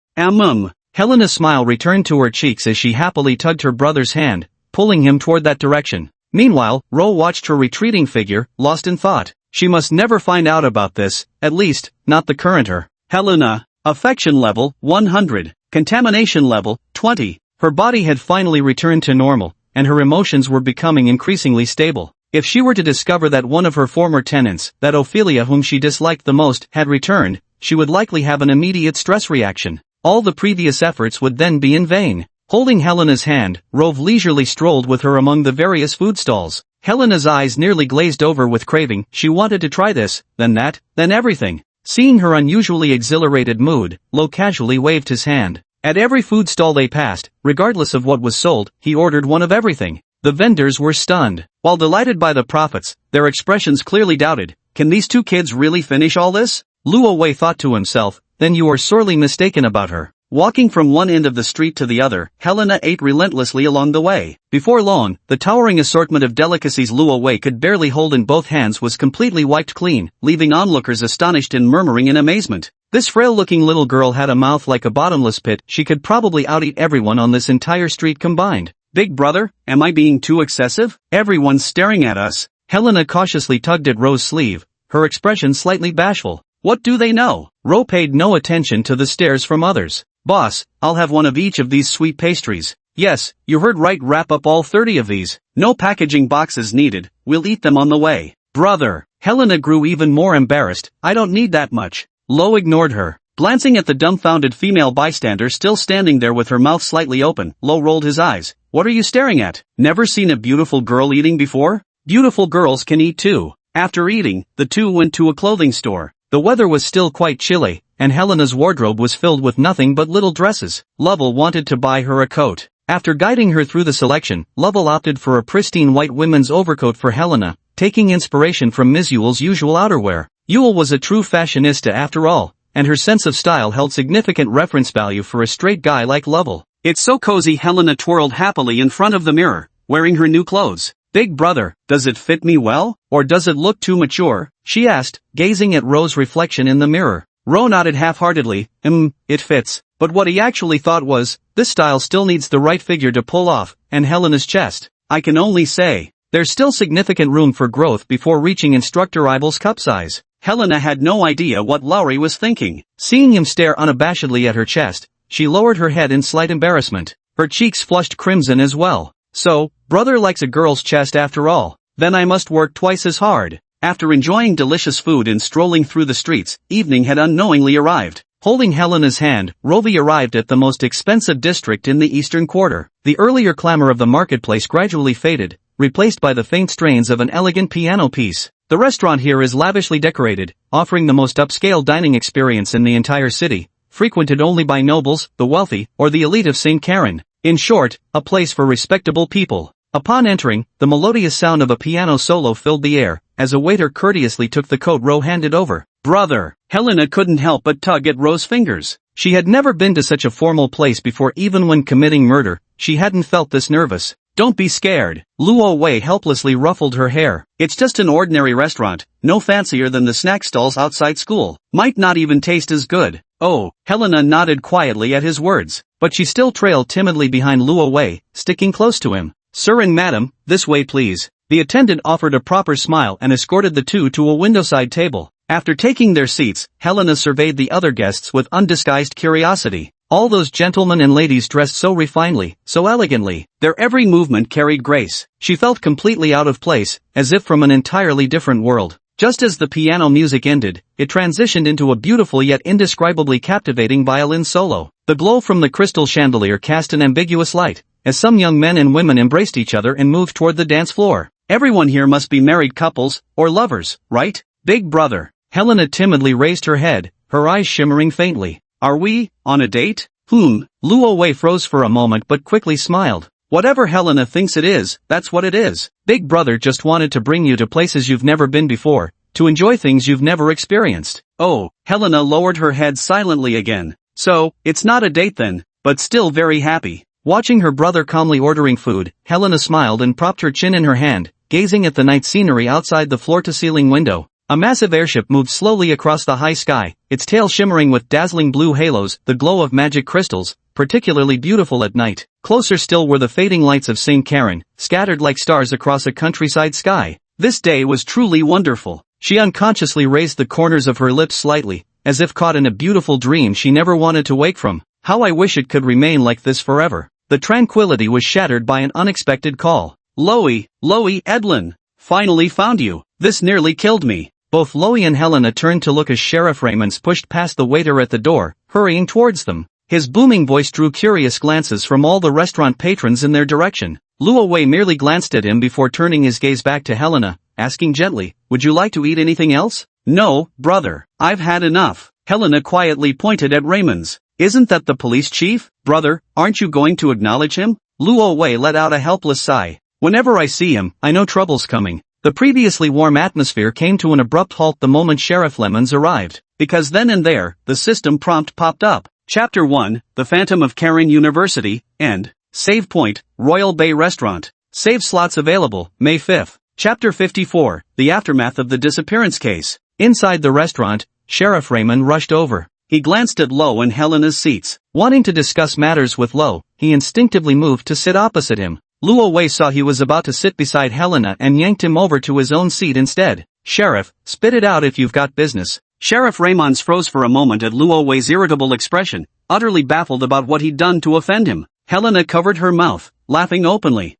Helena's smile returned to her cheeks as she happily tugged her brother's hand, pulling him toward that direction. Meanwhile, Ro watched her retreating figure, lost in thought. She must never find out about this, at least, not the current her. Helena. Affection level, 100. Contamination level, 20. Her body had finally returned to normal, and her emotions were becoming increasingly stable. If she were to discover that one of her former tenants, that Ophelia whom she disliked the most, had returned, she would likely have an immediate stress reaction. All the previous efforts would then be in vain. Holding Helena's hand, Rove leisurely strolled with her among the various food stalls. Helena's eyes nearly glazed over with craving. She wanted to try this, then that, then everything. Seeing her unusually exhilarated mood, Lo casually waved his hand. At every food stall they passed, regardless of what was sold, he ordered one of everything. The vendors were stunned. While delighted by the profits, their expressions clearly doubted. Can these two kids really finish all this? Luo Wei thought to himself, then you are sorely mistaken about her. Walking from one end of the street to the other, Helena ate relentlessly along the way. Before long, the towering assortment of delicacies Luo Wei could barely hold in both hands was completely wiped clean, leaving onlookers astonished and murmuring in amazement. This frail-looking little girl had a mouth like a bottomless pit. She could probably out-eat everyone on this entire street combined. Big brother, am I being too excessive? Everyone's staring at us. Helena cautiously tugged at Ro's sleeve, her expression slightly bashful. What do they know? Ro paid no attention to the stares from others. Boss, I'll have one of each of these sweet pastries. Yes, you heard right, wrap up all 30 of these. No packaging boxes needed, we'll eat them on the way. Brother, Helena grew even more embarrassed. I don't need that much. Lo ignored her. Glancing at the dumbfounded female bystander still standing there with her mouth slightly open, Lo rolled his eyes. What are you staring at? Never seen a beautiful girl eating before? Beautiful girls can eat too. After eating, the two went to a clothing store. The weather was still quite chilly, and Helena's wardrobe was filled with nothing but little dresses. Lovell wanted to buy her a coat. After guiding her through the selection, Lovell opted for a pristine white women's overcoat for Helena, taking inspiration from Ms. Yule's usual outerwear. Yule was a true fashionista after all, and her sense of style held significant reference value for a straight guy like Lovell. It's so cozy. Helena twirled happily in front of the mirror, wearing her new clothes. Big brother, does it fit me well, or does it look too mature? She asked, gazing at Ro's reflection in the mirror. Ro nodded half-heartedly. It fits. But what he actually thought was, this style still needs the right figure to pull off, and Helena's chest. I can only say, there's still significant room for growth before reaching instructor Ibel's cup size. Helena had no idea what Lowry was thinking. Seeing him stare unabashedly at her chest, she lowered her head in slight embarrassment. Her cheeks flushed crimson as well. So, brother likes a girl's chest after all. Then I must work twice as hard. After enjoying delicious food and strolling through the streets, evening had unknowingly arrived. Holding Helena's hand, Rovi arrived at the most expensive district in the eastern quarter. The earlier clamor of the marketplace gradually faded, replaced by the faint strains of an elegant piano piece. The restaurant here is lavishly decorated, offering the most upscale dining experience in the entire city, frequented only by nobles, the wealthy, or the elite of St. Karen. In short, a place for respectable people. Upon entering, the melodious sound of a piano solo filled the air, as a waiter courteously took the coat Ro handed over. Brother, Helena couldn't help but tug at Ro's fingers. She had never been to such a formal place before. Even when committing murder, she hadn't felt this nervous. Don't be scared. Luo Wei helplessly ruffled her hair. It's just an ordinary restaurant, no fancier than the snack stalls outside school. Might not even taste as good. Oh, Helena nodded quietly at his words, but she still trailed timidly behind Luo Wei, sticking close to him. Sir and madam, this way please. The attendant offered a proper smile and escorted the two to a windowside table. After taking their seats, Helena surveyed the other guests with undisguised curiosity. All those gentlemen and ladies dressed so refinedly, so elegantly. Their every movement carried grace. She felt completely out of place, as if from an entirely different world. Just as the piano music ended, it transitioned into a beautiful yet indescribably captivating violin solo. The glow from the crystal chandelier cast an ambiguous light, as some young men and women embraced each other and moved toward the dance floor. Everyone here must be married couples, or lovers, right? Big brother. Helena timidly raised her head, her eyes shimmering faintly. Are we, on a date? Luo Wei froze for a moment but quickly smiled. Whatever Helena thinks it is, that's what it is. Big brother just wanted to bring you to places you've never been before, to enjoy things you've never experienced. Oh, Helena lowered her head silently again. So, it's not a date then, but still very happy. Watching her brother calmly ordering food, Helena smiled and propped her chin in her hand, gazing at the night scenery outside the floor-to-ceiling window. A massive airship moved slowly across the high sky, its tail shimmering with dazzling blue halos, the glow of magic crystals, particularly beautiful at night. Closer still were the fading lights of St. Karen, scattered like stars across a countryside sky. This day was truly wonderful. She unconsciously raised the corners of her lips slightly, as if caught in a beautiful dream she never wanted to wake from. How I wish it could remain like this forever. The tranquility was shattered by an unexpected call. Loie, Edlin. Finally found you. This nearly killed me. Both Loie and Helena turned to look as Sheriff Raymond's pushed past the waiter at the door, hurrying towards them. His booming voice drew curious glances from all the restaurant patrons in their direction. Luo Wei merely glanced at him before turning his gaze back to Helena, asking gently, would you like to eat anything else? No, brother, I've had enough. Helena quietly pointed at Raymond's. Isn't that the police chief? Brother, aren't you going to acknowledge him? Luo Wei let out a helpless sigh. Whenever I see him, I know trouble's coming. The previously warm atmosphere came to an abrupt halt the moment Sheriff Lemons arrived, because then and there, the system prompt popped up. Chapter 1, The Phantom of Karen University, End. Save Point, Royal Bay Restaurant. Save slots available, May 5th. Chapter 54, The Aftermath of the Disappearance Case. Inside the restaurant, Sheriff Raymond rushed over. He glanced at Lo and Helena's seats. Wanting to discuss matters with Lo, he instinctively moved to sit opposite him. Luo Wei saw he was about to sit beside Helena and yanked him over to his own seat instead. Sheriff, spit it out if you've got business. Sheriff Raymond froze for a moment at Luo Wei's irritable expression, utterly baffled about what he'd done to offend him. Helena covered her mouth, laughing openly.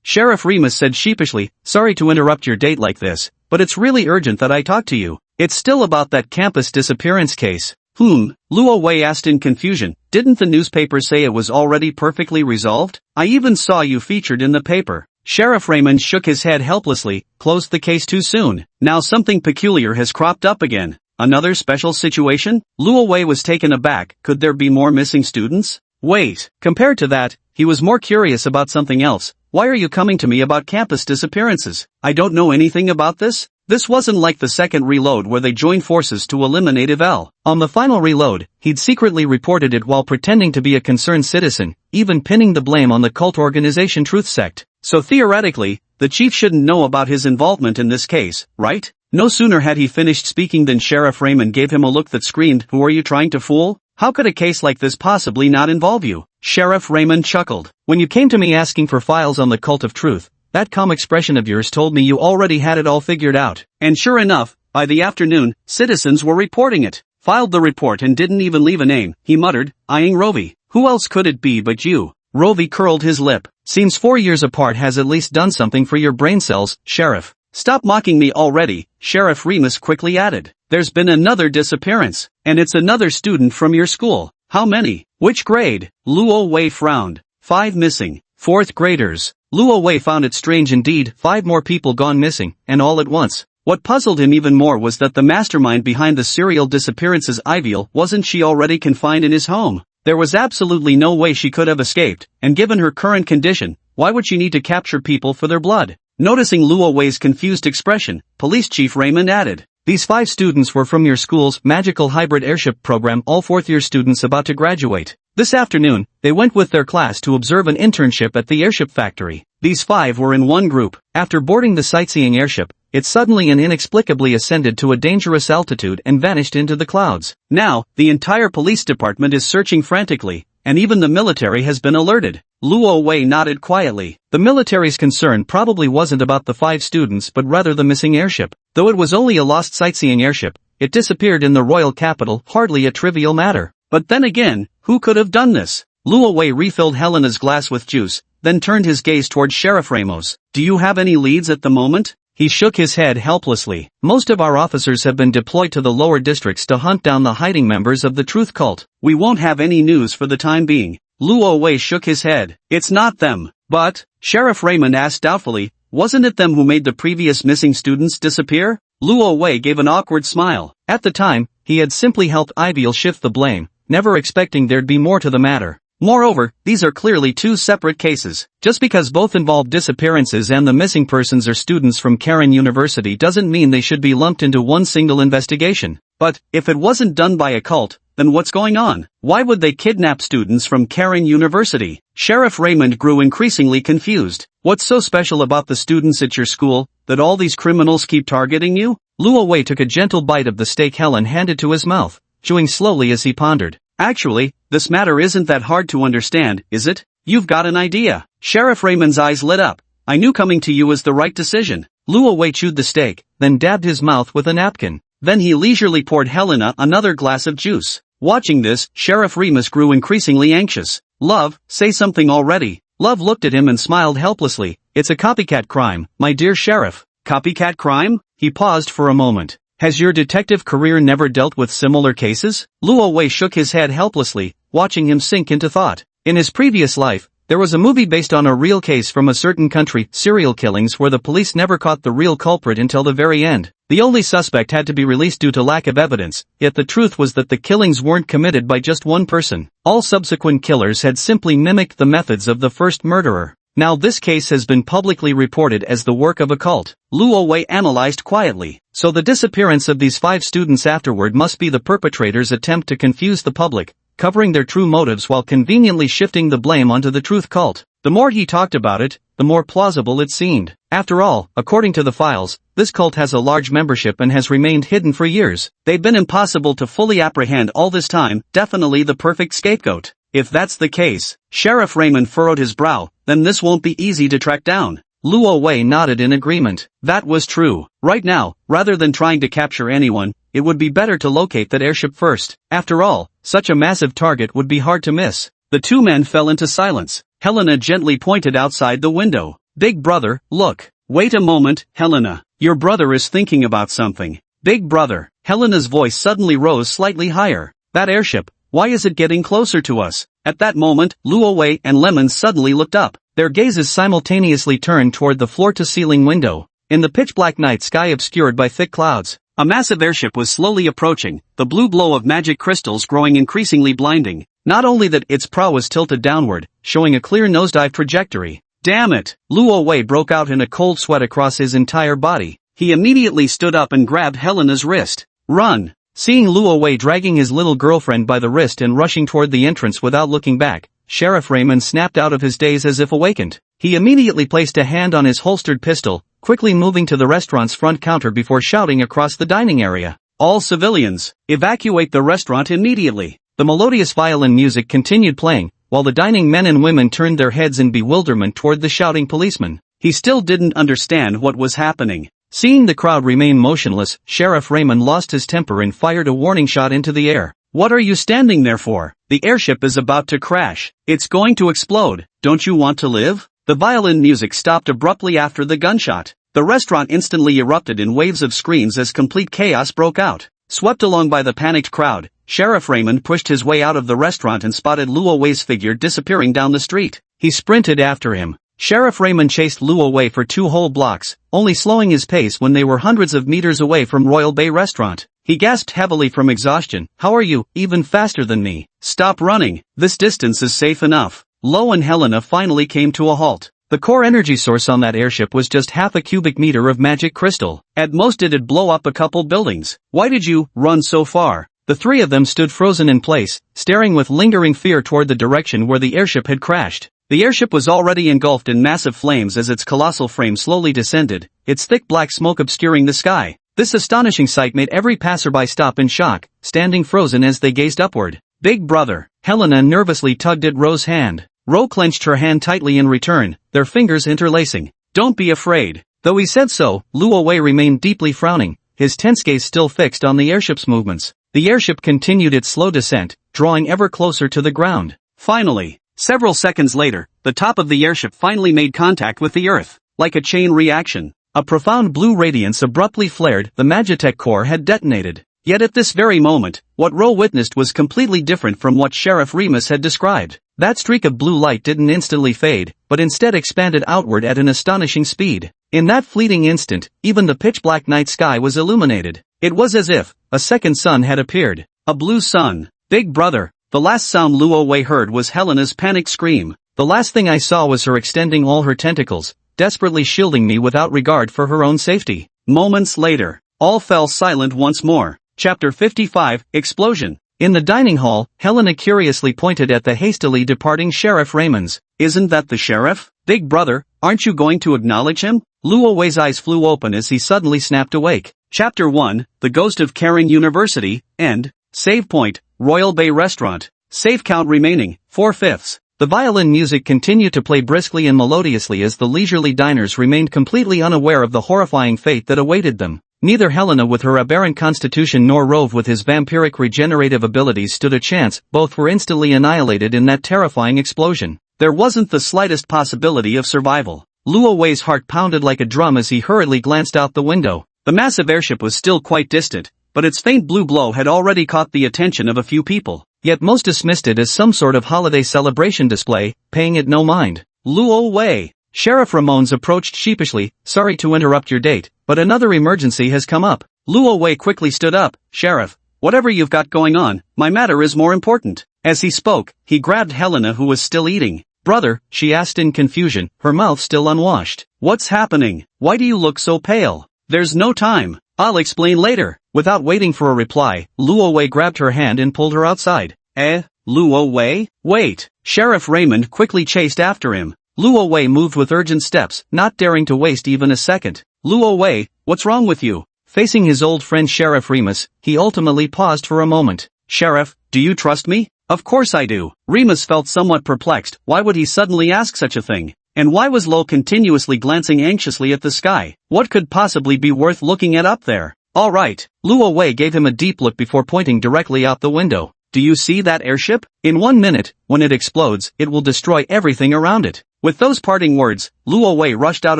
Sheriff Remus said sheepishly, sorry to interrupt your date like this, but it's really urgent that I talk to you. It's still about that campus disappearance case. Luo Wei asked in confusion, didn't the newspaper say it was already perfectly resolved? I even saw you featured in the paper. Sheriff Raymond shook his head helplessly, closed the case too soon. Now something peculiar has cropped up again. Another special situation? Luo Wei was taken aback, could there be more missing students? Wait, compared to that, he was more curious about something else. Why are you coming to me about campus disappearances? I don't know anything about this? This wasn't like the second reload where they joined forces to eliminate Yvel. On the final reload, he'd secretly reported it while pretending to be a concerned citizen, even pinning the blame on the cult organization Truth Sect. So theoretically, the chief shouldn't know about his involvement in this case, right? No sooner had he finished speaking than Sheriff Raymond gave him a look that screamed, who are you trying to fool? How could a case like this possibly not involve you? Sheriff Raymond chuckled. When you came to me asking for files on the cult of truth, that calm expression of yours told me you already had it all figured out. And sure enough, by the afternoon, citizens were reporting it. Filed the report and didn't even leave a name, he muttered, eyeing Rovi. Who else could it be but you? Rovi curled his lip. Seems 4 years apart has at least done something for your brain cells, Sheriff. Stop mocking me already, Sheriff Remus quickly added. There's been another disappearance, and it's another student from your school. How many? Which grade? Luo Wei frowned. 5 missing. 4th graders. Luo Wei found it strange indeed, 5 more people gone missing, and all at once. What puzzled him even more was that the mastermind behind the serial disappearances Yvel wasn't she already confined in his home? There was absolutely no way she could have escaped, and given her current condition, why would she need to capture people for their blood? Noticing Luo Wei's confused expression, Police Chief Raymond added. These 5 students were from your school's magical hybrid airship program, all 4th-year students about to graduate. This afternoon, they went with their class to observe an internship at the airship factory. These 5 were in one group. After boarding the sightseeing airship, it suddenly and inexplicably ascended to a dangerous altitude and vanished into the clouds. Now, the entire police department is searching frantically, and even the military has been alerted. Luo Wei nodded quietly. The military's concern probably wasn't about the 5 students but rather the missing airship. Though it was only a lost sightseeing airship, it disappeared in the royal capital, hardly a trivial matter. But then again, who could have done this? Luo Wei refilled Helena's glass with juice, then turned his gaze toward Sheriff Ramos. Do you have any leads at the moment? He shook his head helplessly. Most of our officers have been deployed to the lower districts to hunt down the hiding members of the Truth Cult. We won't have any news for the time being. Luo Wei shook his head. It's not them. But, Sheriff Raymond asked doubtfully, wasn't it them who made the previous missing students disappear? Luo Wei gave an awkward smile. At the time, he had simply helped Yvel shift the blame, never expecting there'd be more to the matter. Moreover, these are clearly 2 separate cases. Just because both involve disappearances and the missing persons are students from Karen University doesn't mean they should be lumped into one single investigation. But, if it wasn't done by a cult, then what's going on? Why would they kidnap students from Karen University? Sheriff Raymond grew increasingly confused. What's so special about the students at your school, that all these criminals keep targeting you? Luo Wei took a gentle bite of the steak Helen handed to his mouth, chewing slowly as he pondered. Actually, this matter isn't that hard to understand, is it? You've got an idea. Sheriff Raymond's eyes lit up. I knew coming to you was the right decision. Luo Wei chewed the steak, then dabbed his mouth with a napkin. Then he leisurely poured Helena another glass of juice. Watching this, Sheriff Remus grew increasingly anxious. Love, say something already. Love looked at him and smiled helplessly. It's a copycat crime, my dear sheriff. Copycat crime? He paused for a moment. Has your detective career never dealt with similar cases? Luo Wei shook his head helplessly, watching him sink into thought. In his previous life, there was a movie based on a real case from a certain country, serial killings where the police never caught the real culprit until the very end. The only suspect had to be released due to lack of evidence, yet the truth was that the killings weren't committed by just one person. All subsequent killers had simply mimicked the methods of the first murderer. Now this case has been publicly reported as the work of a cult. Luo Wei analyzed quietly. So the disappearance of these 5 students afterward must be the perpetrators' attempt to confuse the public, covering their true motives while conveniently shifting the blame onto the truth cult. The more he talked about it, the more plausible it seemed. After all, according to the files, this cult has a large membership and has remained hidden for years. They've been impossible to fully apprehend all this time, definitely the perfect scapegoat. If that's the case, Sheriff Raymond furrowed his brow, then this won't be easy to track down. Luo Wei nodded in agreement. That was true. Right now, rather than trying to capture anyone, it would be better to locate that airship first. After all, such a massive target would be hard to miss. The 2 men fell into silence. Helena gently pointed outside the window. Big brother, look. Wait a moment, Helena. Your brother is thinking about something. Big brother. Helena's voice suddenly rose slightly higher. That airship, why is it getting closer to us? At that moment, Luo Wei and Lemon suddenly looked up. Their gazes simultaneously turned toward the floor-to-ceiling window. In the pitch-black night sky obscured by thick clouds, a massive airship was slowly approaching, the blue glow of magic crystals growing increasingly blinding. Not only that, its prow was tilted downward, showing a clear nosedive trajectory. Damn it! Luo Wei broke out in a cold sweat across his entire body. He immediately stood up and grabbed Helena's wrist. Run! Seeing Luo Wei dragging his little girlfriend by the wrist and rushing toward the entrance without looking back, Sheriff Raymond snapped out of his daze as if awakened. He immediately placed a hand on his holstered pistol, quickly moving to the restaurant's front counter before shouting across the dining area. All civilians, evacuate the restaurant immediately. The melodious violin music continued playing, while the dining men and women turned their heads in bewilderment toward the shouting policeman. He still didn't understand what was happening. Seeing the crowd remain motionless, Sheriff Raymond lost his temper and fired a warning shot into the air. What are you standing there for? The airship is about to crash. It's going to explode. Don't you want to live? The violin music stopped abruptly after the gunshot. The restaurant instantly erupted in waves of screams as complete chaos broke out. Swept along by the panicked crowd, Sheriff Raymond pushed his way out of the restaurant and spotted Luo Wei's figure disappearing down the street. He sprinted after him. Sheriff Raymond chased Luo Wei for 2 whole blocks, only slowing his pace when they were hundreds of meters away from Royal Bay Restaurant. He gasped heavily from exhaustion. How are you, even faster than me? Stop running. This distance is safe enough. Lo and Helena finally came to a halt. The core energy source on that airship was just half a cubic meter of magic crystal. At most it'd blow up a couple buildings. Why did you run so far? The 3 of them stood frozen in place, staring with lingering fear toward the direction where the airship had crashed. The airship was already engulfed in massive flames as its colossal frame slowly descended, its thick black smoke obscuring the sky. This astonishing sight made every passerby stop in shock, standing frozen as they gazed upward. Big brother, Helena nervously tugged at Ro's hand. Ro clenched her hand tightly in return, their fingers interlacing. Don't be afraid. Though he said so, Luo Wei remained deeply frowning, his tense gaze still fixed on the airship's movements. The airship continued its slow descent, drawing ever closer to the ground. Finally, several seconds later, the top of the airship finally made contact with the earth. Like a chain reaction, a profound blue radiance abruptly flared. The Magitech core had detonated. Yet at this very moment, what Ro witnessed was completely different from what Sheriff Remus had described. That streak of blue light didn't instantly fade, but instead expanded outward at an astonishing speed. In that fleeting instant, even the pitch-black night sky was illuminated. It was as if a second sun had appeared. A blue sun. Big brother. The last sound Luo Wei heard was Helena's panicked scream. The last thing I saw was her extending all her tentacles, desperately shielding me without regard for her own safety. Moments later, all fell silent once more. Chapter 55, Explosion. In the dining hall, Helena curiously pointed at the hastily departing Sheriff Raymond. Isn't that the sheriff? Big brother, aren't you going to acknowledge him? Luo Wei's eyes flew open as he suddenly snapped awake. Chapter 1, The Ghost of Caring University, End. Save point, Royal Bay Restaurant. Save count remaining, 4/5. The violin music continued to play briskly and melodiously as the leisurely diners remained completely unaware of the horrifying fate that awaited them. Neither Helena with her aberrant constitution nor Rove with his vampiric regenerative abilities stood a chance. Both were instantly annihilated in that terrifying explosion. There wasn't the slightest possibility of survival. Luo Wei's heart pounded like a drum as he hurriedly glanced out the window. The massive airship was still quite distant, but its faint blue glow had already caught the attention of a few people. Yet most dismissed it as some sort of holiday celebration display, paying it no mind. Luo Wei. Sheriff Ramones approached sheepishly. Sorry to interrupt your date, but another emergency has come up. Luo Wei quickly stood up. Sheriff, whatever you've got going on, my matter is more important. As he spoke, he grabbed Helena, who was still eating. Brother, she asked in confusion, her mouth still unwashed. What's happening? Why do you look so pale? There's no time. I'll explain later. Without waiting for a reply, Luo Wei grabbed her hand and pulled her outside. Luo Wei? Wait! Sheriff Raymond quickly chased after him. Luo Wei moved with urgent steps, not daring to waste even a second. Luo Wei, what's wrong with you? Facing his old friend Sheriff Remus, he ultimately paused for a moment. Sheriff, do you trust me? Of course I do. Remus felt somewhat perplexed. Why would he suddenly ask such a thing? And why was Lo continuously glancing anxiously at the sky? What could possibly be worth looking at up there? All right. Luo Wei gave him a deep look before pointing directly out the window. Do you see that airship? In 1 minute, when it explodes, it will destroy everything around it. With those parting words, Luo Wei rushed out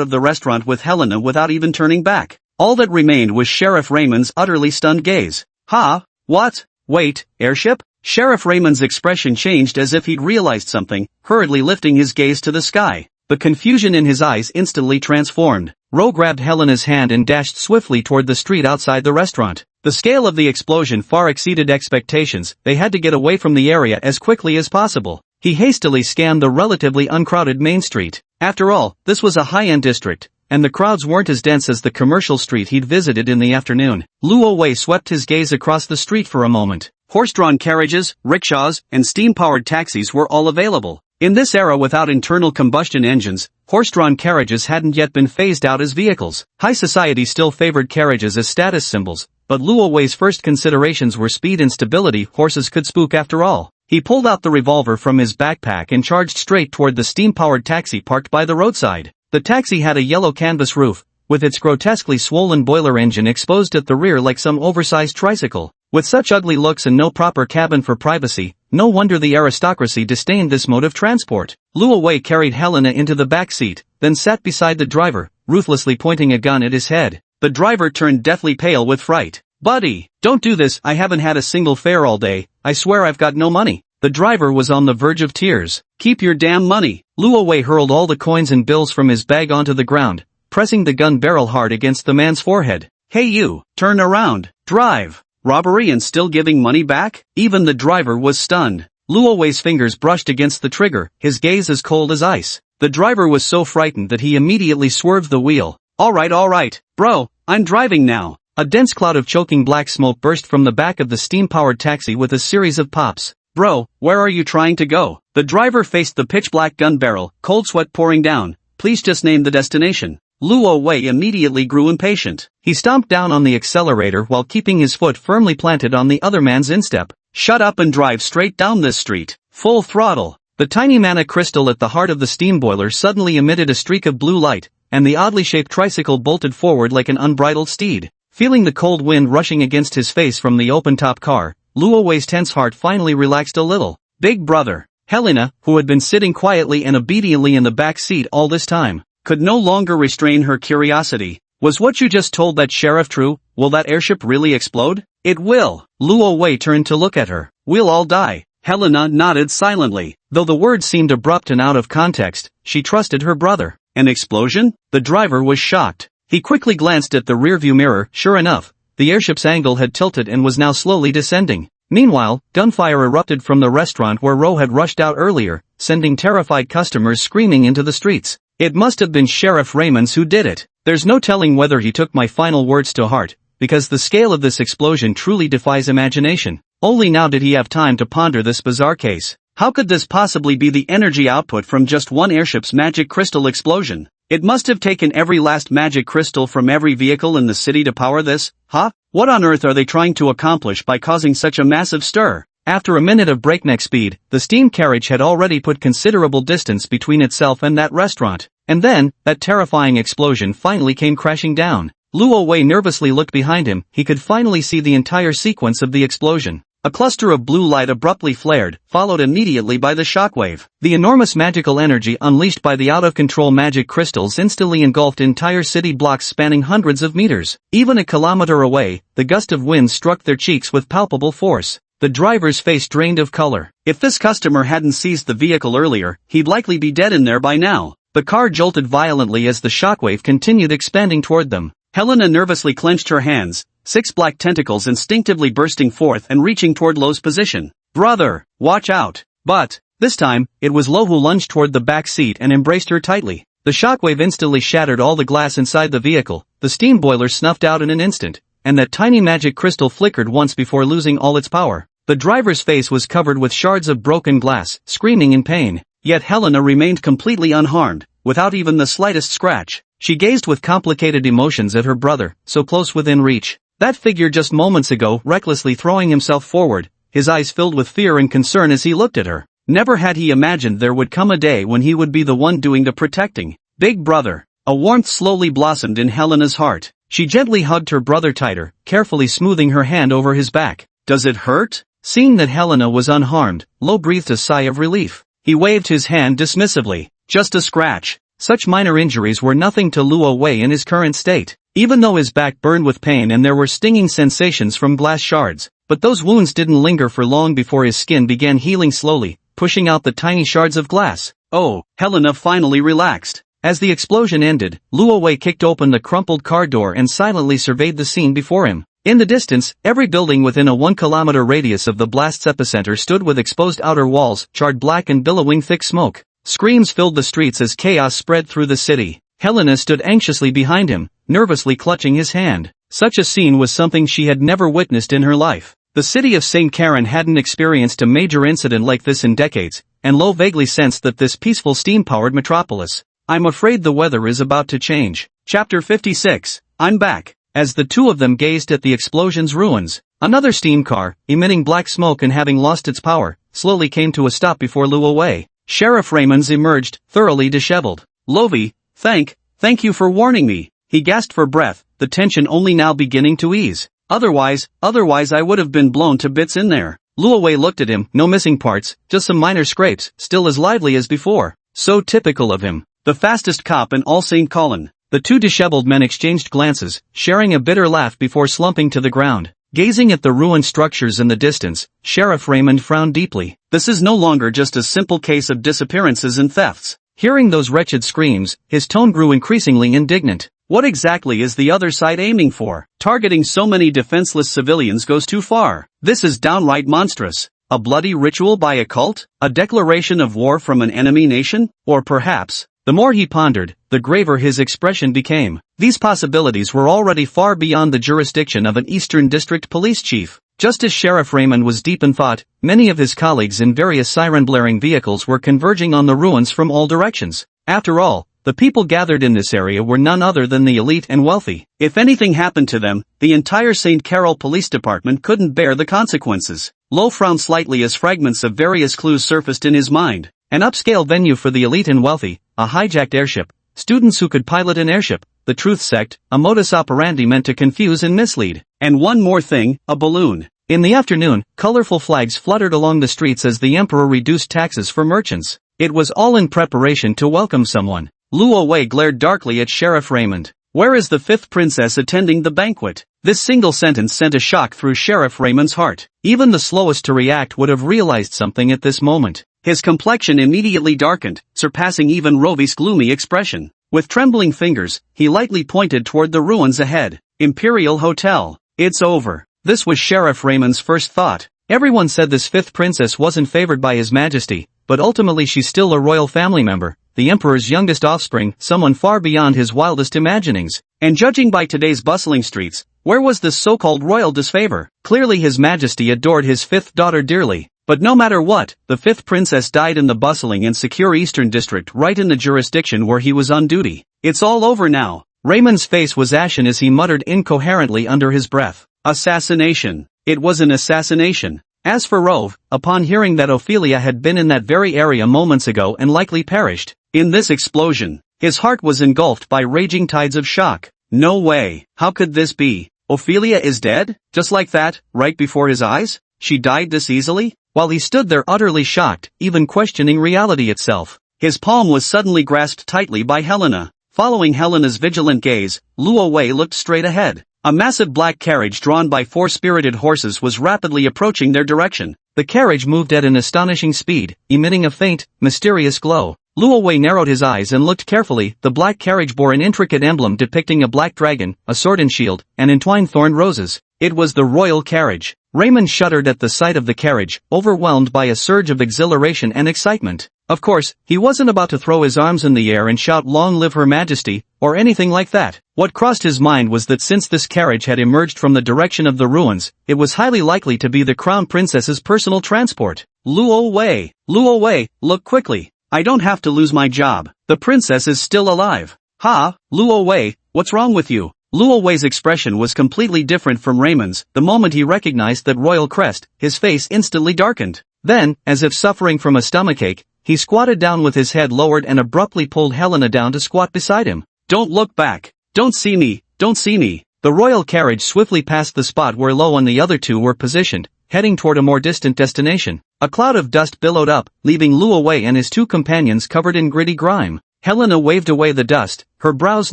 of the restaurant with Helena without even turning back. All that remained was Sheriff Raymond's utterly stunned gaze. Huh? What? Wait, airship? Sheriff Raymond's expression changed as if he'd realized something, hurriedly lifting his gaze to the sky. The confusion in his eyes instantly transformed. Ro grabbed Helena's hand and dashed swiftly toward the street outside the restaurant. The scale of the explosion far exceeded expectations. They had to get away from the area as quickly as possible. He hastily scanned the relatively uncrowded main street. After all, this was a high-end district, and the crowds weren't as dense as the commercial street he'd visited in the afternoon. Luo Wei swept his gaze across the street for a moment. Horse-drawn carriages, rickshaws, and steam-powered taxis were all available. In this era without internal combustion engines, horse-drawn carriages hadn't yet been phased out as vehicles. High society still favored carriages as status symbols, but Luo Wei's first considerations were speed and stability. Horses could spook after all. He pulled out the revolver from his backpack and charged straight toward the steam-powered taxi parked by the roadside. The taxi had a yellow canvas roof, with its grotesquely swollen boiler engine exposed at the rear like some oversized tricycle. With such ugly looks and no proper cabin for privacy, no wonder the aristocracy disdained this mode of transport. Luo Wei carried Helena into the back seat, then sat beside the driver, ruthlessly pointing a gun at his head. The driver turned deathly pale with fright. Buddy, don't do this. I haven't had a single fare all day. I swear I've got no money. The driver was on the verge of tears. Keep your damn money. Luo Wei hurled all the coins and bills from his bag onto the ground, pressing the gun barrel hard against the man's forehead. Hey you, turn around. Drive. Robbery and still giving money back? Even the driver was stunned. Luo Wei's fingers brushed against the trigger, his gaze as cold as ice. The driver was so frightened that he immediately swerved the wheel. All right, bro, I'm driving now. A dense cloud of choking black smoke burst from the back of the steam-powered taxi with a series of pops. Bro, where are you trying to go? The driver faced the pitch-black gun barrel, cold sweat pouring down. Please just name the destination. Luo Wei immediately grew impatient. He stomped down on the accelerator while keeping his foot firmly planted on the other man's instep. Shut up and drive straight down this street. Full throttle. The tiny mana crystal at the heart of the steam boiler suddenly emitted a streak of blue light, and the oddly shaped tricycle bolted forward like an unbridled steed. Feeling the cold wind rushing against his face from the open-top car, Luo Wei's tense heart finally relaxed a little. Big brother. Helena, who had been sitting quietly and obediently in the back seat all this time, could no longer restrain her curiosity. Was what you just told that sheriff true? Will that airship really explode? It will. Luo Wei turned to look at her. We'll all die. Helena nodded silently. Though the words seemed abrupt and out of context, she trusted her brother. An explosion? The driver was shocked. He quickly glanced at the rearview mirror. Sure enough, the airship's angle had tilted and was now slowly descending. Meanwhile, gunfire erupted from the restaurant where Ro had rushed out earlier, sending terrified customers screaming into the streets. It must have been Sheriff Raymond who did it. There's no telling whether he took my final words to heart, because the scale of this explosion truly defies imagination. Only now did he have time to ponder this bizarre case. How could this possibly be the energy output from just one airship's magic crystal explosion? It must have taken every last magic crystal from every vehicle in the city to power this, huh? What on earth are they trying to accomplish by causing such a massive stir? After a minute of breakneck speed, the steam carriage had already put considerable distance between itself and that restaurant. And then, that terrifying explosion finally came crashing down. Luo Wei nervously looked behind him. He could finally see the entire sequence of the explosion. A cluster of blue light abruptly flared, followed immediately by the shockwave. The enormous magical energy unleashed by the out-of-control magic crystals instantly engulfed entire city blocks spanning hundreds of meters. Even a kilometer away, the gust of wind struck their cheeks with palpable force. The driver's face drained of color. If this customer hadn't seized the vehicle earlier, he'd likely be dead in there by now. The car jolted violently as the shockwave continued expanding toward them. Helena nervously clenched her hands, 6 black tentacles instinctively bursting forth and reaching toward Lo's position. "Brother, watch out!" But, this time, it was Lo who lunged toward the back seat and embraced her tightly. The shockwave instantly shattered all the glass inside the vehicle, the steam boiler snuffed out in an instant, and that tiny magic crystal flickered once before losing all its power. The driver's face was covered with shards of broken glass, screaming in pain. Yet Helena remained completely unharmed, without even the slightest scratch. She gazed with complicated emotions at her brother, so close within reach. That figure just moments ago recklessly throwing himself forward, his eyes filled with fear and concern as he looked at her. Never had he imagined there would come a day when he would be the one doing the protecting. Big brother. A warmth slowly blossomed in Helena's heart. She gently hugged her brother tighter, carefully smoothing her hand over his back. "Does it hurt?" Seeing that Helena was unharmed, Lo breathed a sigh of relief. He waved his hand dismissively. "Just a scratch." Such minor injuries were nothing to Luo Wei in his current state. Even though his back burned with pain and there were stinging sensations from glass shards, but those wounds didn't linger for long before his skin began healing slowly, pushing out the tiny shards of glass. Oh, Helena finally relaxed. As the explosion ended, Luo Wei kicked open the crumpled car door and silently surveyed the scene before him. In the distance, every building within a 1-kilometer radius of the blast's epicenter stood with exposed outer walls, charred black and billowing thick smoke. Screams filled the streets as chaos spread through the city. Helena stood anxiously behind him, nervously clutching his hand. Such a scene was something she had never witnessed in her life. The city of St. Karen hadn't experienced a major incident like this in decades, and Lo vaguely sensed that this peaceful steam-powered metropolis. "I'm afraid the weather is about to change." Chapter 56. I'm back. As the two of them gazed at the explosion's ruins, another steam car, emitting black smoke and having lost its power, slowly came to a stop before Luo Wei. Sheriff Raymond's emerged, thoroughly disheveled. "Lovey, thank you for warning me." He gasped for breath, the tension only now beginning to ease. Otherwise I would have been blown to bits in there." Luo Wei looked at him, no missing parts, just some minor scrapes, still as lively as before. So typical of him. The fastest cop in all St. Colin. The two disheveled men exchanged glances, sharing a bitter laugh before slumping to the ground. Gazing at the ruined structures in the distance, Sheriff Raymond frowned deeply. This is no longer just a simple case of disappearances and thefts. Hearing those wretched screams, his tone grew increasingly indignant. What exactly is the other side aiming for? Targeting so many defenseless civilians goes too far. This is downright monstrous. A bloody ritual by a cult? A declaration of war from an enemy nation? Or perhaps, the more he pondered, the graver his expression became. These possibilities were already far beyond the jurisdiction of an Eastern District police chief. Just as Sheriff Raymond was deep in thought, many of his colleagues in various siren-blaring vehicles were converging on the ruins from all directions. After all, the people gathered in this area were none other than the elite and wealthy. If anything happened to them, the entire St. Carol Police Department couldn't bear the consequences. Lo frowned slightly as fragments of various clues surfaced in his mind. An upscale venue for the elite and wealthy, a hijacked airship, students who could pilot an airship, the truth sect, a modus operandi meant to confuse and mislead. And one more thing, a balloon. In the afternoon, colorful flags fluttered along the streets as the emperor reduced taxes for merchants. It was all in preparation to welcome someone. Luo Wei glared darkly at Sheriff Raymond. Where is the fifth princess attending the banquet? This single sentence sent a shock through Sheriff Raymond's heart. Even the slowest to react would have realized something at this moment. His complexion immediately darkened, surpassing even Rovi's gloomy expression. With trembling fingers, he lightly pointed toward the ruins ahead. Imperial Hotel. It's over. This was Sheriff Raymond's first thought. Everyone said this fifth princess wasn't favored by His Majesty, but ultimately she's still a royal family member, the Emperor's youngest offspring, someone far beyond his wildest imaginings. And judging by today's bustling streets, where was this so-called royal disfavor? Clearly His Majesty adored his fifth daughter dearly. But no matter what, the fifth princess died in the bustling and secure Eastern District, right in the jurisdiction where he was on duty. It's all over now. Raymond's face was ashen as he muttered incoherently under his breath. Assassination. It was an assassination. As for Rove, upon hearing that Ophelia had been in that very area moments ago and likely perished in this explosion, his heart was engulfed by raging tides of shock. No way. How could this be? Ophelia is dead? Just like that, right before his eyes? She died this easily? While he stood there utterly shocked, even questioning reality itself, his palm was suddenly grasped tightly by Helena. Following Helena's vigilant gaze, Luo Wei looked straight ahead. A massive black carriage drawn by 4 spirited horses was rapidly approaching their direction. The carriage moved at an astonishing speed, emitting a faint, mysterious glow. Luo Wei narrowed his eyes and looked carefully. The black carriage bore an intricate emblem depicting a black dragon, a sword and shield, and entwined thorn roses. It was the royal carriage. Raymond shuddered at the sight of the carriage, overwhelmed by a surge of exhilaration and excitement. Of course, he wasn't about to throw his arms in the air and shout "Long live Her Majesty," or anything like that. What crossed his mind was that since this carriage had emerged from the direction of the ruins, it was highly likely to be the crown princess's personal transport. Luo Wei, look quickly. I don't have to lose my job. The princess is still alive. Ha, Luo Wei, what's wrong with you? Luo Wei's expression was completely different from Raymond's. The moment he recognized that royal crest, his face instantly darkened. Then, as if suffering from a stomachache, he squatted down with his head lowered and abruptly pulled Helena down to squat beside him. Don't look back. Don't see me. The royal carriage swiftly passed the spot where Luo and the other two were positioned, heading toward a more distant destination. A cloud of dust billowed up, leaving Luo Wei and his two companions covered in gritty grime. Helena waved away the dust, her brows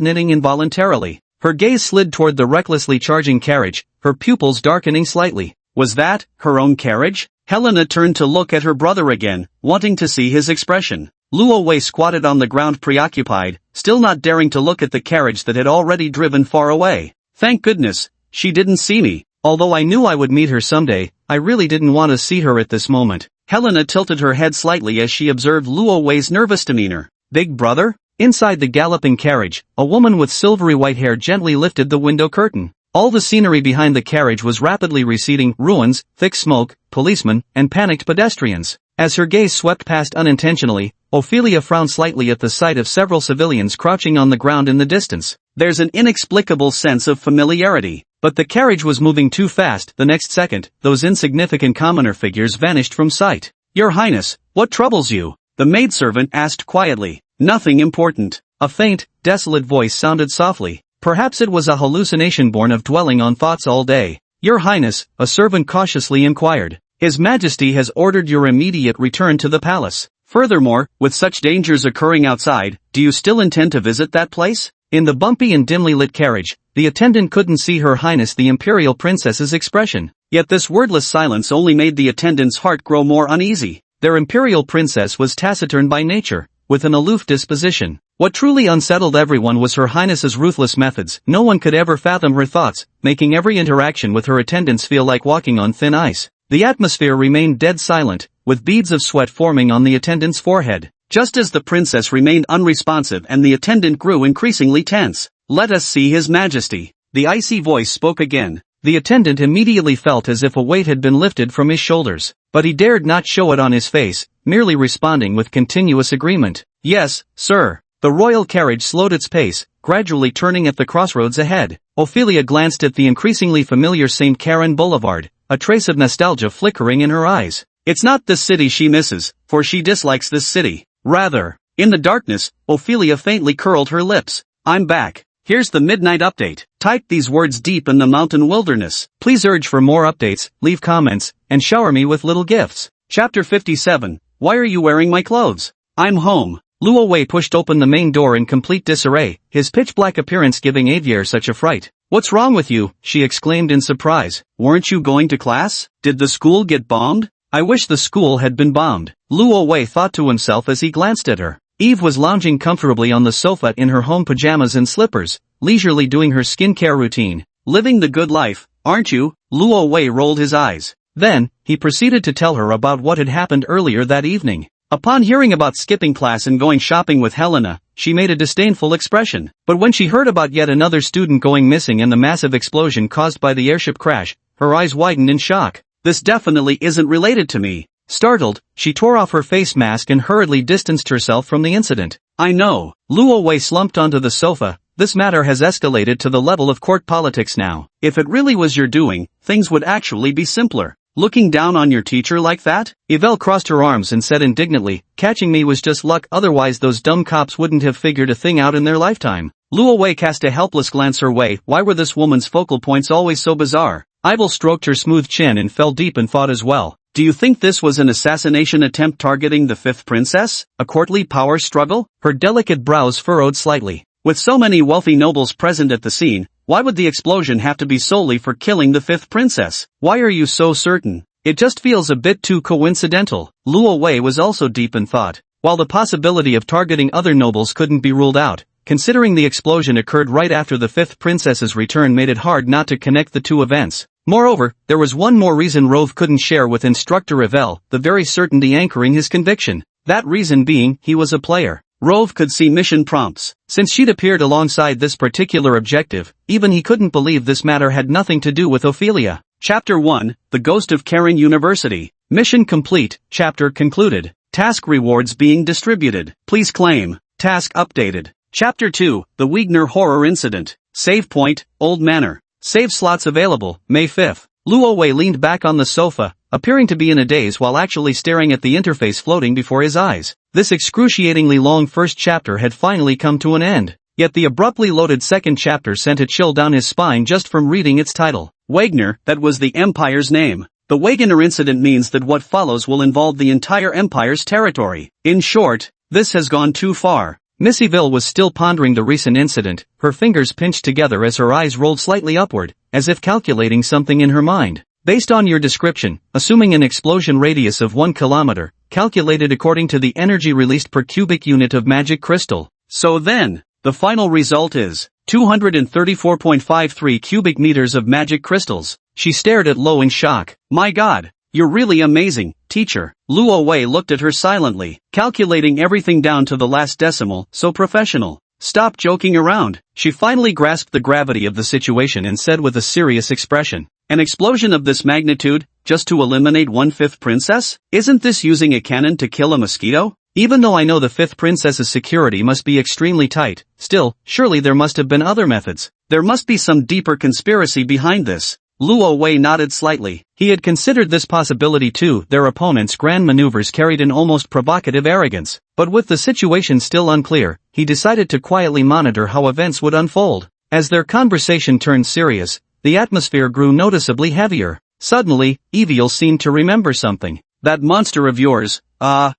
knitting involuntarily. Her gaze slid toward the recklessly charging carriage, her pupils darkening slightly. Was that her own carriage? Helena turned to look at her brother again, wanting to see his expression. Luo Wei squatted on the ground preoccupied, still not daring to look at the carriage that had already driven far away. Thank goodness, she didn't see me. Although I knew I would meet her someday, I really didn't want to see her at this moment. Helena tilted her head slightly as she observed Luo Wei's nervous demeanor. Big brother? Inside the galloping carriage, a woman with silvery white hair gently lifted the window curtain. All the scenery behind the carriage was rapidly receding: ruins, thick smoke, policemen, and panicked pedestrians. As her gaze swept past unintentionally, Ophelia frowned slightly at the sight of several civilians crouching on the ground in the distance. There's an inexplicable sense of familiarity. But the carriage was moving too fast. The next second, those insignificant commoner figures vanished from sight. Your Highness, what troubles you? The maidservant asked quietly. Nothing important. A faint, desolate voice sounded softly. Perhaps it was a hallucination born of dwelling on thoughts all day. Your Highness, a servant cautiously inquired. His Majesty has ordered your immediate return to the palace. Furthermore, with such dangers occurring outside, do you still intend to visit that place? In the bumpy and dimly lit carriage, the attendant couldn't see Her Highness the Imperial Princess's expression. Yet this wordless silence only made the attendant's heart grow more uneasy. Their Imperial Princess was taciturn by nature, with an aloof disposition. What truly unsettled everyone was Her Highness's ruthless methods. No one could ever fathom her thoughts, making every interaction with her attendants feel like walking on thin ice. The atmosphere remained dead silent, with beads of sweat forming on the attendant's forehead. Just as the princess remained unresponsive and the attendant grew increasingly tense. Let us see His Majesty. The icy voice spoke again. The attendant immediately felt as if a weight had been lifted from his shoulders, but he dared not show it on his face, merely responding with continuous agreement. Yes, sir. The royal carriage slowed its pace, gradually turning at the crossroads ahead. Ophelia glanced at the increasingly familiar St. Karen Boulevard, a trace of nostalgia flickering in her eyes. It's not this city she misses, for she dislikes this city. Rather, in the darkness, Ophelia faintly curled her lips. I'm back. Here's the midnight update. Type these words deep in the mountain wilderness. Please urge for more updates, leave comments, and shower me with little gifts. Chapter 57. Why are you wearing my clothes? I'm home. Luo Wei pushed open the main door in complete disarray, his pitch-black appearance giving Avier such a fright. What's wrong with you? She exclaimed in surprise. Weren't you going to class? Did the school get bombed? I wish the school had been bombed. Luo Wei thought to himself as he glanced at her. Eve was lounging comfortably on the sofa in her home pajamas and slippers, leisurely doing her skincare routine. Living the good life, aren't you? Luo Wei rolled his eyes. Then, he proceeded to tell her about what had happened earlier that evening. Upon hearing about skipping class and going shopping with Helena, she made a disdainful expression. But when she heard about yet another student going missing and the massive explosion caused by the airship crash, her eyes widened in shock. This definitely isn't related to me. Startled, she tore off her face mask and hurriedly distanced herself from the incident. I know. Luo Wei slumped onto the sofa. This matter has escalated to the level of court politics now. If it really was your doing, things would actually be simpler. Looking down on your teacher like that? Yvel crossed her arms and said indignantly, catching me was just luck, otherwise those dumb cops wouldn't have figured a thing out in their lifetime. Luo Wei cast a helpless glance her way. Why were this woman's focal points always so bizarre? Yvel stroked her smooth chin and fell deep in thought as well. Do you think this was an assassination attempt targeting the fifth princess? A courtly power struggle? Her delicate brows furrowed slightly. With so many wealthy nobles present at the scene, why would the explosion have to be solely for killing the fifth princess? Why are you so certain? It just feels a bit too coincidental. Luo Wei was also deep in thought. While the possibility of targeting other nobles couldn't be ruled out, considering the explosion occurred right after the fifth princess's return made it hard not to connect the two events. Moreover, there was one more reason Rove couldn't share with Instructor Revel, the very certainty anchoring his conviction. That reason being, he was a player. Rove could see mission prompts. Since she'd appeared alongside this particular objective, even he couldn't believe this matter had nothing to do with Ophelia. Chapter 1, The Ghost of Karen University. Mission complete, chapter concluded. Task rewards being distributed. Please claim. Task updated. Chapter 2, The Wegener Horror Incident. Save point, Old Manor. Save slots available, May 5th. Luo Wei leaned back on the sofa, appearing to be in a daze while actually staring at the interface floating before his eyes. This excruciatingly long first chapter had finally come to an end. Yet the abruptly loaded second chapter sent a chill down his spine just from reading its title. Wegener, that was the Empire's name. The Wegener incident means that what follows will involve the entire Empire's territory. In short, this has gone too far. Missyville was still pondering the recent incident, her fingers pinched together as her eyes rolled slightly upward, as if calculating something in her mind. Based on your description, assuming an explosion radius of 1 kilometer, calculated according to the energy released per cubic unit of magic crystal. So then, the final result is 234.53 cubic meters of magic crystals. She stared at Lo in shock. My God, you're really amazing, teacher. Luo Wei looked at her silently, calculating everything down to the last decimal, so professional. Stop joking around. She finally grasped the gravity of the situation and said with a serious expression. An explosion of this magnitude, just to eliminate one fifth princess? Isn't this using a cannon to kill a mosquito? Even though I know the fifth princess's security must be extremely tight, still, surely there must have been other methods. There must be some deeper conspiracy behind this. Luo Wei nodded slightly. He had considered this possibility too. Their opponent's grand maneuvers carried an almost provocative arrogance. But with the situation still unclear, he decided to quietly monitor how events would unfold. As their conversation turned serious, the atmosphere grew noticeably heavier. Suddenly, Eviel seemed to remember something. That monster of yours,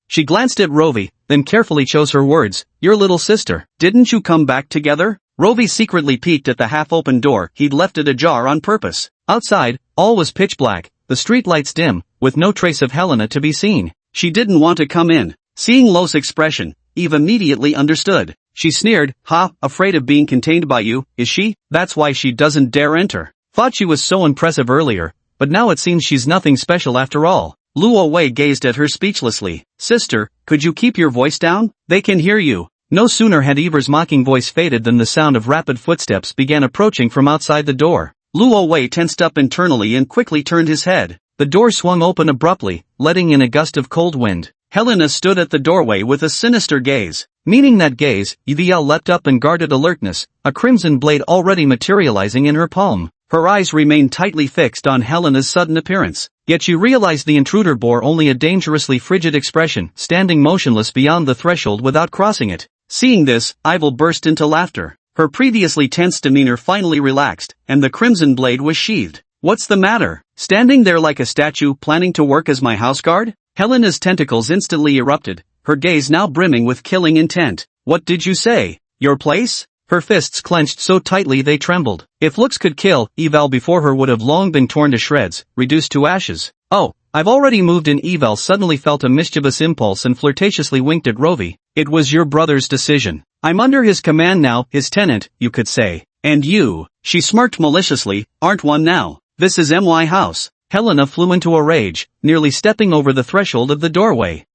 she glanced at Rovi, then carefully chose her words. Your little sister. Didn't you come back together? Rovi secretly peeked at the half-open door he'd left it ajar on purpose. Outside, all was pitch black, the streetlights dim, with no trace of Helena to be seen. She didn't want to come in. Seeing Lo's expression, Eve immediately understood. She sneered, afraid of being contained by you, is she? That's why she doesn't dare enter. Thought she was so impressive earlier, but now it seems she's nothing special after all. Luo Wei gazed at her speechlessly. Sister, could you keep your voice down? They can hear you. No sooner had Ever's mocking voice faded than the sound of rapid footsteps began approaching from outside the door. Luo Wei tensed up internally and quickly turned his head. The door swung open abruptly, letting in a gust of cold wind. Helena stood at the doorway with a sinister gaze. Meeting that gaze, Eviel leapt up in guarded alertness, a crimson blade already materializing in her palm. Her eyes remained tightly fixed on Helena's sudden appearance. Yet she realized the intruder bore only a dangerously frigid expression, standing motionless beyond the threshold without crossing it. Seeing this, Ivel burst into laughter. Her previously tense demeanor finally relaxed, and the crimson blade was sheathed. What's the matter? Standing there like a statue, planning to work as my houseguard? Helena's tentacles instantly erupted, her gaze now brimming with killing intent. What did you say? Your place? Her fists clenched so tightly they trembled. If looks could kill, Evel before her would have long been torn to shreds, reduced to ashes. Oh, I've already moved in. Evel suddenly felt a mischievous impulse and flirtatiously winked at Rovi. It was your brother's decision. I'm under his command now, his tenant, you could say. And you, she smirked maliciously, aren't one now. This is my house. Helena flew into a rage, nearly stepping over the threshold of the doorway.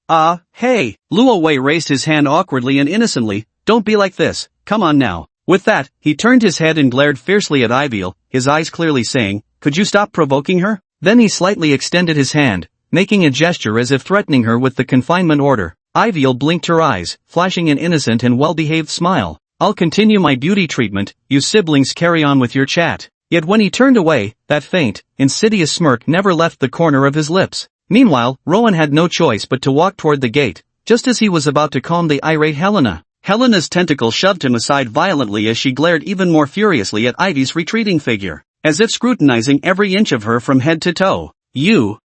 Hey. Luo Wei raised his hand awkwardly and innocently. Don't be like this, come on now. With that, he turned his head and glared fiercely at Ivel, his eyes clearly saying, could you stop provoking her? Then he slightly extended his hand, making a gesture as if threatening her with the confinement order. Ivel blinked her eyes, flashing an innocent and well-behaved smile. I'll continue my beauty treatment, you siblings carry on with your chat. Yet when he turned away, that faint, insidious smirk never left the corner of his lips. Meanwhile, Rowan had no choice but to walk toward the gate, just as he was about to calm the irate Helena. Helena's tentacle shoved him aside violently as she glared even more furiously at Ivy's retreating figure, as if scrutinizing every inch of her from head to toe. You,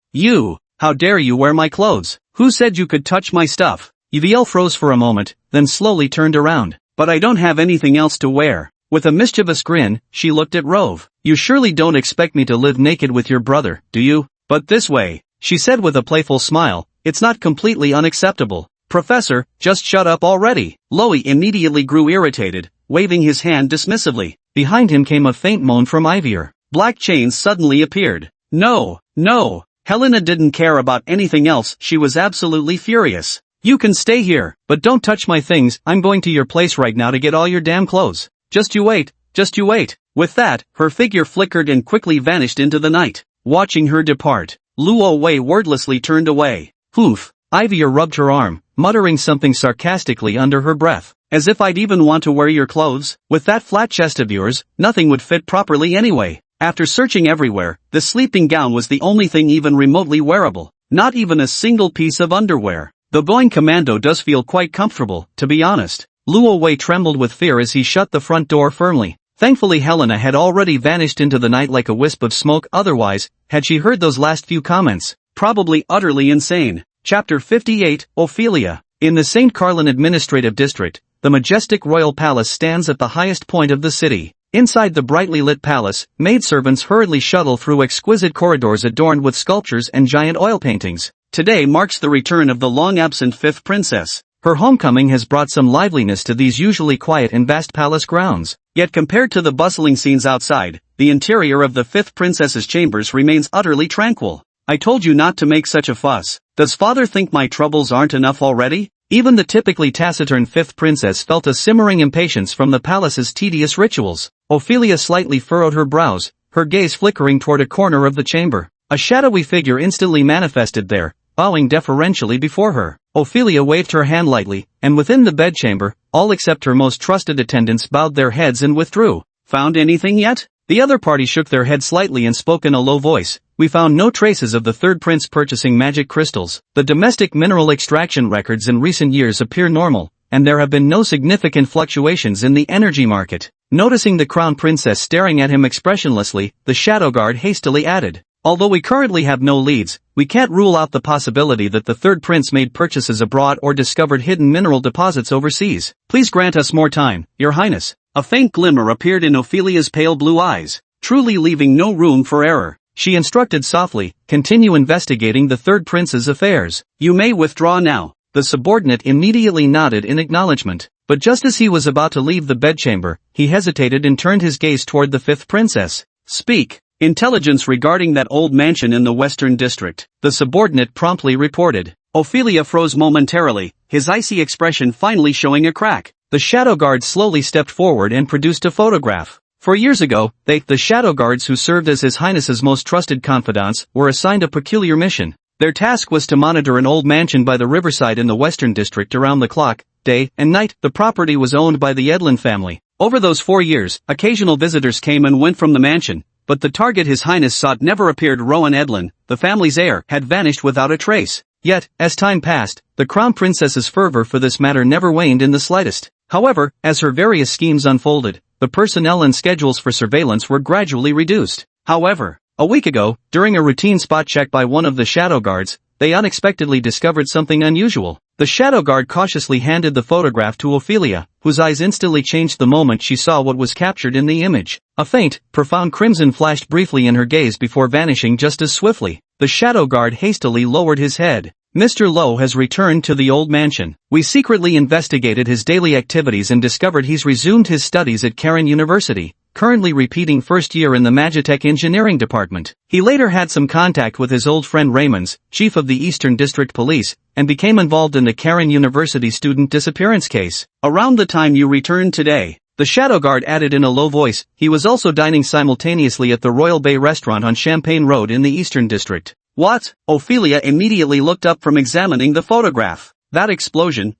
how dare you wear my clothes? Who said you could touch my stuff? Eviel froze for a moment, then slowly turned around. But I don't have anything else to wear. With a mischievous grin, she looked at Rove. You surely don't expect me to live naked with your brother, do you? But this way, she said with a playful smile, it's not completely unacceptable. Professor, just shut up already. Loey immediately grew irritated, waving his hand dismissively. Behind him came a faint moan from Ivier. Black chains suddenly appeared. No, no. Helena didn't care about anything else, she was absolutely furious. You can stay here, but don't touch my things, I'm going to your place right now to get all your damn clothes. Just you wait. With that, her figure flickered and quickly vanished into the night. Watching her depart, Luo Wei wordlessly turned away. Oof. Ivier rubbed her arm, muttering something sarcastically under her breath. As if I'd even want to wear your clothes. With that flat chest of yours, nothing would fit properly anyway. After searching everywhere, the sleeping gown was the only thing even remotely wearable. Not even a single piece of underwear. The Boeing Commando does feel quite comfortable, to be honest. Luo Wei trembled with fear as he shut the front door firmly. Thankfully Helena had already vanished into the night like a wisp of smoke, otherwise, had she heard those last few comments, probably utterly insane. Chapter 58, Ophelia. In the St. Carlin Administrative District, the majestic royal palace stands at the highest point of the city. Inside the brightly lit palace, maidservants hurriedly shuttle through exquisite corridors adorned with sculptures and giant oil paintings. Today marks the return of the long-absent fifth princess. Her homecoming has brought some liveliness to these usually quiet and vast palace grounds. Yet compared to the bustling scenes outside, the interior of the fifth princess's chambers remains utterly tranquil. I told you not to make such a fuss. Does father think my troubles aren't enough already? Even the typically taciturn fifth princess felt a simmering impatience from the palace's tedious rituals. Ophelia slightly furrowed her brows, her gaze flickering toward a corner of the chamber. A shadowy figure instantly manifested there, bowing deferentially before her. Ophelia waved her hand lightly, and within the bedchamber, all except her most trusted attendants bowed their heads and withdrew. Found anything yet? The other party shook their heads slightly and spoke in a low voice. We found no traces of the third prince purchasing magic crystals. The domestic mineral extraction records in recent years appear normal, and there have been no significant fluctuations in the energy market. Noticing the crown princess staring at him expressionlessly, the shadow guard hastily added. Although we currently have no leads, we can't rule out the possibility that the third prince made purchases abroad or discovered hidden mineral deposits overseas. Please grant us more time, Your Highness. A faint glimmer appeared in Ophelia's pale blue eyes, truly leaving no room for error. She instructed softly, continue investigating the third prince's affairs. You may withdraw now. The subordinate immediately nodded in acknowledgement, but just as he was about to leave the bedchamber, he hesitated and turned his gaze toward the fifth princess. Speak. Intelligence regarding that old mansion in the Western District, the subordinate promptly reported. Ophelia froze momentarily, his icy expression finally showing a crack. The shadow guard slowly stepped forward and produced a photograph. 4 years ago, the shadow guards who served as His Highness's most trusted confidants, were assigned a peculiar mission. Their task was to monitor an old mansion by the riverside in the Western District around the clock, day and night. The property was owned by the Edlin family. Over those 4 years, occasional visitors came and went from the mansion, but the target His Highness sought never appeared. Rowan Edlin, the family's heir, had vanished without a trace. Yet, as time passed, the crown princess's fervor for this matter never waned in the slightest. However, as her various schemes unfolded, the personnel and schedules for surveillance were gradually reduced. However, a week ago, during a routine spot check by one of the shadow guards, they unexpectedly discovered something unusual. The shadow guard cautiously handed the photograph to Ophelia, whose eyes instantly changed the moment she saw what was captured in the image. A faint, profound crimson flashed briefly in her gaze before vanishing just as swiftly. The shadow guard hastily lowered his head. Mr. Lowe has returned to the old mansion. We secretly investigated his daily activities and discovered he's resumed his studies at Karen University, currently repeating first year in the Magitech Engineering Department. He later had some contact with his old friend Raymond's, chief of the Eastern District Police, and became involved in the Karen University student disappearance case. Around the time you returned today, the shadow guard added in a low voice, he was also dining simultaneously at the Royal Bay restaurant on Champagne Road in the Eastern District. What? Ophelia immediately looked up from examining the photograph. That explosion,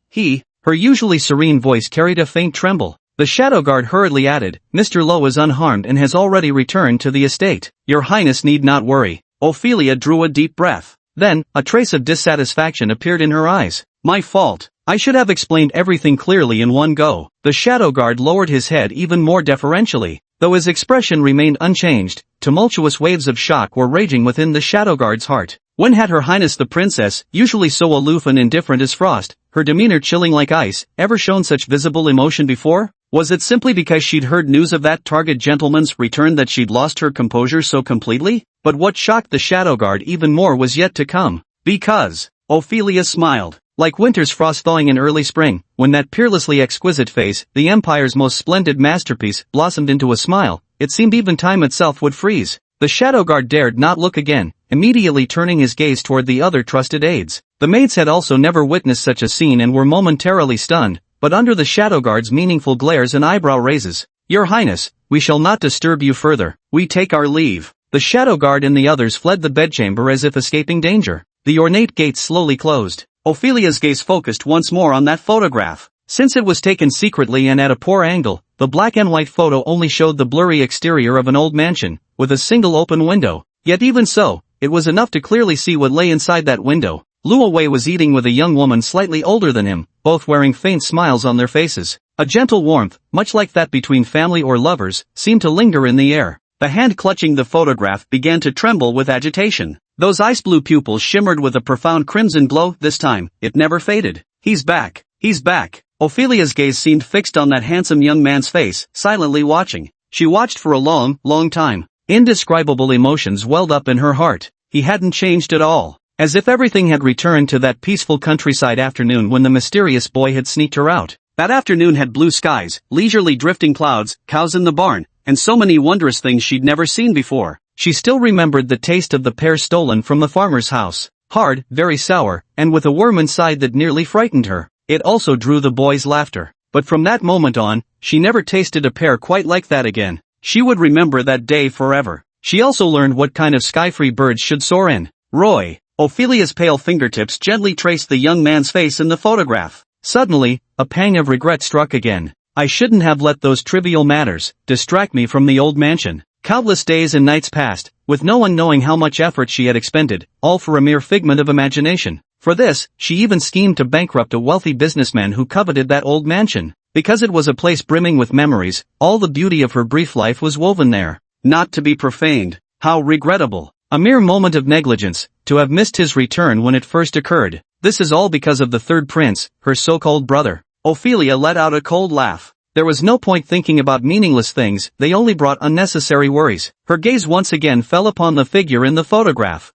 her usually serene voice carried a faint tremble. The shadow guard hurriedly added, Mr. Lowe is unharmed and has already returned to the estate. Your Highness need not worry. Ophelia drew a deep breath. Then, a trace of dissatisfaction appeared in her eyes. My fault. I should have explained everything clearly in one go. The shadow guard lowered his head even more deferentially. Though his expression remained unchanged, tumultuous waves of shock were raging within the shadow guard's heart. When had Her Highness the Princess, usually so aloof and indifferent as frost, her demeanor chilling like ice, ever shown such visible emotion before? Was it simply because she'd heard news of that target gentleman's return that she'd lost her composure so completely? But what shocked the shadow guard even more was yet to come. Because, Ophelia smiled. Like winter's frost thawing in early spring, when that peerlessly exquisite face, the Empire's most splendid masterpiece, blossomed into a smile, it seemed even time itself would freeze. The shadow guard dared not look again, immediately turning his gaze toward the other trusted aides. The maids had also never witnessed such a scene and were momentarily stunned, but under the shadow guard's meaningful glares and eyebrow raises, "Your Highness, we shall not disturb you further. We take our leave." The shadow guard and the others fled the bedchamber as if escaping danger. The ornate gates slowly closed. Ophelia's gaze focused once more on that photograph. Since it was taken secretly and at a poor angle, the black and white photo only showed the blurry exterior of an old mansion, with a single open window. Yet even so, it was enough to clearly see what lay inside that window. Luo Wei was eating with a young woman slightly older than him, both wearing faint smiles on their faces. A gentle warmth, much like that between family or lovers, seemed to linger in the air. The hand clutching the photograph began to tremble with agitation. Those ice-blue pupils shimmered with a profound crimson glow. This time, it never faded. "He's back! He's back!" Ophelia's gaze seemed fixed on that handsome young man's face, silently watching. She watched for a long, long time. Indescribable emotions welled up in her heart. He hadn't changed at all. As if everything had returned to that peaceful countryside afternoon when the mysterious boy had sneaked her out. That afternoon had blue skies, leisurely drifting clouds, cows in the barn, and so many wondrous things she'd never seen before. She still remembered the taste of the pears stolen from the farmer's house. Hard, very sour, and with a worm inside that nearly frightened her. It also drew the boy's laughter. But from that moment on, she never tasted a pear quite like that again. She would remember that day forever. She also learned what kind of sky-free birds should soar in. Roy. Ophelia's pale fingertips gently traced the young man's face in the photograph. Suddenly, a pang of regret struck again. I shouldn't have let those trivial matters distract me from the old mansion. Countless days and nights passed, with no one knowing how much effort she had expended, all for a mere figment of imagination. For this, she even schemed to bankrupt a wealthy businessman who coveted that old mansion. Because it was a place brimming with memories, all the beauty of her brief life was woven there. Not to be profaned. How regrettable. A mere moment of negligence, to have missed his return when it first occurred. This is all because of the third prince, her so-called brother. Ophelia let out a cold laugh. There was no point thinking about meaningless things, they only brought unnecessary worries. Her gaze once again fell upon the figure in the photograph.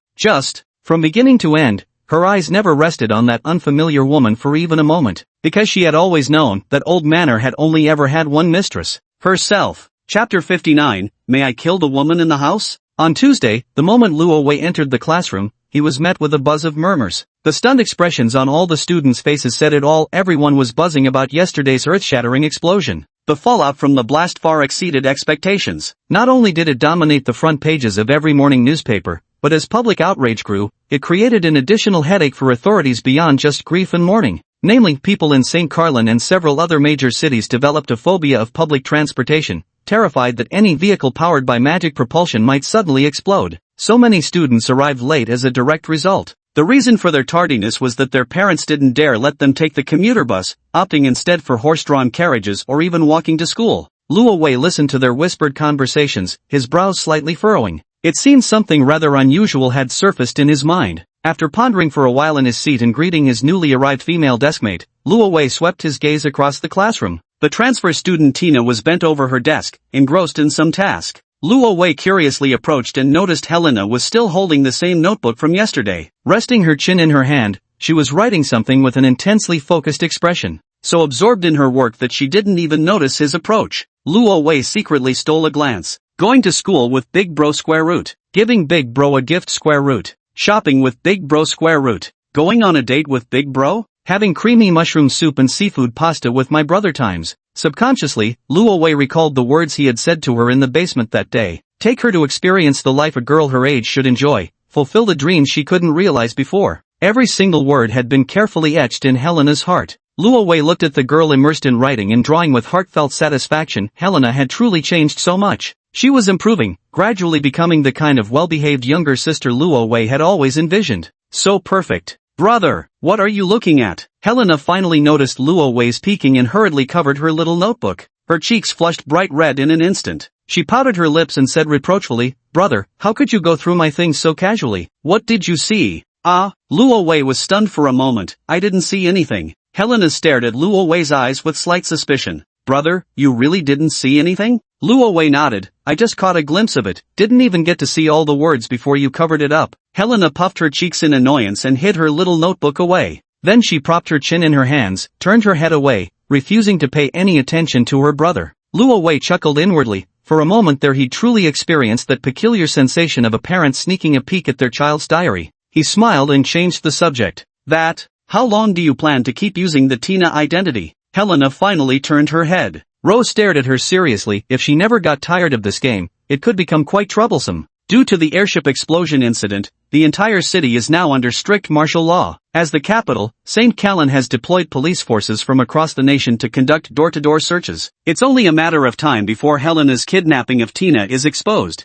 From beginning to end, her eyes never rested on that unfamiliar woman for even a moment, because she had always known that old Manor had only ever had one mistress, herself. Chapter 59, May I Kill the Woman in the House? On Tuesday, the moment Luo Wei entered the classroom, he was met with a buzz of murmurs. The stunned expressions on all the students' faces said it all. Everyone was buzzing about yesterday's earth-shattering explosion. The fallout from the blast far exceeded expectations. Not only did it dominate the front pages of every morning newspaper, but as public outrage grew, it created an additional headache for authorities beyond just grief and mourning. Namely, people in St. Carlin and several other major cities developed a phobia of public transportation, terrified that any vehicle powered by magic propulsion might suddenly explode. So many students arrived late as a direct result. The reason for their tardiness was that their parents didn't dare let them take the commuter bus, opting instead for horse-drawn carriages or even walking to school. Luo Wei listened to their whispered conversations, his brows slightly furrowing. It seemed something rather unusual had surfaced in his mind. After pondering for a while in his seat and greeting his newly arrived female deskmate, Luo Wei swept his gaze across the classroom. The transfer student Tina was bent over her desk, engrossed in some task. Luo Wei curiously approached and noticed Helena was still holding the same notebook from yesterday. Resting her chin in her hand, she was writing something with an intensely focused expression, so absorbed in her work that she didn't even notice his approach. Luo Wei secretly stole a glance. Going to school with Big Bro square root. Giving Big Bro a gift square root. Shopping with Big Bro square root. Going on a date with Big Bro? Having creamy mushroom soup and seafood pasta with my brother times. Subconsciously, Luo Wei recalled the words he had said to her in the basement that day. Take her to experience the life a girl her age should enjoy, fulfill the dreams she couldn't realize before. Every single word had been carefully etched in Helena's heart. Luo Wei looked at the girl immersed in writing and drawing with heartfelt satisfaction. Helena had truly changed so much. She was improving, gradually becoming the kind of well-behaved younger sister Luo Wei had always envisioned. So perfect. Brother, what are you looking at? Helena finally noticed Luo Wei's peeking and hurriedly covered her little notebook. Her cheeks flushed bright red in an instant. She pouted her lips and said reproachfully, Brother, how could you go through my things so casually? What did you see? Luo Wei was stunned for a moment. I didn't see anything. Helena stared at Luo Wei's eyes with slight suspicion. Brother, you really didn't see anything? Luo Wei nodded. I just caught a glimpse of it. Didn't even get to see all the words before you covered it up. Helena puffed her cheeks in annoyance and hid her little notebook away. Then she propped her chin in her hands, turned her head away, refusing to pay any attention to her brother. Luo Wei chuckled inwardly. For a moment there he truly experienced that peculiar sensation of a parent sneaking a peek at their child's diary. He smiled and changed the subject. How long do you plan to keep using the Tina identity? Helena finally turned her head. Rose stared at her seriously. If she never got tired of this game, it could become quite troublesome. Due to the airship explosion incident, the entire city is now under strict martial law. As the capital, St. Callan has deployed police forces from across the nation to conduct door-to-door searches. It's only a matter of time before Helena's kidnapping of Tina is exposed.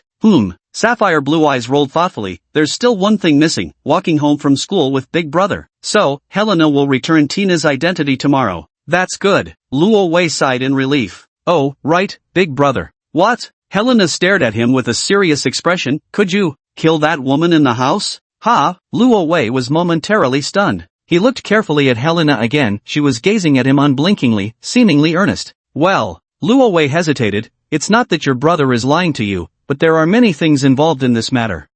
Sapphire Blue Eyes rolled thoughtfully. There's still one thing missing, walking home from school with Big Brother. So, Helena will return Tina's identity tomorrow. That's good. Luo Wei sighed in relief. Oh, right, Big Brother. What? Helena stared at him with a serious expression. Could you kill that woman in the house? Luo Wei was momentarily stunned. He looked carefully at Helena again. She was gazing at him unblinkingly, seemingly earnest. Well, Luo Wei hesitated. It's not that your brother is lying to you, but there are many things involved in this matter.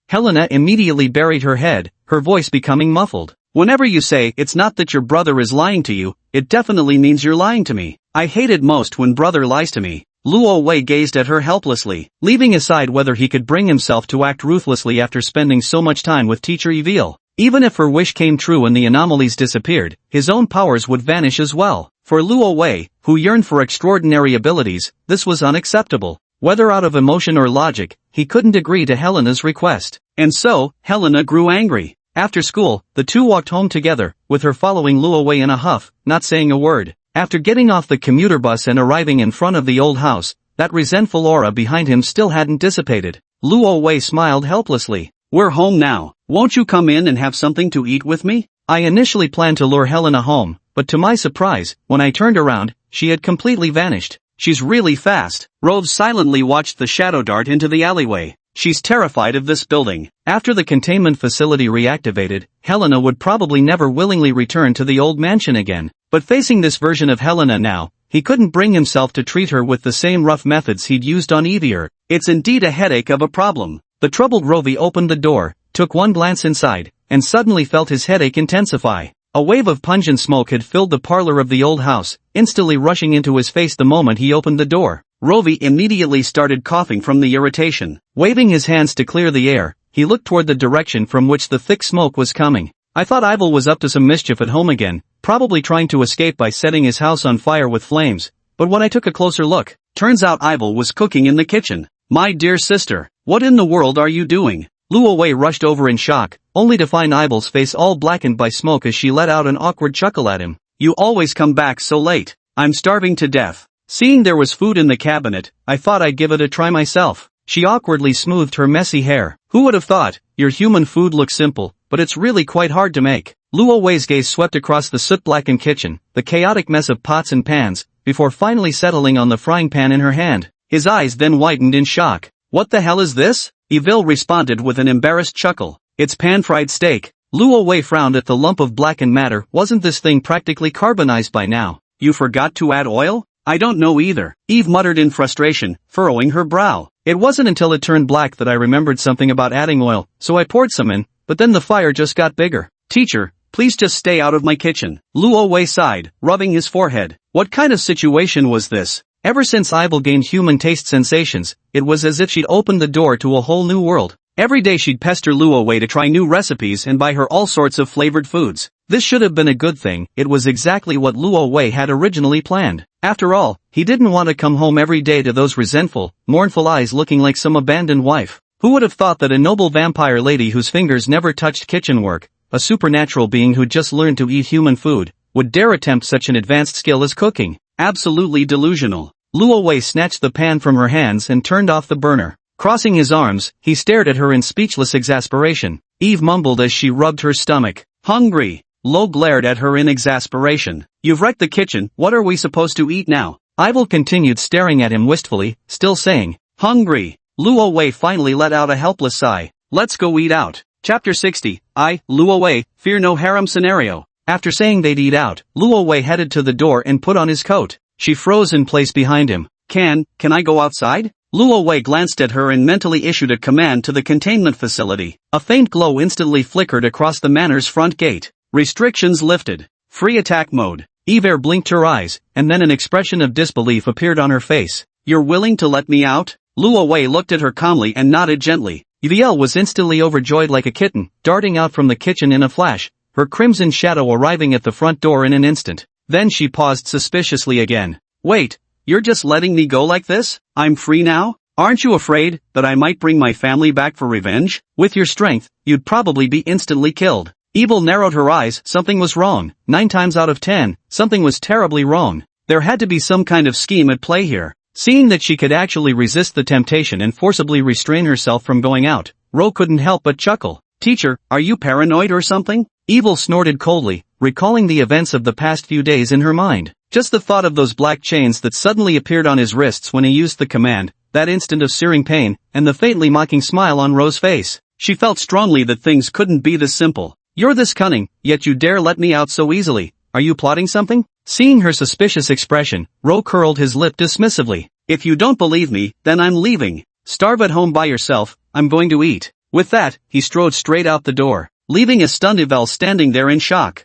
Helena immediately buried her head, her voice becoming muffled. Whenever you say it's not that your brother is lying to you, it definitely means you're lying to me. I hate it most when brother lies to me. Luo Wei gazed at her helplessly, leaving aside whether he could bring himself to act ruthlessly after spending so much time with Teacher Evil. Even if her wish came true and the anomalies disappeared, his own powers would vanish as well. For Luo Wei, who yearned for extraordinary abilities, this was unacceptable. Whether out of emotion or logic, he couldn't agree to Helena's request. And so, Helena grew angry. After school, the two walked home together, with her following Luo Wei in a huff, not saying a word. After getting off the commuter bus and arriving in front of the old house, that resentful aura behind him still hadn't dissipated. Luo Wei smiled helplessly. We're home now. Won't you come in and have something to eat with me? I initially planned to lure Helena home, but to my surprise, when I turned around, she had completely vanished. She's really fast. Rove silently watched the shadow dart into the alleyway. She's terrified of this building. After the containment facility reactivated, Helena would probably never willingly return to the old mansion again. But facing this version of Helena now, he couldn't bring himself to treat her with the same rough methods he'd used on Evier. It's indeed a headache of a problem. The troubled Rovi opened the door, took one glance inside, and suddenly felt his headache intensify. A wave of pungent smoke had filled the parlor of the old house, instantly rushing into his face the moment he opened the door. Rovi immediately started coughing from the irritation. Waving his hands to clear the air, he looked toward the direction from which the thick smoke was coming. I thought Ivel was up to some mischief at home again, probably trying to escape by setting his house on fire with flames. But when I took a closer look, turns out Ivel was cooking in the kitchen. My dear sister, what in the world are you doing? Luo Wei rushed over in shock, only to find Ivel's face all blackened by smoke as she let out an awkward chuckle at him. You always come back so late. I'm starving to death. Seeing there was food in the cabinet, I thought I'd give it a try myself. She awkwardly smoothed her messy hair. Who would have thought? Your human food looks simple, but it's really quite hard to make. Luo Wei's gaze swept across the soot-blackened kitchen, the chaotic mess of pots and pans, before finally settling on the frying pan in her hand. His eyes then widened in shock. What the hell is this? Evil responded with an embarrassed chuckle. It's pan-fried steak. Luo Wei frowned at the lump of blackened matter. Wasn't this thing practically carbonized by now? You forgot to add oil? I don't know either. Eve muttered in frustration, furrowing her brow. It wasn't until it turned black that I remembered something about adding oil, so I poured some in, but then the fire just got bigger. Teacher, please just stay out of my kitchen. Luo Wei sighed, rubbing his forehead. What kind of situation was this? Ever since Ivel gained human taste sensations, it was as if she'd opened the door to a whole new world. Every day she'd pester Luo Wei to try new recipes and buy her all sorts of flavored foods. This should have been a good thing. It was exactly what Luo Wei had originally planned. After all, he didn't want to come home every day to those resentful, mournful eyes looking like some abandoned wife. Who would have thought that a noble vampire lady whose fingers never touched kitchen work, a supernatural being who'd just learned to eat human food, would dare attempt such an advanced skill as cooking? Absolutely delusional. Luo Wei snatched the pan from her hands and turned off the burner. Crossing his arms, he stared at her in speechless exasperation. Eve mumbled as she rubbed her stomach. Hungry. Lo glared at her in exasperation. You've wrecked the kitchen, what are we supposed to eat now? Ivel continued staring at him wistfully, still saying, hungry. Luo Wei finally let out a helpless sigh. Let's go eat out. Chapter 60, Luo Wei, fear no harem scenario. After saying they'd eat out, Luo Wei headed to the door and put on his coat. She froze in place behind him. Can I go outside? Luo Wei glanced at her and mentally issued a command to the containment facility. A faint glow instantly flickered across the manor's front gate. Restrictions lifted. Free attack mode. Yandere blinked her eyes, and then an expression of disbelief appeared on her face. You're willing to let me out? Luo Wei looked at her calmly and nodded gently. Yandere was instantly overjoyed like a kitten, darting out from the kitchen in a flash, her crimson shadow arriving at the front door in an instant. Then she paused suspiciously again. Wait, you're just letting me go like this? I'm free now? Aren't you afraid that I might bring my family back for revenge? With your strength, you'd probably be instantly killed. Evil narrowed her eyes. Something was wrong. 9 times out of 10, something was terribly wrong. There had to be some kind of scheme at play here. Seeing that she could actually resist the temptation and forcibly restrain herself from going out, Ro couldn't help but chuckle. Teacher, are you paranoid or something? Evil snorted coldly, recalling the events of the past few days in her mind. Just the thought of those black chains that suddenly appeared on his wrists when he used the command, that instant of searing pain, and the faintly mocking smile on Ro's face. She felt strongly that things couldn't be this simple. You're this cunning, yet you dare let me out so easily. Are you plotting something? Seeing her suspicious expression, Ro curled his lip dismissively. If you don't believe me, then I'm leaving. Starve at home by yourself, I'm going to eat. With that, he strode straight out the door, leaving a stunned Yvel standing there in shock.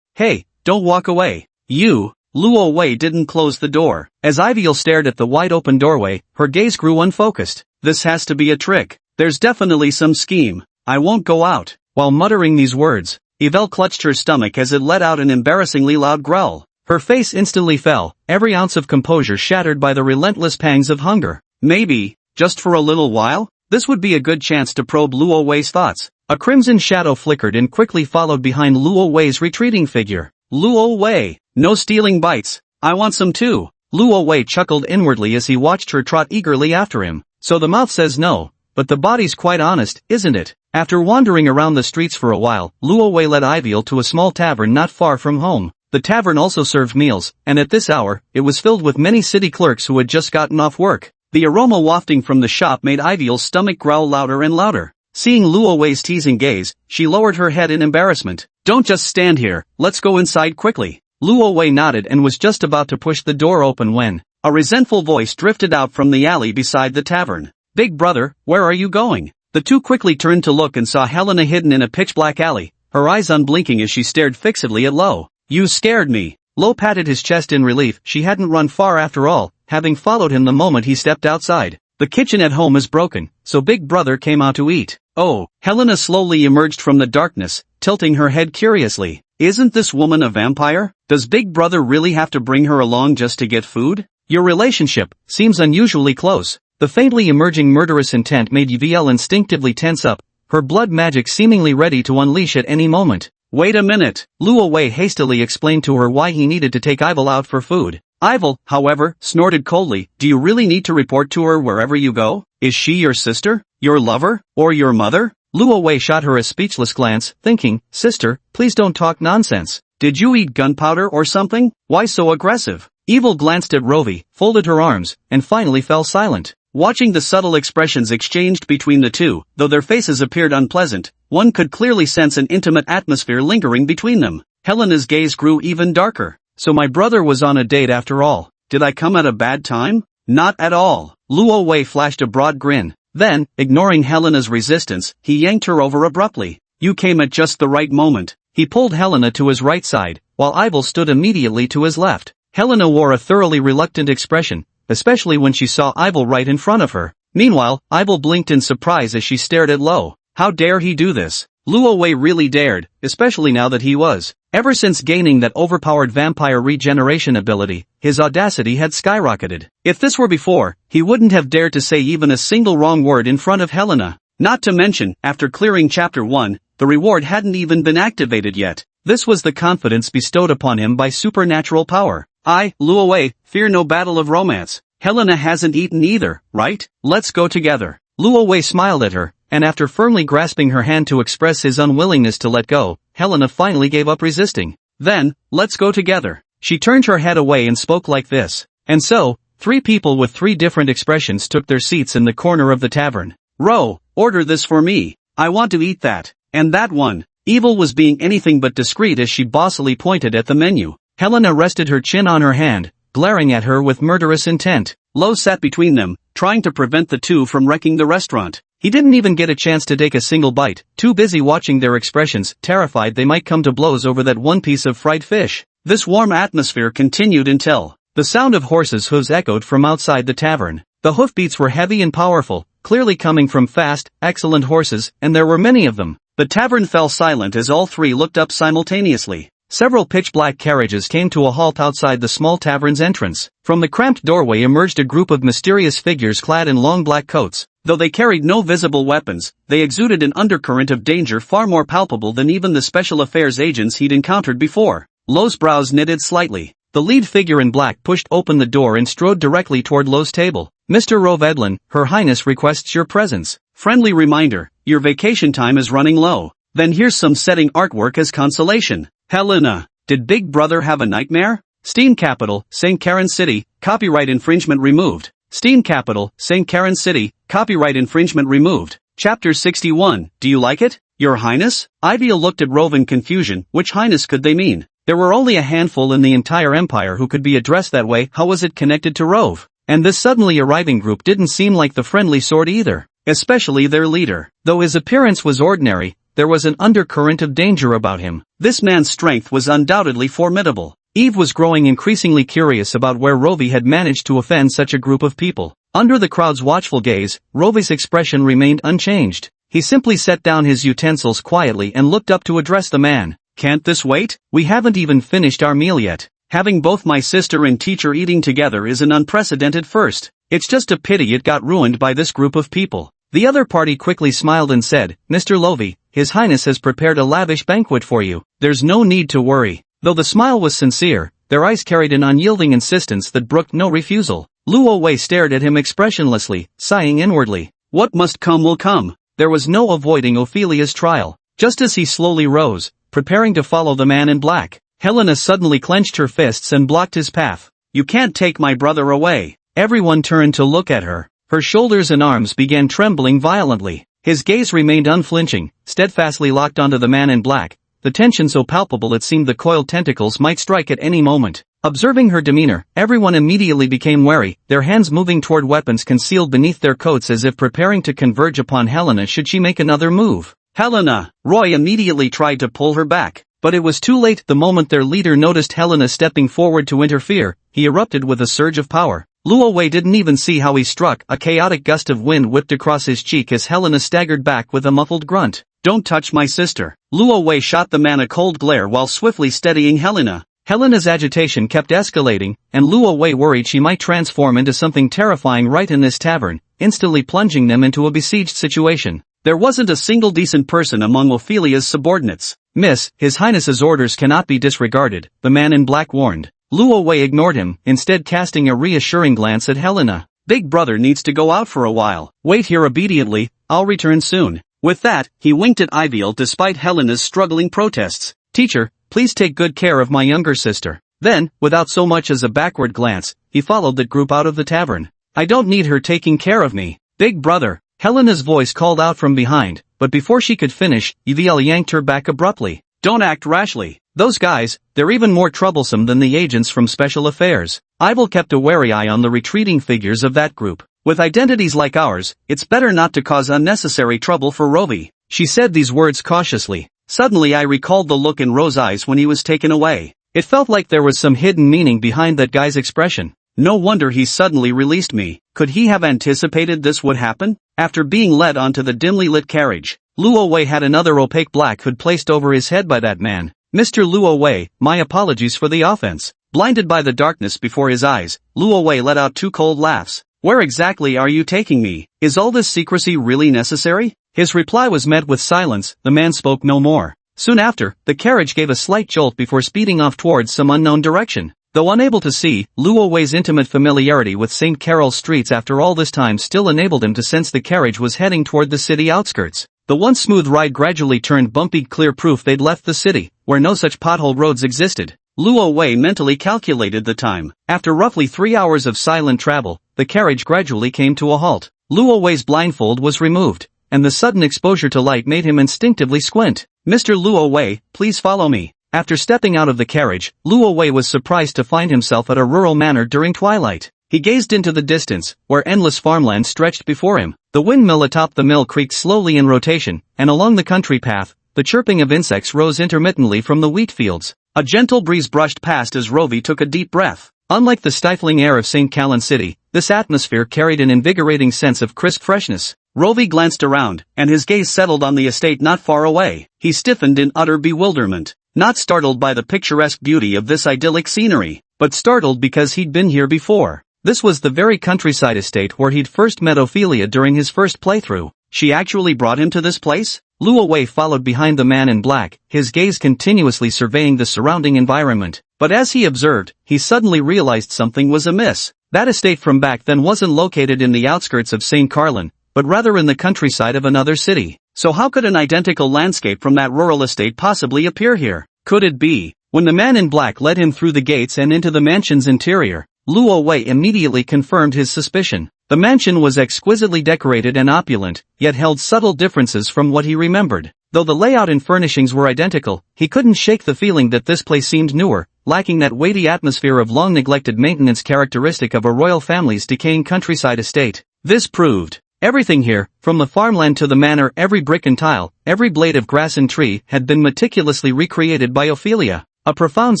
Hey, don't walk away. You. Luo Wei didn't close the door. As Yvel stared at the wide-open doorway, her gaze grew unfocused. This has to be a trick. There's definitely some scheme. I won't go out. While muttering these words, Yvel clutched her stomach as it let out an embarrassingly loud growl. Her face instantly fell, every ounce of composure shattered by the relentless pangs of hunger. Maybe, just for a little while, this would be a good chance to probe Luo Wei's thoughts. A crimson shadow flickered and quickly followed behind Luo Wei's retreating figure. Luo Wei, no stealing bites. I want some too. Luo Wei chuckled inwardly as he watched her trot eagerly after him. So the mouth says no, but the body's quite honest, isn't it? After wandering around the streets for a while, Luo Wei led Yvel to a small tavern not far from home. The tavern also served meals, and at this hour, it was filled with many city clerks who had just gotten off work. The aroma wafting from the shop made Yvel's stomach growl louder and louder. Seeing Luo Wei's teasing gaze, she lowered her head in embarrassment. Don't just stand here, let's go inside quickly. Luo Wei nodded and was just about to push the door open when a resentful voice drifted out from the alley beside the tavern. Big brother, where are you going? The two quickly turned to look and saw Helena hidden in a pitch-black alley, her eyes unblinking as she stared fixedly at Lo. You scared me. Lo patted his chest in relief. She hadn't run far after all, having followed him the moment he stepped outside. The kitchen at home is broken, so Big Brother came out to eat. Oh, Helena slowly emerged from the darkness, tilting her head curiously. Isn't this woman a vampire? Does Big Brother really have to bring her along just to get food? Your relationship seems unusually close. The faintly emerging murderous intent made Yvel instinctively tense up, her blood magic seemingly ready to unleash at any moment. Wait a minute. Luo Wei hastily explained to her why he needed to take Yvel out for food. Yvel, however, snorted coldly. Do you really need to report to her wherever you go? Is she your sister? Your lover? Or your mother? Luo Wei shot her a speechless glance, thinking, Sister, please don't talk nonsense. Did you eat gunpowder or something? Why so aggressive? Yvel glanced at Rovi, folded her arms, and finally fell silent. Watching the subtle expressions exchanged between the two, though their faces appeared unpleasant, one could clearly sense an intimate atmosphere lingering between them. Helena's gaze grew even darker. So my brother was on a date after all. Did I come at a bad time? Not at all. Luo Wei flashed a broad grin. Then, ignoring Helena's resistance, he yanked her over abruptly. You came at just the right moment. He pulled Helena to his right side, while Yvel stood immediately to his left. Helena wore a thoroughly reluctant expression, especially when she saw Yvel right in front of her. Meanwhile, Yvel blinked in surprise as she stared at Lo. How dare he do this? Luo Wei really dared, especially now that he was. Ever since gaining that overpowered vampire regeneration ability, his audacity had skyrocketed. If this were before, he wouldn't have dared to say even a single wrong word in front of Helena. Not to mention, after clearing Chapter 1, the reward hadn't even been activated yet. This was the confidence bestowed upon him by supernatural power. Luo Wei, fear no battle of romance. Helena hasn't eaten either, right? Let's go together. Luo Wei smiled at her, and after firmly grasping her hand to express his unwillingness to let go, Helena finally gave up resisting. Then, let's go together. She turned her head away and spoke like this. And so, 3 people with 3 different expressions took their seats in the corner of the tavern. Ro, order this for me. I want to eat that. And that one. Yvel was being anything but discreet as she bossily pointed at the menu. Helena rested her chin on her hand, glaring at her with murderous intent. Lo sat between them, trying to prevent the two from wrecking the restaurant. He didn't even get a chance to take a single bite, too busy watching their expressions, terrified they might come to blows over that one piece of fried fish. This warm atmosphere continued until the sound of horses' hooves echoed from outside the tavern. The hoofbeats were heavy and powerful, clearly coming from fast, excellent horses, and there were many of them. The tavern fell silent as all three looked up simultaneously. Several pitch-black carriages came to a halt outside the small tavern's entrance. From the cramped doorway emerged a group of mysterious figures clad in long black coats. Though they carried no visible weapons, they exuded an undercurrent of danger far more palpable than even the special affairs agents he'd encountered before. Lo's brows knitted slightly. The lead figure in black pushed open the door and strode directly toward Lo's table. "Mr. Rovedlin, Her Highness requests your presence. Friendly reminder, your vacation time is running low. Then here's some setting artwork as consolation. Helena, did Big Brother have a nightmare? Steam Capital, St. Karen City, copyright infringement removed. Steam Capital, St. Karen City, copyright infringement removed." Chapter 61, do you like it, Your Highness? Iviel looked at Rove in confusion. Which highness could they mean? There were only a handful in the entire empire who could be addressed that way. How was it connected to Rove? And this suddenly arriving group didn't seem like the friendly sort either, especially their leader. Though his appearance was ordinary, there was an undercurrent of danger about him. This man's strength was undoubtedly formidable. Eve was growing increasingly curious about where Rovi had managed to offend such a group of people. Under the crowd's watchful gaze, Rovi's expression remained unchanged. He simply set down his utensils quietly and looked up to address the man. "Can't this wait? We haven't even finished our meal yet. Having both my sister and teacher eating together is an unprecedented first. It's just a pity it got ruined by this group of people." The other party quickly smiled and said, "Mr. Lovi, His Highness has prepared a lavish banquet for you. There's no need to worry." Though the smile was sincere, their eyes carried an unyielding insistence that brooked no refusal. Luo Wei stared at him expressionlessly, sighing inwardly. What must come will come. There was no avoiding Ophelia's trial. Just as he slowly rose, preparing to follow the man in black, Helena suddenly clenched her fists and blocked his path. "You can't take my brother away." Everyone turned to look at her. Her shoulders and arms began trembling violently. His gaze remained unflinching, steadfastly locked onto the man in black, the tension so palpable it seemed the coiled tentacles might strike at any moment. Observing her demeanor, everyone immediately became wary, their hands moving toward weapons concealed beneath their coats as if preparing to converge upon Helena should she make another move. "Helena!" Roy immediately tried to pull her back, but it was too late. The moment their leader noticed Helena stepping forward to interfere, he erupted with a surge of power. Luo Wei didn't even see how he struck. A chaotic gust of wind whipped across his cheek as Helena staggered back with a muffled grunt. "Don't touch my sister." Luo Wei shot the man a cold glare while swiftly steadying Helena. Helena's agitation kept escalating, and Luo Wei worried she might transform into something terrifying right in this tavern, instantly plunging them into a besieged situation. There wasn't a single decent person among Ophelia's subordinates. "Miss, His Highness's orders cannot be disregarded," the man in black warned. Luo Wei ignored him, instead casting a reassuring glance at Helena. "Big Brother needs to go out for a while. Wait here obediently, I'll return soon." With that, he winked at Iviel despite Helena's struggling protests. "Teacher, please take good care of my younger sister." Then, without so much as a backward glance, he followed that group out of the tavern. "I don't need her taking care of me. Big Brother." Helena's voice called out from behind, but before she could finish, Iviel yanked her back abruptly. "Don't act rashly. Those guys, they're even more troublesome than the agents from Special Affairs." Iviel kept a wary eye on the retreating figures of that group. "With identities like ours, it's better not to cause unnecessary trouble for Rovi." She said these words cautiously. Suddenly I recalled the look in Ro's eyes when he was taken away. It felt like there was some hidden meaning behind that guy's expression. No wonder he suddenly released me. Could he have anticipated this would happen? After being led onto the dimly lit carriage, Luo Wei had another opaque black hood placed over his head by that man. "Mr. Luo Wei, my apologies for the offense." Blinded by the darkness before his eyes, Luo Wei let out two cold laughs. "Where exactly are you taking me? Is all this secrecy really necessary?" His reply was met with silence. The man spoke no more. Soon after, the carriage gave a slight jolt before speeding off towards some unknown direction. Though unable to see, Luo Wei's intimate familiarity with St. Carol's streets after all this time still enabled him to sense the carriage was heading toward the city outskirts. The once smooth ride gradually turned bumpy, clear proof they'd left the city, where no such pothole roads existed. Luo Wei mentally calculated the time. After roughly 3 hours of silent travel, the carriage gradually came to a halt. Luo Wei's blindfold was removed, and the sudden exposure to light made him instinctively squint. "Mr. Luo Wei, please follow me." After stepping out of the carriage, Luo Wei was surprised to find himself at a rural manor during twilight. He gazed into the distance, where endless farmland stretched before him. The windmill atop the mill creaked slowly in rotation, and along the country path, the chirping of insects rose intermittently from the wheat fields. A gentle breeze brushed past as Rovi took a deep breath. Unlike the stifling air of St. Callan City, this atmosphere carried an invigorating sense of crisp freshness. Rovi glanced around, and his gaze settled on the estate not far away. He stiffened in utter bewilderment, not startled by the picturesque beauty of this idyllic scenery, but startled because he'd been here before. This was the very countryside estate where he'd first met Ophelia during his first playthrough. She actually brought him to this place? Luo Wei followed behind the man in black, his gaze continuously surveying the surrounding environment. But as he observed, he suddenly realized something was amiss. That estate from back then wasn't located in the outskirts of St. Carlin, but rather in the countryside of another city. So how could an identical landscape from that rural estate possibly appear here? Could it be? When the man in black led him through the gates and into the mansion's interior, Luo Wei immediately confirmed his suspicion. The mansion was exquisitely decorated and opulent, yet held subtle differences from what he remembered. Though the layout and furnishings were identical, he couldn't shake the feeling that this place seemed newer, lacking that weighty atmosphere of long-neglected maintenance characteristic of a royal family's decaying countryside estate. This proved everything here, from the farmland to the manor, every brick and tile, every blade of grass and tree, had been meticulously recreated by Ophelia. A profound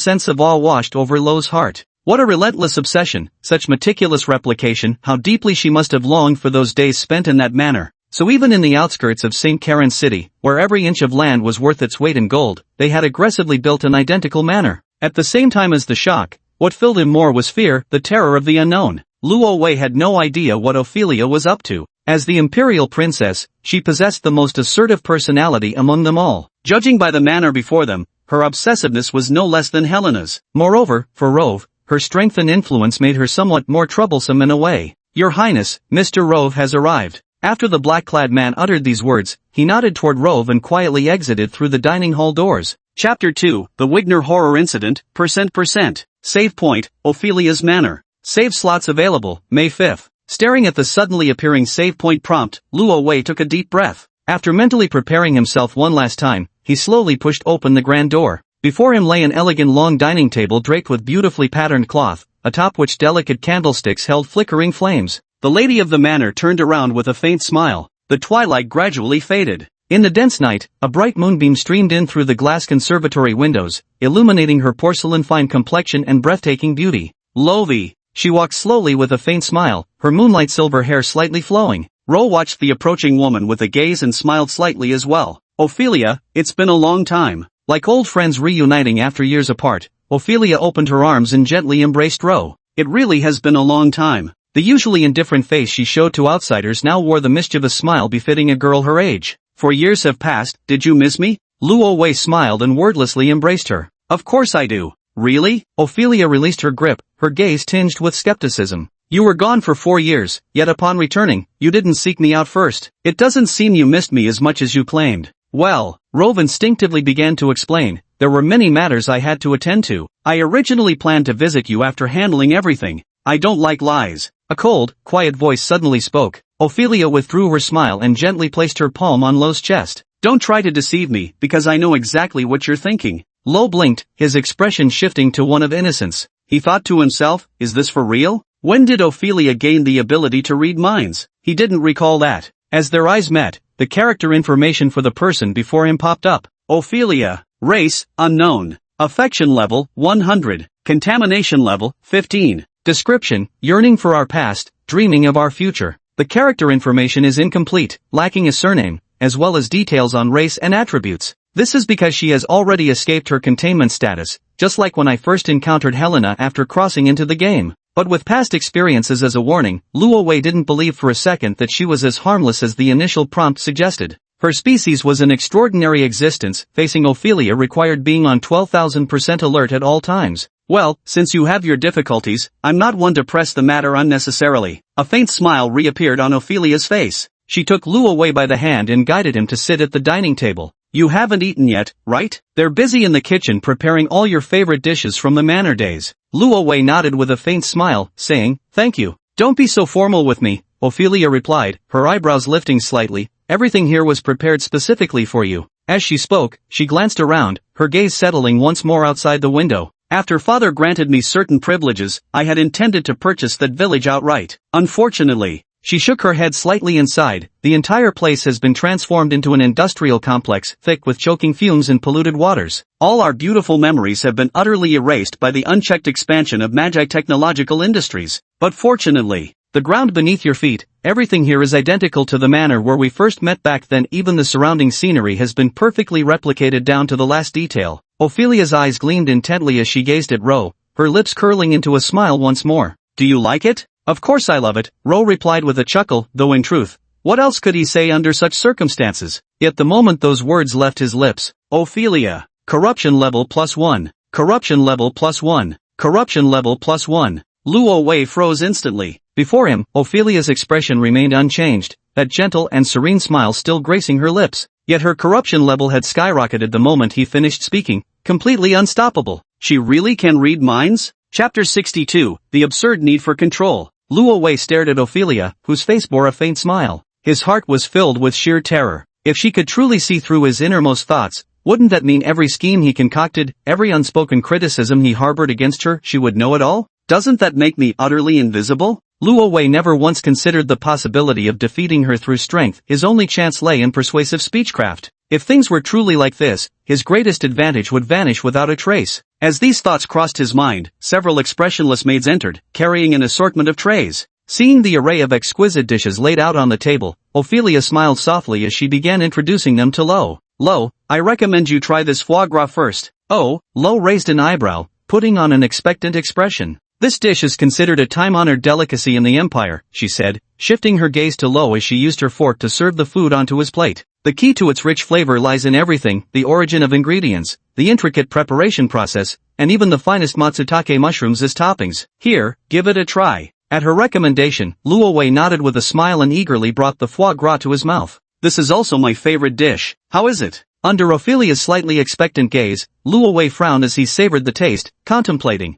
sense of awe washed over Lo's heart. What a relentless obsession, such meticulous replication, how deeply she must have longed for those days spent in that manor. So even in the outskirts of St. Karen's city, where every inch of land was worth its weight in gold, they had aggressively built an identical manor. At the same time as the shock, what filled him more was fear, the terror of the unknown. Luo Wei had no idea what Ophelia was up to. As the imperial princess, she possessed the most assertive personality among them all. Judging by the manner before them, her obsessiveness was no less than Helena's. Moreover, for Rove, her strength and influence made her somewhat more troublesome in a way. "Your Highness, Mr. Rove has arrived." After the black-clad man uttered these words, he nodded toward Rove and quietly exited through the dining hall doors. Chapter 2, The Wigner Horror Incident, %%. Save point, Ophelia's Manor. Save slots available, May 5th. Staring at the suddenly appearing save point prompt, Luo Wei took a deep breath. After mentally preparing himself one last time, he slowly pushed open the grand door. Before him lay an elegant long dining table draped with beautifully patterned cloth, atop which delicate candlesticks held flickering flames. The lady of the manor turned around with a faint smile. The twilight gradually faded. In the dense night, a bright moonbeam streamed in through the glass conservatory windows, illuminating her porcelain-fine complexion and breathtaking beauty. Lovi. She walked slowly with a faint smile, her moonlight silver hair slightly flowing. Ro watched the approaching woman with a gaze and smiled slightly as well. "Ophelia, it's been a long time." Like old friends reuniting after years apart, Ophelia opened her arms and gently embraced Ro. "It really has been a long time." The usually indifferent face she showed to outsiders now wore the mischievous smile befitting a girl her age. "For years have passed, did you miss me?" Luo Wei smiled and wordlessly embraced her. "Of course I do." "Really?" Ophelia released her grip, her gaze tinged with skepticism. "You were gone for 4 years, yet upon returning, you didn't seek me out first. It doesn't seem you missed me as much as you claimed." "Well," Rove instinctively began to explain, "there were many matters I had to attend to. I originally planned to visit you after handling everything. I don't like lies." A cold, quiet voice suddenly spoke. Ophelia withdrew her smile and gently placed her palm on Lo's chest. "Don't try to deceive me, because I know exactly what you're thinking." Lo blinked, his expression shifting to one of innocence. He thought to himself, is this for real? When did Ophelia gain the ability to read minds? He didn't recall that. As their eyes met, the character information for the person before him popped up. Ophelia. Race, unknown. Affection level, 100. Contamination level, 15. Description, yearning for our past, dreaming of our future. The character information is incomplete, lacking a surname, as well as details on race and attributes. This is because she has already escaped her containment status, just like when I first encountered Helena after crossing into the game. But with past experiences as a warning, Luo Wei didn't believe for a second that she was as harmless as the initial prompt suggested. Her species was an extraordinary existence, facing Ophelia required being on 12,000% alert at all times. "Well, since you have your difficulties, I'm not one to press the matter unnecessarily." A faint smile reappeared on Ophelia's face. She took Luo Wei by the hand and guided him to sit at the dining table. "You haven't eaten yet, right? They're busy in the kitchen preparing all your favorite dishes from the manor days." Luo Wei nodded with a faint smile, saying, "Thank you." "Don't be so formal with me," Ophelia replied, her eyebrows lifting slightly. "Everything here was prepared specifically for you." As she spoke, she glanced around, her gaze settling once more outside the window. After father granted me certain privileges, I had intended to purchase that village outright. Unfortunately, she shook her head slightly inside, the entire place has been transformed into an industrial complex thick with choking fumes and polluted waters. All our beautiful memories have been utterly erased by the unchecked expansion of Magi technological industries. But fortunately, the ground beneath your feet, everything here is identical to the manor where we first met back then. Even the surrounding scenery has been perfectly replicated down to the last detail. Ophelia's eyes gleamed intently as she gazed at Ro, her lips curling into a smile once more. Do you like it? Of course I love it, Ro replied with a chuckle, though in truth, what else could he say under such circumstances? Yet the moment those words left his lips, Ophelia, corruption level +1, corruption level +1, corruption level +1. Luo Wei froze instantly. Before him, Ophelia's expression remained unchanged, that gentle and serene smile still gracing her lips. Yet her corruption level had skyrocketed the moment he finished speaking, completely unstoppable. She really can read minds? Chapter 62, The Absurd Need for Control. Luo Wei stared at Ophelia, whose face bore a faint smile. His heart was filled with sheer terror. If she could truly see through his innermost thoughts, wouldn't that mean every scheme he concocted, every unspoken criticism he harbored against her, she would know it all? Doesn't that make me utterly invisible? Luo Wei never once considered the possibility of defeating her through strength. His only chance lay in persuasive speechcraft. If things were truly like this, his greatest advantage would vanish without a trace. As these thoughts crossed his mind, several expressionless maids entered, carrying an assortment of trays. Seeing the array of exquisite dishes laid out on the table, Ophelia smiled softly as she began introducing them to Lo. Lo, I recommend you try this foie gras first. Oh, Lo raised an eyebrow, putting on an expectant expression. This dish is considered a time-honored delicacy in the empire, she said, shifting her gaze to Lo as she used her fork to serve the food onto his plate. The key to its rich flavor lies in everything, the origin of ingredients, the intricate preparation process, and even the finest matsutake mushrooms as toppings. Here, give it a try. At her recommendation, Luo Wei nodded with a smile and eagerly brought the foie gras to his mouth. This is also my favorite dish. How is it? Under Ophelia's slightly expectant gaze, Luo Wei frowned as he savored the taste, contemplating.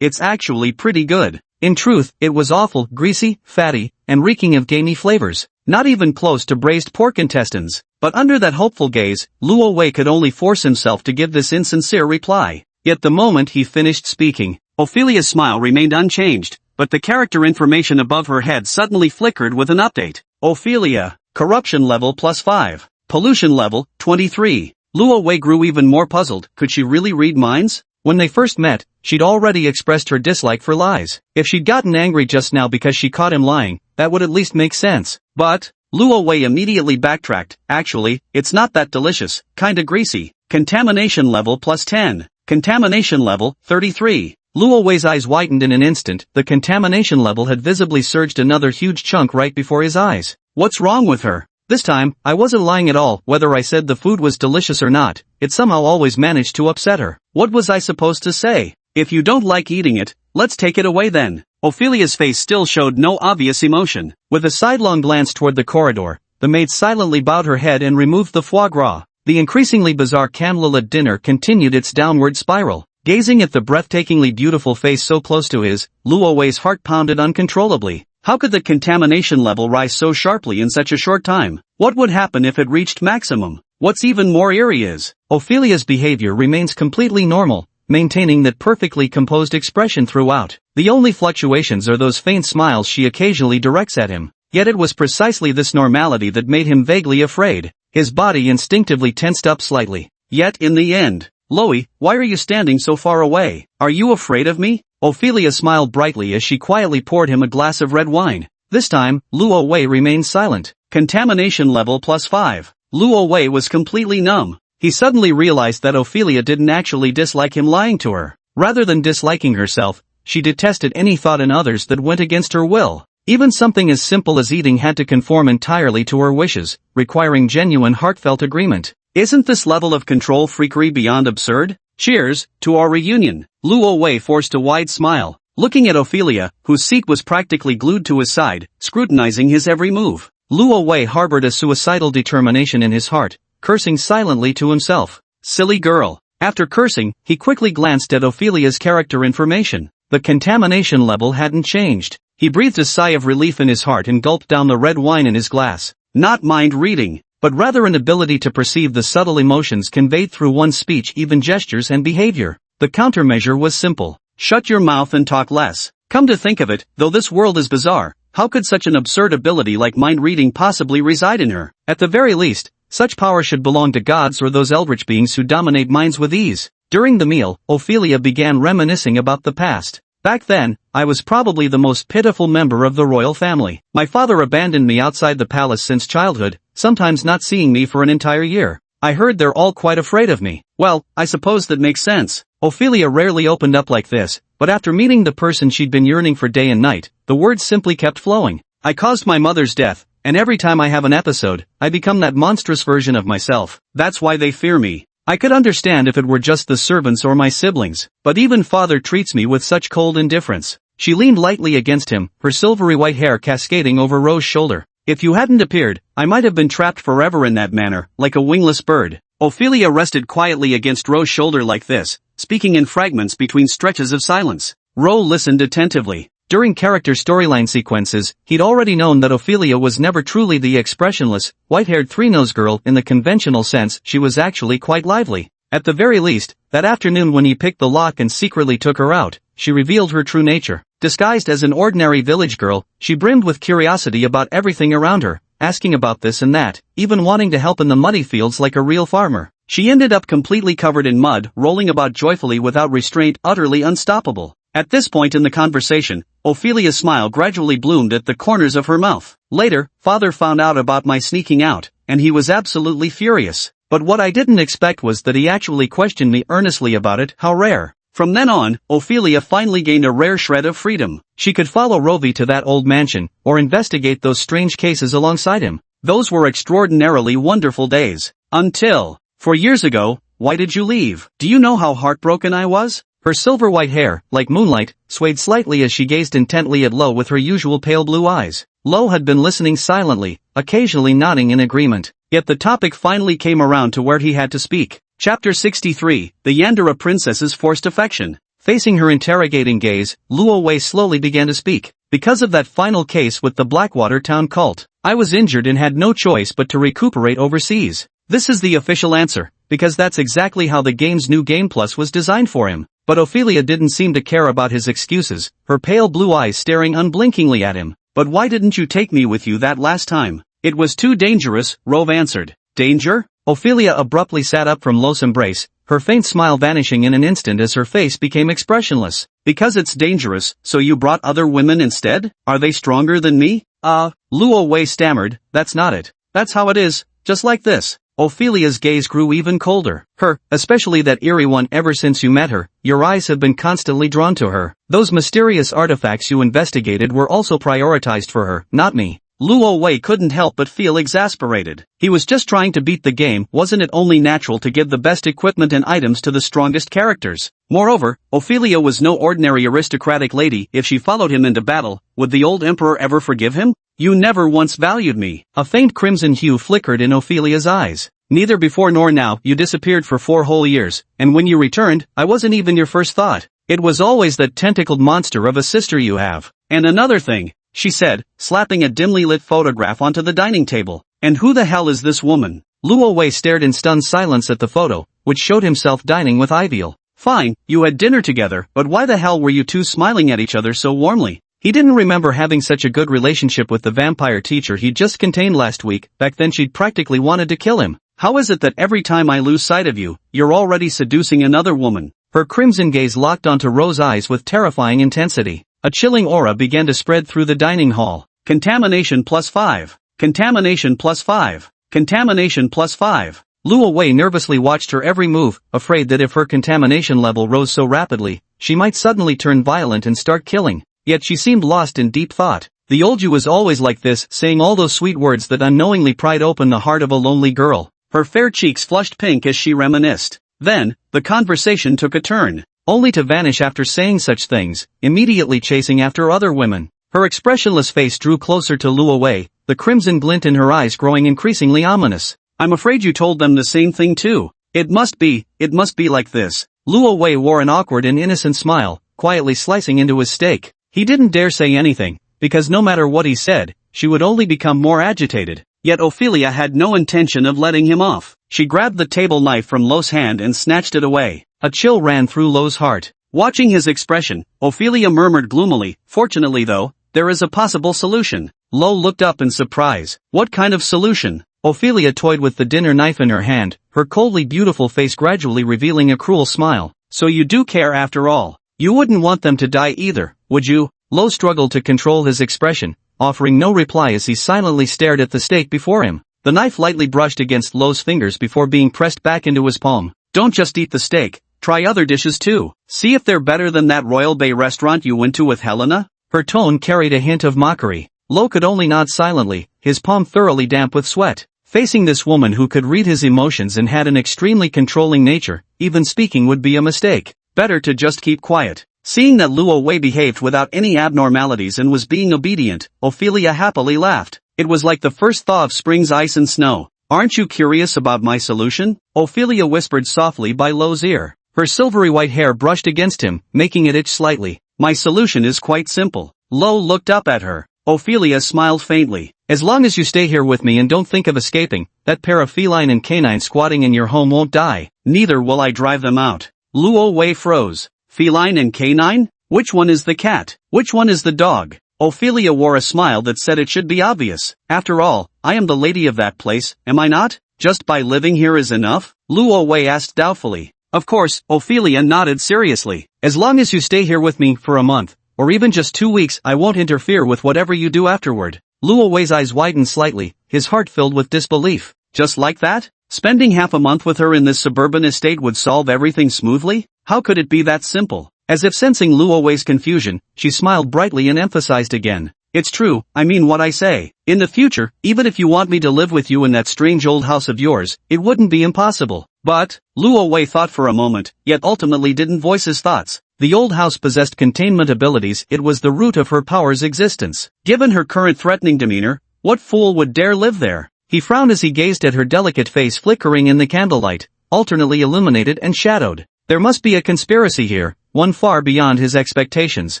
It's actually pretty good. In truth, it was awful, greasy, fatty, and reeking of gamey flavors. Not even close to braised pork intestines. But under that hopeful gaze, Luo Wei could only force himself to give this insincere reply. Yet the moment he finished speaking, Ophelia's smile remained unchanged, but the character information above her head suddenly flickered with an update. Ophelia, corruption level +5, pollution level 23. Luo Wei grew even more puzzled. Could she really read minds? When they first met, she'd already expressed her dislike for lies. If she'd gotten angry just now because she caught him lying, that would at least make sense. But, Luo Wei immediately backtracked. Actually, it's not that delicious, kinda greasy. Contamination level +10. Contamination level 33. Luo Wei's eyes widened in an instant. The contamination level had visibly surged another huge chunk right before his eyes. What's wrong with her? This time, I wasn't lying at all. Whether I said the food was delicious or not, it somehow always managed to upset her. What was I supposed to say? If you don't like eating it, let's take it away then. Ophelia's face still showed no obvious emotion. With a sidelong glance toward the corridor, the maid silently bowed her head and removed the foie gras. The increasingly bizarre candlelit dinner continued its downward spiral. Gazing at the breathtakingly beautiful face so close to his, Luo Wei's heart pounded uncontrollably. How could the contamination level rise so sharply in such a short time? What would happen if it reached maximum? What's even more eerie is, Ophelia's behavior remains completely normal, maintaining that perfectly composed expression throughout. The only fluctuations are those faint smiles she occasionally directs at him. Yet it was precisely this normality that made him vaguely afraid. His body instinctively tensed up slightly. Yet in the end, Loie, why are you standing so far away? Are you afraid of me? Ophelia smiled brightly as she quietly poured him a glass of red wine. This time, Luo Wei remained silent. Contamination level +5. Luo Wei was completely numb. He suddenly realized that Ophelia didn't actually dislike him lying to her. Rather than disliking herself, she detested any thought in others that went against her will. Even something as simple as eating had to conform entirely to her wishes, requiring genuine heartfelt agreement. Isn't this level of control freakery beyond absurd? Cheers, to our reunion. Luo Wei forced a wide smile, looking at Ophelia, whose seat was practically glued to his side, scrutinizing his every move. Luo Wei harbored a suicidal determination in his heart, cursing silently to himself. Silly girl. After cursing, he quickly glanced at Ophelia's character information. The contamination level hadn't changed. He breathed a sigh of relief in his heart and gulped down the red wine in his glass. Not mind reading, but rather an ability to perceive the subtle emotions conveyed through one's speech, even gestures and behavior. The countermeasure was simple. Shut your mouth and talk less. Come to think of it, though this world is bizarre, how could such an absurd ability like mind reading possibly reside in her? At the very least, such power should belong to gods or those eldritch beings who dominate minds with ease. During the meal, Ophelia began reminiscing about the past. Back then, I was probably the most pitiful member of the royal family. My father abandoned me outside the palace since childhood, sometimes not seeing me for an entire year. I heard they're all quite afraid of me. Well, I suppose that makes sense. Ophelia rarely opened up like this, but after meeting the person she'd been yearning for day and night, the words simply kept flowing. I caused my mother's death, and every time I have an episode, I become that monstrous version of myself. That's why they fear me. I could understand if it were just the servants or my siblings, but even father treats me with such cold indifference. She leaned lightly against him, her silvery white hair cascading over Rose's shoulder. If you hadn't appeared, I might have been trapped forever in that manner, like a wingless bird. Ophelia rested quietly against Rose's shoulder like this, speaking in fragments between stretches of silence. Rose listened attentively. During character storyline sequences, he'd already known that Ophelia was never truly the expressionless, white-haired three-nosed girl in the conventional sense. She was actually quite lively. At the very least, that afternoon when he picked the lock and secretly took her out, she revealed her true nature. Disguised as an ordinary village girl, she brimmed with curiosity about everything around her, asking about this and that, even wanting to help in the muddy fields like a real farmer. She ended up completely covered in mud, rolling about joyfully without restraint, utterly unstoppable. At this point in the conversation, Ophelia's smile gradually bloomed at the corners of her mouth. Later, father found out about my sneaking out, and he was absolutely furious. But what I didn't expect was that he actually questioned me earnestly about it. How rare. From then on, Ophelia finally gained a rare shred of freedom. She could follow Rovi to that old mansion, or investigate those strange cases alongside him. Those were extraordinarily wonderful days. Until 4 years ago. Why did you leave? Do you know how heartbroken I was? Her silver white hair, like moonlight, swayed slightly as she gazed intently at Lo with her usual pale blue eyes. Lo had been listening silently, occasionally nodding in agreement. Yet the topic finally came around to where he had to speak. Chapter 63, The Yandere Princess's Forced Affection. Facing her interrogating gaze, Luo Wei slowly began to speak. Because of that final case with the Blackwater town cult, I was injured and had no choice but to recuperate overseas. This is the official answer, because that's exactly how the game's new Game Plus was designed for him. But Ophelia didn't seem to care about his excuses, her pale blue eyes staring unblinkingly at him. But why didn't you take me with you that last time? It was too dangerous, Rove answered. Danger? Ophelia abruptly sat up from Lo's embrace, her faint smile vanishing in an instant as her face became expressionless. Because it's dangerous, so you brought other women instead? Are they stronger than me? Luo Wei stammered, that's not it. That's how it is, just like this. Ophelia's gaze grew even colder. Especially that eerie one. Ever since you met her, your eyes have been constantly drawn to her. Those mysterious artifacts you investigated were also prioritized for her, not me. Luo Wei couldn't help but feel exasperated. He was just trying to beat the game. Wasn't it only natural to give the best equipment and items to the strongest characters? Moreover, Ophelia was no ordinary aristocratic lady. If she followed him into battle, would the old emperor ever forgive him? You never once valued me. A faint crimson hue flickered in Ophelia's eyes. Neither before nor now. You disappeared for 4 whole years, and when you returned, I wasn't even your first thought. It was always that tentacled monster of a sister you have. And another thing, she said, slapping a dimly lit photograph onto the dining table. And who the hell is this woman? Luo Wei stared in stunned silence at the photo, which showed himself dining with Iviel. Fine, you had dinner together, but why the hell were you two smiling at each other so warmly? He didn't remember having such a good relationship with the vampire teacher he'd just contained last week. Back then she'd practically wanted to kill him. How is it that every time I lose sight of you, you're already seducing another woman? Her crimson gaze locked onto Rose's eyes with terrifying intensity. A chilling aura began to spread through the dining hall. Contamination +5. Contamination +5. Contamination +5. Luo Wei nervously watched her every move, afraid that if her contamination level rose so rapidly, she might suddenly turn violent and start killing. Yet she seemed lost in deep thought. The old you was always like this, saying all those sweet words that unknowingly pried open the heart of a lonely girl. Her fair cheeks flushed pink as she reminisced. Then, the conversation took a turn, only to vanish after saying such things, immediately chasing after other women. Her expressionless face drew closer to Luo Wei, the crimson glint in her eyes growing increasingly ominous. I'm afraid you told them the same thing too. It must be like this. Luo Wei wore an awkward and innocent smile, quietly slicing into his steak. He didn't dare say anything, because no matter what he said, she would only become more agitated. Yet Ophelia had no intention of letting him off. She grabbed the table knife from Lo's hand and snatched it away. A chill ran through Lo's heart. Watching his expression, Ophelia murmured gloomily, "Fortunately though, there is a possible solution." Lo looked up in surprise. "What kind of solution?" Ophelia toyed with the dinner knife in her hand, her coldly beautiful face gradually revealing a cruel smile. "So you do care after all. You wouldn't want them to die either, would you?" Lo struggled to control his expression, offering no reply as he silently stared at the steak before him. The knife lightly brushed against Lo's fingers before being pressed back into his palm. "Don't just eat the steak, try other dishes too. See if they're better than that Royal Bay restaurant you went to with Helena?" Her tone carried a hint of mockery. Lo could only nod silently, his palm thoroughly damp with sweat. Facing this woman who could read his emotions and had an extremely controlling nature, even speaking would be a mistake. Better to just keep quiet. Seeing that Luo Wei behaved without any abnormalities and was being obedient, Ophelia happily laughed. It was like the first thaw of spring's ice and snow. "Aren't you curious about my solution?" Ophelia whispered softly by Lo's ear. Her silvery white hair brushed against him, making it itch slightly. "My solution is quite simple." Lo looked up at her. Ophelia smiled faintly. "As long as you stay here with me and don't think of escaping, that pair of feline and canine squatting in your home won't die. Neither will I drive them out." Luo Wei froze. "Feline and canine? Which one is the cat? Which one is the dog?" Ophelia wore a smile that said it should be obvious. "After all, I am the lady of that place, am I not? Just by living here is enough?" Luo Wei asked doubtfully. "Of course," Ophelia nodded seriously. "As long as you stay here with me for a month, or even just 2 weeks, I won't interfere with whatever you do afterward." Luo Wei's eyes widened slightly, his heart filled with disbelief. Just like that? Spending half a month with her in this suburban estate would solve everything smoothly? How could it be that simple? As if sensing Luo Wei's confusion, she smiled brightly and emphasized again. "It's true, I mean what I say. In the future, even if you want me to live with you in that strange old house of yours, it wouldn't be impossible." "But," Luo Wei thought for a moment, yet ultimately didn't voice his thoughts. The old house possessed containment abilities, it was the root of her power's existence. Given her current threatening demeanor, what fool would dare live there? He frowned as he gazed at her delicate face flickering in the candlelight, alternately illuminated and shadowed. There must be a conspiracy here, one far beyond his expectations.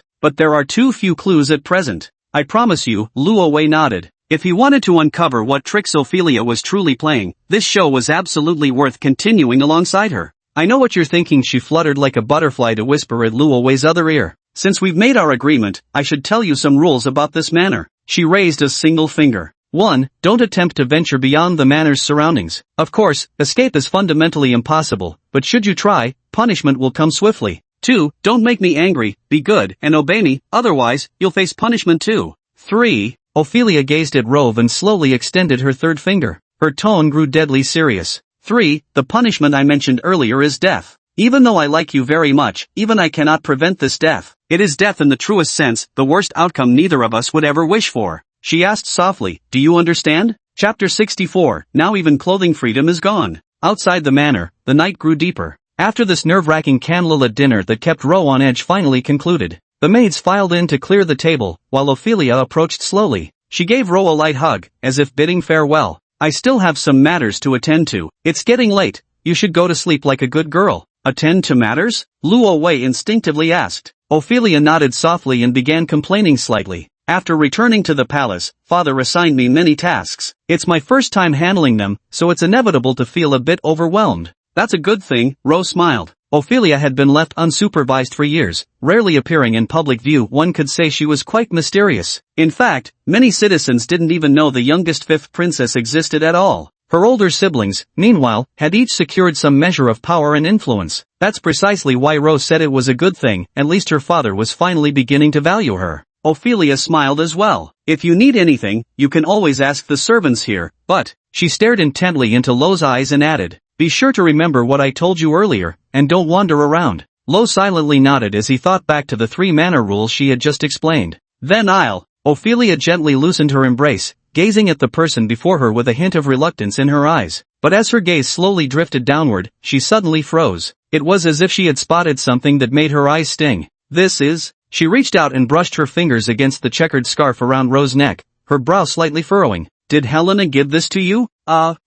But there are too few clues at present. "I promise you," Luo Wei nodded. If he wanted to uncover what tricks Ophelia was truly playing, this show was absolutely worth continuing alongside her. "I know what you're thinking," she fluttered like a butterfly to whisper at Luo Wei's other ear. "Since we've made our agreement, I should tell you some rules about this manor." She raised a single finger. 1. Don't attempt to venture beyond the manor's surroundings. Of course, escape is fundamentally impossible, but should you try, punishment will come swiftly. 2. Don't make me angry, be good, and obey me, otherwise, you'll face punishment too. 3. Ophelia gazed at Rove and slowly extended her third finger. Her tone grew deadly serious. 3. The punishment I mentioned earlier is death. Even though I like you very much, even I cannot prevent this death. It is death in the truest sense, the worst outcome neither of us would ever wish for. She asked softly, "Do you understand?" Chapter 64, Now even clothing freedom is gone. Outside the manor, the night grew deeper. After this nerve-wracking candlelit dinner that kept Ro on edge finally concluded, the maids filed in to clear the table, while Ophelia approached slowly. She gave Ro a light hug, as if bidding farewell. "I still have some matters to attend to. It's getting late. You should go to sleep like a good girl." "Attend to matters?" Luo Wei instinctively asked. Ophelia nodded softly and began complaining slightly. "After returning to the palace, father assigned me many tasks. It's my first time handling them, so it's inevitable to feel a bit overwhelmed." "That's a good thing," Ro smiled. Ophelia had been left unsupervised for years, rarely appearing in public view. One could say she was quite mysterious. In fact, many citizens didn't even know the youngest fifth princess existed at all. Her older siblings, meanwhile, had each secured some measure of power and influence. That's precisely why Ro said it was a good thing, at least her father was finally beginning to value her. Ophelia smiled as well. "If you need anything, you can always ask the servants here, but..." She stared intently into Lo's eyes and added, "Be sure to remember what I told you earlier, and don't wander around." Lo silently nodded as he thought back to the 3 manner rules she had just explained. "Then I'll..." Ophelia gently loosened her embrace, gazing at the person before her with a hint of reluctance in her eyes. But as her gaze slowly drifted downward, she suddenly froze. It was as if she had spotted something that made her eyes sting. "This is..." She reached out and brushed her fingers against the checkered scarf around Ro's neck, her brow slightly furrowing. "Did Helena give this to you?"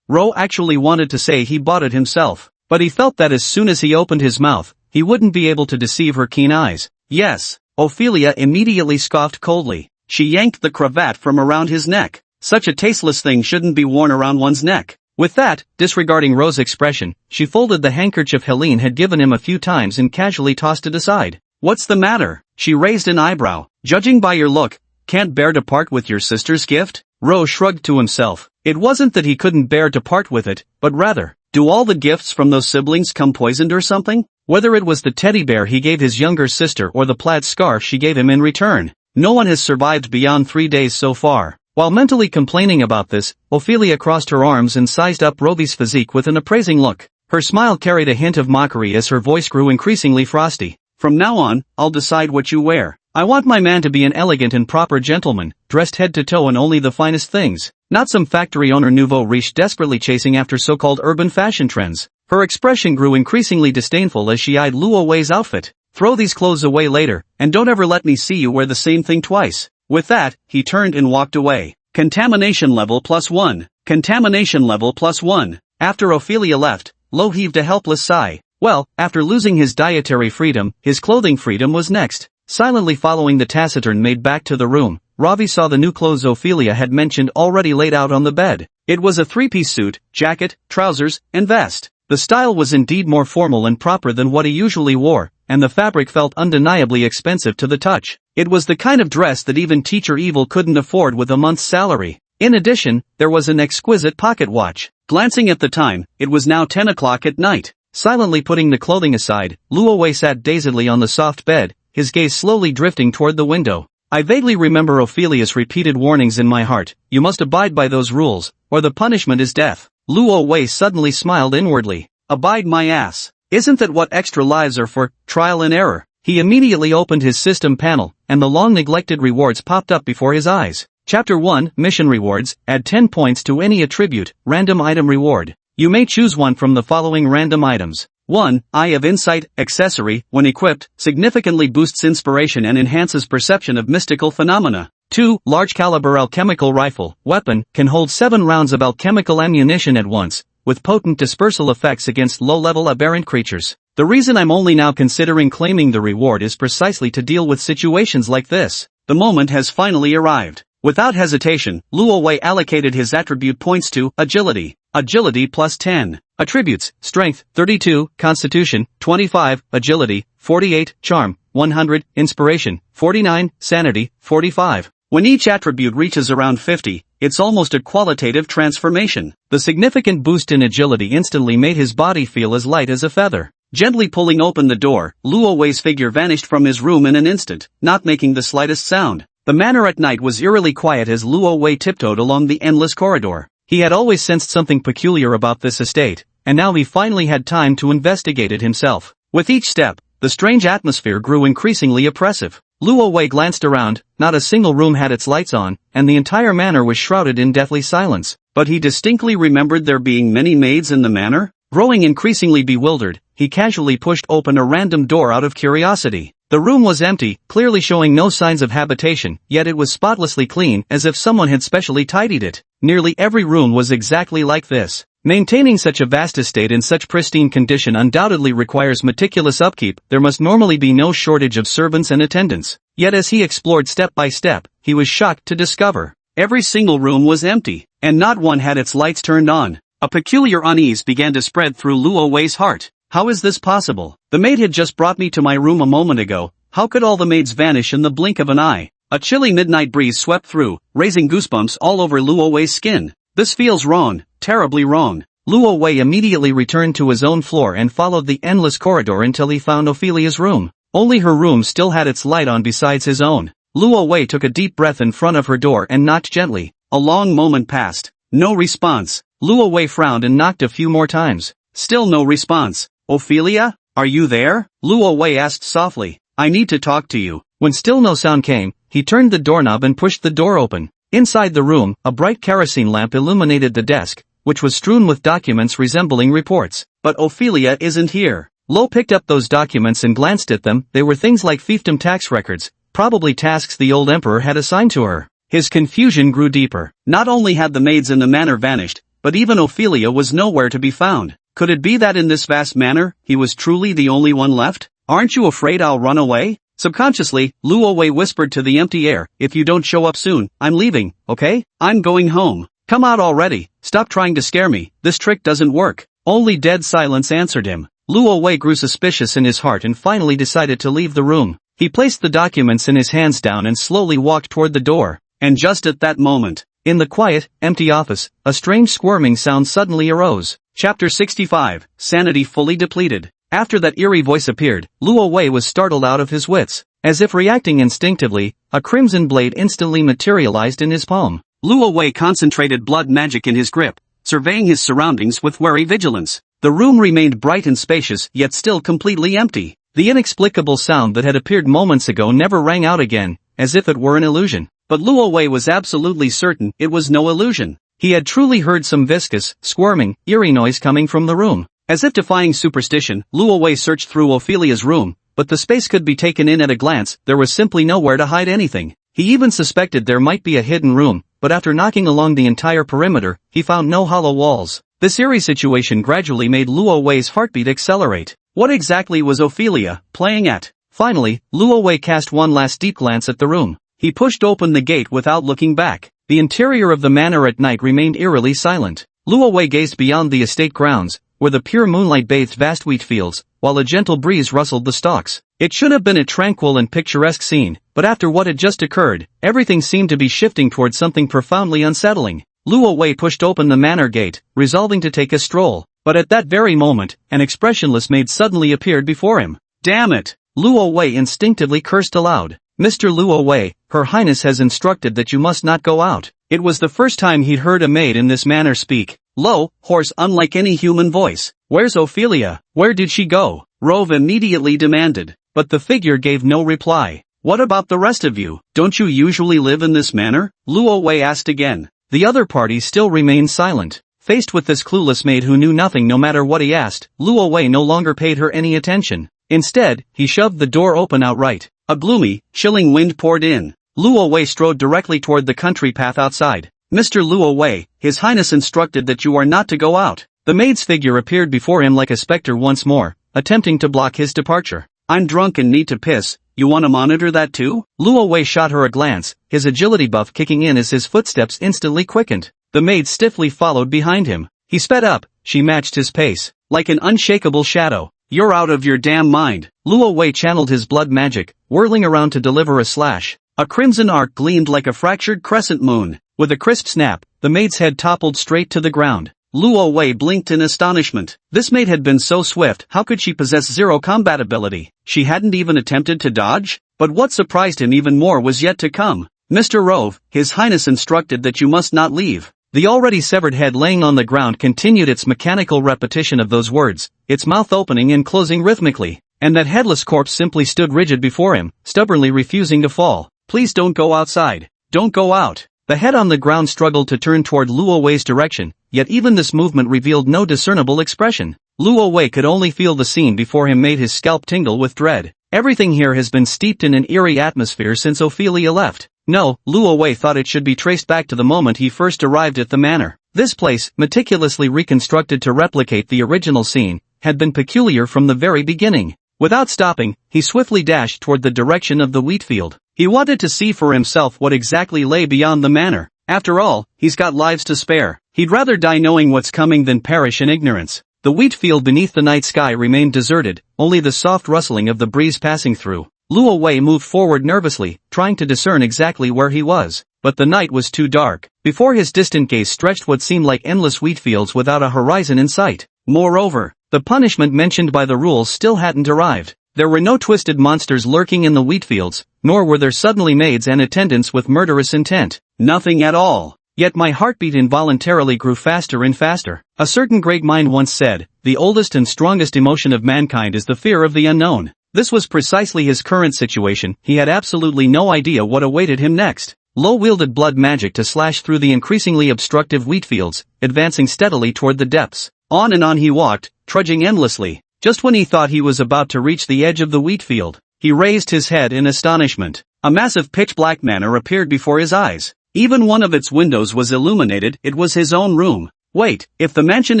Ro actually wanted to say he bought it himself, but he felt that as soon as he opened his mouth, he wouldn't be able to deceive her keen eyes. "Yes." Ophelia immediately scoffed coldly. She yanked the cravat from around his neck. "Such a tasteless thing shouldn't be worn around one's neck." With that, disregarding Rose's expression, she folded the handkerchief Helene had given him a few times and casually tossed it aside. What's the matter? She raised an eyebrow. Judging by your look, can't bear to part with your sister's gift? Rose shrugged to himself. It wasn't that he couldn't bear to part with it, but rather, do all the gifts from those siblings come poisoned or something? Whether it was the teddy bear he gave his younger sister or the plaid scarf she gave him in return, no one has survived beyond 3 days so far. While mentally complaining about this, Ophelia crossed her arms and sized up Roby's physique with an appraising look. Her smile carried a hint of mockery as her voice grew increasingly frosty. From now on, I'll decide what you wear. I want my man to be an elegant and proper gentleman, dressed head to toe in only the finest things, not some factory owner nouveau riche desperately chasing after so-called urban fashion trends. Her expression grew increasingly disdainful as she eyed Luo Wei's outfit. Throw these clothes away later, and don't ever let me see you wear the same thing twice. With that, he turned and walked away. Contamination level +1. Contamination level +1. After Ophelia left, Lo heaved a helpless sigh. Well, after losing his dietary freedom, his clothing freedom was next. Silently following the taciturn maid back to the room, Ravi saw the new clothes Ophelia had mentioned already laid out on the bed. It was a three-piece suit, jacket, trousers, and vest. The style was indeed more formal and proper than what he usually wore, and the fabric felt undeniably expensive to the touch. It was the kind of dress that even Teacher Evil couldn't afford with a month's salary. In addition, there was an exquisite pocket watch. Glancing at the time, it was now 10 o'clock at night. Silently putting the clothing aside, Luo Wei sat dazedly on the soft bed, his gaze slowly drifting toward the window. I vaguely remember Ophelia's repeated warnings in my heart. You must abide by those rules, or the punishment is death. Luo Wei suddenly smiled inwardly. Abide my ass. Isn't that what extra lives are for? Trial and error. He immediately opened his system panel, and the long-neglected rewards popped up before his eyes. Chapter 1, Mission Rewards. Add 10 points to any attribute, random item reward. You may choose one from the following random items. 1. Eye of Insight, accessory, when equipped, significantly boosts inspiration and enhances perception of mystical phenomena. 2. Large caliber alchemical rifle, weapon, can hold 7 rounds of alchemical ammunition at once, with potent dispersal effects against low-level aberrant creatures. The reason I'm only now considering claiming the reward is precisely to deal with situations like this. The moment has finally arrived. Without hesitation, Luo Wei allocated his attribute points to Agility. Agility +10. Attributes, Strength, 32, Constitution, 25, Agility, 48, Charm, 100, Inspiration, 49, Sanity, 45. When each attribute reaches around 50, it's almost a qualitative transformation. The significant boost in agility instantly made his body feel as light as a feather. Gently pulling open the door, Luo Wei's figure vanished from his room in an instant, not making the slightest sound. The manor at night was eerily quiet as Luo Wei tiptoed along the endless corridor. He had always sensed something peculiar about this estate, and now he finally had time to investigate it himself. With each step, the strange atmosphere grew increasingly oppressive. Luo Wei glanced around, not a single room had its lights on, and the entire manor was shrouded in deathly silence. But he distinctly remembered there being many maids in the manor. Growing increasingly bewildered, he casually pushed open a random door out of curiosity. The room was empty, clearly showing no signs of habitation, yet it was spotlessly clean, as if someone had specially tidied it. Nearly every room was exactly like this. Maintaining such a vast estate in such pristine condition undoubtedly requires meticulous upkeep. There must normally be no shortage of servants and attendants. Yet as he explored step by step, he was shocked to discover every single room was empty, and not one had its lights turned on. A peculiar unease began to spread through Luo Wei's heart. How is this possible? The maid had just brought me to my room a moment ago. How could all the maids vanish in the blink of an eye? A chilly midnight breeze swept through, raising goosebumps all over Luo Wei's skin. This feels wrong, terribly wrong. Luo Wei immediately returned to his own floor and followed the endless corridor until he found Ophelia's room. Only her room still had its light on besides his own. Luo Wei took a deep breath in front of her door and knocked gently. A long moment passed. No response. Luo Wei frowned and knocked a few more times. Still no response. Ophelia? Are you there? Luo Wei asked softly. I need to talk to you. When still no sound came, he turned the doorknob and pushed the door open. Inside the room, a bright kerosene lamp illuminated the desk, which was strewn with documents resembling reports. But Ophelia isn't here. Lo picked up those documents and glanced at them. They were things like fiefdom tax records, probably tasks the old emperor had assigned to her. His confusion grew deeper. Not only had the maids in the manor vanished, but even Ophelia was nowhere to be found. Could it be that in this vast manor, he was truly the only one left? Aren't you afraid I'll run away? Subconsciously, Luo Wei whispered to the empty air, if you don't show up soon, I'm leaving, okay? I'm going home. Come out already, stop trying to scare me, this trick doesn't work. Only dead silence answered him. Luo Wei grew suspicious in his heart and finally decided to leave the room. He placed the documents in his hands down and slowly walked toward the door. And just at that moment, in the quiet, empty office, a strange squirming sound suddenly arose. Chapter 65, Sanity Fully Depleted. After that eerie voice appeared, Luo Wei was startled out of his wits. As if reacting instinctively, a crimson blade instantly materialized in his palm. Luo Wei concentrated blood magic in his grip, surveying his surroundings with wary vigilance. The room remained bright and spacious, yet still completely empty. The inexplicable sound that had appeared moments ago never rang out again, as if it were an illusion. But Luo Wei was absolutely certain it was no illusion. He had truly heard some viscous, squirming, eerie noise coming from the room. As if defying superstition, Luo Wei searched through Ophelia's room, but the space could be taken in at a glance. There was simply nowhere to hide anything. He even suspected there might be a hidden room, but after knocking along the entire perimeter, he found no hollow walls. This eerie situation gradually made Luo Wei's heartbeat accelerate. What exactly was Ophelia playing at? Finally, Luo Wei cast one last deep glance at the room. He pushed open the gate without looking back. The interior of the manor at night remained eerily silent. Luo Wei gazed beyond the estate grounds, where the pure moonlight bathed vast wheat fields, while a gentle breeze rustled the stalks. It should have been a tranquil and picturesque scene, but after what had just occurred, everything seemed to be shifting towards something profoundly unsettling. Luo Wei pushed open the manor gate, resolving to take a stroll, but at that very moment, an expressionless maid suddenly appeared before him. Damn it! Luo Wei instinctively cursed aloud. Mr. Luo Wei, Her Highness has instructed that you must not go out. It was the first time he'd heard a maid in this manner speak. Low, hoarse, unlike any human voice. Where's Ophelia? Where did she go? Rove immediately demanded. But the figure gave no reply. What about the rest of you? Don't you usually live in this manor? Luo Wei asked again. The other party still remained silent. Faced with this clueless maid who knew nothing no matter what he asked, Luo Wei no longer paid her any attention. Instead, he shoved the door open outright. A gloomy, chilling wind poured in. Luo Wei strode directly toward the country path outside. Mr. Luo Wei, His Highness instructed that you are not to go out. The maid's figure appeared before him like a specter once more, attempting to block his departure. I'm drunk and need to piss. You want to monitor that too? Luo Wei shot her a glance, his agility buff kicking in as his footsteps instantly quickened. The maid stiffly followed behind him. He sped up, she matched his pace. Like an unshakable shadow. You're out of your damn mind. Luo Wei channeled his blood magic, whirling around to deliver a slash. A crimson arc gleamed like a fractured crescent moon. With a crisp snap, the maid's head toppled straight to the ground. Luo Wei blinked in astonishment. This maid had been so swift, how could she possess zero combat ability? She hadn't even attempted to dodge? But what surprised him even more was yet to come. Mr. Rove, His Highness instructed that you must not leave. The already severed head laying on the ground continued its mechanical repetition of those words, its mouth opening and closing rhythmically. And that headless corpse simply stood rigid before him, stubbornly refusing to fall. Please don't go outside. Don't go out. The head on the ground struggled to turn toward Luo Wei's direction, yet even this movement revealed no discernible expression. Luo Wei could only feel the scene before him made his scalp tingle with dread. Everything here has been steeped in an eerie atmosphere since Ophelia left. No, Luo Wei thought it should be traced back to the moment he first arrived at the manor. This place, meticulously reconstructed to replicate the original scene, had been peculiar from the very beginning. Without stopping, he swiftly dashed toward the direction of the wheat field. He wanted to see for himself what exactly lay beyond the manor. After all, he's got lives to spare. He'd rather die knowing what's coming than perish in ignorance. The wheat field beneath the night sky remained deserted, only the soft rustling of the breeze passing through. Luo Wei moved forward nervously, trying to discern exactly where he was. But the night was too dark. Before his distant gaze stretched what seemed like endless wheat fields without a horizon in sight. Moreover, the punishment mentioned by the rules still hadn't arrived. There were no twisted monsters lurking in the wheat fields, nor were there suddenly maids and attendants with murderous intent. Nothing at all. Yet my heartbeat involuntarily grew faster and faster. A certain great mind once said, the oldest and strongest emotion of mankind is the fear of the unknown. This was precisely his current situation. He had absolutely no idea what awaited him next. Lo wielded blood magic to slash through the increasingly obstructive wheat fields, advancing steadily toward the depths. On and on he walked, trudging endlessly. Just when he thought he was about to reach the edge of the wheat field, he raised his head in astonishment. A massive pitch-black manor appeared before his eyes. Even one of its windows was illuminated. It was his own room. Wait, if the mansion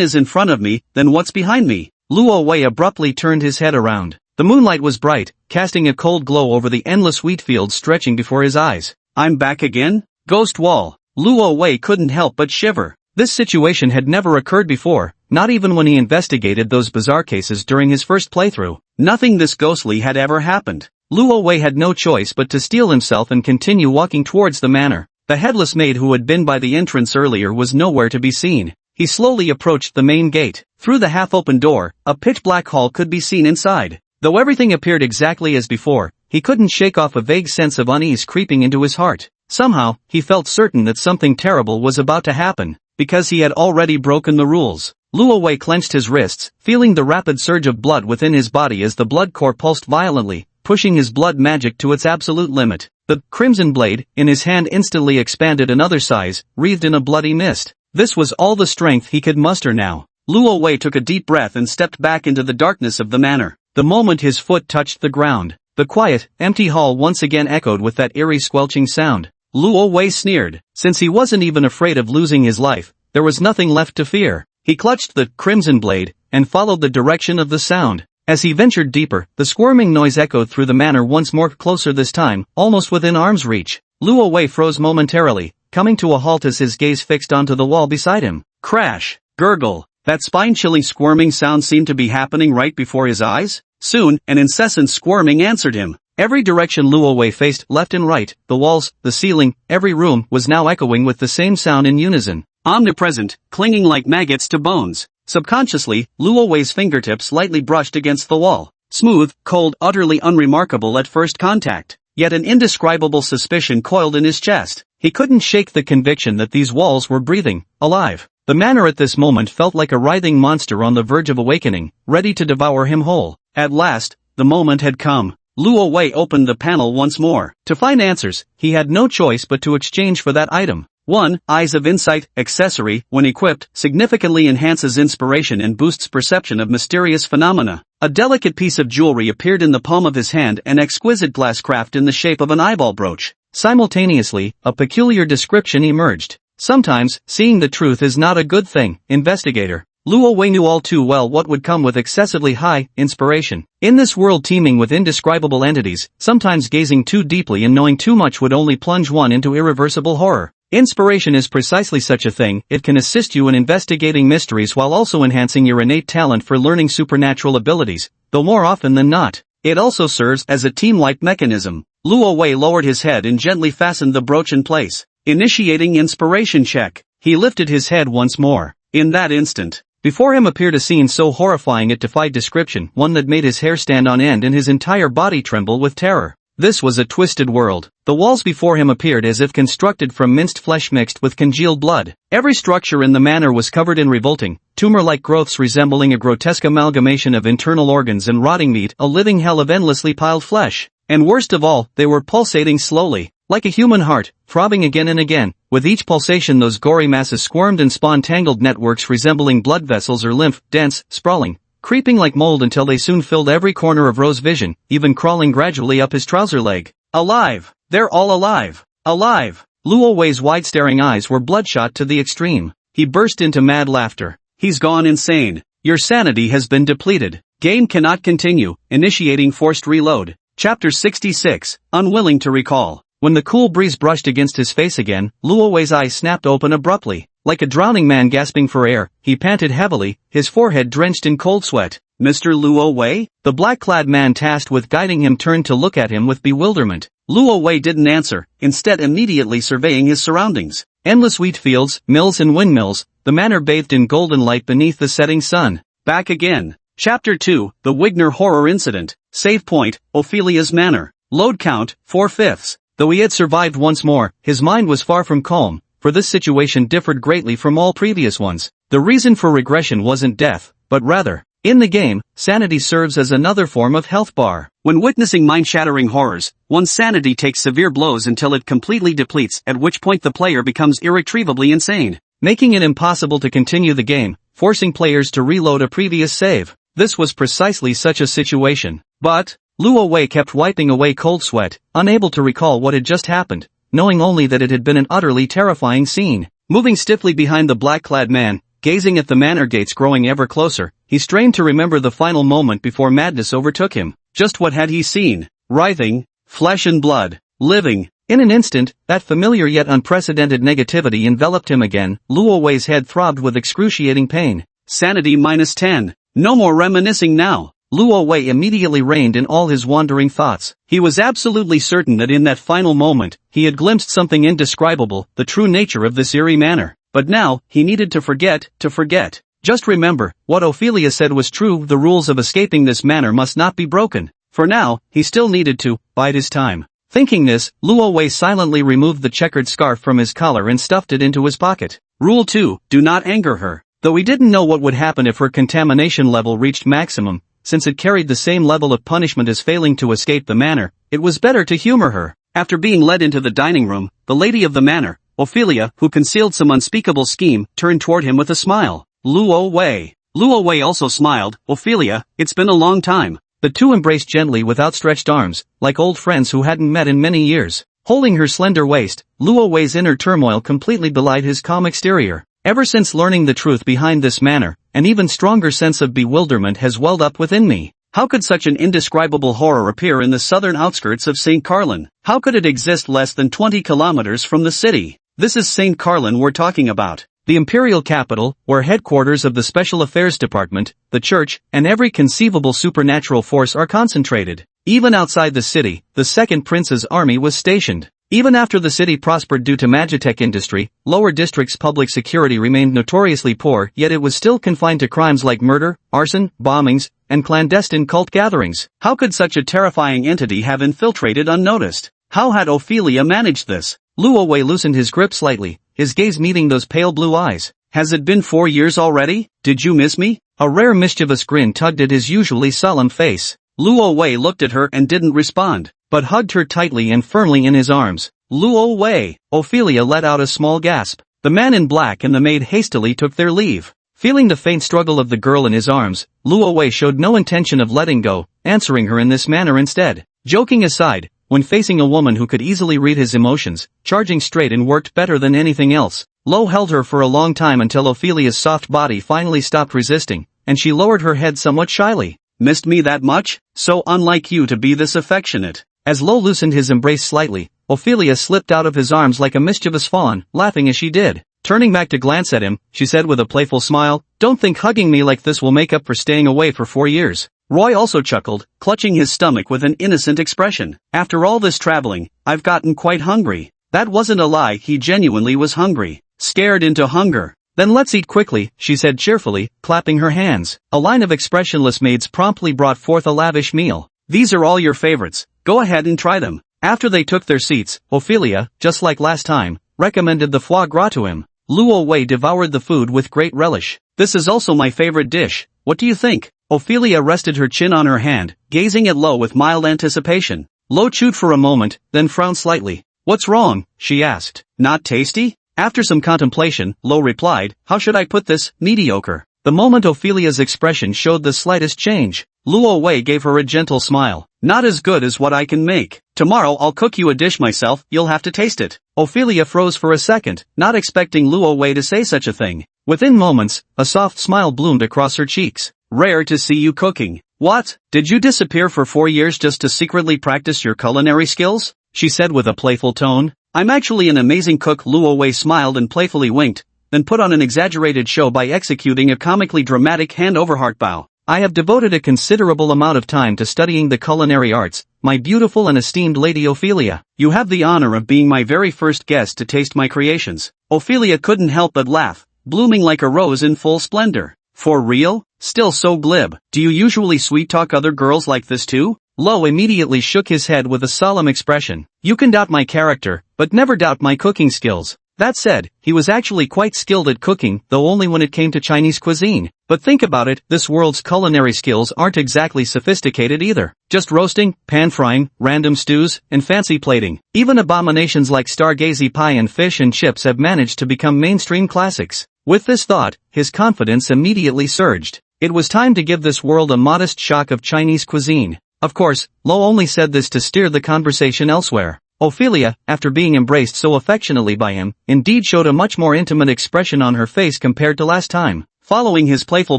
is in front of me, then what's behind me? Luo Wei abruptly turned his head around. The moonlight was bright, casting a cold glow over the endless wheat fields stretching before his eyes. I'm back again? Ghost wall. Luo Wei couldn't help but shiver. This situation had never occurred before, not even when he investigated those bizarre cases during his first playthrough. Nothing this ghostly had ever happened. Luo Wei had no choice but to steel himself and continue walking towards the manor. The headless maid who had been by the entrance earlier was nowhere to be seen. He slowly approached the main gate. Through the half-open door, a pitch-black hall could be seen inside. Though everything appeared exactly as before, he couldn't shake off a vague sense of unease creeping into his heart. Somehow, he felt certain that something terrible was about to happen, because he had already broken the rules. Luo Wei clenched his wrists, feeling the rapid surge of blood within his body as the blood core pulsed violently, pushing his blood magic to its absolute limit. The crimson blade in his hand instantly expanded another size, wreathed in a bloody mist. This was all the strength he could muster now. Luo Wei took a deep breath and stepped back into the darkness of the manor. The moment his foot touched the ground, the quiet, empty hall once again echoed with that eerie squelching sound. Luo Wei sneered. Since he wasn't even afraid of losing his life, there was nothing left to fear. He clutched the crimson blade and followed the direction of the sound. As he ventured deeper, the squirming noise echoed through the manor once more, closer this time, almost within arm's reach. Luo Wei froze momentarily, coming to a halt as his gaze fixed onto the wall beside him. Crash! Gurgle! That spine-chilling squirming sound seemed to be happening right before his eyes. Soon, an incessant squirming answered him. Every direction Luo Wei faced, left and right, the walls, the ceiling, every room, was now echoing with the same sound in unison. Omnipresent, clinging like maggots to bones. Subconsciously, Luo Wei's fingertips lightly brushed against the wall. Smooth, cold, utterly unremarkable at first contact. Yet an indescribable suspicion coiled in his chest. He couldn't shake the conviction that these walls were breathing, alive. The manor at this moment felt like a writhing monster on the verge of awakening, ready to devour him whole. At last, the moment had come. Luo Wei opened the panel once more. To find answers, he had no choice but to exchange for that item. 1. Eyes of Insight accessory, when equipped, significantly enhances inspiration and boosts perception of mysterious phenomena. A delicate piece of jewelry appeared in the palm of his hand, an exquisite glass craft in the shape of an eyeball brooch. Simultaneously, a peculiar description emerged. Sometimes, seeing the truth is not a good thing, investigator. Luo Wei knew all too well what would come with excessively high inspiration. In this world teeming with indescribable entities, sometimes gazing too deeply and knowing too much would only plunge one into irreversible horror. Inspiration is precisely such a thing. It can assist you in investigating mysteries while also enhancing your innate talent for learning supernatural abilities, though more often than not, it also serves as a team-like mechanism. Luo Wei lowered his head and gently fastened the brooch in place. Initiating inspiration check. He lifted his head once more. In that instant, before him appeared a scene so horrifying it defied description, one that made his hair stand on end and his entire body tremble with terror. This was a twisted world. The walls before him appeared as if constructed from minced flesh mixed with congealed blood. Every structure in the manor was covered in revolting, tumor-like growths resembling a grotesque amalgamation of internal organs and rotting meat, a living hell of endlessly piled flesh. And worst of all, they were pulsating slowly, like a human heart, throbbing again and again. With each pulsation those gory masses squirmed and spawned tangled networks resembling blood vessels or lymph, dense, sprawling, creeping like mold until they soon filled every corner of Ro's vision, even crawling gradually up his trouser leg. Alive! They're all alive! Alive! Luo Wei's wide-staring eyes were bloodshot to the extreme. He burst into mad laughter. He's gone insane. Your sanity has been depleted. Game cannot continue. Initiating forced reload. Chapter 66, Unwilling to Recall. When the cool breeze brushed against his face again, Luo Wei's eyes snapped open abruptly. Like a drowning man gasping for air, he panted heavily, his forehead drenched in cold sweat. Mr. Luo Wei? The black-clad man tasked with guiding him turned to look at him with bewilderment. Luo Wei didn't answer, instead immediately surveying his surroundings. Endless wheat fields, mills and windmills, the manor bathed in golden light beneath the setting sun. Back again. Chapter 2, The Wigner Horror Incident. Save point, Ophelia's Manor. Load count, 4/5. Though he had survived once more, his mind was far from calm, for this situation differed greatly from all previous ones. The reason for regression wasn't death, but rather, in the game, sanity serves as another form of health bar. When witnessing mind-shattering horrors, one's sanity takes severe blows until it completely depletes, at which point the player becomes irretrievably insane, making it impossible to continue the game, forcing players to reload a previous save. This was precisely such a situation. But Luo Wei kept wiping away cold sweat, unable to recall what had just happened, knowing only that it had been an utterly terrifying scene. Moving stiffly behind the black-clad man, gazing at the manor gates growing ever closer, he strained to remember the final moment before madness overtook him. Just what had he seen? Writhing, flesh and blood, living, In an instant, that familiar yet unprecedented negativity enveloped him again. Luo Wei's head throbbed with excruciating pain. Sanity -10. No more reminiscing now. Luo Wei immediately reined in all his wandering thoughts. He was absolutely certain that in that final moment, he had glimpsed something indescribable, the true nature of this eerie manor. But now, he needed to forget. Just remember, what Ophelia said was true, the rules of escaping this manor must not be broken. For now, he still needed to bide his time. Thinking this, Luo Wei silently removed the checkered scarf from his collar and stuffed it into his pocket. Rule 2, do not anger her. Though he didn't know what would happen if her contamination level reached maximum, since it carried the same level of punishment as failing to escape the manor, it was better to humor her. After being led into the dining room, the lady of the manor, Ophelia, who concealed some unspeakable scheme, turned toward him with a smile. Luo Wei. Luo Wei also smiled. Ophelia, it's been a long time. The two embraced gently with outstretched arms, like old friends who hadn't met in many years. Holding her slender waist, Luo Wei's inner turmoil completely belied his calm exterior. Ever since learning the truth behind this manor, an even stronger sense of bewilderment has welled up within me. How could such an indescribable horror appear in the southern outskirts of St. Carlin? How could it exist less than 20 kilometers from the city? This is St. Carlin we're talking about. The imperial capital, where headquarters of the Special Affairs Department, the church, and every conceivable supernatural force are concentrated. Even outside the city, the Second Prince's army was stationed. Even after the city prospered due to magitech industry, lower districts' public security remained notoriously poor, yet it was still confined to crimes like murder, arson, bombings, and clandestine cult gatherings. How could such a terrifying entity have infiltrated unnoticed? How had Ophelia managed this? Luo Wei loosened his grip slightly, his gaze meeting those pale blue eyes. Has it been 4 years already? Did you miss me? A rare mischievous grin tugged at his usually solemn face. Luo Wei looked at her and didn't respond, but hugged her tightly and firmly in his arms. Luo Wei. Ophelia let out a small gasp. The man in black and the maid hastily took their leave. Feeling the faint struggle of the girl in his arms, Luo Wei showed no intention of letting go, answering her in this manner instead. Joking aside, when facing a woman who could easily read his emotions, charging straight and worked better than anything else, Lo held her for a long time until Ophelia's soft body finally stopped resisting, and she lowered her head somewhat shyly. Missed me that much? So unlike you to be this affectionate. As Lo loosened his embrace slightly, Ophelia slipped out of his arms like a mischievous fawn, laughing as she did. Turning back to glance at him, she said with a playful smile, "Don't think hugging me like this will make up for staying away for 4 years. Roy also chuckled, clutching his stomach with an innocent expression. After all this traveling, I've gotten quite hungry. That wasn't a lie, he genuinely was hungry. Scared into hunger. Then let's eat quickly, she said cheerfully, clapping her hands. A line of expressionless maids promptly brought forth a lavish meal. These are all your favorites, go ahead and try them. After they took their seats, Ophelia, just like last time, recommended the foie gras to him. Luo Wei devoured the food with great relish. This is also my favorite dish, what do you think? Ophelia rested her chin on her hand, gazing at Lo with mild anticipation. Lo chewed for a moment, then frowned slightly. What's wrong? She asked. Not tasty? After some contemplation, Lo replied, how should I put this, mediocre. The moment Ophelia's expression showed the slightest change, Luo Wei gave her a gentle smile. Not as good as what I can make. Tomorrow I'll cook you a dish myself, you'll have to taste it. Ophelia froze for a second, not expecting Luo Wei to say such a thing. Within moments, a soft smile bloomed across her cheeks. Rare to see you cooking. What? Did you disappear for 4 years just to secretly practice your culinary skills? She said with a playful tone. I'm actually an amazing cook. Luo Wei smiled and playfully winked, then put on an exaggerated show by executing a comically dramatic hand-over-heart bow. I have devoted a considerable amount of time to studying the culinary arts, my beautiful and esteemed Lady Ophelia. You have the honor of being my very first guest to taste my creations. Ophelia couldn't help but laugh, blooming like a rose in full splendor. For real? Still so glib. Do you usually sweet-talk other girls like this too? Lo immediately shook his head with a solemn expression. You can doubt my character, but never doubt my cooking skills. That said, he was actually quite skilled at cooking, though only when it came to Chinese cuisine. But think about it, this world's culinary skills aren't exactly sophisticated either. Just roasting, pan-frying, random stews, and fancy plating. Even abominations like stargazy pie and fish and chips have managed to become mainstream classics. With this thought, his confidence immediately surged. It was time to give this world a modest shock of Chinese cuisine. Of course, Lo only said this to steer the conversation elsewhere. Ophelia, after being embraced so affectionately by him, indeed showed a much more intimate expression on her face compared to last time. Following his playful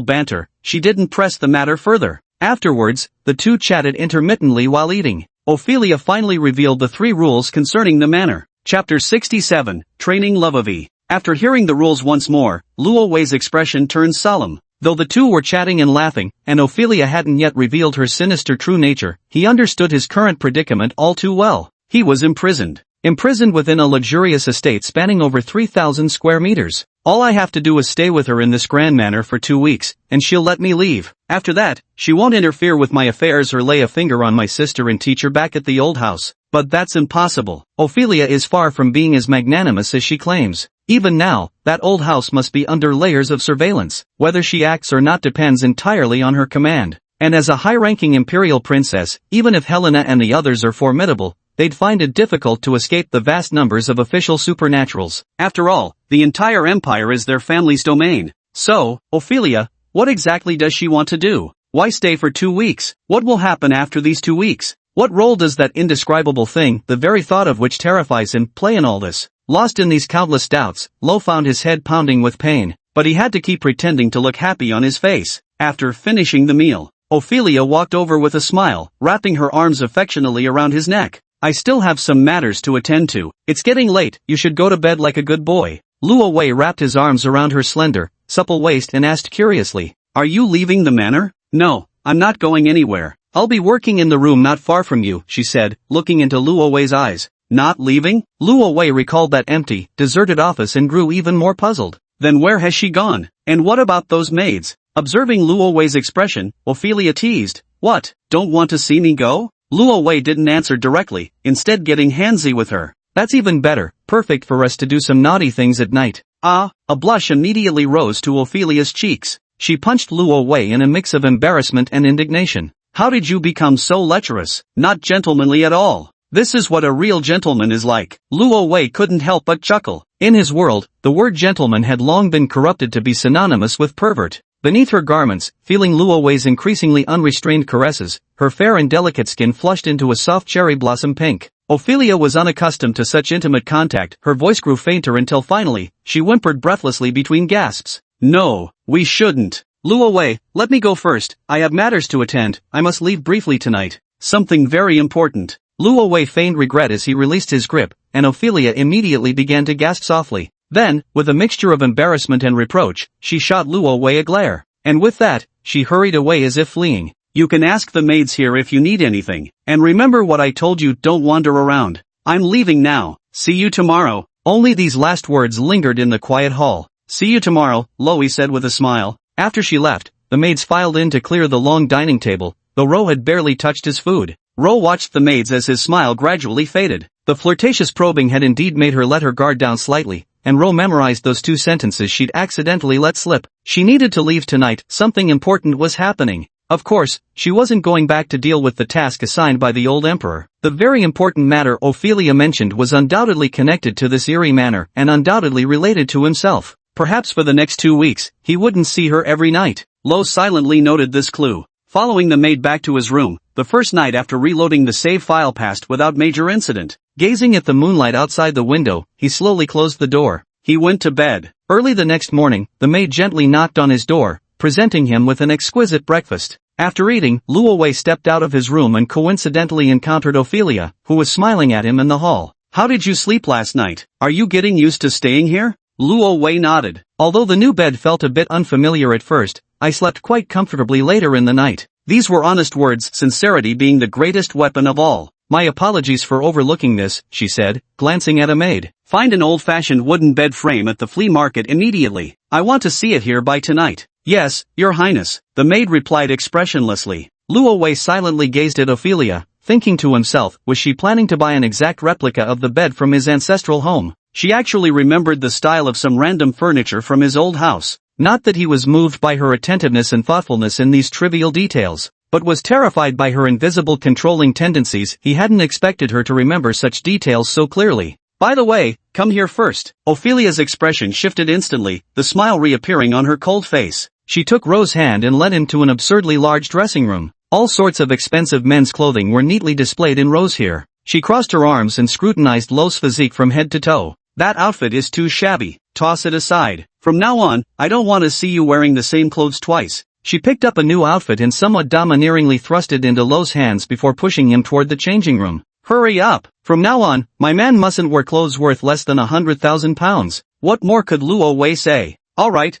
banter, she didn't press the matter further. Afterwards, the two chatted intermittently while eating. Ophelia finally revealed the 3 rules concerning the manor. Chapter 67, Training Lovey. After hearing the rules once more, Luo Wei's expression turned solemn. Though the two were chatting and laughing, and Ophelia hadn't yet revealed her sinister true nature, he understood his current predicament all too well. He was imprisoned. Imprisoned within a luxurious estate spanning over 3,000 square meters. All I have to do is stay with her in this grand manor for 2 weeks, and she'll let me leave. After that, she won't interfere with my affairs or lay a finger on my sister and teacher back at the old house. But that's impossible. Ophelia is far from being as magnanimous as she claims. Even now, that old house must be under layers of surveillance. Whether she acts or not depends entirely on her command. And as a high-ranking imperial princess, even if Helena and the others are formidable, they'd find it difficult to escape the vast numbers of official supernaturals. After all, the entire empire is their family's domain. So, Ophelia, what exactly does she want to do? Why stay for 2 weeks? What will happen after these 2 weeks? What role does that indescribable thing, the very thought of which terrifies him, play in all this? Lost in these countless doubts, Lo found his head pounding with pain, but he had to keep pretending to look happy on his face. After finishing the meal, Ophelia walked over with a smile, wrapping her arms affectionately around his neck. I still have some matters to attend to. It's getting late, you should go to bed like a good boy. Luo Wei wrapped his arms around her slender, supple waist and asked curiously, are you leaving the manor? No, I'm not going anywhere. I'll be working in the room not far from you, she said, looking into Luo Wei's eyes. Not leaving? Luo Wei recalled that empty, deserted office and grew even more puzzled. Then where has she gone? And what about those maids? Observing Luo Wei's expression, Ophelia teased, what, don't want to see me go? Luo Wei didn't answer directly, instead getting handsy with her. That's even better, perfect for us to do some naughty things at night. Ah, a blush immediately rose to Ophelia's cheeks. She punched Luo Wei in a mix of embarrassment and indignation. How did you become so lecherous? Not gentlemanly at all. This is what a real gentleman is like. Luo Wei couldn't help but chuckle. In his world, the word gentleman had long been corrupted to be synonymous with pervert. Beneath her garments, feeling Luo Wei's increasingly unrestrained caresses, her fair and delicate skin flushed into a soft cherry blossom pink. Ophelia was unaccustomed to such intimate contact, her voice grew fainter until finally, she whimpered breathlessly between gasps. No, we shouldn't. Luo Wei, let me go first, I have matters to attend, I must leave briefly tonight. Something very important. Luo Wei feigned regret as he released his grip, and Ophelia immediately began to gasp softly. Then, with a mixture of embarrassment and reproach, she shot Luo Wei a glare. And with that, she hurried away as if fleeing. You can ask the maids here if you need anything. And remember what I told you, don't wander around. I'm leaving now. See you tomorrow. Only these last words lingered in the quiet hall. See you tomorrow, Loie said with a smile. After she left, the maids filed in to clear the long dining table, though Ro had barely touched his food. Ro watched the maids as his smile gradually faded. The flirtatious probing had indeed made her let her guard down slightly, and Ro memorized those 2 sentences she'd accidentally let slip. She needed to leave tonight, something important was happening. Of course, she wasn't going back to deal with the task assigned by the old emperor. The very important matter Ophelia mentioned was undoubtedly connected to this eerie manor and undoubtedly related to himself. Perhaps for the next 2 weeks, he wouldn't see her every night. Lo silently noted this clue. Following the maid back to his room, the first night after reloading the save file passed without major incident. Gazing at the moonlight outside the window, he slowly closed the door. He went to bed. Early the next morning, the maid gently knocked on his door, presenting him with an exquisite breakfast. After eating, Luo Wei stepped out of his room and coincidentally encountered Ophelia, who was smiling at him in the hall. How did you sleep last night? Are you getting used to staying here? Luo Wei nodded. Although the new bed felt a bit unfamiliar at first, I slept quite comfortably later in the night. These were honest words, sincerity being the greatest weapon of all. My apologies for overlooking this, she said, glancing at a maid. Find an old-fashioned wooden bed frame at the flea market immediately. I want to see it here by tonight. Yes, Your Highness, the maid replied expressionlessly. Luo Wei silently gazed at Ophelia, thinking to himself, was she planning to buy an exact replica of the bed from his ancestral home? She actually remembered the style of some random furniture from his old house. Not that he was moved by her attentiveness and thoughtfulness in these trivial details, but was terrified by her invisible controlling tendencies. He hadn't expected her to remember such details so clearly. By the way, come here first. Ophelia's expression shifted instantly, the smile reappearing on her cold face. She took Ro's hand and led him to an absurdly large dressing room. All sorts of expensive men's clothing were neatly displayed in rows here. She crossed her arms and scrutinized Lo's physique from head to toe. That outfit is too shabby. Toss it aside. From now on, I don't want to see you wearing the same clothes twice. She picked up a new outfit and somewhat domineeringly thrust it into Luo's hands before pushing him toward the changing room. Hurry up! From now on, my man mustn't wear clothes worth less than 100,000 pounds. What more could Luo Wei say? Alright.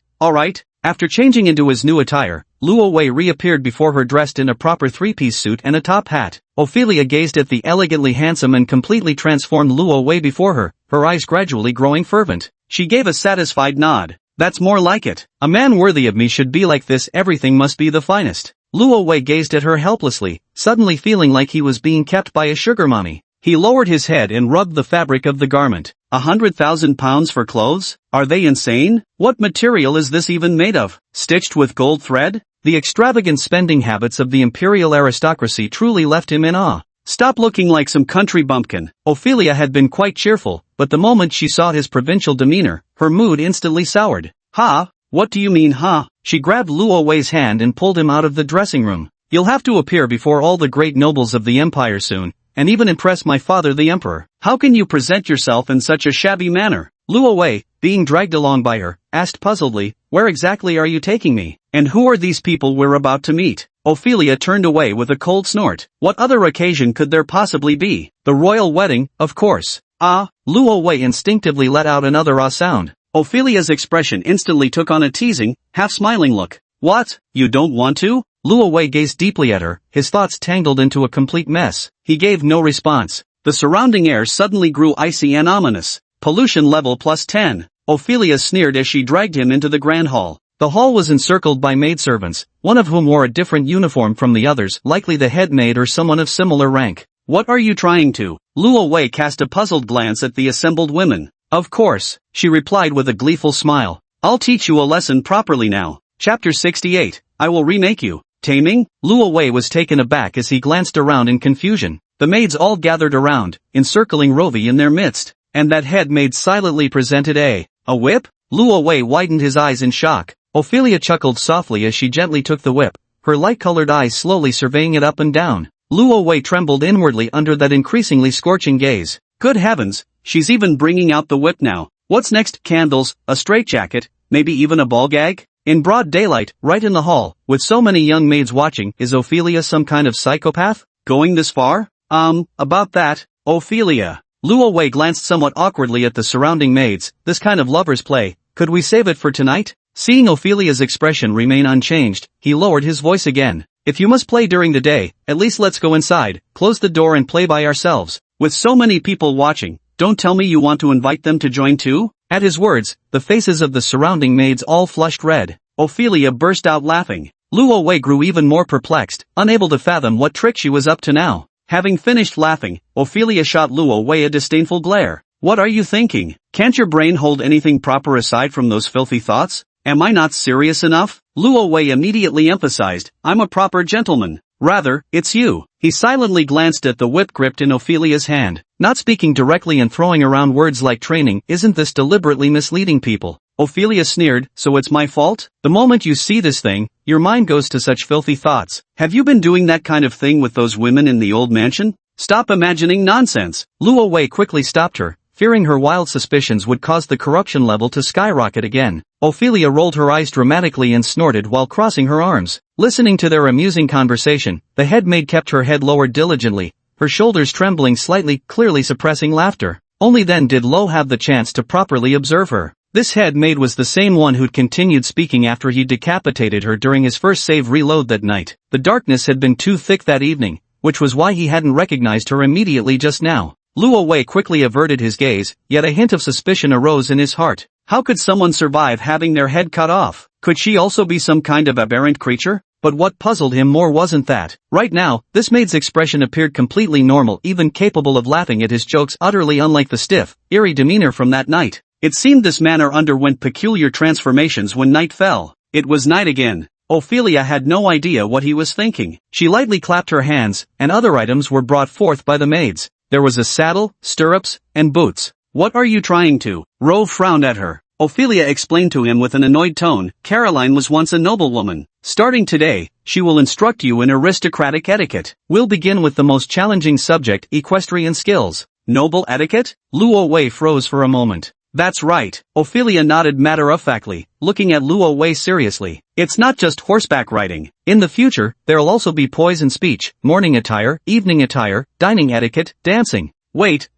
After changing into his new attire, Luo Wei reappeared before her dressed in a proper three-piece suit and a top hat. Ophelia gazed at the elegantly handsome and completely transformed Luo Wei before her, her eyes gradually growing fervent. She gave a satisfied nod. That's more like it. A man worthy of me should be like this. Everything must be the finest. Luo Wei gazed at her helplessly, suddenly feeling like he was being kept by a sugar mommy. He lowered his head and rubbed the fabric of the garment. 100,000 pounds for clothes? Are they insane? What material is this even made of? Stitched with gold thread? The extravagant spending habits of the imperial aristocracy truly left him in awe. Stop looking like some country bumpkin. Ophelia had been quite cheerful, but the moment she saw his provincial demeanor, her mood instantly soured. Ha? What do you mean, ha? She grabbed Luo Wei's hand and pulled him out of the dressing room. You'll have to appear before all the great nobles of the empire soon, and even impress my father the emperor. How can you present yourself in such a shabby manner? Luo Wei, being dragged along by her, asked puzzledly, where exactly are you taking me? And who are these people we're about to meet? Ophelia turned away with a cold snort. What other occasion could there possibly be? The royal wedding, of course. Ah, Luo Wei instinctively let out another ah sound. Ophelia's expression instantly took on a teasing, half-smiling look. What? You don't want to? Luo Wei gazed deeply at her, his thoughts tangled into a complete mess. He gave no response. The surrounding air suddenly grew icy and ominous. Pollution level +10. Ophelia sneered as she dragged him into the grand hall. The hall was encircled by maidservants, one of whom wore a different uniform from the others, likely the head maid or someone of similar rank. What are you trying to? Luo Wei cast a puzzled glance at the assembled women. Of course, she replied with a gleeful smile. I'll teach you a lesson properly now. Chapter 68, I will remake you. Taming? Luo Wei was taken aback as he glanced around in confusion. The maids all gathered around, encircling Rovi in their midst, and that head maid silently presented a whip? Luo Wei widened his eyes in shock. Ophelia chuckled softly as she gently took the whip, her light-colored eyes slowly surveying it up and down. Luo Wei trembled inwardly under that increasingly scorching gaze. Good heavens, she's even bringing out the whip now. What's next? Candles, a straitjacket, maybe even a ball gag? In broad daylight, right in the hall, with so many young maids watching, is Ophelia some kind of psychopath? Going this far? About that, Ophelia. Luo Wei glanced somewhat awkwardly at the surrounding maids. This kind of lover's play, could we save it for tonight? Seeing Ophelia's expression remain unchanged, he lowered his voice again. If you must play during the day, at least let's go inside, close the door and play by ourselves. With so many people watching, don't tell me you want to invite them to join too? At his words, the faces of the surrounding maids all flushed red. Ophelia burst out laughing. Luo Wei grew even more perplexed, unable to fathom what trick she was up to now. Having finished laughing, Ophelia shot Luo Wei a disdainful glare. What are you thinking? Can't your brain hold anything proper aside from those filthy thoughts? Am I not serious enough? Luo Wei immediately emphasized, I'm a proper gentleman. Rather, it's you. He silently glanced at the whip gripped in Ophelia's hand. Not speaking directly and throwing around words like training, isn't this deliberately misleading people? Ophelia sneered, so it's my fault? The moment you see this thing, your mind goes to such filthy thoughts. Have you been doing that kind of thing with those women in the old mansion? Stop imagining nonsense. Luo Wei quickly stopped her, fearing her wild suspicions would cause the corruption level to skyrocket again. Ophelia rolled her eyes dramatically and snorted while crossing her arms. Listening to their amusing conversation, the head maid kept her head lowered diligently, her shoulders trembling slightly, clearly suppressing laughter. Only then did Lo have the chance to properly observe her. This head maid was the same one who'd continued speaking after he decapitated her during his first save reload that night. The darkness had been too thick that evening, which was why he hadn't recognized her immediately just now. Luo Wei quickly averted his gaze, yet a hint of suspicion arose in his heart. How could someone survive having their head cut off? Could she also be some kind of aberrant creature? But what puzzled him more wasn't that. Right now, this maid's expression appeared completely normal, even capable of laughing at his jokes, utterly unlike the stiff, eerie demeanor from that night. It seemed this manner underwent peculiar transformations when night fell. It was night again. Ophelia had no idea what he was thinking. She lightly clapped her hands, and other items were brought forth by the maids. There was a saddle, stirrups, and boots. What are you trying to? Ro frowned at her. Ophelia explained to him with an annoyed tone, Caroline was once a noblewoman. Starting today, she will instruct you in aristocratic etiquette. We'll begin with the most challenging subject, equestrian skills. Noble etiquette? Luo Wei froze for a moment. That's right, Ophelia nodded matter-of-factly, looking at Luo Wei seriously. It's not just horseback riding. In the future, there'll also be poise and speech, morning attire, evening attire, dining etiquette, dancing. Wait.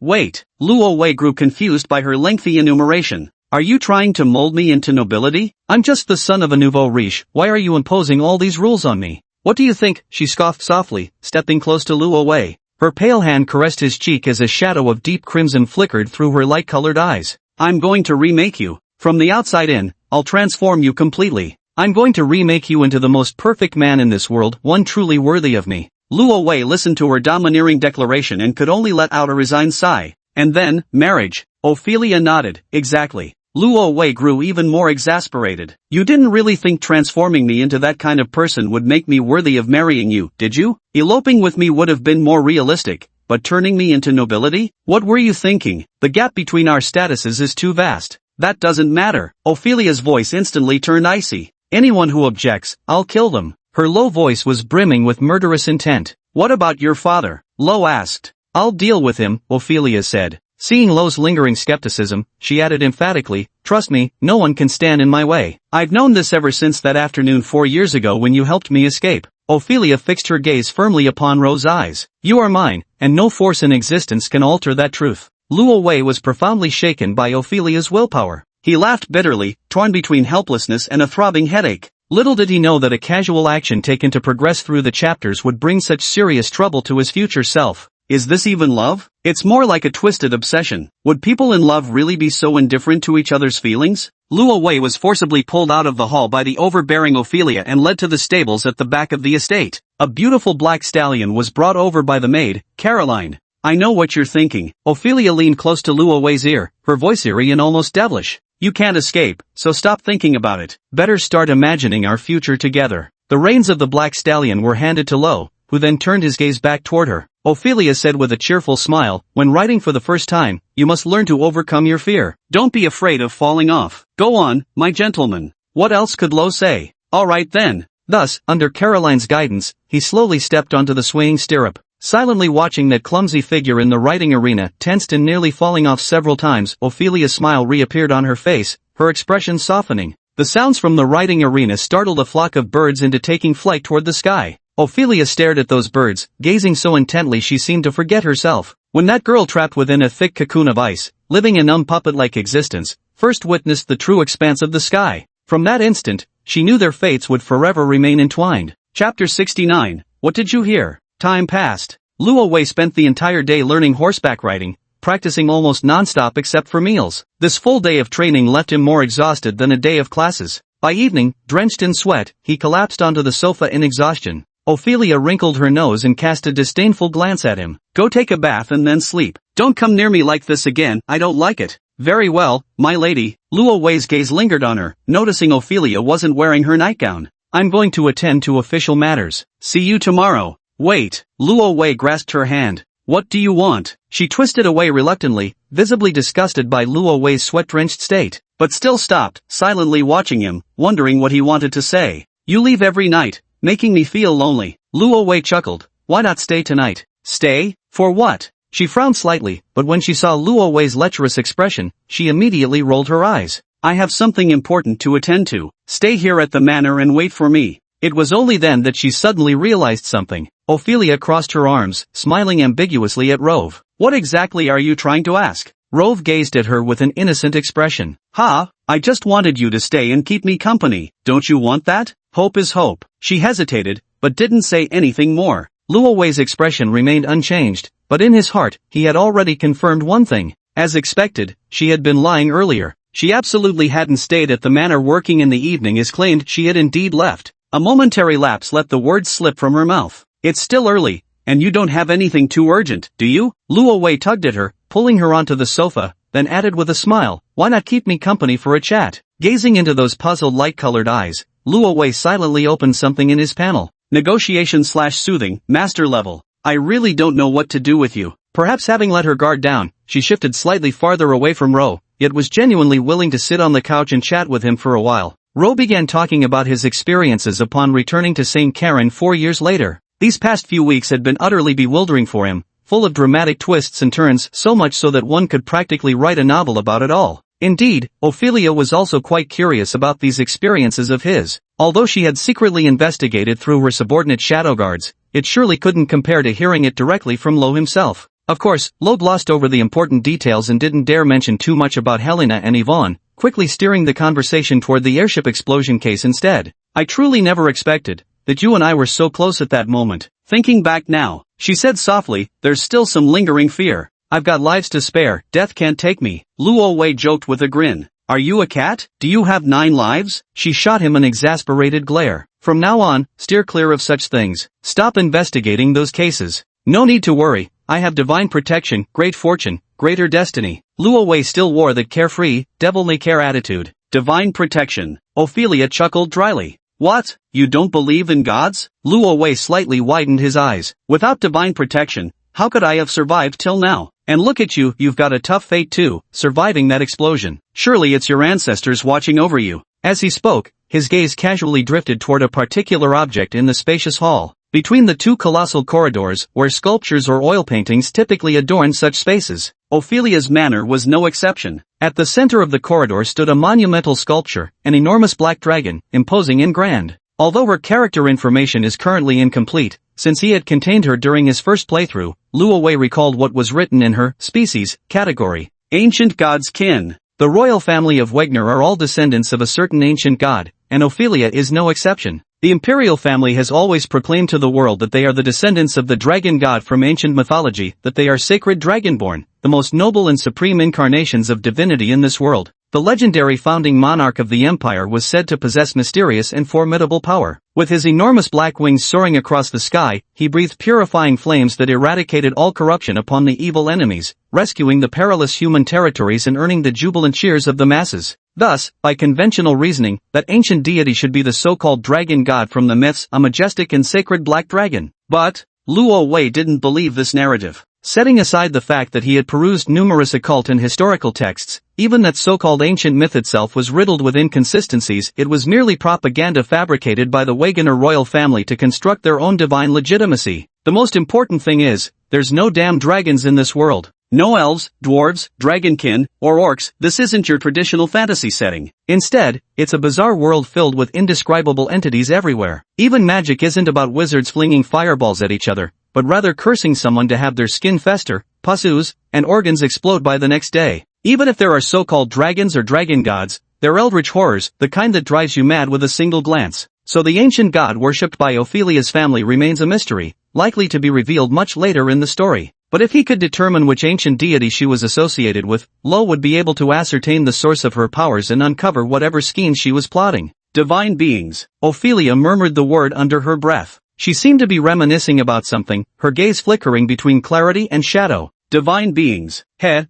Luo Wei grew confused by her lengthy enumeration. Are you trying to mold me into nobility? I'm just the son of a nouveau riche, why are you imposing all these rules on me? What do you think? She scoffed softly, stepping close to Luo Wei. Her pale hand caressed his cheek as a shadow of deep crimson flickered through her light-colored eyes. I'm going to remake you. From the outside in, I'll transform you completely. I'm going to remake you into the most perfect man in this world, one truly worthy of me. Luo Wei listened to her domineering declaration and could only let out a resigned sigh. And then, marriage. Ophelia nodded, exactly. Luo Wei grew even more exasperated. You didn't really think transforming me into that kind of person would make me worthy of marrying you, did you? Eloping with me would have been more realistic, but turning me into nobility? What were you thinking? The gap between our statuses is too vast. That doesn't matter. Ophelia's voice instantly turned icy. Anyone who objects, I'll kill them. Her low voice was brimming with murderous intent. What about your father? Lo asked. I'll deal with him, Ophelia said. Seeing Lo's lingering skepticism, she added emphatically, trust me, no one can stand in my way. I've known this ever since that afternoon 4 years ago when you helped me escape. Ophelia fixed her gaze firmly upon Ro's eyes. You are mine, and no force in existence can alter that truth. Luo Wei was profoundly shaken by Ophelia's willpower. He laughed bitterly, torn between helplessness and a throbbing headache. Little did he know that a casual action taken to progress through the chapters would bring such serious trouble to his future self. Is this even love? It's more like a twisted obsession. Would people in love really be so indifferent to each other's feelings? Luo Wei was forcibly pulled out of the hall by the overbearing Ophelia and led to the stables at the back of the estate. A beautiful black stallion was brought over by the maid, Caroline. I know what you're thinking. Ophelia leaned close to Luo Wei's ear, her voice eerie and almost devilish. You can't escape, so stop thinking about it. Better start imagining our future together. The reins of the black stallion were handed to Lo, who then turned his gaze back toward her. Ophelia said with a cheerful smile, when riding for the first time, you must learn to overcome your fear. Don't be afraid of falling off. Go on, my gentleman. What else could Lo say? All right then. Thus, under Caroline's guidance, he slowly stepped onto the swaying stirrup. Silently watching that clumsy figure in the riding arena, tensed and nearly falling off several times, Ophelia's smile reappeared on her face, her expression softening. The sounds from the riding arena startled a flock of birds into taking flight toward the sky. Ophelia stared at those birds, gazing so intently she seemed to forget herself. When that girl trapped within a thick cocoon of ice, living a numb puppet-like existence, first witnessed the true expanse of the sky. From that instant, she knew their fates would forever remain entwined. Chapter 69. What did you hear? Time passed. Luo Wei spent the entire day learning horseback riding, practicing almost non-stop except for meals. This full day of training left him more exhausted than a day of classes. By evening, drenched in sweat, he collapsed onto the sofa in exhaustion. Ophelia wrinkled her nose and cast a disdainful glance at him. Go take a bath and then sleep. Don't come near me like this again, I don't like it. Very well, my lady. Luo Wei's gaze lingered on her, noticing Ophelia wasn't wearing her nightgown. I'm going to attend to official matters. See you tomorrow. Wait. Luo Wei grasped her hand. What do you want? She twisted away reluctantly, visibly disgusted by Luo Wei's sweat-drenched state, but still stopped, silently watching him, wondering what he wanted to say. You leave every night, making me feel lonely. Luo Wei chuckled. Why not stay tonight? Stay? For what? She frowned slightly, but when she saw Luo Wei's lecherous expression, she immediately rolled her eyes. I have something important to attend to. Stay here at the manor and wait for me. It was only then that she suddenly realized something. Ophelia crossed her arms, smiling ambiguously at Rove. What exactly are you trying to ask? Rove gazed at her with an innocent expression. I just wanted you to stay and keep me company. Don't you want that? Hope is hope. She hesitated, but didn't say anything more. Luo Wei's expression remained unchanged, but in his heart, he had already confirmed one thing. As expected, she had been lying earlier. She absolutely hadn't stayed at the manor working in the evening as claimed she had indeed left. A momentary lapse let the words slip from her mouth. It's still early, and you don't have anything too urgent, do you? Luo Wei tugged at her, pulling her onto the sofa, then added with a smile, why not keep me company for a chat? Gazing into those puzzled light-colored eyes, Luo Wei silently opened something in his panel. Negotiation/soothing, master level. I really don't know what to do with you. Perhaps having let her guard down, she shifted slightly farther away from Ro, yet was genuinely willing to sit on the couch and chat with him for a while. Ro began talking about his experiences upon returning to St. Karen 4 years later. These past few weeks had been utterly bewildering for him, full of dramatic twists and turns, so much so that one could practically write a novel about it all. Indeed, Ophelia was also quite curious about these experiences of his. Although she had secretly investigated through her subordinate shadow guards, it surely couldn't compare to hearing it directly from Lo himself. Of course, Lo glossed over the important details and didn't dare mention too much about Helena and Yvonne, quickly steering the conversation toward the airship explosion case instead. I truly never expected that you and I were so close at that moment. Thinking back now, she said softly, there's still some lingering fear. I've got lives to spare, death can't take me. Luo Wei joked with a grin. Are you a cat? Do you have 9 lives? She shot him an exasperated glare. From now on, steer clear of such things. Stop investigating those cases. No need to worry, I have divine protection, great fortune, greater destiny. Luo Wei still wore that carefree, devil-may-care attitude. Divine protection. Ophelia chuckled dryly. What? You don't believe in gods? Luo Wei slightly widened his eyes. Without divine protection, how could I have survived till now? And look at you, you've got a tough fate too, surviving that explosion. Surely it's your ancestors watching over you. As he spoke, his gaze casually drifted toward a particular object in the spacious hall. Between the 2 colossal corridors, where sculptures or oil paintings typically adorn such spaces, Ophelia's manner was no exception. At the center of the corridor stood a monumental sculpture, an enormous black dragon, imposing and grand. Although her character information is currently incomplete, since he had contained her during his first playthrough, Luo Wei recalled what was written in her species category. Ancient gods kin. The royal family of Wegner are all descendants of a certain ancient god, and Ophelia is no exception. The imperial family has always proclaimed to the world that they are the descendants of the dragon god from ancient mythology, that they are sacred dragonborn, the most noble and supreme incarnations of divinity in this world. The legendary founding monarch of the empire was said to possess mysterious and formidable power. With his enormous black wings soaring across the sky, he breathed purifying flames that eradicated all corruption upon the evil enemies, rescuing the perilous human territories and earning the jubilant cheers of the masses. Thus, by conventional reasoning, that ancient deity should be the so-called dragon god from the myths, a majestic and sacred black dragon. But Luo Wei didn't believe this narrative. Setting aside the fact that he had perused numerous occult and historical texts, even that so-called ancient myth itself was riddled with inconsistencies, it was merely propaganda fabricated by the Wegener royal family to construct their own divine legitimacy. The most important thing is, there's no damn dragons in this world. No elves, dwarves, dragonkin, or orcs. This isn't your traditional fantasy setting. Instead, it's a bizarre world filled with indescribable entities everywhere. Even magic isn't about wizards flinging fireballs at each other, but rather cursing someone to have their skin fester, pus ooze, and organs explode by the next day. Even if there are so-called dragons or dragon gods, they're eldritch horrors, the kind that drives you mad with a single glance. So the ancient god worshipped by Ophelia's family remains a mystery, likely to be revealed much later in the story. But if he could determine which ancient deity she was associated with, Lo would be able to ascertain the source of her powers and uncover whatever schemes she was plotting. Divine beings. Ophelia murmured the word under her breath. She seemed to be reminiscing about something, her gaze flickering between clarity and shadow. Divine beings.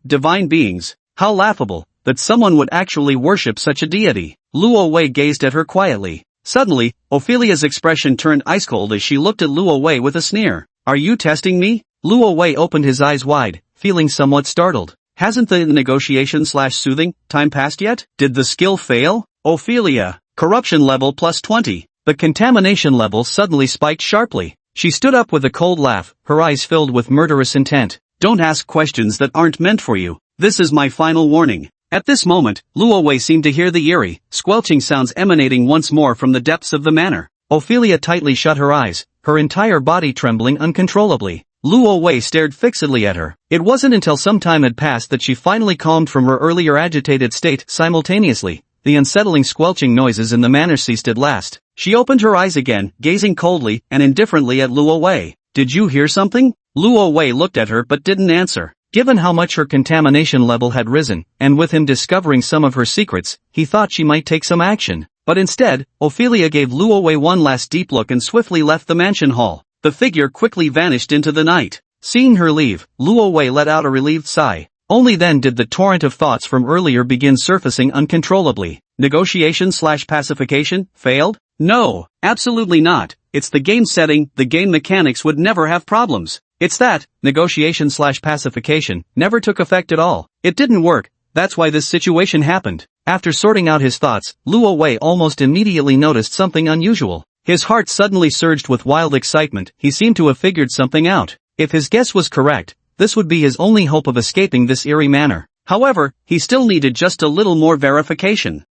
Divine beings. How laughable, that someone would actually worship such a deity. Luo Wei gazed at her quietly. Suddenly, Ophelia's expression turned ice cold as she looked at Luo Wei with a sneer. Are you testing me? Luo Wei opened his eyes wide, feeling somewhat startled. Hasn't the negotiation/soothing time passed yet? Did the skill fail? Ophelia. Corruption level +20. The contamination level suddenly spiked sharply. She stood up with a cold laugh, her eyes filled with murderous intent. Don't ask questions that aren't meant for you. This is my final warning. At this moment, Luo Wei seemed to hear the eerie, squelching sounds emanating once more from the depths of the manor. Ophelia tightly shut her eyes, her entire body trembling uncontrollably. Luo Wei stared fixedly at her. It wasn't until some time had passed that she finally calmed from her earlier agitated state. Simultaneously, the unsettling squelching noises in the manor ceased at last. She opened her eyes again, gazing coldly and indifferently at Luo Wei. Did you hear something? Luo Wei looked at her but didn't answer. Given how much her contamination level had risen, and with him discovering some of her secrets, he thought she might take some action. But instead, Ophelia gave Luo Wei one last deep look and swiftly left the mansion hall. The figure quickly vanished into the night. Seeing her leave, Luo Wei let out a relieved sigh. Only then did the torrent of thoughts from earlier begin surfacing uncontrollably. Negotiation/pacification, failed? No, absolutely not. It's the game setting, the game mechanics would never have problems. It's that, negotiation/pacification, never took effect at all. It didn't work, that's why this situation happened. After sorting out his thoughts, Luo Wei almost immediately noticed something unusual. His heart suddenly surged with wild excitement. He seemed to have figured something out. If his guess was correct, this would be his only hope of escaping this eerie manor. However, he still needed just a little more verification.